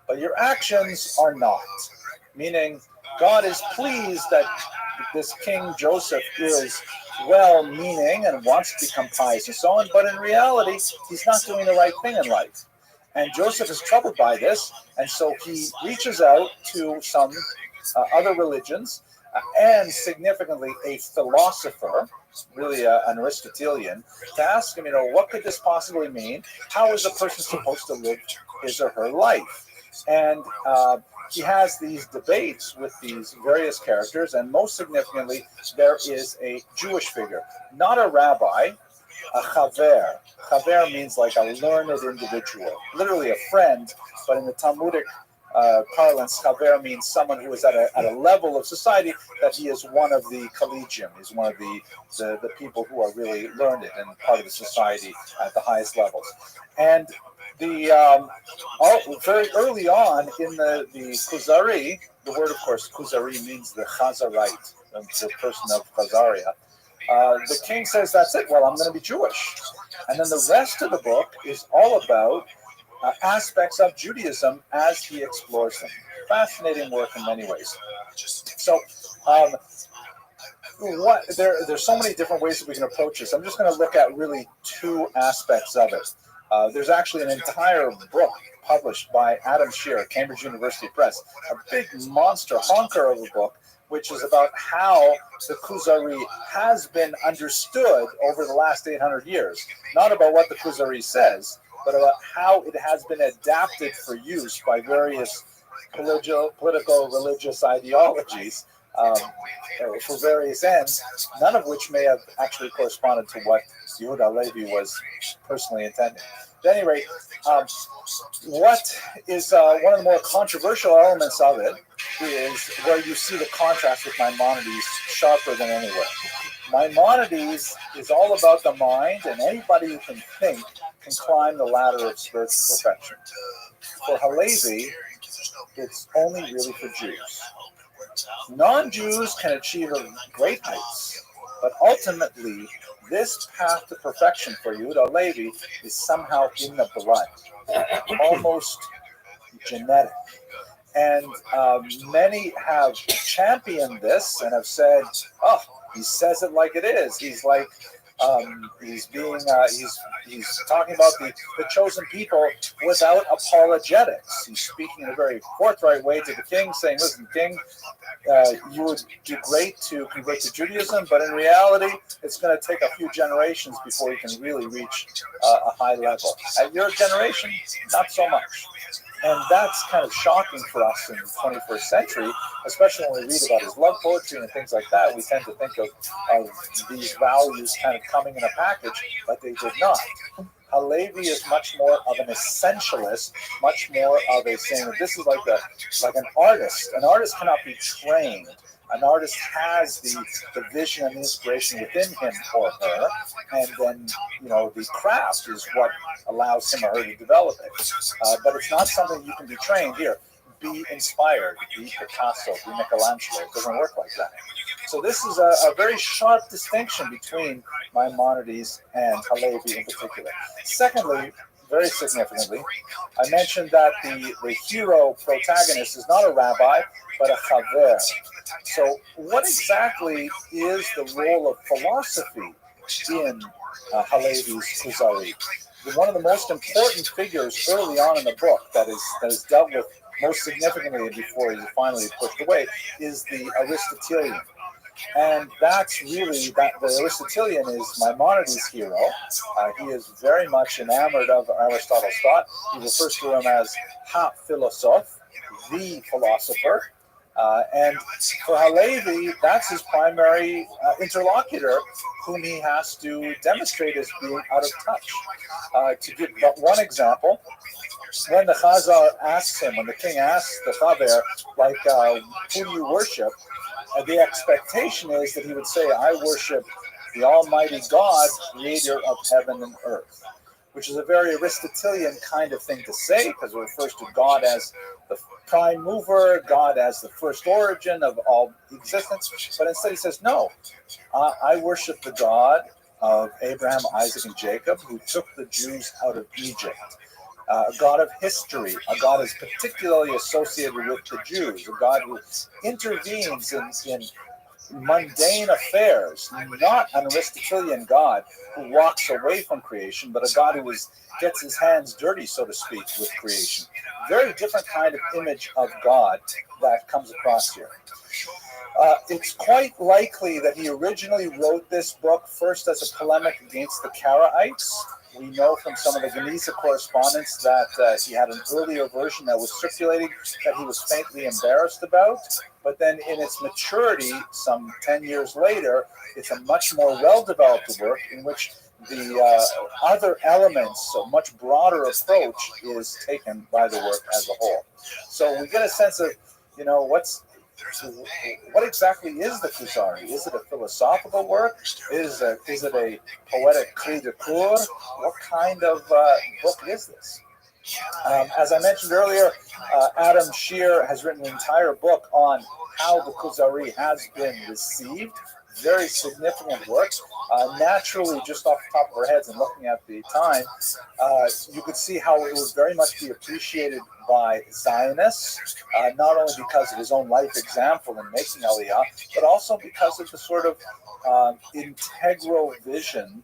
but your actions are not. Meaning, God is pleased that this King Joseph is well-meaning and wants to become pious and so on, but in reality, he's not doing the right thing in life. And Joseph is troubled by this, and so he reaches out to some other religions, and significantly a philosopher, really an Aristotelian, to ask him, what could this possibly mean? How is a person supposed to live his or her life? And he has these debates with these various characters, and most significantly, there is a Jewish figure, not a rabbi, a chaver. Chaver means like a learned individual, literally a friend, but in the Talmudic parlance, chaver means someone who is at a level of society that he is one of the collegium, he's one of the people who are really learned and part of the society at the highest levels. And very early on in the Kuzari, the word, of course, Kuzari means the Chazarite, the person of Khazaria. The king says, that's it, well, I'm going to be Jewish. And then the rest of the book is all about aspects of Judaism as he explores them. Fascinating work in many ways. So, there's so many different ways that we can approach this. I'm just going to look at really two aspects of it. There's actually an entire book published by Adam Shearer, Cambridge University Press, a big monster honker of a book, which is about how the Kuzari has been understood over the last 800 years. Not about what the Kuzari says, but about how it has been adapted for use by various political, religious ideologies for various ends, none of which may have actually corresponded to what Yehuda Levi was personally intending. At any rate, what is one of the more controversial elements of it is where you see the contrast with Maimonides sharper than anywhere. Maimonides is all about the mind, and anybody who can think can climb the ladder of spiritual perfection. For Halevi, it's only really for Jews. Non-Jews can achieve great heights, but ultimately, this path to perfection for Yehuda Levi is somehow in the blood, almost genetic. And many have championed this and have said, "Oh, he says it like it is. He's like, he's talking about the chosen people without apologetics. He's speaking in a very forthright way to the king, saying, listen, king, you would do great to convert to Judaism, but in reality, it's going to take a few generations before you can really reach a high level. At your generation, not so much." And that's kind of shocking for us in the 21st century, especially when we read about his love poetry and things like that. We tend to think of these values kind of coming in a package, but they did not. Halevi is much more of an essentialist, much more of a saying that this is like an artist. An artist cannot be trained. An artist has the vision and inspiration within him or her, and then the craft is what allows him or her to develop it. But it's not something you can be trained. Here, be inspired, be Picasso, be Michelangelo. It doesn't work like that. So this is a very sharp distinction between Maimonides and Halevi in particular. Secondly, very significantly, I mentioned that the hero protagonist is not a rabbi, but a chaver. So what exactly is the role of philosophy in Halevi's Kuzari? One of the most important figures early on in the book that is dealt with most significantly before he's finally pushed away is the Aristotelian. And that's really, the Aristotelian is Maimonides' hero. He is very much enamored of Aristotle's thought. He refers to him as ha-philosoph, the philosopher. And for Halevi, that's his primary interlocutor, whom he has to demonstrate as being out of touch. To give but one example, when the Chazar asks him, when the king asks the Chaver, who do you worship? The expectation is that he would say, I worship the Almighty God, creator of heaven and earth, which is a very Aristotelian kind of thing to say, because it refers to God as the prime mover, God as the first origin of all existence. But instead he says, no, I worship the God of Abraham, Isaac, and Jacob, who took the Jews out of Egypt. A God of history, a God is particularly associated with the Jews, a God who intervenes mundane affairs, not an Aristotelian God who walks away from creation, but a God who gets his hands dirty, so to speak, with creation. Very different kind of image of God that comes across here. It's quite likely that he originally wrote this book first as a polemic against the Karaites. We know from some of the Geniza correspondence that he had an earlier version that was circulating that he was faintly embarrassed about. But then in its maturity, some 10 years later, it's a much more well-developed work in which the other elements, a much broader approach, is taken by the work as a whole. So we get a sense of, what exactly is the Kuzari? Is it a philosophical work? Is it a poetic cri de coeur? What kind of book is this? As I mentioned earlier, Adam Shear has written an entire book on how the Kuzari has been received. Very significant work. Naturally, just off the top of our heads and looking at the time, you could see how it would very much be appreciated by Zionists, not only because of his own life example in making Aliyah, but also because of the sort of integral vision,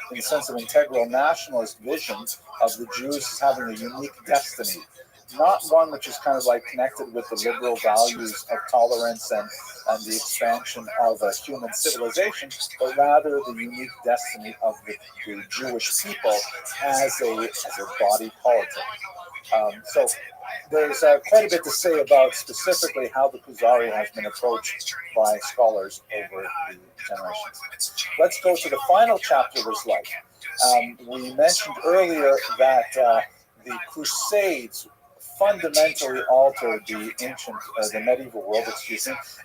in the sense of integral nationalist vision of the Jews as having a unique destiny. Not one which is kind of like connected with the liberal values of tolerance and the expansion of a human civilization, but rather the unique destiny of the Jewish people as a body politic. So there's quite a bit to say about specifically how the Kuzari has been approached by scholars over the generations. Let's go to the final chapter of his life. We mentioned earlier that the Crusades fundamentally altered the medieval world,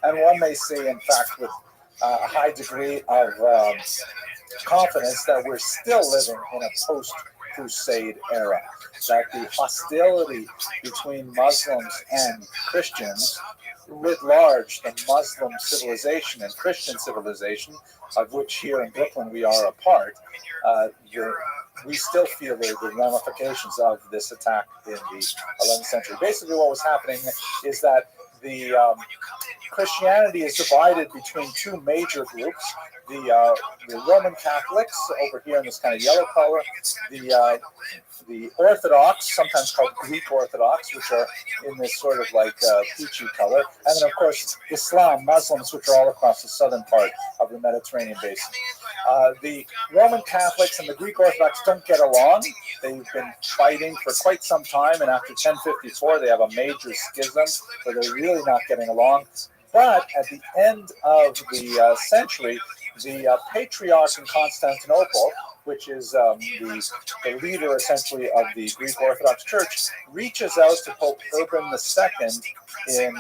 and one may say, in fact, with a high degree of confidence that we're still living in a post-Crusade era, that the hostility between Muslims and Christians, writ large, the Muslim civilization and Christian civilization, of which here in Brooklyn we are a part, we still feel the ramifications of this attack in the 11th century. Basically, what was happening is that the Christianity is divided between two major groups: the Roman Catholics over here in this kind of yellow color, the Orthodox, sometimes called Greek Orthodox, which are in this sort of like peachy color, and then of course Islam, Muslims, which are all across the southern part of the Mediterranean basin. The Roman Catholics and the Greek Orthodox don't get along. They've been fighting for quite some time, and after 1054 they have a major schism where they're really not getting along. But at the end of the century, the Patriarch in Constantinople, which is the leader essentially of the Greek Orthodox Church, reaches out to Pope Urban II in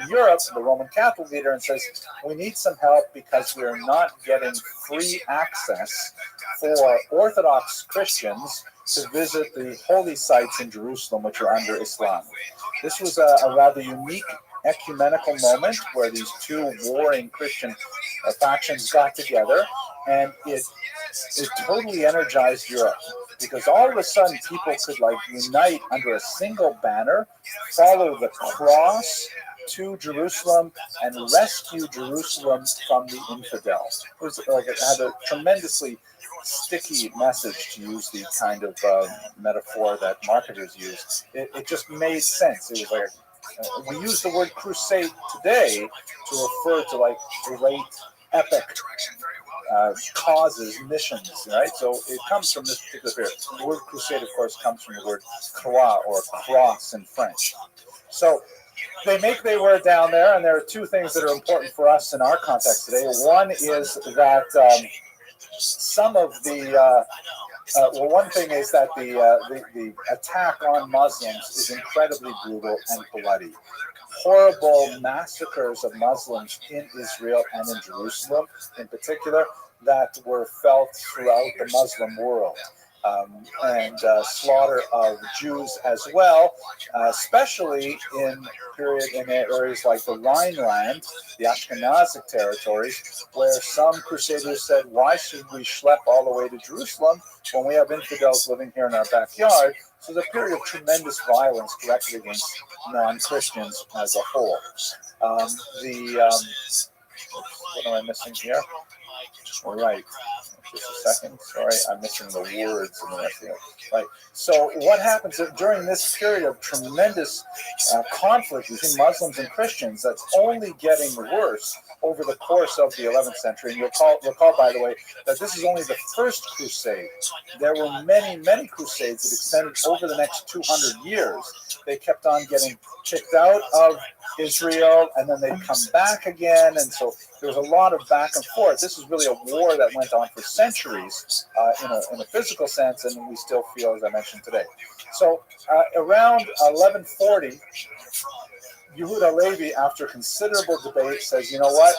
Europe, the Roman Catholic leader, and says, we need some help because we're not getting free access for Orthodox Christians to visit the holy sites in Jerusalem, which are under Islam. This was a rather unique ecumenical moment where these two warring Christian factions got together, and it totally energized Europe, because all of a sudden people could like unite under a single banner, follow the cross to Jerusalem, and rescue Jerusalem from the infidels. It was like it had a tremendously sticky message, to use the kind of metaphor that marketers use. It just made sense. It was like we use the word crusade today to refer to like great epic causes, missions, right? So it comes from this particular period. The word crusade, of course, comes from the word croix, or cross in French. So they make their way down there, and there are two things that are important for us in our context today. One is that some of the one thing is that the attack on Muslims is incredibly brutal and bloody. Horrible massacres of Muslims in Israel and in Jerusalem, in particular, that were felt throughout the Muslim world. And slaughter of Jews as well, especially in areas like the Rhineland, the Ashkenazic territories, where some crusaders said, why should we schlep all the way to Jerusalem when we have infidels living here in our backyard? So there's a period of tremendous violence directed against non-Christians as a whole. What am I missing here? All right. Just a second. Sorry, I'm missing the words in the rest of it. Right. So what happens during this period of tremendous conflict between Muslims and Christians that's only getting worse over the course of the 11th century? And you'll recall, by the way, that this is only the first crusade. There were many, many crusades that extended over the next 200 years. They kept on getting kicked out of Israel, and then they'd come back again, and so there was a lot of back and forth. This is really a war that went on for centuries in a physical sense, and we still feel, as I mentioned today. So around 1140, Yehuda Levi, after considerable debate, says, you know what,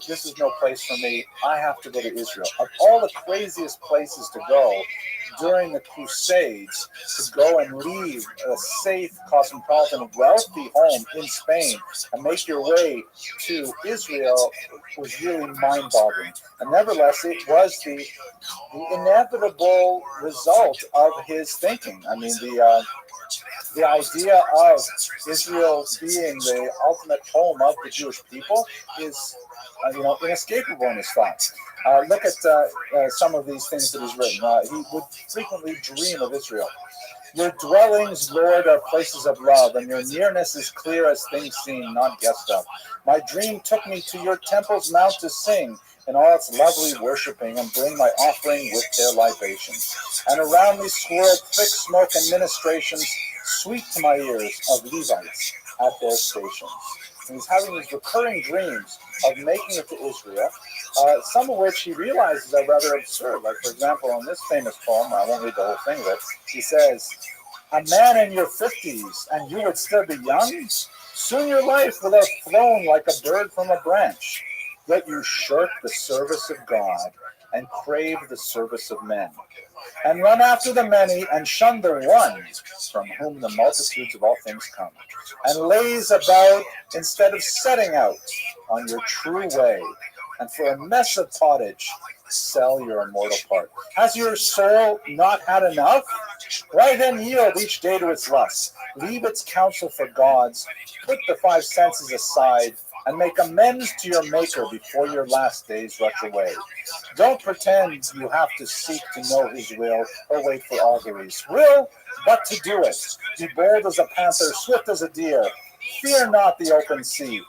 this is no place for me. I have to go to Israel. Of all the craziest places to go during the Crusades, to go and leave a safe, cosmopolitan, wealthy home in Spain and make your way to Israel was really mind-boggling. And nevertheless, it was the inevitable result of his thinking. I mean, the idea of Israel being the ultimate home of the Jewish people is inescapable in his thoughts. Look at some of these things that he's written. He would frequently dream of Israel. Your dwellings, Lord, are places of love, and your nearness is clear as things seen, not guessed of. My dream took me to your temple's mount to sing, in all its lovely worshipping, and bring my offering with their libations. And around me swirled thick smoke and ministrations, sweet to my ears, of Levites at their stations. And he's having these recurring dreams of making it to Israel, some of which he realizes are rather absurd. Like, for example, in this famous poem, I won't read the whole thing of it, he says, a man in your 50s, and you would still be young? Soon your life will have flown like a bird from a branch. Yet you shirk the service of God and crave the service of men, and run after the many and shun the one from whom the multitudes of all things come, and laze about instead of setting out on your true way, and for a mess of pottage sell your immortal part. Has your soul not had enough? Why then yield each day to its lust? Leave its counsel for gods, put the five senses aside, and make amends to your Maker before your last days rush away. Don't pretend you have to seek to know his will or wait for auguries. Will, but to do it. Be bold as a panther, swift as a deer. Fear not the open sea.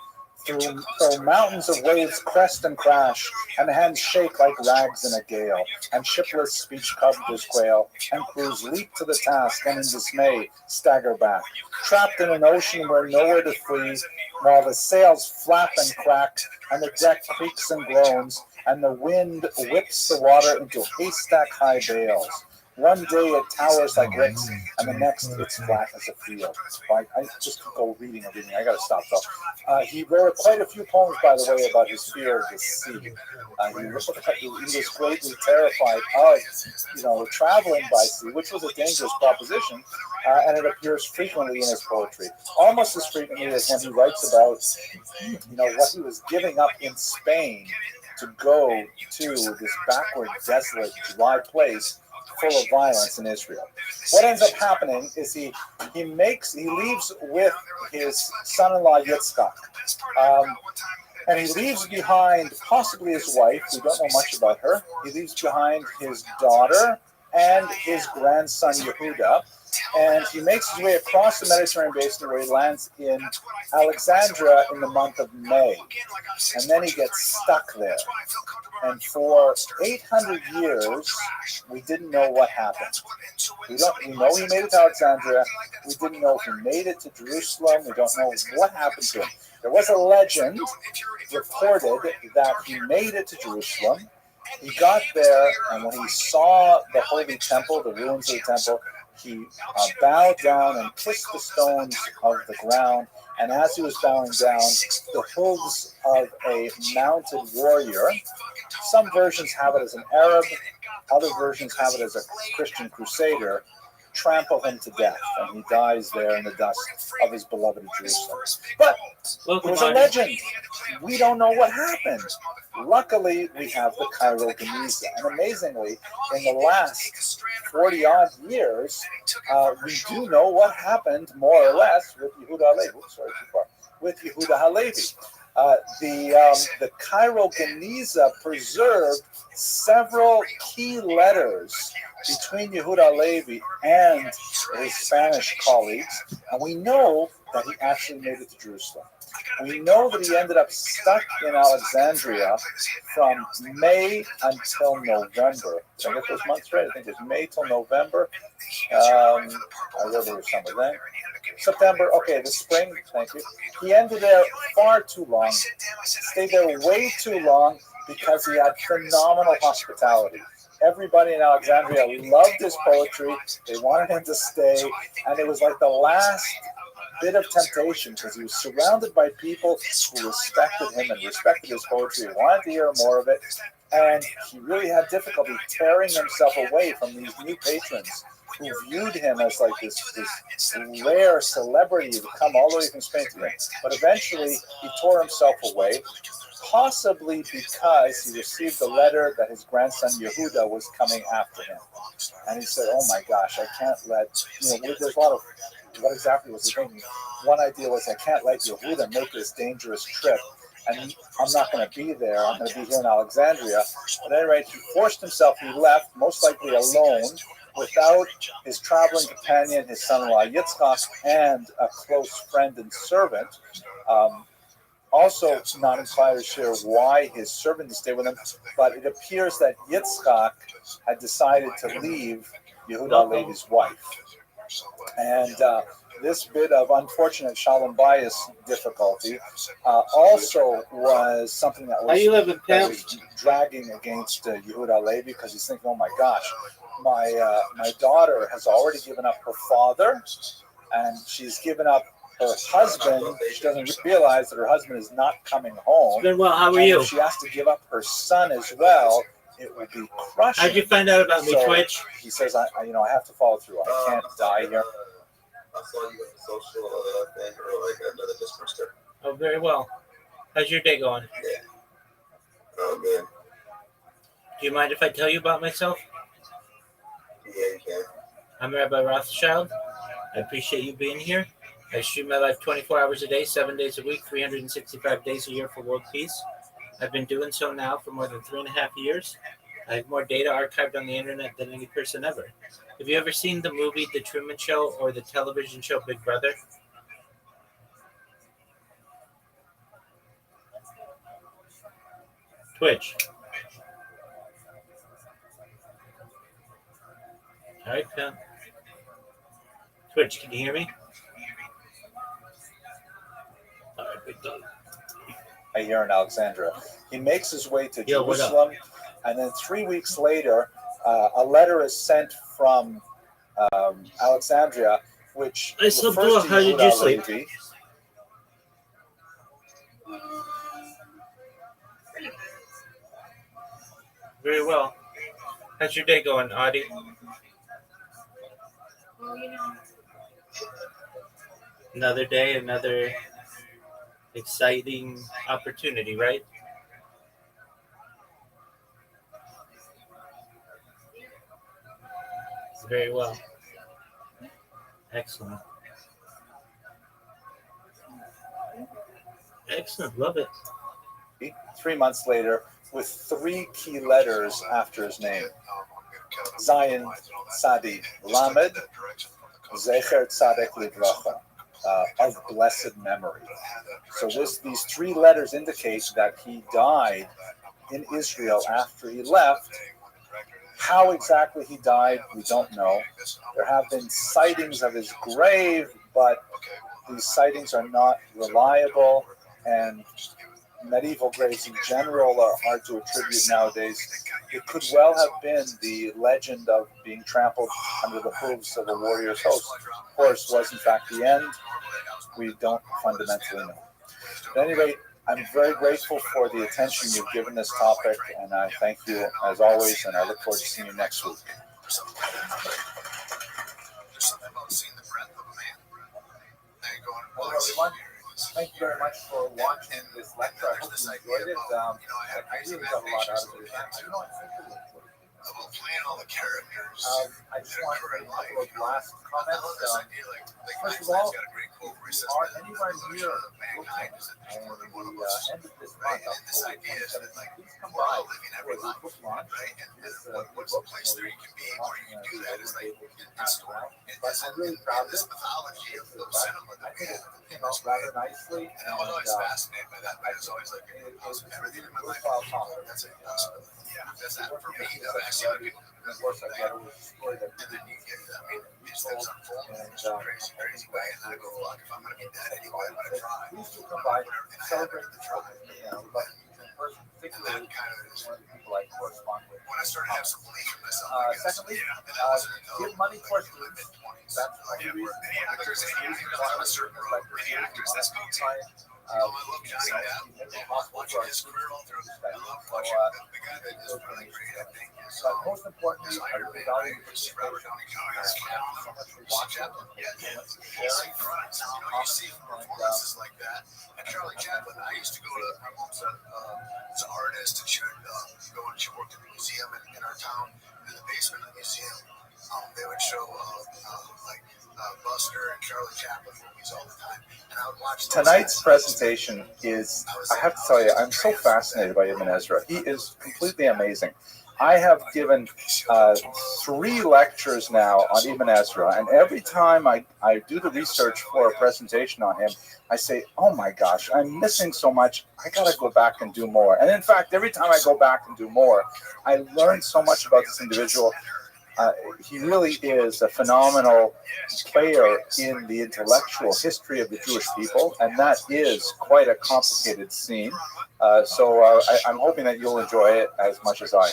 Through mountains of waves crest and crash, and hands shake like rags in a gale, and shipless speech covers quail, and crews leap to the task, and in dismay stagger back, trapped in an ocean where nowhere to flee, while the sails flap and crack, and the deck creaks and groans, and the wind whips the water into haystack-high bales. One day it towers like bricks, and the next it's flat as a field. I just could go reading. I got to stop though. He wrote quite a few poems, by the way, about his fear of the sea. He was greatly terrified of, traveling by sea, which was a dangerous proposition, and it appears frequently in his poetry, almost as frequently as when he writes about, what he was giving up in Spain to go to this backward, desolate, dry place full of violence in Israel. What ends up happening is he leaves with his son-in-law Yitzchak, and he leaves behind possibly his wife. We don't know much about her. He leaves behind his daughter and his grandson Yehuda, and he makes his way across the Mediterranean basin where he lands in Alexandria in the month of May, and then he gets stuck there. And for 800 years, we didn't know what happened. We know he made it to Alexandria. We didn't know if he made it to Jerusalem. We don't know what happened to him. There was a legend reported that he made it to Jerusalem. He got there, and when he saw the Holy Temple, the ruins of the temple, he bowed down and kissed the stones of the ground. And as he was bowing down, the hooves of a mounted warrior, some versions have it as an Arab, other versions have it as a Christian crusader, trample him to death, and he dies there in the dust of his beloved Jerusalem. But it was a legend. We don't know what happened. Luckily, we have the Cairo Geniza, and amazingly, in the last 40-odd years, we do know what happened, more or less, with Yehuda Halevi. The Cairo Geniza preserved several key letters between Yehuda Levi and his Spanish colleagues, and we know that he actually made it to Jerusalem. We know that he ended up stuck in Alexandria from May until November. Did I get those months right? I think it was May till November. I wrote it somewhere then. September, okay, the spring, thank you. He ended there far too long. Stayed there way too long because he had phenomenal hospitality. Everybody in Alexandria loved his poetry. They wanted him to stay, and it was like the last bit of temptation because he was surrounded by people who respected him and respected his poetry and wanted to hear more of it. And he really had difficulty tearing himself away from these new patrons who viewed him as like this rare celebrity to come all the way from Spain to him. But eventually he tore himself away, possibly because he received a letter that his grandson Yehuda was coming after him. And he said, oh my gosh, I can't let, there's a lot of, what exactly was he thinking? One idea was, I can't let Yehuda make this dangerous trip, and I'm not going to be there. I'm going to be here in Alexandria. At any rate, he forced himself. He left, most likely alone, without his traveling companion, his son-in-law Yitzchak, and a close friend and servant. Also, not entirely sure why his servant didn't stay with him, but it appears that Yitzchak had decided to leave Yehuda Levi's wife. And this bit of unfortunate Shalom Bayis difficulty also was something that was dragging against Yehuda Levi, because he's thinking, oh my gosh, my daughter has already given up her father, and she's given up her husband. She doesn't realize that her husband is not coming home.
Well, how are you?
If she has to give up her son as well, it would be crushing.
How'd you find out about me, Twitch?
He says, I have to follow through. I can't die here.
I saw you with the social thing or like another Discord stuff.
Oh, very well. How's your day going?
Yeah. Oh, man.
Do you mind if I tell you about myself?
Yeah, you can.
I'm Rabbi Rothschild. I appreciate you being here. I stream my life 24 hours a day, 7 days a week, 365 days a year for world peace. I've been doing so now for more than 3.5 years. I have more data archived on the internet than any person ever. Have you ever seen the movie The Truman Show or the television show Big Brother? Twitch. All right, pal. Twitch, can you hear me? All right, big dog.
Here in Alexandria. He makes his way to Jerusalem, and then 3 weeks later, a letter is sent from Alexandria, which refers to Yehuda Levi.
Very well. How's your day going, Adi? Another day, another exciting opportunity, right? Very well. Excellent. Excellent. Love it.
3 months later, with 3 key letters after his name. Zion Tzadi Lamed, Zecher Tzadek Livracha, of blessed memory. So these 3 letters indicate that he died in Israel after he left. How exactly he died, we don't know. There have been sightings of his grave, but these sightings are not reliable, and medieval graves in general are hard to attribute nowadays. It could well have been the legend of being trampled under the hooves of a warrior's host. Of course, was in fact the end. We don't fundamentally know. At any rate, I'm very grateful for the attention you've given this topic, and I thank you as always, and I look forward to seeing you next week. Hello, everyone. Thank you very much for watching this lecture. I hope you enjoyed it. I really got a lot out of it. I think it was I just want to make a couple of last comments. First of all, are anywhere near Brooklyn and the end of this month, October 27th, please come by for the book launch. This book, place there you can be where you can do that is like but I'm really proud of this mythology of the cinema. I think it came out rather nicely. And I was always fascinated by that. I was always like, everything in my life. That's it. Yeah, that's that for me. I've actually of course, I get it with the story that and then you get, I mean, these things unfold in such a crazy way, and I go, fuck, if I'm going to be dead anyway, I'm going to try. Please do come by, celebrate the tribe. But in person, particularly, kind of one of the people I correspond with. When I started to have some belief in myself, secondly, give money towards the mid-20s. That's any actors, on a certain road, any actors, that's me too. I love Johnny Depp. Watching his career all through. I love watching the guy that is really great, I think. But most importantly, I really value Robert Downey Jr. So much for watching. You see performances like that. And Charlie Chaplin, I used to go to, my mom's an artist, and she worked in the museum in our town, in the basement of the museum. They would show Buster and Charlie Chaplin movies all the time. And I would watch tonight's presentation is, I have to tell you, I'm so fascinated by Ibn Ezra. He is completely amazing. I have given 3 lectures now on Ibn Ezra, and every time I do the research for a presentation on him, I say, oh my gosh, I'm missing so much. I got to go back and do more. And in fact, every time I go back and do more, I learn so much about this individual. He really is a phenomenal player in the intellectual history of the Jewish people, and that is quite a complicated scene. So I'm hoping that you'll enjoy it as much as I.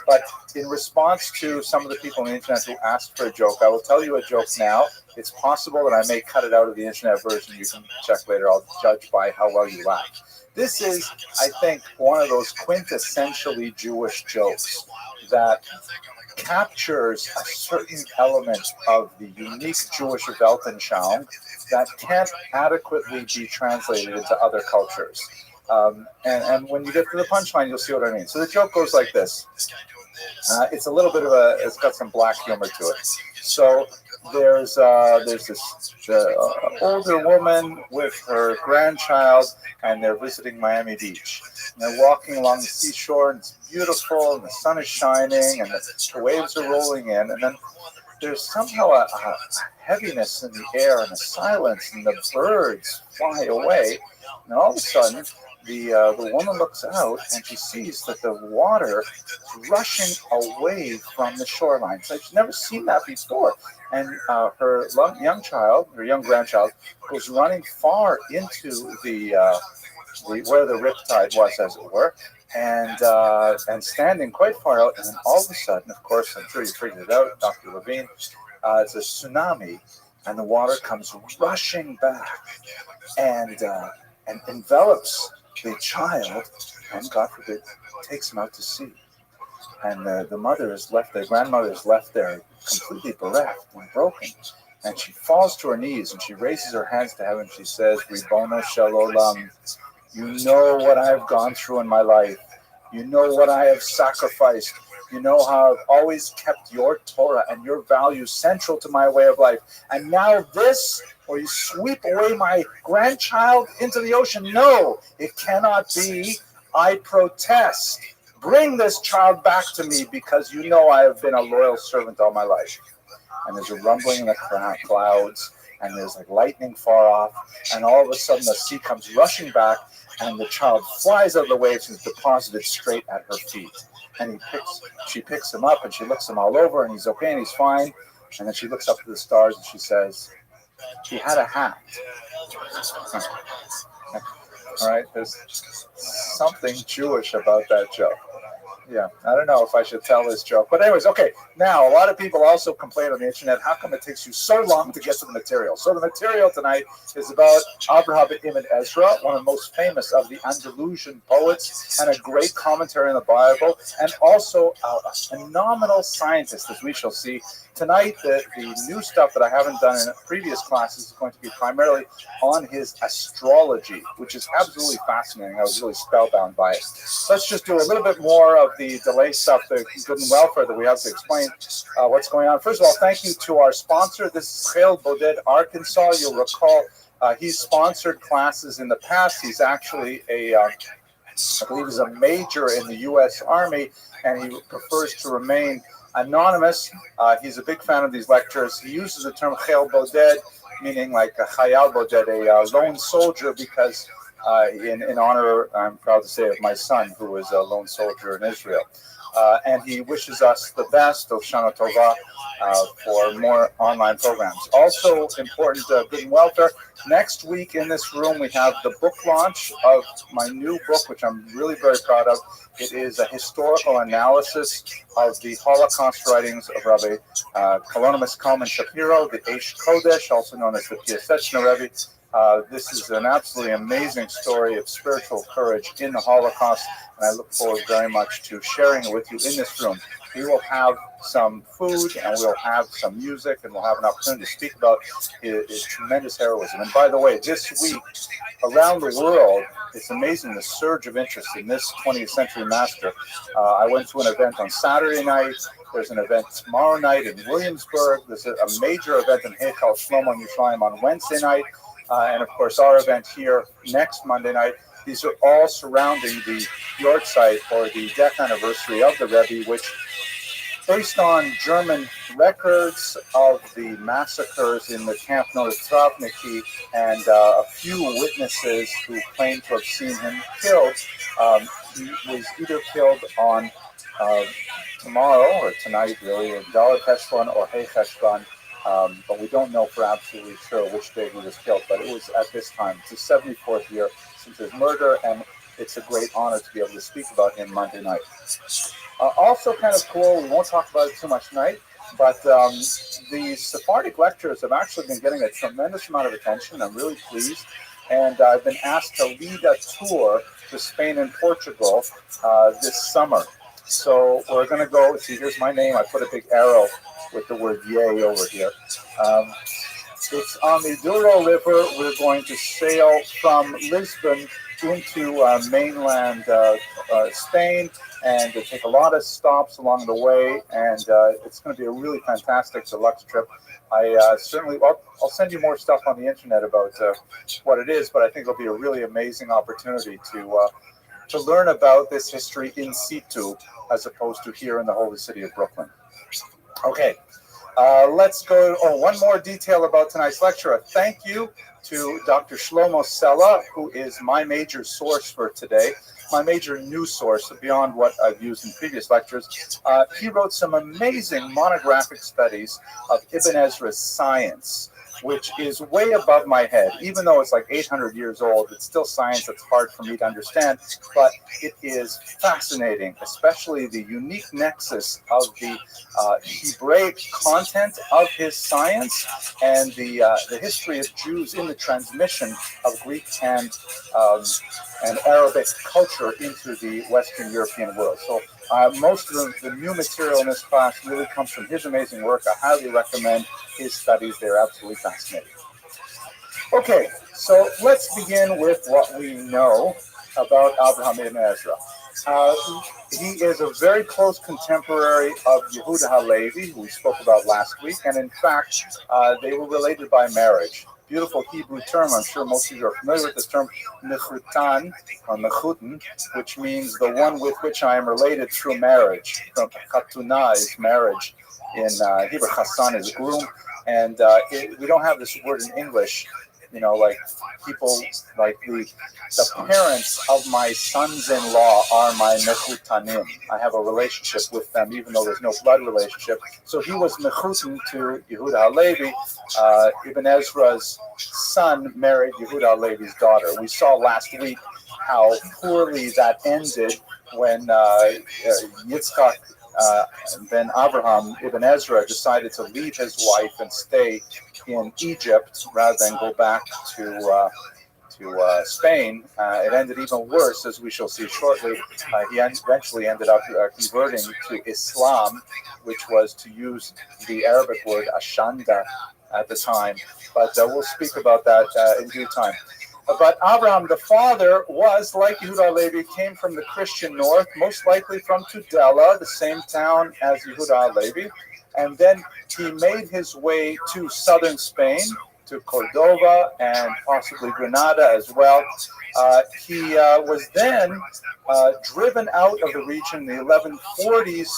But in response to some of the people on the internet who asked for a joke, I will tell you a joke now. It's possible that I may cut it out of the internet version. You can check later. I'll judge by how well you laugh. This is, I think, one of those quintessentially Jewish jokes that captures a certain element of the unique Jewish Weltanschauung that can't adequately be translated into other cultures. And when you get to the punchline, you'll see what I mean. So the joke goes like this. It's a little bit of it's got some black humor to it. So there's this older woman with her grandchild, and they're visiting Miami Beach. And they're walking along the seashore, and it's beautiful, and the sun is shining, and the waves are rolling in. And then there's somehow a heaviness in the air, and a silence, and the birds fly away. And all of a sudden, the woman looks out, and she sees that the water is rushing away from the shoreline. So she's never seen that before. And her young grandchild, goes running far into where the riptide was, as it were, and standing quite far out. And then all of a sudden, of course, I'm sure you figured it out, Dr. Levine, it's a tsunami, and the water comes rushing back and envelops the child, and God forbid, takes him out to sea. And the mother is left, the grandmother is left there completely bereft and broken. And she falls to her knees and she raises her hands to heaven. She says, Ribono Shel Olam, you know what I've gone through in my life. You know what I have sacrificed. You know how I've always kept your Torah and your values central to my way of life. And now this, or you sweep away my grandchild into the ocean. No, it cannot be. I protest. Bring this child back to me, because you know I have been a loyal servant all my life. And there's a rumbling in the clouds, and there's like lightning far off, and all of a sudden the sea comes rushing back, and the child flies out of the waves and is deposited straight at her feet. And she picks him up, and she looks him all over, and he's okay, and he's fine. And then she looks up to the stars, and she says, he had a hat. All right, there's something Jewish about that joke. Yeah, I don't know if I should tell this joke. But anyways, okay, now a lot of people also complain on the internet, how come it takes you so long to get to the material? So the material tonight is about Abraham ibn Ezra, one of the most famous of the Andalusian poets, and a great commentary on the Bible, and also a phenomenal scientist, as we shall see. Tonight, the new stuff that I haven't done in previous classes is going to be primarily on his astrology, which is absolutely fascinating. I was really spellbound by it. Let's just do a little bit more of the delay stuff, the good and welfare that we have to explain what's going on. First of all, thank you to our sponsor. This is Chel Boded, Arkansas. You'll recall He's sponsored classes in the past. He's actually I believe he's a major in the U.S. Army, and he prefers to remain anonymous. He's a big fan of these lectures. He uses the term Chayal Boded, meaning like a Chayal Boded, a lone soldier, because in honor, I'm proud to say, of my son, who was a lone soldier in Israel. And he wishes us the best of Shana Tova for more online programs. Also important, good and welfare. Next week in this room, we have the book launch of my new book, which I'm really very proud of. It is a historical analysis of the Holocaust writings of Rabbi Kalonymus Kalman Shapiro, the Eish Kodesh, also known as the Piaseczna Rebbe. This is an absolutely amazing story of spiritual courage in the Holocaust, and I look forward very much to sharing it with you in this room. We will have some food, and we'll have some music, and we'll have an opportunity to speak about his tremendous heroism. And by the way, this week, around the world, it's amazing the surge of interest in this 20th century master. I went to an event on Saturday night. There's an event tomorrow night in Williamsburg. There's a major event in Heichal Shlomo in Yerushalayim on Wednesday night. And of course, our event here next Monday night. These are all surrounding the Yortzeit, or the death anniversary of the Rebbe, which, based on German records of the massacres in the camp known as Travniki, and a few witnesses who claim to have seen him killed, he was either killed on tomorrow or tonight, really, or Daled Heshvan or Hey Heshvan. But we don't know for absolutely sure which day he was killed. But it was at this time. It's the 74th year since his murder, and it's a great honor to be able to speak about him Monday night. Also kind of cool, we won't talk about it too much tonight, but the Sephardic lectures have actually been getting a tremendous amount of attention. I'm really pleased. And I've been asked to lead a tour to Spain and Portugal this summer. So we're going to go, see, here's my name. I put a big arrow with the word yay over here. It's on the Douro River. We're going to sail from Lisbon into mainland Spain, and take a lot of stops along the way, and it's going to be a really fantastic deluxe trip. I certainly, I'll send you more stuff on the internet about what it is, but I think it'll be a really amazing opportunity to learn about this history in situ, as opposed to here in the holy city of Brooklyn. Okay, let's go. Oh, one more detail about tonight's lecture. A thank you to Dr. Shlomo Sella, who is my major source for today, my major news source beyond what I've used in previous lectures. He wrote some amazing monographic studies of Ibn Ezra's science, which is way above my head. Even though it's like 800 years old, it's still science that's hard for me to understand, but it is fascinating, especially the unique nexus of the Hebraic content of his science and the history of Jews in the transmission of Greek and Arabic culture into the Western European world. So most of the new material in this class really comes from his amazing work. I highly recommend his studies. They're absolutely fascinating. Okay, so let's begin with what we know about Abraham ibn Ezra. He is a very close contemporary of Yehuda HaLevi, who we spoke about last week, and in fact, they were related by marriage. Beautiful Hebrew term. I'm sure most of you are familiar with this term, mechutan, or mechuten, which means the one with which I am related through marriage. From chatuna is marriage. In Hebrew, chassan is groom. And we don't have this word in English. You know, like people, like the parents of my sons-in-law are my mechutanim. I have a relationship with them, even though there's no blood relationship. So he was mechuten to Yehuda HaLevi. Ibn Ezra's son married Yehuda HaLevi's daughter. We saw last week how poorly that ended when Yitzchak ben Abraham ibn Ezra decided to leave his wife and stay in Egypt rather than go back to Spain. It ended even worse, as we shall see shortly. He eventually ended up converting to Islam, which was, to use the Arabic word ashanda at the time. But we'll speak about that in due time. But Abraham, the father, was, like Yehuda HaLevi, came from the Christian north, most likely from Tudela, the same town as Yehuda HaLevi. And then he made his way to southern Spain, to Cordova and possibly Granada as well. He was then driven out of the region in the 1140s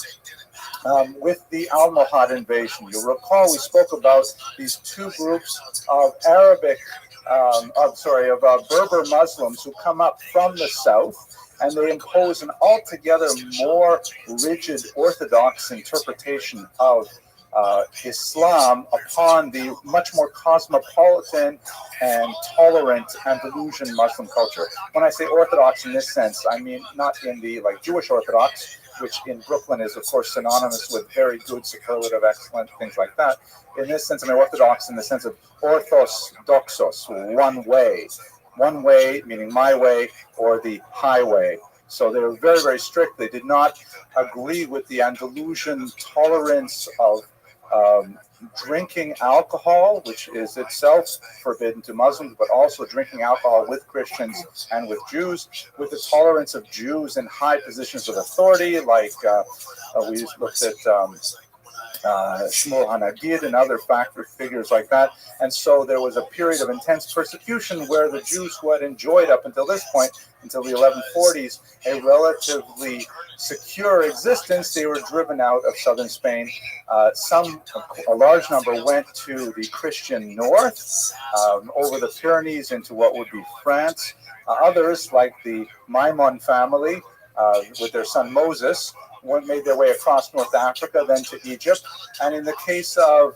with the Almohad invasion. You'll recall we spoke about these two groups of Berber Muslims who come up from the south, and they impose an altogether more rigid Orthodox interpretation of Islam upon the much more cosmopolitan and tolerant Andalusian Muslim culture. When I say Orthodox in this sense, I mean not in the Jewish Orthodox, which in Brooklyn is of course synonymous with very good, superlative, excellent, things like that. In this sense, I mean Orthodox in the sense of orthos doxos, one way meaning my way or the highway. So they were very, very strict. They did not agree with the Andalusian tolerance of drinking alcohol, which is itself forbidden to Muslims, but also drinking alcohol with Christians and with Jews, with the tolerance of Jews in high positions of authority, like we looked at Shmuel Hanagid and other figures like that. And so there was a period of intense persecution where the Jews who had enjoyed up until this point, until the 1140s, a relatively secure existence, they were driven out of southern Spain. A large number went to the Christian north, over the Pyrenees into what would be France. Others, like the Maimon family, with their son Moses, made their way across North Africa, then to Egypt. And in the case of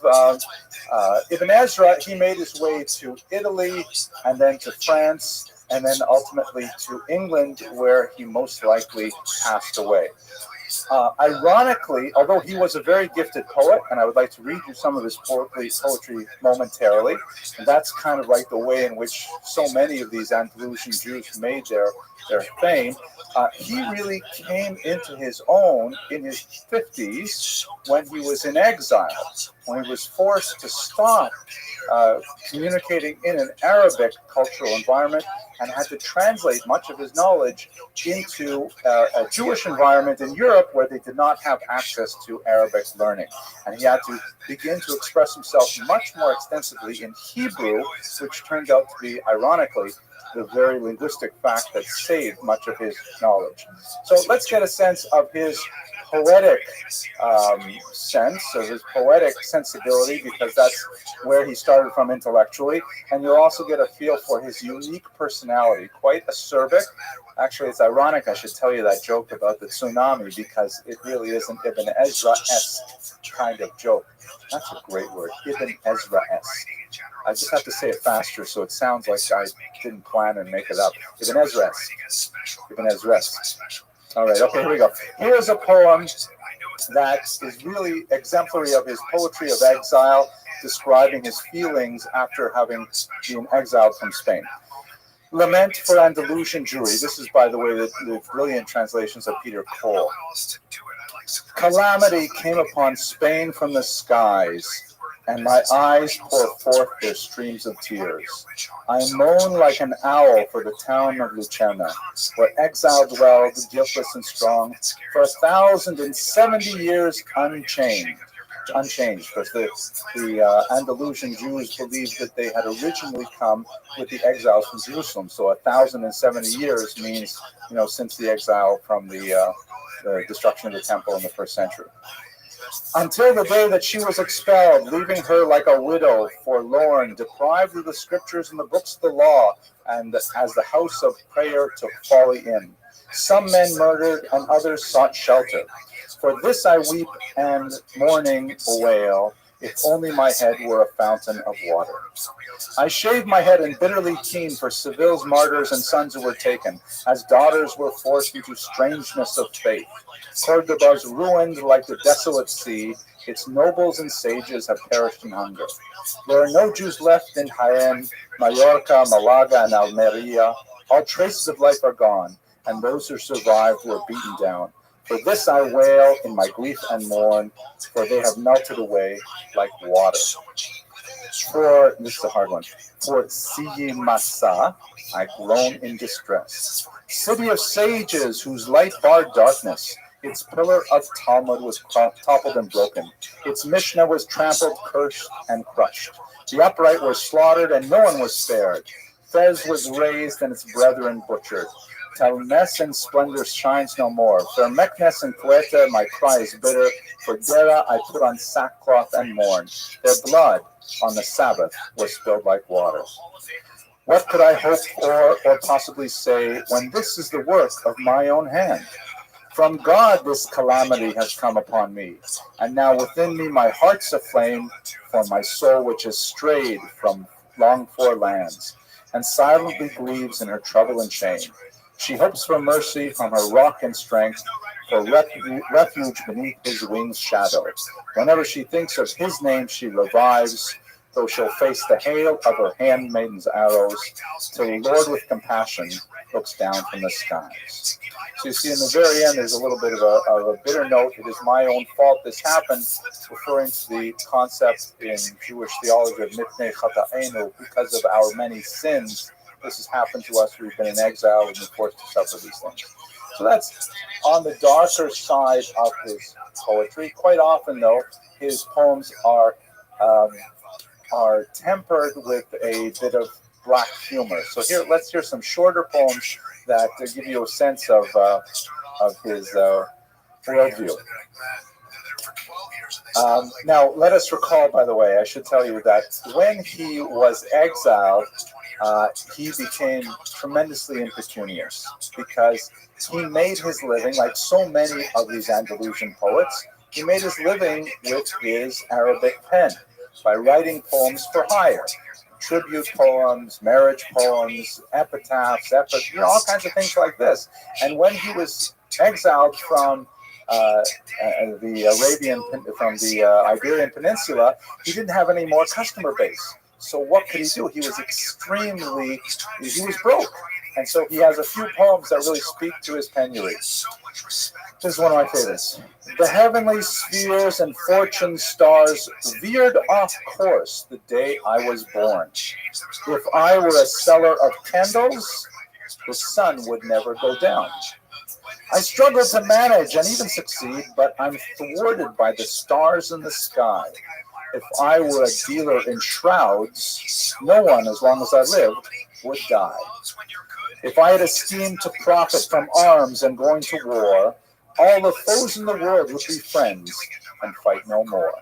Ibn Ezra, he made his way to Italy and then to France and then ultimately to England, where he most likely passed away. Ironically, although he was a very gifted poet, and I would like to read you some of his poetry momentarily, and that's kind of like the way in which so many of these Andalusian Jews made their fame. He really came into his own in his 50s when he was in exile, when he was forced to stop communicating in an Arabic cultural environment and had to translate much of his knowledge into a Jewish environment in Europe where they did not have access to Arabic learning. And he had to begin to express himself much more extensively in Hebrew, which turned out to be, ironically, the very linguistic fact that saved much of his knowledge. So let's get a sense of his poetic sense, of his poetic sensibility, because that's where he started from intellectually. And you'll also get a feel for his unique personality, quite acerbic. Actually, it's ironic I should tell you that joke about the tsunami, because it really is an Ibn Ezra-esque kind of joke. That's a great word, Ibn Ezra-esque. I just have to say it faster so it sounds like I didn't plan and make it up. Ibn Ezra-esque. Ibn Ezra-esque. All right, okay, here we go. Here's a poem that is really exemplary of his poetry of exile, describing his feelings after having been exiled from Spain. Lament for Andalusian Jewry. This is, by the way, the brilliant translations of Peter Cole. Calamity came upon Spain from the skies, and my eyes pour forth their streams of tears. I moan like an owl for the town of Lucena, where exile dwelled, guiltless and strong, for 1,070 years unchanged, because the Andalusian Jews believed that they had originally come with the exiles from Jerusalem. So 1,070 years means, since the exile from the destruction of the temple in the first century. Until the day that she was expelled, leaving her like a widow, forlorn, deprived of the scriptures and the books of the law, and as the house of prayer took folly in. Some men murdered, and others sought shelter. For this I weep and mourning wail, if only my head were a fountain of water. I shave my head and bitterly keen for Seville's martyrs and sons who were taken, as daughters were forced into strangeness of faith. Cordoba's ruined like the desolate sea, its nobles and sages have perished in hunger. There are no Jews left in Jaén, Mallorca, Malaga, and Almeria. All traces of life are gone, and those who survived were beaten down. For this I wail in my grief and mourn, for they have melted away like water. This is a hard one. For Siyimasa, I groan in distress. City of sages whose light barred darkness, Its pillar of Talmud was toppled and broken. Its Mishnah was trampled, cursed, and crushed. The upright were slaughtered, and no one was spared. Fez was razed, and its brethren butchered. Talnes and splendor shines no more. For Meknes and Queta, my cry is bitter. For Dera, I put on sackcloth and mourn. Their blood on the Sabbath was spilled like water. What could I hope for or possibly say when this is the work of my own hand? From God this calamity has come upon me, and now within me my heart's aflame for my soul which has strayed from longed-for lands, and silently grieves in her trouble and shame. She hopes for mercy from her rock and strength, for refuge beneath his wings' shadow. Whenever she thinks of his name, she revives, though she'll face the hail of her handmaiden's arrows, till the Lord with compassion looks down from the skies. So you see in the very end, there's a little bit of a bitter note. It is my own fault this happened, referring to the concept in Jewish theology of mipnei chata'enu, because of our many sins. This has happened to us. We've been in exile. We've been forced to suffer these things. So that's on the darker side of his poetry. Quite often, though, his poems are tempered with a bit of black humor. So here, let's hear some shorter poems that give you a sense of his worldview. Now, let us recall, by the way, I should tell you that when he was exiled, he became tremendously impecunious because he made his living, like so many of these Andalusian poets, he made his living with his Arabic pen by writing poems for hire. Tribute poems, marriage poems, epitaphs, all kinds of things like this. And when he was exiled from the Iberian Peninsula, he didn't have any more customer base. So what could he do? He was broke. And so he has a few poems that really speak to his penury. This is one of my favorites. The heavenly spheres and fortune stars veered off course the day I was born. If I were a seller of candles, the sun would never go down. I struggle to manage and even succeed, but I'm thwarted by the stars in the sky. If I were a dealer in shrouds, no one, as long as I lived, would die. If I had a scheme to profit from arms and going to war, all the foes in the world would be friends and fight no more.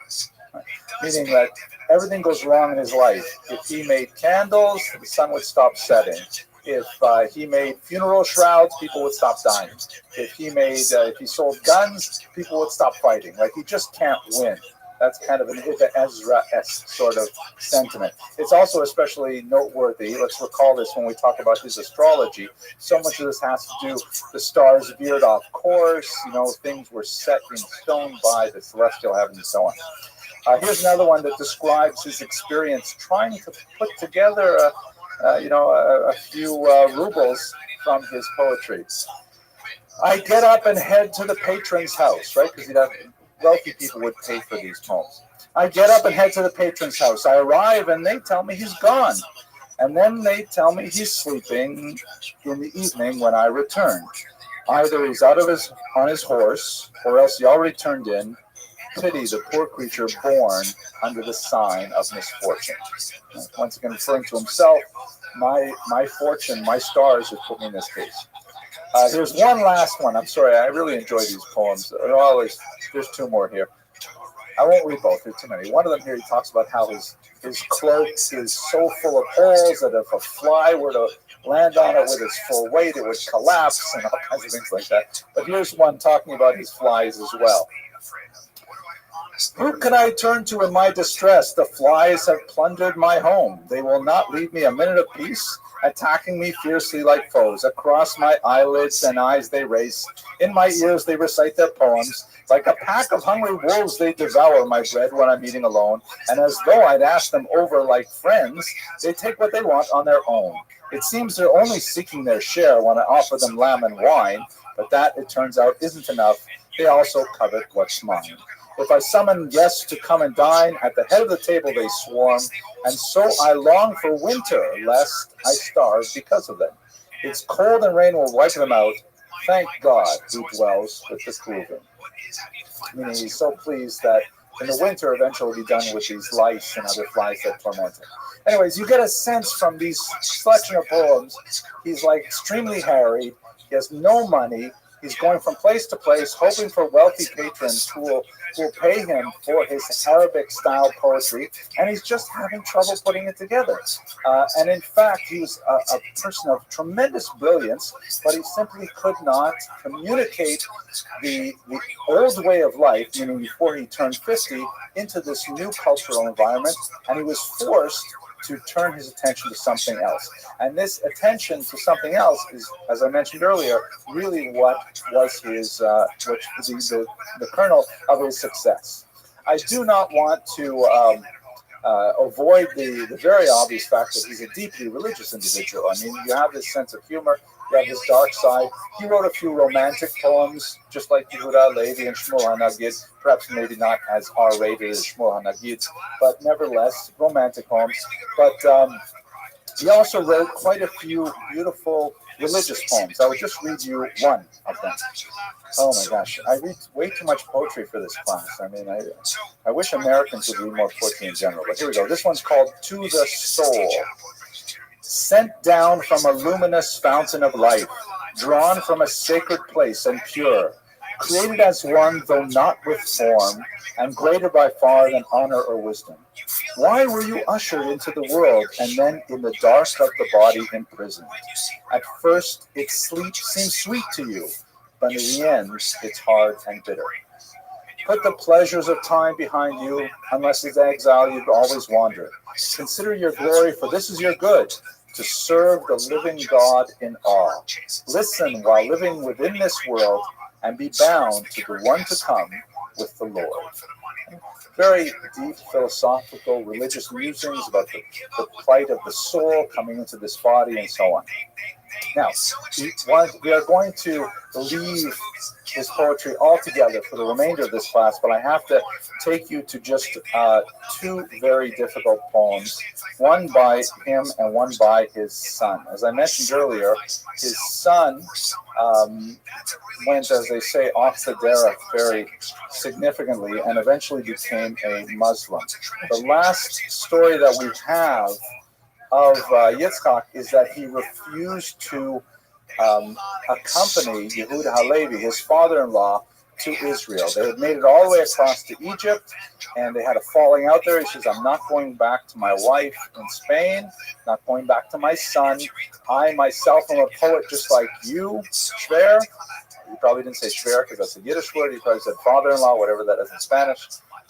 Meaning that everything goes wrong in his life. If he made candles, the sun would stop setting. If he made funeral shrouds, people would stop dying. If he sold guns, people would stop fighting. Like, he just can't win. That's kind of an Ibn Ezra-esque sort of sentiment. It's also especially noteworthy. Let's recall this when we talk about his astrology. So much of this has to do, the stars veered off course, things were set in stone by the celestial heavens and so on. Here's another one that describes his experience trying to put together a few rubles from his poetry. I get up and head to the patron's house, right? Because wealthy people would pay for these poems. I get up and head to the patron's house. I arrive and they tell me he's gone. And then they tell me he's sleeping in the evening when I return. Either he's on his horse, or else he already turned in. Pity the poor creature born under the sign of misfortune. Once again, referring to himself, my fortune, my stars have put me in this case. There's one last one. I'm sorry, I really enjoy these poems. There's two more here. I won't read both. There's too many. One of them here, he talks about how his cloak is so full of holes that if a fly were to land on it with its full weight, it would collapse and all kinds of things like that. But here's one talking about his flies as well. Who can I turn to in my distress? The flies have plundered my home. They will not leave me a minute of peace, attacking me fiercely like foes. Across my eyelids and eyes they race. In my ears they recite their poems. Like a pack of hungry wolves they devour my bread when I'm eating alone. And as though I'd ask them over like friends, they take what they want on their own. It seems they're only seeking their share when I offer them lamb and wine. But that, it turns out, isn't enough. They also covet what's mine. If I summon guests to come and dine, at the head of the table they swarm, and so I long for winter, lest I starve because of them. It's cold and rain will wipe them out. Thank God who dwells with the proving. Meaning he's so pleased that in the winter eventually will be done with these lice and other flies that torment him. Anyways, you get a sense from these selection of poems, he's like extremely harried, he has no money, he's going from place to place hoping for wealthy patrons who will pay him for his Arabic-style poetry, and he's just having trouble putting it together. And in fact, he was a person of tremendous brilliance, but he simply could not communicate the old way of life, meaning before he turned 50, into this new cultural environment, and he was forced to turn his attention to something else. And this attention to something else is, as I mentioned earlier, really what was his, the kernel of his success. I do not want to avoid the very obvious fact that he's a deeply religious individual. I mean, you have this sense of humor, you have this dark side. He wrote a few romantic poems, just like Yehuda Halevi and Shmuel HaNagid, perhaps maybe not as R-rated as Shmuel HaNagid, but nevertheless, romantic poems. But he also wrote quite a few beautiful religious poems. I will just read you one of them. Oh my gosh, I read way too much poetry for this class. I mean, I wish Americans would read more poetry in general, but here we go. This one's called To the Soul. Sent down from a luminous fountain of life, drawn from a sacred place and pure, created as one, though not with form, and greater by far than honor or wisdom. Why were you ushered into the world, and then in the dark of the body imprisoned? At first, its sleep seems sweet to you, but in the end, it's hard and bitter. Put the pleasures of time behind you, unless in exile you'd always wander. Consider your glory, for this is your good, to serve the living God in awe. Listen while living within this world, and be bound to the one to come with the Lord. Very deep philosophical, religious musings about the plight of the soul coming into this body and so on. Now, we are going to leave his poetry altogether for the remainder of this class, but I have to take you to just two very difficult poems, one by him and one by his son. As I mentioned earlier, his son went, as they say, off the derech very significantly and eventually became a Muslim. The last story that we have of Yitzchak is that he refused to accompany Yehuda Halevi, his father-in-law, to Israel. They had made it all the way across to Egypt, and they had a falling out there. He says, I'm not going back to my wife in Spain, not going back to my son. I myself am a poet just like you, Shver. He probably didn't say Shver because that's a Yiddish word. He probably said father-in-law, whatever that is in Spanish.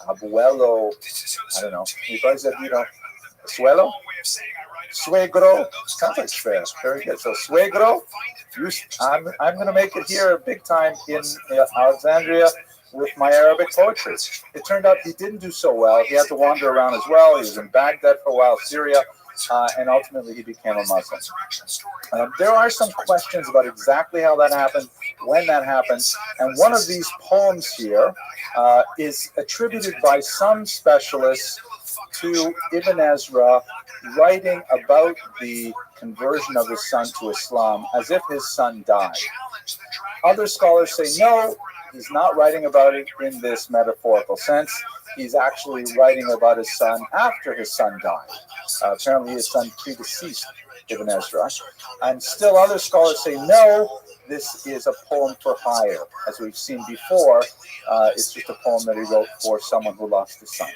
Abuelo, I don't know. He probably said, suelo? Suegro, sounds like Shver. Very good. So Suegro, I'm going to make it here big time in Alexandria with my Arabic poetry. It turned out he didn't do so well. He had to wander around as well. He was in Baghdad for a while, Syria, and ultimately he became a Muslim. There are some questions about exactly how that happened, when that happened, and one of these poems here is attributed by some specialists to Ibn Ezra, writing about the conversion of his son to Islam as if his son died. Other scholars say no, he's not writing about it in this metaphorical sense. He's actually writing about his son after his son died. Apparently his son predeceased Ibn Ezra. And still other scholars say no, this is a poem for hire. As we've seen before, it's just a poem that he wrote for someone who lost his son.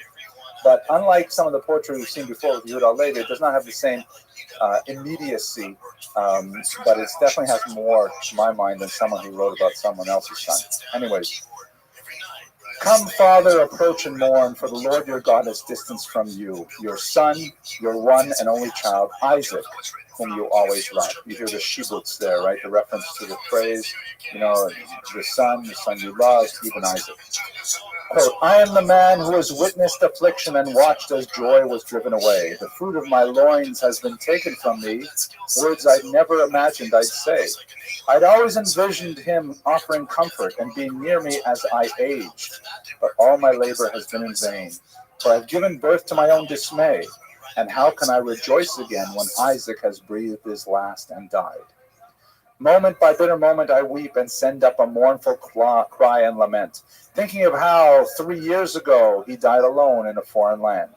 But unlike some of the poetry we've seen before with Yehuda Halevi, it does not have the same immediacy, but it definitely has more, to my mind, than someone who wrote about someone else's son. Anyways, come, Father, approach and mourn, for the Lord your God is distanced from you, your son, your one and only child, Isaac, whom you always love. You hear the shibuts there, right? The reference to the phrase, the son you love, even Isaac. Quote, I am the man who has witnessed affliction and watched as joy was driven away. The fruit of my loins has been taken from me, words I'd never imagined I'd say. I'd always envisioned him offering comfort and being near me as I aged, but all my labor has been in vain, for I've given birth to my own dismay. And how can I rejoice again when Isaac has breathed his last and died? Moment by bitter moment I weep and send up a mournful cry and lament, thinking of how 3 years ago he died alone in a foreign land,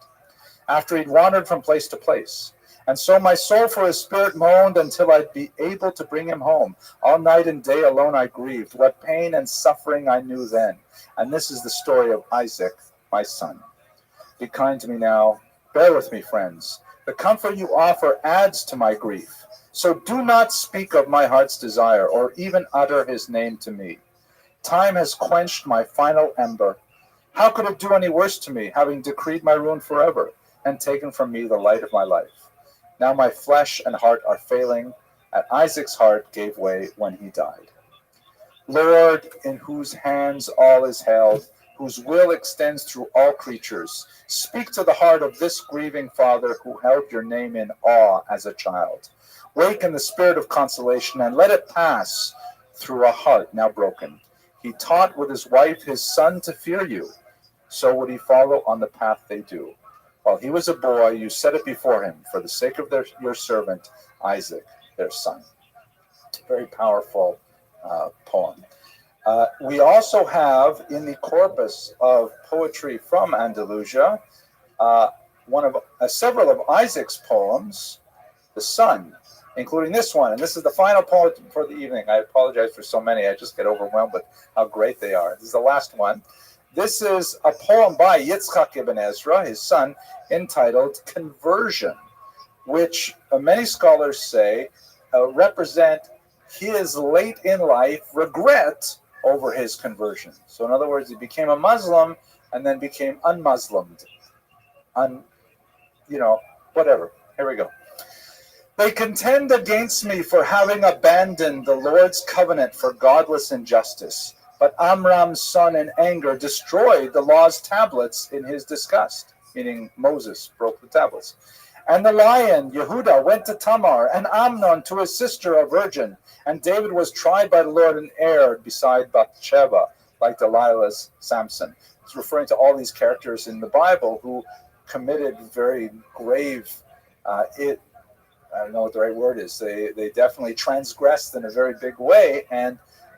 after he'd wandered from place to place. And so my soul for his spirit moaned until I'd be able to bring him home. All night and day alone I grieved. What pain and suffering I knew then. And this is the story of Isaac, my son. Be kind to me now. Bear with me, friends. The comfort you offer adds to my grief. So do not speak of my heart's desire or even utter his name to me. Time has quenched my final ember. How could it do any worse to me, having decreed my ruin forever and taken from me the light of my life? Now my flesh and heart are failing, and Isaac's heart gave way when he died. Lord, in whose hands all is held, whose will extends through all creatures, speak to the heart of this grieving father who held your name in awe as a child. Wake in the spirit of consolation and let it pass through a heart now broken. He taught with his wife his son to fear you. So would he follow on the path they do. While he was a boy, you set it before him for the sake of your servant, Isaac, their son. Very powerful poem. We also have in the corpus of poetry from Andalusia several of Isaac's poems, The Son, including this one. And this is the final poem for the evening. I apologize for so many. I just get overwhelmed with how great they are. This is the last one. This is a poem by Yitzchak ibn Ezra, his son, entitled Conversion, which many scholars say represent his late in life regret over his conversion. So in other words, he became a Muslim and then became unmuslimed. Whatever. Here we go. They contend against me for having abandoned the Lord's covenant for godless injustice. But Amram's son in anger destroyed the law's tablets in his disgust, meaning Moses broke the tablets. And the lion, Yehuda, went to Tamar, and Amnon to his sister, a virgin. And David was tried by the Lord and erred beside Bathsheba, like Delilah's Samson. It's referring to all these characters in the Bible who committed very grave, I don't know what the right word is. They definitely transgressed in a very big way, and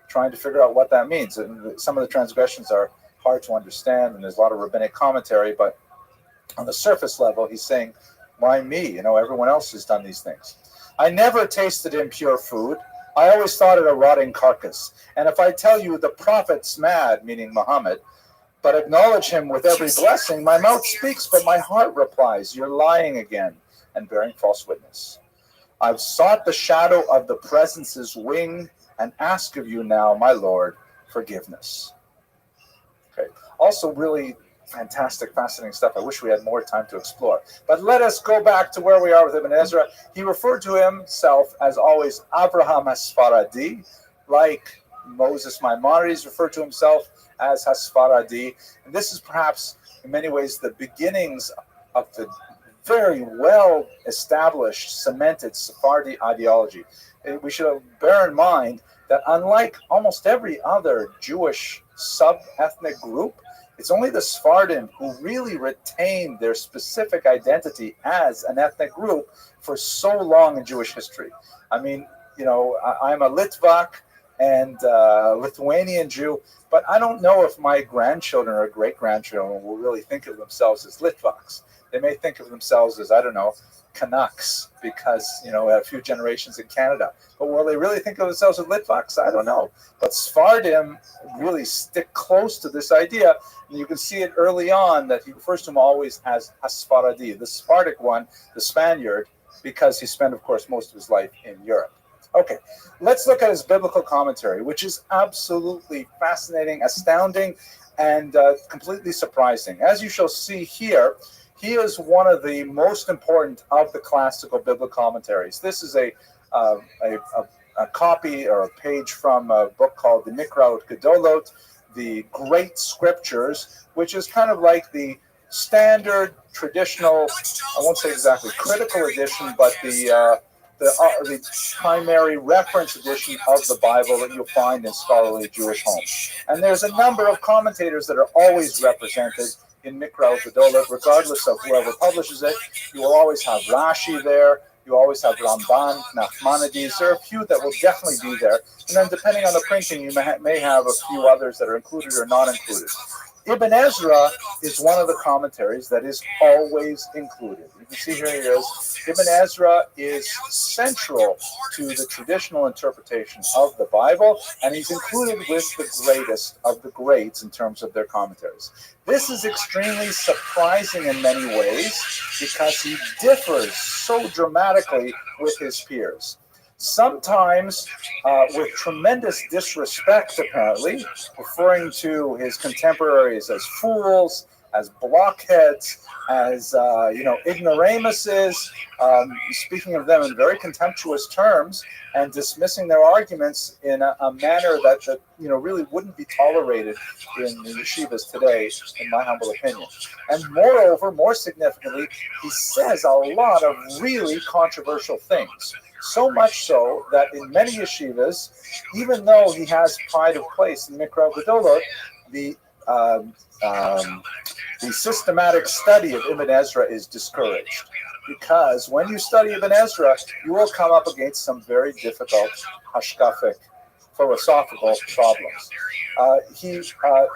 trying to figure out what that means. And some of the transgressions are hard to understand, and there's a lot of rabbinic commentary, but on the surface level, he's saying, why me? Everyone else has done these things. I never tasted impure food. I always thought it a rotting carcass. And if I tell you the prophet's mad, meaning Muhammad, but acknowledge him with every blessing, my mouth speaks, but my heart replies, you're lying again and bearing false witness. I've sought the shadow of the presence's wing and ask of you now, my Lord, forgiveness. Okay. Also really fantastic, fascinating stuff. I wish we had more time to explore. But let us go back to where we are with Ibn Ezra. He referred to himself, as always, Abraham Hasfaradi, like Moses Maimonides referred to himself as Hasfaradi. And this is perhaps, in many ways, the beginnings of the very well-established, cemented Sephardi ideology. We should bear in mind that unlike almost every other Jewish sub-ethnic group, it's only the Sephardim who really retained their specific identity as an ethnic group for so long in Jewish history. I mean, I'm a Litvak and Lithuanian Jew, but I don't know if my grandchildren or great-grandchildren will really think of themselves as Litvaks. They may think of themselves as, I don't know, Canucks, because, we had a few generations in Canada. But will they really think of themselves as Litvaks? I don't know. But Sephardim really stick close to this idea. And you can see it early on that he refers to him always as Hasfaradi, the Sephardic one, the Spaniard, because he spent, of course, most of his life in Europe. Okay, let's look at his biblical commentary, which is absolutely fascinating, astounding, and completely surprising. As you shall see here, he is one of the most important of the classical biblical commentaries. This is a copy or a page from a book called the Mikraot Gedolot, the Great Scriptures, which is kind of like the standard, traditional, I won't say exactly critical edition, but the primary reference edition of the Bible that you'll find in scholarly Jewish homes. And there's a number of commentators that are always represented in Mikraot Gedolot, regardless of whoever publishes it. You will always have Rashi there. You always have Ramban, Nachmanides. There are a few that will definitely be there. And then depending on the printing, you may have a few others that are included or not included. Ibn Ezra is one of the commentaries that is always included. You can see here he is. Ibn Ezra is central to the traditional interpretation of the Bible, and he's included with the greatest of the greats in terms of their commentaries. This is extremely surprising in many ways because he differs so dramatically with his peers. Sometimes with tremendous disrespect, apparently, referring to his contemporaries as fools, as blockheads, as ignoramuses, speaking of them in very contemptuous terms and dismissing their arguments in a manner that really wouldn't be tolerated in the yeshivas today, in my humble opinion. And moreover, more significantly, he says a lot of really controversial things. So much so that in many yeshivas, even though he has pride of place in Mikra Gedolot, the systematic study of Ibn Ezra is discouraged. Because when you study Ibn Ezra, you will come up against some very difficult hashkafic, philosophical problems.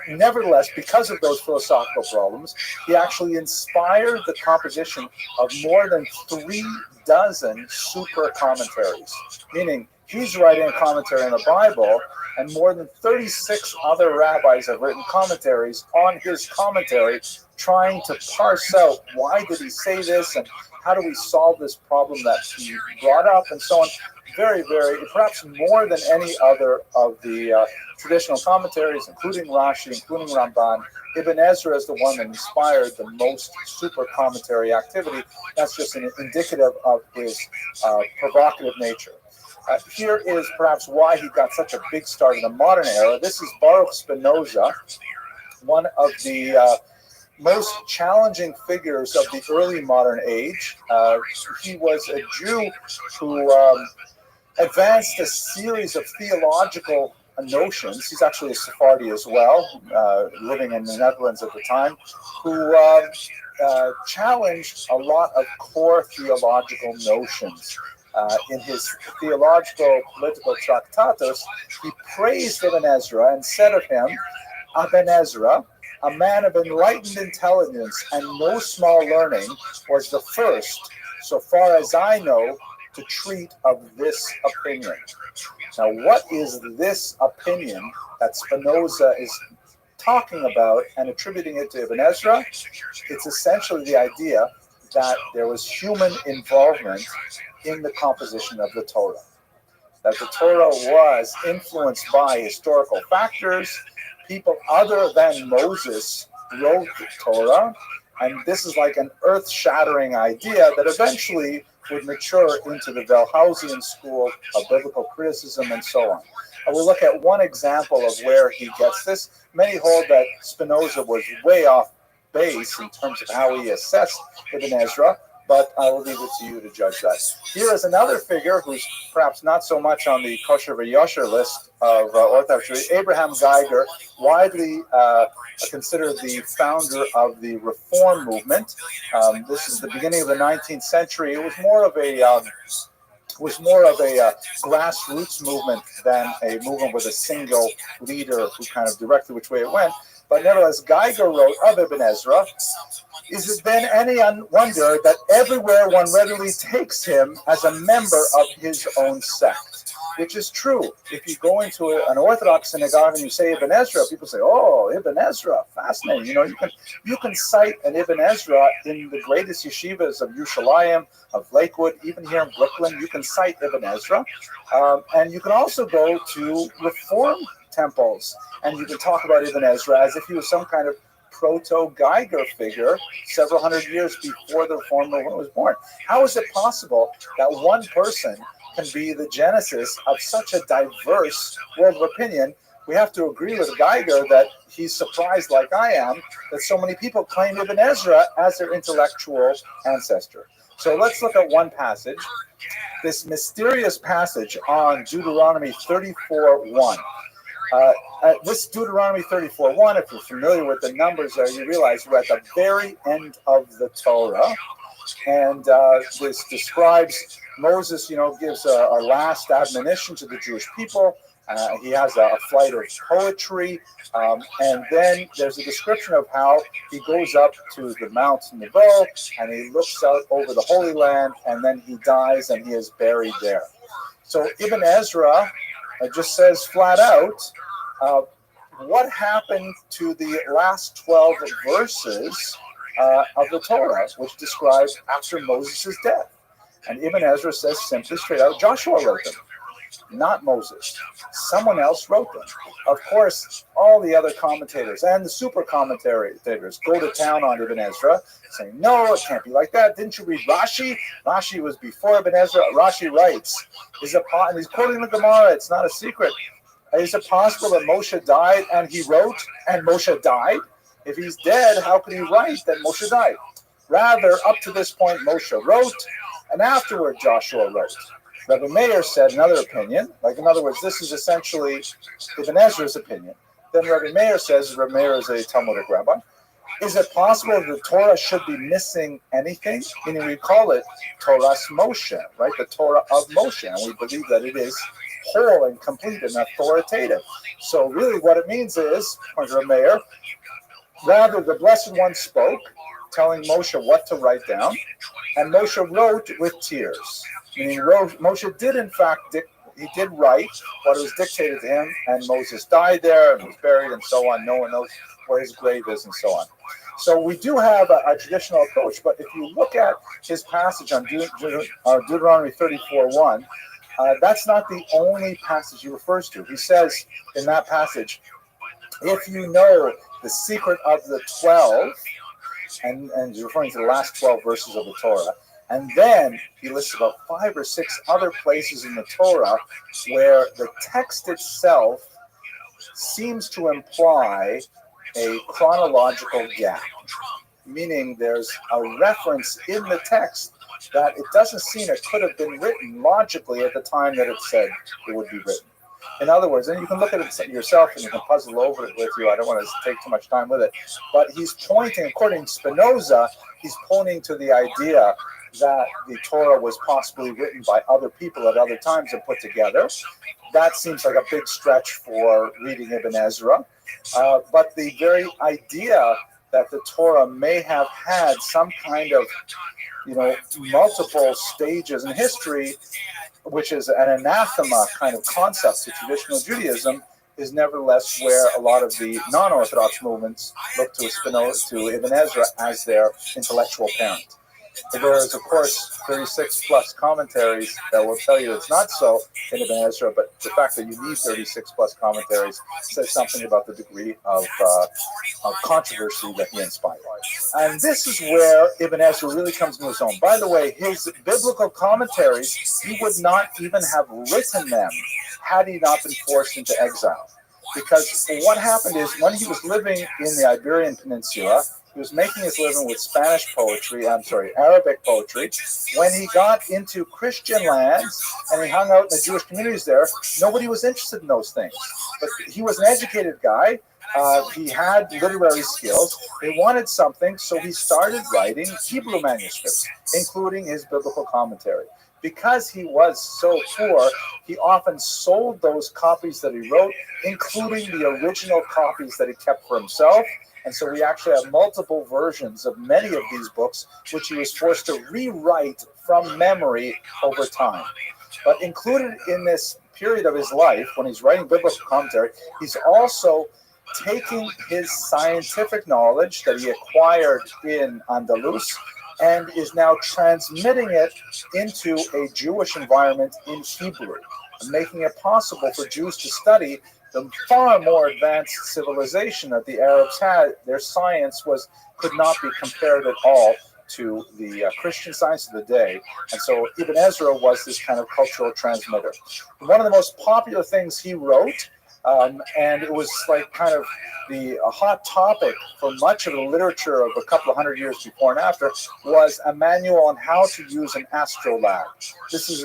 Nevertheless, because of those philosophical problems, he actually inspired the composition of more than 36 super commentaries, meaning he's writing a commentary on the Bible, and more than 36 other rabbis have written commentaries on his commentary, trying to parse out why did he say this and how do we solve this problem that he brought up and so on. Very, very, perhaps more than any other of the traditional commentaries, including Rashi, including Ramban, Ibn Ezra is the one that inspired the most super commentary activity. That's just indicative of his provocative nature. Here is perhaps why he got such a big start in the modern era. This is Baruch Spinoza, one of the most challenging figures of the early modern age. He was a Jew who advanced a series of theological notions. He's actually a Sephardi as well, living in the Netherlands at the time, who challenged a lot of core theological notions. In his theological political tractatus, he praised Ibn Ezra and said of him, Ibn Ezra, a man of enlightened intelligence and no small learning, was the first, so far as I know, to treat of this opinion. Now, what is this opinion that Spinoza is talking about and attributing it to Ibn Ezra? It's essentially the idea that there was human involvement in the composition of the Torah. That the Torah was influenced by historical factors. People other than Moses wrote the Torah, and this is like an earth-shattering idea that eventually would mature into the Wellhausian school of biblical criticism and so on. And we'll look at one example of where he gets this. Many hold that Spinoza was way off base in terms of how he assessed Ibn Ezra, but I will leave it to you to judge that. Here is another figure who's perhaps not so much on the kosher v'yosher list of Orthodox Jews, Abraham Geiger, widely considered the founder of the Reform movement. This is the beginning of the 19th century. It was more of a grassroots movement than a movement with a single leader who kind of directed which way it went. But nevertheless, Geiger wrote of Ibn Ezra, is it then any wonder that everywhere one readily takes him as a member of his own sect? Which is true. If you go into an Orthodox synagogue and you say Ibn Ezra, people say, "Oh, Ibn Ezra, fascinating." You can cite an Ibn Ezra in the greatest yeshivas of Yerushalayim, of Lakewood, even here in Brooklyn. You can cite Ibn Ezra, and you can also go to Reform temples, and you can talk about Ibn Ezra as if he was some kind of proto-Geiger figure several hundred years before the Reform movement was born. How is it possible that one person can be the genesis of such a diverse world of opinion? We have to agree with Geiger that he's surprised, like I am, that so many people claim Ibn Ezra as their intellectual ancestor. So let's look at one passage, this mysterious passage on Deuteronomy 34:1. This Deuteronomy 34:1, if you're familiar with the numbers there, you realize we're at the very end of the Torah. And this describes Moses, gives a last admonition to the Jewish people. He has a flight of poetry, and then there's a description of how he goes up to the Mount Nebo, and he looks out over the Holy Land, and then he dies, and he is buried there. So Ibn Ezra just says flat out, what happened to the last 12 verses of the Torah, which describe after Moses' death? And Ibn Ezra says simply straight out, Joshua wrote them. Not Moses. Someone else wrote them. Of course, all the other commentators and the super commentators go to town on Ibn Ezra, saying, no, it can't be like that. Didn't you read Rashi? Rashi was before Ibn Ezra. Rashi writes, and he's quoting the Gemara, it's not a secret. Is it possible that Moshe died and he wrote and Moshe died? If he's dead, how could he write that Moshe died? Rather, up to this point, Moshe wrote, and afterward Joshua wrote. Rabbi Meir said another opinion, like in other words, this is essentially Ibn Ezra's opinion. Then Rabbi Meir says, Rabbi Meir is a Talmudic rabbi, is it possible that the Torah should be missing anything? Meaning we call it Torah's Moshe, right? The Torah of Moshe, and we believe that it is whole and complete and authoritative. So really what it means is, according to Rabbi Meir, rather the Blessed One spoke, telling Moshe what to write down, and Moshe wrote with tears. Meaning Moshe did in fact, he did write what was dictated to him, and Moses died there and was buried and so on. No one knows where his grave is and so on. So we do have a traditional approach, but if you look at his passage on Deuteronomy 34:1, that's not the only passage he refers to. He says in that passage, if you know the secret of the 12, and he's referring to the last 12 verses of the Torah, and then he lists about 5 or 6 other places in the Torah where the text itself seems to imply a chronological gap, meaning there's a reference in the text that it doesn't seem it could have been written logically at the time that it said it would be written. In other words, and you can look at it yourself and you can puzzle over it with you. I don't want to take too much time with it. But he's pointing, according to Spinoza, he's pointing to the idea that the Torah was possibly written by other people at other times and put together. That seems like a big stretch for reading Ibn Ezra. But the very idea that the Torah may have had some kind of, multiple stages in history, which is an anathema kind of concept to traditional Judaism, is nevertheless where a lot of the non-Orthodox movements look to Spinoza, to Ibn Ezra as their intellectual parent. There is, of course, 36 plus commentaries that will tell you it's not so in Ibn Ezra, but the fact that you need 36 plus commentaries says something about the degree of controversy that he inspired. And this is where Ibn Ezra really comes into his own. By the way, his biblical commentaries, he would not even have written them had he not been forced into exile. Because what happened is when he was living in the Iberian Peninsula, he was making his living with Arabic poetry. When he got into Christian lands and he hung out in the Jewish communities there, nobody was interested in those things. But he was an educated guy. He had literary skills. He wanted something, so he started writing Hebrew manuscripts, including his biblical commentary. Because he was so poor, he often sold those copies that he wrote, including the original copies that he kept for himself. And so we actually have multiple versions of many of these books, which he was forced to rewrite from memory over time. But included in this period of his life, when he's writing biblical commentary, he's also taking his scientific knowledge that he acquired in Andalus and is now transmitting it into a Jewish environment in Hebrew, making it possible for Jews to study the far more advanced civilization that the Arabs had. Their science could not be compared at all to the Christian science of the day. And so Ibn Ezra was this kind of cultural transmitter. One of the most popular things he wrote, and it was like kind of the hot topic for much of the literature of a couple of hundred years before and after, was a manual on how to use an astrolabe.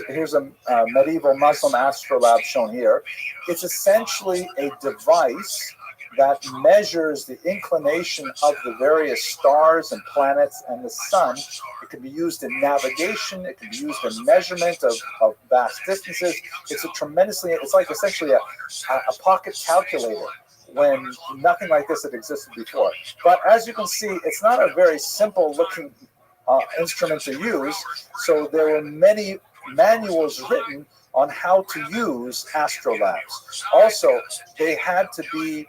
Here's a medieval Muslim astrolabe shown here. It's essentially a device that measures the inclination of the various stars and planets and the sun. It It can be used in navigation. It can be used in measurement of vast distances. It's like essentially a pocket calculator when nothing like this had existed before. But as you can see, it's not a very simple looking instrument to use. So there were many manuals written on how to use astrolabes. Also, they had to be,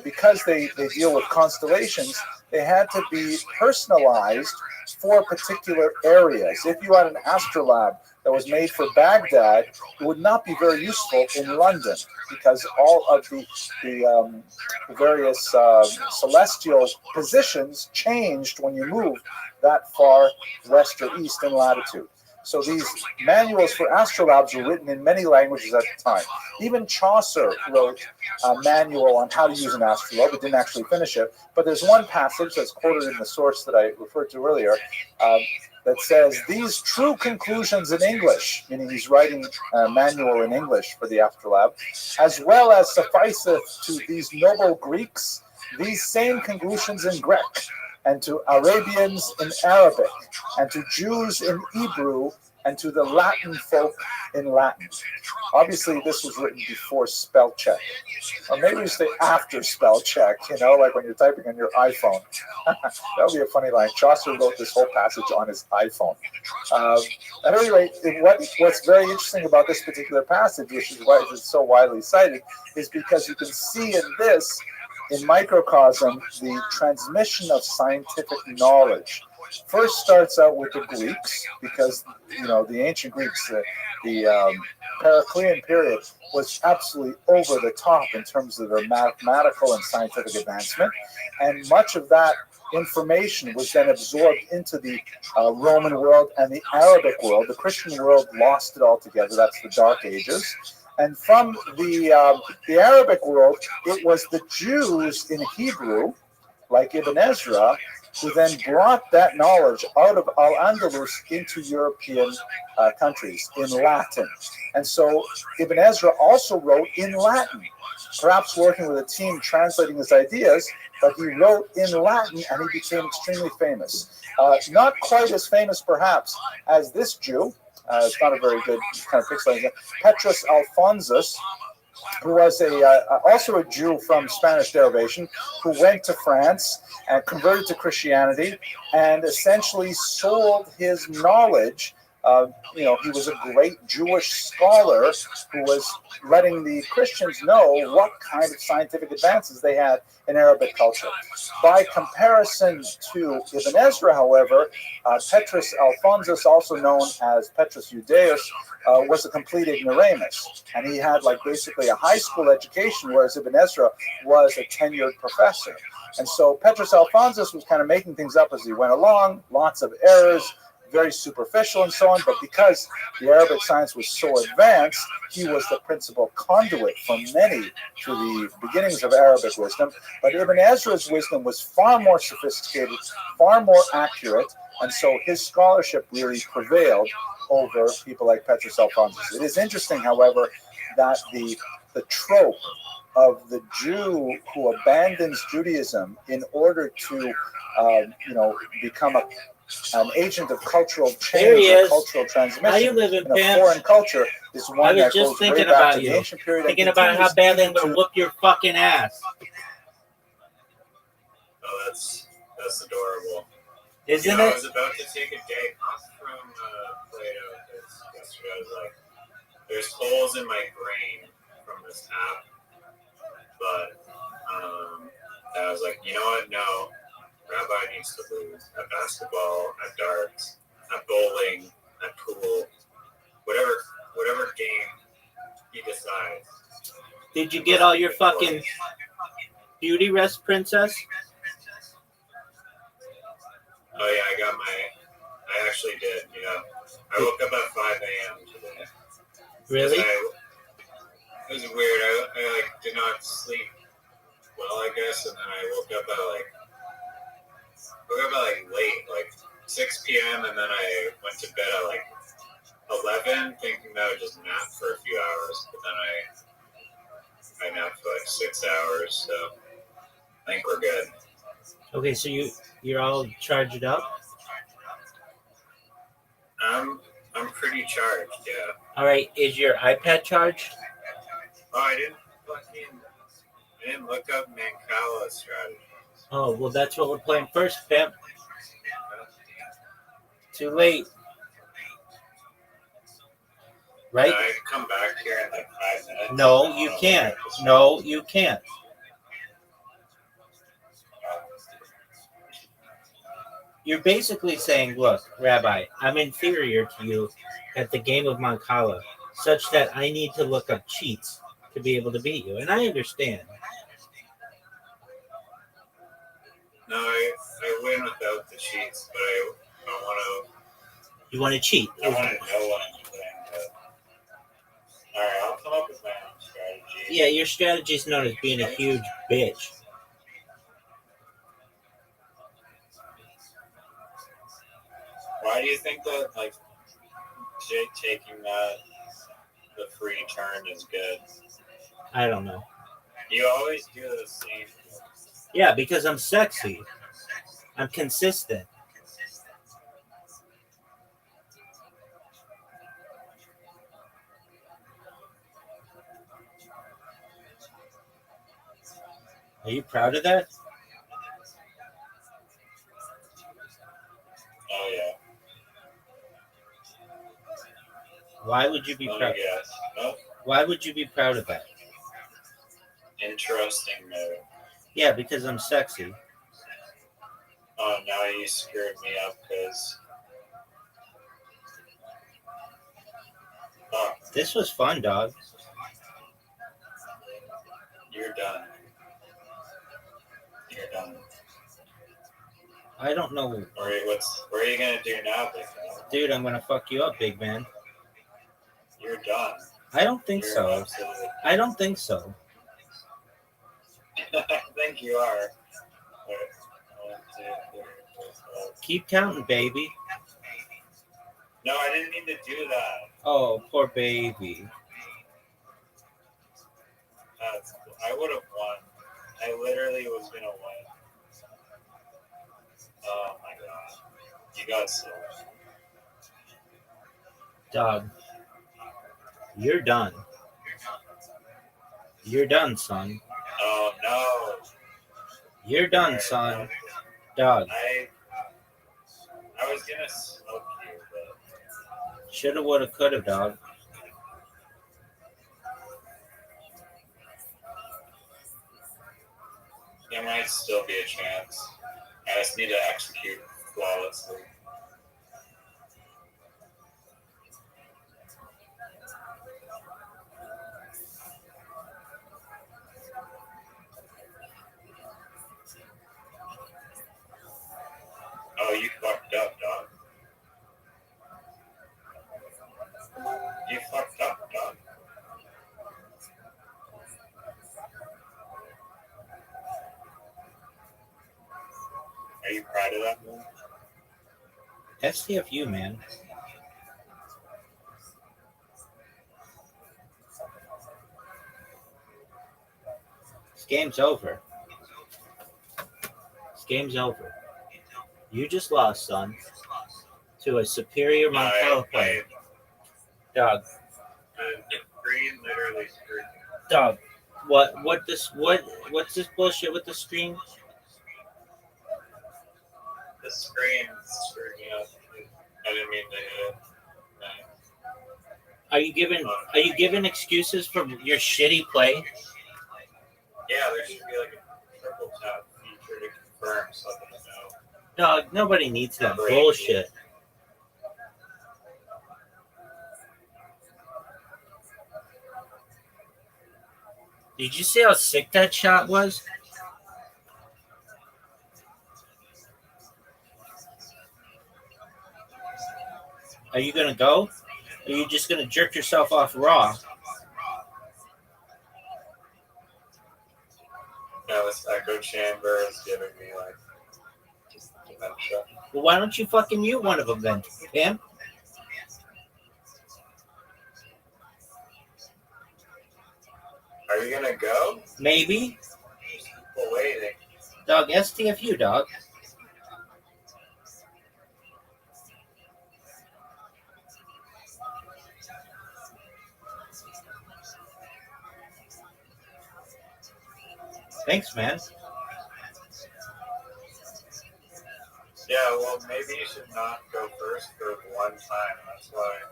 because they deal with constellations, they had to be personalized for particular areas. If you had an astrolabe that was made for Baghdad, it would not be very useful in London because all of the various celestial positions changed when you moved that far west or east in latitude. So these manuals for astrolabes were written in many languages at the time. Even Chaucer wrote a manual on how to use an astrolabe. He didn't actually finish it, but there's one passage that's quoted in the source that I referred to earlier that says, "These true conclusions in English," meaning he's writing a manual in English for the astrolabe, "as well as sufficeth to these noble Greeks, these same conclusions in Greek, and to Arabians in Arabic, and to Jews in Hebrew, and to the Latin folk in Latin." Obviously, this was written before spell check. Or maybe we say after spell check, like when you're typing on your iPhone. That would be a funny line. Chaucer wrote this whole passage on his iPhone. At any rate, what's very interesting about this particular passage, which is why it's so widely cited, is because you can see in this, in microcosm, the transmission of scientific knowledge. First starts out with the Greeks, because the ancient Greeks, the Periclean period was absolutely over the top in terms of their mathematical and scientific advancement, and much of that information was then absorbed into the Roman world and the Arabic world. The Christian world lost it altogether. That's the Dark Ages. And from the Arabic world, it was the Jews in Hebrew, like Ibn Ezra, who then brought that knowledge out of Al-Andalus into European countries in Latin. And so Ibn Ezra also wrote in Latin, perhaps working with a team translating his ideas, but he wrote in Latin and he became extremely famous. Not quite as famous, perhaps, as this Jew. It's not a very good kind of pixelated. Petrus Alphonsus, who was also a Jew from Spanish derivation, who went to France and converted to Christianity and essentially sold his knowledge. He was a great Jewish scholar who was letting the Christians know what kind of scientific advances they had in Arabic culture. By comparison to Ibn Ezra, however, Petrus Alphonsus, also known as Petrus Judaeus, was a complete ignoramus. And he had basically a high school education, whereas Ibn Ezra was a tenured professor. And so Petrus Alphonsus was kind of making things up as he went along, lots of errors, very superficial and so on, but because the Arabic science was so advanced, he was the principal conduit for many to the beginnings of Arabic wisdom. But Ibn Ezra's wisdom was far more sophisticated, far more accurate, and so his scholarship really prevailed over people like Petrus Alphonsus. It is interesting, however, that the trope of the Jew who abandons Judaism in order to become an agent of cultural change or cultural transmission in a foreign culture is one that goes way back to the ancient period.
Thinking about how badly I'm going to whoop your fucking ass.
Oh, that's adorable.
Isn't it?
I was about to take a day off from Plato because yesterday I was like, there's holes in my brain from this app, but I was like, you know what? No. Rabbi needs to lose at basketball, at darts, at bowling, at pool, whatever game he decides.
Did you get all your fucking beauty rest, princess?
Oh yeah, I actually did, yeah. I woke up at 5 a.m. today.
Really?
It was weird. I did not sleep well, I guess, and then I woke up at late, 6 p.m., and then I went to bed at 11, thinking that I would just nap for a few hours, but then I napped for 6 hours, so I think we're good.
Okay, so you're all charged up?
I'm pretty charged, yeah.
All right, is your iPad charged?
Oh, I didn't look up Mancala strategy.
Oh, well, that's what we're playing first, pimp. Too late. Right?
Can I come back here in like 5 minutes?
No, you can't. No, you can't. You're basically saying, look, Rabbi, I'm inferior to you at the game of Mancala, such that I need to look up cheats to be able to beat you. And I understand.
No, I win without the cheats, but I want to.
You want to cheat?
I want to know what I'm doing. All right, I'll come up with my own strategy.
Yeah, your strategy is known as being a huge bitch.
Why do you think that, like, taking the free turn is good?
I don't know.
You always do the same.
Yeah, because I'm sexy. I'm consistent. Are you proud of that?
Oh, yeah.
Why would you be proud?
Yes. Oh,
Why would you be proud of that?
interesting note.
Yeah, because I'm sexy.
Oh, now you screwed me up because. Oh,
This was fun, dog.
you're done. You're done.
I don't know.
What are you gonna do now, big man?
Dude, I'm gonna fuck you up, big man.
You're done.
I don't think
You're
so.
absolutely-
I don't think so.
I think you are. Wait, 1, 2, 3, 4, 5.
Keep counting, baby.
No, I didn't mean to do that.
Oh, poor baby.
I would have won. I literally was gonna win. Oh my god. You got so.
Dog. You're done. You're done, son.
Oh no.
You're done, son. Dog.
I was gonna smoke you, but.
Shoulda, woulda, coulda, dog.
There might still be a chance. I just need to execute flawlessly. Oh, you fucked up, dog. You fucked up, dog. Are you proud of that move?
STFU, man. This game's over. This game's over. You just lost, son, to a superior Mancala player. Dog.
The screen literally screwed me.
Dog. What's this bullshit with the screen?
The screen screwed me up. I didn't mean to hit it.
Are you giving excuses for your shitty play?
Yeah, there should be like a triple tap feature to confirm something to know.
Dog, nobody needs that bullshit. Did you see how sick that shot was? Are you gonna go? Or are you just gonna jerk yourself off raw?
Yeah, this echo chamber is giving me like just dementia.
Well, why don't you fucking mute one of them then, Pam?
Are you gonna go?
Maybe.
Well, waiting.
Dog, STFU, dog. Thanks, man.
Yeah, well, maybe you should not go first for one time. That's why I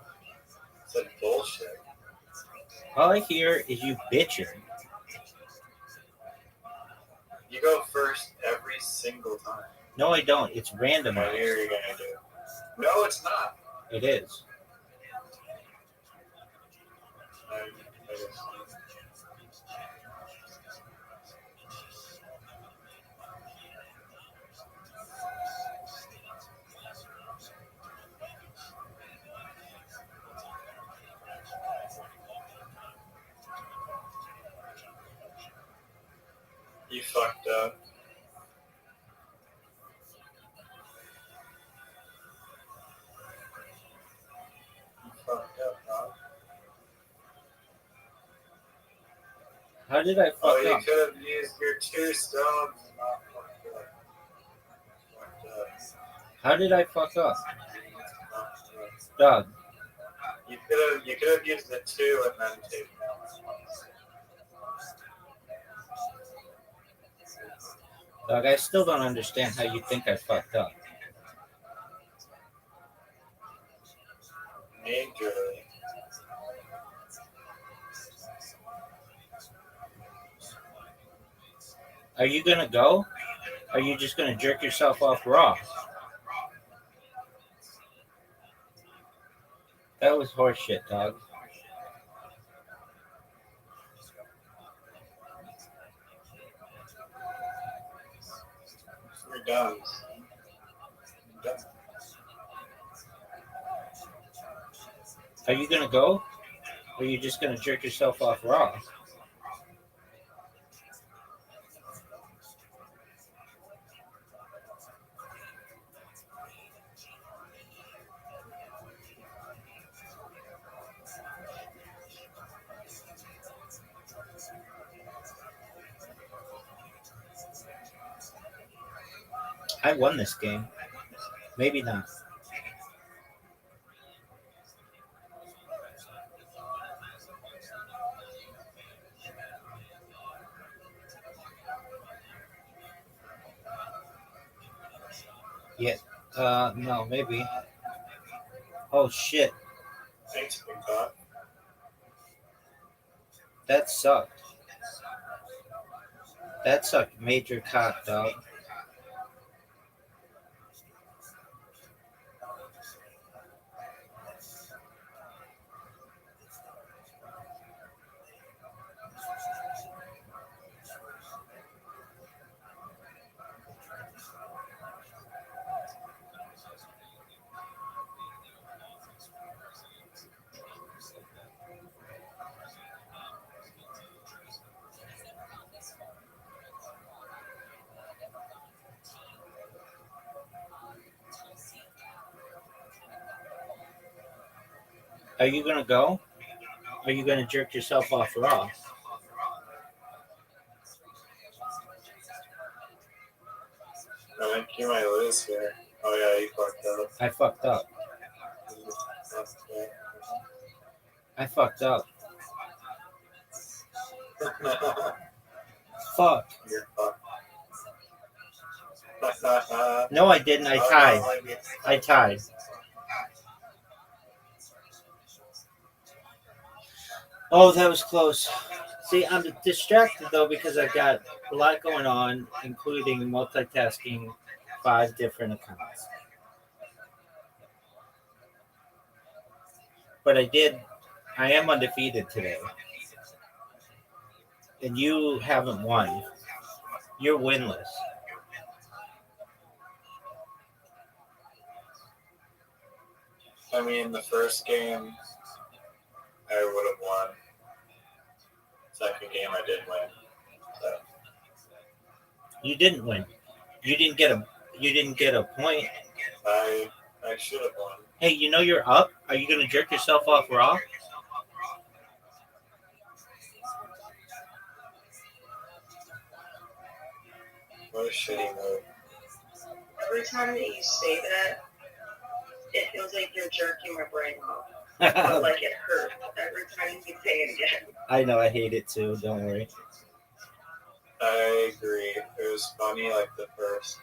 said bullshit.
All I hear is you bitching.
You go first every single time.
No, I don't. It's
I knew
randomized.
you were gonna do. No, it's not.
It is.
I just, you fucked up. You fucked up, huh?
How did I fuck
Oh, you
up?
could have used your 2 stones and not fucked up. Fucked up.
How did I fuck up?
Fucked up.
Doug,
You could have used the 2 and then taken one.
Doug, I still don't understand how you think I fucked up.
Majorly.
Are you gonna go? Or are you just gonna jerk yourself off raw? That was horseshit, dog.
You're done. You're done.
Are you gonna go? Or are you just gonna jerk yourself off raw? I won this game. Maybe not. Yeah. No, maybe. Oh shit.
Thanks, Big Dog.
That sucked. That sucked major cock, dog. Are you gonna go? Are you gonna jerk yourself off raw?
I think you might lose here. Oh yeah, you fucked up.
I fucked up. I fucked up. Fuck.
You're fucked.
No, I didn't. I tied. I tied. Oh, that was close. See, I'm distracted though because I've got a lot going on, including multitasking 5 different accounts. But I am undefeated today. And you haven't won. You're winless.
I mean, the first game, I would have won. Second game, I did win. So.
You didn't win. You didn't get a point.
I should have won.
Hey, you know you're up? Are you gonna jerk yourself off raw?
What a shitty move.
Every time that you say that, it feels like you're jerking my brain off. But like it hurts every time you say it again.
I know, I hate it too. Don't worry.
I agree. It was funny like the first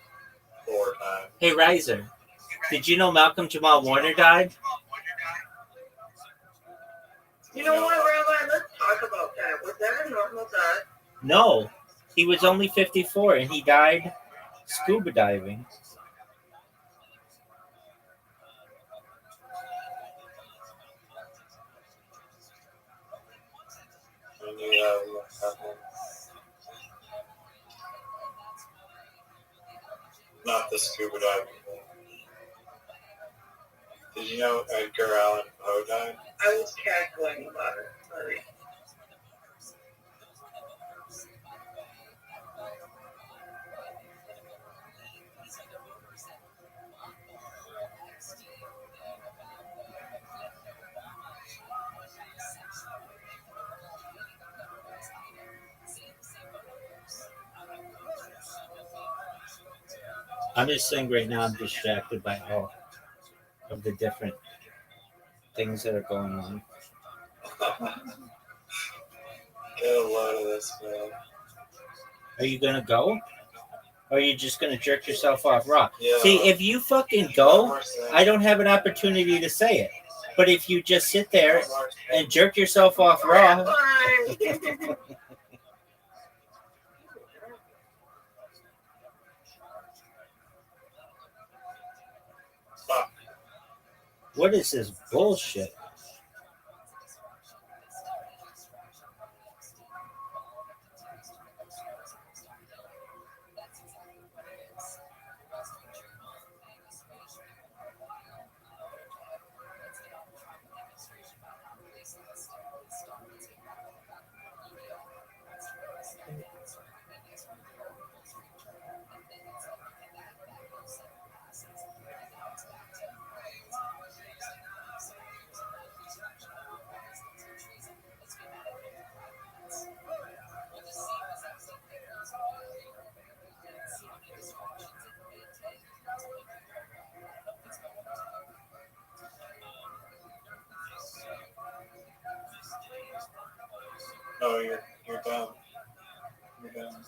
4 times.
Hey, Riser, did you know Malcolm Jamal Warner died?
You know what, Rabbi? Let's talk about that. Was that a normal death?
No, he was only 54 and he died scuba diving.
I knew that was happening. Not the scuba diving thing. Did you know Edgar Allan Poe died?
I was cackling about it. Sorry.
I'm just saying right now I'm distracted by all of the different things that are going on.
Get a load of this, man.
Are you gonna go? Or are you just gonna jerk yourself off raw?
Yeah.
See, if you fucking go, I don't have an opportunity to say it. But if you just sit there and jerk yourself off raw, what is this bullshit?
Oh, you're done. You're done.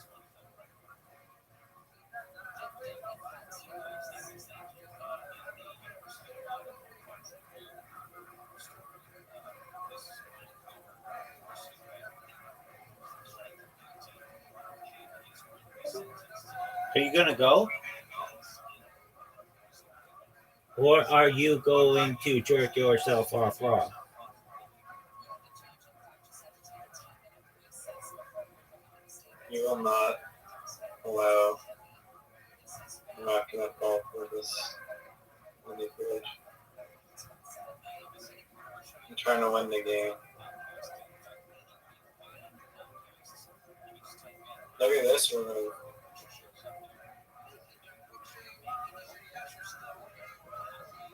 Are you gonna go? Or are you going to jerk yourself off raw?
You will not allow. I'm not going to fall for this manipulation. I'm trying to win the game. Look at this remove.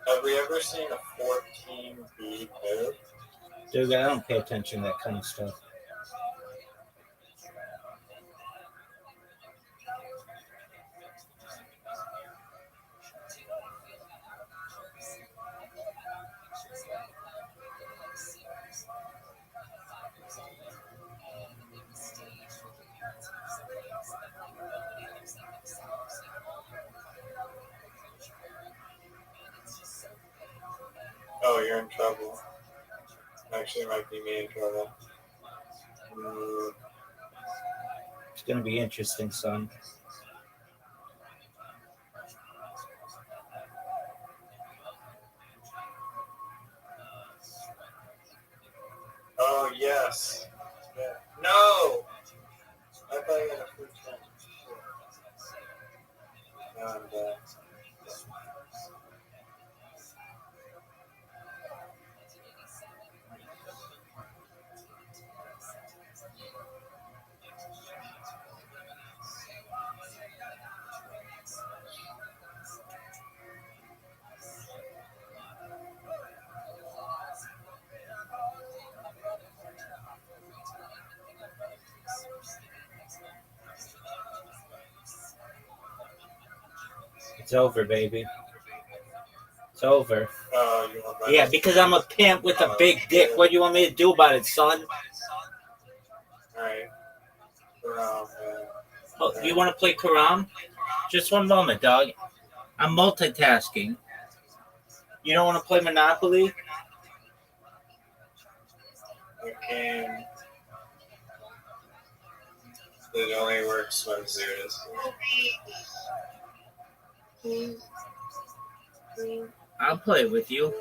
Have we ever seen a 14B move?
Dude, I don't pay attention to that kind of stuff.
Oh, you're in trouble. Actually, it might be me in trouble.
It's gonna be interesting, son.
Oh, yes. Yeah. No! I thought you had a free chance. Now I'm dead.
It's over, baby. It's over.
Oh, you want my
Yeah, because I'm a pimp with a big dick. What do you want me to do about it, son?
Alright.
Oh, you want to play Karam? Just one moment, dog. I'm multitasking. You don't want to play Monopoly?
The game that only works when zeros.
I'll play with you.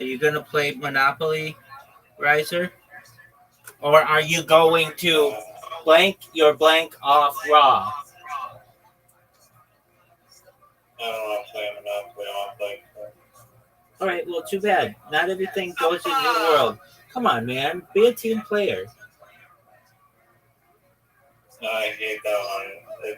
Are you going to play Monopoly, Riser? Or are you going to blank your blank off raw?
I don't want to play Monopoly. I want to play.
All right, well, too bad. Not everything goes in your world. Come on, man. Be a team player.
No, I hate that one.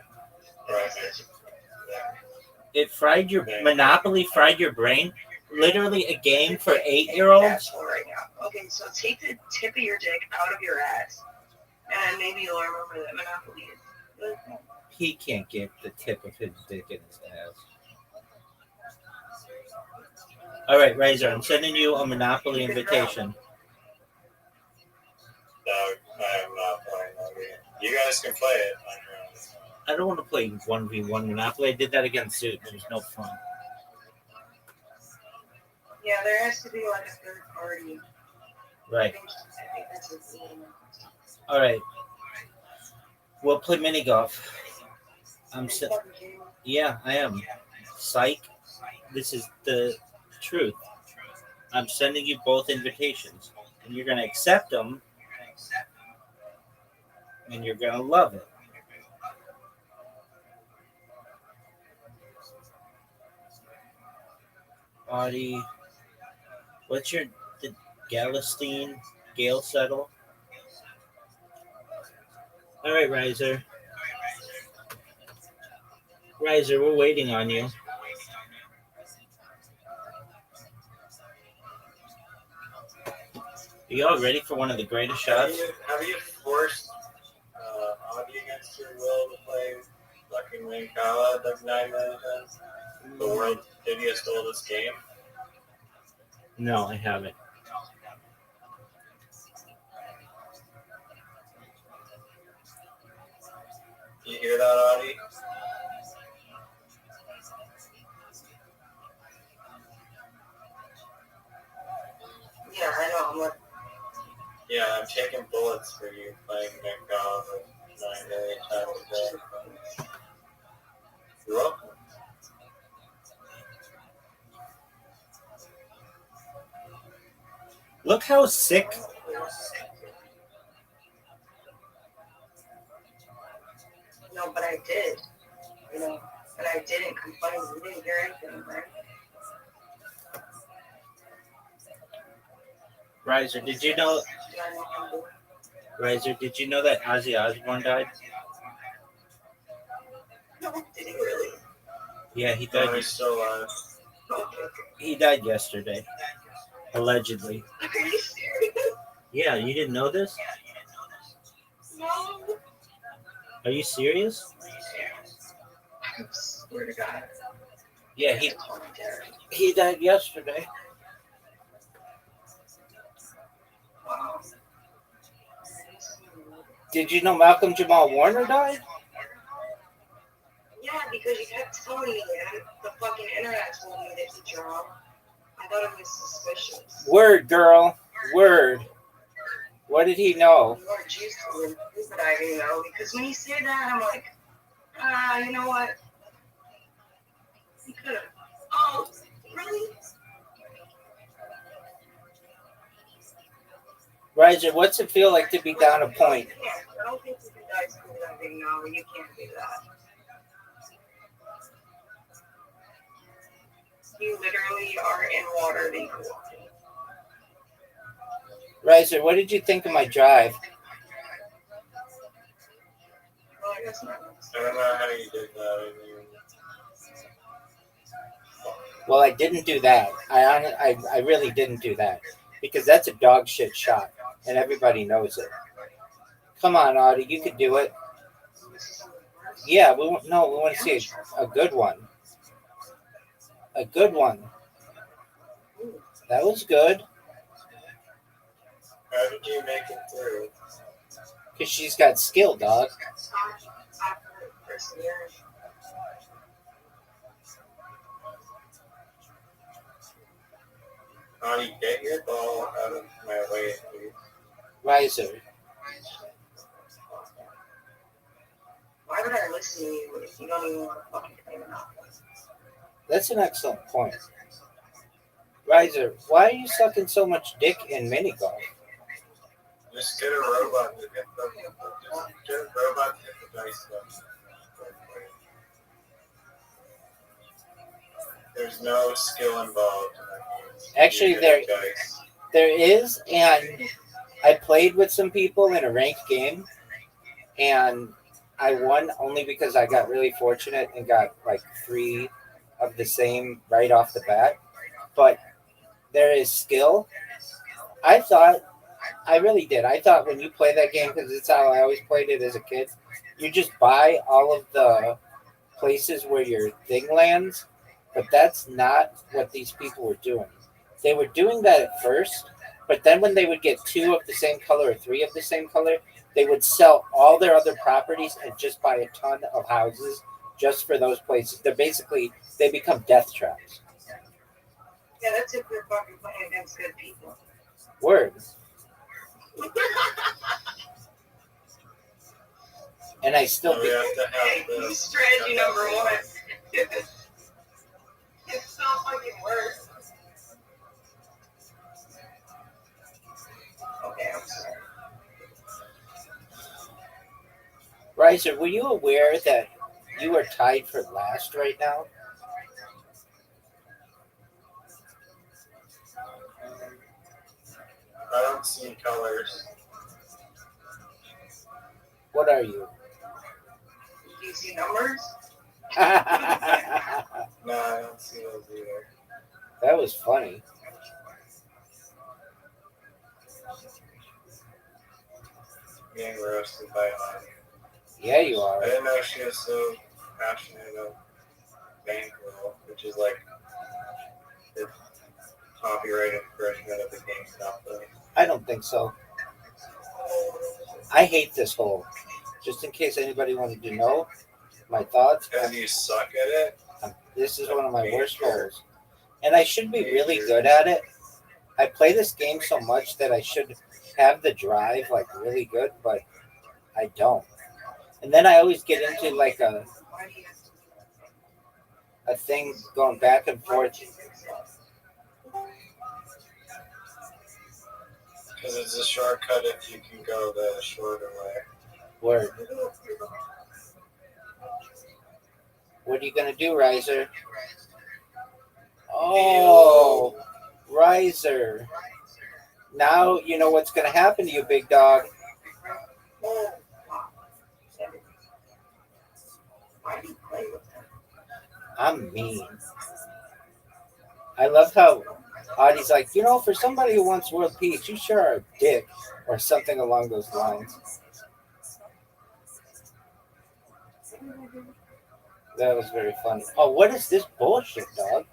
It fried your Monopoly fried your brain. Literally a game for 8-year-olds.
Right now. Okay, so take the tip of your dick out of your ass, and maybe you'll remember that Monopoly is.
He can't get the tip of his dick in his ass. All right, Razor, I'm sending you a Monopoly invitation.
No, I am not playing that game. You guys can play it on your own.
I don't want to play 1v1 Monopoly. I did that against Suit. It was no fun.
Yeah, there has to be like a third party.
Right.
I think that's a theme.
All right. We'll play mini golf. Yeah, I am. Psych. This is the truth. I'm sending you both invitations, and you're going to accept them, and you're going to love it. Audie, what's your Galestine Gale settle? All right, Riser. Riser, we're waiting on you. Are you all ready for one of the greatest shots?
Have you forced Audie against your will to play fucking Mancala the 9 minutes? The world shittiest oldest game?
No, I haven't.
You hear that, Audie?
Yeah, I know. I'm like,
yeah, I'm taking bullets for you playing Mancala the 9 million times a day. You're welcome.
Look how sick.
no, but I did. You know, and I didn't complain. You didn't hear anything, right?
Riser, did you know? Riser, did you know that Ozzy Osbourne died?
No, did he really?
Yeah, he died.
He's still alive.
He died yesterday, allegedly.
Are you serious?
Yeah, you didn't know this?
No.
Are you serious?
I swear to God.
Yeah, he died yesterday.
Wow.
Did you know Malcolm Jamal Warner died?
Yeah, because you kept telling me, and the fucking internet told me that he drowned. I thought it was suspicious.
Word, girl. Word. What did he know?
More juice than scuba diving, though, because when you say that, I'm like, you know what? He could have. Oh, really?
Riser, what's it feel like to be down a point?
I don't think you can dive scuba diving now. You can't do that. You literally are in water that you can walk in.
Riser, what did you think of my drive?
Well, I guess not.
I don't know how you did that.
Well, I didn't do that. I really didn't do that because that's a dog shit shot, and everybody knows it. Come on, Audie, you could do it. Yeah, we want to see a good one. A good one. That was good.
All How did you make it through?
Because she's got skill, dog.
Honey, get your ball out of my way, please.
Riser.
Why would I listen to you if you don't even want to fucking play it out?
That's an excellent point. Riser, why are you sucking so much dick in mini golf?
Just get a robot to get the dice stuff. There's no skill involved.
Actually, there is, and I played with some people in a ranked game, and I won only because I got really fortunate and got like 3 of the same right off the bat. But there is skill. I really did. I thought when you play that game, because it's how I always played it as a kid, you just buy all of the places where your thing lands, but that's not what these people were doing. They were doing that at first, but then when they would get 2 of the same color or 3 of the same color, they would sell all their other properties and just buy a ton of houses just for those places. They become death traps.
Yeah, that's if we're fucking playing against good people.
Word. And I still
we have to have
this strategy number 1. It's so fucking worse. Okay, I'm sorry.
Riser, were you aware that you are tied for last right now?
I don't see colors.
What are you?
Do you see numbers?
No, I don't see those either.
That was funny.
Being roasted by Honey.
Yeah, you are.
I didn't know she was so passionate about bankroll, which is like the copyright infringement of the GameStop thing.
I don't think so. I hate this hole. Just in case anybody wanted to know my thoughts.
Because you suck at it?
This is one of my worst holes. And I should be really good at it. I play this game so much that I should have the drive like really good, but I don't. And then I always get into like a thing going back and forth.
Because it's a shortcut if you can go the shorter way.
Word. What are you going to do, Riser? Oh, Riser. Now you know what's going to happen to you, big dog. I'm mean. I love how Audie's like, for somebody who wants world peace, you sure are a dick, or something along those lines. That was very funny. Oh, what is this bullshit, dog?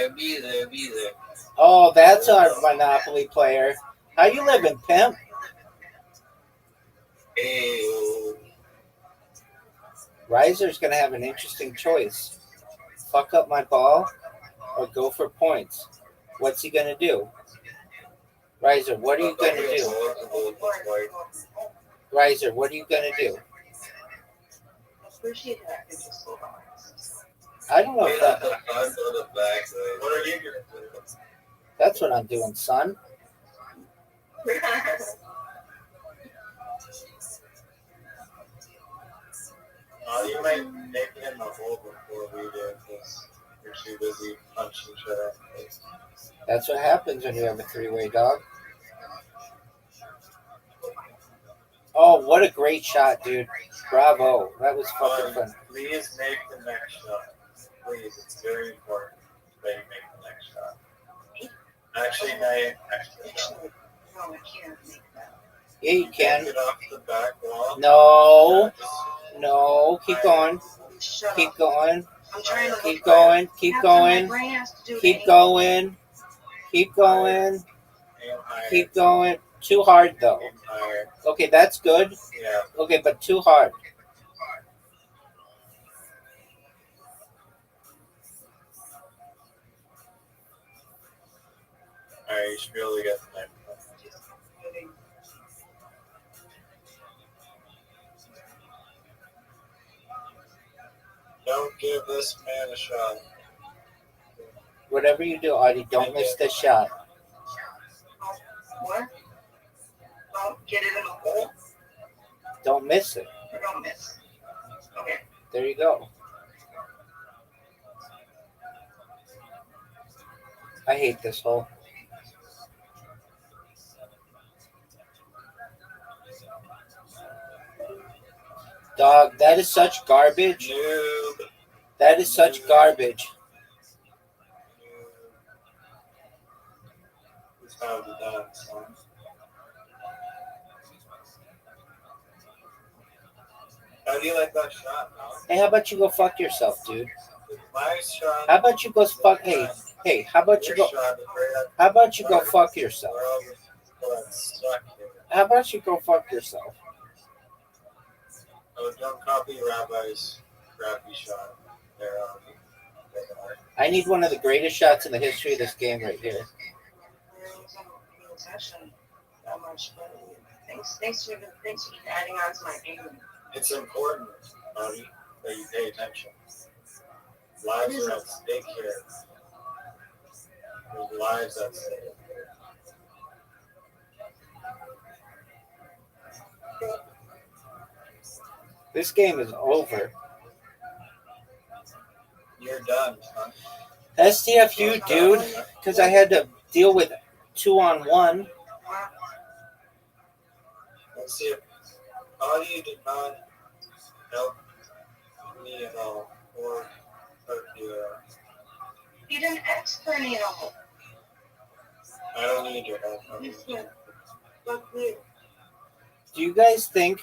Rabbi.
Oh, that's our Monopoly player. How you living, pimp?
Hey.
Riser's going to have an interesting choice. Fuck up my ball or go for points. What's he going to do? Riser, what are you going to do? Riser, what are you going to do? I don't know if that...
What are you going to do?
That's what I'm doing, son.
You might make it in the hole before we do because you're too busy punching shit out.
That's what happens when you have a 3-way dog. Oh, what a great shot, dude. Bravo. That was fucking fun.
Please make the next shot. Please, it's very important that you make the next shot. Actually, no,
No, I can't make that.
Yeah, you can.
Get off the back wall.
No. Keep going. Keep going.
I'm trying to
Keep going. Keep going. Keep going. Keep going.
Aim higher.
Keep going. Too hard though.
Aim higher.
Okay, that's good.
Yeah.
Okay, but too hard.
Alright, you should be able to get the knife. Don't give this man a shot.
Whatever you do, Audie, don't miss the shot.
What? Don't get it in the hole?
Don't miss it.
Or don't miss? Okay.
There you go. I hate this hole. Dog, that is such garbage.
Noob.
That is such garbage.
It's how to done, son. How do you like that shot, man?
Hey, how about you go fuck yourself, dude?
My shot.
How about you go fuck? Hey, how about you
Your
go?
shot is right
How about you go fuck yourself?
We're all going stuck here.
How about you go fuck yourself?
Oh, don't copy Rabbi's crappy shot. There,
I need one of the greatest shots in the history of this game right here.
That much, but thanks for adding on to my game.
it's important, buddy, that you pay attention. Lives are at stake here. There's lives at stake.
This game is over.
You're done, huh?
STFU, dude, because I had to deal with 2-on-1.
Let's see if Audie did not help me at all, or hurt you at all.
You didn't ask for any help.
I don't need your help.
You said, fuck you.
Do you guys think?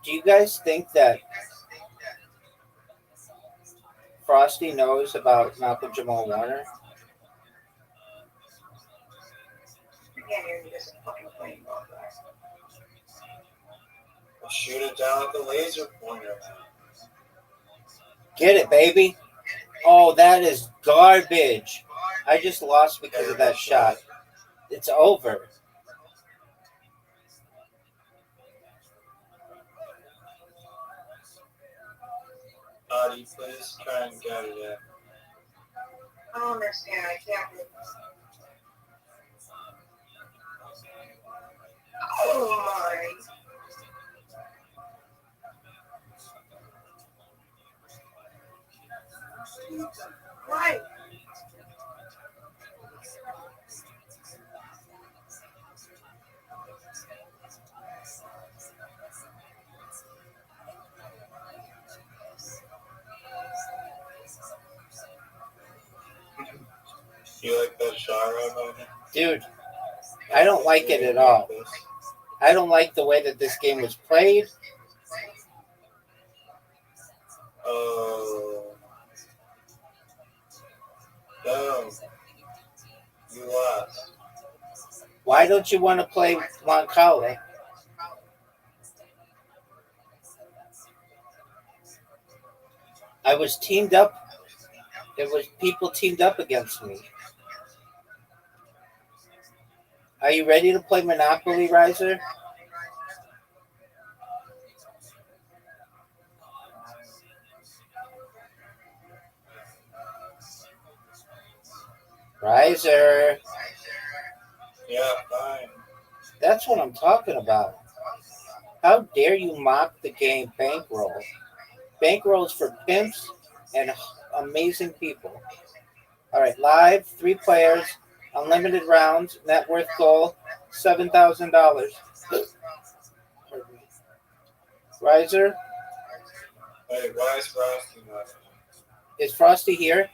Do you guys think that Frosty knows about Malcolm Jamal Warner?
Yeah, you're just fucking playing about that.
I'll shoot it down with the laser pointer.
Get it, baby. Oh, that is garbage. I just lost because of that shot. It's over.
Audie, please try and get it in.
I don't understand. I can't. Oh my. Right.
You like that shot, Rabbi?
Dude, I don't like it at all. I don't like the way that this game was played.
Oh. No. You lost.
Why don't you want to play Moncala? I was teamed up. There was people teamed up against me. Are you ready to play Monopoly, Riser? Riser.
Yeah, fine.
That's what I'm talking about. How dare you mock the game Bankroll? Bankroll is for pimps and amazing people. All right, live, 3 players, unlimited rounds, net worth goal, $7,000. Riser,
Hey, why is Frosty not in?
is Frosty here?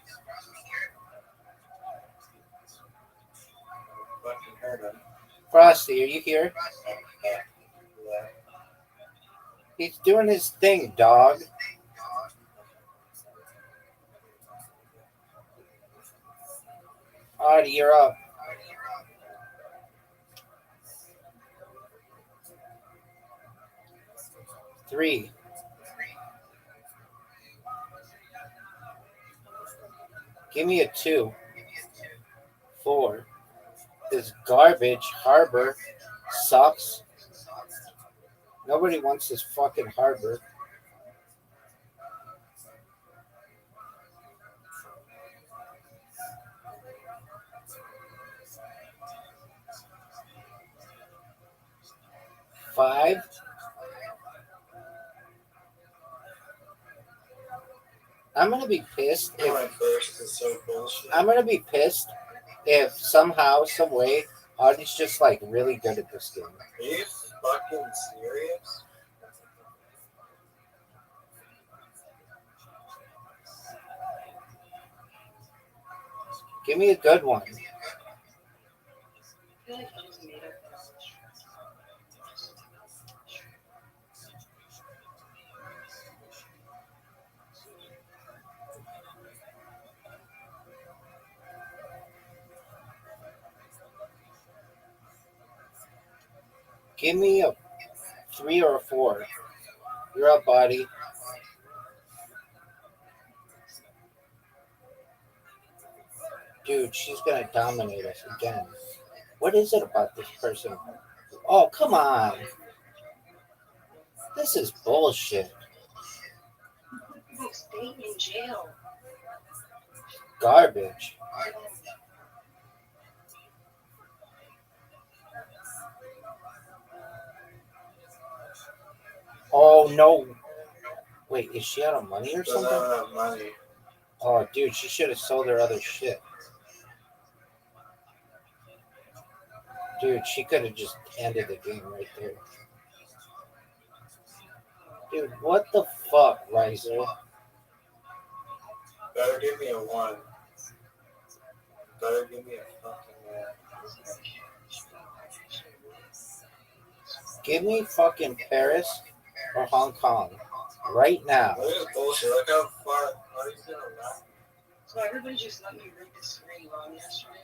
Fucking heard him.
Frosty, are you here? He's doing his thing, dog. Audie, you're up. Three. Give me a 2. 4. This garbage harbor sucks. Nobody wants this fucking harbor. Five. I'm gonna be pissed I'm gonna be pissed if somehow, some way, Audie's just like really good at this game.
Are you fucking serious?
Give me a good one. Give me a 3 or a 4. You're up, Audie. Dude, she's gonna dominate us again. What is it about this person? Oh, come on. This is bullshit.
Stay in jail.
Garbage. Oh, no. Wait, is she out of money or something?
Doesn't have enough money.
Oh, dude, she should have sold her other shit. Dude, she could have just ended the game right there. Dude, what the fuck, Riser?
Better give me a 1. Better give me a fucking 1.
Give me fucking Paris or Hong Kong right now.
Look at this bullshit. Look how far he's gonna laugh.
So everybody just let me read this really long yesterday.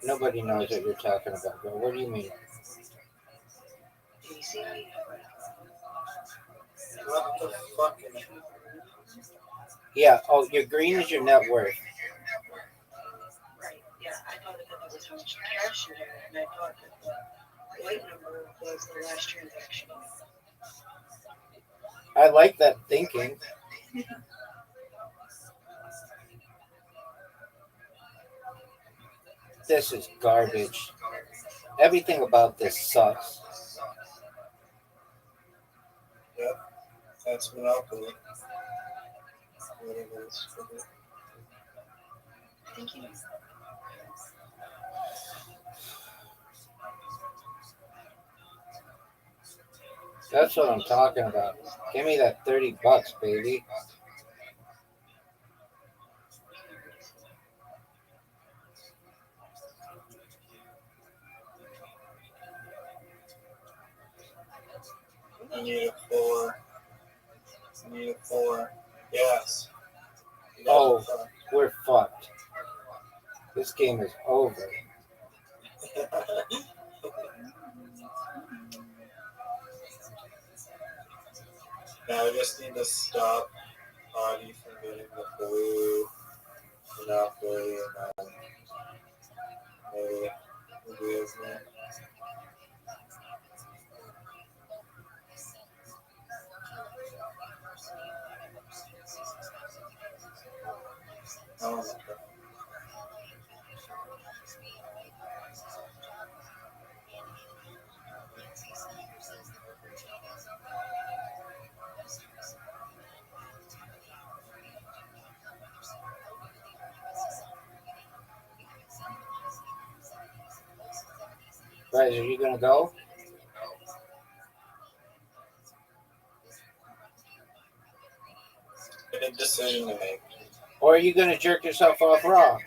Nobody knows what you're talking about, bro. What do you mean?
Do you see how you
What the fucking...
Yeah, oh, your green is your net worth.
Right, yeah, I thought that was how much cash you had, and I thought that the white number was the last transaction.
I like that thinking. This is garbage. Everything about this sucks.
Yep, that's Monopoly. Whatever it's called.
Thank you.
That's what I'm talking about. Give me that $30, baby.
I need a 4. I need a 4. Yes.
Oh, we're fucked. This game is over.
Now I just need to stop Audie from getting the blue Monopoly and then maybe we'll do his name. Oh my god.
Guys, are you gonna go?
Big decision to make.
Or are you gonna jerk yourself off raw?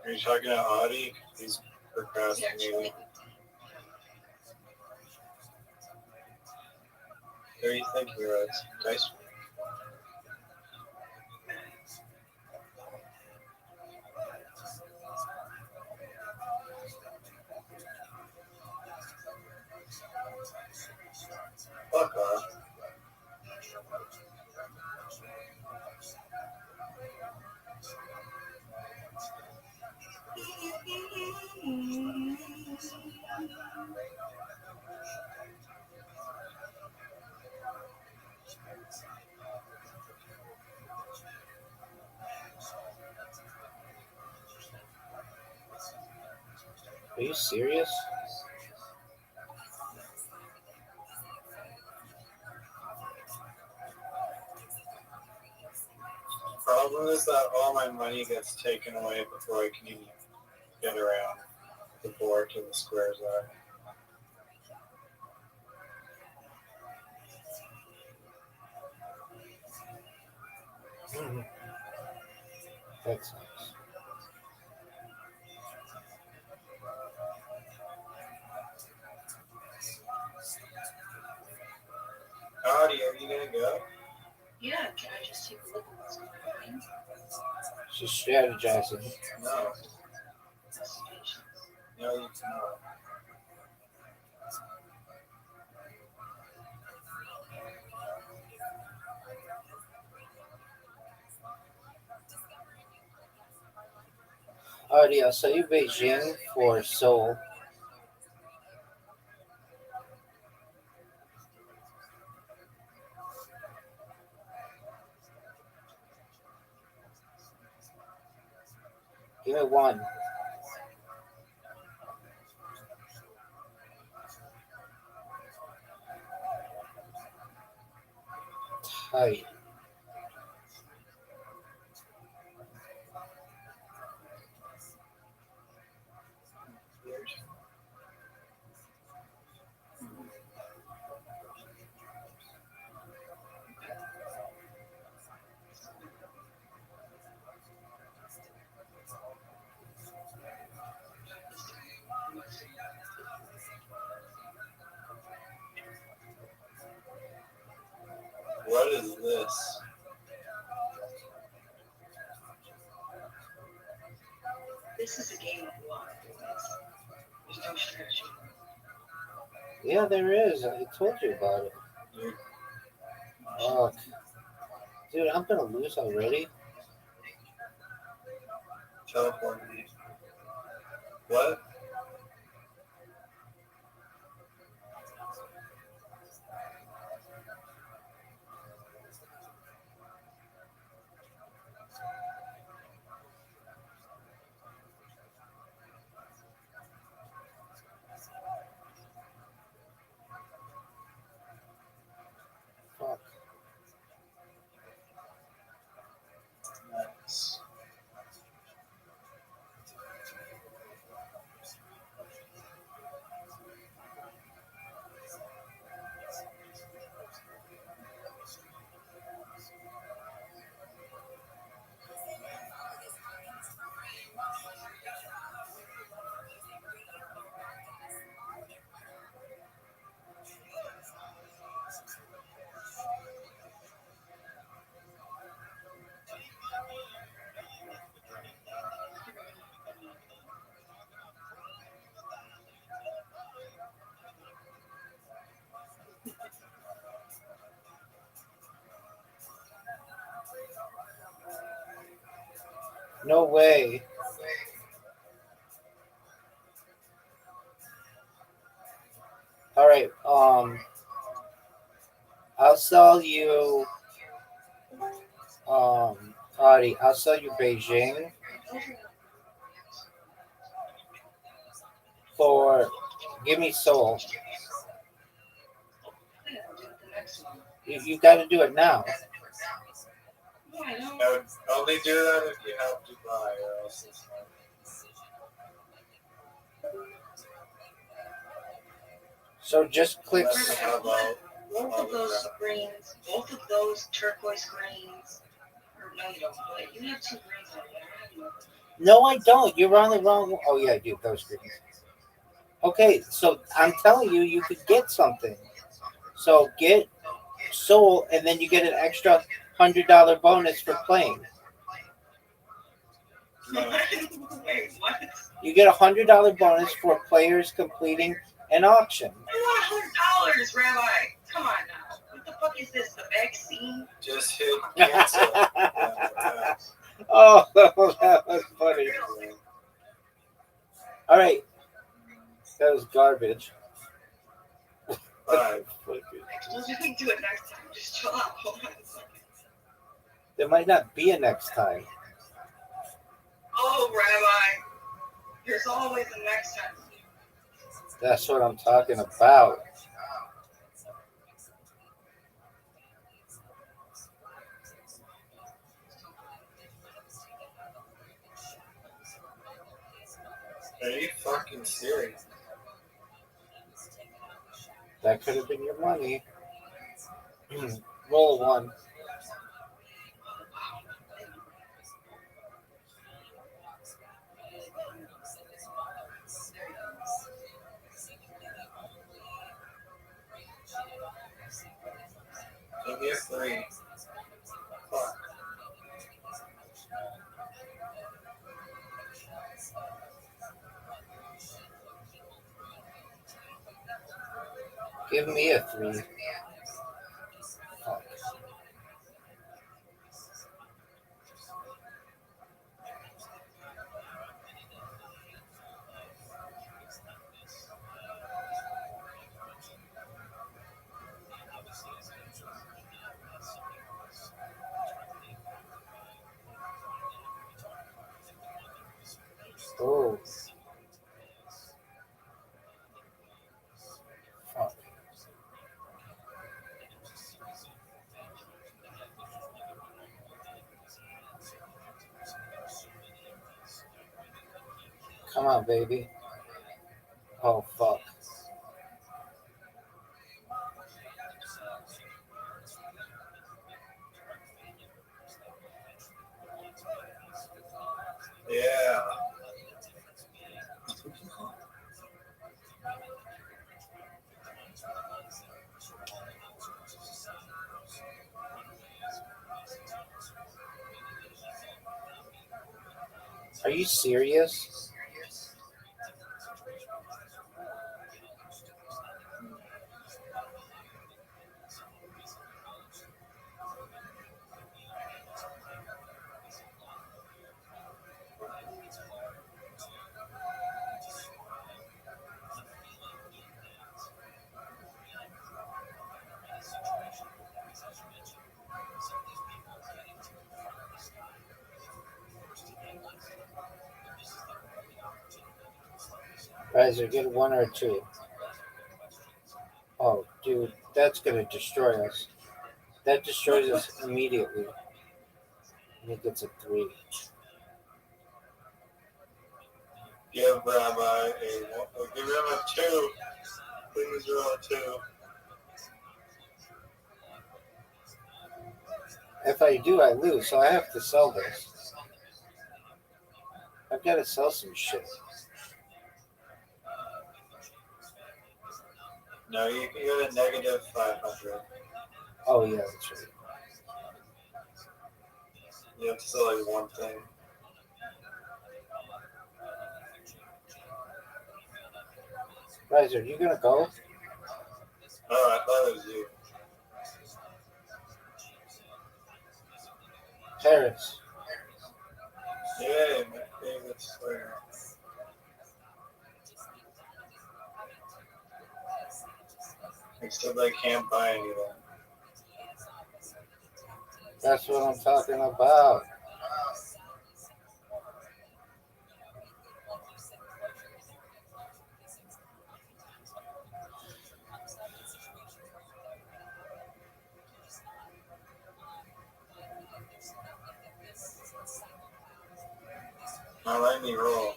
Are you talking to Audie? He's procrastinating. Who do you think he was? Tyson? Fuck off.
Are you serious?
Problem is that all my money gets taken away before I can even get around the board to the squares are.
That sucks.
Howdy, are you gonna go?
Yeah, can I just take a look at what's going on?
She's strategizing.
No. No, you cannot.
Alrighty, I'll sell you Beijing for Seoul. Give me one. Tight.
What is this?
This is a game of luck. There's no strategy.
Yeah, there is. I told you about it. Oh, dude, I'm gonna lose already.
Teleport me. What?
Fuck.
Nice.
No way. All right. I'll sell you. Alrighty, I'll sell you Beijing for. Give me Seoul. You got to do it now.
I would only do that if you have to buy, or else it's not.
So just click.
Both of those greens, both of those turquoise greens. Or no, you don't. But you have two greens on there.
No, I don't. You're on the wrong. Oh yeah, I do. Those greens. Okay, so I'm telling you, you could get something. So get soul, and then you get an extra $100 bonus for playing.
Wait, what?
You get a $100 bonus for players completing an auction.
I want $100, Rabbi. Come on now. What the fuck is this? The vaccine?
Just hit cancel.
Oh, that was funny. All right, that was garbage.
Five.
I told you we do it next time. Just chill out. Hold on a second.
There might not be a next time.
Oh, Rabbi. There's always a next time.
That's what I'm talking about.
Are you fucking serious?
That could have been your money. Roll a 1.
Give me a 3. Fuck.
Give me a 3. Fuck. Oh. Fuck. Come on, baby. Oh, fuck.
Yeah.
Are you serious? Guys, get 1 or 2. Oh, dude, that's gonna destroy us. That destroys us immediately. And it gets a 3.
Give Rabbi a 1. Give him a 2. Please roll a 2.
If I do, I lose, so I have to sell this. I've got to sell some shit.
No, you can go to negative 500.
Oh, yeah, that's right.
You have to sell like one thing.
Guys, are you gonna go?
Oh, I thought it was you.
Paris.
Yeah, my favorite swear. Except I can't buy anything.
That's what I'm talking about.
Now let me roll.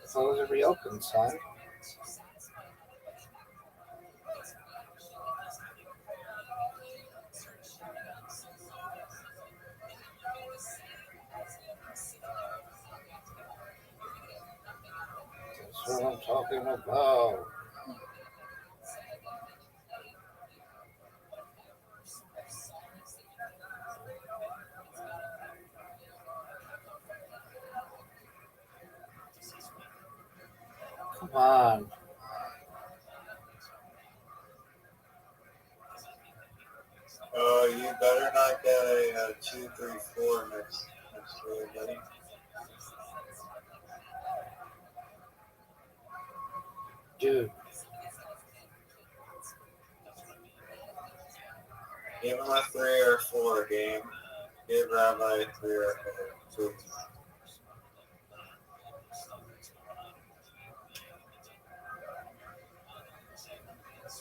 So was it reopened, son? That's what I'm talking about. on.
Oh, you better not get a 2, 3, 4 next year, buddy.
Dude.
Give him a 3 or 4 game. Give Rabbi a 3 or 4.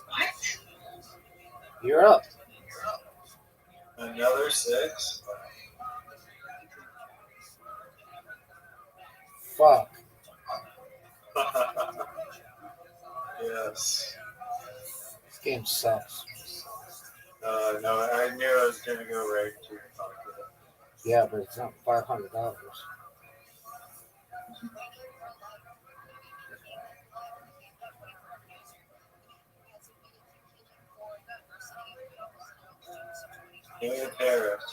What?
You're up.
Another 6?
Fuck.
Yes.
This game sucks.
No, I knew I was going to go right to pocket.
Yeah, but it's not $500.
Give me a Paris.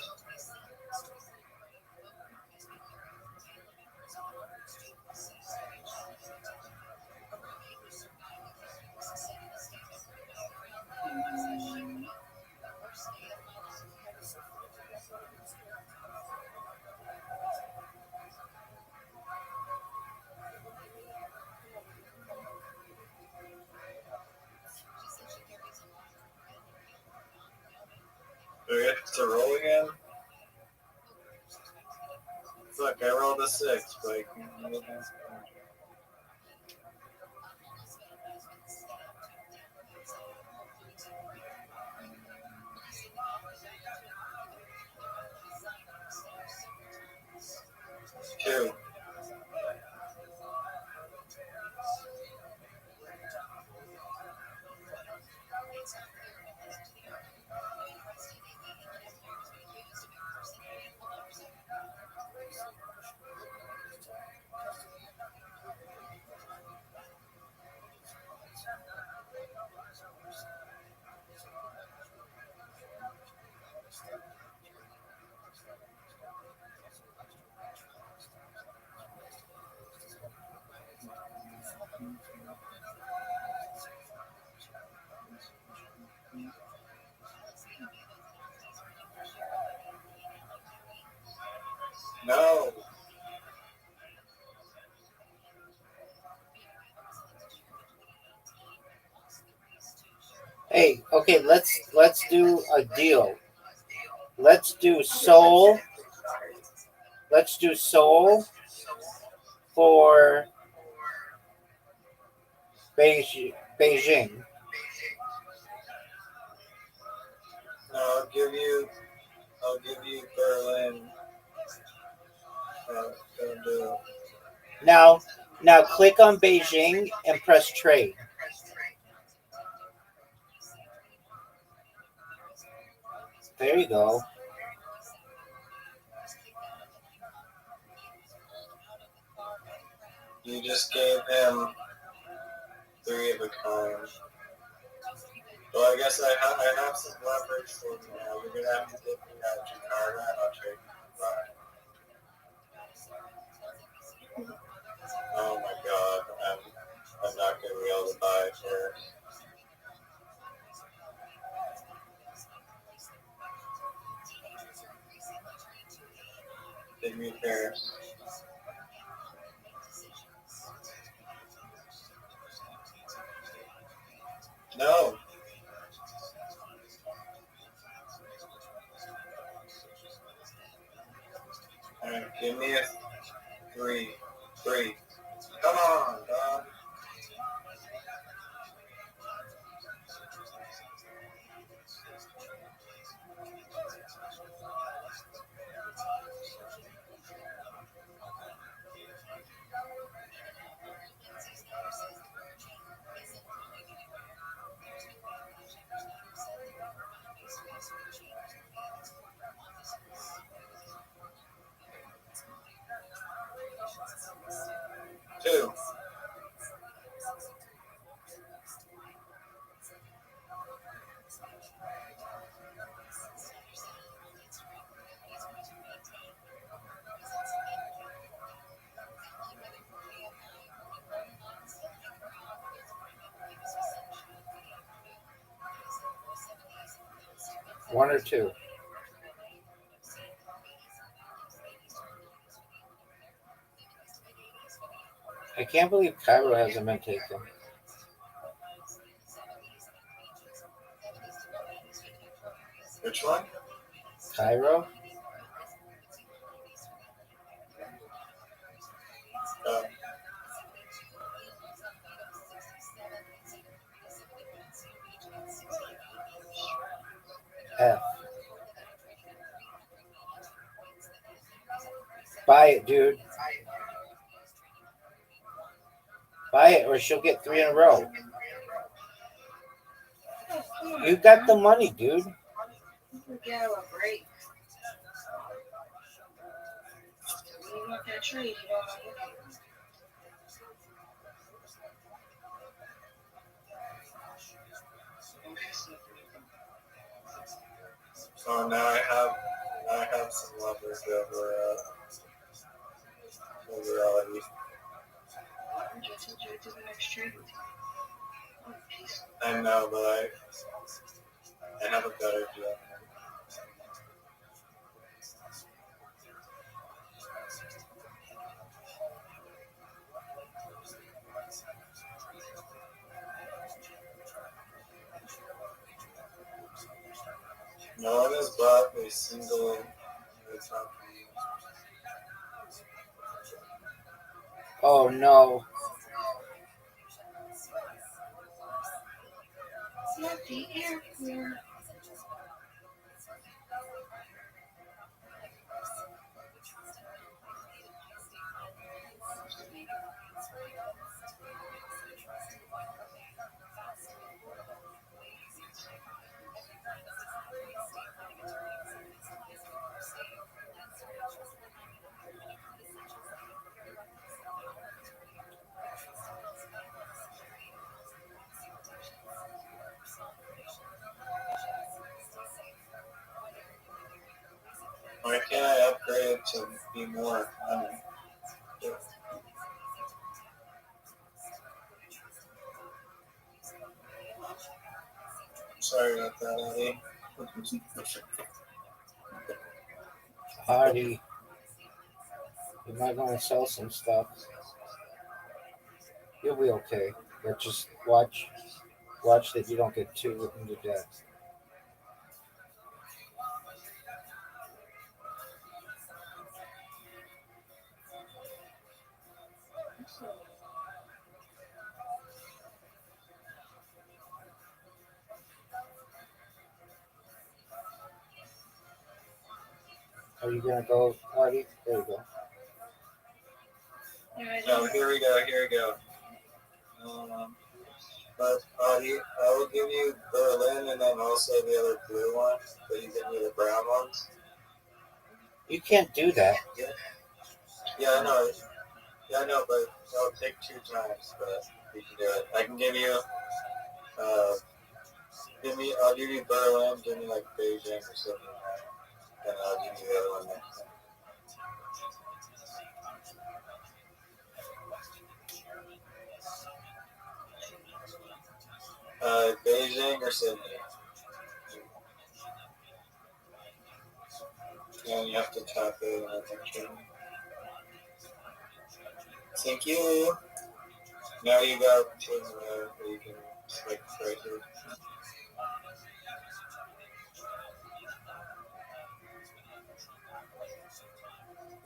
Do we get to roll again? Look, I rolled a 6, but I can't roll again. Two. No.
Hey, okay, let's do a deal. Let's do Seoul. Let's do Seoul for Beijing.
No, I'll give you Berlin. Don't do it.
Now click on Beijing and press trade. There you go.
You just gave him 3 of a kind. Well, I guess I have some leverage for you now. You're gonna have to give me that Jakarta, and I'll trade you back. Oh my God, I'm not gonna be able to buy it here. Give me a pair. No. All right, give me a 3. Come on, dog. Two.
One or two. I can't believe Cairo hasn't been taken.
Which one?
Cairo?
Oh.
F. Buy it, dude. Buy it or she'll get 3 in a row. You got the money, dude.
Get a break. You want that trade, you don't want it.
So now I have some leverage over Ellie. I know, but I have a better deal. No one has bought a single top.
Oh no.
Not the airport.
Why can't I upgrade to be more money? Sorry about that, Eddie.
Hardy. You might want to sell some stuff. You'll be okay. But just watch that you don't get too into debt. Are you gonna go, Hardy? There you go.
No, here we go. But Audie, I will give you Berlin and then also the other blue one, but you give me the brown ones.
You can't do that.
Yeah, I know. Yeah, I know, but I'll take 2 times, but we can do it. I can give you, I'll give you Berlin, give me like Beijing or something, and I'll give you the other one next time. Beijing or Sydney. And you have to tap it and everything. Thank you. Now you got 2 in there that you can select right here.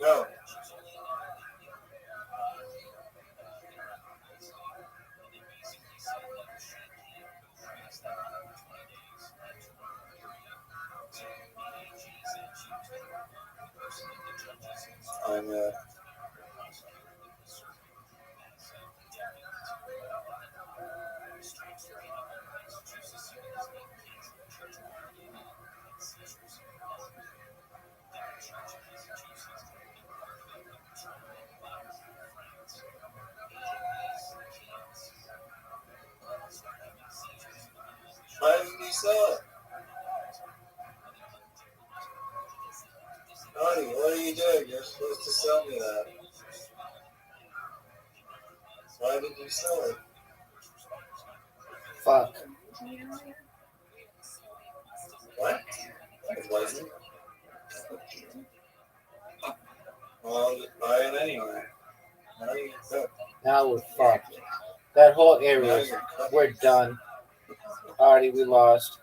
No. I'm Why didn't you sell it? Honey, what are you doing? You're supposed to sell me that. Why did you sell it?
Fuck.
What? It wasn't? Well, I'll just buy it anyway. Now you're cooked.
Now we're fucked. That whole
Now
area,
you're cooked.
we're done. Already, we lost.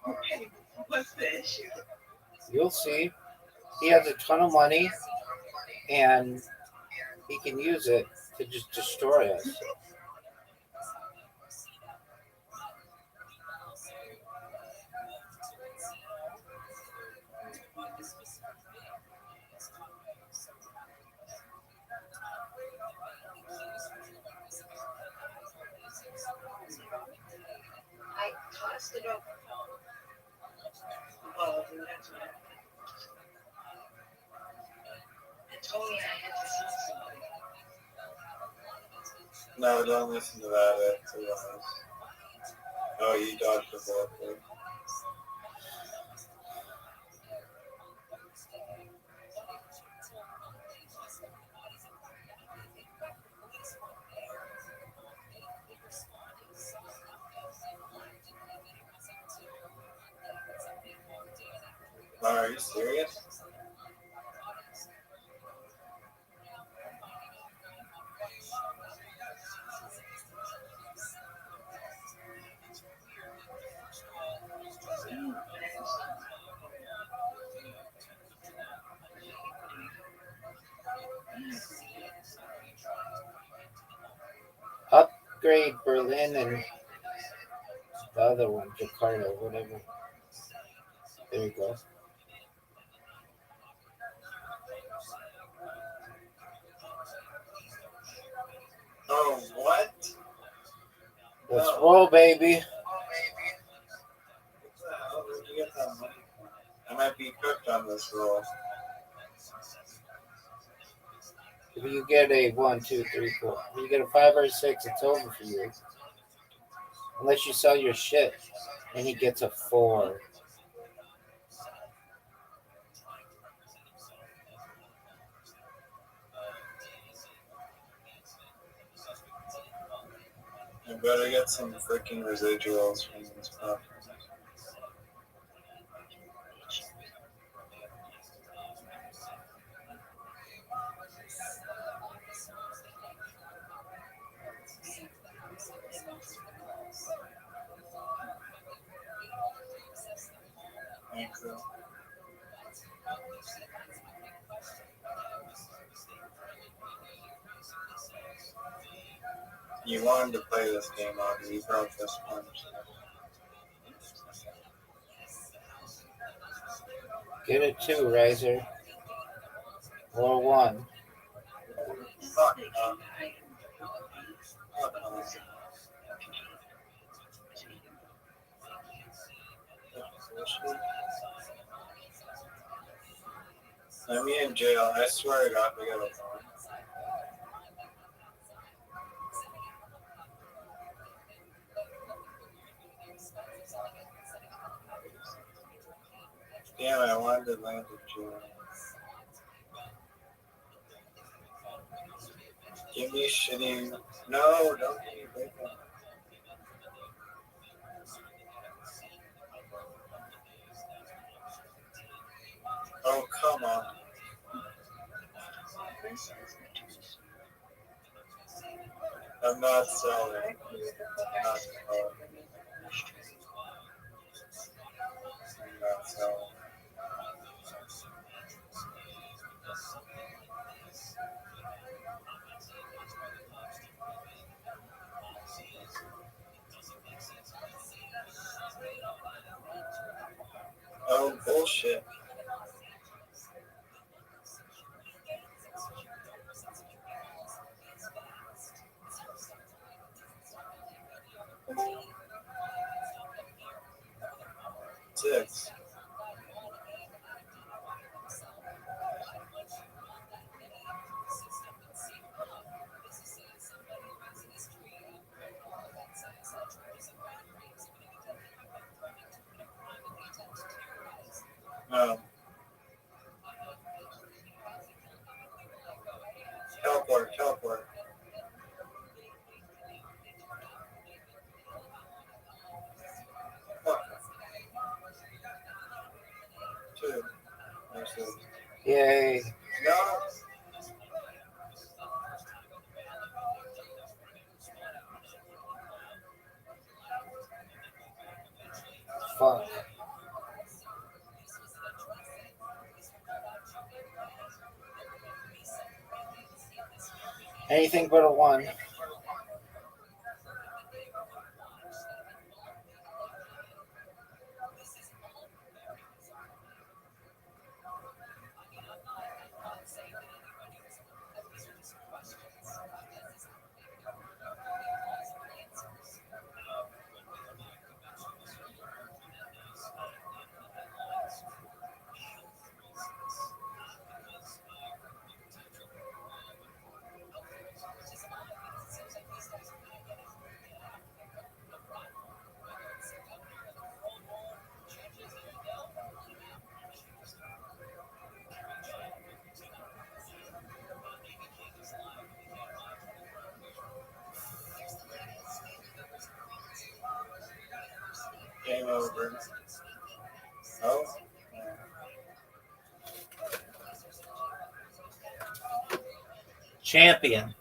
Okay, what's the issue?
You'll see. He has a ton of money, and he can use it to just destroy us.
I tossed it up above, and that's what happened. It told me I had to see somebody.
No, don't listen to that. It's a lies. Oh, you dodged the bullet. Are you serious?
Upgrade Berlin and the other one, Jakarta, whatever. There you go.
Oh, what?
Let's roll, baby.
What the hell? Where'd you get that money from? I might be cooked on this roll.
If you get a 1, 2, 3, 4, if you get a 5 or a 6, it's over for you. Unless you sell your shit, and he gets a 4.
I better get some freaking residuals from this property. Thank you. You wanted to play this game, Audrey. You broke this punch.
Get a 2, Razor. Or 1.
Fuck no. I'm in jail. I swear to God, we got a phone. Damn it, I wanted to land in jail. Give me shitty. No, don't give me bacon. Oh, come on. I'm not selling. I'm not selling. I'm not selling. Oh, bullshit. Six. Oh.
fuck. Anything but a 1.
Game over. Oh.
Champion.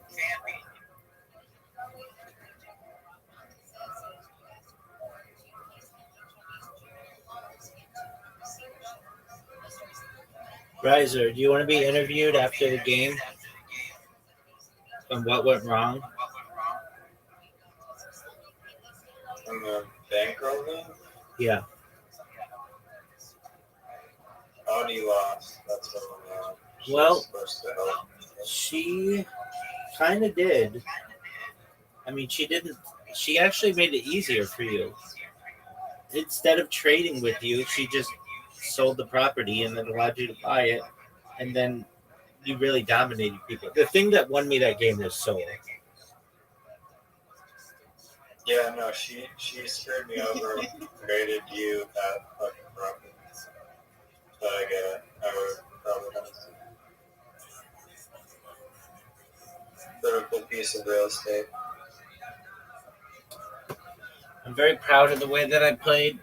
Riser, do you want to be interviewed after the game on what went wrong?
On the bankroll game?
Yeah.
Audi lost. That's what
Well,
supposed to help.
she kind of did. I mean, she didn't. She actually made it easier for you. Instead of trading with you, she just sold the property and then allowed you to buy it, and then you really dominated people. The thing that won me that game was Soul.
Yeah, no, she screwed me over, traded you that fucking property. So I get it. I would probably have a critical piece of real estate.
I'm very proud of the way that I played.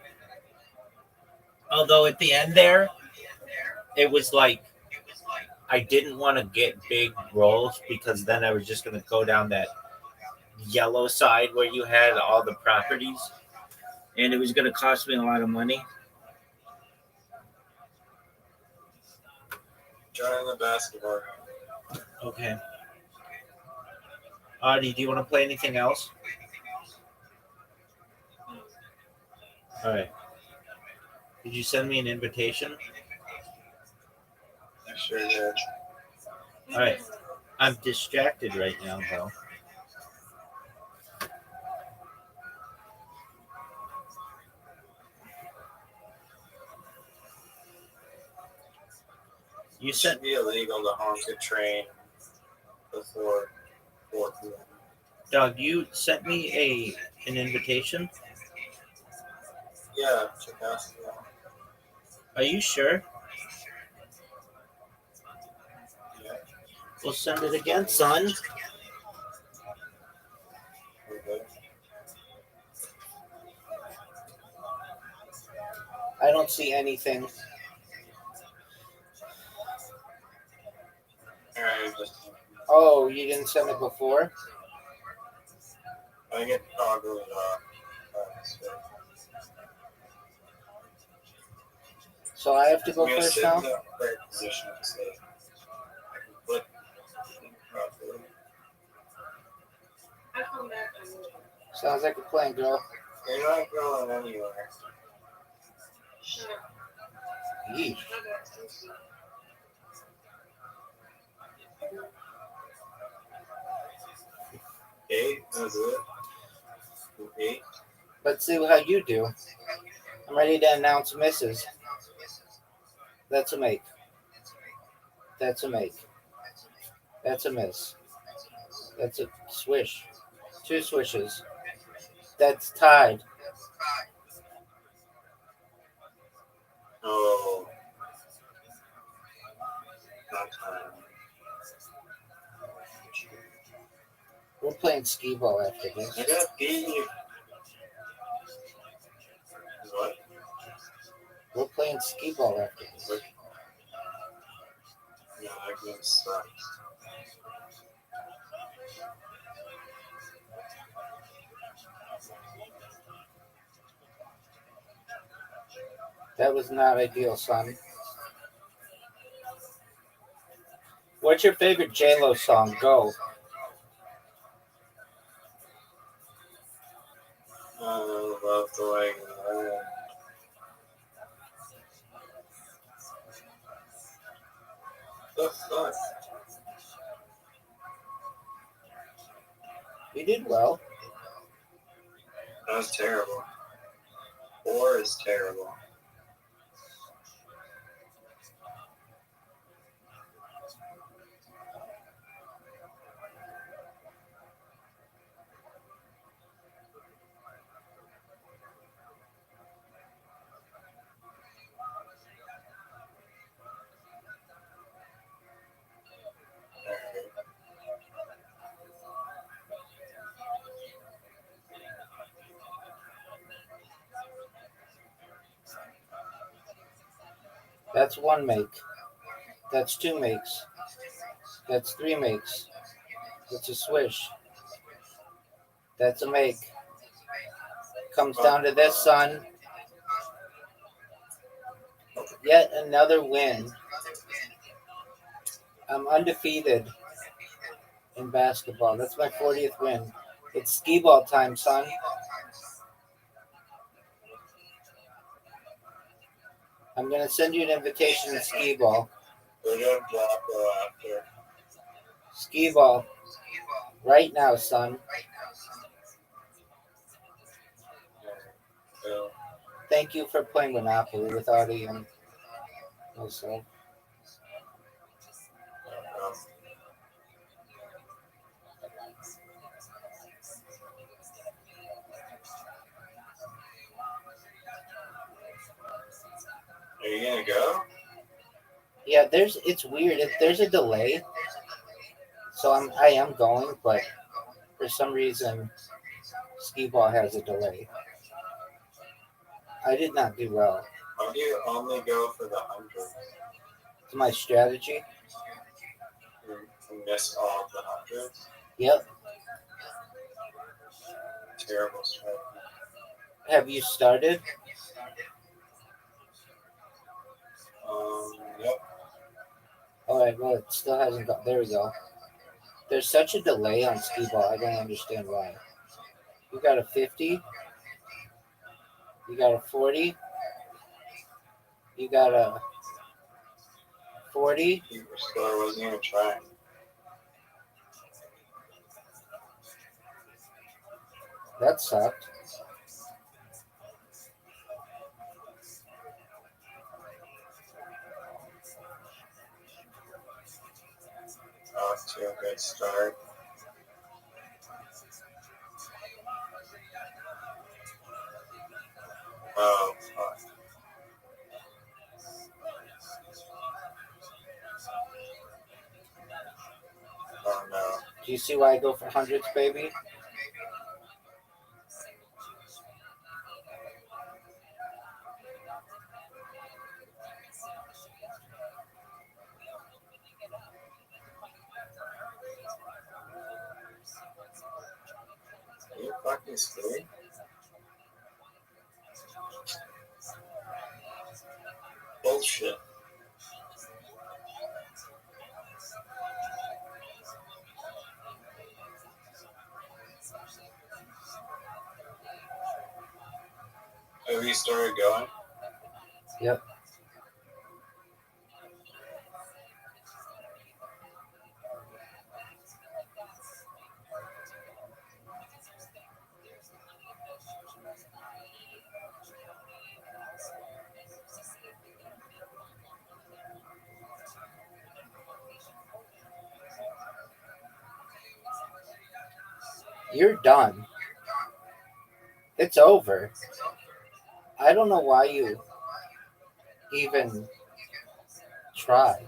Although at the end there, it was like I didn't want to get big rolls because then I was just going to go down that yellow side where you had all the properties, and it was going to cost me a lot of money.
Join the basketball.
Okay. Audie, do you want to play anything else? All right. Did you send me an invitation?
I sure did.
All right. I'm distracted right now, though. You
It
sent
should be illegal to honk a train before 4 p.m.
Doug. You sent me an invitation.
Yeah, to basketball.
Are you sure?
Yeah.
We'll send it again, son.
Okay.
I don't see anything.
Alright, just
Oh, you didn't send it before?
I get toggled off.
So I have to go
I'm gonna
first
sit
now?
in the right position so I can flip properly.
Sounds like a plan, girl.
You're not going anywhere.
Yeesh.
Eight, that's it. 8.
Let's see how you do. I'm ready to announce misses. That's a make. That's a make. That's a miss. That's a swish. 2 swishes. That's tied.
Oh. Not time.
We're playing skee ball after this.
I got B. What?
We're playing skee ball after this.
Yeah, that game sucks.
That was not ideal, son. What's your favorite J-Lo song? Go.
Love the way the fuck?
You did well.
That was terrible. 4 is terrible.
That's 1 make. That's 2 makes. That's 3 makes. That's a swish. That's a make. Comes down to this, son. Yet another win. I'm undefeated in basketball. That's my 40th win. It's skee ball time, son. I'm going to send you an invitation to skee ball.
We're doing Blanco after.
Skee ball. Right now, son. Thank you for playing Monopoly with Audie and myself.
Are you gonna go?
Yeah, it's weird. There's a delay, so I am going, but for some reason, skee ball has a delay. I did not do well.
How do you only go for the 100?
It's my strategy.
You miss all of the 100s?
Yep.
Terrible strategy.
Have you started?
Yep.
All right, well, it still hasn't got. There we go. There's such a delay on skee ball. I don't understand why. You got a 50. You got a 40. You got a 40.
Your score wasn't even trying.
That sucked.
Off to a good start. Oh, fuck. Oh, no.
Do you see why I go for hundreds, baby?
Are you fucking screwed? Bullshit. Have you started going?
Yep. You're done. It's over. I don't know why you even try.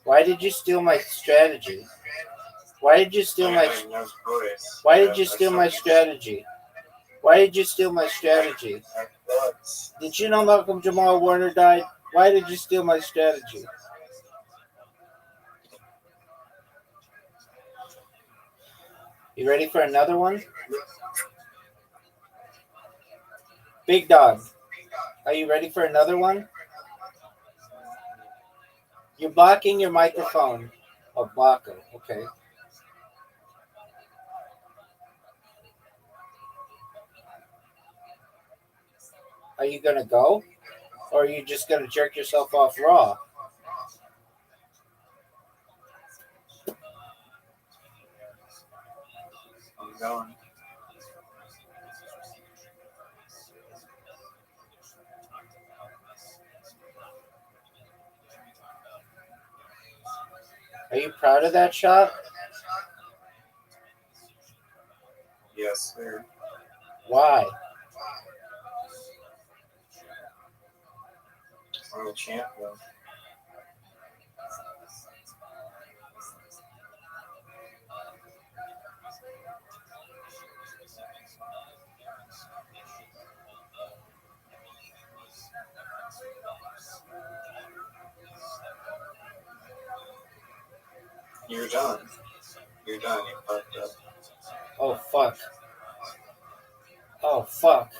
Why did you steal my strategy? Why did you steal my? Why did you steal my strategy? Why did you steal my strategy? Did you know Malcolm Jamal Warner died? Why did you steal my strategy? You ready for another one? Big dog. Are you ready for another one? You're blocking your microphone. Oh, blocker. Okay. Are you going to go? Or are you just going to jerk yourself off raw?
I'm going.
Are you proud of that shot?
Yes, sir.
Why?
World champion. You're done. You're done. You fucked up.
Oh, fuck. Oh, fuck.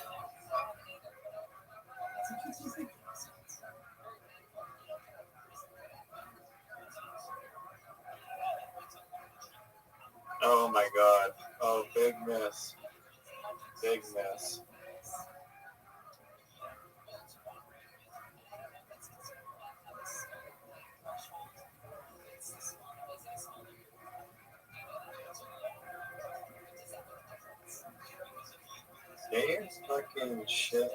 Oh my god. Oh, big miss. Big miss. Get your fucking shit.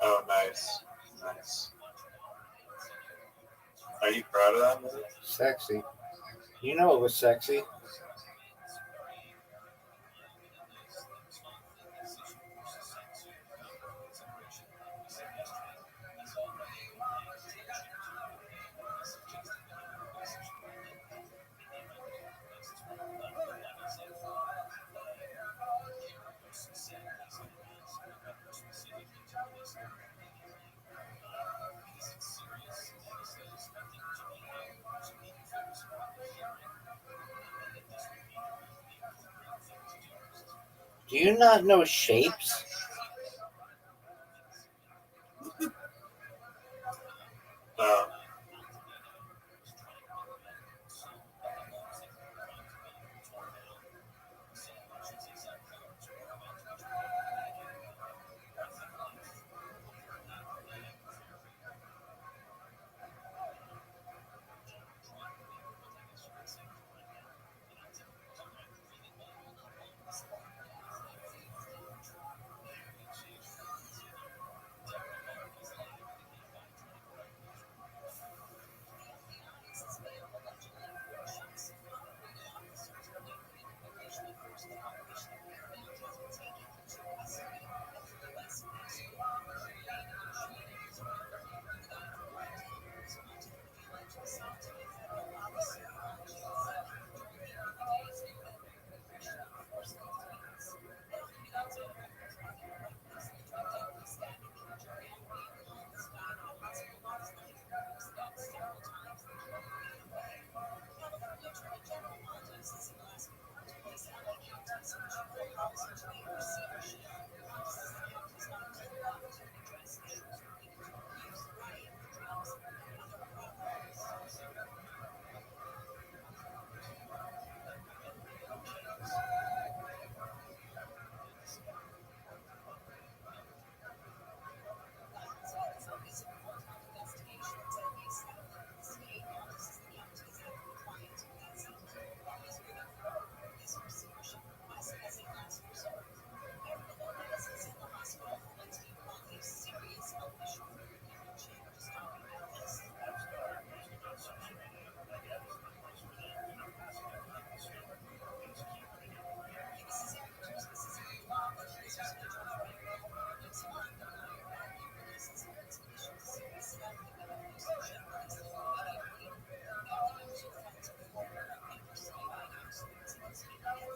Oh, nice. Nice. Are you proud of that move?
Sexy. You know it was sexy. Do you not know shapes?
Oh.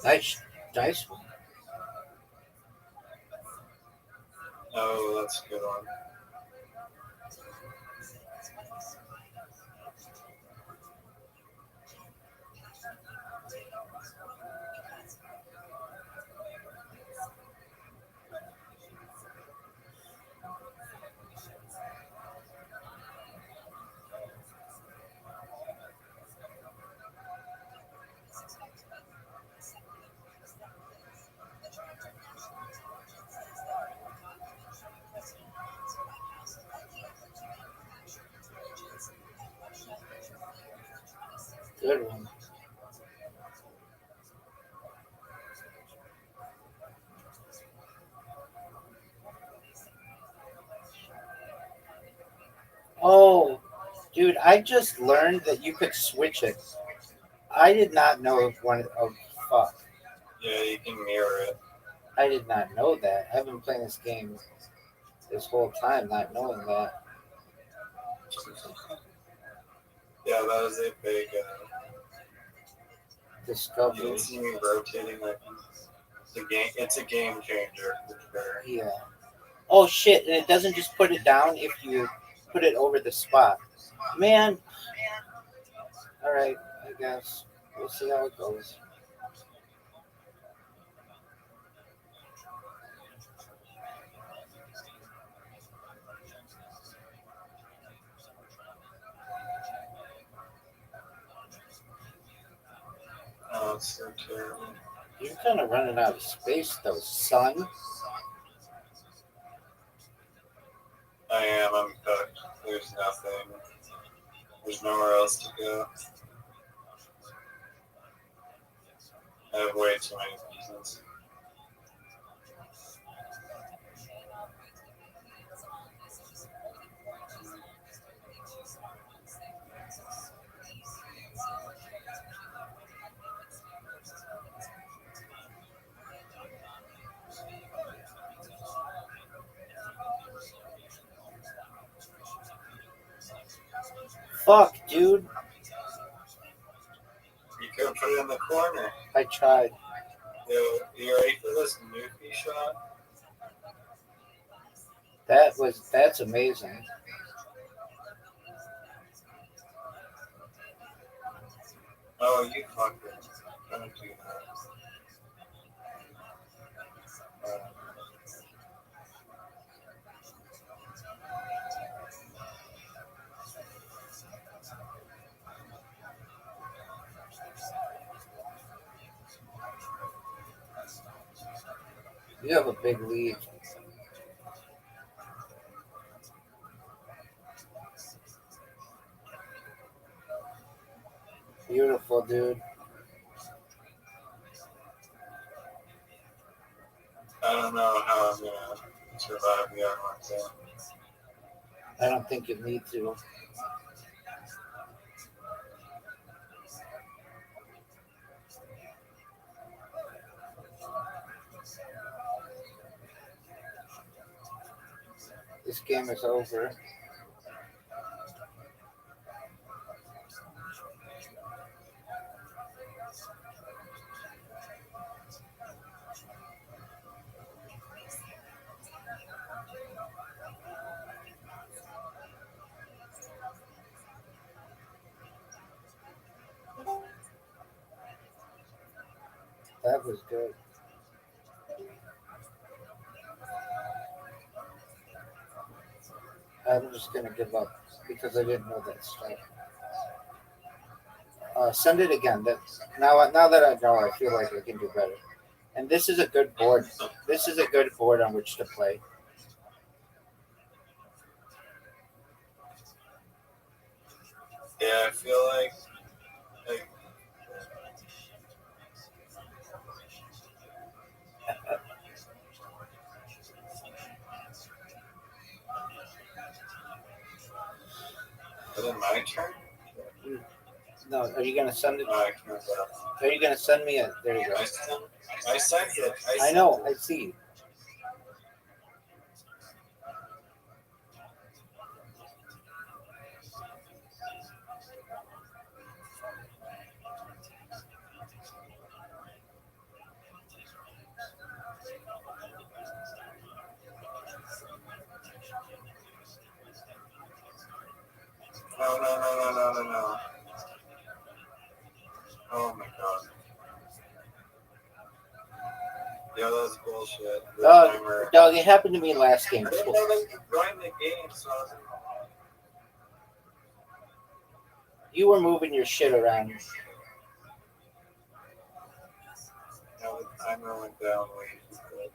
Nice. Nice.
Oh, that's a good one.
Good one. Oh, dude, I just learned that you could switch it. I did not know of one. Oh, fuck.
Yeah, you can mirror it.
I did not know that. I've been playing this game this whole time not knowing that.
Yeah, that was a big.
Discovery.
You see me rotating like the game. It's a game changer for sure.
Yeah. Oh shit! And it doesn't just put it down if you put it over the spot. Man. All right. I guess we'll see how it goes.
Oh, it's so terrible.
You're kind of running out of space, though, son.
I am. I'm cooked. There's nothing. There's nowhere else to go. I have way too many pieces.
Fuck, dude.
You could put it in the corner.
I tried.
Yo, you ready for this Nuki shot?
That's amazing.
Oh, you fucker. Don't do that.
You have a big lead. Beautiful, dude.
I don't know how I'm gonna survive the armor thing.
I don't think you need to. This game is over. That was good. I'm just gonna give up because I didn't know that stuff. Send it again. That now that I know, I feel like I can do better. And this is a good board. This is a good board on which to play.
Yeah, I feel like is it my turn?
No, are you gonna send it?
I can
Are you gonna send me a? There you go.
I sent it.
I know. I see.
No. Oh my god. Yeah, that's bullshit.
Dog, it happened to me last game.
I didn't know they could grind the game, so I was like,
You were moving your shit around.
no, the timer went down way too quick.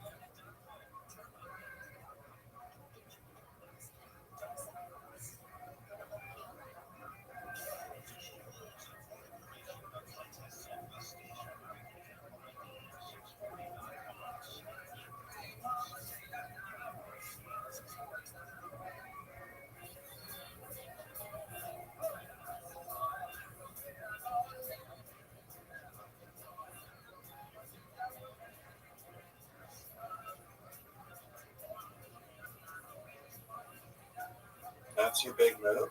That's your big move?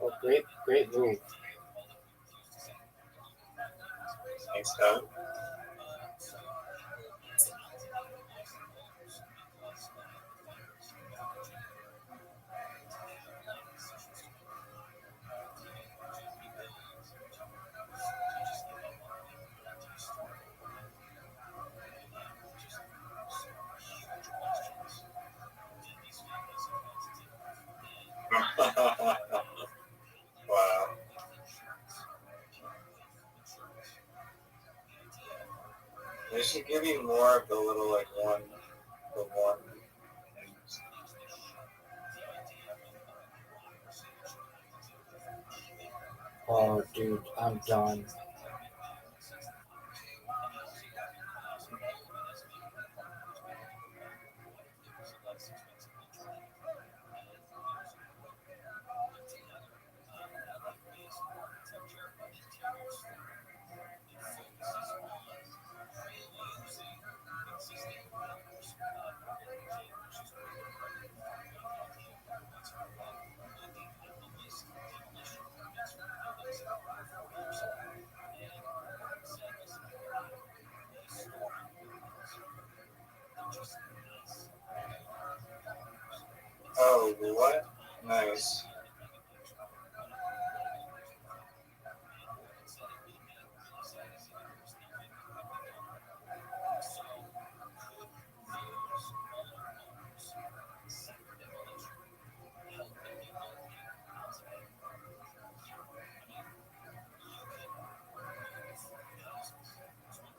Oh, great move.
Thanks, Doug. Wow. They should give you more of the little, like, the one.
Oh, dude, I'm done.
Oh, what? Nice.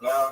No.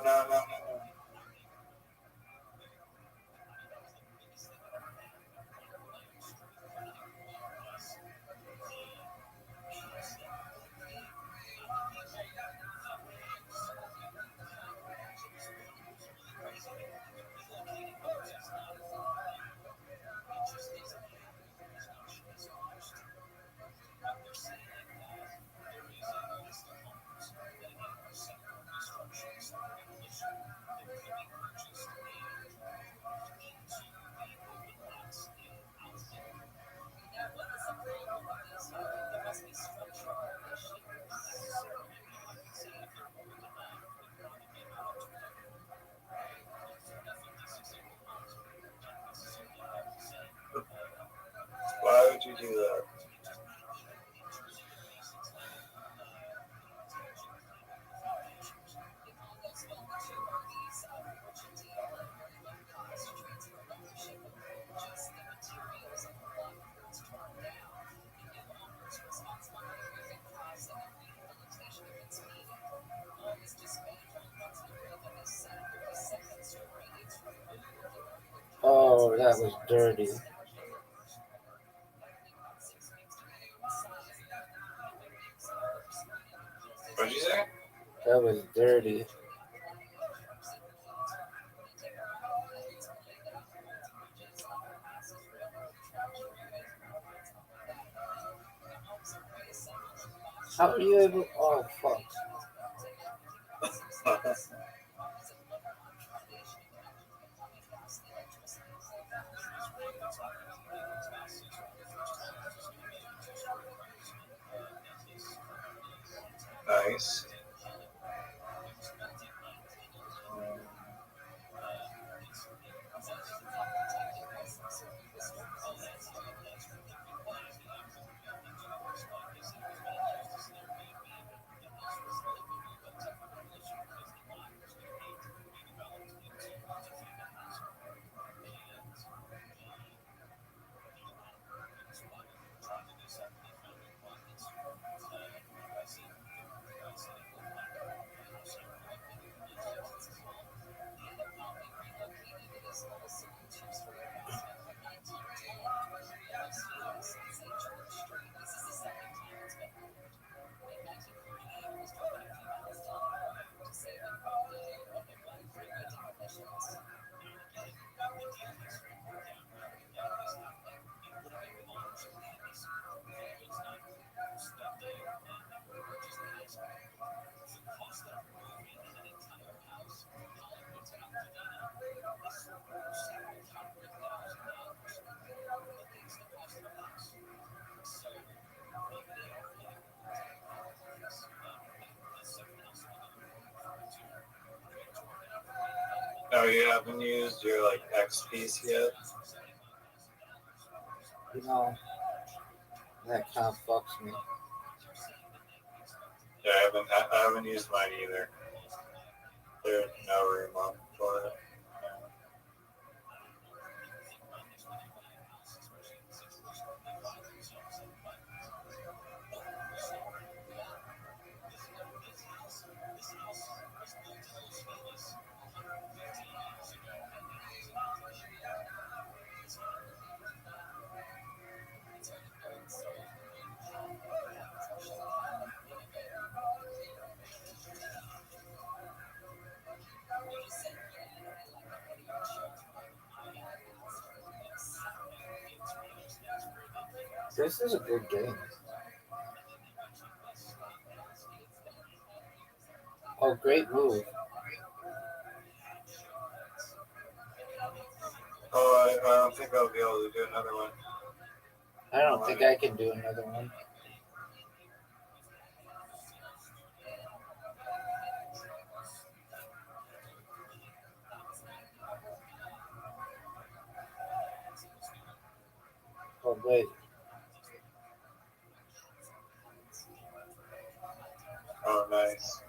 Oh, that was dirty.
What'd you say?
That was dirty. How are you able? Oh fuck!
Nice. Oh, you haven't used your like X piece yet?
You know, that kind of fucks me.
Yeah, I haven't used mine either. There's no room for it.
This is a good game. Oh, great move.
Oh, I don't think I'll be able to do another one.
I don't think I can do another one. Oh, wait.
Oh, nice.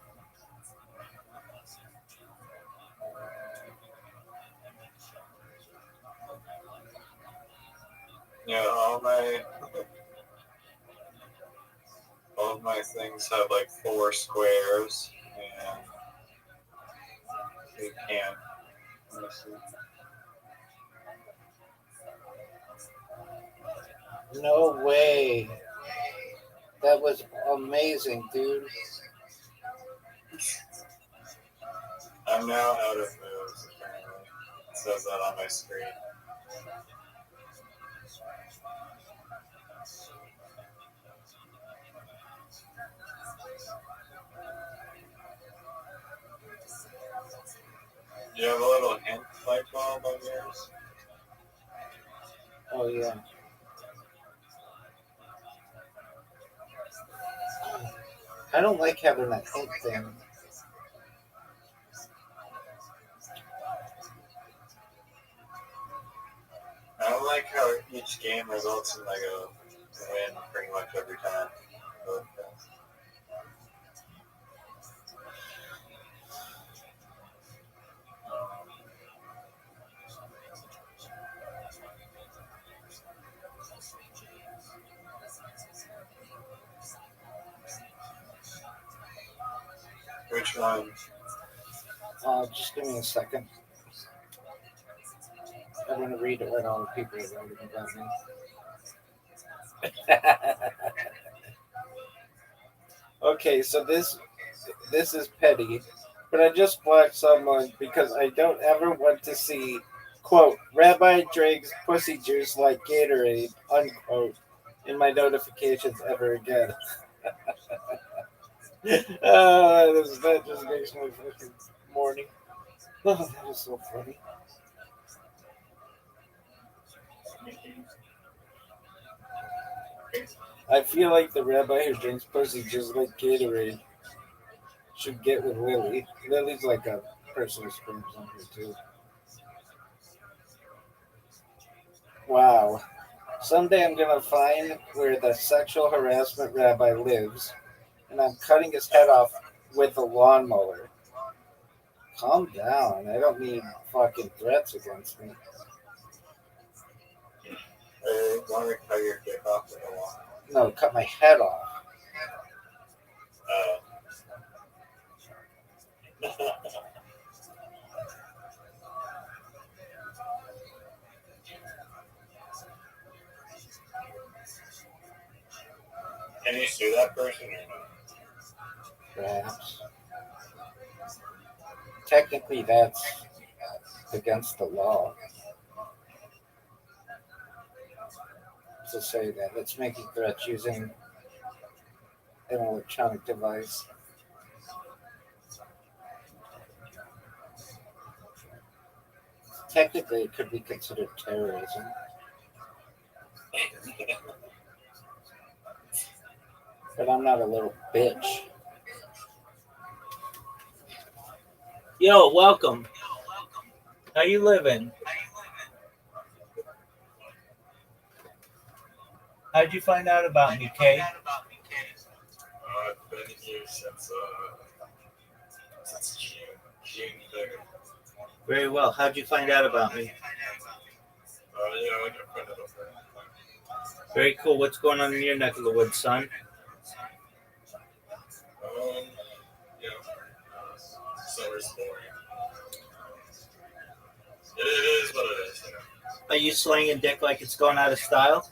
Yeah, all of my things have like 4 squares, and you can't. Let me see.
No way. That was amazing, dude.
I'm now out of moves, apparently. It says that on my screen. Do you have a little hint light bulb on yours?
Oh, yeah. I don't like having that hint thing.
I don't like how each game results in like a win pretty much every time. Which one?
Just give me a second. I'm going to read what all the people are writing about me. Okay, so this is petty, but I just blocked someone because I don't ever want to see, quote, Rabbi drinks pussy juice like Gatorade, unquote, in my notifications ever again. That just makes my fucking morning. Oh, that is so funny. I feel like the rabbi who drinks pussy just like Gatorade should get with Lily. Lily's like a person who screams on her too. Wow. Someday I'm gonna find where the sexual harassment rabbi lives, and I'm cutting his head off with a lawnmower. Calm down. I don't need fucking threats against me.
Why don't we cut your dick off with a lawnmower?
No, cut my head off.
Can you sue that person or not?
Perhaps. Technically, that's against the law to say that. It's making threats using an electronic device. Technically, it could be considered terrorism. But I'm not a little bitch. Yo, welcome. How you living? How'd you find out about me, Kay?
I've been here since June 3rd.
Very well. How'd you find out about me?
I got friend of a friend.
Very cool. What's going on in your neck of the woods, son?
Summer's boring. It is what it is.
Are you slinging dick like it's going out of style?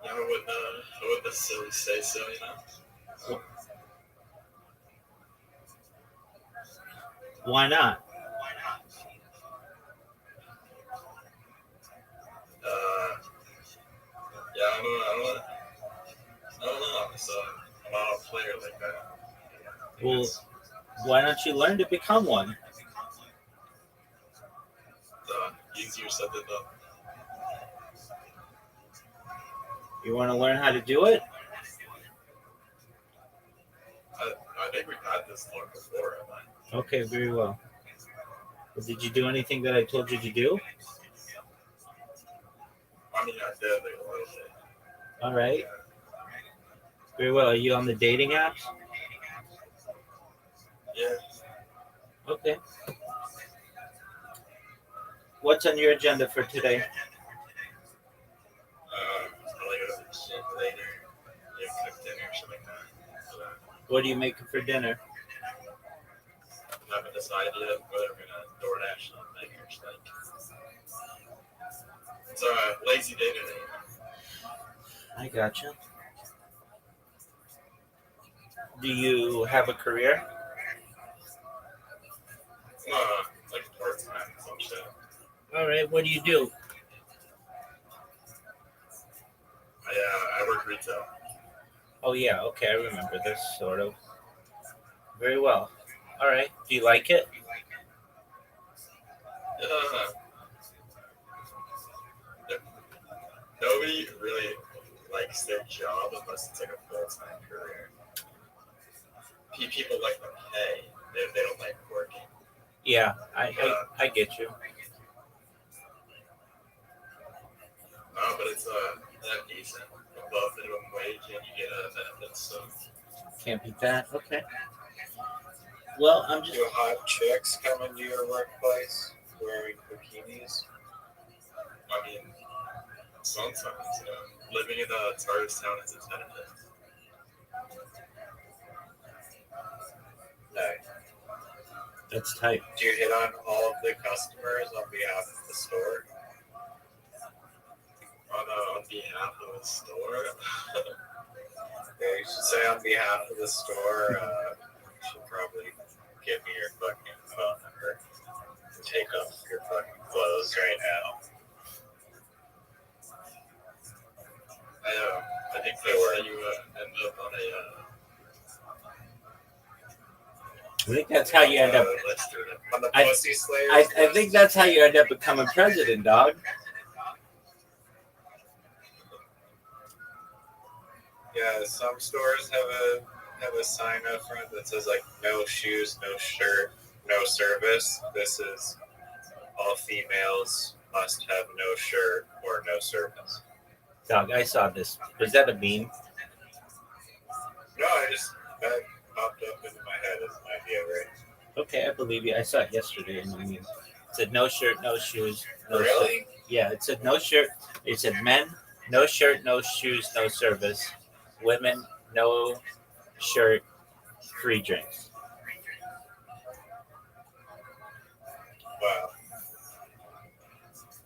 I wouldn't necessarily say so,
Why not?
I don't know. So I'm not a player like that.
Well, why don't you learn to become one?
Easier said than done.
You want to learn how to do it?
I think we've had this talk before, haven't I?
Okay, very well. Well, did you do anything that I told you to do?
I mean, I did like a little bit.
All right. Very well. Are you on the dating apps?
Yeah.
Okay. What's on your agenda for today?
Probably go to the gym later. Cook dinner or something like that.
What are you making for dinner?
I haven't decided yet whether we're gonna DoorDash something or steak. It's a lazy day today.
I gotcha. Do you have a career?
Like part-time, some shit.
All right. What do you do?
I work retail.
Oh, yeah. Okay. I remember this, sort of. Very well. All right. Do you like it?
Nobody really likes their job unless it's like a full-time career. People like the pay. They don't like working.
Yeah, I get you.
But it's decent. Above minimum wage, and you get benefits. So
Can't beat that. Okay. Well, I'm just.
Do hot chicks come into your workplace wearing bikinis?
I mean, sometimes, living in the tourist town is a benefit.
That's tight.
Do you hit on all of the customers on behalf of the store? On behalf of the store? Yeah, you should say on behalf of the store, you should probably give me your fucking phone number and take off your fucking clothes right now. I think they were. You end up on
I think that's how you end up.
on the pussy slayers.
I think that's how you end up becoming president, dog.
Yeah, some stores have a sign up front that says like no shoes, no shirt, no service. This is all females must have no shirt or no service.
Dog, I saw this. Was that a meme?
No, that popped up into my head as an idea, right?
Okay, I believe you. I saw it yesterday in the meme. It said no shirt, no shoes, no
Really?
Shirt. Yeah, it said no shirt. It said men, no shirt, no shoes, no service. Women, no shirt, free drinks.
Wow.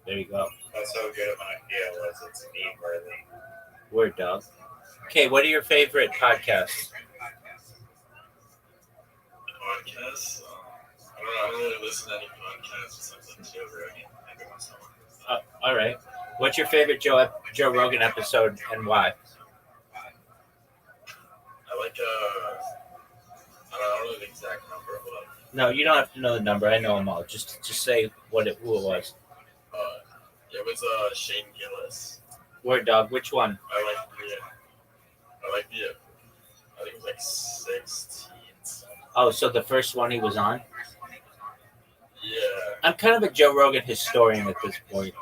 There you go.
That's how good of an idea it was. It's meme worthy.
Word, dog. Okay, what are your favorite podcasts?
Podcasts? I don't really listen to any podcasts except for Joe Rogan. Every once in a while.
All right. What's your favorite Joe Rogan episode and why?
I like I don't know the exact number, but
No, you don't have to know the number. I know them all. Just say who it was.
it was Shane Gillis.
Word, dog. Which one?
I think it was like 16.
Oh, so the first one he was on?
Yeah.
I'm kind of a Joe Rogan historian at this point.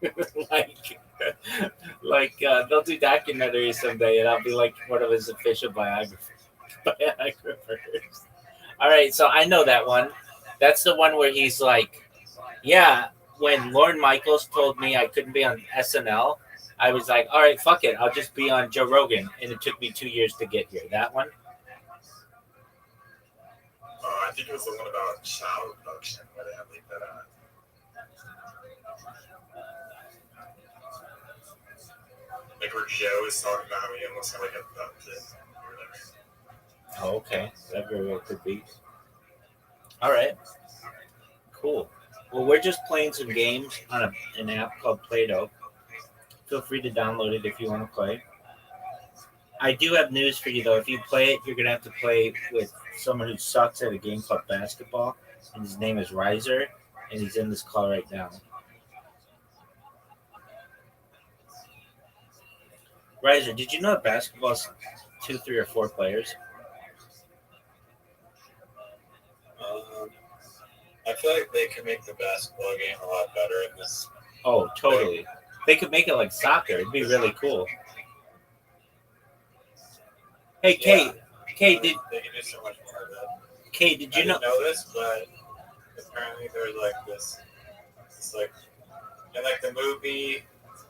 They'll do documentaries someday, and I'll be like one of his official biographers. All right, so I know that one. That's the one where he's like, yeah, when Lorne Michaels told me I couldn't be on SNL, I was like, all right, fuck it. I'll just be on Joe Rogan. And it took me 2 years to get here. That one?
I think it was the one about child abduction where they had like that. Like where Joe is talking about how he almost got like abducted or whatever.
Oh, okay. That very well could be. All right. Cool. Well, we're just playing some games on an app called Play-Doh. Feel free to download it if you want to play. I do have news for you, though. If you play it, you're going to have to play with someone who sucks at a game called basketball, and his name is Riser, and he's in this call right now. Riser, did you know that basketball is 2, 3, or 4 players?
I feel like they could make the basketball game a lot better in this.
Oh, totally. They could make it like soccer. It'd be really cool. Hey, Kate. Kate,
they could do so much more of that.
Kate, did you know
this? But apparently there's like this. It's like in like the movie.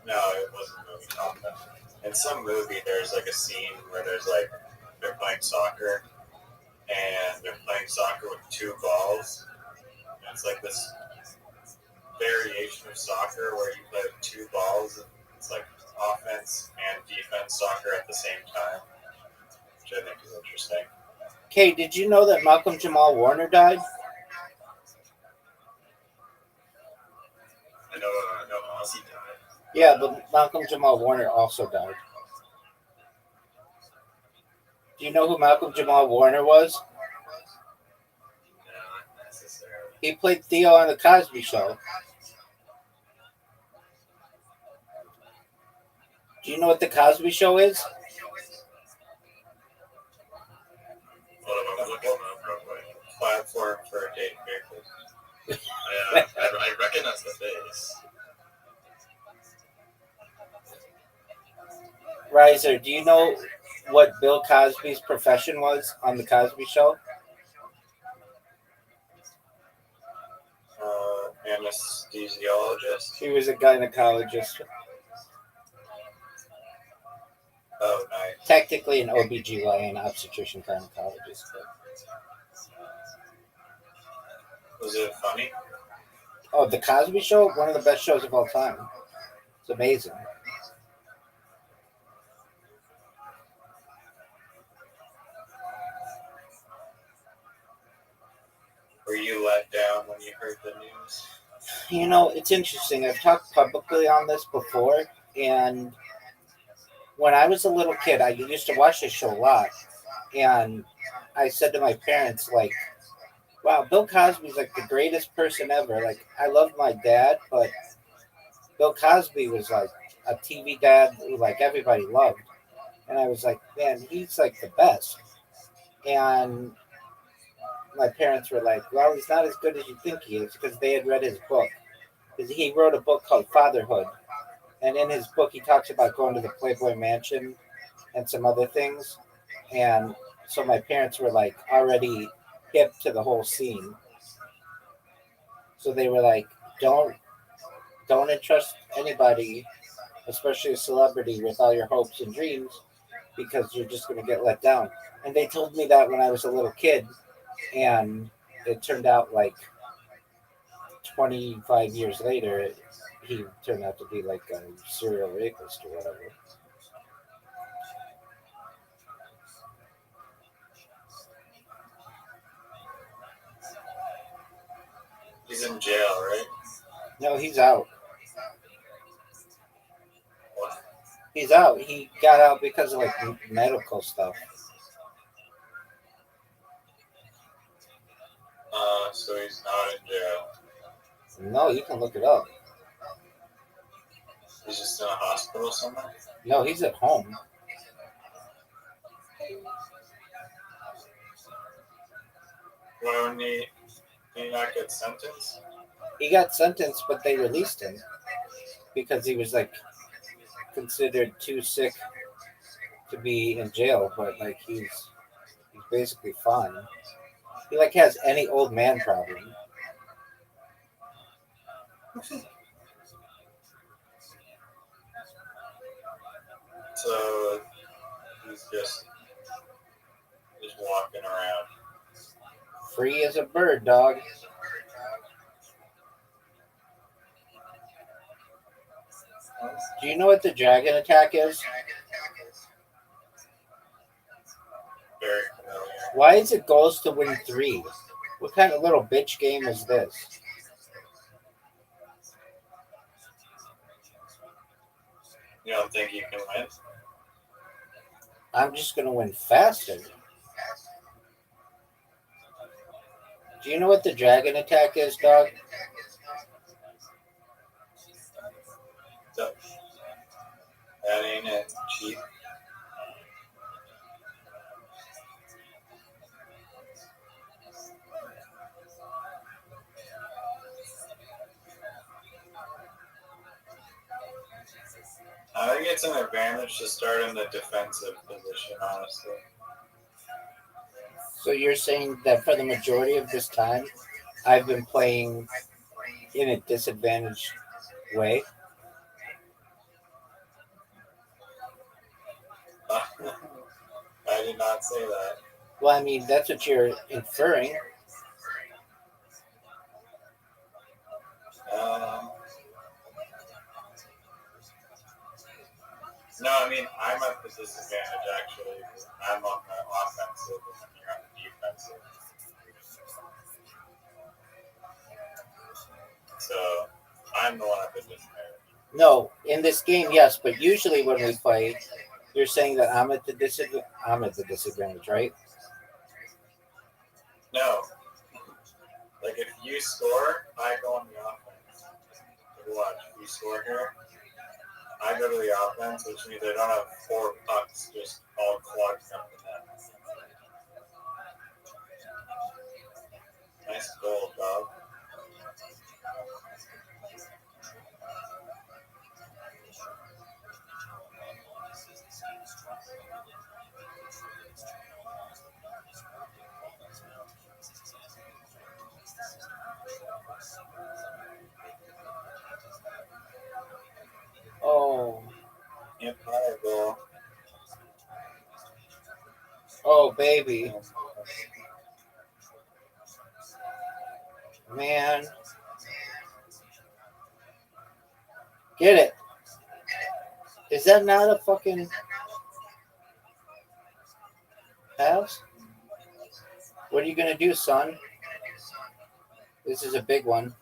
No, it wasn't a movie. Talking about. In some movie, there's like a scene where there's like they're playing soccer, and they're playing soccer with 2 balls. And it's like this variation of soccer where you play with 2 balls. And it's like offense and defense soccer at the same time, which I think is interesting.
Kate, did you know that Malcolm Jamal Warner died?
I know Ozzy died.
Yeah, but Malcolm Jamal Warner also died. Do you know who Malcolm Jamal Warner was?
No, not necessarily.
He played Theo on The Cosby Show. Do you know what The Cosby Show is?
Hold on, I'm looking him up real quick. Platform for dating vehicles. I recognize the face.
Riser, do you know what Bill Cosby's profession was on The Cosby Show?
Anesthesiologist.
He was a gynecologist.
Oh, nice.
Technically an OBGYN, obstetrician gynecologist.
Was it funny?
Oh, The Cosby Show, one of the best shows of all time. It's amazing.
Were you let down when you heard the news?
You know, it's interesting. I've talked publicly on this before, and when I was a little kid, I used to watch this show a lot, and I said to my parents, like, wow, Bill Cosby's like the greatest person ever. Like, I love my dad, but Bill Cosby was like a TV dad who like everybody loved. And I was like, man, he's like the best. And my parents were like, well, he's not as good as you think he is, because they had read his book. Because he wrote a book called Fatherhood. And in his book, he talks about going to the Playboy Mansion and some other things. And so my parents were like already hip to the whole scene. So they were like, don't entrust anybody, especially a celebrity, with all your hopes and dreams, because you're just going to get let down. And they told me that when I was a little kid, and it turned out like 25 years later, he turned out to be like a serial rapist or whatever.
He's in jail, right?
No, he's out.
What?
He's out. He got out because of like medical stuff.
So he's not in jail.
No, you can look it up.
He's just in a hospital somewhere?
No, he's at home.
Why wouldn't he not get sentenced?
He got sentenced, but they released him because he was like considered too sick to be in jail. But like he's basically fine. He like has any old man problem.
So he's just walking around.
Free as a bird, dog. Do you know what the dragon attack is?
Very familiar.
Why is it goals to win 3? What kind of little bitch game is this?
You don't think you can win?
I'm just going to win faster. Do you know what the dragon attack is, dog?
That ain't it, cheap. I think it's an advantage to start in the defensive position, honestly.
So you're saying that for the majority of this time, I've been playing in a disadvantaged way?
I did not say that.
Well, I mean, that's what you're inferring.
No, I mean, I'm at the disadvantage, actually. I'm on the offensive and you're on the defensive. So, I'm the one at the disadvantage.
No, in this game, yes, but usually when we play, you're saying that I'm at the disadvantage, right?
No. Like, if you score, I go on the offense. Like, watch, if you score here, I go to the offense, which means I don't have 4 pucks just all clogged up in that. Nice goal, dog.
Oh.
Empire goal.
Oh, baby. Man. Get it. Is that not a fucking house? What are you gonna do, son? This is a big one.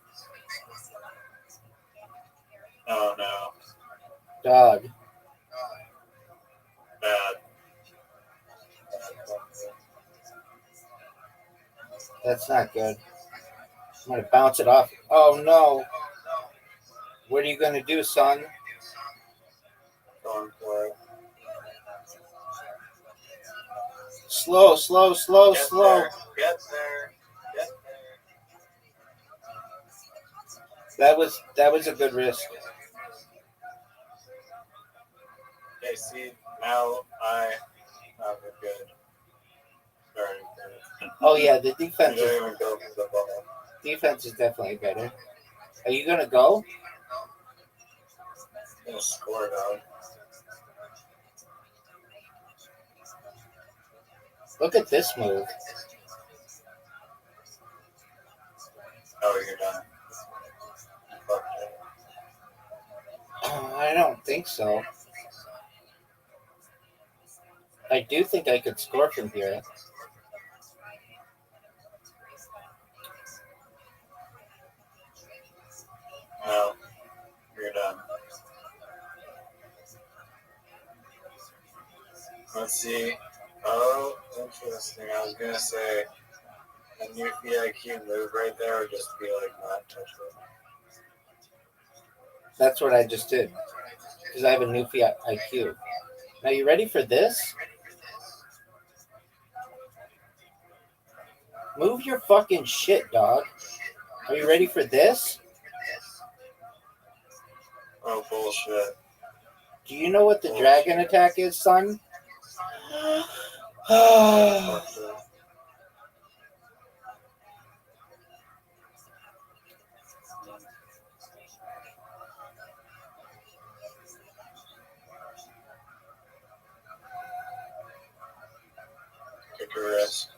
Oh no.
Dog.
Bad.
That's not good. I'm gonna bounce it off. Oh no. What are you gonna do, son?
Going for it.
Slow, slow, slow,
Get
slow.
there. Get there. Get there.
That was a good risk.
Okay, see, now I have a good starting point.
Oh yeah, the
You
defense
don't
is
even go for the ball.
defense is definitely better. Are you gonna go?
I'm gonna score, dog.
Look at this move.
Oh, you're done. Fuck it.
I don't think so. I do think I could score from here.
No, you're done. Let's see. Oh, interesting. I was gonna say a new IQ move right there would just be like not touchable.
That's what I just did. Because I have a new Fiat IQ. Now you ready for this? Move your fucking shit, dog. Are you ready for this?
Oh, bullshit.
Do you know what the dragon attack is, son?
Bullshit. Take a risk.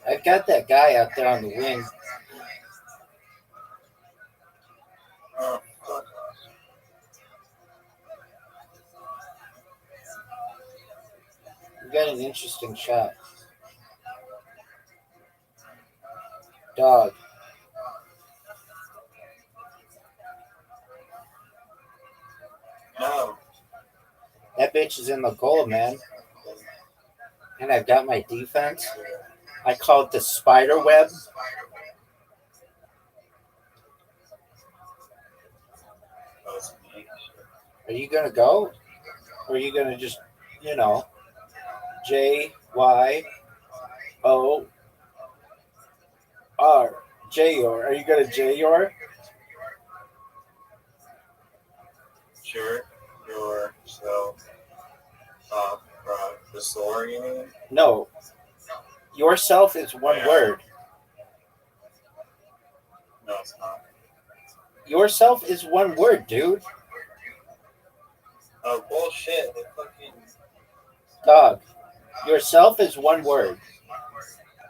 I've got that guy out there on the wing.
Oh, fuck.
You got an interesting shot. Dog.
No.
That bitch is in the goal, man. And I've got my defense. I call it the spider web. Are you going to go? Or are you going to just, J-Y-O-R? J-O-R. Are you going to J-O-R?
Sure. Yourself off the store, you mean?
No. Yourself is one word.
No, it's not.
Yourself is one word, dude.
Oh, bullshit. They fucking...
Dog. Yourself is one word.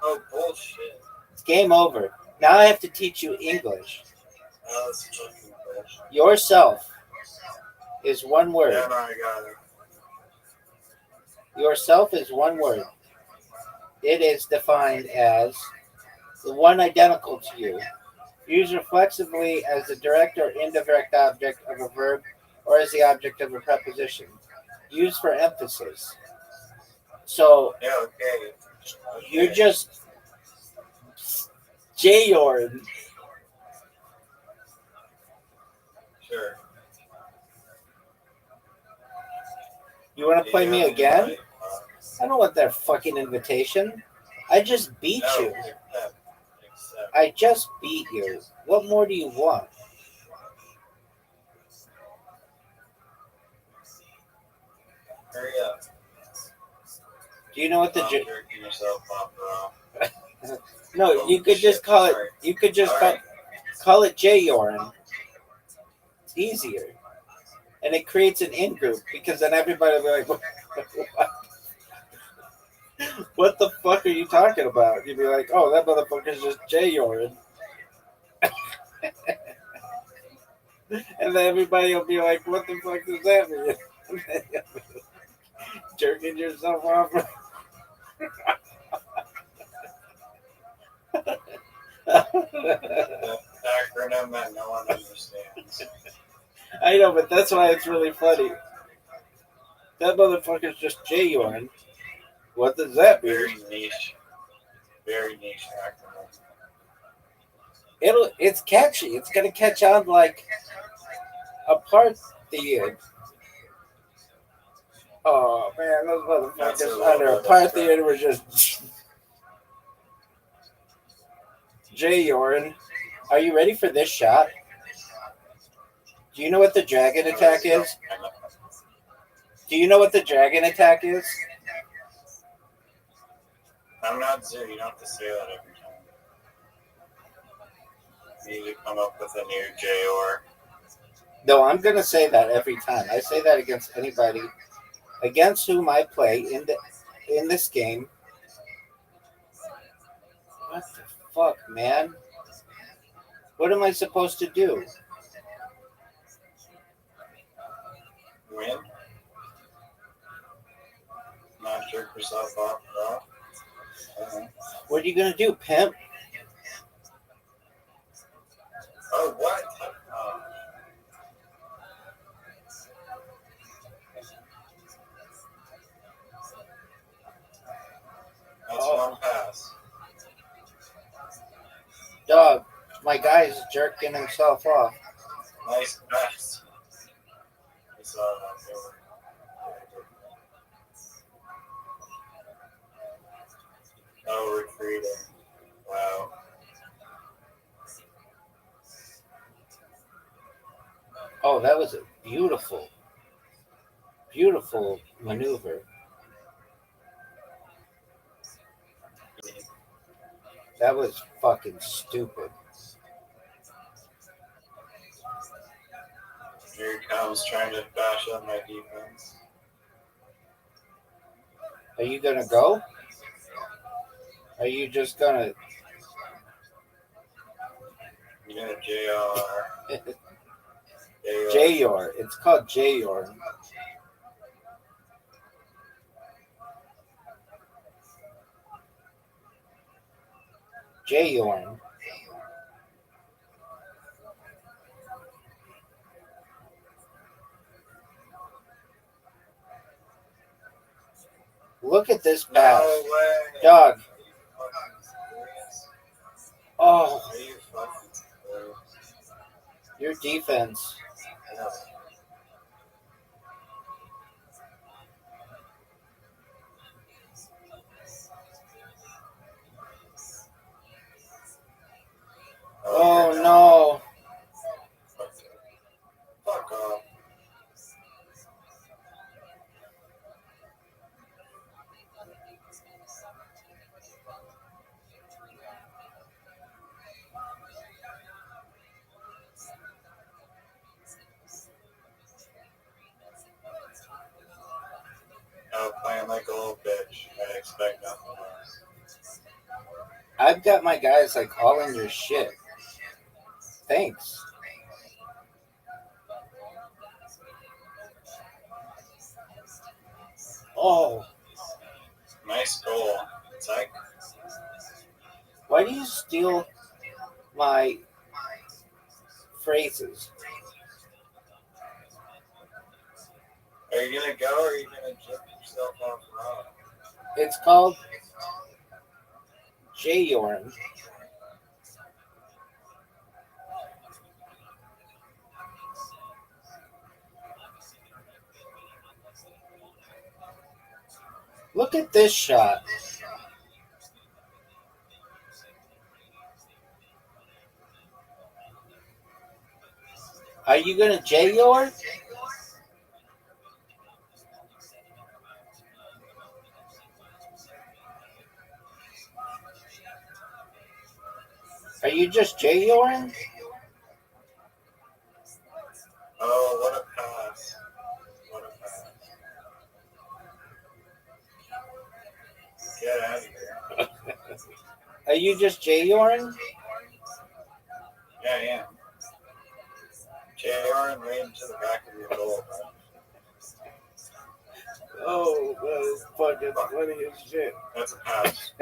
Oh, bullshit.
It's game over. Now I have to teach you English.
Oh, that's fucking bullshit.
Yourself is one word.
Yeah, no, I got it.
Yourself is one word. It is defined as the one identical to you, used reflexively as the direct or indirect object of a verb or as the object of a preposition, used for emphasis. So
Yeah, okay.
you just J-Ord.
Sure.
You want to play me again? I don't want that fucking invitation. I just beat you.
Accept.
I just beat you. What more do you want? Do you know what the
jerking yourself off, bro.
No, you could just call it. You could just call it J-Yorn. It's easier, and it creates an in group because then everybody will be like, "What the fuck are you talking about?" You'd be like, "Oh, that motherfucker's just J-Yorn," and then everybody will be like, "What the fuck does that mean?" Jerking yourself off.
The acronym that no one understands.
I know, but that's why it's really funny. That motherfucker's just J-Yorn. What does that mean?
Very niche acronym.
It's catchy. It's gonna catch on like apart the end. Oh man, those motherfuckers under apart the end were just J-Yorn. Are you ready for this shot? Do you know what the dragon attack is? Do you know what the dragon attack is?
I'm not Zoo. You don't have to say that every time. You need to come up with a new J or.
No, I'm gonna say that every time. I say that against anybody, against whom I play in this game. What the fuck, man? What am I supposed to do?
Win? Not jerk yourself off, bro.
What are you gonna do, pimp?
Oh, what? That's one pass.
Dog, my guy's jerking himself off.
Nice pass. I saw that. Oh, retreating. Wow.
Oh, that was a beautiful, beautiful maneuver. That was fucking stupid.
Here he comes trying to bash up my defense.
Are you gonna go? Are you just gonna?
You know, JR.
J-Yorn. It's called J-Yorn. J-Yorn. Look at this pass.
No way.
Dog. Oh.
Are you fucking serious?
Your defense.
No.
Oh no.
Fuck off. Oh, playing like a little bitch. I expect nothing less.
I've got my guys like all in your shit. Thanks. Oh.
Nice goal. It's like.
Why do you steal my phrases?
Are you gonna go or are you gonna jerk yourself off wrong?
It's called J-Yorn. Look at this shot. Are you gonna J-Yorn? Are you just J-Yorin?
Oh, what a pass. What a pass. Get out of here.
Are you just J-Yorin?
Yeah, I am. JR and right into the back of your goal.
Oh, that is fucking funny as shit.
That's a pass.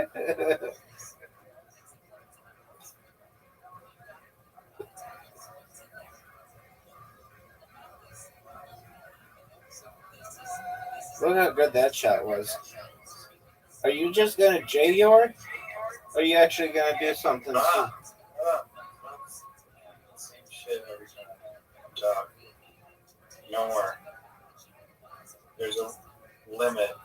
Look how good that shot was. Are you just gonna J-Yor? Or are you actually gonna do something?
Same shit every time. Talk. No more. There's a limit.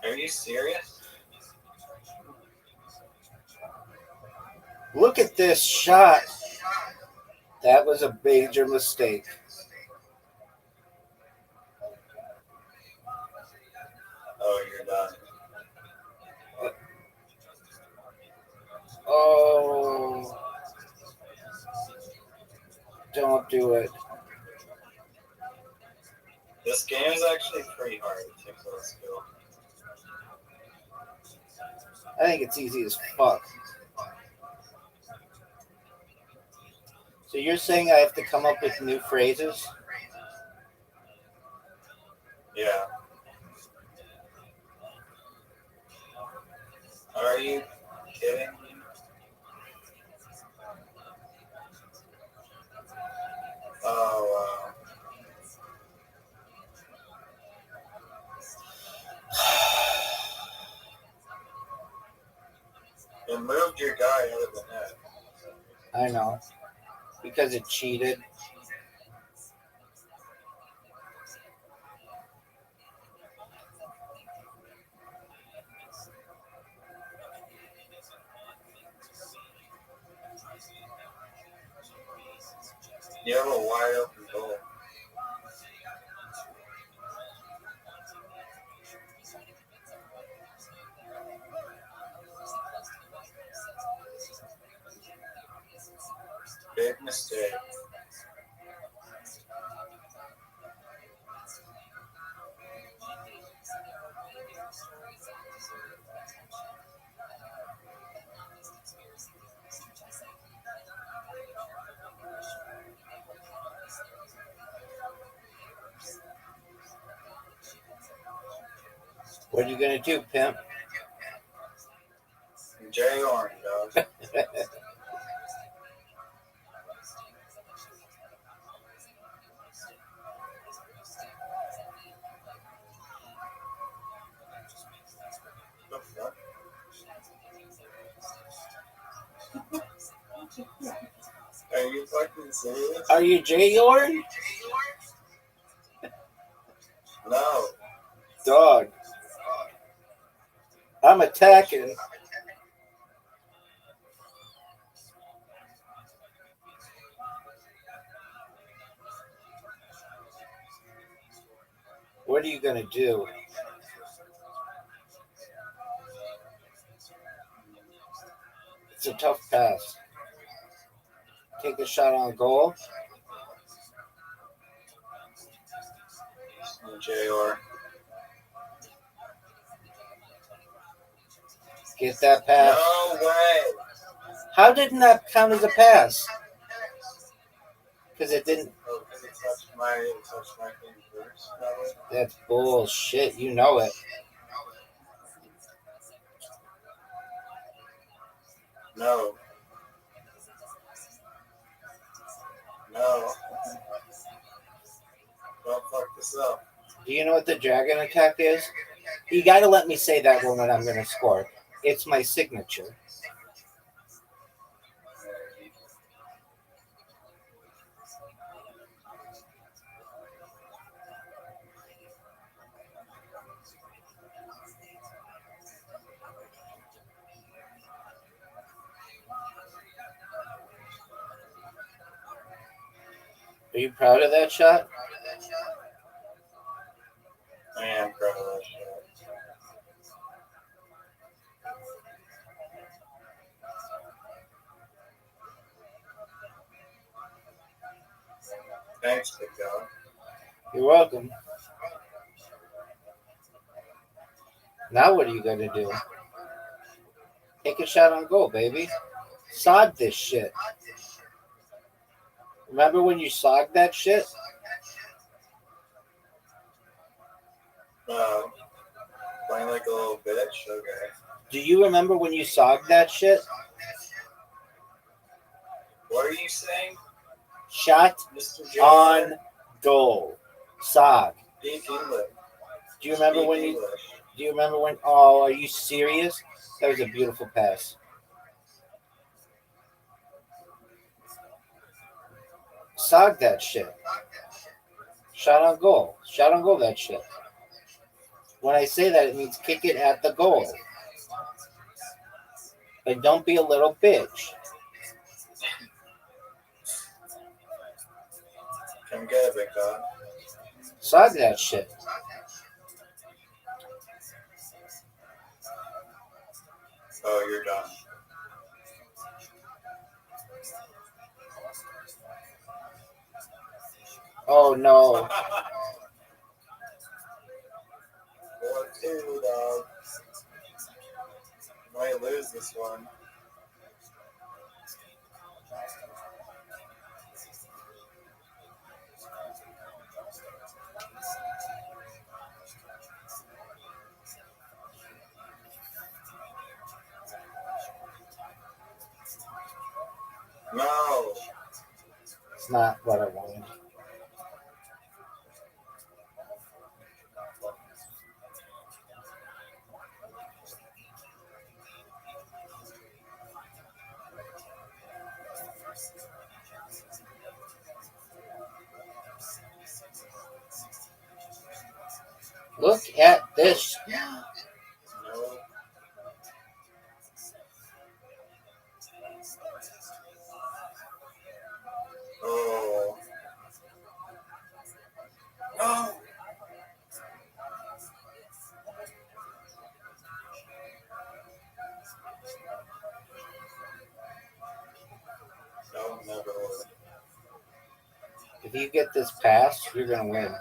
Are you serious?
Look at this shot. That was a major mistake.
Oh, you're done.
Oh. Don't do it.
This game is actually pretty hard. It takes a lot of skill.
I think it's easy as fuck. So you're saying I have to come up with new phrases?
Yeah. Are you kidding me? Oh, wow. It moved your guy out of the net.
I know. Because it cheated.
You have a wide open goal. Big mistake.
What are you gonna do, pimp?
J Orange, dog. The fuck? Are you fucking serious?
Are you J-Yorn?
No.
Dog. I'm attacking. What are you gonna do? It's a tough pass. Take a shot on goal.
JR.
Get that pass.
No way.
How didn't that count as a pass? Because it didn't.
Oh, because it touched my thing first.
That's bullshit. You know it.
No. No. Don't fuck this up.
Do you know what the dragon attack is? You gotta let me say that one when I'm gonna score. It's my signature. Are you proud of that shot?
I am proud of that shit. Thanks, big dog.
You're welcome. Now what are you gonna do? Take a shot on goal, baby. Sod this shit. Remember when you sogged that shit?
Playing like a little bitch? Okay.
Do you remember when you sogged that shit?
What are you saying?
Shot
Mr.
on goal. Sog.
Speak English.
Do you remember
Speak
when
English.
do you remember when oh, are you serious? That was a beautiful pass. Sog that shit. Shot on goal. Shot on goal that shit. When I say that, it means kick it at the goal. But don't be a little bitch.
Come get it, big dog.
Sog that shit.
Oh, you're done.
Oh no.
4-2, dog. You might lose this one. No.
It's not what I wanted. Look at this.
No. Oh. No. No, never would.
If you get this pass, you're gonna win.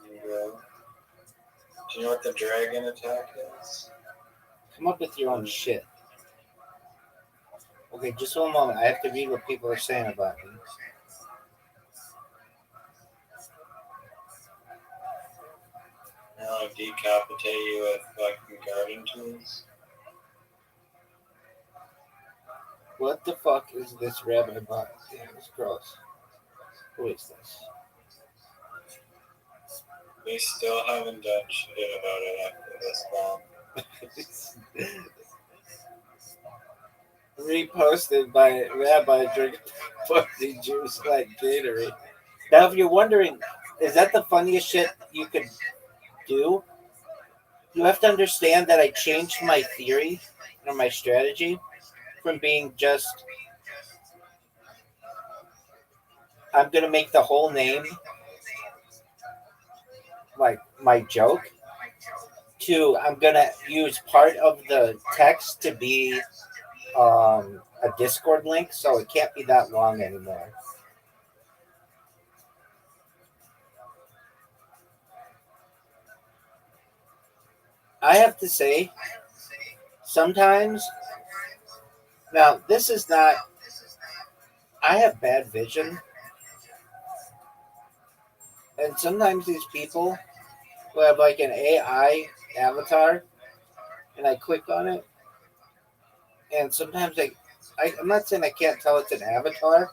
There you go. Do you know what the dragon attack is?
Come up with your own shit. Okay, just one moment. I have to read what people are saying about me.
I'll decapitate you with fucking garden tools.
What the fuck is this Rabbi bot? Damn, it's gross. Who is this?
We still haven't done shit about it after this long.
Reposted by Rabbi drinking pussy juice like Gatorade. Now, if you're wondering, is that the funniest shit you could do? You have to understand that I changed my theory or my strategy from being just, I'm going to make the whole name like my joke, to I'm going to use part of the text to be a Discord link, so it can't be that long anymore. I have to say, sometimes, now this is not, I have bad vision, and sometimes these people who have like an AI avatar, and I click on it, and sometimes I'm not saying I can't tell it's an avatar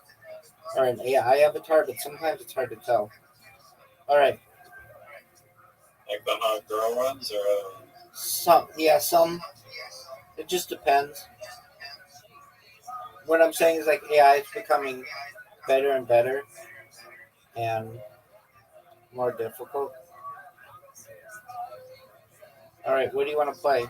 or an AI avatar, but sometimes it's hard to tell. All right.
Like the hot girl ones, or
some. It just depends. What I'm saying is like AI is becoming better and better and more difficult. All right, what do you want to play?